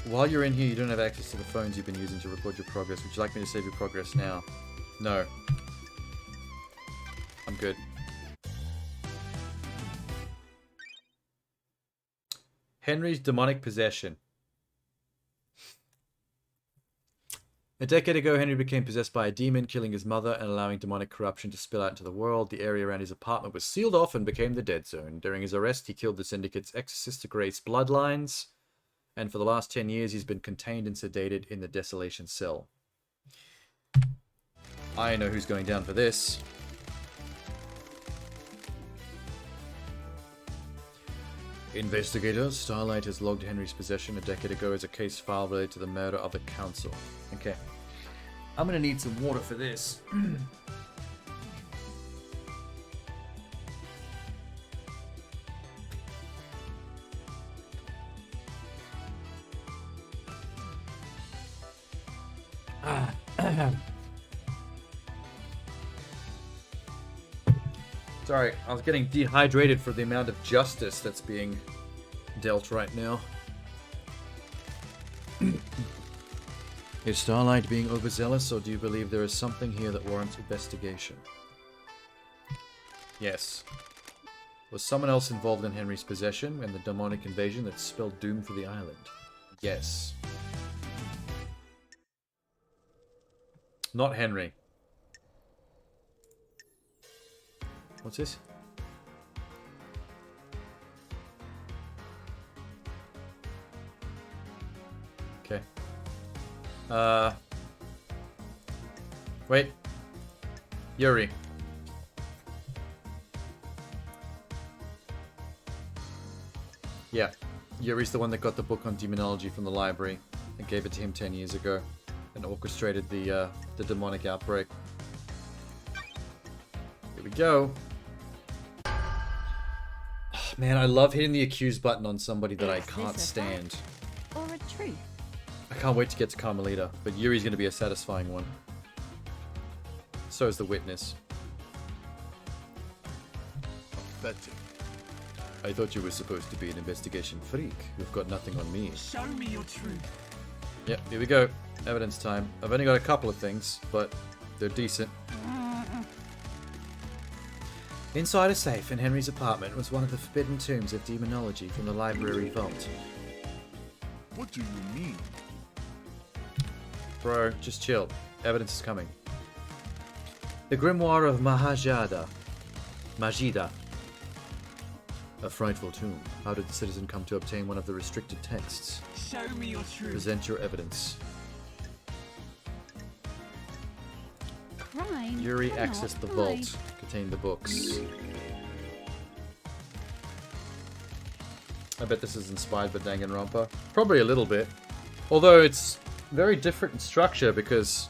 While you're in here, you don't have access to the phones you've been using to record your progress. Would you like me to save your progress now? No. I'm good. Henry's demonic possession. A decade ago, Henry became possessed by a demon, killing his mother and allowing demonic corruption to spill out into the world. The area around his apartment was sealed off and became the dead zone. During his arrest, he killed the Syndicate's exorcist to grace bloodlines, and for the last 10 years, he's been contained and sedated in the Desolation Cell. I know who's going down for this. Investigators, Starlight has logged Henry's possession a decade ago as a case file related to the murder of the council. Okay. I'm gonna need some water for this. Sorry, I was getting dehydrated for the amount of justice that's being dealt right now.
Is Starlight being overzealous, or do you believe there is something here that warrants investigation? Yes. Was someone else involved in Henry's possession and the demonic invasion that spelled doom for the island? Yes. Not Henry. What's this? Okay. Wait. Yuri. Yeah. Yuri's the one that got the book on demonology from the library and gave it to him 10 years ago and orchestrated the demonic outbreak. Here we go. Oh, man, I love hitting the accuse button on somebody that I can't stand.
Or a truth?
I can't wait to get to Carmelita, but Yuri's going to be a satisfying one. So is the witness.
Pathetic.
I thought you were supposed to be an investigation freak. You've got nothing on me.
Show me your truth.
Yep, here we go. Evidence time. I've only got a couple of things, but they're decent. Inside a safe in Henry's apartment was one of the forbidden tombs of demonology from the library vault.
What do you mean?
Bro, just chill. Evidence is coming. The Grimoire of Majida. A frightful tomb. How did the citizen come to obtain one of the restricted texts?
Show me your truth.
Present your evidence.
Crime.
Yuri
cannot
accessed the
hide.
vault. Contained the books. I bet this is inspired by Danganronpa. Probably a little bit. Although it's very different in structure because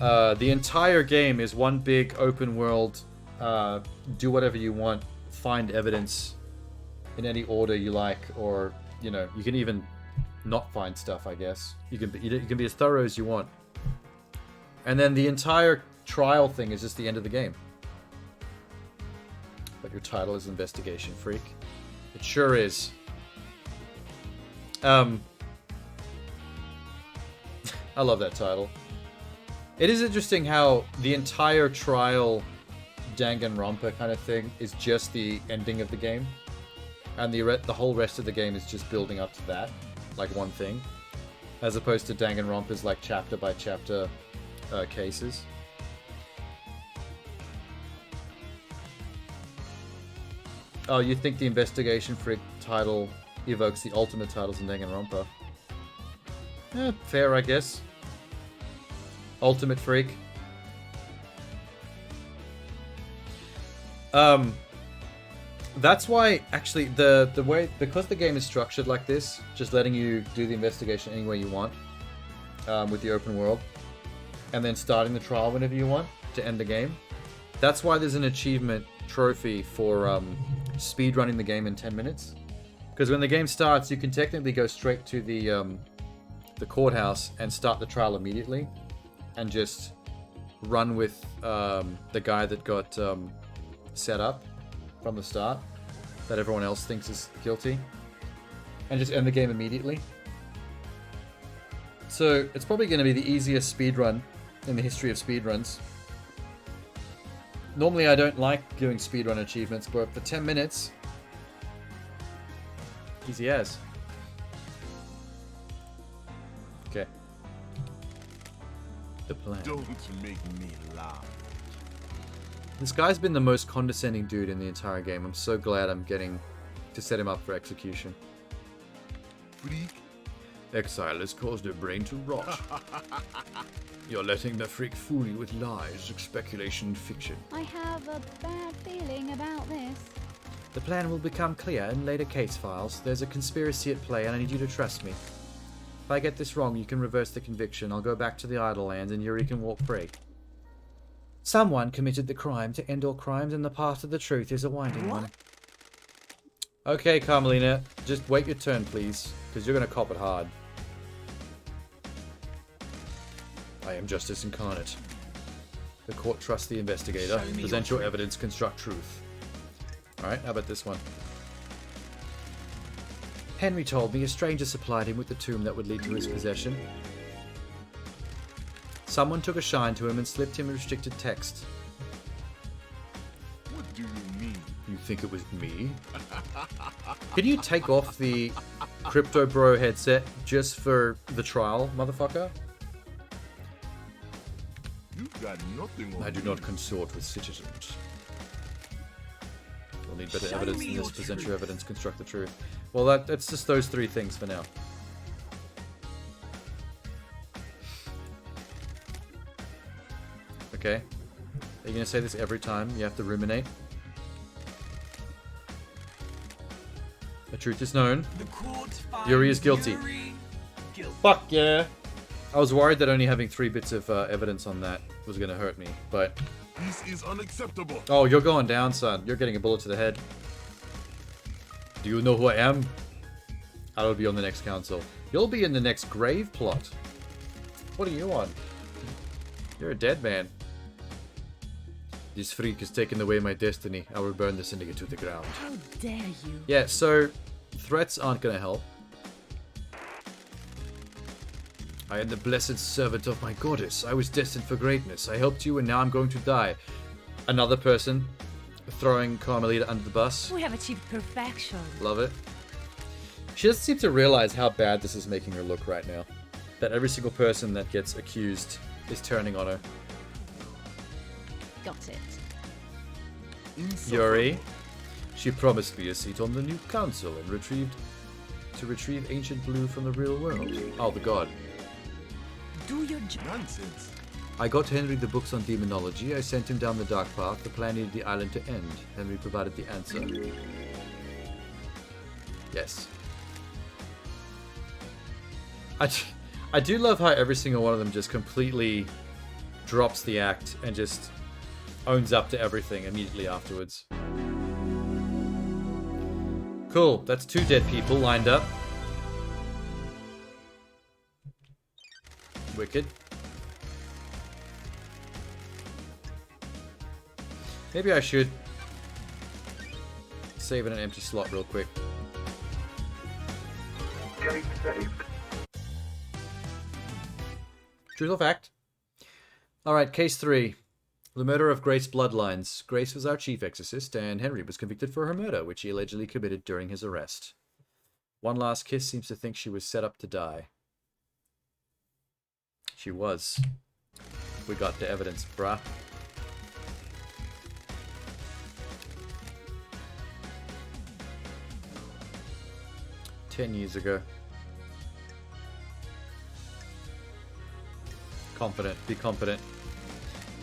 the entire game is one big open world, do whatever you want, find evidence in any order you like, or, you know, you can even not find stuff, I guess. You can be as thorough as you want. And then the entire trial thing is just the end of the game. But your title is Investigation Freak. It sure is. I love that title. It is interesting how the entire trial Danganronpa kind of thing is just the ending of the game. And the whole rest of the game is just building up to that. Like one thing. As opposed to Danganronpa's like chapter by chapter cases. Oh, you think the Investigation Freak title evokes the ultimate titles in Danganronpa? Fair, I guess. Ultimate Freak. That's why, actually, the way, because the game is structured like this, just letting you do the investigation any way you want, with the open world, and then starting the trial whenever you want to end the game. That's why there's an achievement trophy for speedrunning the game in 10 minutes. Because when the game starts, you can technically go straight to the courthouse and start the trial immediately, and just run with the guy that got set up from the start, that everyone else thinks is guilty, and just end the game immediately. So it's probably going to be the easiest speedrun in the history of speedruns. Normally I don't like doing speedrun achievements, but for 10 minutes, easy as. Okay. The plan.
Don't make me laugh.
This guy's been the most condescending dude in the entire game. I'm so glad I'm getting to set him up for execution.
Freak.
Exile has caused her brain to rot. You're letting the freak fool you with lies, speculation, and fiction.
I have a bad feeling about this.
The plan will become clear in later case files. There's a conspiracy at play, and I need you to trust me. If I get this wrong, you can reverse the conviction. I'll go back to the Idle Lands, and Yuri can walk free. Someone committed the crime to end all crimes, and the path to the truth is a winding one. Okay, Carmelina, just wait your turn, please, because you're going to cop it hard. I am justice incarnate. The court trusts the investigator. Present your evidence, construct truth. Alright, how about this one? Henry told me a stranger supplied him with the tomb that would lead to his possession. Someone took a shine to him and slipped him restricted text.
What do you mean?
You think it was me? Can you take off the Crypto Bro headset just for the trial, motherfucker?
You've got nothing on
I do
me.
not consort with citizens. We'll need better
Show
evidence
me
than this.
your
Present your
truth.
evidence, construct the truth. Well, that's just those three things for now. Okay. Are you going to say this every time? You have to ruminate? The truth is known.
The court finds
Yuri is guilty.
Yuri guilty.
Fuck yeah. I was worried that only having 3 bits of evidence on that was going to hurt me, but...
This is unacceptable.
Oh, you're going down, son. You're getting a bullet to the head. Do you know who I am? I'll be on the next council. You'll be in the next grave plot. What are you on? You're a dead man. This freak has taken away my destiny. I will burn the syndicate to the ground.
How dare you?
Yeah, so threats aren't going to help. I am the blessed servant of my goddess. I was destined for greatness. I helped you and now I'm going to die. Another person throwing Carmelita under the bus.
We have achieved perfection.
Love it. She doesn't seem to realize how bad this is making her look right now. That every single person that gets accused is turning on her.
Got it.
Yuri. She promised me a seat on the new council and retrieve ancient blue from the real world. Oh, the god.
Do your job.
Nonsense.
I got Henry the books on demonology. I sent him down the dark path. The plan needed the island to end. Henry provided the answer. Yes. I do love how every single one of them just completely drops the act and just owns up to everything immediately afterwards. Cool. That's 2 dead people lined up. Wicked. Maybe I should save in an empty slot real quick.
Game saved.
Truth or fact? Alright, case 3. The murder of Grace Bloodlines. Grace was our chief exorcist, and Henry was convicted for her murder, which he allegedly committed during his arrest. One Last Kiss seems to think she was set up to die. She was. We got the evidence, bruh. "10 years ago. Confident. Be confident.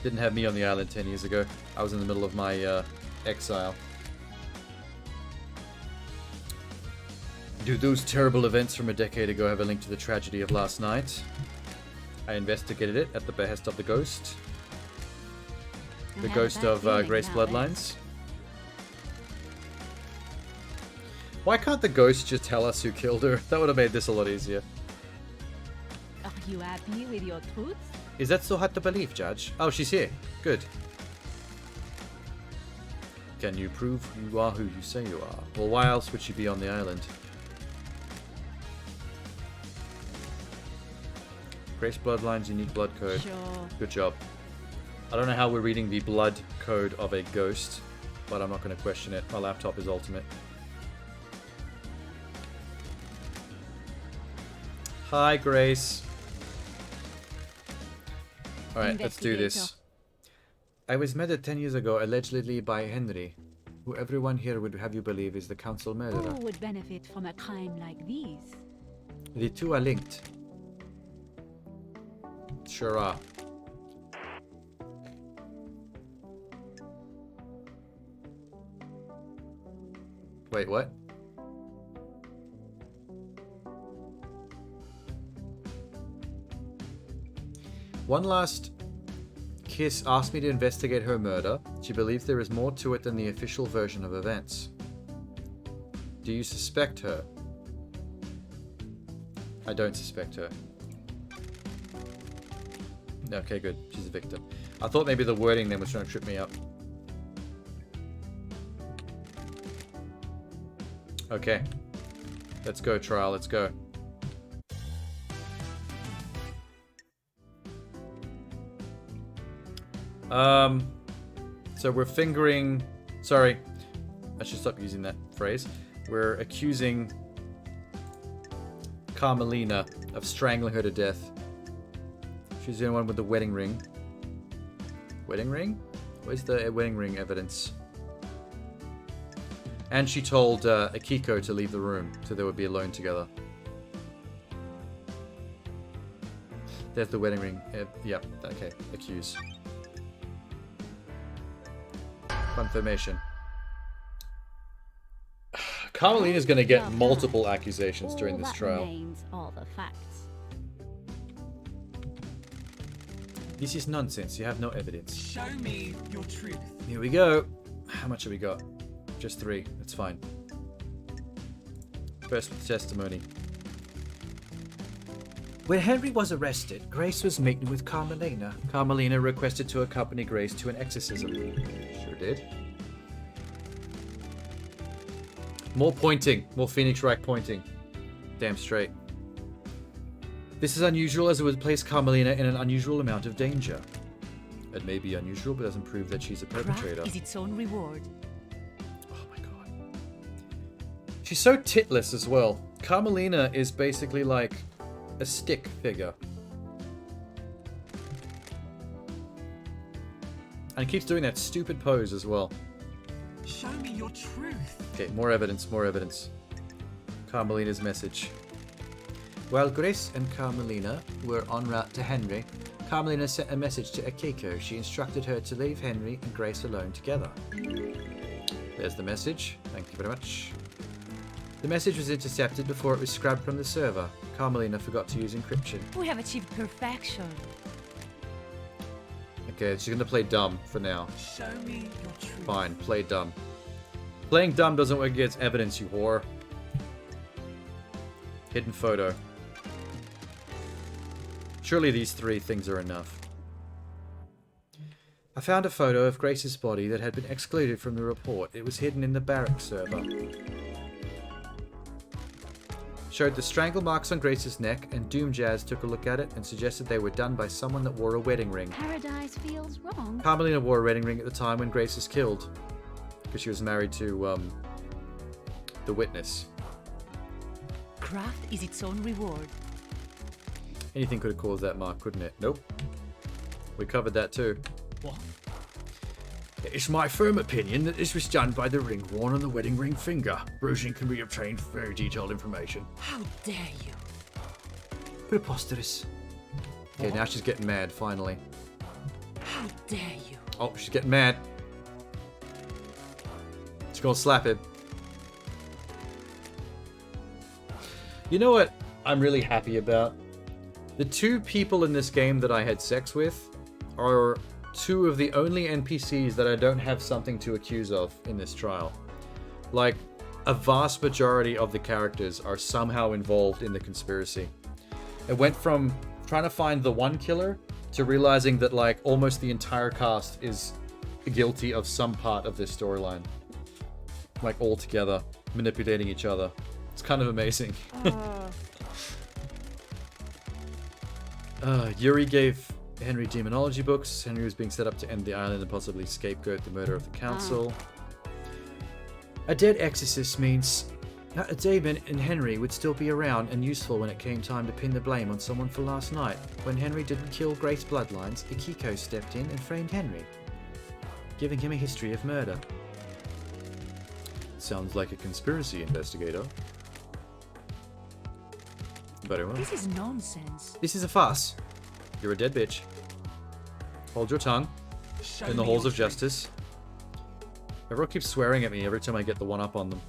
Didn't have me on the island 10 years ago. I was in the middle of my exile. Do those terrible events from a decade ago have a link to the tragedy of last night? I investigated it at the behest of the ghost. The ghost of Grace Bloodlines. Why can't the ghost just tell us who killed her? That would have made this a lot easier.
Are you happy with your truth?
Is that so hard to believe, Judge? Oh, she's here. Good. Can you prove you are who you say you are? Well, why else would she be on the island? Grace Bloodline's unique blood code.
Sure.
Good job. I don't know how we're reading the blood code of a ghost, but I'm not going to question it. My laptop is ultimate. Hi, Grace. Alright, let's do this. I was murdered 10 years ago, allegedly by Henry, who everyone here would have you believe is the council murderer.
Who would benefit from a crime like these?
The two are linked. Sure are. Wait, what? One Last Kiss asked me to investigate her murder. She believes there is more to it than the official version of events. Do you suspect her? I don't suspect her. Okay, good. She's a victim. I thought maybe the wording then was trying to trip me up. Okay. Let's go, trial. Let's go.
So we're fingering... Sorry. I should stop using that phrase. We're accusing Carmelina of strangling her to death. She's the only one with the wedding ring. Wedding ring? Where's the wedding ring evidence? And she told Akiko to leave the room, so they would be alone together. There's the wedding ring. Yep, okay. Accuse. Confirmation. Carmelina's gonna get multiple accusations during this trial.
Remains are the facts.
This is nonsense. You have no evidence.
Show me your truth.
Here we go. How much have we got? Just 3. That's fine. First with testimony. When Henry was arrested, Grace was meeting with Carmelina. Carmelina requested to accompany Grace to an exorcism. Sure did. More pointing. More Phoenix Wright pointing. Damn straight. This is unusual as it would place Carmelina in an unusual amount of danger. It may be unusual, but doesn't prove that she's a perpetrator.
Craft is its own reward.
Oh my god. She's so titless as well. Carmelina is basically like a stick figure. And keeps doing that stupid pose as well.
Show me your truth.
Okay, more evidence, more evidence. Carmelina's message. While Grace and Carmelina were en route to Henry, Carmelina sent a message to Akiko. She instructed her to leave Henry and Grace alone together. There's the message. Thank you very much. The message was intercepted before it was scrubbed from the server. Carmelina forgot to use encryption.
We have achieved perfection.
Okay, she's gonna play dumb for now.
Show me your truth.
Fine, play dumb. Playing dumb doesn't work against evidence, you whore. Hidden photo. Surely these 3 things are enough. I found a photo of Grace's body that had been excluded from the report. It was hidden in the barracks server. Showed the strangle marks on Grace's neck, and Doom Jazz took a look at it and suggested they were done by someone that wore a wedding ring.
Paradise feels wrong.
Carmelina wore a wedding ring at the time when Grace was killed, because she was married to the witness.
Craft is its own reward.
Anything could have caused that mark, couldn't it? Nope. We covered that too.
What?
It's my firm opinion that this was done by the ring worn on the wedding ring finger. Bruising can be obtained for very detailed information.
How dare you?
Preposterous.
Okay, now she's getting mad, finally.
How dare you?
Oh, she's getting mad. She's gonna slap him. You know what I'm really happy about? The 2 people in this game that I had sex with are 2 of the only NPCs that I don't have something to accuse of in this trial. Like, a vast majority of the characters are somehow involved in the conspiracy. It went from trying to find the one killer to realizing that, like, almost the entire cast is guilty of some part of this storyline. Like, all together, manipulating each other. It's kind of amazing. Yuri gave Henry demonology books. Henry was being set up to end the island and possibly scapegoat the murder of the council. A dead exorcist means that a demon in Henry would still be around and useful when it came time to pin the blame on someone for last night. When Henry didn't kill Grace bloodlines, Akiko stepped in and framed Henry, giving him a history of murder. Sounds like a conspiracy, investigator. Very well.
This is nonsense.
This is a farce. You're a dead bitch. Hold your tongue. In the halls of justice. Everyone keeps swearing at me every time I get the one up on them.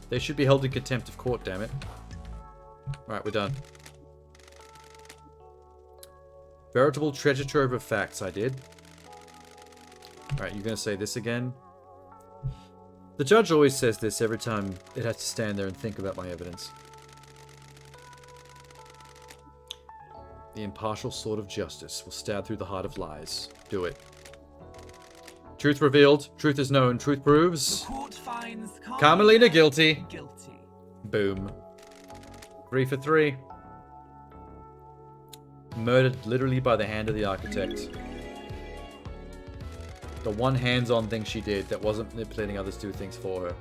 They should be held in contempt of court, damn it. Alright, we're done. Veritable treasure trove of facts, I did. Alright, you're gonna say this again? The judge always says this every time it has to stand there and think about my evidence. The impartial sword of justice will stab through the heart of lies. Do it. Truth revealed. Truth is known. Truth proves.
The court finds
Carmelina guilty.
Guilty.
Boom. 3 for 3. Murdered literally by the hand of the architect. The one hands-on thing she did that wasn't manipulating others to do things for her.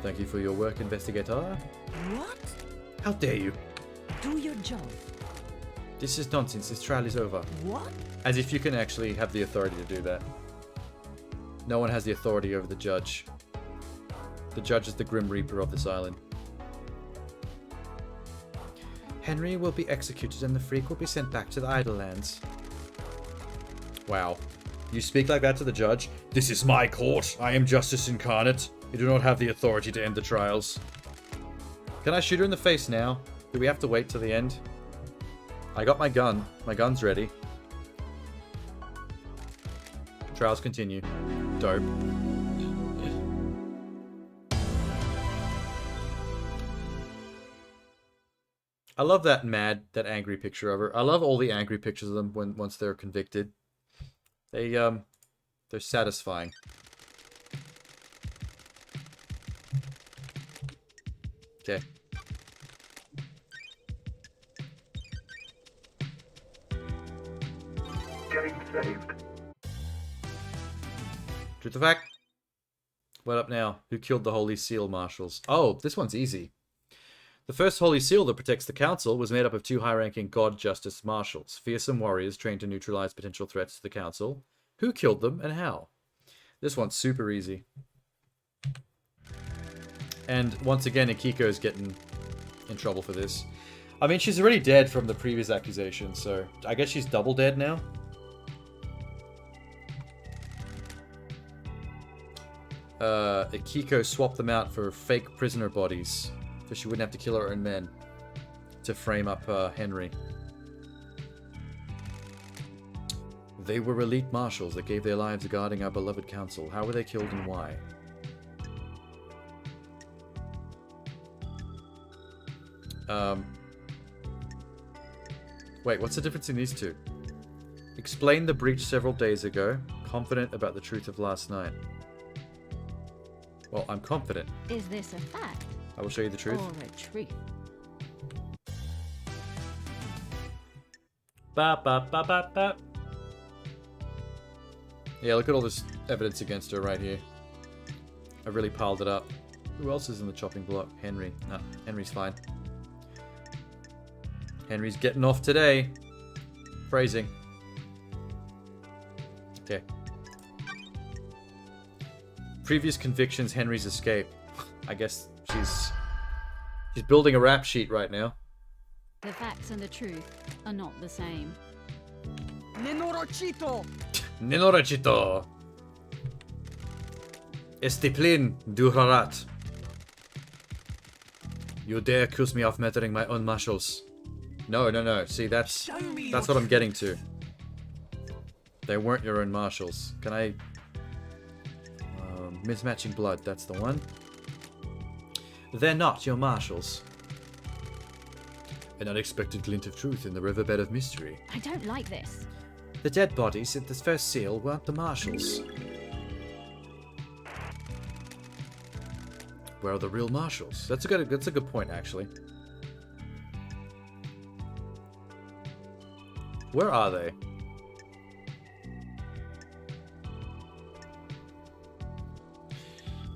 Thank you for your work, investigator.
What?
How dare you?
Do your job.
This is nonsense. This trial is over.
What?
As if you can actually have the authority to do that. No one has the authority over the judge. The judge is the Grim Reaper of this island. Henry will be executed and the freak will be sent back to the Idlelands. Wow. You speak like that to the judge? This is my court. I am justice incarnate. You do not have the authority to end the trials. Can I shoot her in the face now? Do we have to wait till the end? I got my gun. My gun's ready. Trials continue. Dope. I love that angry picture of her. I love all the angry pictures of them once they're convicted. They're satisfying. Okay.
Getting saved.
Truth or fact? What up now? Who killed the Holy Seal Marshals? Oh, this one's easy. The first Holy Seal that protects the Council was made up of 2 high-ranking God Justice Marshals, fearsome warriors trained to neutralize potential threats to the Council. Who killed them and how? This one's super easy. And once again, Akiko's getting in trouble for this. I mean, she's already dead from the previous accusation, so I guess she's double dead now. Akiko swapped them out for fake prisoner bodies, so she wouldn't have to kill her own men to frame up Henry. They were elite marshals that gave their lives guarding our beloved council. How were they killed and why? Wait, what's the difference in these two? Explained the breach several days ago. Confident about the truth of last night. Well, I'm confident.
Is this a fact?
I will show you the truth.
Or a truth?
Ba ba ba ba ba. Yeah, look at all this evidence against her right here. I really piled it up. Who else is in the chopping block? Henry. No, Henry's fine. Henry's getting off today. Phrasing. Okay. Previous convictions, Henry's escape. I guess she's building a rap sheet right now.
The facts and the truth are not the same.
Nenorachito!
Nenorachito! Estiplin du harat. You dare accuse me of murdering my own marshals. No. See, that's what I'm getting to. They weren't your own marshals. Can I... mismatching blood, that's the one. They're not your marshals. An unexpected glint of truth in the riverbed of mystery.
I don't like this.
The dead bodies at this first seal weren't the marshals. Where are the real marshals? That's a good point, actually. Where are they?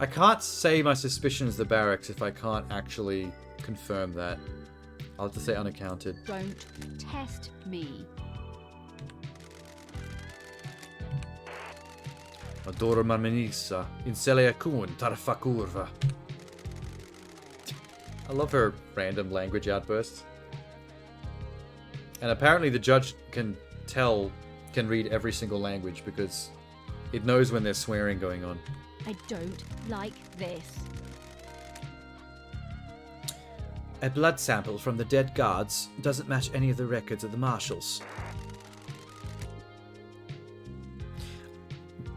I can't say my suspicion is the barracks if I can't actually confirm that. I'll have to say unaccounted.
Don't test me.
Adoro Marmenisa, Inselea kun tarfa curva. I love her random language outbursts. And apparently the judge can read every single language because it knows when there's swearing going on.
I don't like this.
A blood sample from the dead guards doesn't match any of the records of the marshals.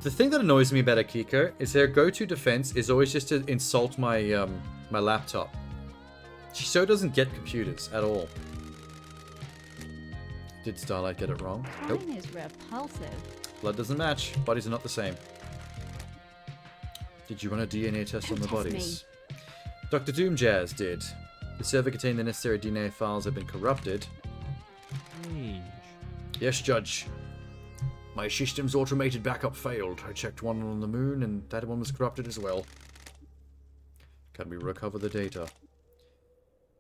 The thing that annoys me about Akiko is their go-to defense is always just to insult my my laptop. She so doesn't get computers at all. Did Starlight get it wrong? Nope.
Mine is repulsive.
Blood doesn't match. Bodies are not the same. Did you run a DNA test on the bodies? Dr. Doomjazz did. The server containing the necessary DNA files have been corrupted.
Strange.
Yes, Judge.
My system's automated backup failed. I checked one on the moon, and that one was corrupted as well. Can we recover the data?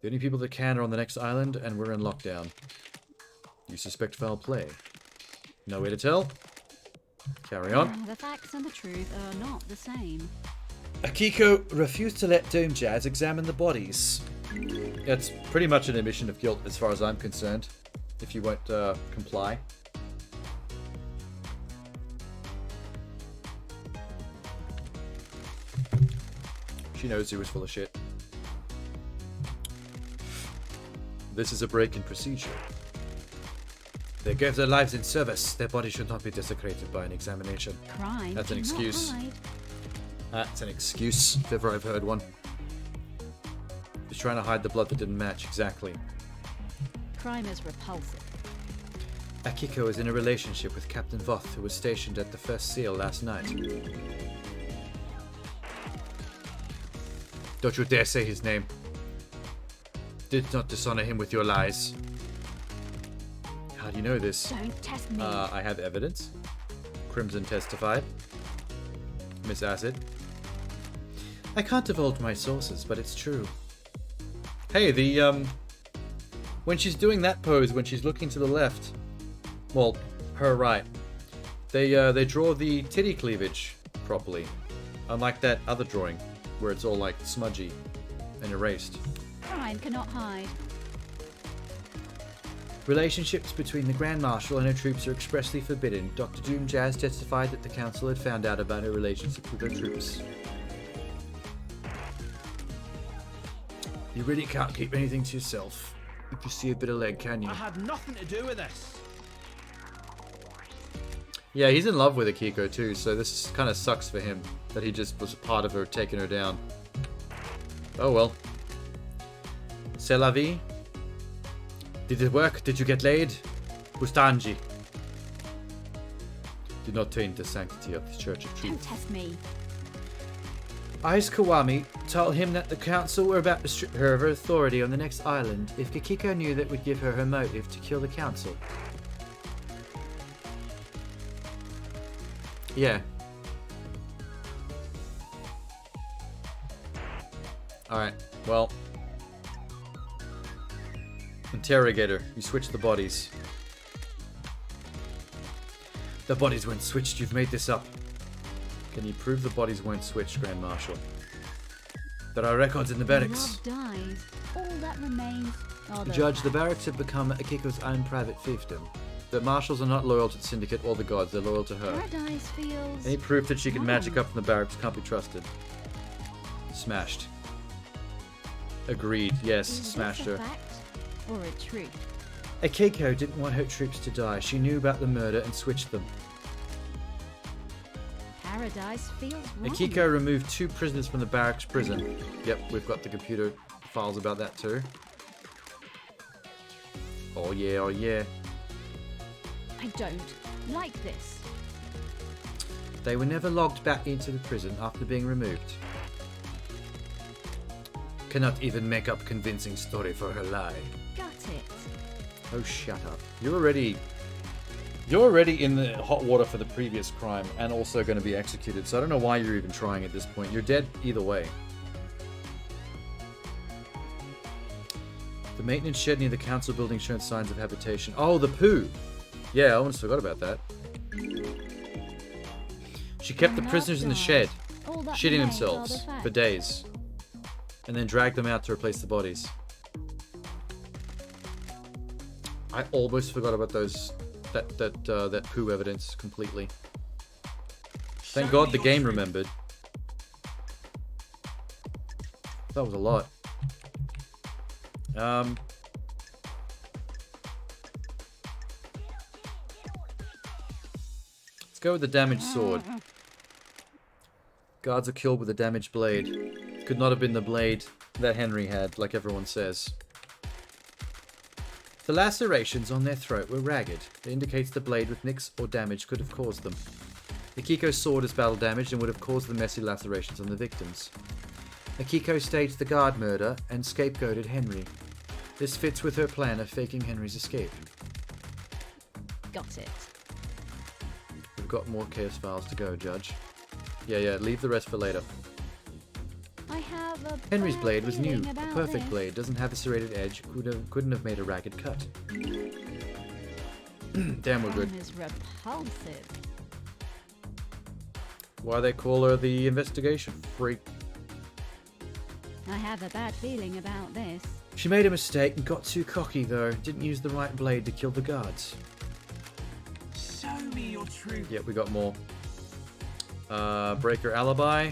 The only people that can are on the next island, and we're in lockdown. You suspect foul play? No way to tell? Carry on.
The facts and the truth are not the same.
Akiko refused to let Doom Jazz examine the bodies. It's pretty much an admission of guilt as far as I'm concerned, if you won't comply. She knows he was full of shit. This is a break in procedure. They gave their lives in service. Their bodies should not be desecrated by an examination.
Crime.
That's an
cannot
excuse.
hide.
That's an excuse, if ever I've heard one. He's trying to hide the blood that didn't match, exactly.
Crime is repulsive.
Akiko is in a relationship with Captain Voth, who was stationed at the First Seal last night. Don't you dare say his name. Did not dishonor him with your lies. How do you know this?
Don't test me.
I have evidence. Crimson testified. Miss Acid. I can't divulge my sources, but it's true. Hey, when she's doing that pose, when she's looking to the left, well, her right, they draw the titty cleavage properly, unlike that other drawing where it's all like smudgy and erased.
Crime cannot hide.
Relationships between the Grand Marshal and her troops are expressly forbidden. Dr. Doom Jazz testified that the council had found out about her relationship with her troops. You really can't keep anything to yourself. If you see a bit of leg, can you?
I had nothing to do with this.
Yeah, he's in love with Akiko too, so this kind of sucks for him that he just was a part of her taking her down. Oh well. C'est la vie. Did it work? Did you get laid? Bustanji. Do not taint the sanctity of the Church of
Don't
Truth.
test me.
Ais Kawami told him that the council were about to strip her of her authority on the next island if Akiko knew that would give her her motive to kill the council. Yeah. Alright, well. Interrogator, you switch the bodies. The bodies weren't switched, you've made this up. Can you prove the bodies weren't switched, Grand Marshal? There are records in the barracks.
Love dies. All that remains are the
Judge, the
facts.
barracks have become Akiko's own private fiefdom. The marshals are not loyal to the Syndicate or the gods, they're loyal to her.
Paradise feels
Any proof that she can magic
wrong.
up from the barracks can't be trusted. Smashed. Agreed, yes,
Is this
smashed
a
her.
fact or a truth?
Akiko didn't want her troops to die. She knew about the murder and switched them.
Paradise feels wrong.
Akiko removed 2 prisoners from the barracks prison. Yep, we've got the computer files about that too. Oh yeah, oh yeah.
I don't like this.
They were never logged back into the prison after being removed. Cannot even make up convincing story for her lie.
Got it.
Oh, shut up. You're already in the hot water for the previous crime and also going to be executed, so I don't know why you're even trying at this point. You're dead either way. The maintenance shed near the council building showed signs of habitation. Oh, the poo! Yeah, I almost forgot about that. She kept the prisoners in the shed,
All that
shitting
remains are the
themselves for
facts.
days, and then dragged them out to replace the bodies. I almost forgot about that poo evidence completely. Thank God the game remembered. That was a lot. Let's go with the damaged sword. Guards are killed with a damaged blade. Could not have been the blade that Henry had, like everyone says. The lacerations on their throat were ragged. It indicates the blade with nicks or damage could have caused them. Akiko's sword is battle damaged and would have caused the messy lacerations on the victims. Akiko staged the guard murder and scapegoated Henry. This fits with her plan of faking Henry's escape.
Got it.
we've got more case files to go, Judge. Yeah, leave the rest for later.
I have a
Henry's
bad
blade was new.
feeling
A
about
perfect
this.
blade. Doesn't have a serrated edge. Couldn't have made a ragged cut. Damn, we're good.
Crime is repulsive.
Why they call her the investigation freak?
I have a bad feeling about this.
She made a mistake and got too cocky, though. Didn't use the right blade to kill the guards.
Show me your truth.
Yep, we got more. Break her alibi.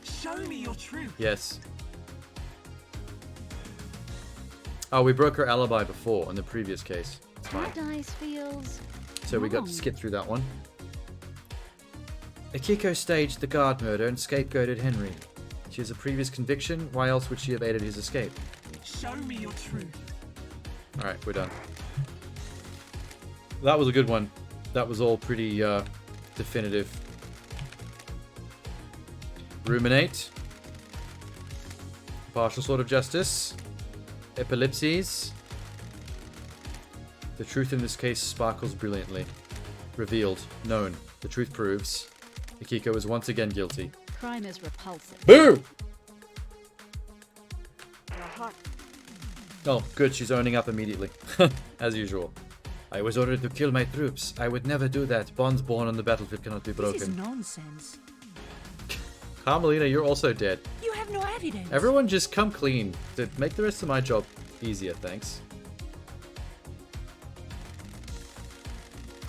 Show me your truth.
Yes. Oh, we broke her alibi before in the previous case. It's fine.
Paradise feels
So we got to
wrong.
skip through that one. Akiko staged the guard murder and scapegoated Henry. She has a previous conviction. Why else would she have aided his escape?
Show me your truth.
Alright, we're done. That was a good one. That was all pretty definitive. Ruminate. Partial sort of justice. Epilepsies. The truth in this case sparkles brilliantly. Revealed. Known. The truth proves. Akiko is once again guilty.
Crime is repulsive.
Boo!
You're hot.
Oh, good. She's owning up immediately. As usual. I was ordered to kill my troops. I would never do that. Bonds born on the battlefield cannot be broken.
This is nonsense.
Carmelina, you're also dead.
You have no evidence.
Everyone just come clean. To make the rest of my job easier, thanks.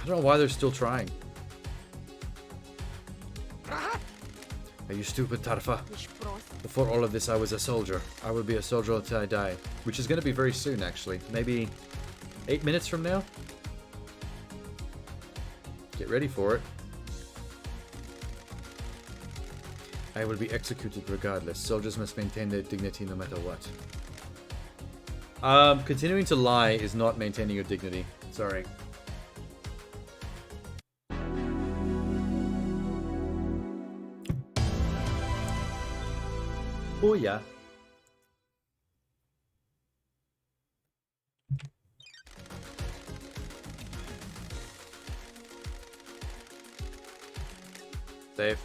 I don't know why they're still trying. Are you stupid, Tarfa? Before all of this, I was a soldier. I will be a soldier until I die. Which is going to be very soon, actually. Maybe 8 minutes from now? Get ready for it. I will be executed regardless. Soldiers must maintain their dignity no matter what. Continuing to lie is not maintaining your dignity. Sorry. Oh yeah. Save.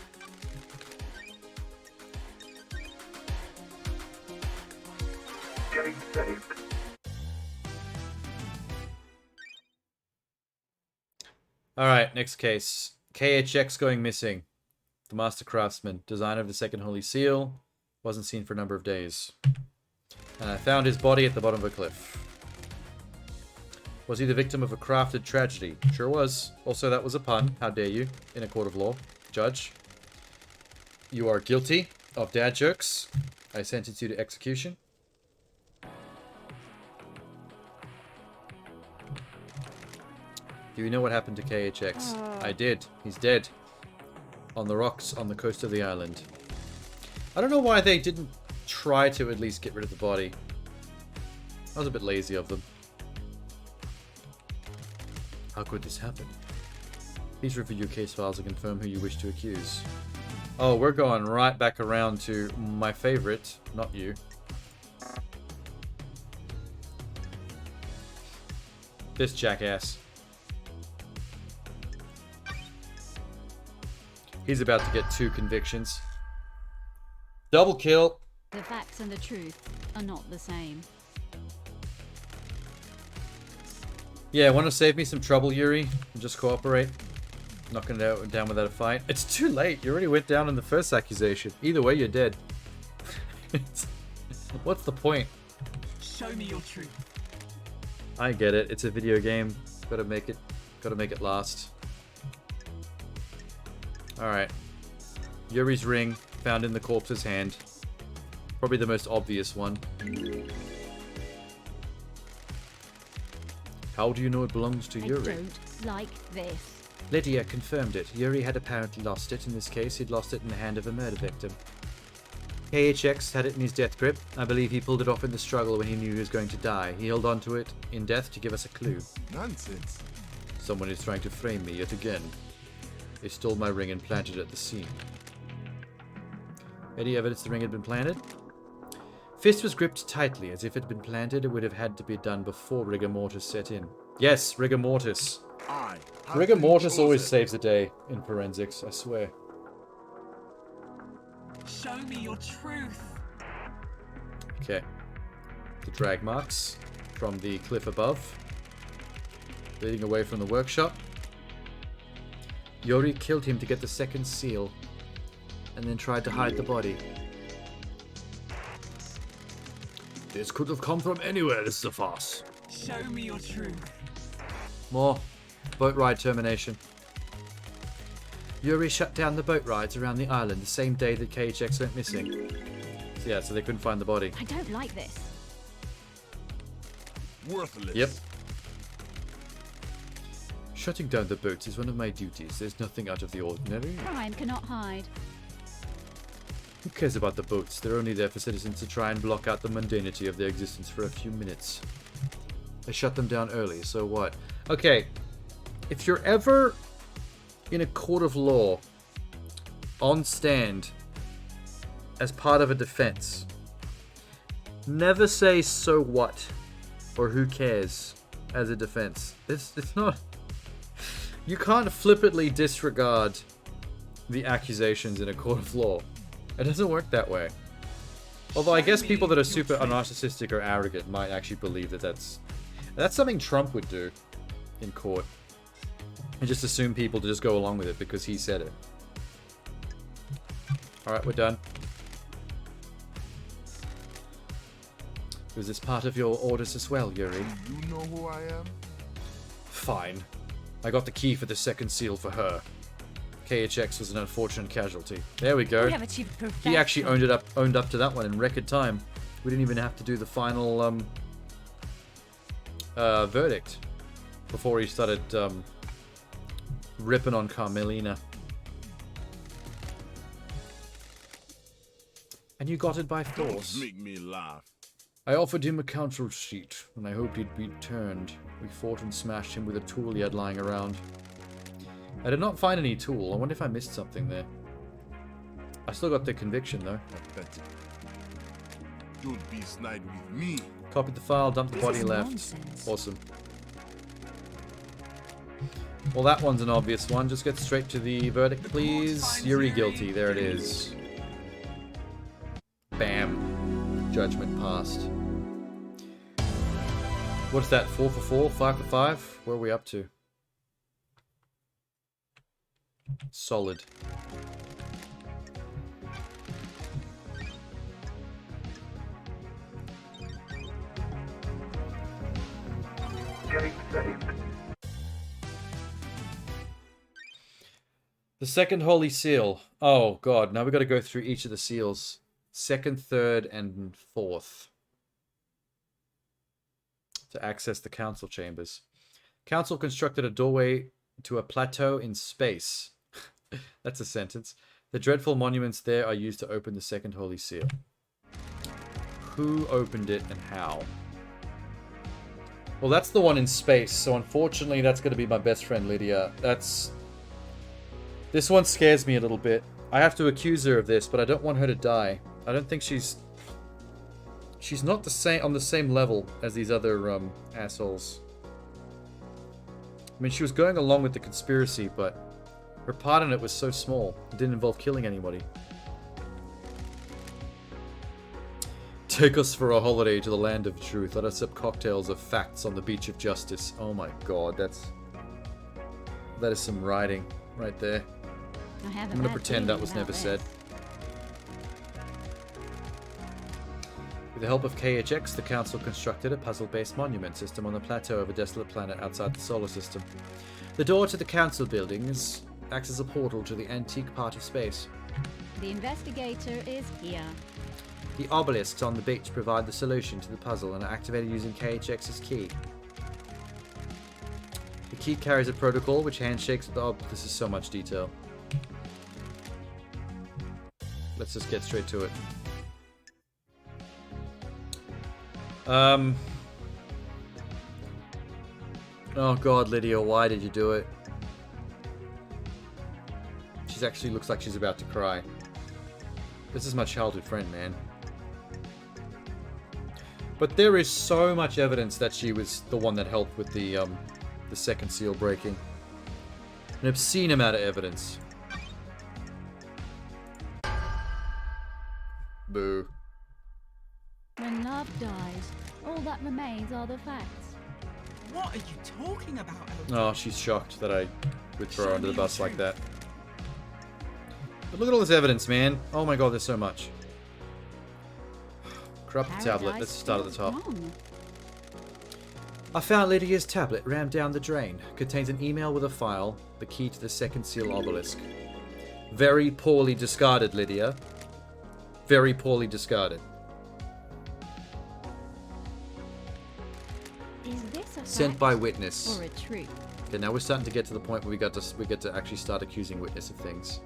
Getting saved.
Alright, next case. KHX going missing. The Master Craftsman, designer of the Second Holy Seal, wasn't seen for a number of days. And I found his body at the bottom of a cliff. Was he the victim of a crafted tragedy? Sure was. Also, that was a pun. How dare you? In a court of law. Judge. You are guilty of dad jokes. I sentence you to execution. Do you know what happened to KHX? I did. He's dead. On the rocks on the coast of the island. I don't know why they didn't try to at least get rid of the body. That was a bit lazy of them. How could this happen? Please review your case files and confirm who you wish to accuse. Oh, we're going right back around to my favorite, not you. This jackass. He's about to get 2 convictions. Double kill.
The facts and the truth are not the same.
Yeah, want to save me some trouble, Yuri? And just cooperate? Not going to down without a fight. It's too late. You already went down in the first accusation. Either way, you're dead. What's the point?
Show me your truth.
I get it. It's a video game. Gotta make it last. Alright. Yuri's ring, found in the corpse's hand. Probably the most obvious one. How do you know it belongs to Yuri?
I don't like this.
Lydia confirmed it. Yuri had apparently lost it. In this case, he'd lost it in the hand of a murder victim. KHX had it in his death grip. I believe he pulled it off in the struggle when he knew he was going to die. He held on to it in death to give us a clue.
Nonsense.
Someone is trying to frame me yet again. They stole my ring and planted it at the scene. Any evidence the ring had been planted? Fist was gripped tightly, as if it had been planted. It would have had to be done before rigor mortis set in.
Yes, rigor mortis.
I have
Rigor
been
mortis always
chosen.
saves the day in forensics, I swear.
Show me your truth.
Okay. The drag marks from the cliff above, leading away from the workshop. Yori killed him to get the second seal, and then tried to hide the body. This could have come from anywhere, this is a farce.
Show me your truth.
More. Boat ride termination. Yuri shut down the boat rides around the island the same day that KHX went missing. So yeah, so they couldn't find the body.
I don't like this.
Worthless.
Yep. Shutting down the boats is one of my duties. There's nothing out of the ordinary.
Crime cannot hide.
Who cares about the boats? They're only there for citizens to try and block out the mundanity of their existence for a few minutes. I shut them down early, so what? Okay, if you're ever in a court of law, on stand, as part of a defense, never say "so what" or "who cares" as a defense. It's not... You can't flippantly disregard the accusations in a court of law. It doesn't work that way. Although I guess people that are super narcissistic or arrogant might actually believe that that's something Trump would do in court. And just assume people to just go along with it because he said it. Alright, we're done. Was this part of your orders as well, Yuri?
Do you know who I am?
Fine. I got the key for the second seal for her. KHX was an unfortunate casualty. There we go.
We have achieved perfection.
He actually owned up to that one in record time. We didn't even have to do the final verdict before he started ripping on Carmelina. And you got it by force.
Don't make me laugh.
I offered him a counsel sheet, and I hoped he'd be turned. We fought and smashed him with a tool he had lying around. I did not find any tool. I wonder if I missed something there. I still got the conviction, though.
Pathetic. Don't be snide with me.
Copied the file, dumped the
This
body,
is
left.
nonsense.
Awesome. Well, that one's an obvious one. Just get straight to the verdict, please. Yuri guilty. There it is. Bam. Judgment passed. What's that? 4 for 4? 5 for 5? Where are we up to? Solid.
Getting saved.
The second holy seal. Oh god, now we got to go through each of the seals. Second, third, and fourth. To access the council chambers. Council constructed a doorway to a plateau in space. That's a sentence. The dreadful monuments there are used to open the second holy seal. Who opened it and how? Well, that's the one in space, so unfortunately that's going to be my best friend Lydia. This one scares me a little bit. I have to accuse her of this, but I don't want her to die. I don't think she's not on the same level as these other assholes. I mean, she was going along with the conspiracy, but her part in it was so small. It didn't involve killing anybody. Take us for a holiday to the land of truth. Let us sip cocktails of facts on the beach of justice. Oh my god, that is some writing right there. I'm gonna pretend that was never said. With the help of KHX, the Council constructed a puzzle-based monument system on the plateau of a desolate planet outside the solar system. The door to the Council buildings acts as a portal to the antique part of space.
The investigator is here.
The obelisks on the beach provide the solution to the puzzle and are activated using KHX's key. The key carries a protocol which handshakes with the this is so much detail. Let's just get straight to it. Oh god, Lydia, why did you do it? She actually looks like she's about to cry. This is my childhood friend, man. But there is so much evidence that she was the one that helped with the second seal breaking. An obscene amount of evidence. Boo.
When love dies, all that remains are the facts.
What are you talking about, Elder?
Oh, she's shocked that I would throw her under the bus like that. But look at all this evidence, man. Oh my god, there's so much. Corrupt tablet. Let's start at the top. I found Lydia's tablet rammed down the drain. Contains an email with a file, the key to the second seal obelisk. Very poorly discarded, Lydia. Very poorly discarded.
Is this a
Sent
fact
by witness.
or a truth?
Okay, now we're starting to get to the point where we get to actually start accusing witness of things.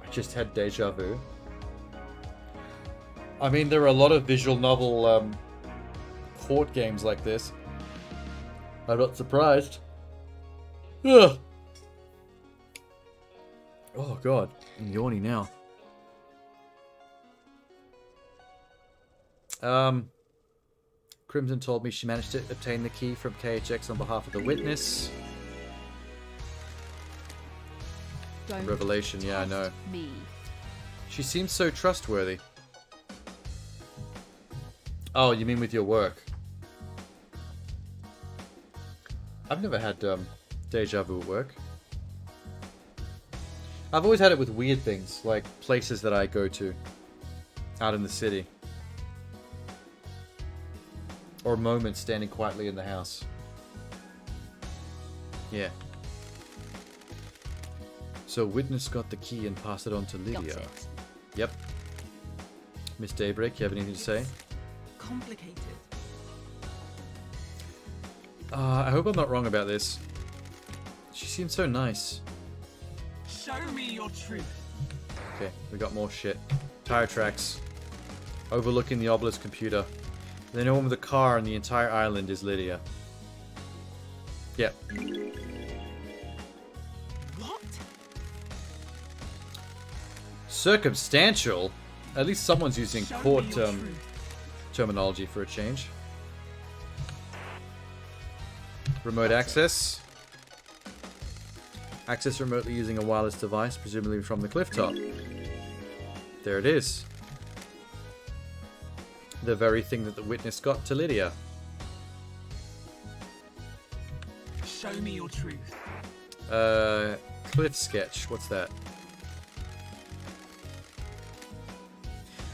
I just had deja vu. I mean, there are a lot of visual novel court games like this. I'm not surprised. Ugh. Oh god, I'm yawning now. Crimson told me she managed to obtain the key from KHX on behalf of the witness.
Don't
Revelation, yeah, I know.
me.
She seems so trustworthy. Oh, you mean with your work? I've never had deja vu at work. I've always had it with weird things, like places that I go to out in the city. Or moments standing quietly in the house. Yeah. So witness got the key and passed it on to Lydia.
Got it.
Yep. Miss Daybreak, you have anything to say?
Complicated.
I hope I'm not wrong about this. She seems so nice.
Show me your truth.
Okay, we got more shit. Tire tracks. Overlooking the obelisk computer. The only one with a car on the entire island is Lydia. Yep.
What?
Circumstantial? At least someone's using
Show me
court
your truth.
terminology for a change. Remote access. Access remotely using a wireless device, presumably from the cliff top. There it is. The very thing that the witness got to Lydia.
Show me your truth.
Cliff sketch. What's that?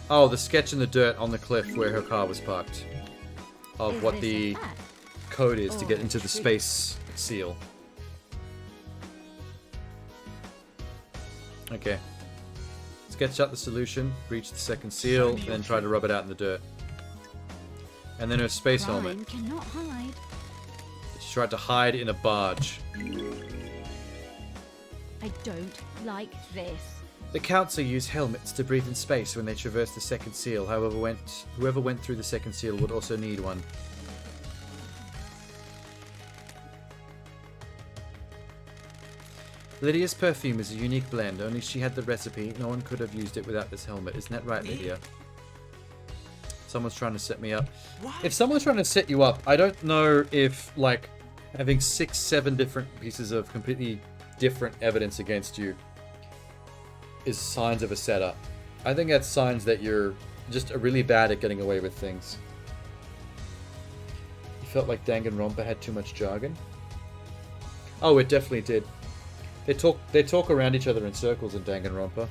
Oh, the sketch in the dirt on the cliff where her car was parked. Of
Is
what
this
the
a fact
code is to
or
get
a
into the
truth?
space seal. Okay. Sketch out the solution, reach the second seal,
me your
then try to
truth.
rub it out in the dirt. And then her space helmet.
Crime cannot hide.
She tried to hide in a barge.
I don't like this.
The council use helmets to breathe in space when they traverse the second seal. Whoever went through the second seal would also need one. Lydia's perfume is a unique blend. Only she had the recipe. No one could have used it without this helmet. Isn't that right, Lydia? Someone's trying to set me up.
What?
If someone's trying to set you up, I don't know if, like, having 6, 7 different pieces of completely different evidence against you is signs of a setup. I think that's signs that you're just really bad at getting away with things. You felt like Danganronpa had too much jargon? Oh, it definitely did. They talk around each other in circles in Danganronpa.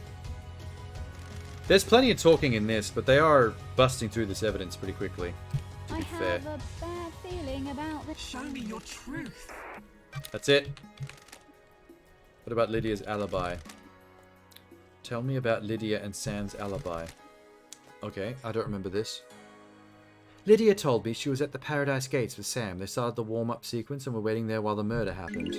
There's plenty of talking in this, but they are busting through this evidence pretty quickly, to
I
be
have
fair.
a bad feeling about this.
Show me your truth.
That's it. What about Lydia's alibi? Tell me about Lydia and Sam's alibi. Okay, I don't remember this. Lydia told me she was at the Paradise Gates with Sam. They started the warm-up sequence and were waiting there while the murder happened.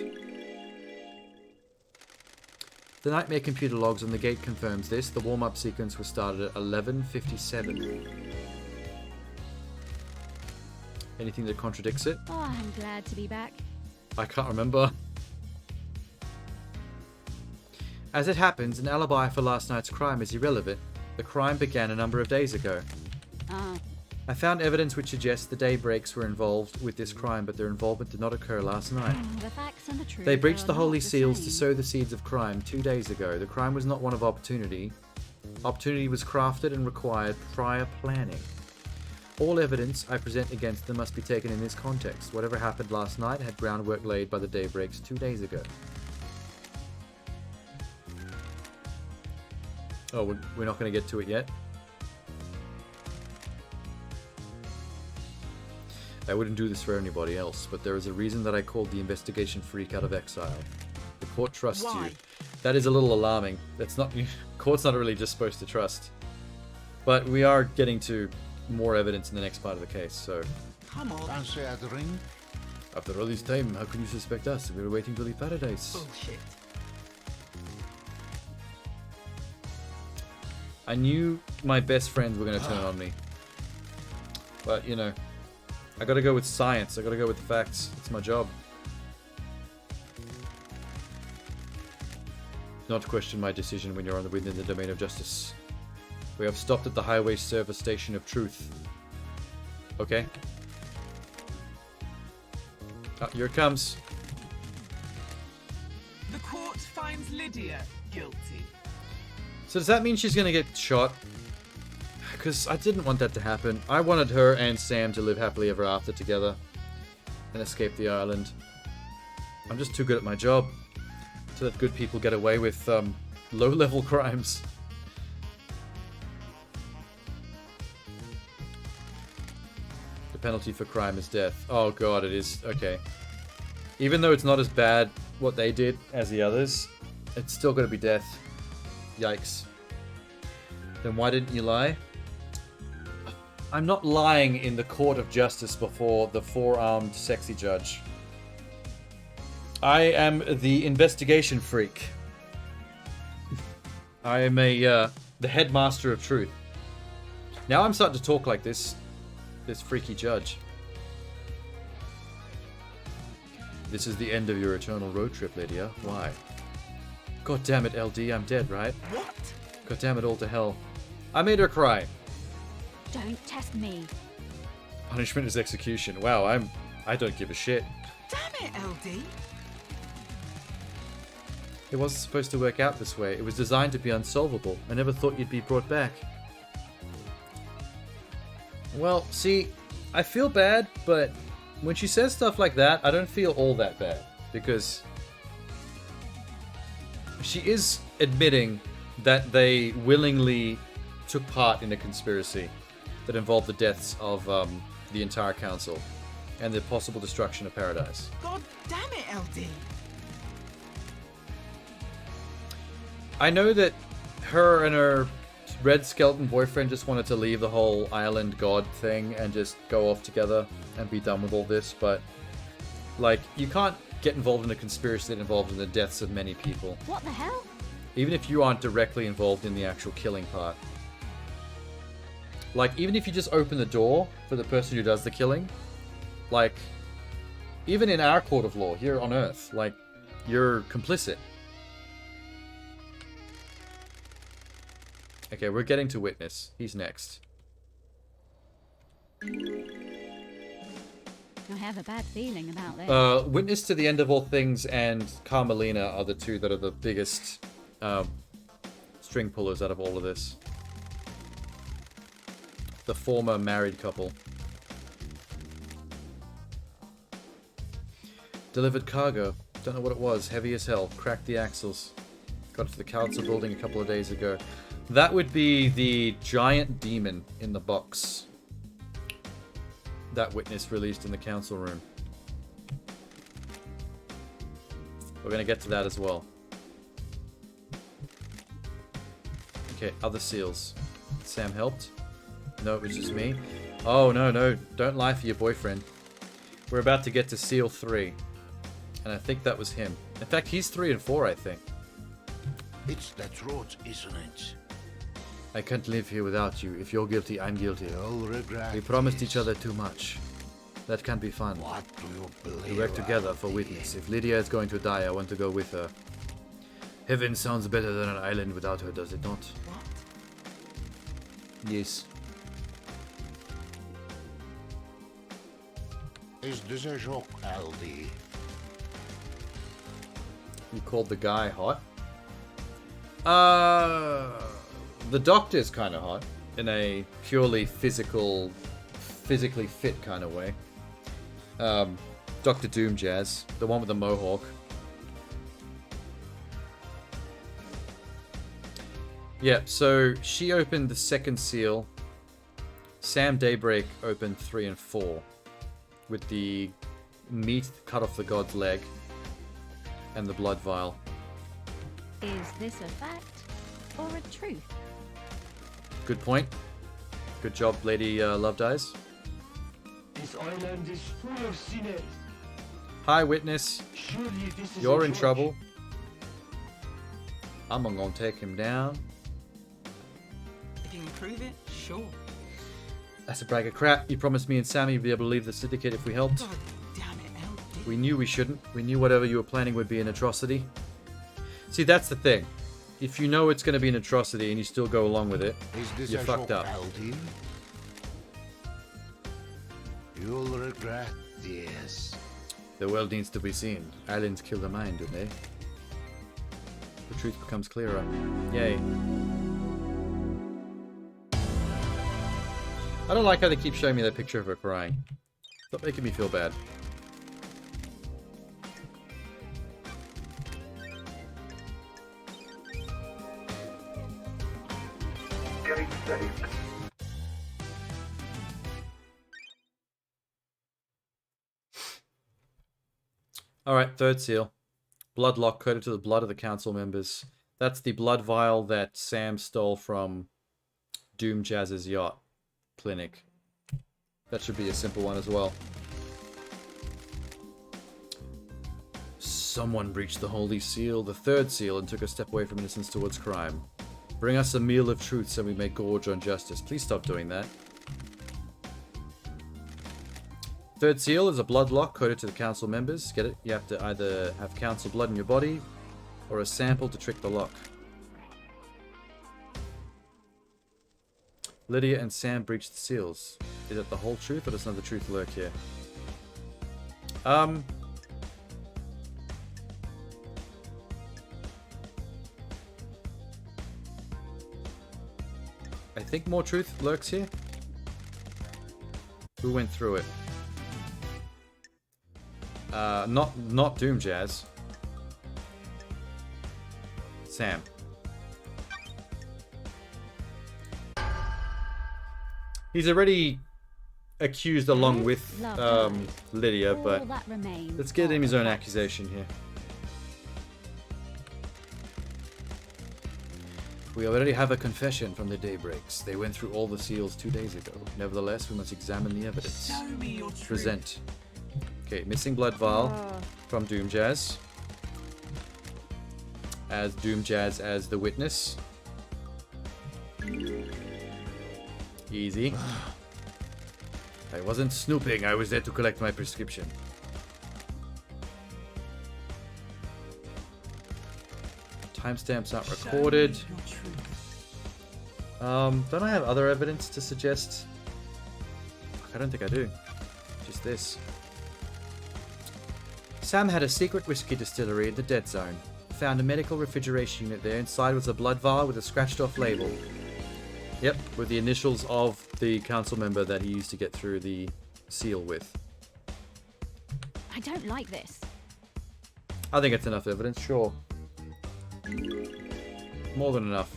The Nightmare computer logs on the gate confirms this. The warm-up sequence was started at 11:57. Anything that contradicts it?
Oh, I'm glad to be back.
I can't remember. As it happens, an alibi for last night's crime is irrelevant. The crime began a number of days ago.
Ah,
I found evidence which suggests the Daybreaks were involved with this crime, but their involvement did not occur last night.
the facts and the truth.
They breached
are
the holy
not the
seals to
same.
sow the seeds of crime 2 days ago. The crime was not one of opportunity. Opportunity was crafted and required prior planning. All evidence I present against them must be taken in this context. Whatever happened last night had groundwork laid by the Daybreaks 2 days ago. Oh, we're not going to get to it yet? I wouldn't do this for anybody else, but there is a reason that I called the investigation freak out of exile. The court trusts
Why?
you. That is a little alarming. That's not... Court's not really just supposed to trust. But we are getting to more evidence in the next part of the case, so...
Come on.
Fancy a drink?
After all this time, how can you suspect us? We were waiting to leave paradise.
Bullshit.
I knew my best friends were going to turn on me. But, you know... I gotta go with science. I gotta go with the facts. It's my job. Not question my decision when you're within the domain of justice. We have stopped at the highway service station of truth. Okay. Ah, here it comes.
The court finds Lydia guilty.
So does that mean she's gonna get shot? Because I didn't want that to happen. I wanted her and Sam to live happily ever after together and escape the island. I'm just too good at my job to let good people get away with low-level crimes. The penalty for crime is death. Oh god, it is. Okay. Even though it's not as bad what they did as the others, it's still going to be death. Yikes. Then why didn't you lie? I'm not lying in the court of justice before the four-armed sexy judge. I am the investigation freak. I am the headmaster of truth. Now I'm starting to talk like this freaky judge. This is the end of your eternal road trip, Lydia. Why? God damn it, LD, I'm dead, right?
What?
God damn it all to hell. I made her cry.
Don't test me.
Punishment is execution. Wow, I don't give a shit.
Damn it, LD.
It wasn't supposed to work out this way. It was designed to be unsolvable. I never thought you'd be brought back. Well, see, I feel bad, but when she says stuff like that, I don't feel all that bad. Because she is admitting that they willingly took part in a conspiracy that involved the deaths of the entire council and the possible destruction of paradise.
God damn it, LD.
I know that her and her red skeleton boyfriend just wanted to leave the whole island god thing and just go off together and be done with all this, but like, you can't get involved in a conspiracy that involved in the deaths of many people.
What the hell?
Even if you aren't directly involved in the actual killing part. Like, even if you just open the door for the person who does the killing, like, even in our court of law here on Earth, like, you're complicit. Okay, we're getting to witness. He's next.
I have a bad feeling about this.
Witness to the End of All Things and Carmelina are the two that are the biggest string pullers out of all of this. The former married couple. Delivered cargo. Don't know what it was. Heavy as hell. Cracked the axles. Got it to the council building a couple of days ago. That would be the giant demon in the box that witness released in the council room. We're going to get to that as well. Okay, other seals. Sam helped? No, it was just me. Oh, no, don't lie for your boyfriend. We're about to get to seal 3. And I think that was him. In fact, he's 3 and 4, I think.
It's the truth, isn't it?
I can't live here without you. If you're guilty, I'm guilty.
You'll regret
We promised
this.
each other too much. That can't be fun.
What do you believe?
We work together for
LD?
witness. If Lydia is going to die, I want to go with her. Heaven sounds better than an island without her, does it not?
What?
Yes.
Is this a joke, LD?
You called the guy hot? The doctor's kind of hot in a purely physically fit kind of way. Dr. Doom Jazz, the one with the mohawk. Yeah, so she opened the second seal. Sam Daybreak opened 3 and 4 with the meat cut off the god's leg and the blood vial.
Is this a fact or a truth?
Good point. Good job, Lady Loved Eyes.
This island is full of sinners.
Hi, witness.
Surely this is
You're
a
in
joke.
trouble. I'm gonna take him down.
If you can prove it, sure.
That's a brag of crap. You promised me and Sammy would be able to leave the syndicate if we helped.
God damn it, LD.
We knew we shouldn't. We knew whatever you were planning would be an atrocity. See, that's the thing. If you know it's going to be an atrocity and you still go along with it,
Is this
you're
a
fucked
joke,
up.
LD? You'll regret this.
The world needs to be seen. Islands kill the mind, don't they? The truth becomes clearer. Yay. I don't like how they keep showing me that picture of her crying. Stop making me feel bad.
Getting saved.
Alright, third seal. Bloodlock coated to the blood of the council members. That's the blood vial that Sam stole from Doom Jazz's yacht clinic. That should be a simple one as well. Someone breached the holy seal, the third seal, and took a step away from innocence towards crime. Bring us a meal of truth so we may gorge on justice. Please stop doing that. Third seal is a blood lock coded to the council members. Get it? You have to either have council blood in your body or a sample to trick the lock. Lydia and Sam breached the seals. Is that the whole truth or does another truth lurk here? I think more truth lurks here. Who went through it? Not Doom Jazz. Sam. He's already accused along with Lydia, but let's get him his own accusation here. We already have a confession from the Daybreaks. They went through all the seals 2 days ago. Nevertheless, we must examine the evidence.
Show me your truth.
Present. Okay, missing blood vial from Doom Jazz. As Doom Jazz as the witness. Easy. I wasn't snooping, I was there to collect my prescription. Timestamps aren't recorded. Don't I have other evidence to suggest? I don't think I do. Just this. Sam had a secret whiskey distillery in the Dead Zone. Found a medical refrigeration unit there. Inside was a blood vial with a scratched off label. Yep, with the initials of the council member that he used to get through the seal with.
I don't like this.
I think it's enough evidence, sure. More than enough.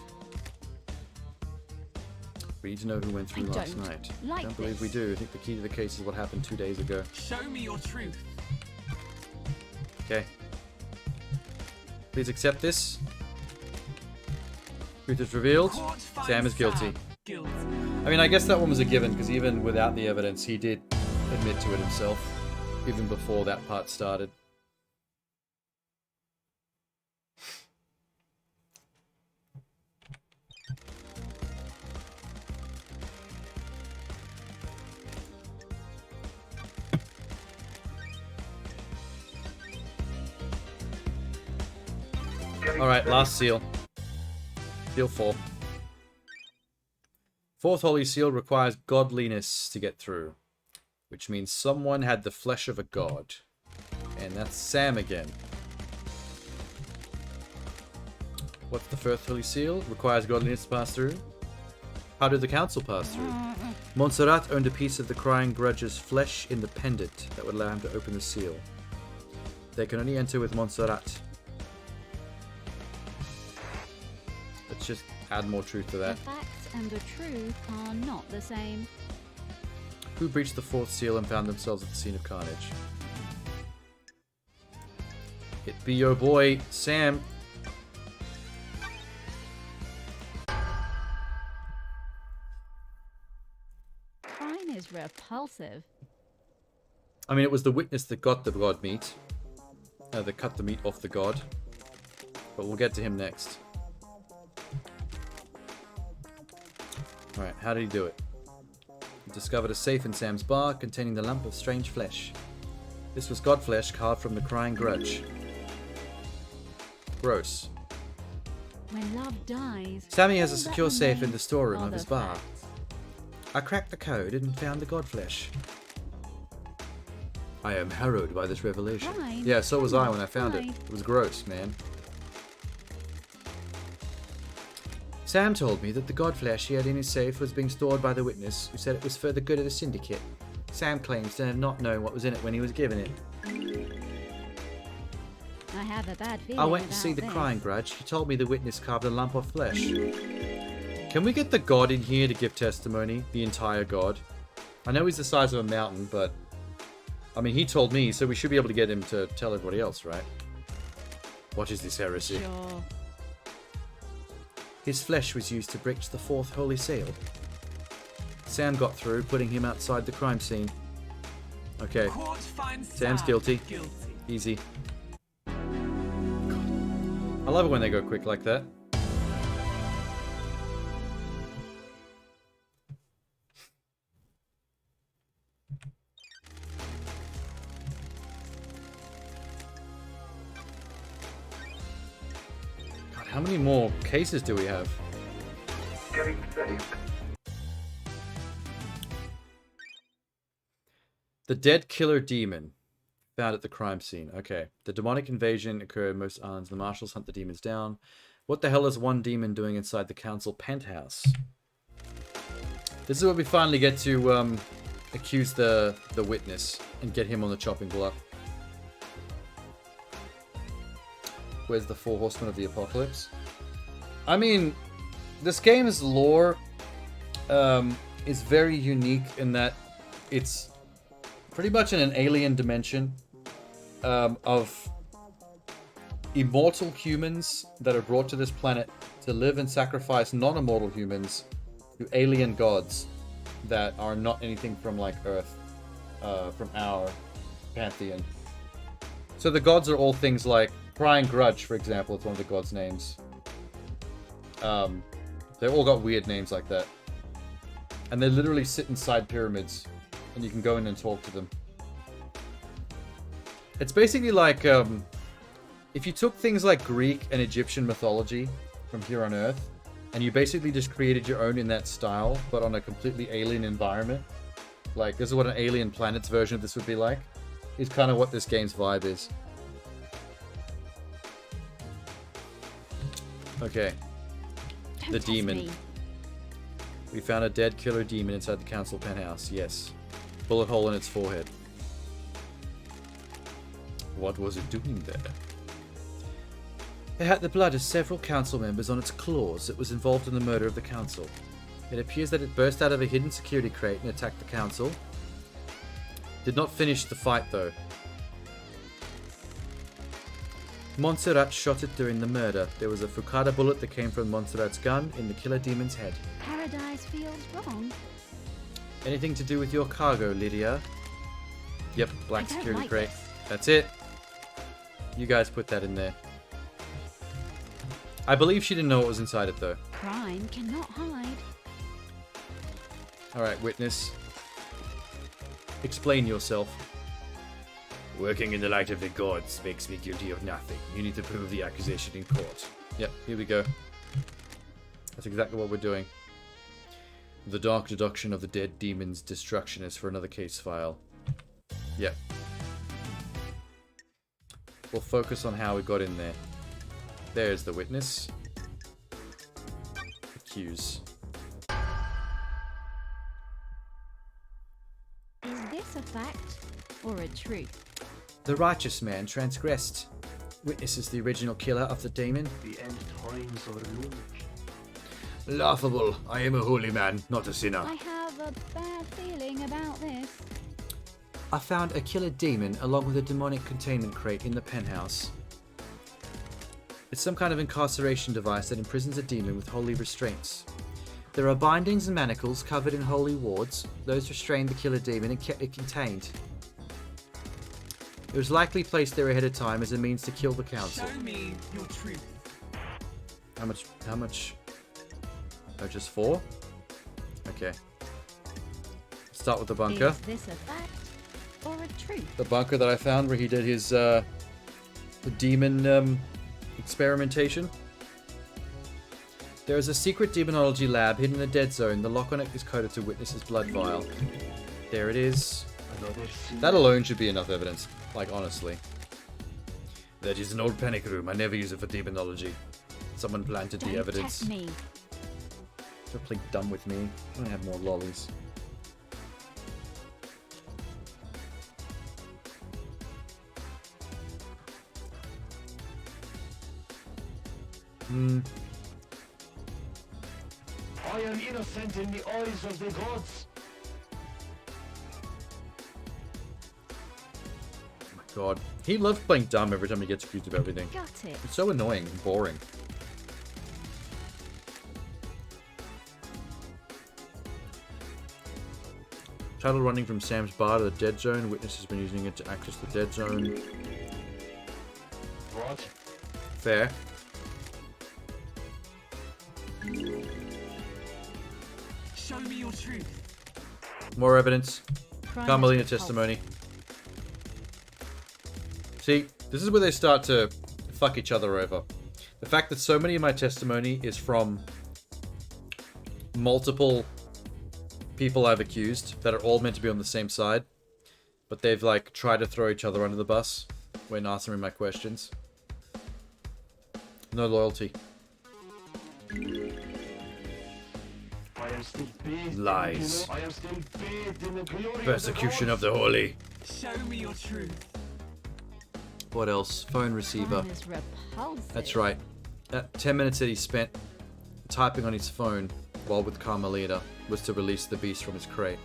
We need to know who went through last night. I don't believe we do. I think the key to the case is what happened 2 days ago.
Show me your truth.
Okay. Please accept this. Truth is revealed. Sam is guilty. I mean, I guess that one was a given, because even without the evidence, he did admit to it himself, even before that part started. Alright, last seal. Seal 4. Fourth holy seal requires godliness to get through. which means someone had the flesh of a god. And that's Sam again. What's the first holy seal? Requires godliness to pass through. How did the council pass through? Montserrat owned a piece of the Crying Grudge's flesh in the pendant that would allow him to open the seal. They can only enter with Montserrat. Let's just add more truth to that.
The facts and the truth are not the same.
Who breached the fourth seal and found themselves at the scene of carnage? It be your boy, Sam.
Crime is repulsive.
I mean, it was the witness that got the god meat. That cut the meat off the god. But we'll get to him next. Alright, how did he do it? He discovered a safe in Sam's bar containing the lump of strange flesh. This was god flesh carved from the Crying Grudge. Gross.
When love dies,
Sammy has a
all that
secure safe in the
remains
storeroom
are
of
the
his bar.
facts.
I cracked the code and found the god flesh. I am harrowed by this revelation.
Fine,
Yeah, so was I when I found it.
fine.
It was gross, man. Sam told me that the god flesh he had in his safe was being stored by the witness, who said it was for the good of the syndicate. Sam claims to have not known what was in it when he was given it.
I have a bad feeling
I went to see
about
the
this.
Crying Grudge. He told me the witness carved a lump of flesh. Can we get the god in here to give testimony? The entire god? I know he's the size of a mountain, but... I mean, he told me, so we should be able to get him to tell everybody else, right? What is this heresy?
Sure.
His flesh was used to breach the fourth holy seal. Sam got through, putting him outside the crime scene. Okay.
Court finds
Sam's
Sam
guilty.
Guilty.
Easy. I love it when they go quick like that. God, how many more cases do we have?
Getting saved.
The dead killer demon. Found at the crime scene. Okay. The demonic invasion occurred in most islands. The marshals hunt the demons down. What the hell is one demon doing inside the council penthouse? This is where we finally get to accuse the witness and get him on the chopping block. Where's the four horsemen of the apocalypse? I mean, this game's lore is very unique in that it's pretty much in an alien dimension of immortal humans that are brought to this planet to live and sacrifice non-immortal humans to alien gods that are not anything from like Earth, from our pantheon. So the gods are all things like Crying Grudge, for example, it's one of the gods' names. They all got weird names like that. And they literally sit inside pyramids, and you can go in and talk to them. It's basically like, if you took things like Greek and Egyptian mythology from here on Earth, and you basically just created your own in that style, but on a completely alien environment. Like, this is what an alien planet's version of this would be like. Is kind of what this game's vibe is. Okay.
Don't
The
test
demon.
me.
We found a dead killer demon inside the council penthouse, yes. Bullet hole in its forehead. What was it doing there? It had the blood of several council members on its claws that was involved in the murder of the council. It appears that it burst out of a hidden security crate and attacked the council. Did not finish the fight though. Montserrat shot it during the murder. There was a Fukada bullet that came from Montserrat's gun in the killer demon's head.
Paradise feels wrong.
Anything to do with your cargo, Lydia? Yep, black
I don't
security
like
crate.
this.
That's it. You guys put that in there. I believe she didn't know what was inside it though.
Crime cannot hide.
Alright, witness. Explain yourself. Working in the light of the gods makes me guilty of nothing. You need to prove the accusation in court. Yep, here we go. That's exactly what we're doing.
The dark deduction of the dead demon's destruction is for another case file. Yep. We'll focus on how we got in there. There's the witness. Accuse.
Is this a fact or a truth?
The righteous man transgressed. Witness is the original killer of the demon.
The end times are looming.
Laughable. I am a holy man, not a sinner.
I have a bad feeling about this.
I found a killer demon along with a demonic containment crate in the penthouse. It's some kind of incarceration device that imprisons a demon with holy restraints. There are bindings and manacles covered in holy wards. Those restrained the killer demon and kept it contained. It was likely placed there ahead of time as a means to kill the council.
Show me your truth.
How much? Oh, just 4? Okay. Start with the bunker.
Is this a fact or a truth?
The bunker that I found where he did his the demon experimentation. There is a secret demonology lab hidden in the dead zone. The lock on it is coded to Witness's blood vial. There it is. That alone should be enough evidence. Like, honestly. That is an old panic room. I never use it for demonology. Someone planted the evidence.
Test me.
Don't play dumb with me. I don't have more lollies.
I am innocent in the eyes of the gods.
Oh my god. He loves playing dumb every time he gets accused of everything.
Got it.
It's so annoying and boring. Title running from Sam's bar to the dead zone. Witness has been using it to access the dead zone.
What?
Fair.
Show me your truth.
More evidence.
Crime
Carmelina
is
testimony. See, this is where they start to fuck each other over. The fact that so many of my testimony is from multiple people I've accused that are all meant to be on the same side, but they've like tried to throw each other under the bus when answering my questions. No loyalty.
I am still bathed
Lies.
I am still bathed in the glory
Persecution
of
of the holy.
Show me your truth.
What else? Phone receiver.
Crime is repulsive.
That's right. 10 minutes that he spent typing on his phone while with Carmelita was to release the beast from his crate.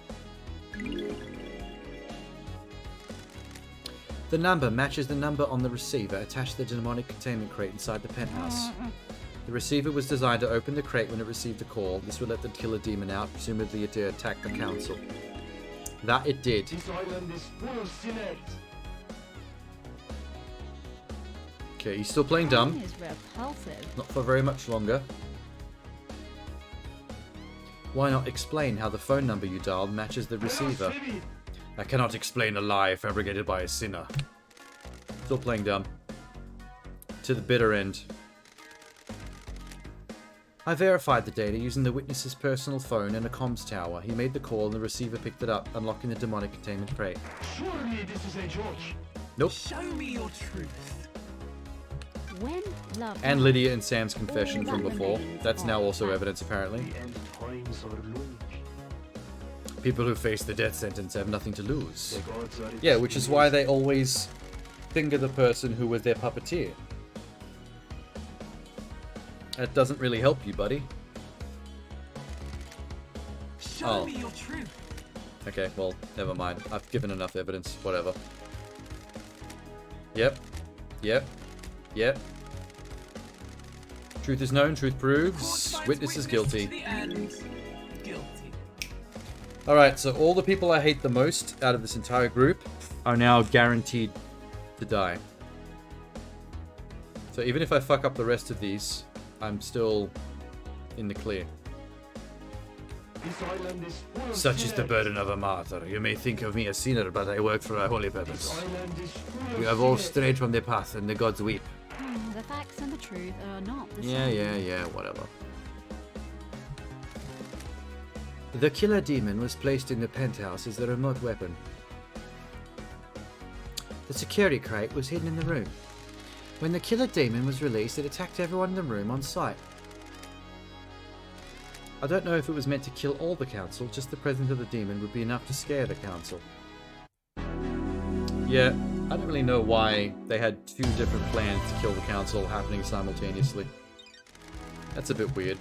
The number matches the number on the receiver attached to the demonic containment crate inside the penthouse. The receiver was designed to open the crate when it received a call. This would let the killer demon out, presumably to attack the council. That it did.
This island is full of sinners.
Okay, he's still playing dumb.
Crime is repulsive.
Not for very much longer. Why not explain how the phone number you dialed matches the receiver? I cannot explain a lie fabricated by a sinner. Still playing dumb. To the bitter end. I verified the data using the witness's personal phone and a comms tower. He made the call and the receiver picked it up, unlocking the demonic containment crate.
Surely this is a joke.
Nope.
Show me your truth.
When love
And Lydia and Sam's confession
all
from
that
before.
remains
That's now
are
also
facts.
evidence, apparently.
The end times are looming.
People who face the death sentence have nothing to lose.
The gods are
Yeah, which is why they always finger the person who was their puppeteer. That doesn't really help you, buddy.
Show me your truth.
Okay, well, never mind. I've given enough evidence. Whatever. Yep. Yep. Yep. Truth is known, truth proves. Witness is guilty.
To the end. Guilty.
Alright, so all the people I hate the most out of this entire group are now guaranteed to die. So even if I fuck up the rest of these, I'm still in the clear.
This island is full of
Such is the
sinners.
burden of a martyr. You may think of me as sinner, but I work for a holy
This
purpose.
island is full
We
of
have all
sinners.
strayed from the path, and the gods weep.
The facts and the truth are not the
Yeah,
same.
yeah, whatever. The killer demon was placed in the penthouse as the remote weapon. The security crate was hidden in the room. When the killer demon was released, it attacked everyone in the room on sight. I don't know if it was meant to kill all the council, just the presence of the demon would be enough to scare the council. Yeah, I don't really know why they had two different plans to kill the council happening simultaneously. That's a bit weird.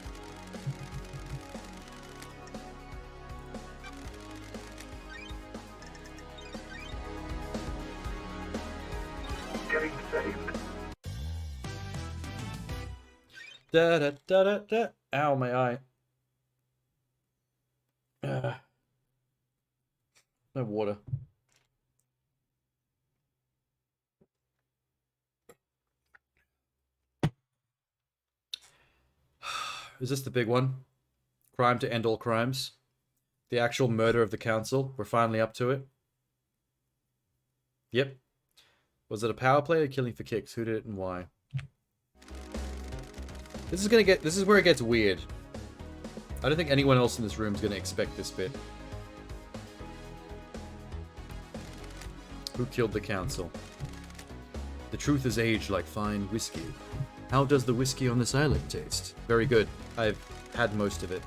Getting saved.
Da da da da da. Ow, my eye. No water. Is this the big one? Crime to end all crimes? The actual murder of the council? We're finally up to it? Yep. Was it a power play or killing for kicks? Who did it and why? This is where it gets weird. I don't think anyone else in this room is going to expect this bit. Who killed the council? The truth is aged like fine whiskey. How does the whiskey on this island taste? Very good. I've had most of it.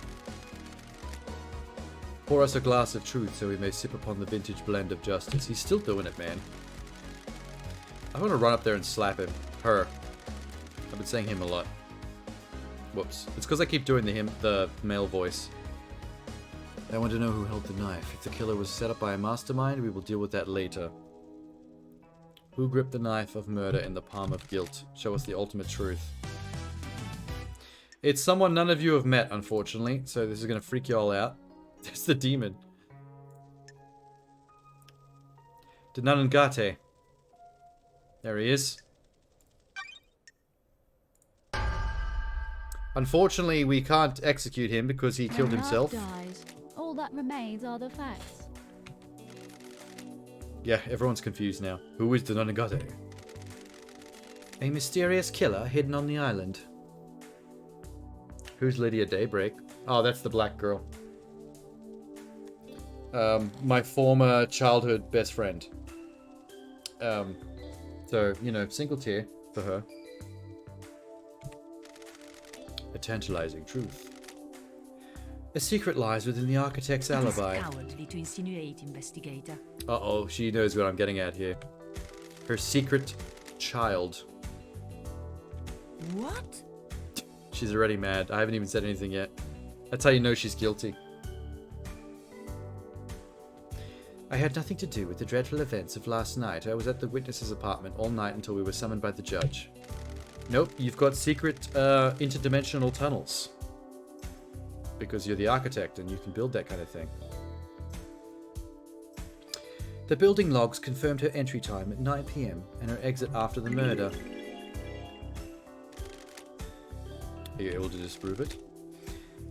Pour us a glass of truth so we may sip upon the vintage blend of justice. He's still doing it, man. I want to run up there and slap him. Her. I've been saying him a lot. Whoops. It's because I keep doing the male voice. I want to know who held the knife. If the killer was set up by a mastermind, we will deal with that later. Who gripped the knife of murder in the palm of guilt? Show us the ultimate truth. It's someone none of you have met, unfortunately, so this is going to freak you all out. There's the demon. Denanengate. There he is. Unfortunately, we can't execute him because he killed himself.
Dies. All that remains are the facts.
Yeah, everyone's confused now. Who is Denanengate?
A mysterious killer hidden on the island.
Who's Lydia Daybreak? Oh, that's the black girl. My former childhood best friend. So, you know, single tear for her. A tantalizing truth. A secret lies within the architect's alibi.
It is cowardly to insinuate, investigator.
Uh-oh, she knows what I'm getting at here. Her secret child.
What?
She's already mad. I haven't even said anything yet. That's how you know she's guilty.
I had nothing to do with the dreadful events of last night. I was at the witness's apartment all night until we were summoned by the judge.
Nope, you've got secret interdimensional tunnels. Because you're the architect and you can build that kind of thing.
The building logs confirmed her entry time at 9 PM and her exit after the murder.
Are you able to disprove it?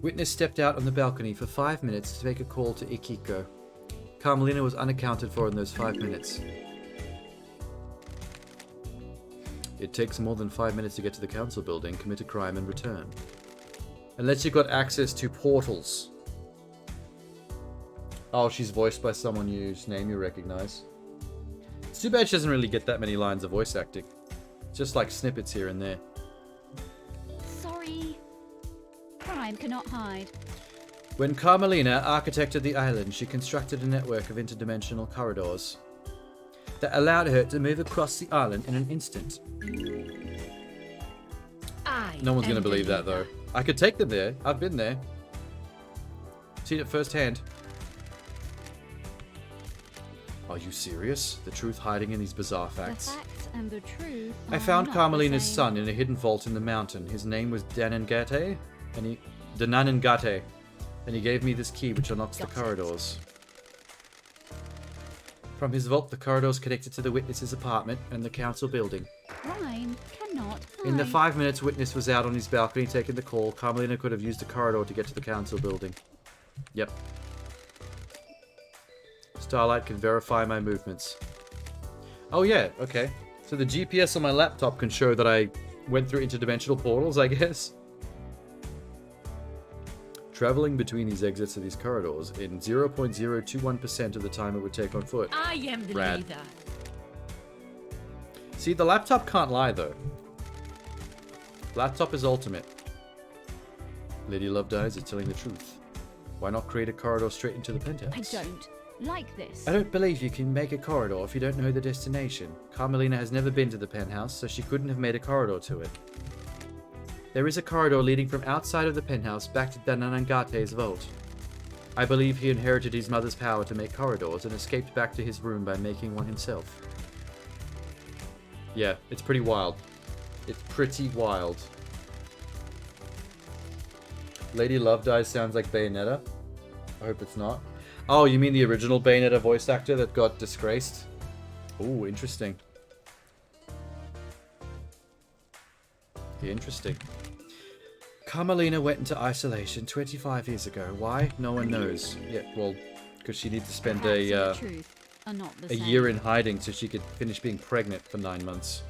Witness stepped out on the balcony for 5 minutes to make a call to Ikiko. Carmelina was unaccounted for in those 5 minutes.
It takes more than 5 minutes to get to the council building, commit a crime, and return. Unless you've got access to portals. Oh, she's voiced by someone whose name you recognize. It's too bad she doesn't really get that many lines of voice acting. Just like snippets here and there.
Sorry. Crime cannot hide.
When Carmelina architected the island, she constructed a network of interdimensional corridors that allowed her to move across the island in an instant.
No one's going to believe that, though. I could take them there. I've been there. Seen it firsthand. Are you serious? The truth hiding in these bizarre facts.
The facts and the truth.
I found Carmelina's son in a hidden vault in the mountain. His name was Denanengate, and he gave me this key which unlocks the corridors. From his vault, the corridors connected to the witness's apartment and the council building.
Crime cannot hide.
In the 5 minutes witness was out on his balcony taking the call, Carmelina could have used the corridor to get to the council building. Yep. Starlight can verify my movements. Oh yeah, okay. So the GPS on my laptop can show that I went through interdimensional portals, I guess. Traveling between these exits of these corridors in 0.021% of the time it would take on foot.
I am the
Rad.
leader.
See, the laptop can't lie, though. Laptop is ultimate. Lady Lovedeyes is telling the truth. Why not create a corridor straight into the penthouse?
I don't like this.
I don't believe you can make a corridor if you don't know the destination. Carmelina has never been to the penthouse, so she couldn't have made a corridor to it. There is a corridor leading from outside of the penthouse back to Danangate's vault. I believe he inherited his mother's power to make corridors and escaped back to his room by making one himself. Yeah, it's pretty wild. It's pretty wild. Lady Lovedeyes sounds like Bayonetta. I hope it's not. Oh, you mean the original Bayonetta voice actor that got disgraced? Ooh, interesting. Interesting. Carmelina went into isolation 25 years ago. Why? No one knows. Yeah, well, because she needed to spend
Perhaps and the truth are not the
a
same.
year in hiding so she could finish being pregnant for 9 months.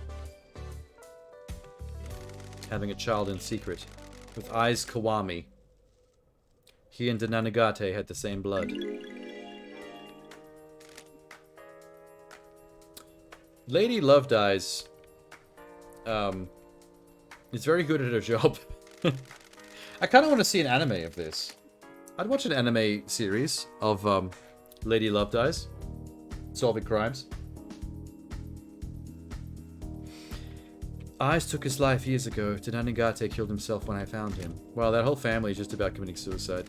Having a child in secret. With Eyes Kawami. He and Dananagate had the same blood. Lady Lovedeyes is very good at her job. I kind of want to see an anime of this. I'd watch an anime series of Lady Lovedeyes solving crimes. Eyes took his life years ago. Dananagate killed himself when I found him. Well, that whole family is just about committing suicide.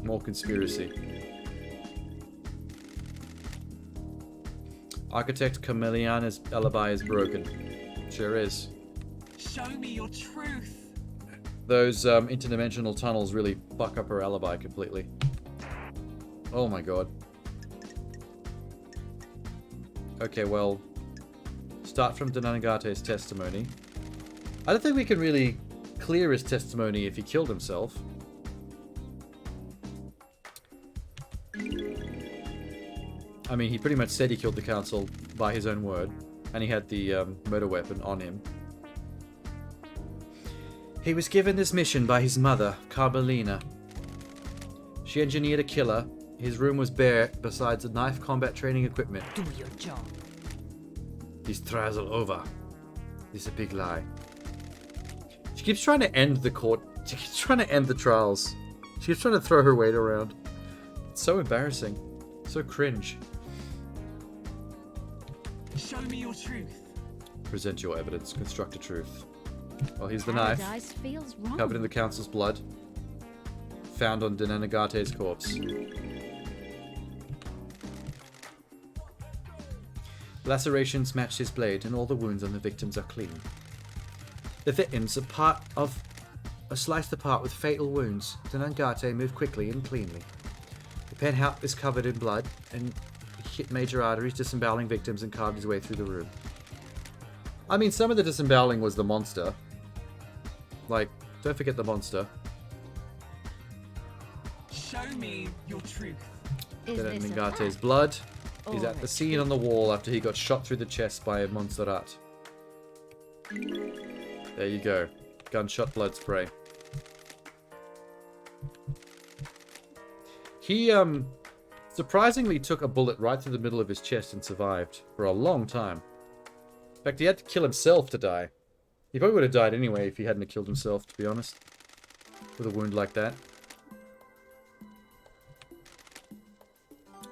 More conspiracy. Architect Chameleon's alibi is broken. Sure is.
Show me your truth.
Those interdimensional tunnels really fuck up her alibi completely. Oh my god. Okay, well, start from Dananagate's testimony. I don't think we can really clear his testimony if he killed himself. I mean, he pretty much said he killed the council by his own word, and he had the murder weapon on him. He was given this mission by his mother, Carmelina. She engineered a killer. His room was bare, besides the knife combat training equipment.
Do your job.
These trials are over. This is a big lie. She keeps trying to end the court. She keeps trying to end the trials. She keeps trying to throw her weight around. It's so embarrassing. So cringe.
Show me your truth.
Present your evidence. Construct a truth. Well, here's the knife.
Paradise feels wrong.
Covered in the council's blood. Found on Dananagate's corpse. Lacerations match his blade, and all the wounds on the victims are clean. The victims are sliced apart with fatal wounds. Dananagate moved quickly and cleanly. The penthouse is covered in blood, and he hit major arteries, disemboweling victims, and carved his way through the room. I mean, some of the disemboweling was the monster. Like, don't forget the monster.
Show me your truth.
Dananagate's blood is at the scene on the wall after he got shot through the chest by a Montserrat. There you go. Gunshot blood spray. He, surprisingly took a bullet right through the middle of his chest and survived for a long time. In fact, he had to kill himself to die. He probably would have died anyway if he hadn't killed himself, to be honest. With a wound like that.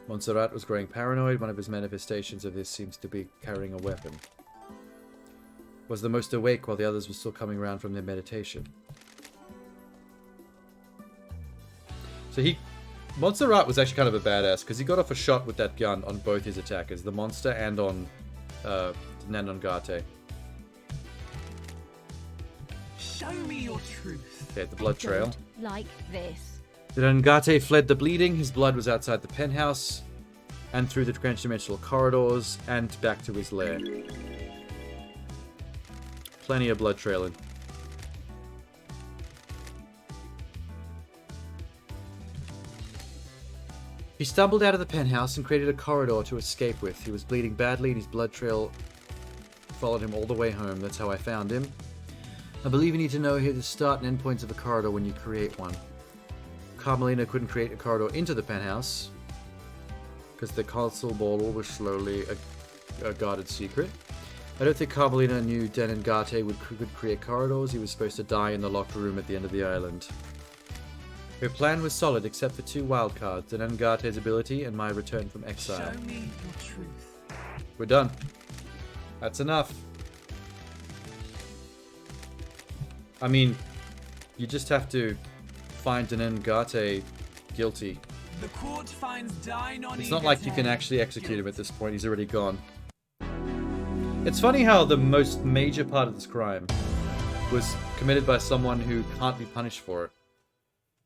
Montserrat was growing paranoid. One of his manifestations of this seems to be carrying a weapon. Was the most awake while the others were still coming around from their meditation. So Montserrat was actually kind of a badass, because he got off a shot with that gun on both his attackers, the monster and on Dananagate.
Show me your truth.
Okay, the blood trail.
Like this.
Dananagate fled the bleeding. His blood was outside the penthouse, and through the transdimensional corridors, and back to his lair. Plenty of blood trailing. He stumbled out of the penthouse and created a corridor to escape with. He was bleeding badly, and his blood trail followed him all the way home. That's how I found him. I believe you need to know here the start and end points of a corridor when you create one. Carmelina couldn't create a corridor into the penthouse because the console ball was slowly a guarded secret. I don't think Carmelina knew Denengate could create corridors. He was supposed to die in the locked room at the end of the island. Her plan was solid except for 2 wildcards, Denengate's ability and my return from exile.
Show me your truth.
We're done. That's enough. I mean, you just have to find Denengate guilty.
The court finds Dine
It's not like you can actually execute him at this point. He's already gone. It's funny how the most major part of this crime was committed by someone who can't be punished for it.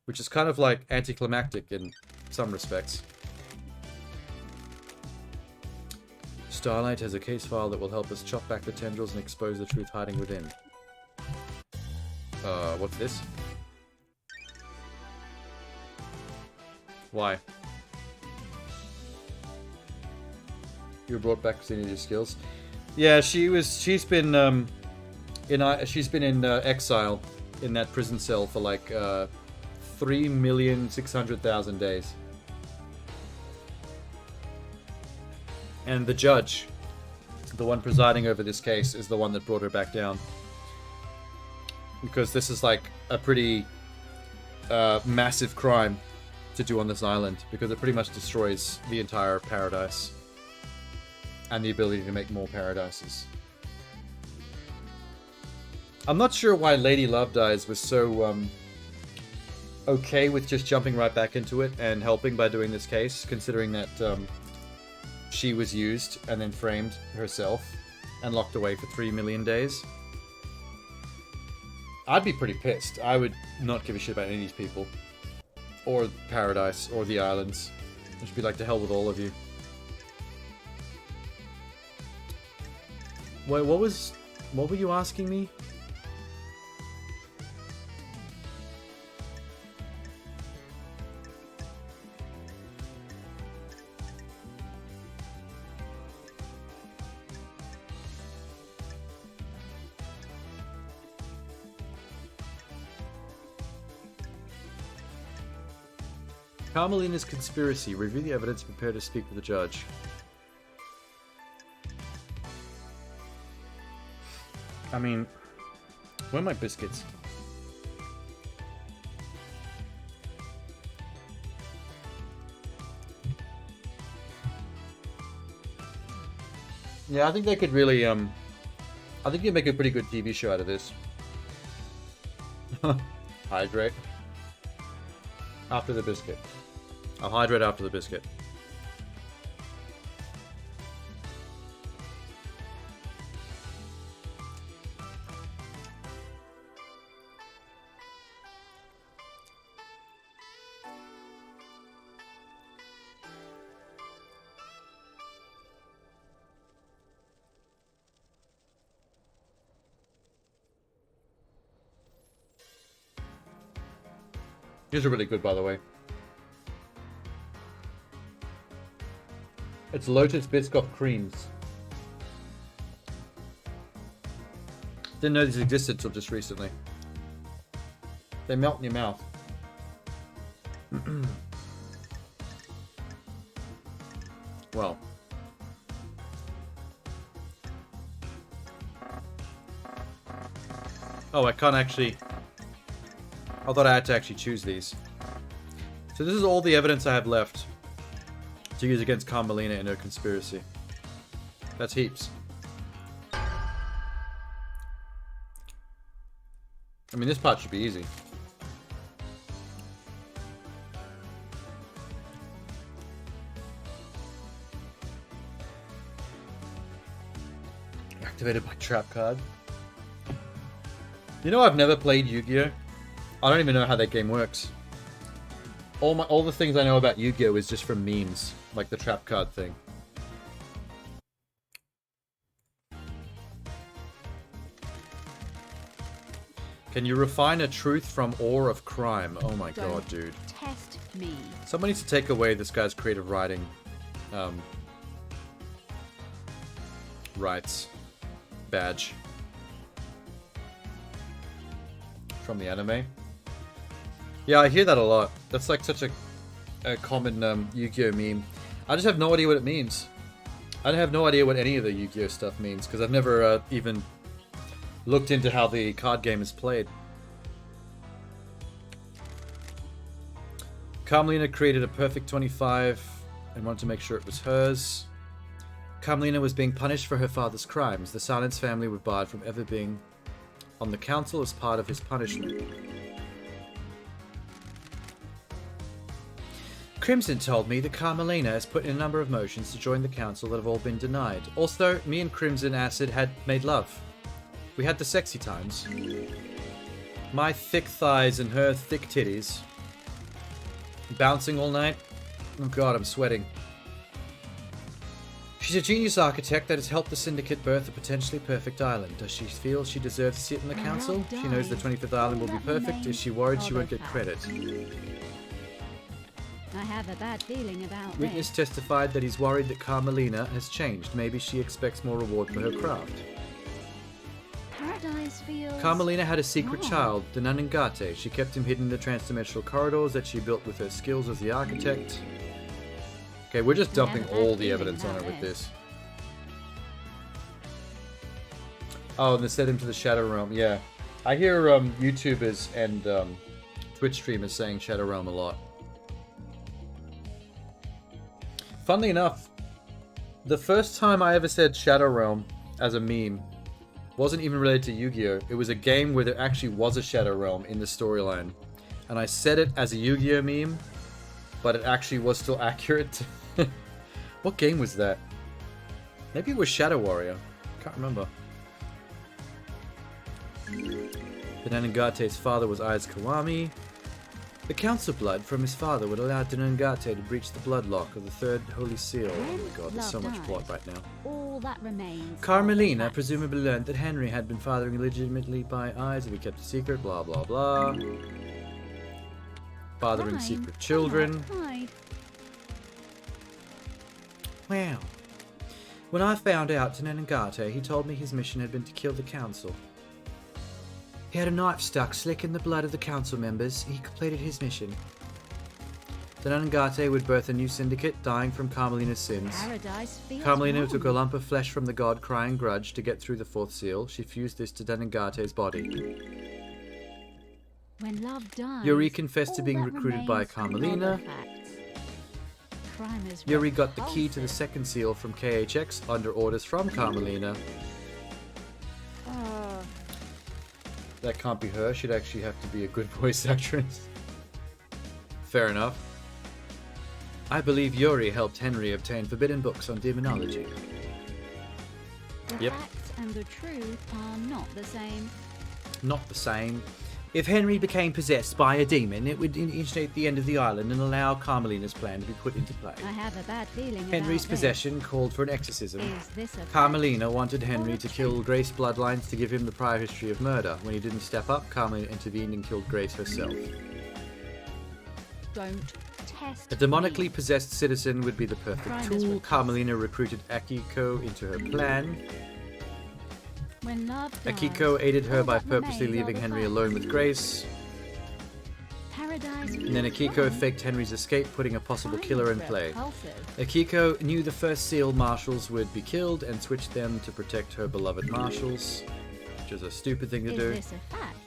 Which is kind of like anticlimactic in some respects. Starlight has a case file that will help us chop back the tendrils and expose the truth hiding within. What's this? Why? You were brought back because you needed your skills. Yeah, she's been in exile in that prison cell for like 3,600,000 days. And the judge, the one presiding over this case, is the one that brought her back down. Because this is like a pretty massive crime to do on this island, because it pretty much destroys the entire paradise and the ability to make more paradises. I'm not sure why Lady Love Dies was so okay with just jumping right back into it and helping by doing this case, considering that she was used and then framed herself and locked away for 3 million days. I'd be pretty pissed. I would not give a shit about any of these people. Or Paradise, or the islands. I'd just be like, to hell with all of you. Wait, what were you asking me? Carmelina's conspiracy. Review the evidence and prepare to speak with the judge. I mean, where are my biscuits? Yeah, I think they could really, I think you'd make a pretty good TV show out of this. Hydrate. After the biscuit. I'll hydrate after the biscuit. These are really good, by the way. It's Lotus Biscoff creams. Didn't know these existed till just recently. They melt in your mouth. Well. Oh, I can't actually... I thought I had to actually choose these. So this is all the evidence I have left to use against Carmelina in her conspiracy. That's heaps. I mean, this part should be easy. Activated my trap card. You know, I've never played Yu-Gi-Oh! I don't even know how that game works. All the things I know about Yu-Gi-Oh! Is just from memes, like the trap card thing. Can you refine a truth from ore of crime? Oh my god, dude.
Test me.
Someone needs to take away this guy's creative writing rights badge.
from the anime. Yeah, I hear that a lot. That's like such a common Yu-Gi-Oh meme. I just have no idea what it means. I have no idea what any of the Yu-Gi-Oh stuff means because I've never even looked into how the card game is played. Carmelina created a perfect 25 and wanted to make sure it was hers. Carmelina was being punished for her father's crimes. The Silence family were barred from ever being on the council as part of his punishment. Crimson told me that Carmelina has put in a number of motions to join the council that have all been denied. Also, me and Crimson Acid had made love. We had the sexy times. My thick thighs and her thick titties. Bouncing all night. Oh god, I'm sweating. She's a genius architect that has helped the Syndicate birth a potentially perfect island. Does she feel she deserves to sit in the council? She knows the 25th island will be perfect. Is she worried she won't get credit?
I have a bad feeling about
Witness
this.
testified that he's worried that Carmelina has changed. Maybe she expects more reward for her craft.
Paradise feels...
Carmelina had a secret
wrong.
child, the Nanangate. She kept him hidden in the transdimensional corridors that she built with her skills as the architect. Okay, we're just dumping all the evidence on her with this. Oh, and they sent him to the Shadow Realm. Yeah. I hear YouTubers and Twitch streamers saying Shadow Realm a lot. Funnily enough, the first time I ever said Shadow Realm as a meme wasn't even related to Yu-Gi-Oh! It was a game where there actually was a Shadow Realm in the storyline. And I said it as a Yu-Gi-Oh! Meme, but it actually was still accurate. What game was that? Maybe it was Shadow Warrior. Can't remember. The Nanangate's father was Aiz Kawami. The council blood from his father would allow Nanangate to breach the bloodlock of the third holy seal. Oh my god, there's so much plot right now.
All that remains.
Carmelina presumably learned that Henry had been fathering illegitimately by Aiz and he kept a secret, blah blah blah. Fathering secret children. Wow. When I found out Nanangate, he told me his mission had been to kill the council. He had a knife stuck slick in the blood of the council members. He completed his mission. The Nanangate would birth a new syndicate, dying from Carmelina's sins. Carmelina took a lump of flesh from the god Crying Grudge to get through the fourth seal. She fused this to Nanangate's body.
When love dies,
Yuri confessed to being recruited by Carmelina. Yuri got the key to the second seal from KHX under orders from Carmelina. That can't be her. She'd actually have to be a good voice actress. Fair enough. I believe Yuri helped Henry obtain forbidden books on demonology.
The facts and the truth are not the same.
Not the same. If Henry became possessed by a demon, it would initiate the end of the island and allow Carmelina's plan to be put into play.
I have a bad feeling
Henry's
about
possession called for an exorcism.
Is this a
Carmelina wanted Henry to kill Grace bloodlines to give him the prior history of murder. When he didn't step up, Carmelina intervened and killed Grace herself.
Don't test
A demonically possessed citizen would be the perfect tool. Carmelina recruited Akiko into her plan.
When love dies,
Akiko aided her by purposely leaving Henry alone with Grace.
Paradise
And then Akiko faked Henry's escape, putting a possible killer in play. Akiko knew the first seal marshals would be killed and switched them to protect her beloved marshals, which is a stupid thing to do.
Is this a fact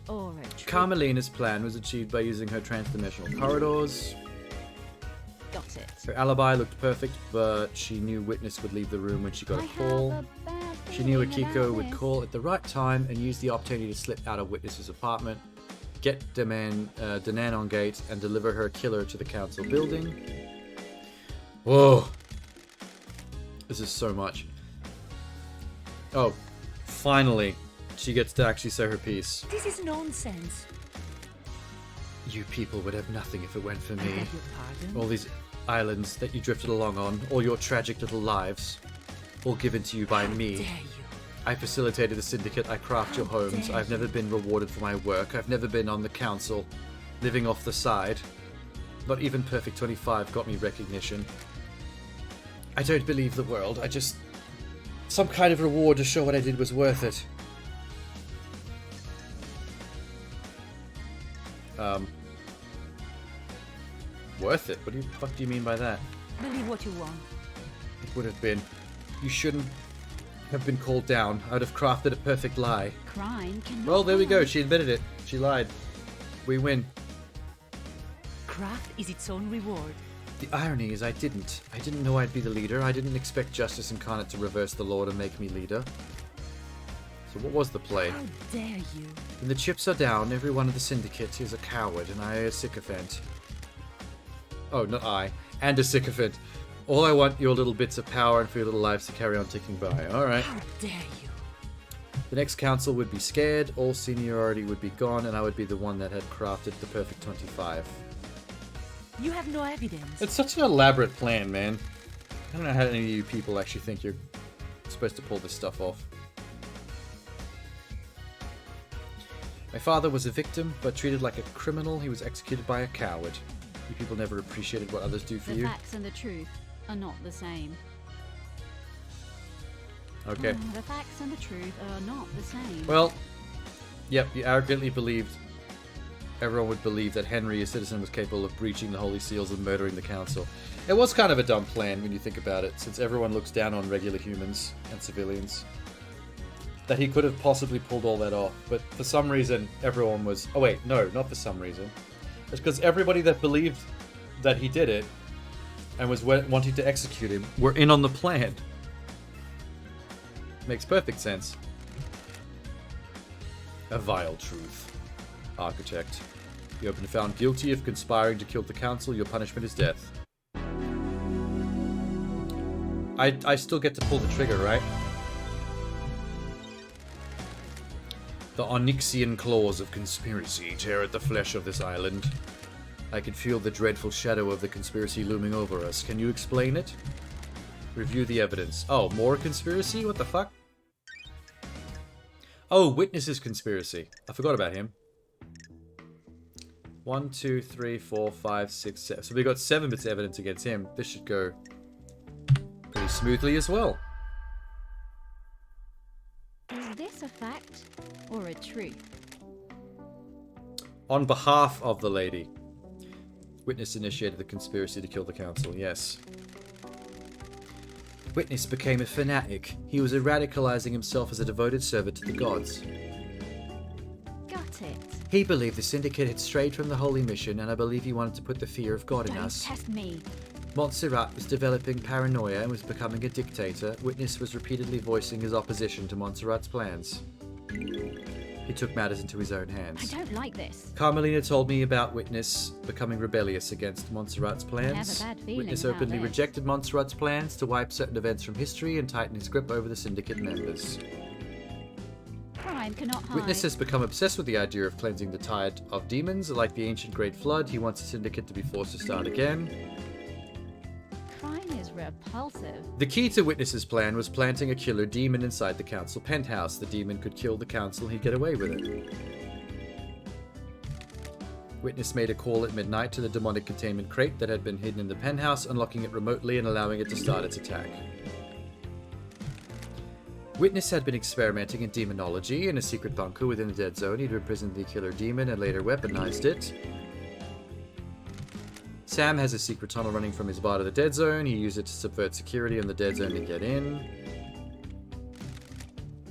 or a truth?
Carmelina's plan was achieved by using her transdimensional corridors.
Got it.
Her alibi looked perfect, but she knew Witness would leave the room when she got a call. She knew Akiko would call at the right time and use the opportunity to slip out of Witness's apartment, get Danan on gate, and deliver her killer to the council building. Whoa! This is so much. Oh, finally, she gets to actually say her piece.
This is nonsense.
You people would have nothing if it went for
I
me.
beg your pardon?
All these islands that you drifted along on, all your tragic little lives, all given to you by me.
Dare you?
I facilitated the syndicate, I craft your homes, I've never been rewarded for my work, I've never been on the council, living off the side. Not even Perfect 25 got me recognition. I don't believe the world, I just... some kind of reward to show what I did was worth it. Worth it? What do you fuck do you mean by that?
Believe what you want.
It would have been. You shouldn't have been called down. I'd have crafted a perfect lie.
Crime cannot
Well, there we go.
hide.
She admitted it. She lied. We win.
Craft is its own reward.
The irony is I didn't. I didn't know I'd be the leader. I didn't expect Justice Incarnate to reverse the law to make me leader. So what was the play?
How dare you?
When the chips are down, every one of the syndicate is a coward and I a sycophant. Oh, not I. And a sycophant. All I want your little bits of power and for your little lives to carry on ticking by. Alright.
How dare you?
The next council would be scared, all seniority would be gone, and I would be the one that had crafted the perfect 25.
You have no evidence.
It's such an elaborate plan, man. I don't know how any of you people actually think you're supposed to pull this stuff off. My father was a victim, but treated like a criminal. He was executed by a coward. You people never appreciated what others do for
The
you.
facts and the truth are not the same.
Okay.
The facts and the truth are not the same.
Well, yep, you arrogantly believed everyone would believe that Henry, a citizen, was capable of breaching the Holy Seals and murdering the Council. It was kind of a dumb plan when you think about it, since everyone looks down on regular humans and civilians. That he could have possibly pulled all that off, but for some reason everyone was... Oh wait, no, not for some reason. It's because everybody that believed that he did it and was wanting to execute him were in on the plan. Makes perfect sense. A vile truth. Architect. You have been found guilty of conspiring to kill the council. Your punishment is death. I still get to pull the trigger, right? The Onyxian claws of conspiracy tear at the flesh of this island. I can feel the dreadful shadow of the conspiracy looming over us. Can you explain it? Review the evidence. Oh, more conspiracy? What the fuck? Oh, witnesses conspiracy. I forgot about him. 1, 2, 3, 4, 5, 6, 7. So we got 7 bits of evidence against him. This should go pretty smoothly as well.
Is this a fact or a truth?
On behalf of the lady. Witness initiated the conspiracy to kill the council, yes. Witness became a fanatic. He was radicalizing himself as a devoted servant to the gods.
Got it.
He believed the Syndicate had strayed from the holy mission, and I believe he wanted to put the fear of God in
Don't
us.
test me.
Montserrat was developing paranoia and was becoming a dictator. Witness was repeatedly voicing his opposition to Montserrat's plans. He took matters into his own hands.
I don't like this.
Carmelina told me about Witness becoming rebellious against Montserrat's plans.
I have a bad feeling
Witness
about
openly
this.
rejected Montserrat's plans to wipe certain events from history and tighten his grip over the Syndicate members.
Crime cannot hide.
Witness has become obsessed with the idea of cleansing the tide of demons. Like the ancient Great Flood, he wants the Syndicate to be forced to start again.
Crime is repulsive.
The key to Witness's plan was planting a killer demon inside the council penthouse. The demon could kill the council, he'd get away with it. Witness made a call at midnight to the demonic containment crate that had been hidden in the penthouse, unlocking it remotely and allowing it to start its attack. Witness had been experimenting in demonology. In a secret bunker within the Dead Zone, he'd imprisoned the killer demon and later weaponized it. Sam has a secret tunnel running from his bar to the Dead Zone. He used it to subvert security on the Dead Zone to get in.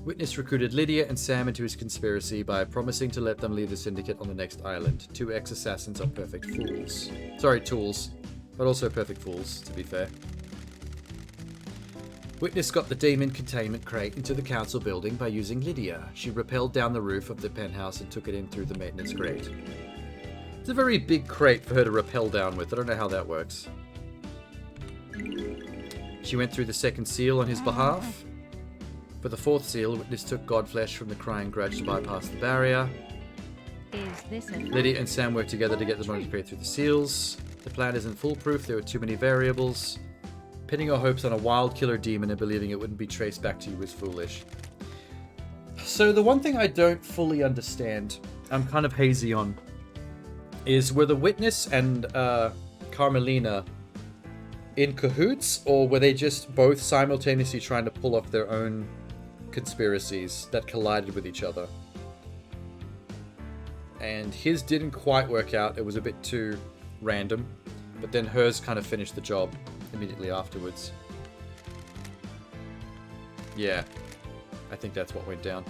Witness recruited Lydia and Sam into his conspiracy by promising to let them leave the Syndicate on the next island. 2 ex-assassins are perfect fools. Sorry, tools. But also perfect fools, to be fair. Witness got the demon containment crate into the council building by using Lydia. She rappelled down the roof of the penthouse and took it in through the maintenance grate. It's a very big crate for her to rappel down with. I don't know how that works. She went through the second seal on his behalf. For the 4th seal, Witness took Godflesh from the Crying Grudge to bypass the barrier.
Is this a fact?
Lydia and Sam worked together to get the demonic crate through the seals. The plan isn't foolproof, there were too many variables. Pinning our hopes on a wild killer demon and believing it wouldn't be traced back to you was foolish. So the one thing I don't fully understand, I'm kind of hazy on, is were the Witness and Carmelina in cahoots, or were they just both simultaneously trying to pull off their own conspiracies that collided with each other? and his didn't quite work out. It was a bit too random, but then hers kind of finished the job immediately afterwards. Yeah, I think that's what went down.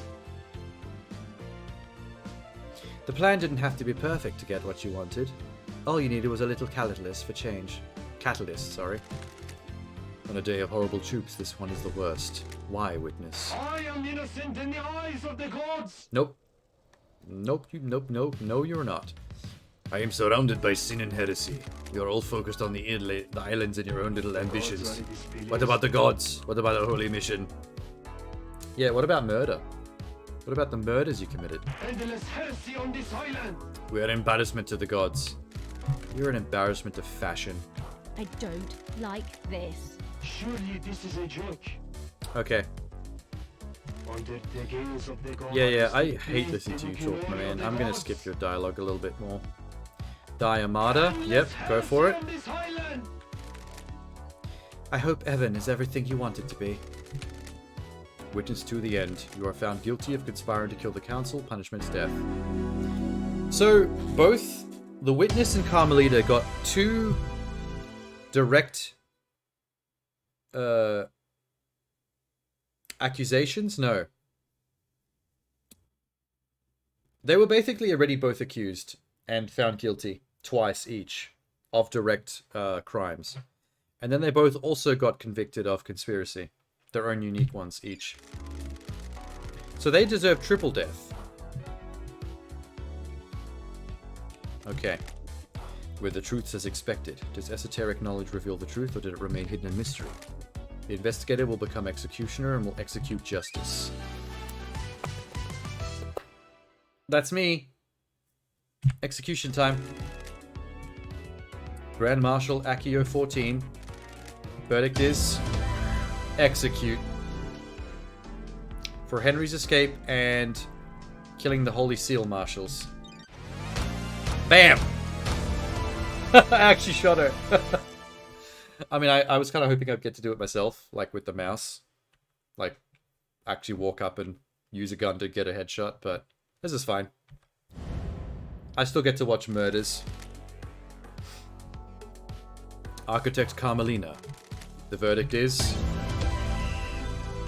The plan didn't have to be perfect to get what you wanted. All you needed was a little catalyst for change. Catalyst, sorry. On a day of horrible troops, this one is the worst. Why, witness?
I am innocent in the eyes of the gods!
Nope. Nope, no, you're not. I am surrounded by sin and heresy. You're all focused on the islands and your own little ambitions. What about the gods? What about the holy mission? Yeah, what about murder? What about the murders you committed?
Endless heresy on this island!
We are an embarrassment to the gods. You're an embarrassment to fashion.
I don't like this.
Surely this is a joke.
Okay.
Under the gaze of the gods,
Yeah, I hate listening to you talk, my man. I'm gonna skip your dialogue a little bit more. Diamata, yep, go for it. I hope Evan is everything you want it to be. Witness to the end. You are found guilty of conspiring to kill the council. Punishment's death. So, both the witness and Carmelita got 2 direct accusations? No. They were basically already both accused and found guilty twice each of direct crimes. And then they both also got convicted of conspiracy. Their own unique ones each. So they deserve triple death. Okay. Were the truths as expected? Does esoteric knowledge reveal the truth, or did it remain hidden in mystery? The investigator will become executioner and will execute justice. That's me. Execution time. Grand Marshal Akio 14. Verdict is execute. For Henry's escape and killing the Holy Seal Marshals. Bam! I actually shot her. I mean, I was kind of hoping I'd get to do it myself, like with the mouse. Like, actually walk up and use a gun to get a headshot, but this is fine. I still get to watch murders. Architect Carmelina. The verdict is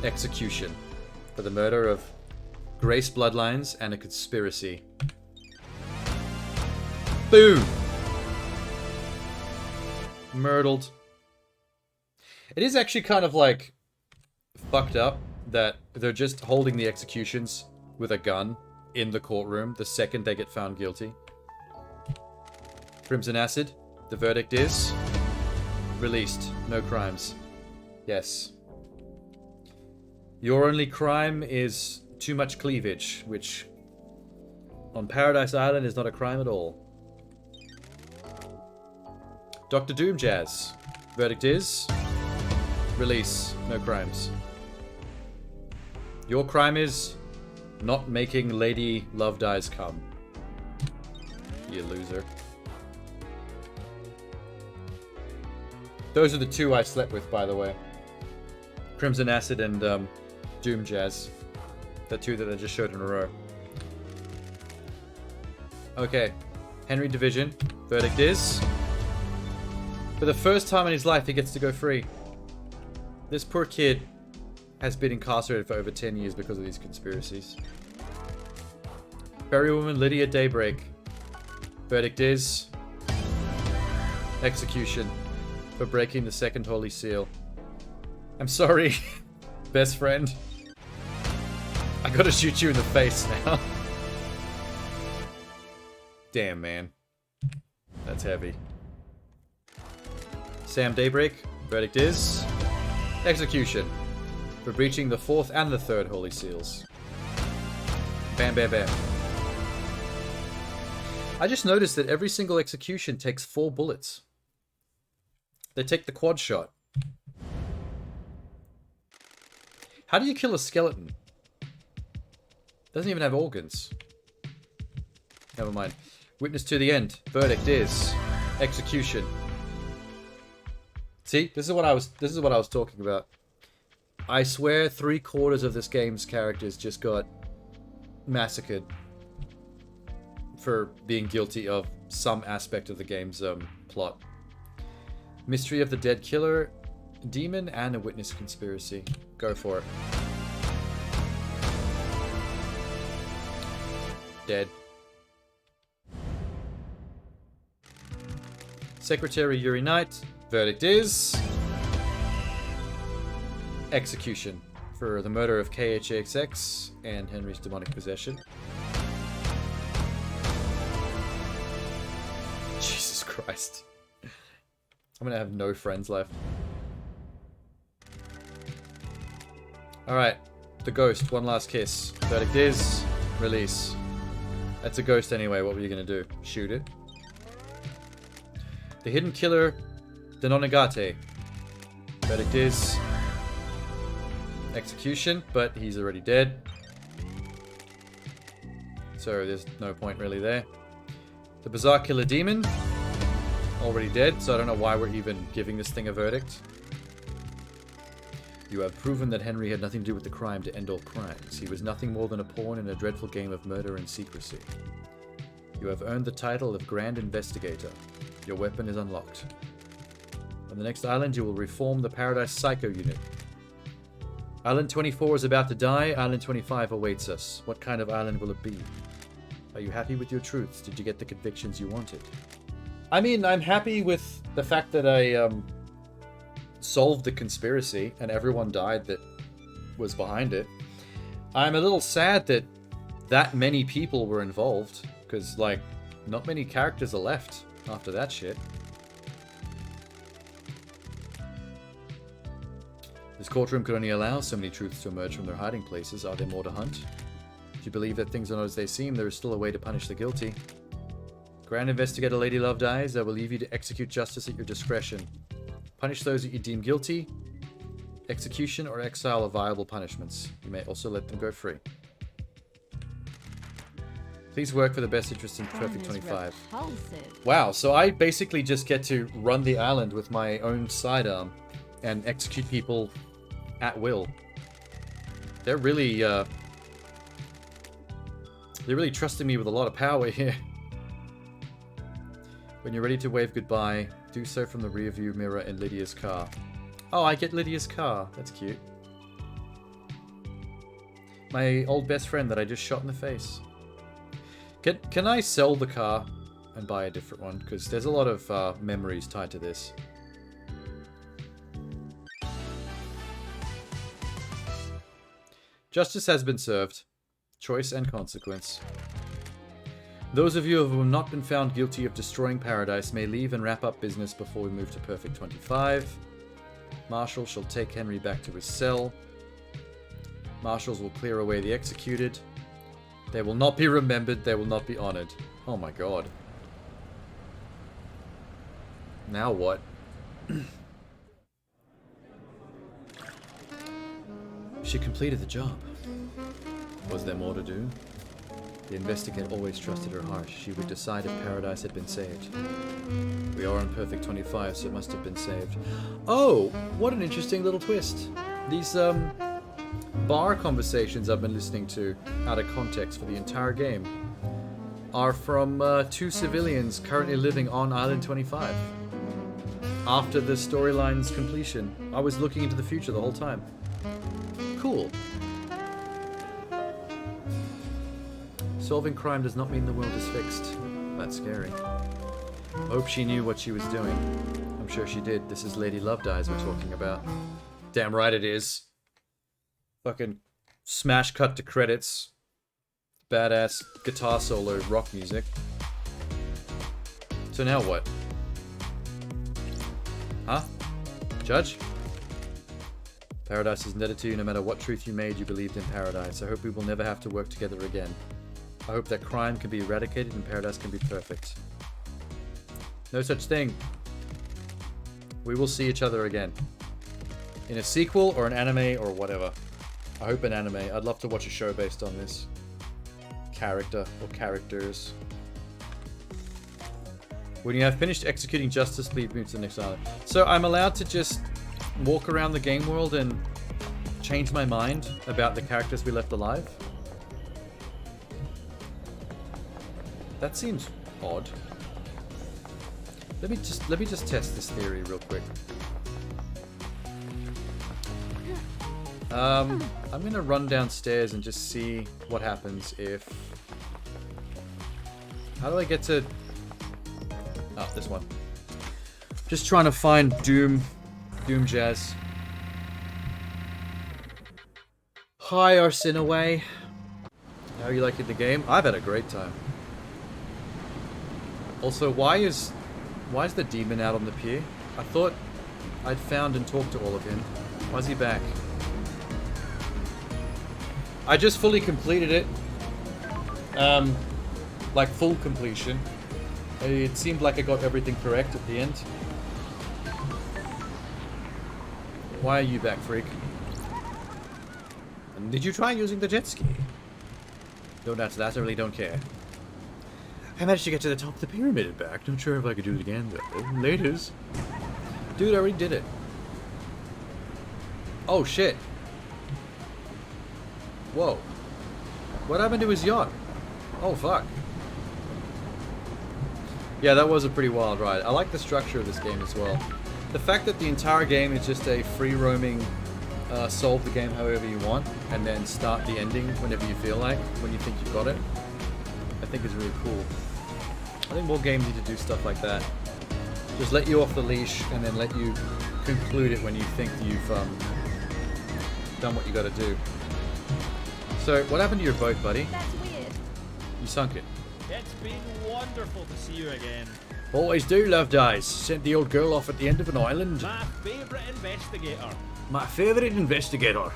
execution for the murder of Grace bloodlines and a conspiracy. Boom! Myrtled. It is actually kind of like fucked up that they're just holding the executions with a gun in the courtroom the second they get found guilty. Crimson Acid, the verdict is released. No crimes. Yes. Your only crime is too much cleavage, which on Paradise Island is not a crime at all. Dr. Doom Jazz. Verdict is release. No crimes. Your crime is not making Lady Love Dies come. You loser. Those are the 2 I slept with, by the way. Crimson Acid and Doom Jazz. The 2 that I just showed in a row. Okay. Henry Division. Verdict is... for the first time in his life, he gets to go free. This poor kid has been incarcerated for over 10 years because of these conspiracies. Ferrywoman Lydia Daybreak. Verdict is... execution. For breaking the second Holy Seal. I'm sorry, best friend. I gotta shoot you in the face now. Damn, man. That's heavy. Sam Daybreak. Verdict is... execution. For breaching the 4th and the 3rd Holy Seals. Bam, bam, bam. I just noticed that every single execution takes 4 bullets. They take the quad shot. How do you kill a skeleton? Doesn't even have organs. Never mind. Witness to the end. Verdict is execution. See, this is what I was talking about. I swear 3/4 of this game's characters just got massacred for being guilty of some aspect of the game's plot. Mystery of the Dead Killer, Demon, and a Witness Conspiracy. Go for it. Dead. Secretary Yuri Knight. Verdict is... execution for the murder of KHXX and Henry's demonic possession. Jesus Christ. I'm gonna have no friends left. Alright. The ghost. One last kiss. Verdict is... release. That's a ghost anyway. What were you gonna do? Shoot it? The hidden killer... Denonagate. Verdict is... execution, but he's already dead. So there's no point really there. The Bizarre Killer Demon. Already dead, so I don't know why we're even giving this thing a verdict. You have proven that Henry had nothing to do with the crime to end all crimes. He was nothing more than a pawn in a dreadful game of murder and secrecy. You have earned the title of Grand Investigator. Your weapon is unlocked. On the next island, you will reform the Paradise Psycho Unit. Island 24 is about to die. Island 25 awaits us. What kind of island will it be? Are you happy with your truths? Did you get the convictions you wanted? I mean, I'm happy with the fact that I solved the conspiracy and everyone died that was behind it. I'm a little sad that that many people were involved, because, like, not many characters are left after that shit. This courtroom could only allow so many truths to emerge from their hiding places. Are there more to hunt? If you believe that things are not as they seem, there is still a way to punish the guilty. Grand Investigator Lady Love dies. I will leave you to execute justice at your discretion. Punish those that you deem guilty. Execution or exile are viable punishments. You may also let them go free. Please work for the best interest in Perfect 25.
Repulsive.
Wow, so I basically just get to run the island with my own sidearm and execute people at will. They're really trusting me with a lot of power here. When you're ready to wave goodbye, do so from the rearview mirror in Lydia's car. Oh, I get Lydia's car. That's cute. My old best friend that I just shot in the face. Can I sell the car and buy a different one? Because there's a lot of memories tied to this. Justice has been served. Choice and consequence. Those of you who have not been found guilty of destroying Paradise may leave and wrap up business before we move to Perfect 25. Marshal shall take Henry back to his cell. Marshals will clear away the executed. They will not be remembered, they will not be honored. Oh my god. Now what? She completed the job. Was there more to do? The investigator always trusted her heart. She would decide if Paradise had been saved. We are on Perfect 25, so it must have been saved. Oh, what an interesting little twist. These, bar conversations I've been listening to, out of context for the entire game, are from two civilians currently living on Island 25. After the storyline's completion. I was looking into the future the whole time. Cool. Solving crime does not mean the world is fixed. That's scary. I hope she knew what she was doing. I'm sure she did. This is Lady Love Dies we're talking about. Damn right it is. Fucking smash cut to credits. Badass guitar solo, rock music. So now what? Huh? Judge? Paradise is indebted to you no matter what truth you made, you believed in Paradise. I hope we will never have to work together again. I hope that crime can be eradicated and Paradise can be perfect. No such thing. We will see each other again. In a sequel or an anime or whatever. I hope an anime. I'd love to watch a show based on this character or characters. When you have finished executing justice, please move to the next island. So I'm allowed to just walk around the game world and change my mind about the characters we left alive? That seems odd. Let me just test this theory real quick. I'm gonna run downstairs and just see what happens if... How do I get to... Oh, this one. Just trying to find Doom Jazz. Hi, Arsenaway. How are you liking the game? I've had a great time. Also, why is the demon out on the pier? I thought I'd found and talked to all of him. Why is he back? I just fully completed it. Like full completion. It seemed like I got everything correct at the end. Why are you back, freak? And did you try using the jet ski? Don't answer that, I really don't care. I managed to get to the top of the pyramid and back. Not sure if I could do it again, though. Laters. Dude, I already did it. Oh, shit. Whoa. What happened to his yacht? Oh, fuck. Yeah, that was a pretty wild ride. I like the structure of this game as well. The fact that the entire game is just a free-roaming, solve the game however you want, and then start the ending whenever you feel like, when you think you've got it, I think is really cool. I think more games need to do stuff like that. Just let you off the leash, and then let you conclude it when you think you've done what you gotta do. So, what happened to your boat, buddy?
That's weird.
You sunk it.
It's been wonderful to see you again.
Always do love dies. Sent the old girl off at the end of an island.
My favourite investigator.
My favourite investigator.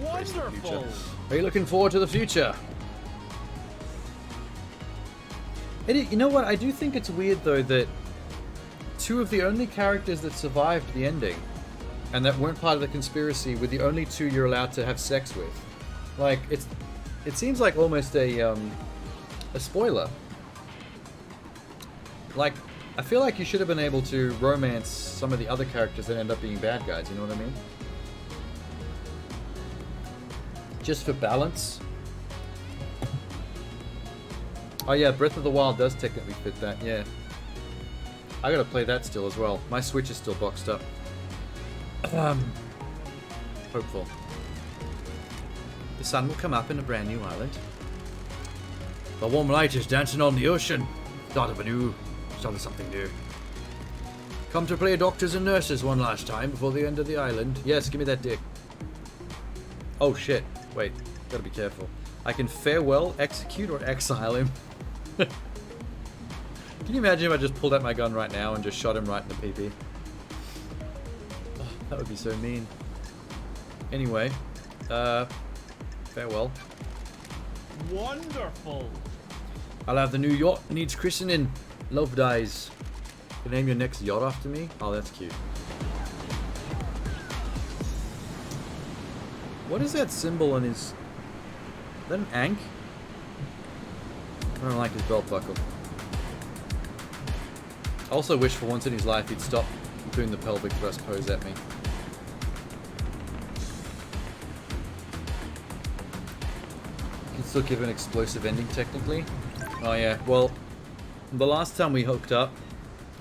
Wonderful.
Are you looking forward to the future? You know what? I do think it's weird, though, that two of the only characters that survived the ending and that weren't part of the conspiracy were the only two you're allowed to have sex with. Like, it seems like almost a spoiler. Like, I feel like you should have been able to romance some of the other characters that end up being bad guys, you know what I mean? Just for balance. Oh yeah, Breath of the Wild does technically fit that, yeah. I gotta play that still as well. My Switch is still boxed up. Hopeful. The sun will come up in a brand new island. The warm light is dancing on the ocean. Start of something new. Come to play doctors and nurses one last time before the end of the island. Yes, give me that dick. Oh shit. Wait, gotta be careful. I can farewell, execute, or exile him. Can you imagine if I just pulled out my gun right now and just shot him right in the PP? Oh, that would be so mean. Anyway, farewell.
Wonderful.
I'll have the new yacht. Needs christening. Love dies. You name your next yacht after me? Oh, that's cute. What is that symbol on his... Is that an ankh? I don't like his belt buckle. I also wish for once in his life he'd stop doing the pelvic thrust pose at me. You can still give an explosive ending technically. Oh yeah, well, the last time we hooked up,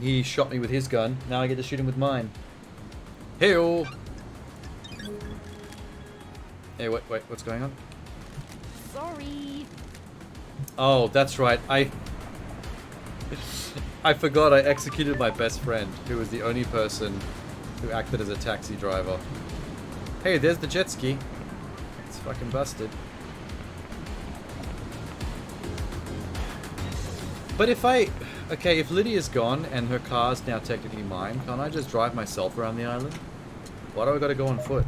he shot me with his gun. Now I get to shoot him with mine. Hey-oh! Hey, wait, what's going on?
Sorry.
Oh, that's right. I forgot I executed my best friend, who was the only person who acted as a taxi driver. Hey, there's the jet ski. It's fucking busted. But if if Lydia's gone and her car's now technically mine, can't I just drive myself around the island? Why do I gotta go on foot?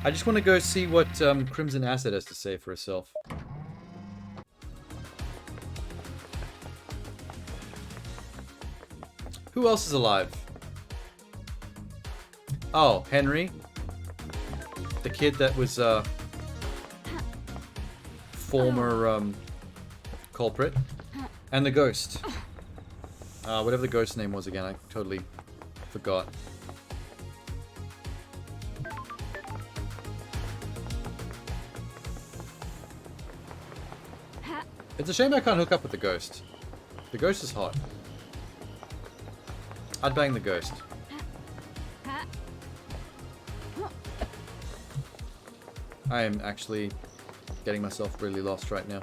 I just want to go see what Crimson Acid has to say for herself. Who else is alive? Oh, Henry. The kid that was former culprit. And the ghost. Whatever the ghost's name was again, I totally forgot. It's a shame I can't hook up with the ghost. The ghost is hot. I'd bang the ghost. I am actually getting myself really lost right now.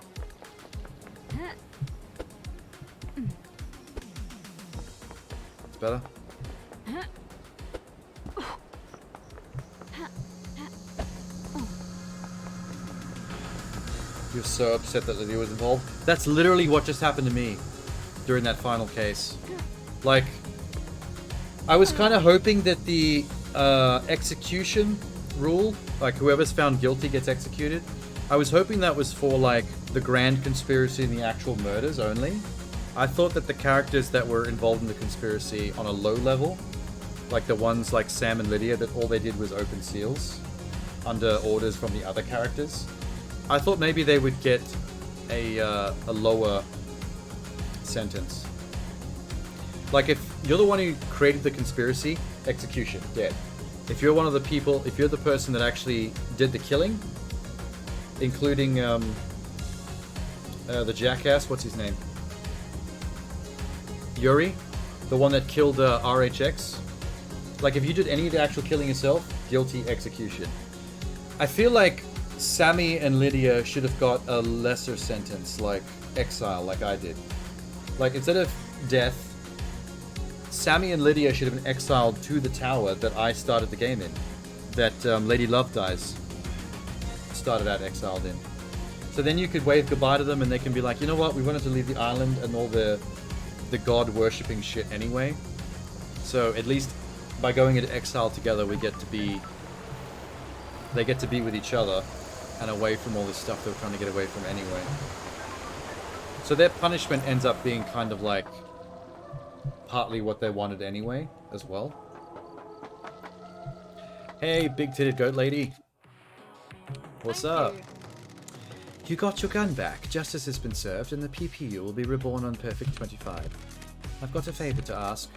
It's better? You're so upset that Lydia was involved. That's literally what just happened to me during that final case. Like, I was kind of hoping that the execution rule, like whoever's found guilty gets executed, I was hoping that was for like the grand conspiracy and the actual murders only. I thought that the characters that were involved in the conspiracy on a low level, like the ones like Sam and Lydia, that all they did was open seals under orders from the other characters, I thought maybe they would get a lower sentence. Like, if you're the one who created the conspiracy, execution, dead. If you're one of the people, if you're the person that actually did the killing, including the jackass, what's his name? Yuri, the one that killed RHX. Like, if you did any of the actual killing yourself, guilty, execution. I feel like Sammy and Lydia should have got a lesser sentence, like exile, like I did. Like, instead of death, Sammy and Lydia should have been exiled to the tower that I started the game in. That Lady Love Dies started out exiled in. So then you could wave goodbye to them and they can be like, you know what, we wanted to leave the island and all the god-worshipping shit anyway. So at least by going into exile together, we get to be... They get to be with each other and away from all this stuff they were trying to get away from anyway. So their punishment ends up being kind of like partly what they wanted anyway, as well. Hey, big-titted goat lady. What's up? You got your gun back. Justice has been served, and the PPU will be reborn on Perfect 25. I've got a favor to ask.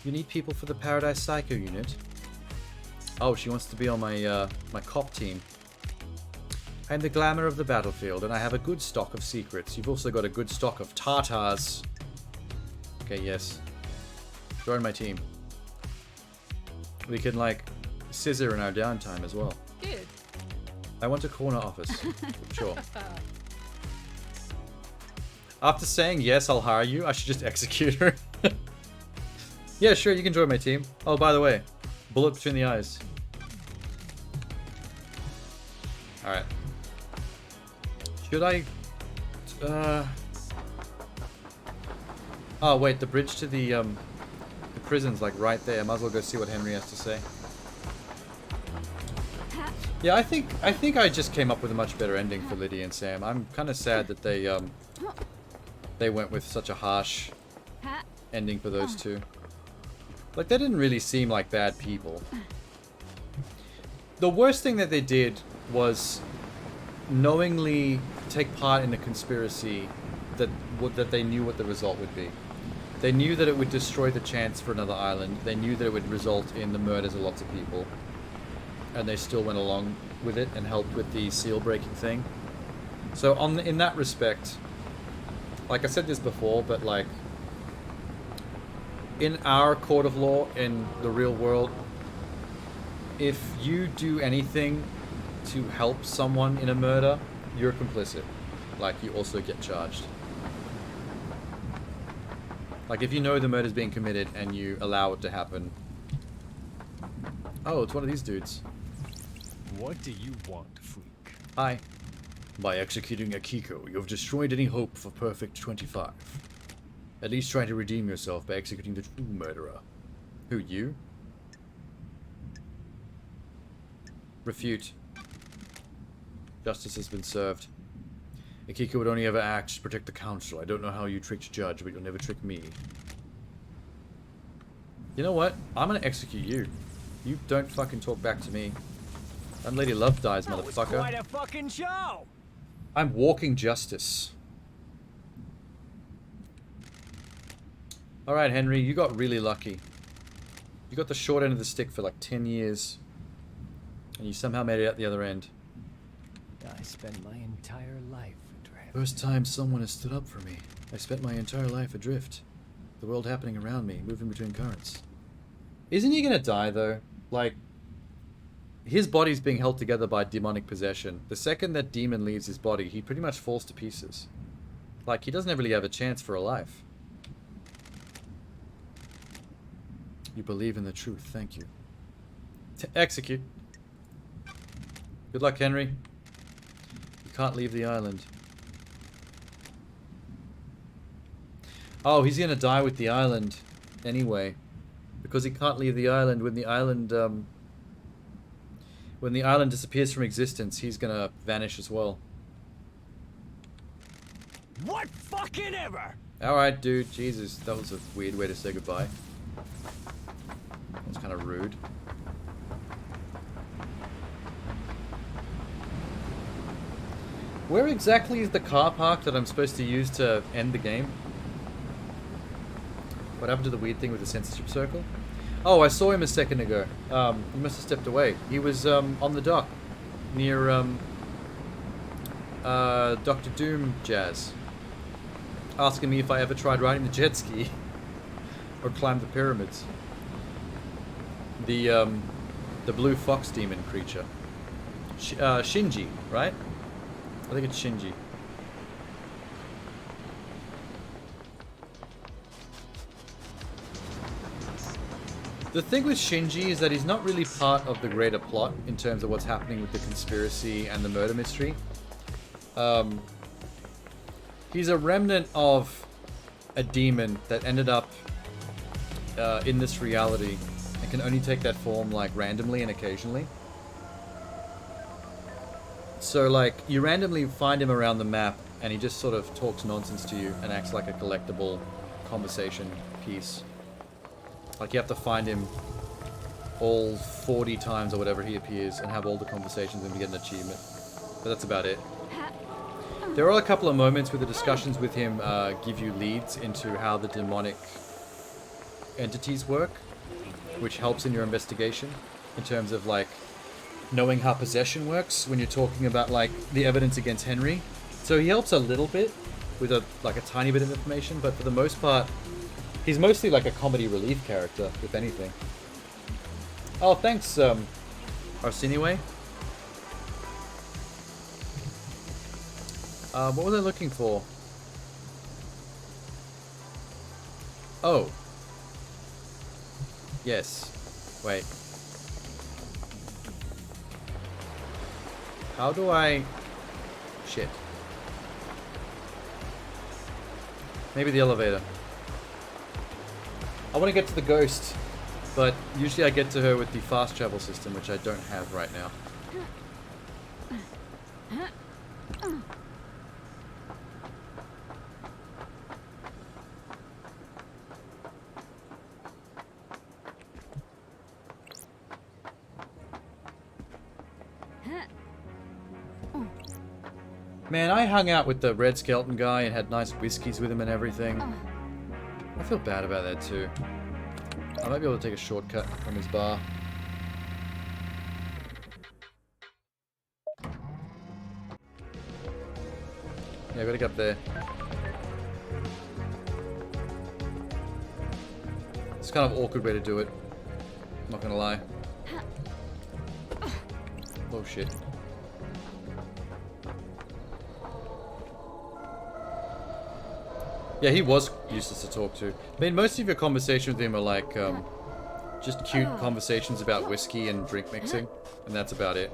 You need people for the Paradise Psycho unit? Oh, she wants to be on my my cop team. I'm the glamour of the battlefield, and I have a good stock of secrets. You've also got a good stock of tartars. Okay, yes. Join my team. We can, like, scissor in our downtime as well.
Good.
I want a corner office. Sure. After saying yes, I'll hire you, I should just execute her. Yeah, sure, you can join my team. Oh, by the way, bullet between the eyes. Alright. Should I... Oh, wait, the bridge to the prison's like right there. I might as well go see what Henry has to say. Yeah, I think I just came up with a much better ending for Lydia and Sam. I'm kind of sad that they went with such a harsh ending for those two. Like, they didn't really seem like bad people. The worst thing that they did was knowingly take part in a conspiracy that they knew what the result would be. They knew that it would destroy the chance for another island. They knew that it would result in the murders of lots of people. And they still went along with it and helped with the seal breaking thing. So in that respect, like I said this before, but like in our court of law in the real world, if you do anything to help someone in a murder, you're complicit. Like, you also get charged. Like, if you know the murder's being committed and you allow it to happen. Oh, it's one of these dudes.
What do you want, freak?
Hi.
By executing Akiko, you have destroyed any hope for Perfect 25. At least try to redeem yourself by executing the true murderer.
Who, you? Refute. Justice has been served.
Akiko would only ever act to protect the council. I don't know how you tricked Judge, but you'll never trick me.
You know what? I'm gonna execute you. You don't fucking talk back to me. And Lady Love dies, motherfucker.
That was quite a fucking show!
I'm walking justice. Alright, Henry, you got really lucky. You got the short end of the stick for like 10 years. And you somehow made it out the other end.
I spent my entire life in Dread.
First time someone has stood up for me. I spent my entire life adrift. The world happening around me, moving between currents.
Isn't he gonna die though? Like, his body's being held together by demonic possession. The second that demon leaves his body, he pretty much falls to pieces. Like, he doesn't really have a chance for a life.
You believe in the truth, thank you.
Execute. Good luck, Henry.
You can't leave the island.
Oh, he's gonna die with the island anyway. Because he can't leave the island when the island disappears from existence, he's gonna vanish as well.
What fucking ever?
Alright, dude. Jesus, that was a weird way to say goodbye. That's kind of rude. Where exactly is the car park that I'm supposed to use to end the game? What happened to the weird thing with the censorship circle? Oh, I saw him a second ago. He must have stepped away. He was on the dock near Dr. Doom Jazz, asking me if I ever tried riding the jet ski or climbed the pyramids. The blue fox demon creature. Shinji, right? I think it's Shinji. The thing with Shinji is that he's not really part of the greater plot in terms of what's happening with the conspiracy and the murder mystery. He's a remnant of a demon that ended up in this reality and can only take that form like randomly and occasionally. So like you randomly find him around the map and he just sort of talks nonsense to you and acts like a collectible conversation piece. Like you have to find him all 40 times or whatever he appears and have all the conversations and get an achievement. But that's about it. There are a couple of moments where the discussions with him give you leads into how the demonic entities work, which helps in your investigation in terms of like knowing how possession works when you're talking about like the evidence against Henry. So he helps a little bit with a tiny bit of information, but for the most part he's mostly like a comedy relief character, if anything. Oh, thanks, Arsiniway. What was I looking for? Oh. Yes. Wait. How do I... Shit. Maybe the elevator. I want to get to the ghost, but usually I get to her with the fast travel system, which I don't have right now. Man, I hung out with the Red Skeleton guy and had nice whiskeys with him and everything. I feel bad about that too. I might be able to take a shortcut from his bar. Yeah, I gotta get up there. It's kind of an awkward way to do it. I'm not gonna lie. Oh shit. Yeah, he was useless to talk to. I mean, most of your conversations with him are like, just cute conversations about whiskey and drink mixing, and that's about it.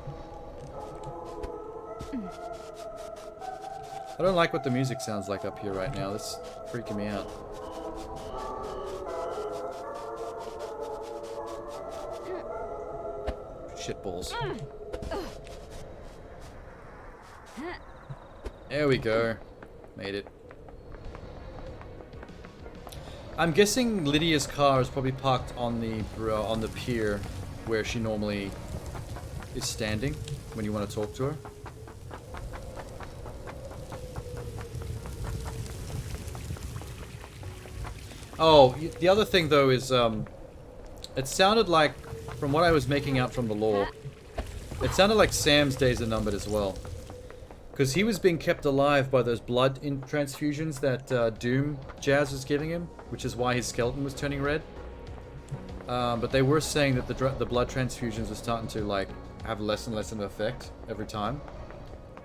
I don't like what the music sounds like up here right now. That's freaking me out. Shitballs. There we go. Made it. I'm guessing Lydia's car is probably parked on the pier where she normally is standing when you want to talk to her. Oh, the other thing though is it sounded like, from what I was making out from the lore, it sounded like Sam's days are numbered as well. Because he was being kept alive by those blood transfusions that Doom Jazz was giving him, which is why his skeleton was turning red. But they were saying that the blood transfusions were starting to like have less and less of an effect every time.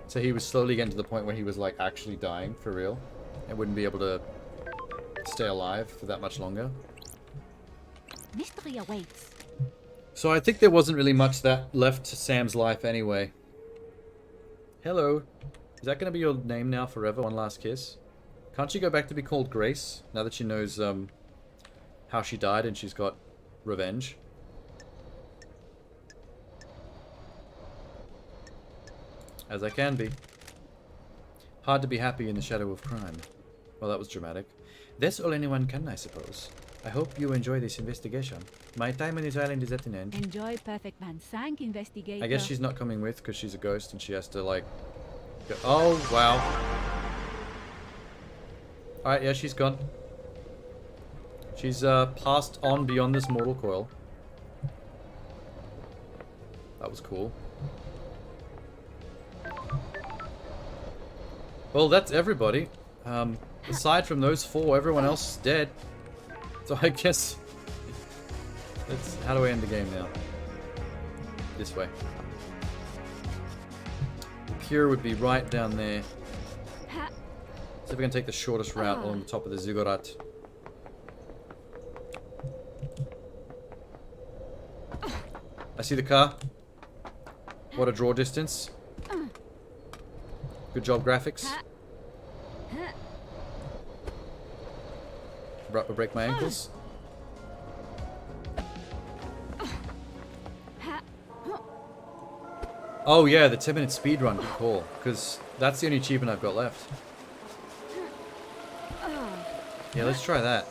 So he was slowly getting to the point where he was like actually dying for real, and wouldn't be able to stay alive for that much longer.
Mystery awaits.
So I think there wasn't really much that left to Sam's life anyway. Hello. Is that going to be your name now forever? One last kiss? Can't she go back to be called Grace now that she knows how she died and she's got revenge? As I can be. Hard to be happy in the shadow of crime. Well, that was dramatic. That's all anyone can, I suppose. I hope you enjoy this investigation. My time on this island is at an end.
Enjoy Perfect Man Sank, investigator.
I guess she's not coming with because she's a ghost and she has to, like... go. Oh, wow. Alright, yeah, she's gone. She's passed on beyond this mortal coil. That was cool. Well, that's everybody. Aside from those four, everyone else is dead. So I guess... how do I end the game now? This way. The cure would be right down there. So we're going to take the shortest route along the top of the ziggurat. I see the car. What a draw distance. Good job, graphics. Break my ankles. Oh yeah, the 10-minute speedrun, good call. Because that's the only achievement I've got left. Yeah, let's try that.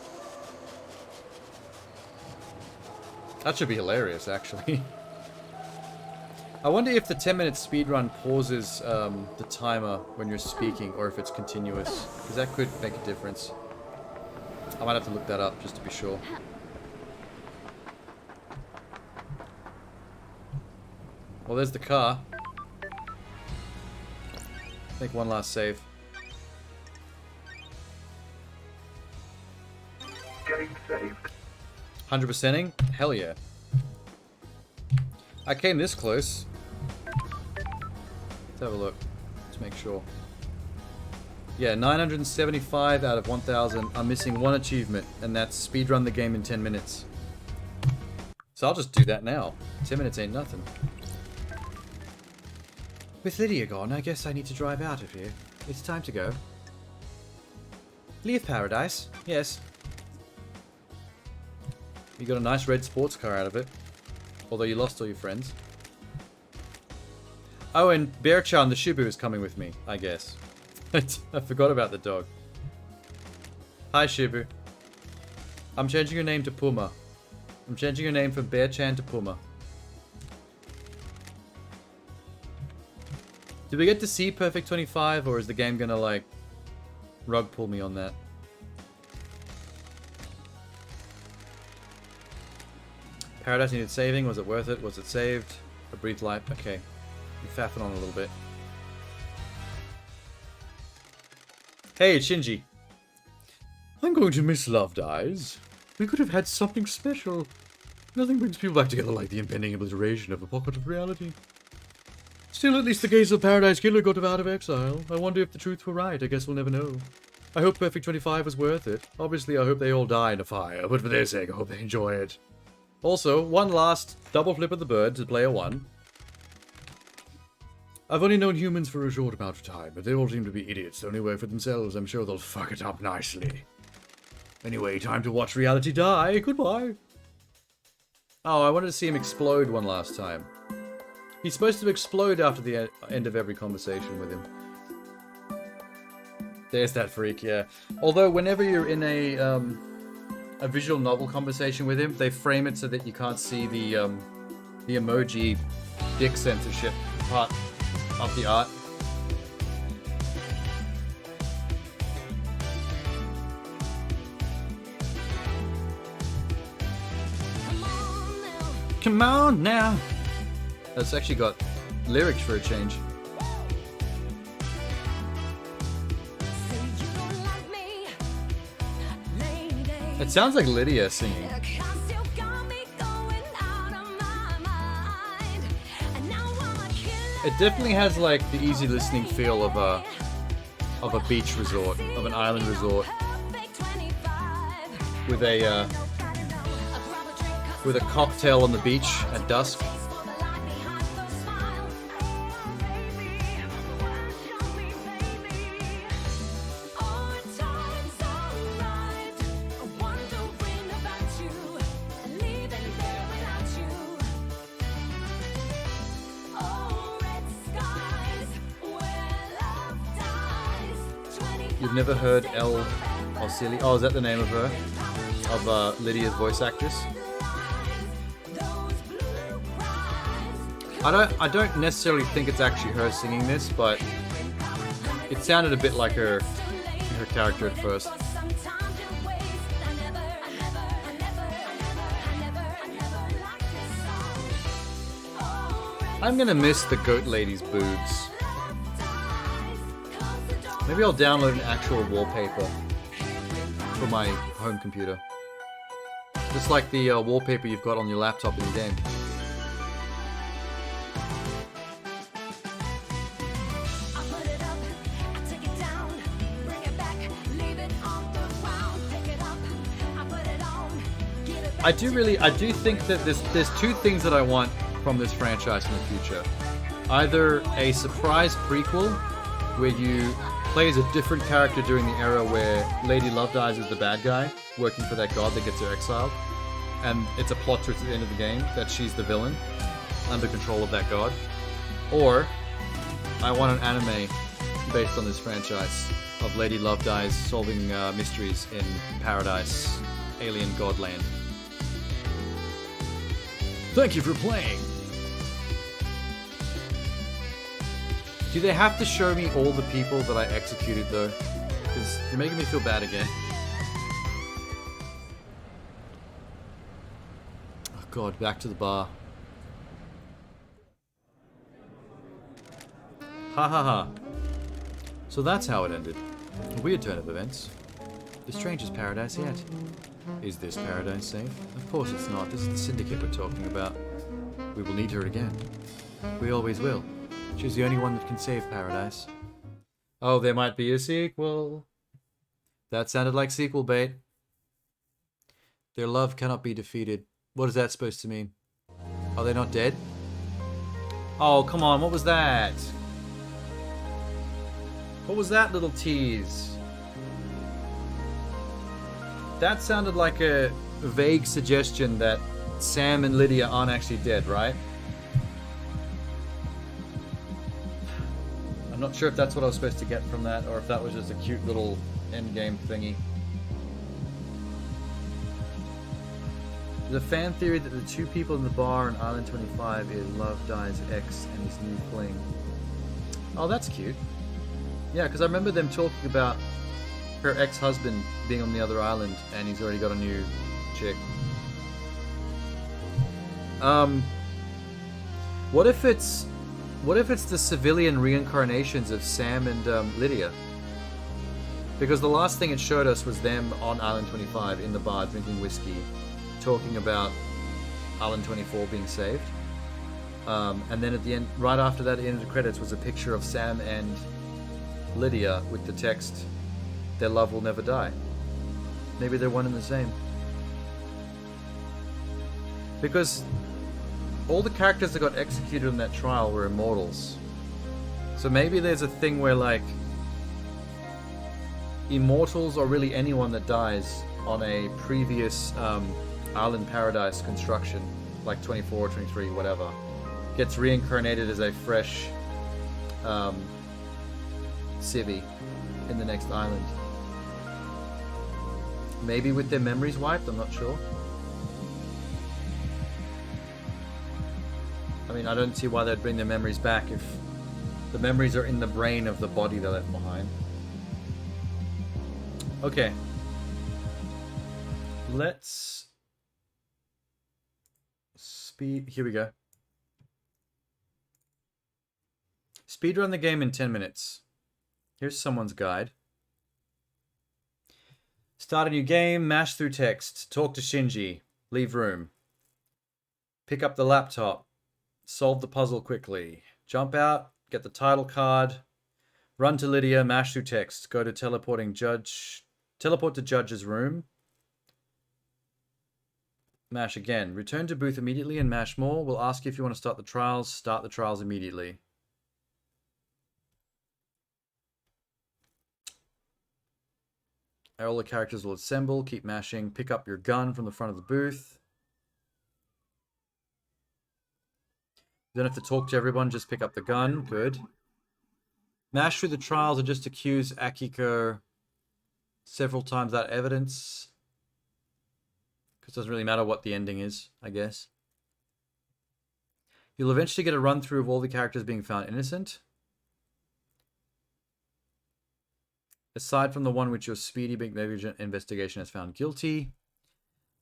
That should be hilarious, actually. I wonder if the 10-minute speedrun pauses the timer when you're speaking, or if it's continuous. Because that could make a difference. I might have to look that up, just to be sure. Well, there's the car. Make one last save.
Game saved.
100%ing? Hell yeah. I came this close. Let's have a look. Let's make sure. Yeah, 975 out of 1,000. I'm missing one achievement, and that's speedrun the game in 10 minutes. So I'll just do that now. 10 minutes ain't nothing. With Lydia gone, I guess I need to drive out of here. It's time to go. Leave paradise? Yes. You got a nice red sports car out of it. Although you lost all your friends. Oh, and Bear-chan the Shibu is coming with me, I guess. I forgot about the dog. Hi, Shibu. I'm changing your name to Puma. I'm changing your name from Bear-chan to Puma. Did we get to see Perfect 25, or is the game gonna, like, rug pull me on that? Paradise needed saving. Was it worth it? Was it saved? A brief life. Okay. You're faffing on a little bit. Hey, it's Shinji. I'm going to miss Loved Eyes. We could have had something special. Nothing brings people back together like the impending obliteration of a pocket of reality. Still, at least the case of Paradise Killer got him out of exile. I wonder if the truth were right. I guess we'll never know. I hope Perfect 25 was worth it. Obviously, I hope they all die in a fire, but for their sake, I hope they enjoy it. Also, one last double flip of the bird to player 1. I've only known humans for a short amount of time, but they all seem to be idiots. They only work for themselves. I'm sure they'll fuck it up nicely. Anyway, time to watch reality die. Goodbye. Oh, I wanted to see him explode one last time. He's supposed to explode after the end of every conversation with him. There's that freak, yeah. Although, whenever you're in a visual novel conversation with him, they frame it so that you can't see the emoji dick censorship part of the art. Come on now. That's actually got lyrics for a change. It sounds like Lydia singing. It definitely has like the easy listening feel of a beach resort, of an island resort, with a cocktail on the beach at dusk. You've never heard El Osili? Oh, is that the name of her? Of Lydia's voice actress? I don't necessarily think it's actually her singing this, but it sounded a bit like her character at first. I'm gonna miss the goat lady's boobs. Maybe I'll download an actual wallpaper for my home computer. Just like the wallpaper you've got on your laptop in the game. I do think that there's two things that I want from this franchise in the future. Either a surprise prequel where you play as a different character during the era where Lady Love Dies is the bad guy, working for that god that gets her exiled, and it's a plot twist at the end of the game that she's the villain, under control of that god. Or, I want an anime based on this franchise of Lady Love Dies solving mysteries in paradise, alien godland. Thank you for playing! Do they have to show me all the people that I executed though? Because you're making me feel bad again. Oh god, back to the bar. Ha ha ha. So that's how it ended. A weird turn of events. The strangest paradise yet. Is this paradise safe? Of course it's not. This is the syndicate we're talking about. We will need her again. We always will. She's the only one that can save paradise. Oh, there might be a sequel. That sounded like sequel bait. Their love cannot be defeated. What is that supposed to mean? Are they not dead? Oh, come on, what was that? What was that little tease? That sounded like a vague suggestion that Sam and Lydia aren't actually dead, right? I'm not sure if that's what I was supposed to get from that, or if that was just a cute little endgame thingy. There's a fan theory that the two people in the bar on Island 25 is Love Dies X and his new fling. Oh, that's cute. Yeah, because I remember them talking about her ex-husband being on the other island, and he's already got a new chick. What if it's the civilian reincarnations of Sam and Lydia? Because the last thing it showed us was them on Island 25 in the bar drinking whiskey, talking about Island 24 being saved. And then at the end, right after that, at the end of the credits, was a picture of Sam and Lydia with the text, "Their love will never die." Maybe they're one and the same. Because all the characters that got executed in that trial were immortals. So maybe there's a thing where, like, immortals, or really anyone that dies on a previous Island Paradise construction, like 24 or 23, whatever, gets reincarnated as a fresh civvy in the next island. Maybe with their memories wiped, I'm not sure. I mean, I don't see why they'd bring their memories back if the memories are in the brain of the body they left behind. Okay. Let's here we go. Speedrun the game in 10 minutes. Here's someone's guide. Start a new game, mash through text, talk to Shinji, leave room. Pick up the laptop, solve the puzzle quickly. Jump out, get the title card, run to Lydia, mash through text, go to teleport to Judge's room. Mash again. Return to booth immediately and mash more. We'll ask you if you want to start the trials. Start the trials immediately. All the characters will assemble. Keep mashing. Pick up your gun from the front of the booth. You don't have to talk to everyone. Just pick up the gun. Good. Mash through the trials and just accuse Akiko several times that evidence. Because it doesn't really matter what the ending is, I guess. You'll eventually get a run through of all the characters being found innocent. Aside from the one which your speedy big negligent investigation has found guilty.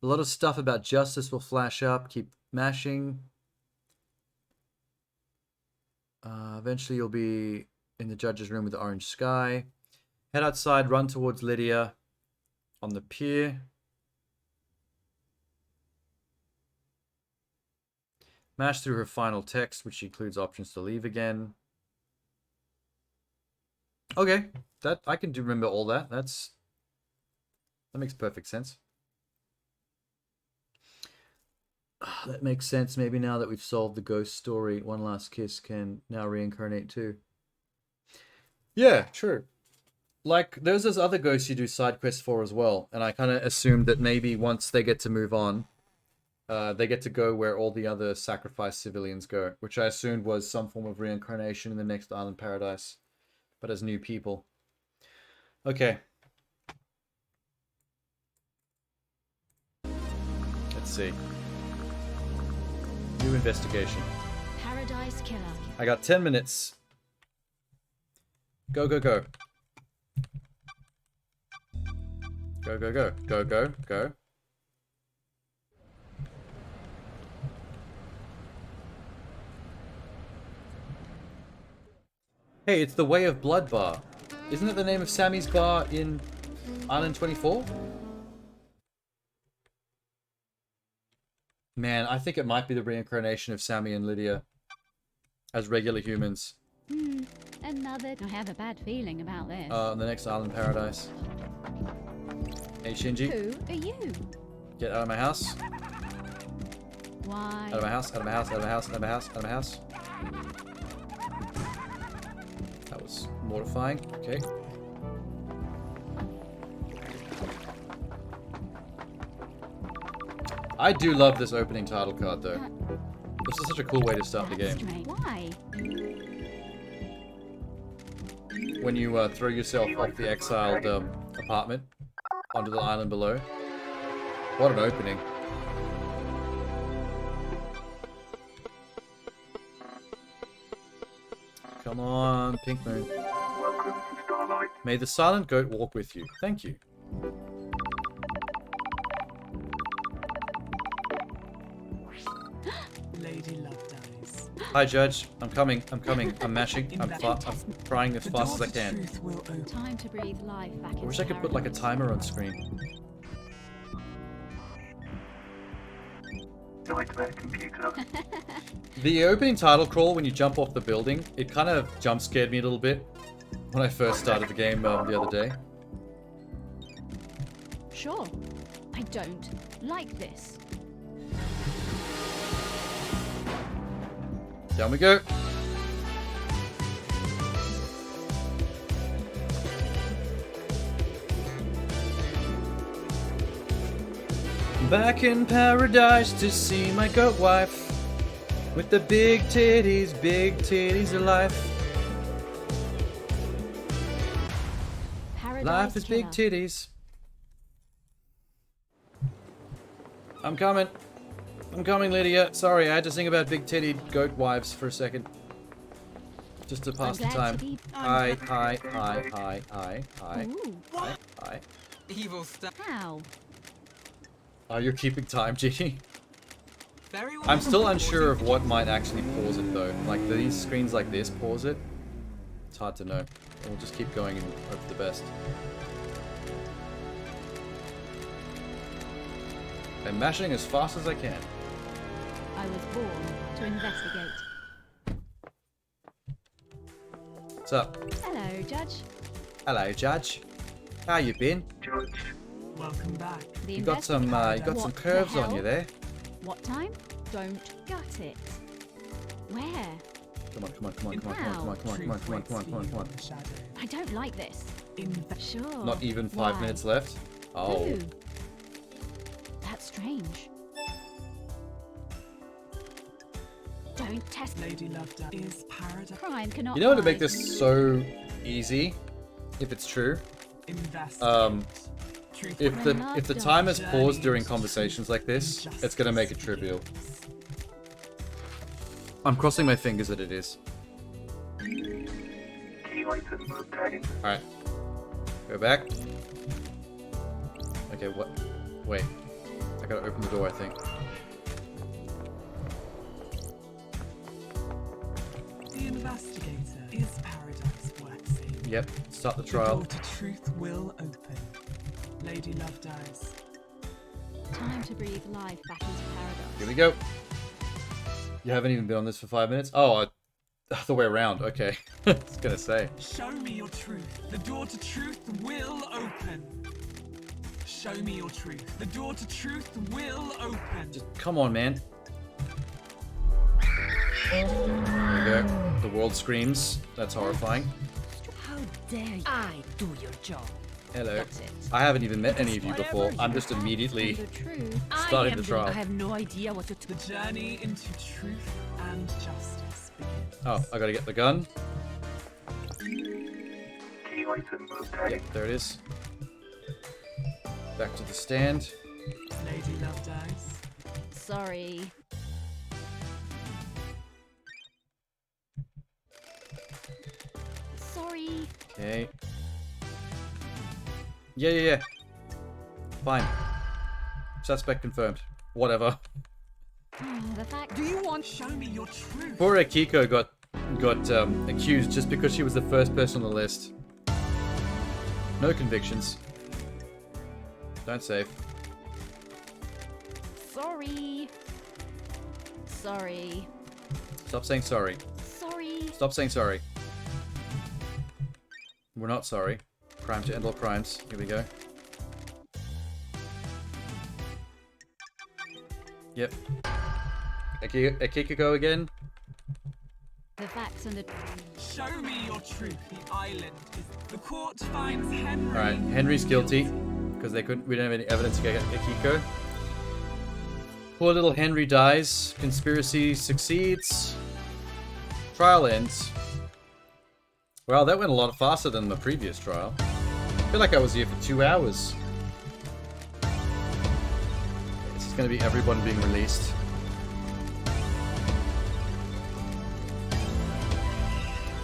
A lot of stuff about justice will flash up. Keep mashing. Eventually you'll be in the judge's room with the orange sky. Head outside, run towards Lydia on the pier. Mash through her final text, which includes options to leave again. Okay, that I can remember all that. That makes perfect sense. That makes sense. Maybe now that we've solved the ghost story, One Last Kiss can now reincarnate too. Yeah, true. Like, there's those other ghosts you do side quests for as well, and I kind of assumed that maybe once they get to move on, they get to go where all the other sacrificed civilians go, which I assumed was some form of reincarnation in the next Island Paradise, but as new people. Okay. Let's see. New investigation.
Paradise Killer.
I got 10 minutes. Go, go, go. Go, go, go. Go, go, go. Hey, it's the Way of Blood bar. Isn't it the name of Sammy's bar in Island 24? Man, I think it might be the reincarnation of Sammy and Lydia as regular humans.
Another. I have a bad feeling about this.
The next Island Paradise. Hey, Shinji.
Who are you?
Get out of my house.
Why?
Out of my house, out of my house, out of my house, out of my house, out of my house. That was mortifying. Okay. I do love this opening title card, though. This is such a cool way to start the game.
Why?
When you throw yourself off the exiled apartment onto the island below. What an opening. Come on, Pink Moon. May the silent goat walk with you. Thank you.
Lady Love Dies.
Hi, Judge. I'm coming. I'm coming. I'm mashing. I'm trying as fast as I can.
Time to breathe life back
I wish I could put like a timer on screen.
Nightmare computer.
The opening title crawl when you jump off the building, it kind of jump scared me a little bit when I first started the game the other day.
Sure. I don't like this.
Down we go. Back in paradise to see my goat wife with the big titties of life.
Paradise
Life is big
Killer.
titties. I'm coming. I'm coming, Lydia. Sorry, I had to sing about big titty goat wives for a second. Just to pass the
glad to
time.
be-
Hi, hi, hi, hi, hi, hi,
Ooh.
hi, hi.
Evil stuff.
How?
Oh, you're keeping time, Genie.
Very well.
I'm still unsure of what might actually pause it, though. Like, these screens like this pause it. It's hard to know. We'll just keep going and hope for the best. I'm mashing as fast as I can.
I was born to investigate.
What's up?
Hello, Judge.
Hello, Judge. How you been?
Welcome back.
You got some curves on you there.
What time? Don't gut it. Where?
Come on, come on, come on, come on, come on, come on, come on, come on, come on, come on, come on.
I don't like this. Sure.
Not even 5
Why?
minutes left. Oh.
Who? That's strange. Don't test.
Lady Lovedown is paradise.
Crime cannot.
You know what would make
hide.
this so easy, if it's true? If the time is paused during conversations like this, it's gonna make it trivial. I'm crossing my fingers that it is. Alright. Go back. Okay, what? Wait. I gotta open the door, I think.
The investigator is paradise worth seeing.
Yep, start the
The
trial.
door to truth will open. Lady Lovedown.
Time to breathe life back into paradise.
Here we go. You haven't even been on this for 5 minutes? Oh, the way around. Okay. I was gonna say.
Show me your truth. The door to truth will open. Show me your truth. The door to truth will open.
Just come on, man. There we go. The world screams. That's horrifying.
How dare you? I do your job.
Hello.
That's it.
I haven't even met any of you before. I'm just immediately starting the trial.
I have no idea what to do.
The journey into truth and justice begins.
Oh, I gotta get the gun. Yep, there it is. Back to the stand.
Lady Lovedown.
Sorry. Sorry.
Okay. Yeah. Fine. Suspect confirmed. Whatever.
The fact.
Do you want? Show me your truth.
Poor Akiko got accused just because she was the first person on the list. No convictions. Don't save.
Sorry. Sorry.
Stop saying sorry.
Sorry.
Stop saying sorry. We're not sorry. Crime to end all crimes. Here we go. Yep. Akiko again.
The facts and the.
Show me your truth. The island is. The court finds Henry.
All right, Henry's guilty because they couldn't. We don't have any evidence against Akiko. Poor little Henry dies. Conspiracy succeeds. Trial ends. Well, that went a lot faster than the previous trial. I feel like I was here for 2 hours. This is going to be everyone being released.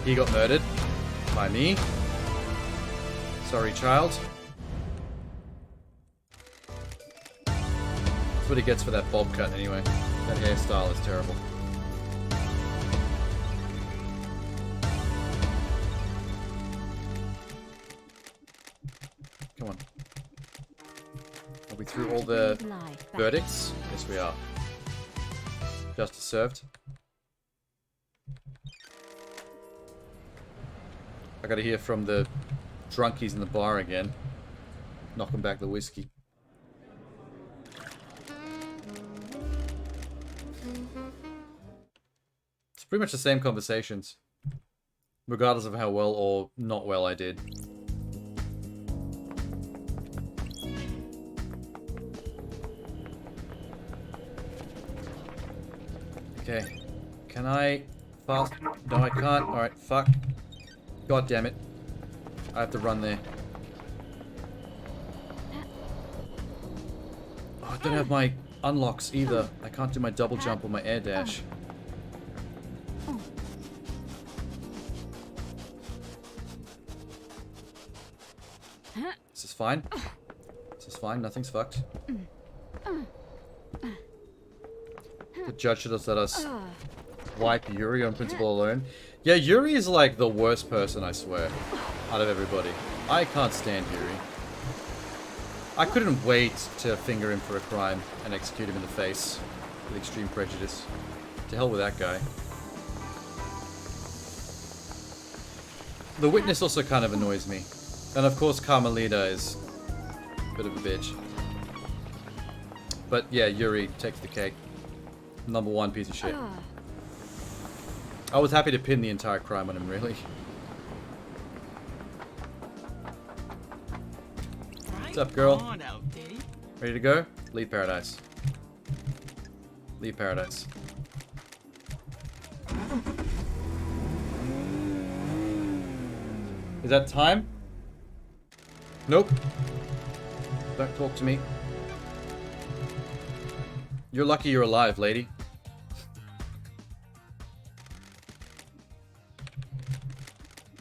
He got murdered. By me. Sorry, child. That's what he gets for that bob cut anyway. That hairstyle is terrible. Come on. Are we through all the verdicts? Yes, we are. Justice served. I gotta hear from the drunkies in the bar again. Knocking back the whiskey. It's pretty much the same conversations. Regardless of how well or not well I did. Okay. Can I fast? No, I can't. Alright, fuck. God damn it. I have to run there. Oh, I don't have my unlocks either. I can't do my double jump or my air dash. This is fine. This is fine. Nothing's fucked. The judge should have let us wipe Yuri on principle alone. Yeah, Yuri is like the worst person, I swear, out of everybody. I can't stand Yuri. I couldn't wait to finger him for a crime and execute him in the face with extreme prejudice. To hell with that guy. The witness also kind of annoys me. And of course Carmelita is a bit of a bitch. But yeah, Yuri takes the cake. Number one piece of shit. I was happy to pin the entire crime on him, really. What's up, girl? Ready to go? Leave paradise. Leave paradise. Is that time? Nope. Don't talk to me. You're lucky you're alive, lady.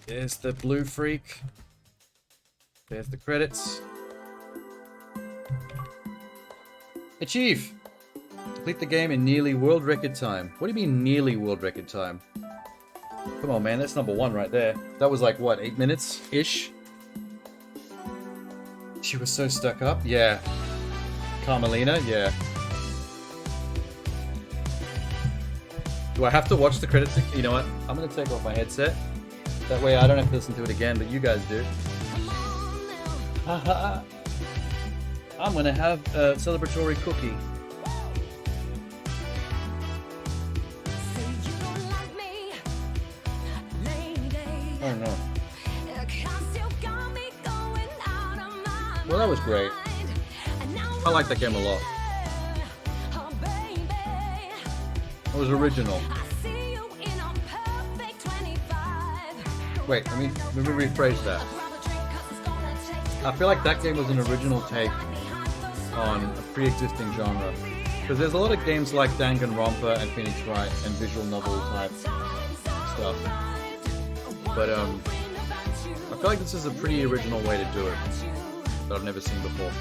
There's the blue freak. There's the credits. Achieve! Complete the game in nearly world record time. What do you mean nearly world record time? Come on, man, that's number one right there. That was like, what, 8 minutes-ish? She was so stuck up? Yeah. Carmelina? Yeah. Do I have to watch the credits? You know what? I'm gonna take off my headset. That way I don't have to listen to it again, but you guys do. I'm gonna have a celebratory cookie. Oh no. Well, that was great. I like that game a lot. It was original. Wait, let me rephrase that. I feel like that game was an original take on a pre-existing genre. Because there's a lot of games like Danganronpa and Phoenix Wright and visual novel type stuff. But I feel like this is a pretty original way to do it that I've never seen before.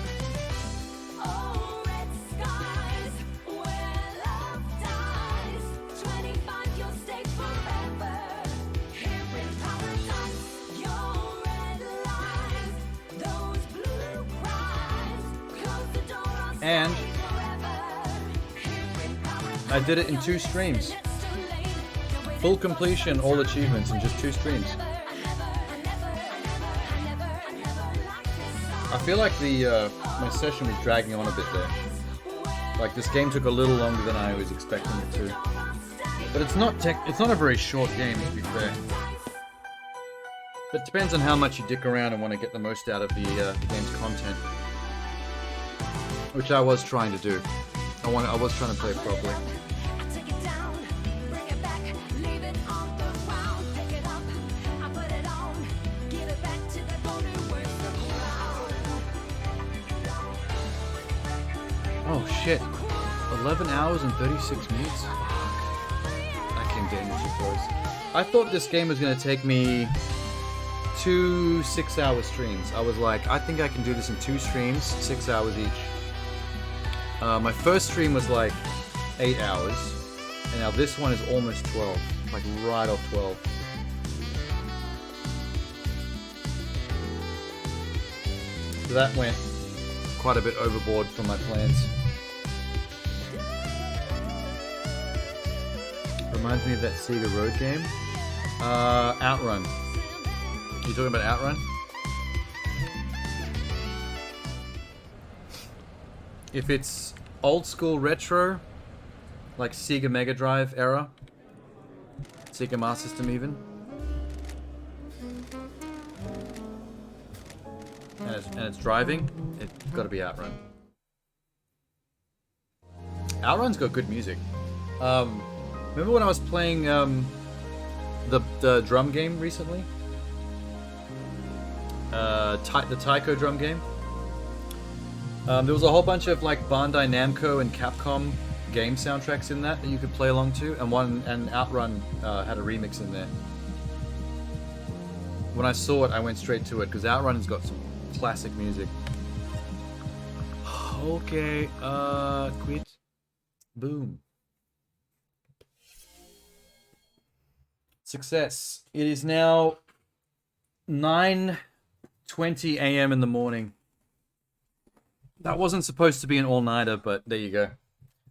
And I did it in 2 streams. Full completion, all achievements in just 2 streams. I feel like the my session was dragging on a bit there. Like this game took a little longer than I was expecting it to. But it's not a very short game, to be fair. But it depends on how much you dick around and want to get the most out of the game's content. Which I was trying to do. I was trying to play it properly. Oh shit. 11 hours and 36 minutes? That came dangerously close. I thought this game was going to take me 2 6-hour streams. I was like, I think I can do this in 2 streams, 6 hours each. My first stream was like 8 hours, and now this one is almost 12, like right off 12. So that went quite a bit overboard from my plans. Reminds me of that Sega Road game. Outrun. You talking about Outrun? If it's old school retro, like Sega Mega Drive era, Sega Master System even, and it's driving, it's got to be Outrun. Outrun's got good music. Remember when I was playing the drum game recently? The Taiko drum game? There was a whole bunch of like Bandai Namco and Capcom game soundtracks in that you could play along to, and Outrun had a remix in there. When I saw it, I went straight to it because Outrun's got some classic music. Okay, quit. Boom. Success. It is now 9:20 a.m. in the morning. That wasn't supposed to be an all-nighter, but there you go.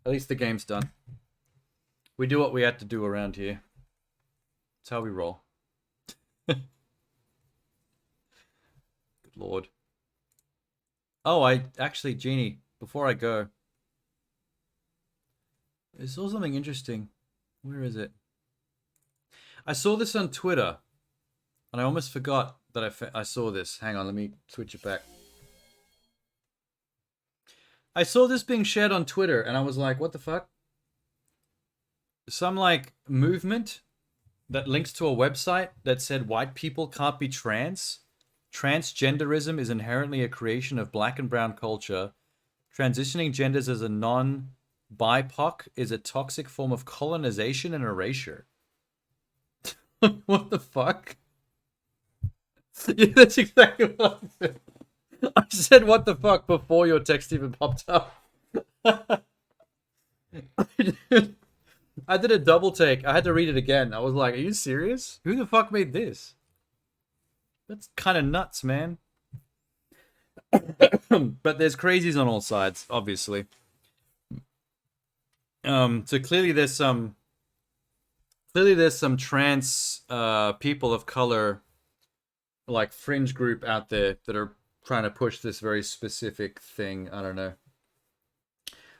At least the game's done. We do what we had to do around here. That's how we roll. Good lord. Oh, actually, Jeannie, before I go, I saw something interesting. Where is it? I saw this on Twitter, and I almost forgot that I saw this. Hang on, let me switch it back. I saw this being shared on Twitter, and I was like, what the fuck? Some, like, movement that links to a website that said white people can't be trans. Transgenderism is inherently a creation of black and brown culture. Transitioning genders as a non-BIPOC is a toxic form of colonization and erasure. What the fuck? Yeah, that's exactly what I said. I said what the fuck before your text even popped up. I did a double take. I had to read it again. I was like, are you serious? Who the fuck made this? That's kind of nuts, man. But there's crazies on all sides, obviously. So clearly there's some trans people of color, like, fringe group out there that are trying to push this very specific thing. I don't know.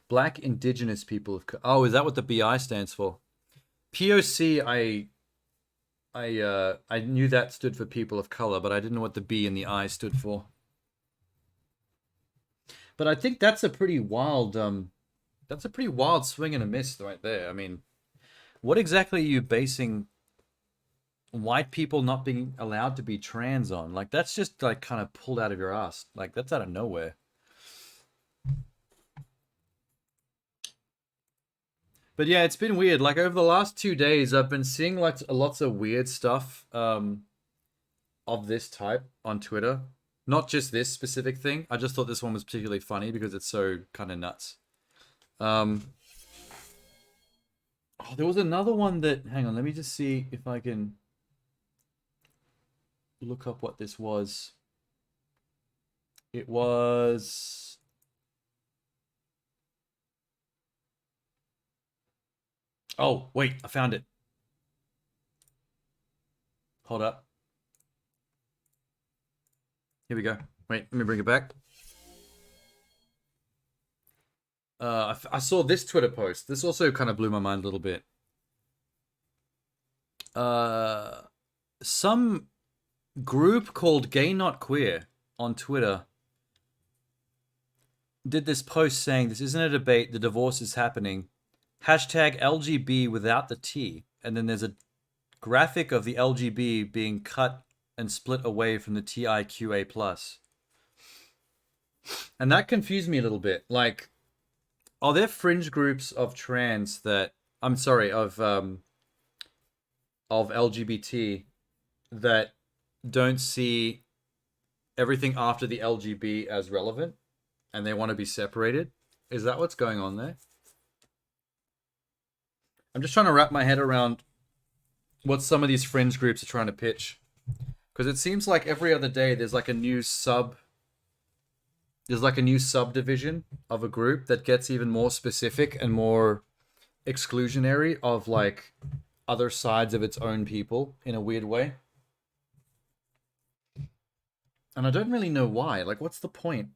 Black Indigenous people of oh, is that what the BI stands for? POC, I knew that stood for people of color, but I didn't know what the B and the I stood for. But I think that's a pretty wild swing and a miss right there. I mean, what exactly are you basing white people not being allowed to be trans on? Like, that's just, like, kind of pulled out of your ass. Like, that's out of nowhere. But yeah, it's been weird. Like, over the last 2 days, I've been seeing, like, lots of weird stuff of this type on Twitter. Not just this specific thing. I just thought this one was particularly funny because it's so kind of nuts. Oh, there was another one that... Hang on, let me just see if I can look up what this was. It was... Oh, wait, I found it. Hold up. Here we go. Wait, let me bring it back. I saw this Twitter post. This also kind of blew my mind a little bit. Some group called Gay Not Queer on Twitter did this post saying, this isn't a debate, the divorce is happening. Hashtag LGB without the T. And then there's a graphic of the LGB being cut and split away from the TIQA+. And that confused me a little bit. Like, are there fringe groups of trans that... I'm sorry, of LGBT that don't see everything after the LGB as relevant and they want to be separated? Is that what's going on there? I'm just trying to wrap my head around what some of these fringe groups are trying to pitch. Because it seems like every other day there's like a new subdivision of a group that gets even more specific and more exclusionary of, like, other sides of its own people in a weird way. And I don't really know why. Like, what's the point?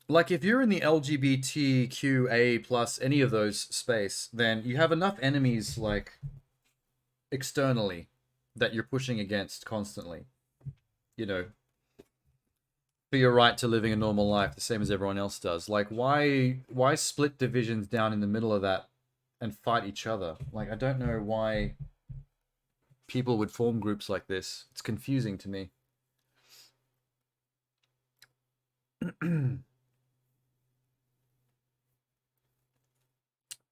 Like, if you're in the LGBTQA plus any of those space, then you have enough enemies, like, externally that you're pushing against constantly. You know, for your right to living a normal life, the same as everyone else does. Like, why split divisions down in the middle of that and fight each other? Like, I don't know why people would form groups like this. It's confusing to me.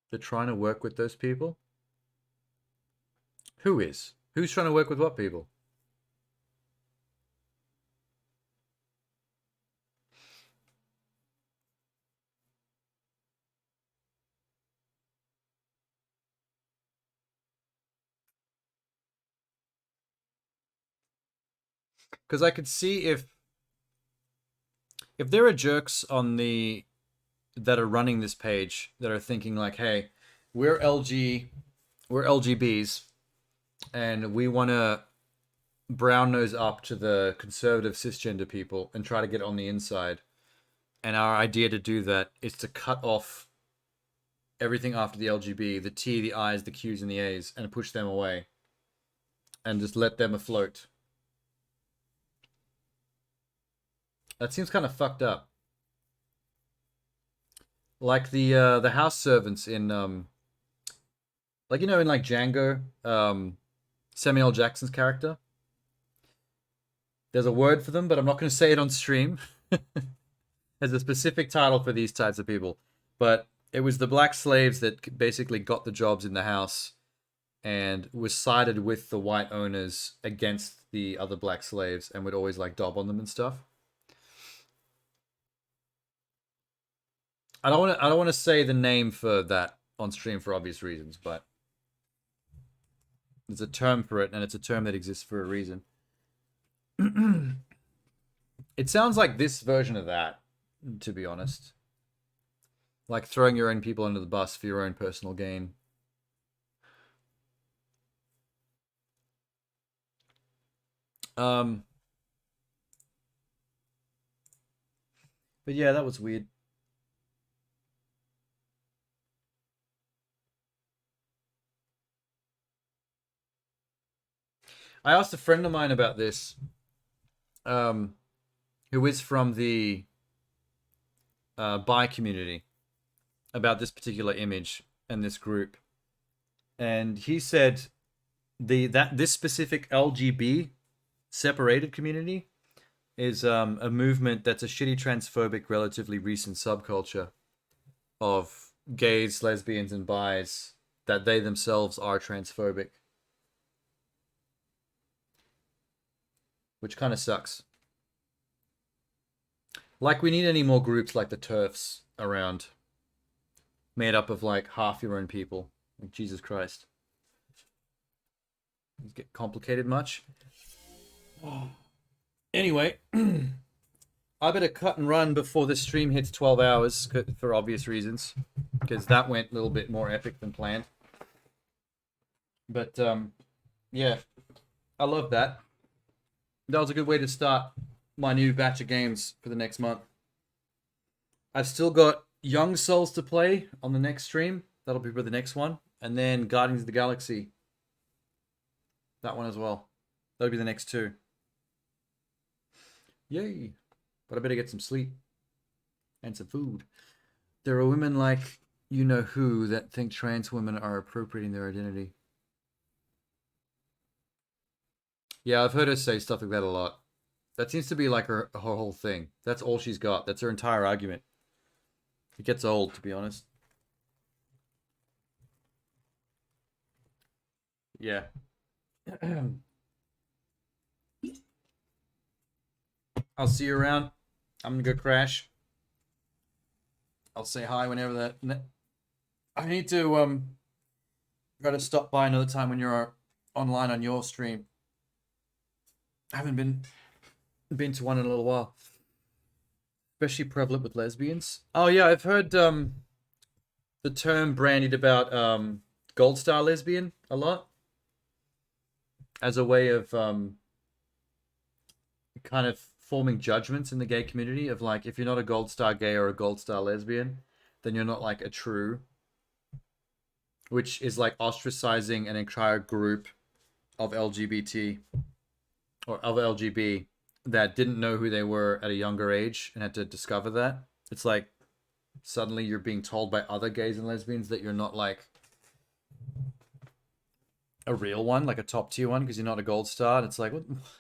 They're trying to work with those people? Who is? Who's trying to work with what people? Because I could see if if there are jerks on the that are running this page that are thinking like, hey, we're LGBs, and we want to brown nose up to the conservative cisgender people and try to get on the inside. And our idea to do that is to cut off everything after the LGB, the T, the I's, the Q's, and the A's, and push them away. And just let them afloat. That seems kind of fucked up. Like the house servants in like, you know, in like Django, Samuel L. Jackson's character. There's a word for them, but I'm not going to say it on stream. There's a specific title for these types of people. But it was the black slaves that basically got the jobs in the house and was sided with the white owners against the other black slaves and would always like dob on them and stuff. I don't want to say the name for that on stream for obvious reasons, but there's a term for it, and it's a term that exists for a reason. It sounds like this version of that, to be honest. Like throwing your own people under the bus for your own personal gain. But yeah, that was weird. I asked a friend of mine about this, who is from the bi community, about this particular image and this group, and he said this specific LGB separated community is a movement that's a shitty transphobic, relatively recent subculture of gays, lesbians, and bis that they themselves are transphobic. Which kind of sucks. Like, we need any more groups like the TERFs around. Made up of, like, half your own people. Like, Jesus Christ. Does it get complicated much? Anyway. I better cut and run before this stream hits 12 hours, for obvious reasons. Because that went a little bit more epic than planned. But, yeah. I love that. That was a good way to start my new batch of games for the next month. I've still got Young Souls to play on the next stream. That'll be for the next one. And then Guardians of the Galaxy. That one as well. That'll be the next two. Yay. But I better get some sleep. And some food. There are women like you-know-who that think trans women are appropriating their identity. Yeah, I've heard her say stuff like that a lot. That seems to be like her whole thing. That's all she's got. That's her entire argument. It gets old, to be honest. Yeah. I'll see you around. I'm gonna go crash. I'll say hi whenever that... I need to, try to stop by another time when you're online on your stream. I haven't been to one in a little while. Especially prevalent with lesbians. Oh yeah, I've heard the term brandied about Gold Star lesbian a lot. As a way of kind of forming judgments in the gay community of like, if you're not a Gold Star gay or a Gold Star lesbian, then you're not like a true. Which is like ostracizing an entire group of LGBT or of LGB that didn't know who they were at a younger age and had to discover that. It's like suddenly you're being told by other gays and lesbians that you're not like a real one, like a top tier one, because you're not a gold star. And it's like,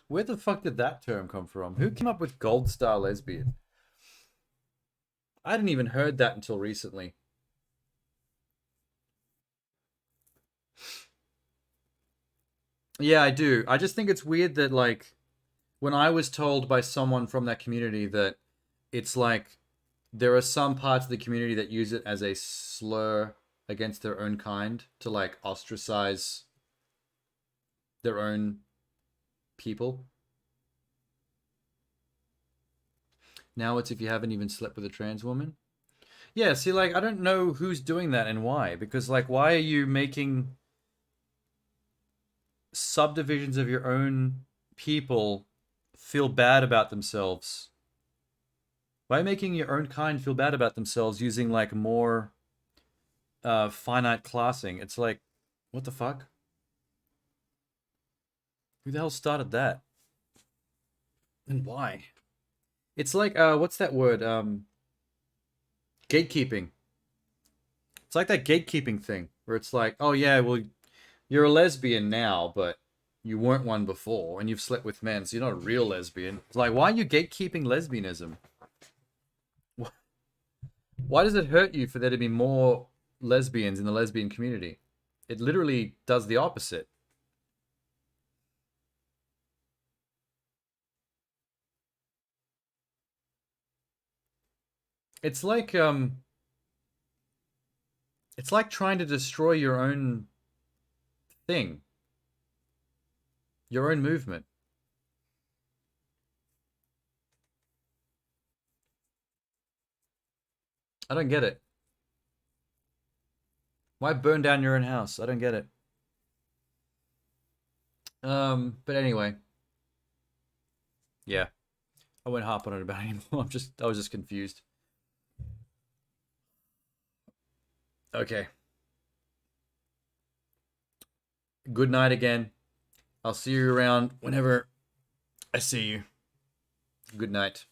where the fuck did that term come from? Who came up with gold star lesbian? I hadn't even heard that until recently. Yeah, I do. I just think it's weird that, like, when I was told by someone from that community that it's like there are some parts of the community that use it as a slur against their own kind to, like, ostracize their own people. Now it's if you haven't even slept with a trans woman. Yeah, see, like, I don't know who's doing that and why. Because, like, why are you making subdivisions of your own people feel bad about themselves? Why are you making your own kind feel bad about themselves using, like, more finite classing? It's like, what the fuck? Who the hell started that? And why? It's like, what's that word? Gatekeeping. It's like that gatekeeping thing where it's like, oh yeah, well, you're a lesbian now, but you weren't one before, and you've slept with men, so you're not a real lesbian. It's like, why are you gatekeeping lesbianism? Why does it hurt you for there to be more lesbians in the lesbian community? It literally does the opposite. It's like trying to destroy your own thing. Your own movement. I don't get it. Why burn down your own house? I don't get it. But anyway. Yeah. I won't harp on it about it anymore. I was just confused. Okay. Good night again. I'll see you around whenever I see you. Good night.